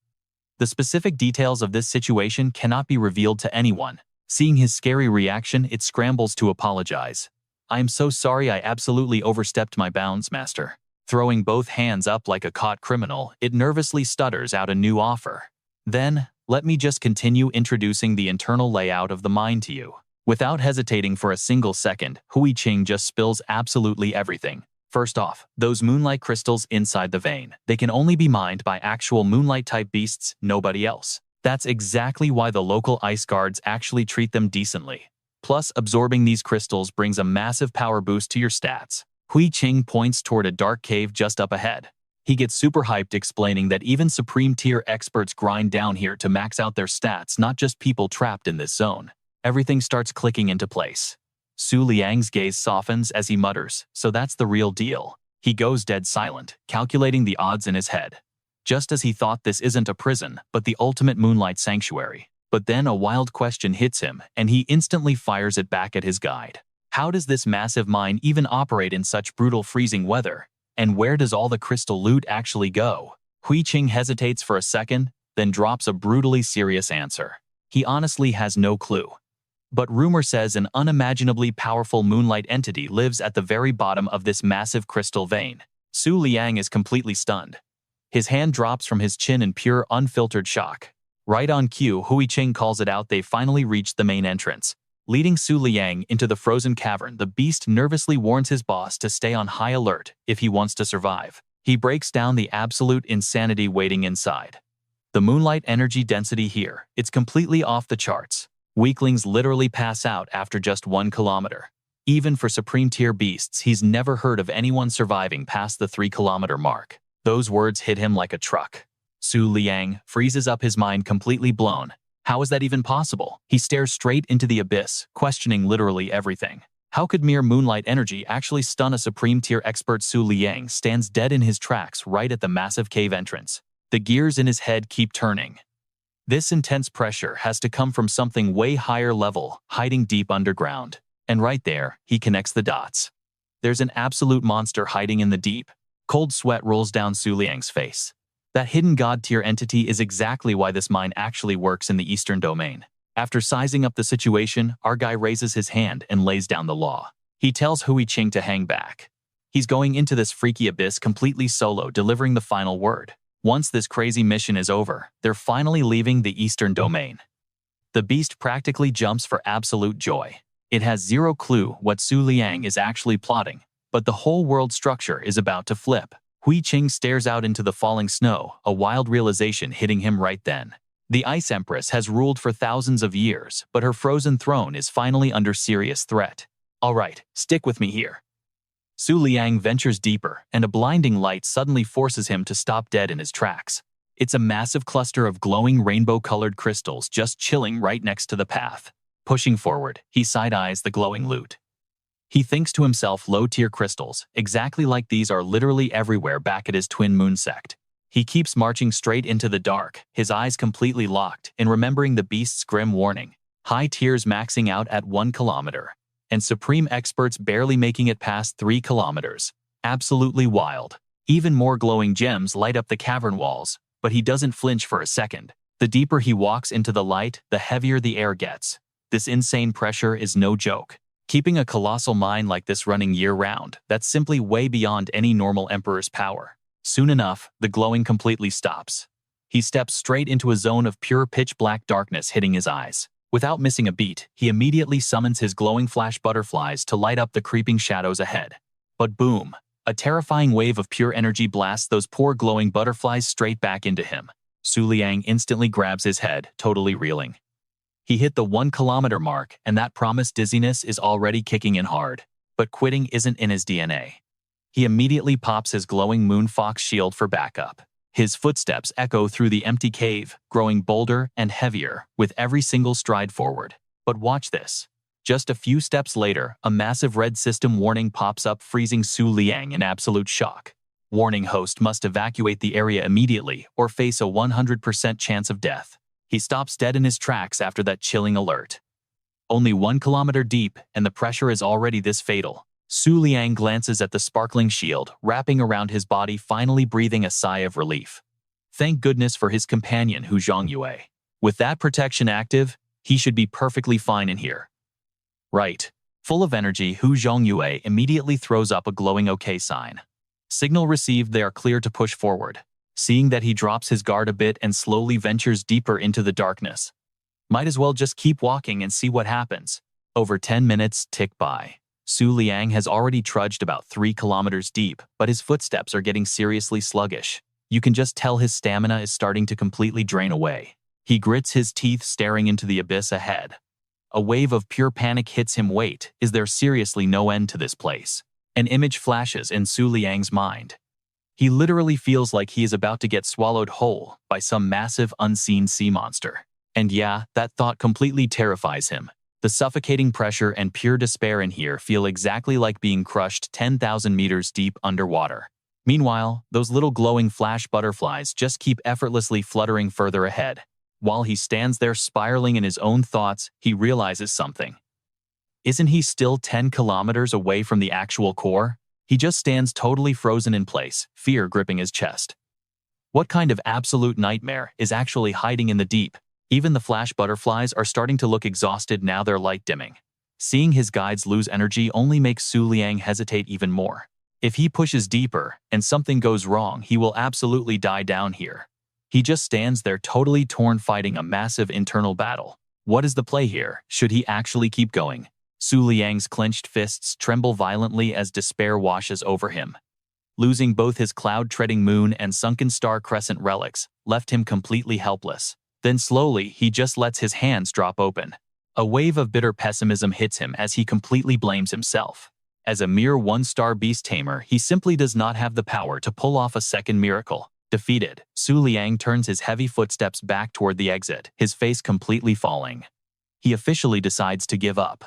The specific details of this situation cannot be revealed to anyone. Seeing his scary reaction, it scrambles to apologize. I am so sorry, I absolutely overstepped my bounds, Master. Throwing both hands up like a caught criminal, it nervously stutters out a new offer. Then, let me just continue introducing the internal layout of the mine to you. Without hesitating for a single second, Hui Qing just spills absolutely everything. First off, those moonlight crystals inside the vein. They can only be mined by actual moonlight-type beasts, nobody else. That's exactly why the local ice guards actually treat them decently. Plus, absorbing these crystals brings a massive power boost to your stats. Hui Qing points toward a dark cave just up ahead. He gets super hyped, explaining that even supreme-tier experts grind down here to max out their stats, not just people trapped in this zone. Everything starts clicking into place. Liang's gaze softens as he mutters, so that's the real deal. He goes dead silent, calculating the odds in his head. just as he thought this isn't a prison, but the ultimate moonlight sanctuary. But then a wild question hits him, and he instantly fires it back at his guide. How does this massive mine even operate in such brutal freezing weather? And where does all the crystal loot actually go? Hui Qing hesitates for a second, then drops a brutally serious answer. He honestly has no clue. But rumor says an unimaginably powerful moonlight entity lives at the very bottom of this massive crystal vein. Su Liang is completely stunned. His hand drops from his chin in pure, unfiltered shock. Right on cue, Hui Qing calls it out. They finally reached the main entrance. Leading Su Liang into the frozen cavern, the beast nervously warns his boss to stay on high alert if he wants to survive. He breaks down the absolute insanity waiting inside. The moonlight energy density here, it's completely off the charts. Weaklings literally pass out after just 1 kilometer. Even for supreme-tier beasts, he's never heard of anyone surviving past the 3-kilometer mark. Those words hit him like a truck. Su Liang freezes up, his mind completely blown. How is that even possible? He stares straight into the abyss, questioning literally everything. How could mere moonlight energy actually stun a supreme-tier expert? Su Liang stands dead in his tracks right at the massive cave entrance. The gears in his head keep turning. This intense pressure has to come from something way higher level, hiding deep underground. And right there, he connects the dots. There's an absolute monster hiding in the deep. Cold sweat rolls down Su Liang's face. That hidden god-tier entity is exactly why this mine actually works in the Eastern Domain. After sizing up the situation, our guy raises his hand and lays down the law. He tells Hui Qing to hang back. He's going into this freaky abyss completely solo, delivering the final word. Once this crazy mission is over, they're finally leaving the Eastern Domain. The beast practically jumps for absolute joy. It has zero clue what Su Liang is actually plotting, but the whole world structure is about to flip. Hui Qing stares out into the falling snow, a wild realization hitting him right then. The Ice Empress has ruled for thousands of years, but her frozen throne is finally under serious threat. All right, stick with me here. Su Liang ventures deeper, and a blinding light suddenly forces him to stop dead in his tracks. It's a massive cluster of glowing rainbow-colored crystals just chilling right next to the path. Pushing forward, he side-eyes the glowing loot. He thinks to himself, low-tier crystals, exactly like these, are literally everywhere back at his twin moon sect. He keeps marching straight into the dark, his eyes completely locked, in remembering the beast's grim warning. High tiers maxing out at 1 kilometer, and supreme experts barely making it past 3 kilometers. Absolutely wild. Even more glowing gems light up the cavern walls, but he doesn't flinch for a second. The deeper he walks into the light, the heavier the air gets. This insane pressure is no joke. Keeping a colossal mine like this running year-round, that's simply way beyond any normal emperor's power. Soon enough, the glowing completely stops. He steps straight into a zone of pure pitch-black darkness hitting his eyes. Without missing a beat, he immediately summons his glowing flash butterflies to light up the creeping shadows ahead. But boom! A terrifying wave of pure energy blasts those poor glowing butterflies straight back into him. Su Liang instantly grabs his head, totally reeling. He hit the 1 kilometer mark, and that promised dizziness is already kicking in hard. But quitting isn't in his DNA. He immediately pops his glowing moon fox shield for backup. His footsteps echo through the empty cave, growing bolder and heavier with every single stride forward. But watch this. Just a few steps later, a massive red system warning pops up, freezing Su Liang in absolute shock. Warning: host must evacuate the area immediately or face a 100% chance of death. He stops dead in his tracks after that chilling alert. Only 1 kilometer deep, and the pressure is already this fatal. Su Liang glances at the sparkling shield wrapping around his body, finally breathing a sigh of relief. Thank goodness for his companion Hu Zhongyue. With that protection active, he should be perfectly fine in here. Right. Full of energy, Hu Zhongyue immediately throws up a glowing OK sign. Signal received, they are clear to push forward. Seeing that, he drops his guard a bit and slowly ventures deeper into the darkness. Might as well just keep walking and see what happens. Over 10 minutes tick by. Su Liang has already trudged about 3 kilometers deep, but his footsteps are getting seriously sluggish. You can just tell his stamina is starting to completely drain away. He grits his teeth, staring into the abyss ahead. A wave of pure panic hits him. Wait, is there seriously no end to this place? An image flashes in Su Liang's mind. He literally feels like he is about to get swallowed whole by some massive unseen sea monster. And yeah, that thought completely terrifies him. The suffocating pressure and pure despair in here feel exactly like being crushed 10,000 meters deep underwater. Meanwhile, those little glowing flash butterflies just keep effortlessly fluttering further ahead. While he stands there spiraling in his own thoughts, he realizes something. Isn't he still 10 kilometers away from the actual core? He just stands totally frozen in place, fear gripping his chest. What kind of absolute nightmare is actually hiding in the deep? Even the flash butterflies are starting to look exhausted now, their light dimming. Seeing his guides lose energy only makes Su Liang hesitate even more. If he pushes deeper and something goes wrong, he will absolutely die down here. He just stands there totally torn, fighting a massive internal battle. What is the play here? Should he actually keep going? Su Liang's clenched fists tremble violently as despair washes over him. Losing both his cloud-treading moon and sunken star crescent relics left him completely helpless. Then slowly, he just lets his hands drop open. A wave of bitter pessimism hits him as he completely blames himself. As a mere one-star beast tamer, he simply does not have the power to pull off a second miracle. Defeated, Su Liang turns his heavy footsteps back toward the exit, his face completely falling. He officially decides to give up.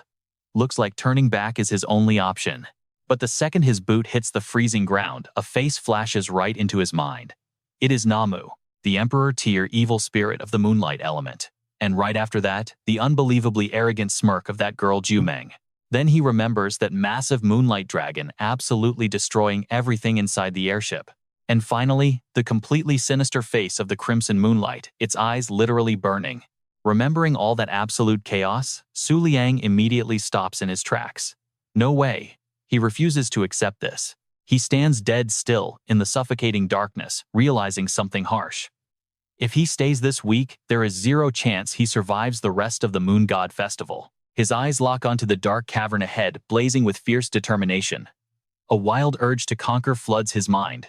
Looks like turning back is his only option. But the second his boot hits the freezing ground, a face flashes right into his mind. It is Namu, the Emperor Tier evil spirit of the Moonlight element. And right after that, the unbelievably arrogant smirk of that girl Jumeng. Then he remembers that massive Moonlight dragon absolutely destroying everything inside the airship. And finally, the completely sinister face of the Crimson Moonlight, its eyes literally burning. Remembering all that absolute chaos, Su Liang immediately stops in his tracks. No way. He refuses to accept this. He stands dead still in the suffocating darkness, realizing something harsh. If he stays this weak, there is zero chance he survives the rest of the Moon God Festival. His eyes lock onto the dark cavern ahead, blazing with fierce determination. A wild urge to conquer floods his mind.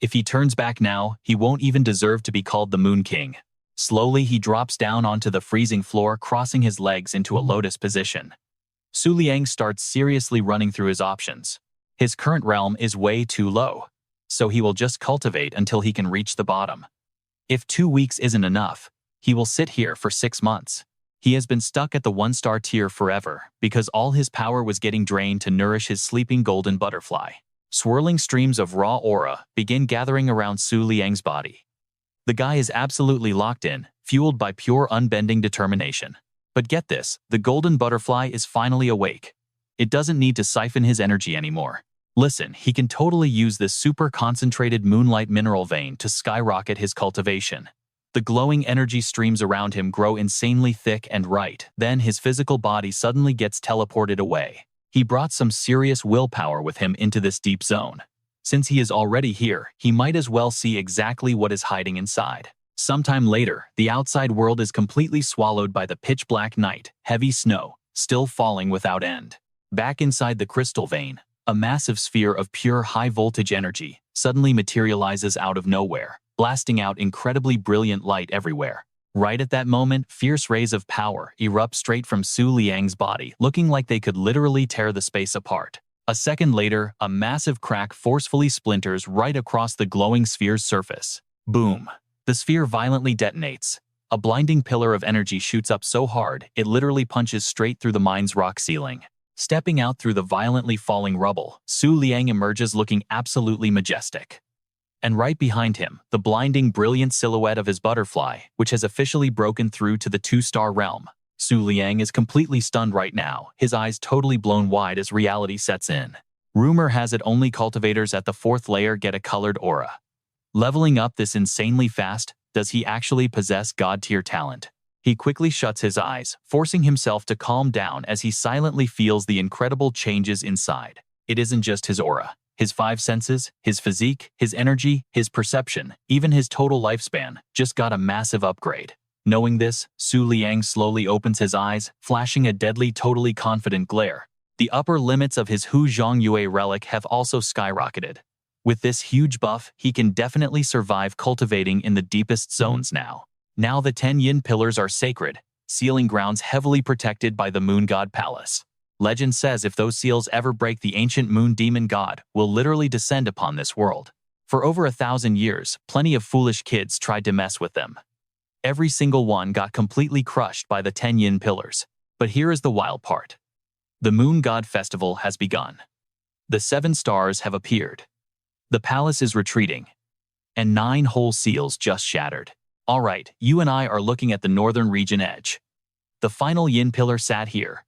If he turns back now, he won't even deserve to be called the Moon King. Slowly, he drops down onto the freezing floor, crossing his legs into a lotus position. Su Liang starts seriously running through his options. His current realm is way too low, so he will just cultivate until he can reach the bottom. If 2 weeks isn't enough, he will sit here for 6 months. He has been stuck at the 1-star tier forever because all his power was getting drained to nourish his sleeping golden butterfly. Swirling streams of raw aura begin gathering around Su Liang's body. The guy is absolutely locked in, fueled by pure unbending determination. But get this, the golden butterfly is finally awake. It doesn't need to siphon his energy anymore. Listen, he can totally use this super concentrated moonlight mineral vein to skyrocket his cultivation. The glowing energy streams around him grow insanely thick and right. Then his physical body suddenly gets teleported away. He brought some serious willpower with him into this deep zone. Since he is already here, he might as well see exactly what is hiding inside. Sometime later, the outside world is completely swallowed by the pitch-black night, heavy snow, still falling without end. Back inside the crystal vein, a massive sphere of pure high-voltage energy suddenly materializes out of nowhere, blasting out incredibly brilliant light everywhere. Right at that moment, fierce rays of power erupt straight from Su Liang's body, looking like they could literally tear the space apart. A second later, a massive crack forcefully splinters right across the glowing sphere's surface. Boom! The sphere violently detonates. A blinding pillar of energy shoots up so hard, it literally punches straight through the mine's rock ceiling. Stepping out through the violently falling rubble, Su Liang emerges looking absolutely majestic. And right behind him, the blinding, brilliant silhouette of his butterfly, which has officially broken through to the 2-star realm. Su Liang is completely stunned right now, his eyes totally blown wide as reality sets in. Rumor has it only cultivators at the 4th layer get a colored aura. Leveling up this insanely fast, does he actually possess god-tier talent? He quickly shuts his eyes, forcing himself to calm down as he silently feels the incredible changes inside. It isn't just his aura. His 5 senses, his physique, his energy, his perception, even his total lifespan, just got a massive upgrade. Knowing this, Su Liang slowly opens his eyes, flashing a deadly, totally confident glare. The upper limits of his Hu Zhongyue relic have also skyrocketed. With this huge buff, he can definitely survive cultivating in the deepest zones now. Now the 10 yin pillars are sacred, sealing grounds heavily protected by the Moon God Palace. Legend says if those seals ever break, the ancient moon demon god will literally descend upon this world. For over 1,000 years, plenty of foolish kids tried to mess with them. Every single one got completely crushed by the 10 yin pillars. But here is the wild part. The Moon God Festival has begun. The 7 stars have appeared. The palace is retreating, and 9 whole seals just shattered. All right, you and I are looking at the northern region edge. The final yin pillar sat here.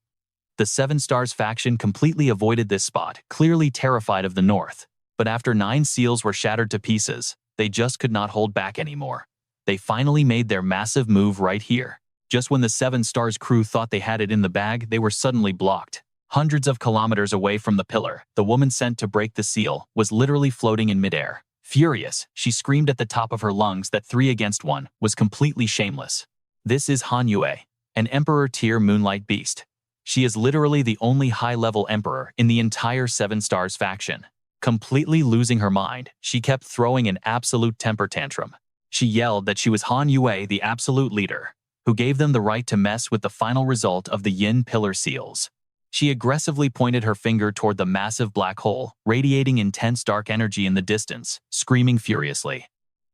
The 7 Stars faction completely avoided this spot, clearly terrified of the north. But after 9 seals were shattered to pieces, they just could not hold back anymore. They finally made their massive move right here. Just when the 7 Stars crew thought they had it in the bag, they were suddenly blocked. Hundreds of kilometers away from the pillar, the woman sent to break the seal was literally floating in midair. Furious, she screamed at the top of her lungs that 3 against 1 was completely shameless. This is Han Yue, an Emperor-tier Moonlight beast. She is literally the only high-level emperor in the entire 7 Stars faction. Completely losing her mind, she kept throwing an absolute temper tantrum. She yelled that she was Han Yue, the absolute leader, who gave them the right to mess with the final result of the Yin Pillar seals. She aggressively pointed her finger toward the massive black hole, radiating intense dark energy in the distance, screaming furiously.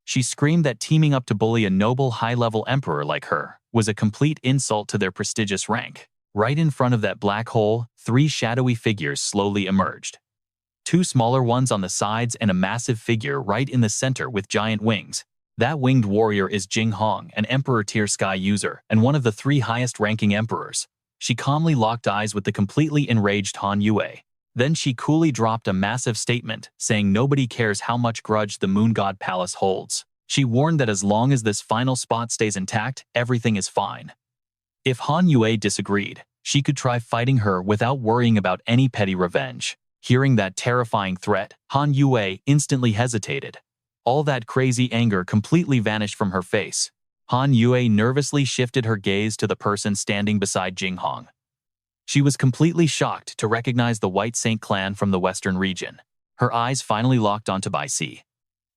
She screamed that teaming up to bully a noble high-level emperor like her was a complete insult to their prestigious rank. Right in front of that black hole, 3 shadowy figures slowly emerged. 2 smaller ones on the sides and a massive figure right in the center with giant wings. That winged warrior is Jing Hong, an Emperor-tier sky user and one of the 3 highest-ranking emperors. She calmly locked eyes with the completely enraged Han Yue. Then she coolly dropped a massive statement, saying nobody cares how much grudge the Moon God Palace holds. She warned that as long as this final spot stays intact, everything is fine. If Han Yue disagreed, she could try fighting her without worrying about any petty revenge. Hearing that terrifying threat, Han Yue instantly hesitated. All that crazy anger completely vanished from her face. Han Yue nervously shifted her gaze to the person standing beside Jing Hong. She was completely shocked to recognize the White Saint clan from the western region. Her eyes finally locked onto Bai Si,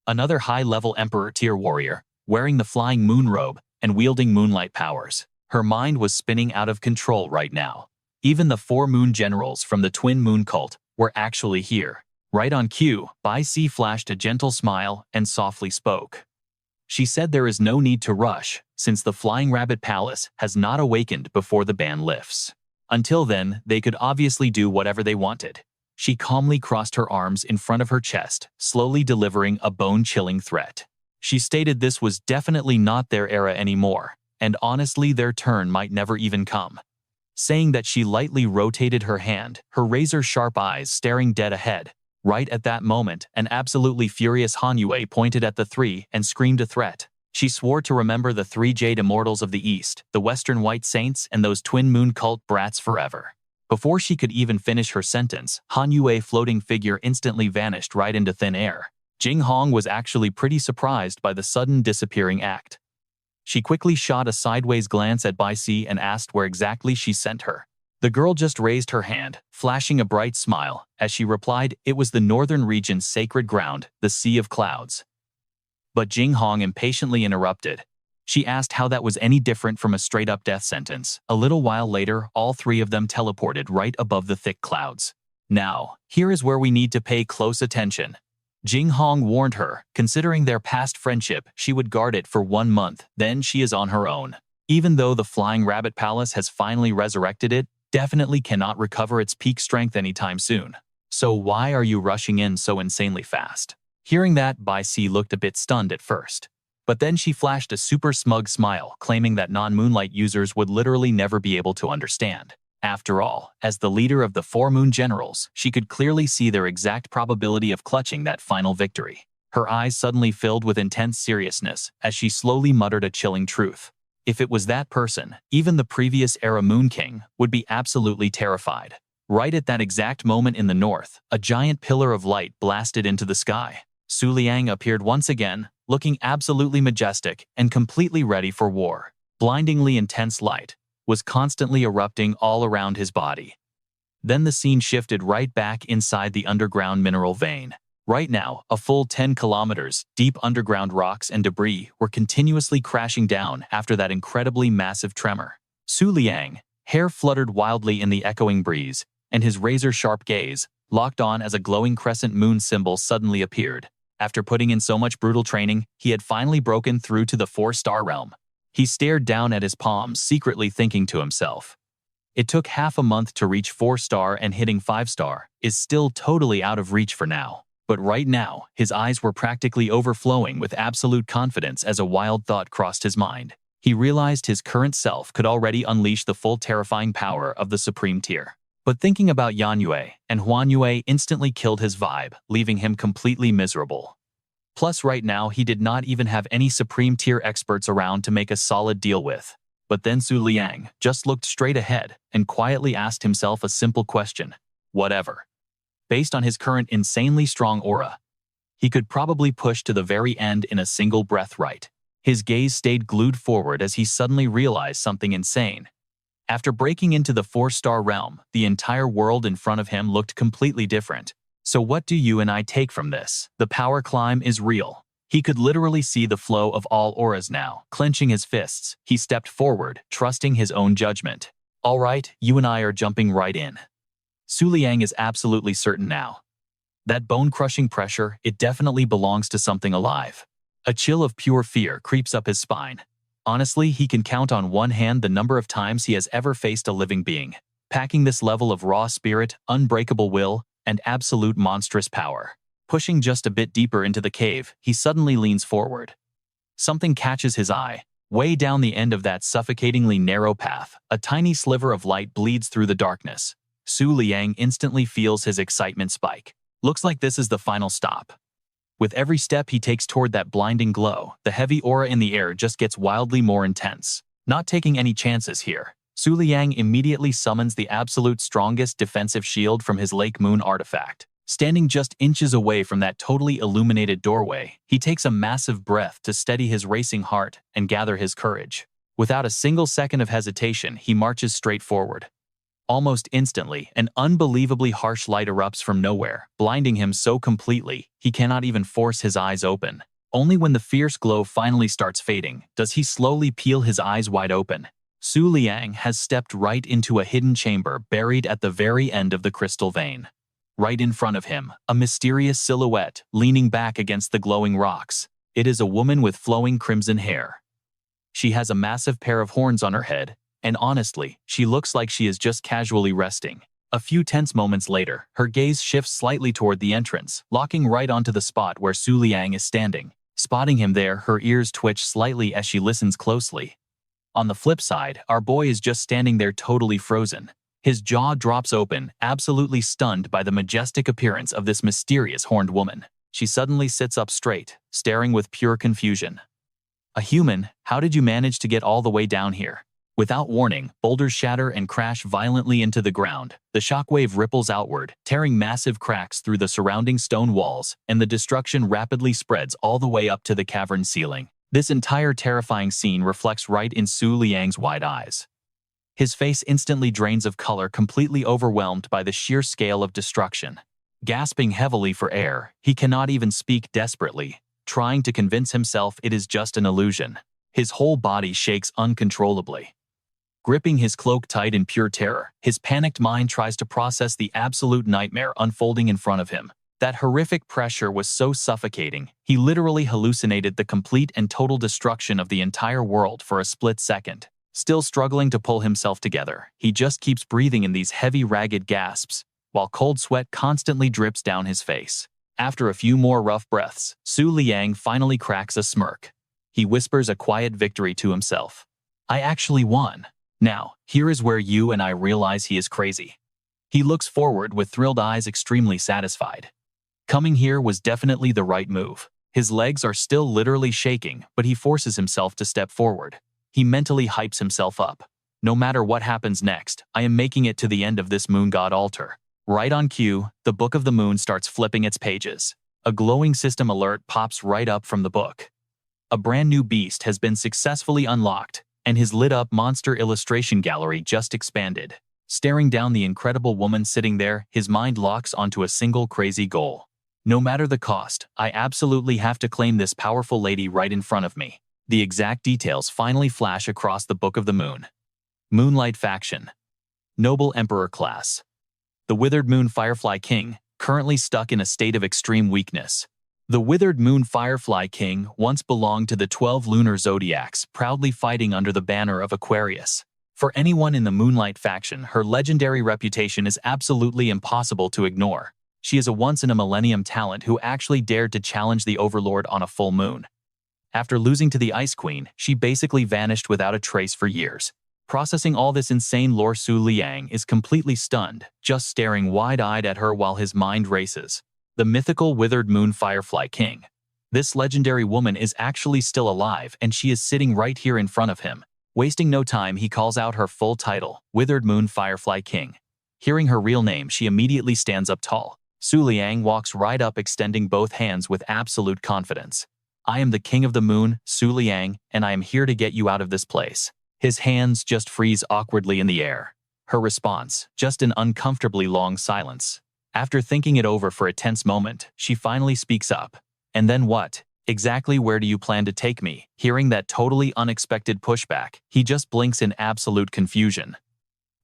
another high-level Emperor-tier warrior, wearing the flying moon robe and wielding moonlight powers. Her mind was spinning out of control right now. Even the 4 moon generals from the Twin Moon cult were actually here. Right on cue, Bai Si flashed a gentle smile and softly spoke. She said there is no need to rush, since the Flying Rabbit Palace has not awakened before the ban lifts. Until then, they could obviously do whatever they wanted. She calmly crossed her arms in front of her chest, slowly delivering a bone-chilling threat. She stated this was definitely not their era anymore, and honestly their turn might never even come. Saying that, she lightly rotated her hand, her razor-sharp eyes staring dead ahead. Right at that moment, an absolutely furious Han Yue pointed at the 3 and screamed a threat. She swore to remember the 3 Jade Immortals of the East, the Western White Saints, and those Twin Moon cult brats forever. Before she could even finish her sentence, Han Yue's floating figure instantly vanished right into thin air. Jing Hong was actually pretty surprised by the sudden disappearing act. She quickly shot a sideways glance at Bai Si and asked where exactly she sent her. The girl just raised her hand, flashing a bright smile, as she replied it was the northern region's sacred ground, the Sea of Clouds. But Jing Hong impatiently interrupted. She asked how that was any different from a straight-up death sentence. A little while later, all 3 of them teleported right above the thick clouds. Now, here is where we need to pay close attention. Jing Hong warned her, considering their past friendship, she would guard it for 1 month, then she is on her own. Even though the Flying Rabbit Palace has finally resurrected it, definitely cannot recover its peak strength anytime soon. So why are you rushing in so insanely fast? Hearing that, Bai Si looked a bit stunned at first. But then she flashed a super smug smile, claiming that non-Moonlight users would literally never be able to understand. After all, as the leader of the 4 Moon Generals, she could clearly see their exact probability of clutching that final victory. Her eyes suddenly filled with intense seriousness as she slowly muttered a chilling truth. If it was that person, even the previous era Moon King would be absolutely terrified. Right at that exact moment in the north, a giant pillar of light blasted into the sky. Su Liang appeared once again, looking absolutely majestic and completely ready for war. Blindingly intense light was constantly erupting all around his body. Then the scene shifted right back inside the underground mineral vein. Right now, a full 10 kilometers deep underground rocks and debris were continuously crashing down after that incredibly massive tremor. Su Liang, hair fluttered wildly in the echoing breeze, and his razor-sharp gaze, locked on as a glowing crescent moon symbol suddenly appeared. After putting in so much brutal training, he had finally broken through to the 4-star realm. He stared down at his palms, secretly thinking to himself, it took half a month to reach 4-star, and hitting 5-star is still totally out of reach for now. But right now, his eyes were practically overflowing with absolute confidence as a wild thought crossed his mind. He realized his current self could already unleash the full terrifying power of the Supreme Tier. But thinking about Yan Yue and Huan Yue instantly killed his vibe, leaving him completely miserable. Plus right now he did not even have any Supreme Tier experts around to make a solid deal with. But then Su Liang just looked straight ahead and quietly asked himself a simple question. Whatever. Based on his current insanely strong aura, he could probably push to the very end in a single breath, right? His gaze stayed glued forward as he suddenly realized something insane. After breaking into the 4-star realm, the entire world in front of him looked completely different. So what do you and I take from this? The power climb is real. He could literally see the flow of all auras now. Clenching his fists, he stepped forward, trusting his own judgment. All right, you and I are jumping right in. Su Liang is absolutely certain now. That bone-crushing pressure, it definitely belongs to something alive. A chill of pure fear creeps up his spine. Honestly, he can count on one hand the number of times he has ever faced a living being, packing this level of raw spirit, unbreakable will, and absolute monstrous power. Pushing just a bit deeper into the cave, he suddenly leans forward. Something catches his eye. Way down the end of that suffocatingly narrow path, a tiny sliver of light bleeds through the darkness. Su Liang instantly feels his excitement spike. Looks like this is the final stop. With every step he takes toward that blinding glow, the heavy aura in the air just gets wildly more intense. Not taking any chances here, Su Liang immediately summons the absolute strongest defensive shield from his Lake Moon artifact. Standing just inches away from that totally illuminated doorway, he takes a massive breath to steady his racing heart and gather his courage. Without a single second of hesitation, he marches straight forward. Almost instantly, an unbelievably harsh light erupts from nowhere, blinding him so completely he cannot even force his eyes open. Only when the fierce glow finally starts fading does he slowly peel his eyes wide open. Su Liang has stepped right into a hidden chamber buried at the very end of the crystal vein. Right in front of him, a mysterious silhouette leaning back against the glowing rocks. It is a woman with flowing crimson hair. She has a massive pair of horns on her head, and honestly, she looks like she is just casually resting. A few tense moments later, her gaze shifts slightly toward the entrance, locking right onto the spot where Su Liang is standing. Spotting him there, her ears twitch slightly as she listens closely. On the flip side, our boy is just standing there totally frozen. His jaw drops open, absolutely stunned by the majestic appearance of this mysterious horned woman. She suddenly sits up straight, staring with pure confusion. A human, how did you manage to get all the way down here? Without warning, boulders shatter and crash violently into the ground. The shockwave ripples outward, tearing massive cracks through the surrounding stone walls, and the destruction rapidly spreads all the way up to the cavern ceiling. This entire terrifying scene reflects right in Su Liang's wide eyes. His face instantly drains of color, completely overwhelmed by the sheer scale of destruction. Gasping heavily for air, he cannot even speak desperately, trying to convince himself it is just an illusion. His whole body shakes uncontrollably. Gripping his cloak tight in pure terror, his panicked mind tries to process the absolute nightmare unfolding in front of him. That horrific pressure was so suffocating, he literally hallucinated the complete and total destruction of the entire world for a split second. Still struggling to pull himself together, he just keeps breathing in these heavy, ragged gasps, while cold sweat constantly drips down his face. After a few more rough breaths, Su Liang finally cracks a smirk. He whispers a quiet victory to himself. I actually won. Now, here is where you and I realize he is crazy. He looks forward with thrilled eyes, extremely satisfied. Coming here was definitely the right move. His legs are still literally shaking, but he forces himself to step forward. He mentally hypes himself up. No matter what happens next, I am making it to the end of this moon god altar. Right on cue, the Book of the Moon starts flipping its pages. A glowing system alert pops right up from the book. A brand new beast has been successfully unlocked, and his lit-up monster illustration gallery just expanded. Staring down the incredible woman sitting there, his mind locks onto a single crazy goal. No matter the cost, I absolutely have to claim this powerful lady right in front of me. The exact details finally flash across the Book of the Moon. Moonlight Faction. Noble Emperor Class. The Withered Moon Firefly King, currently stuck in a state of extreme weakness. The Withered Moon Firefly King once belonged to the 12 lunar zodiacs, proudly fighting under the banner of Aquarius. For anyone in the Moonlight faction, her legendary reputation is absolutely impossible to ignore. She is a once-in-a-millennium talent who actually dared to challenge the Overlord on a full moon. After losing to the Ice Queen, she basically vanished without a trace for years. Processing all this insane lore, Liang is completely stunned, just staring wide-eyed at her while his mind races. The mythical Withered Moon Firefly King. This legendary woman is actually still alive, and she is sitting right here in front of him. Wasting no time, he calls out her full title, Withered Moon Firefly King. Hearing her real name, she immediately stands up tall. Liang walks right up, extending both hands with absolute confidence. I am the King of the Moon, Liang, and I am here to get you out of this place. His hands just freeze awkwardly in the air. Her response, just an uncomfortably long silence. After thinking it over for a tense moment, she finally speaks up. And then what? Exactly where do you plan to take me? Hearing that totally unexpected pushback, he just blinks in absolute confusion.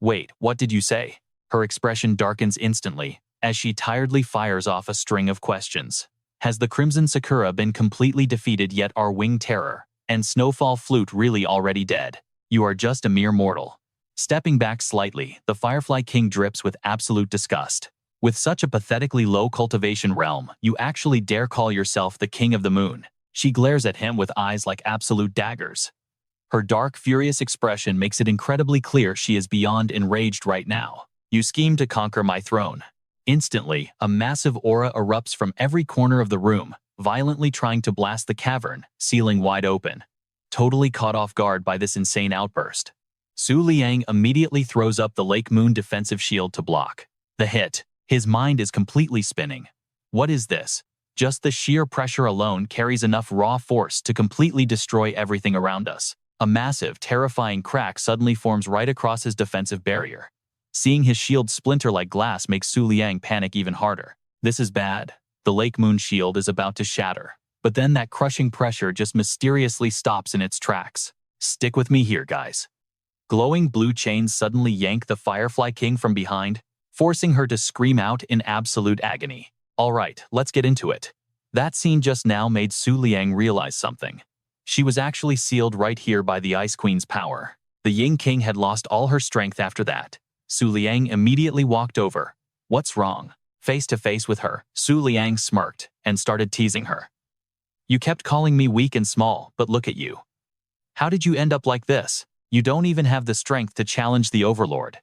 Wait, what did you say? Her expression darkens instantly, as she tiredly fires off a string of questions. Has the Crimson Sakura been completely defeated, yet our winged terror and Snowfall Flute really already dead? You are just a mere mortal. Stepping back slightly, the Firefly King drips with absolute disgust. With such a pathetically low cultivation realm, you actually dare call yourself the King of the Moon? She glares at him with eyes like absolute daggers. Her dark, furious expression makes it incredibly clear she is beyond enraged right now. You scheme to conquer my throne. Instantly, a massive aura erupts from every corner of the room, violently trying to blast the cavern, ceiling wide open. Totally caught off guard by this insane outburst, Liang immediately throws up the Lake Moon defensive shield to block the hit. His mind is completely spinning. What is this? Just the sheer pressure alone carries enough raw force to completely destroy everything around us. A massive, terrifying crack suddenly forms right across his defensive barrier. Seeing his shield splinter like glass makes Liang panic even harder. This is bad. The Lake Moon shield is about to shatter. But then that crushing pressure just mysteriously stops in its tracks. Stick with me here, guys. Glowing blue chains suddenly yank the Firefly King from behind, forcing her to scream out in absolute agony. All right, let's get into it. That scene just now made Liang realize something. She was actually sealed right here by the Ice Queen's power. The Ying King had lost all her strength after that. Liang immediately walked over. What's wrong? Face to face with her, Liang smirked and started teasing her. You kept calling me weak and small, but look at you. How did you end up like this? You don't even have the strength to challenge the Overlord.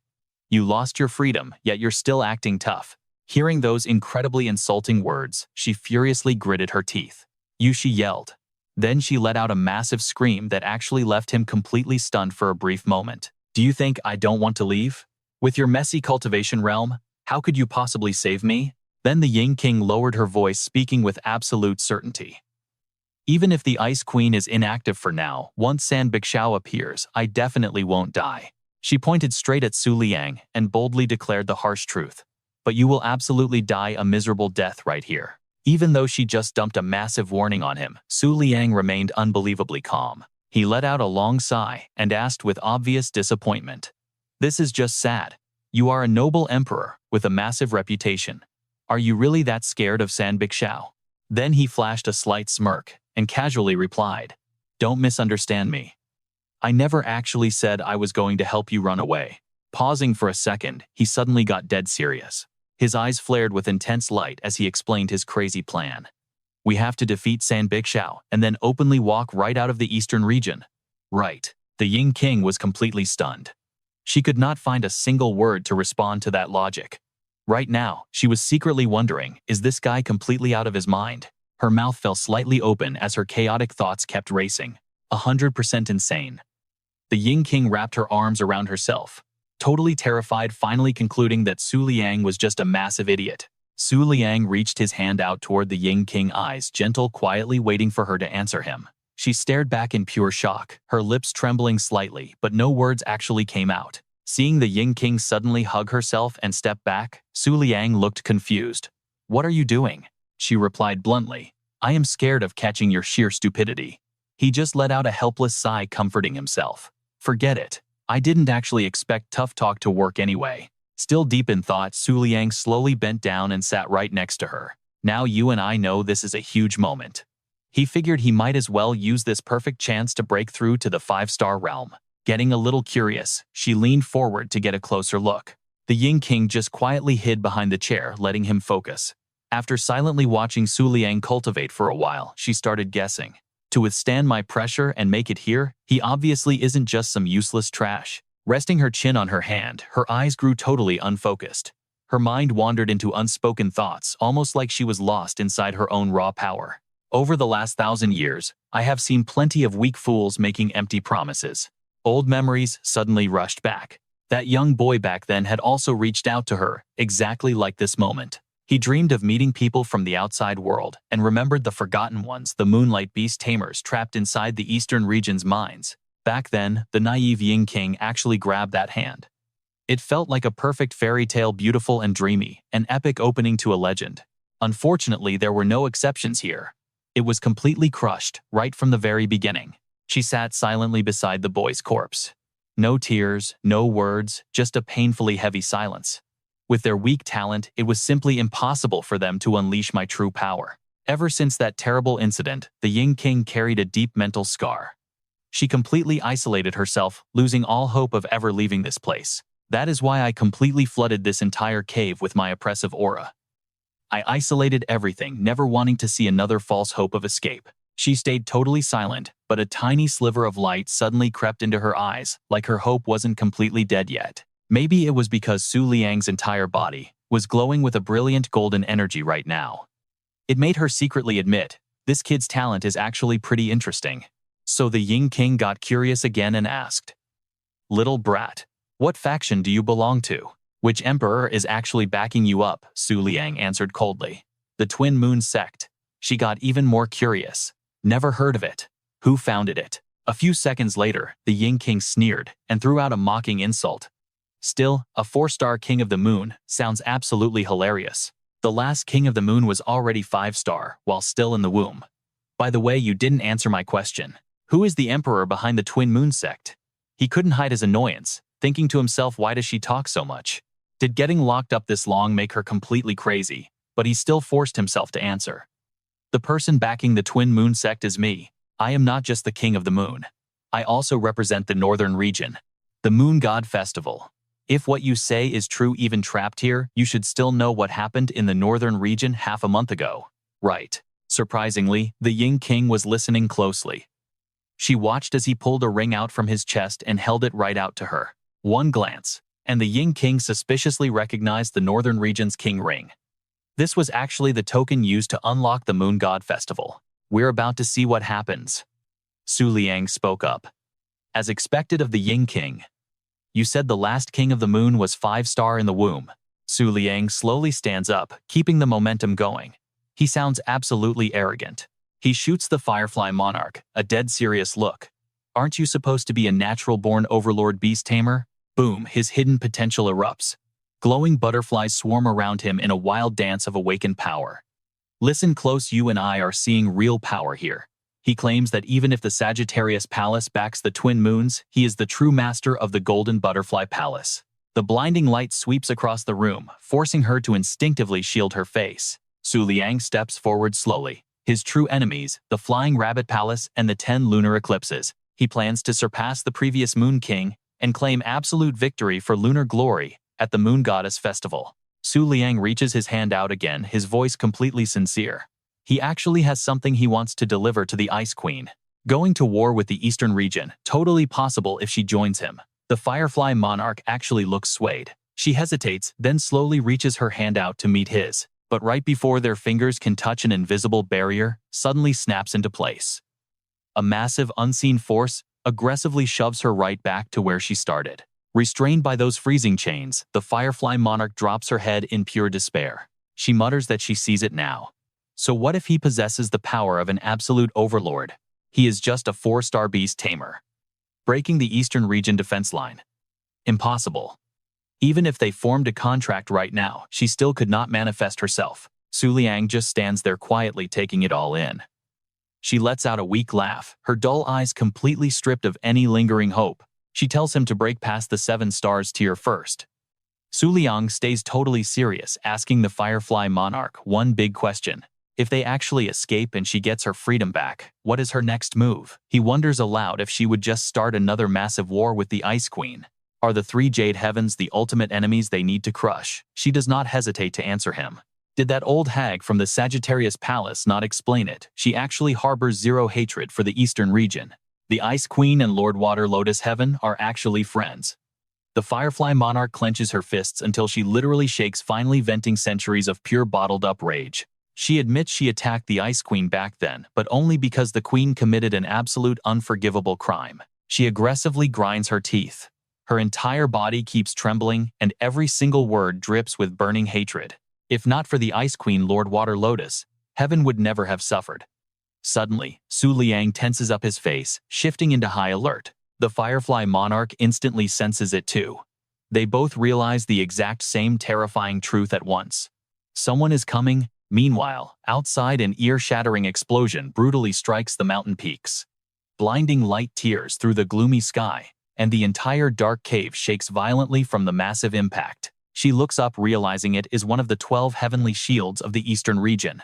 You lost your freedom, yet you're still acting tough. Hearing those incredibly insulting words, she furiously gritted her teeth. She yelled. Then she let out a massive scream that actually left him completely stunned for a brief moment. Do you think I don't want to leave? With your messy cultivation realm, how could you possibly save me? Then the Ying King lowered her voice, speaking with absolute certainty. Even if the Ice Queen is inactive for now, once San Bixao appears, I definitely won't die. She pointed straight at Liang and boldly declared the harsh truth. But you will absolutely die a miserable death right here. Even though she just dumped a massive warning on him, Liang remained unbelievably calm. He let out a long sigh and asked with obvious disappointment. This is just sad. You are a noble emperor with a massive reputation. Are you really that scared of San Bixao? Then he flashed a slight smirk and casually replied, Don't misunderstand me. I never actually said I was going to help you run away. Pausing for a second, he suddenly got dead serious. His eyes flared with intense light as he explained his crazy plan. We have to defeat San Bixao and then openly walk right out of the eastern region. Right. The Ying King was completely stunned. She could not find a single word to respond to that logic. Right now, she was secretly wondering, is this guy completely out of his mind? Her mouth fell slightly open as her chaotic thoughts kept racing. 100% insane. The Ying King wrapped her arms around herself, totally terrified, finally concluding that Liang was just a massive idiot. Liang reached his hand out toward the Ying King, eyes gentle, quietly waiting for her to answer him. She stared back in pure shock, her lips trembling slightly, but no words actually came out. Seeing the Ying King suddenly hug herself and step back, Liang looked confused. What are you doing? She replied bluntly. I am scared of catching your sheer stupidity. He just let out a helpless sigh, comforting himself. Forget it. I didn't actually expect tough talk to work anyway. Still deep in thought, Liang slowly bent down and sat right next to her. Now you and I know this is a huge moment. He figured he might as well use this perfect chance to break through to the 5-star realm. Getting a little curious, she leaned forward to get a closer look. The Ying King just quietly hid behind the chair, letting him focus. After silently watching Su Liang cultivate for a while, she started guessing. To withstand my pressure and make it here, he obviously isn't just some useless trash. Resting her chin on her hand, her eyes grew totally unfocused. Her mind wandered into unspoken thoughts, almost like she was lost inside her own raw power. Over the last 1,000 years, I have seen plenty of weak fools making empty promises. Old memories suddenly rushed back. That young boy back then had also reached out to her, exactly like this moment. He dreamed of meeting people from the outside world and remembered the forgotten ones, the Moonlight Beast Tamers trapped inside the eastern region's mines. Back then, the naive Ying King actually grabbed that hand. It felt like a perfect fairy tale, beautiful and dreamy, an epic opening to a legend. Unfortunately, there were no exceptions here. It was completely crushed, right from the very beginning. She sat silently beside the boy's corpse. No tears, no words, just a painfully heavy silence. With their weak talent, it was simply impossible for them to unleash my true power. Ever since that terrible incident, the Ying King carried a deep mental scar. She completely isolated herself, losing all hope of ever leaving this place. That is why I completely flooded this entire cave with my oppressive aura. I isolated everything, never wanting to see another false hope of escape. She stayed totally silent, but a tiny sliver of light suddenly crept into her eyes, like her hope wasn't completely dead yet. Maybe it was because Su Liang's entire body was glowing with a brilliant golden energy right now. It made her secretly admit, this kid's talent is actually pretty interesting. So the Ying King got curious again and asked, "Little brat, what faction do you belong to? Which emperor is actually backing you up?" Su Liang answered coldly. "The Twin Moon sect." She got even more curious. "Never heard of it. Who founded it?" A few seconds later, the Ying King sneered and threw out a mocking insult. Still, a 4-star King of the Moon sounds absolutely hilarious. The last King of the Moon was already 5-star while still in the womb. By the way, you didn't answer my question. Who is the emperor behind the Twin Moon sect? He couldn't hide his annoyance, thinking to himself, why does she talk so much? Did getting locked up this long make her completely crazy? But he still forced himself to answer. The person backing the Twin Moon sect is me. I am not just the King of the Moon. I also represent the northern region, the Moon God Festival. If what you say is true, even trapped here, you should still know what happened in the northern region half a month ago. Right. Surprisingly, the Ying King was listening closely. She watched as he pulled a ring out from his chest and held it right out to her. One glance, and the Ying King suspiciously recognized the northern region's king ring. This was actually the token used to unlock the Moon God Festival. We're about to see what happens. Su Liang spoke up. As expected of the Ying King. You said the last King of the Moon was 5-star in the womb. Su Liang slowly stands up, keeping the momentum going. He sounds absolutely arrogant. He shoots the Firefly Monarch a dead serious look. Aren't you supposed to be a natural-born overlord beast tamer? Boom, his hidden potential erupts. Glowing butterflies swarm around him in a wild dance of awakened power. Listen close, you and I are seeing real power here. He claims that even if the Sagittarius Palace backs the Twin Moons, he is the true master of the Golden Butterfly Palace. The blinding light sweeps across the room, forcing her to instinctively shield her face. Su Liang steps forward slowly. His true enemies, the Flying Rabbit Palace and the 10 lunar eclipses. He plans to surpass the previous Moon King and claim absolute victory for lunar glory at the Moon Goddess Festival. Su Liang reaches his hand out again, his voice completely sincere. He actually has something he wants to deliver to the Ice Queen. Going to war with the Eastern region, totally possible if she joins him. The Firefly Monarch actually looks swayed. She hesitates, then slowly reaches her hand out to meet his. But right before their fingers can touch, an invisible barrier suddenly snaps into place. A massive, unseen force aggressively shoves her right back to where she started. Restrained by those freezing chains, the Firefly Monarch drops her head in pure despair. She mutters that she sees it now. So what if he possesses the power of an absolute overlord? He is just a 4-star beast tamer. Breaking the Eastern region defense line. Impossible. Even if they formed a contract right now, she still could not manifest herself. Su Liang just stands there quietly, taking it all in. She lets out a weak laugh, her dull eyes completely stripped of any lingering hope. She tells him to break past the 7 stars tier first. Su Liang stays totally serious, asking the Firefly Monarch one big question. If they actually escape and she gets her freedom back, what is her next move? He wonders aloud if she would just start another massive war with the Ice Queen. Are the three Jade Heavens the ultimate enemies they need to crush? She does not hesitate to answer him. Did that old hag from the Sagittarius Palace not explain it? She actually harbors zero hatred for the Eastern region. The Ice Queen and Lord Water Lotus Heaven are actually friends. The Firefly Monarch clenches her fists until she literally shakes, finally venting centuries of pure bottled-up rage. She admits she attacked the Ice Queen back then, but only because the Queen committed an absolute unforgivable crime. She aggressively grinds her teeth. Her entire body keeps trembling, and every single word drips with burning hatred. If not for the Ice Queen Lord Water Lotus, heaven would never have suffered. Suddenly, Su Liang tenses up his face, shifting into high alert. The Firefly Monarch instantly senses it too. They both realize the exact same terrifying truth at once. Someone is coming. Meanwhile, outside, an ear-shattering explosion brutally strikes the mountain peaks. Blinding light tears through the gloomy sky, and the entire dark cave shakes violently from the massive impact. She looks up, realizing it is one of the 12 heavenly shields of the eastern region.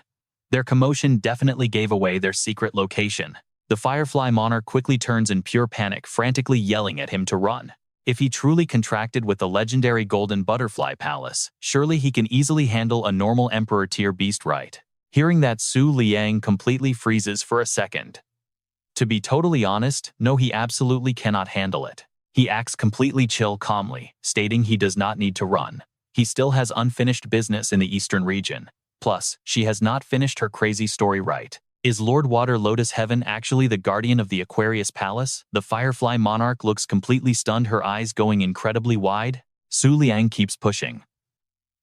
Their commotion definitely gave away their secret location. The Firefly Monarch quickly turns in pure panic, frantically yelling at him to run. If he truly contracted with the legendary Golden Butterfly Palace, surely he can easily handle a normal Emperor-tier beast, right? Hearing that, Su Liang completely freezes for a second. To be totally honest, no, he absolutely cannot handle it. He acts completely chill, calmly, stating he does not need to run. He still has unfinished business in the eastern region. Plus, she has not finished her crazy story, right? Is Lord Water Lotus Heaven actually the guardian of the Aquarius Palace? The Firefly Monarch looks completely stunned, her eyes going incredibly wide. Su Liang keeps pushing.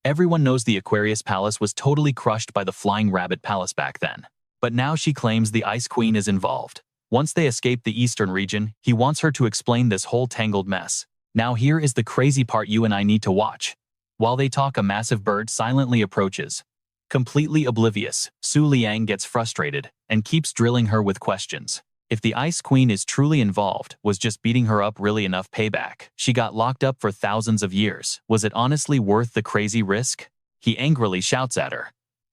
Everyone knows the Aquarius Palace was totally crushed by the Flying Rabbit Palace back then. But now she claims the Ice Queen is involved. Once they escape the eastern region, he wants her to explain this whole tangled mess. Now here is the crazy part you and I need to watch. While they talk, a massive bird silently approaches. Completely oblivious, Su Liang gets frustrated and keeps drilling her with questions. If the Ice Queen is truly involved, was just beating her up really enough payback? She got locked up for thousands of years. Was it honestly worth the crazy risk? He angrily shouts at her.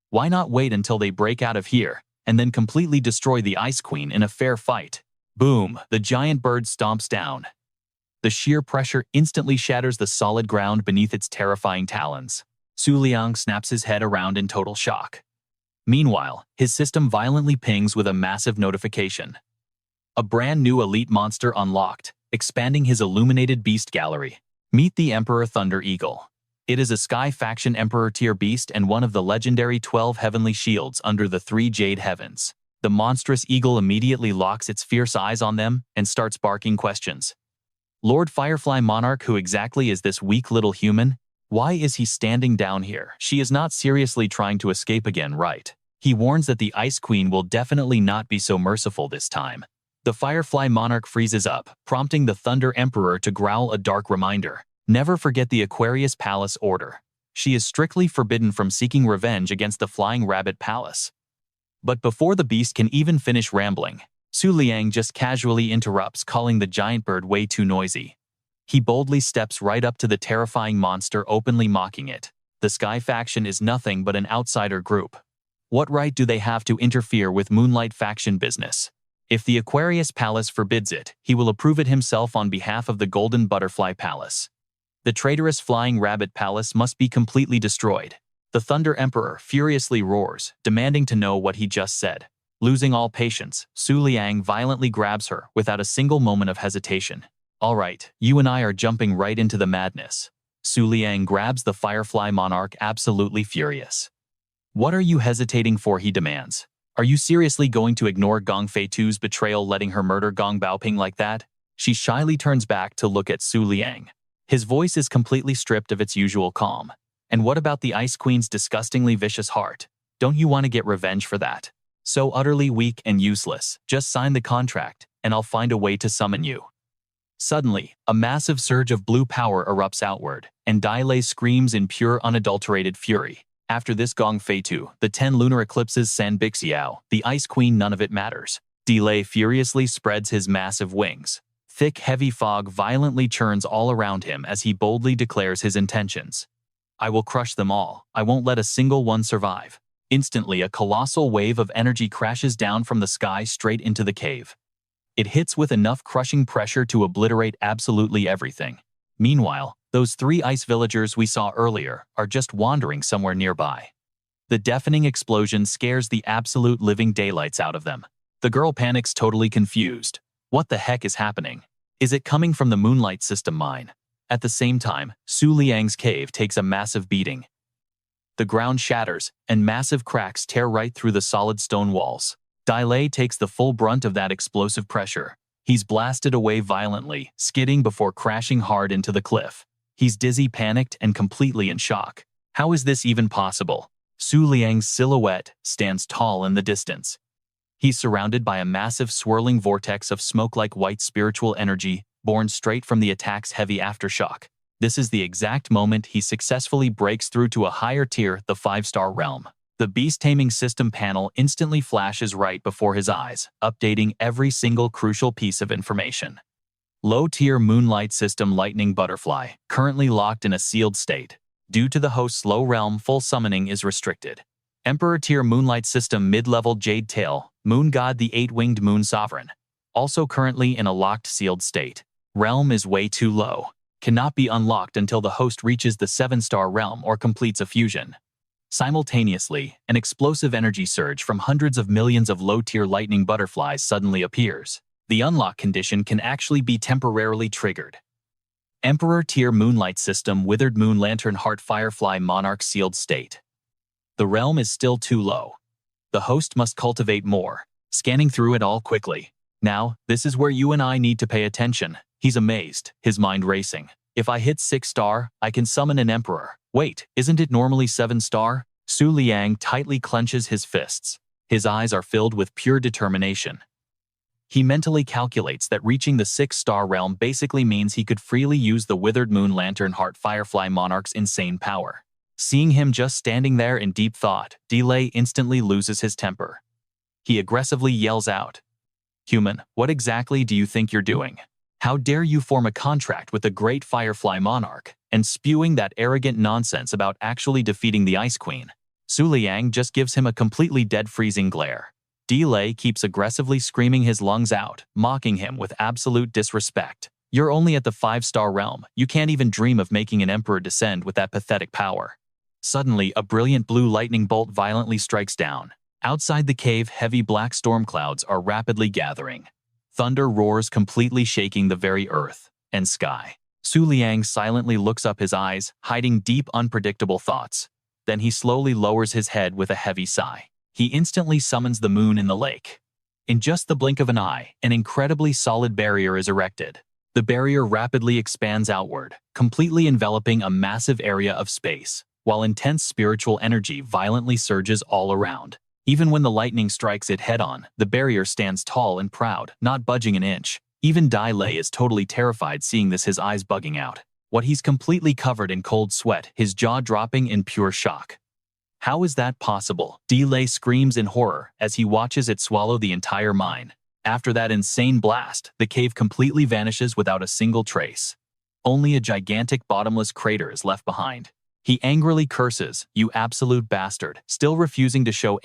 Why not wait until they break out of here, and then completely destroy the Ice Queen in a fair fight? Boom! The giant bird stomps down. The sheer pressure instantly shatters the solid ground beneath its terrifying talons. Su Liang snaps his head around in total shock. Meanwhile, his system violently pings with a massive notification. A brand new elite monster unlocked, expanding his illuminated beast gallery. Meet the Emperor Thunder Eagle. It is a Sky Faction Emperor-tier beast and one of the legendary 12 heavenly shields under the 3 Jade Heavens. The monstrous eagle immediately locks its fierce eyes on them and starts barking questions. Lord Firefly Monarch, who exactly is this weak little human? Why is he standing down here? She is not seriously trying to escape again, right? He warns that the Ice Queen will definitely not be so merciful this time. The Firefly Monarch freezes up, prompting the Thunder Emperor to growl a dark reminder. Never forget the Aquarius Palace order. She is strictly forbidden from seeking revenge against the Flying Rabbit Palace. But before the beast can even finish rambling, Su Liang just casually interrupts, calling the giant bird way too noisy. He boldly steps right up to the terrifying monster, openly mocking it. The Sky Faction is nothing but an outsider group. What right do they have to interfere with Moonlight Faction business? If the Aquarius Palace forbids it, he will approve it himself on behalf of the Golden Butterfly Palace. The traitorous Flying Rabbit Palace must be completely destroyed. The Thunder Emperor furiously roars, demanding to know what he just said. Losing all patience, Su Liang violently grabs her without a single moment of hesitation. All right, you and I are jumping right into the madness. Su Liang grabs the Firefly Monarch, absolutely furious. What are you hesitating for, he demands. Are you seriously going to ignore Gong Fei Tu's betrayal, letting her murder Gong Baoping like that? She shyly turns back to look at Su Liang. His voice is completely stripped of its usual calm. And what about the Ice Queen's disgustingly vicious heart? Don't you want to get revenge for that? So utterly weak and useless. Just sign the contract, and I'll find a way to summon you. Suddenly, a massive surge of blue power erupts outward, and Dai Lei screams in pure unadulterated fury. After this Gong Fei Tu, the 10 lunar eclipses San Bixiao, the Ice Queen, none of it matters. Dai Lei furiously spreads his massive wings. Thick, heavy fog violently churns all around him as he boldly declares his intentions. I will crush them all. I won't let a single one survive. Instantly, a colossal wave of energy crashes down from the sky straight into the cave. It hits with enough crushing pressure to obliterate absolutely everything. Meanwhile, those 3 ice villagers we saw earlier are just wandering somewhere nearby. The deafening explosion scares the absolute living daylights out of them. The girl panics, totally confused. What the heck is happening? Is it coming from the Moonlight System mine? At the same time, Su Liang's cave takes a massive beating. The ground shatters, and massive cracks tear right through the solid stone walls. Lei takes the full brunt of that explosive pressure. He's blasted away violently, skidding before crashing hard into the cliff. He's dizzy, panicked, and completely in shock. How is this even possible? Su Liang's silhouette stands tall in the distance. He's surrounded by a massive swirling vortex of smoke-like white spiritual energy, born straight from the attack's heavy aftershock. This is the exact moment he successfully breaks through to a higher tier, the 5-star realm. The beast-taming system panel instantly flashes right before his eyes, updating every single crucial piece of information. Low-tier Moonlight System Lightning Butterfly, currently locked in a sealed state. Due to the host's low realm, full summoning is restricted. Emperor-tier Moonlight System Mid-level Jade Tail, Moon God the 8-winged Moon Sovereign, also currently in a locked sealed state. Realm is way too low. Cannot be unlocked until the host reaches the 7-star realm or completes a fusion. Simultaneously, an explosive energy surge from hundreds of millions of low-tier lightning butterflies suddenly appears. The unlock condition can actually be temporarily triggered. Emperor-tier Moonlight System Withered Moon Lantern Heart Firefly Monarch Sealed State. The realm is still too low. The host must cultivate more, scanning through it all quickly. Now, this is where you and I need to pay attention. He's amazed, his mind racing. If I hit 6-star, I can summon an emperor. Wait, isn't it normally 7-star? Su Liang tightly clenches his fists. His eyes are filled with pure determination. He mentally calculates that reaching the 6-star realm basically means he could freely use the Withered Moon Lantern Heart Firefly Monarch's insane power. Seeing him just standing there in deep thought, Lei instantly loses his temper. He aggressively yells out, "Human, what exactly do you think you're doing? How dare you form a contract with the great Firefly Monarch and spewing that arrogant nonsense about actually defeating the Ice Queen?" Su Liang just gives him a completely dead freezing glare. Lei keeps aggressively screaming his lungs out, mocking him with absolute disrespect. You're only at the 5-star realm. You can't even dream of making an emperor descend with that pathetic power. Suddenly, a brilliant blue lightning bolt violently strikes down. Outside the cave, heavy black storm clouds are rapidly gathering. Thunder roars, completely shaking the very earth and sky. Su Liang silently looks up, his eyes hiding deep, unpredictable thoughts. Then he slowly lowers his head with a heavy sigh. He instantly summons the moon in the lake. In just the blink of an eye, an incredibly solid barrier is erected. The barrier rapidly expands outward, completely enveloping a massive area of space, while intense spiritual energy violently surges all around. Even when the lightning strikes it head-on, the barrier stands tall and proud, not budging an inch. Even Lei is totally terrified seeing this, his eyes bugging out. He's completely covered in cold sweat, his jaw dropping in pure shock. How is that possible? Lei screams in horror as he watches it swallow the entire mine. After that insane blast, the cave completely vanishes without a single trace. Only a gigantic bottomless crater is left behind. He angrily curses, "You absolute bastard," still refusing to show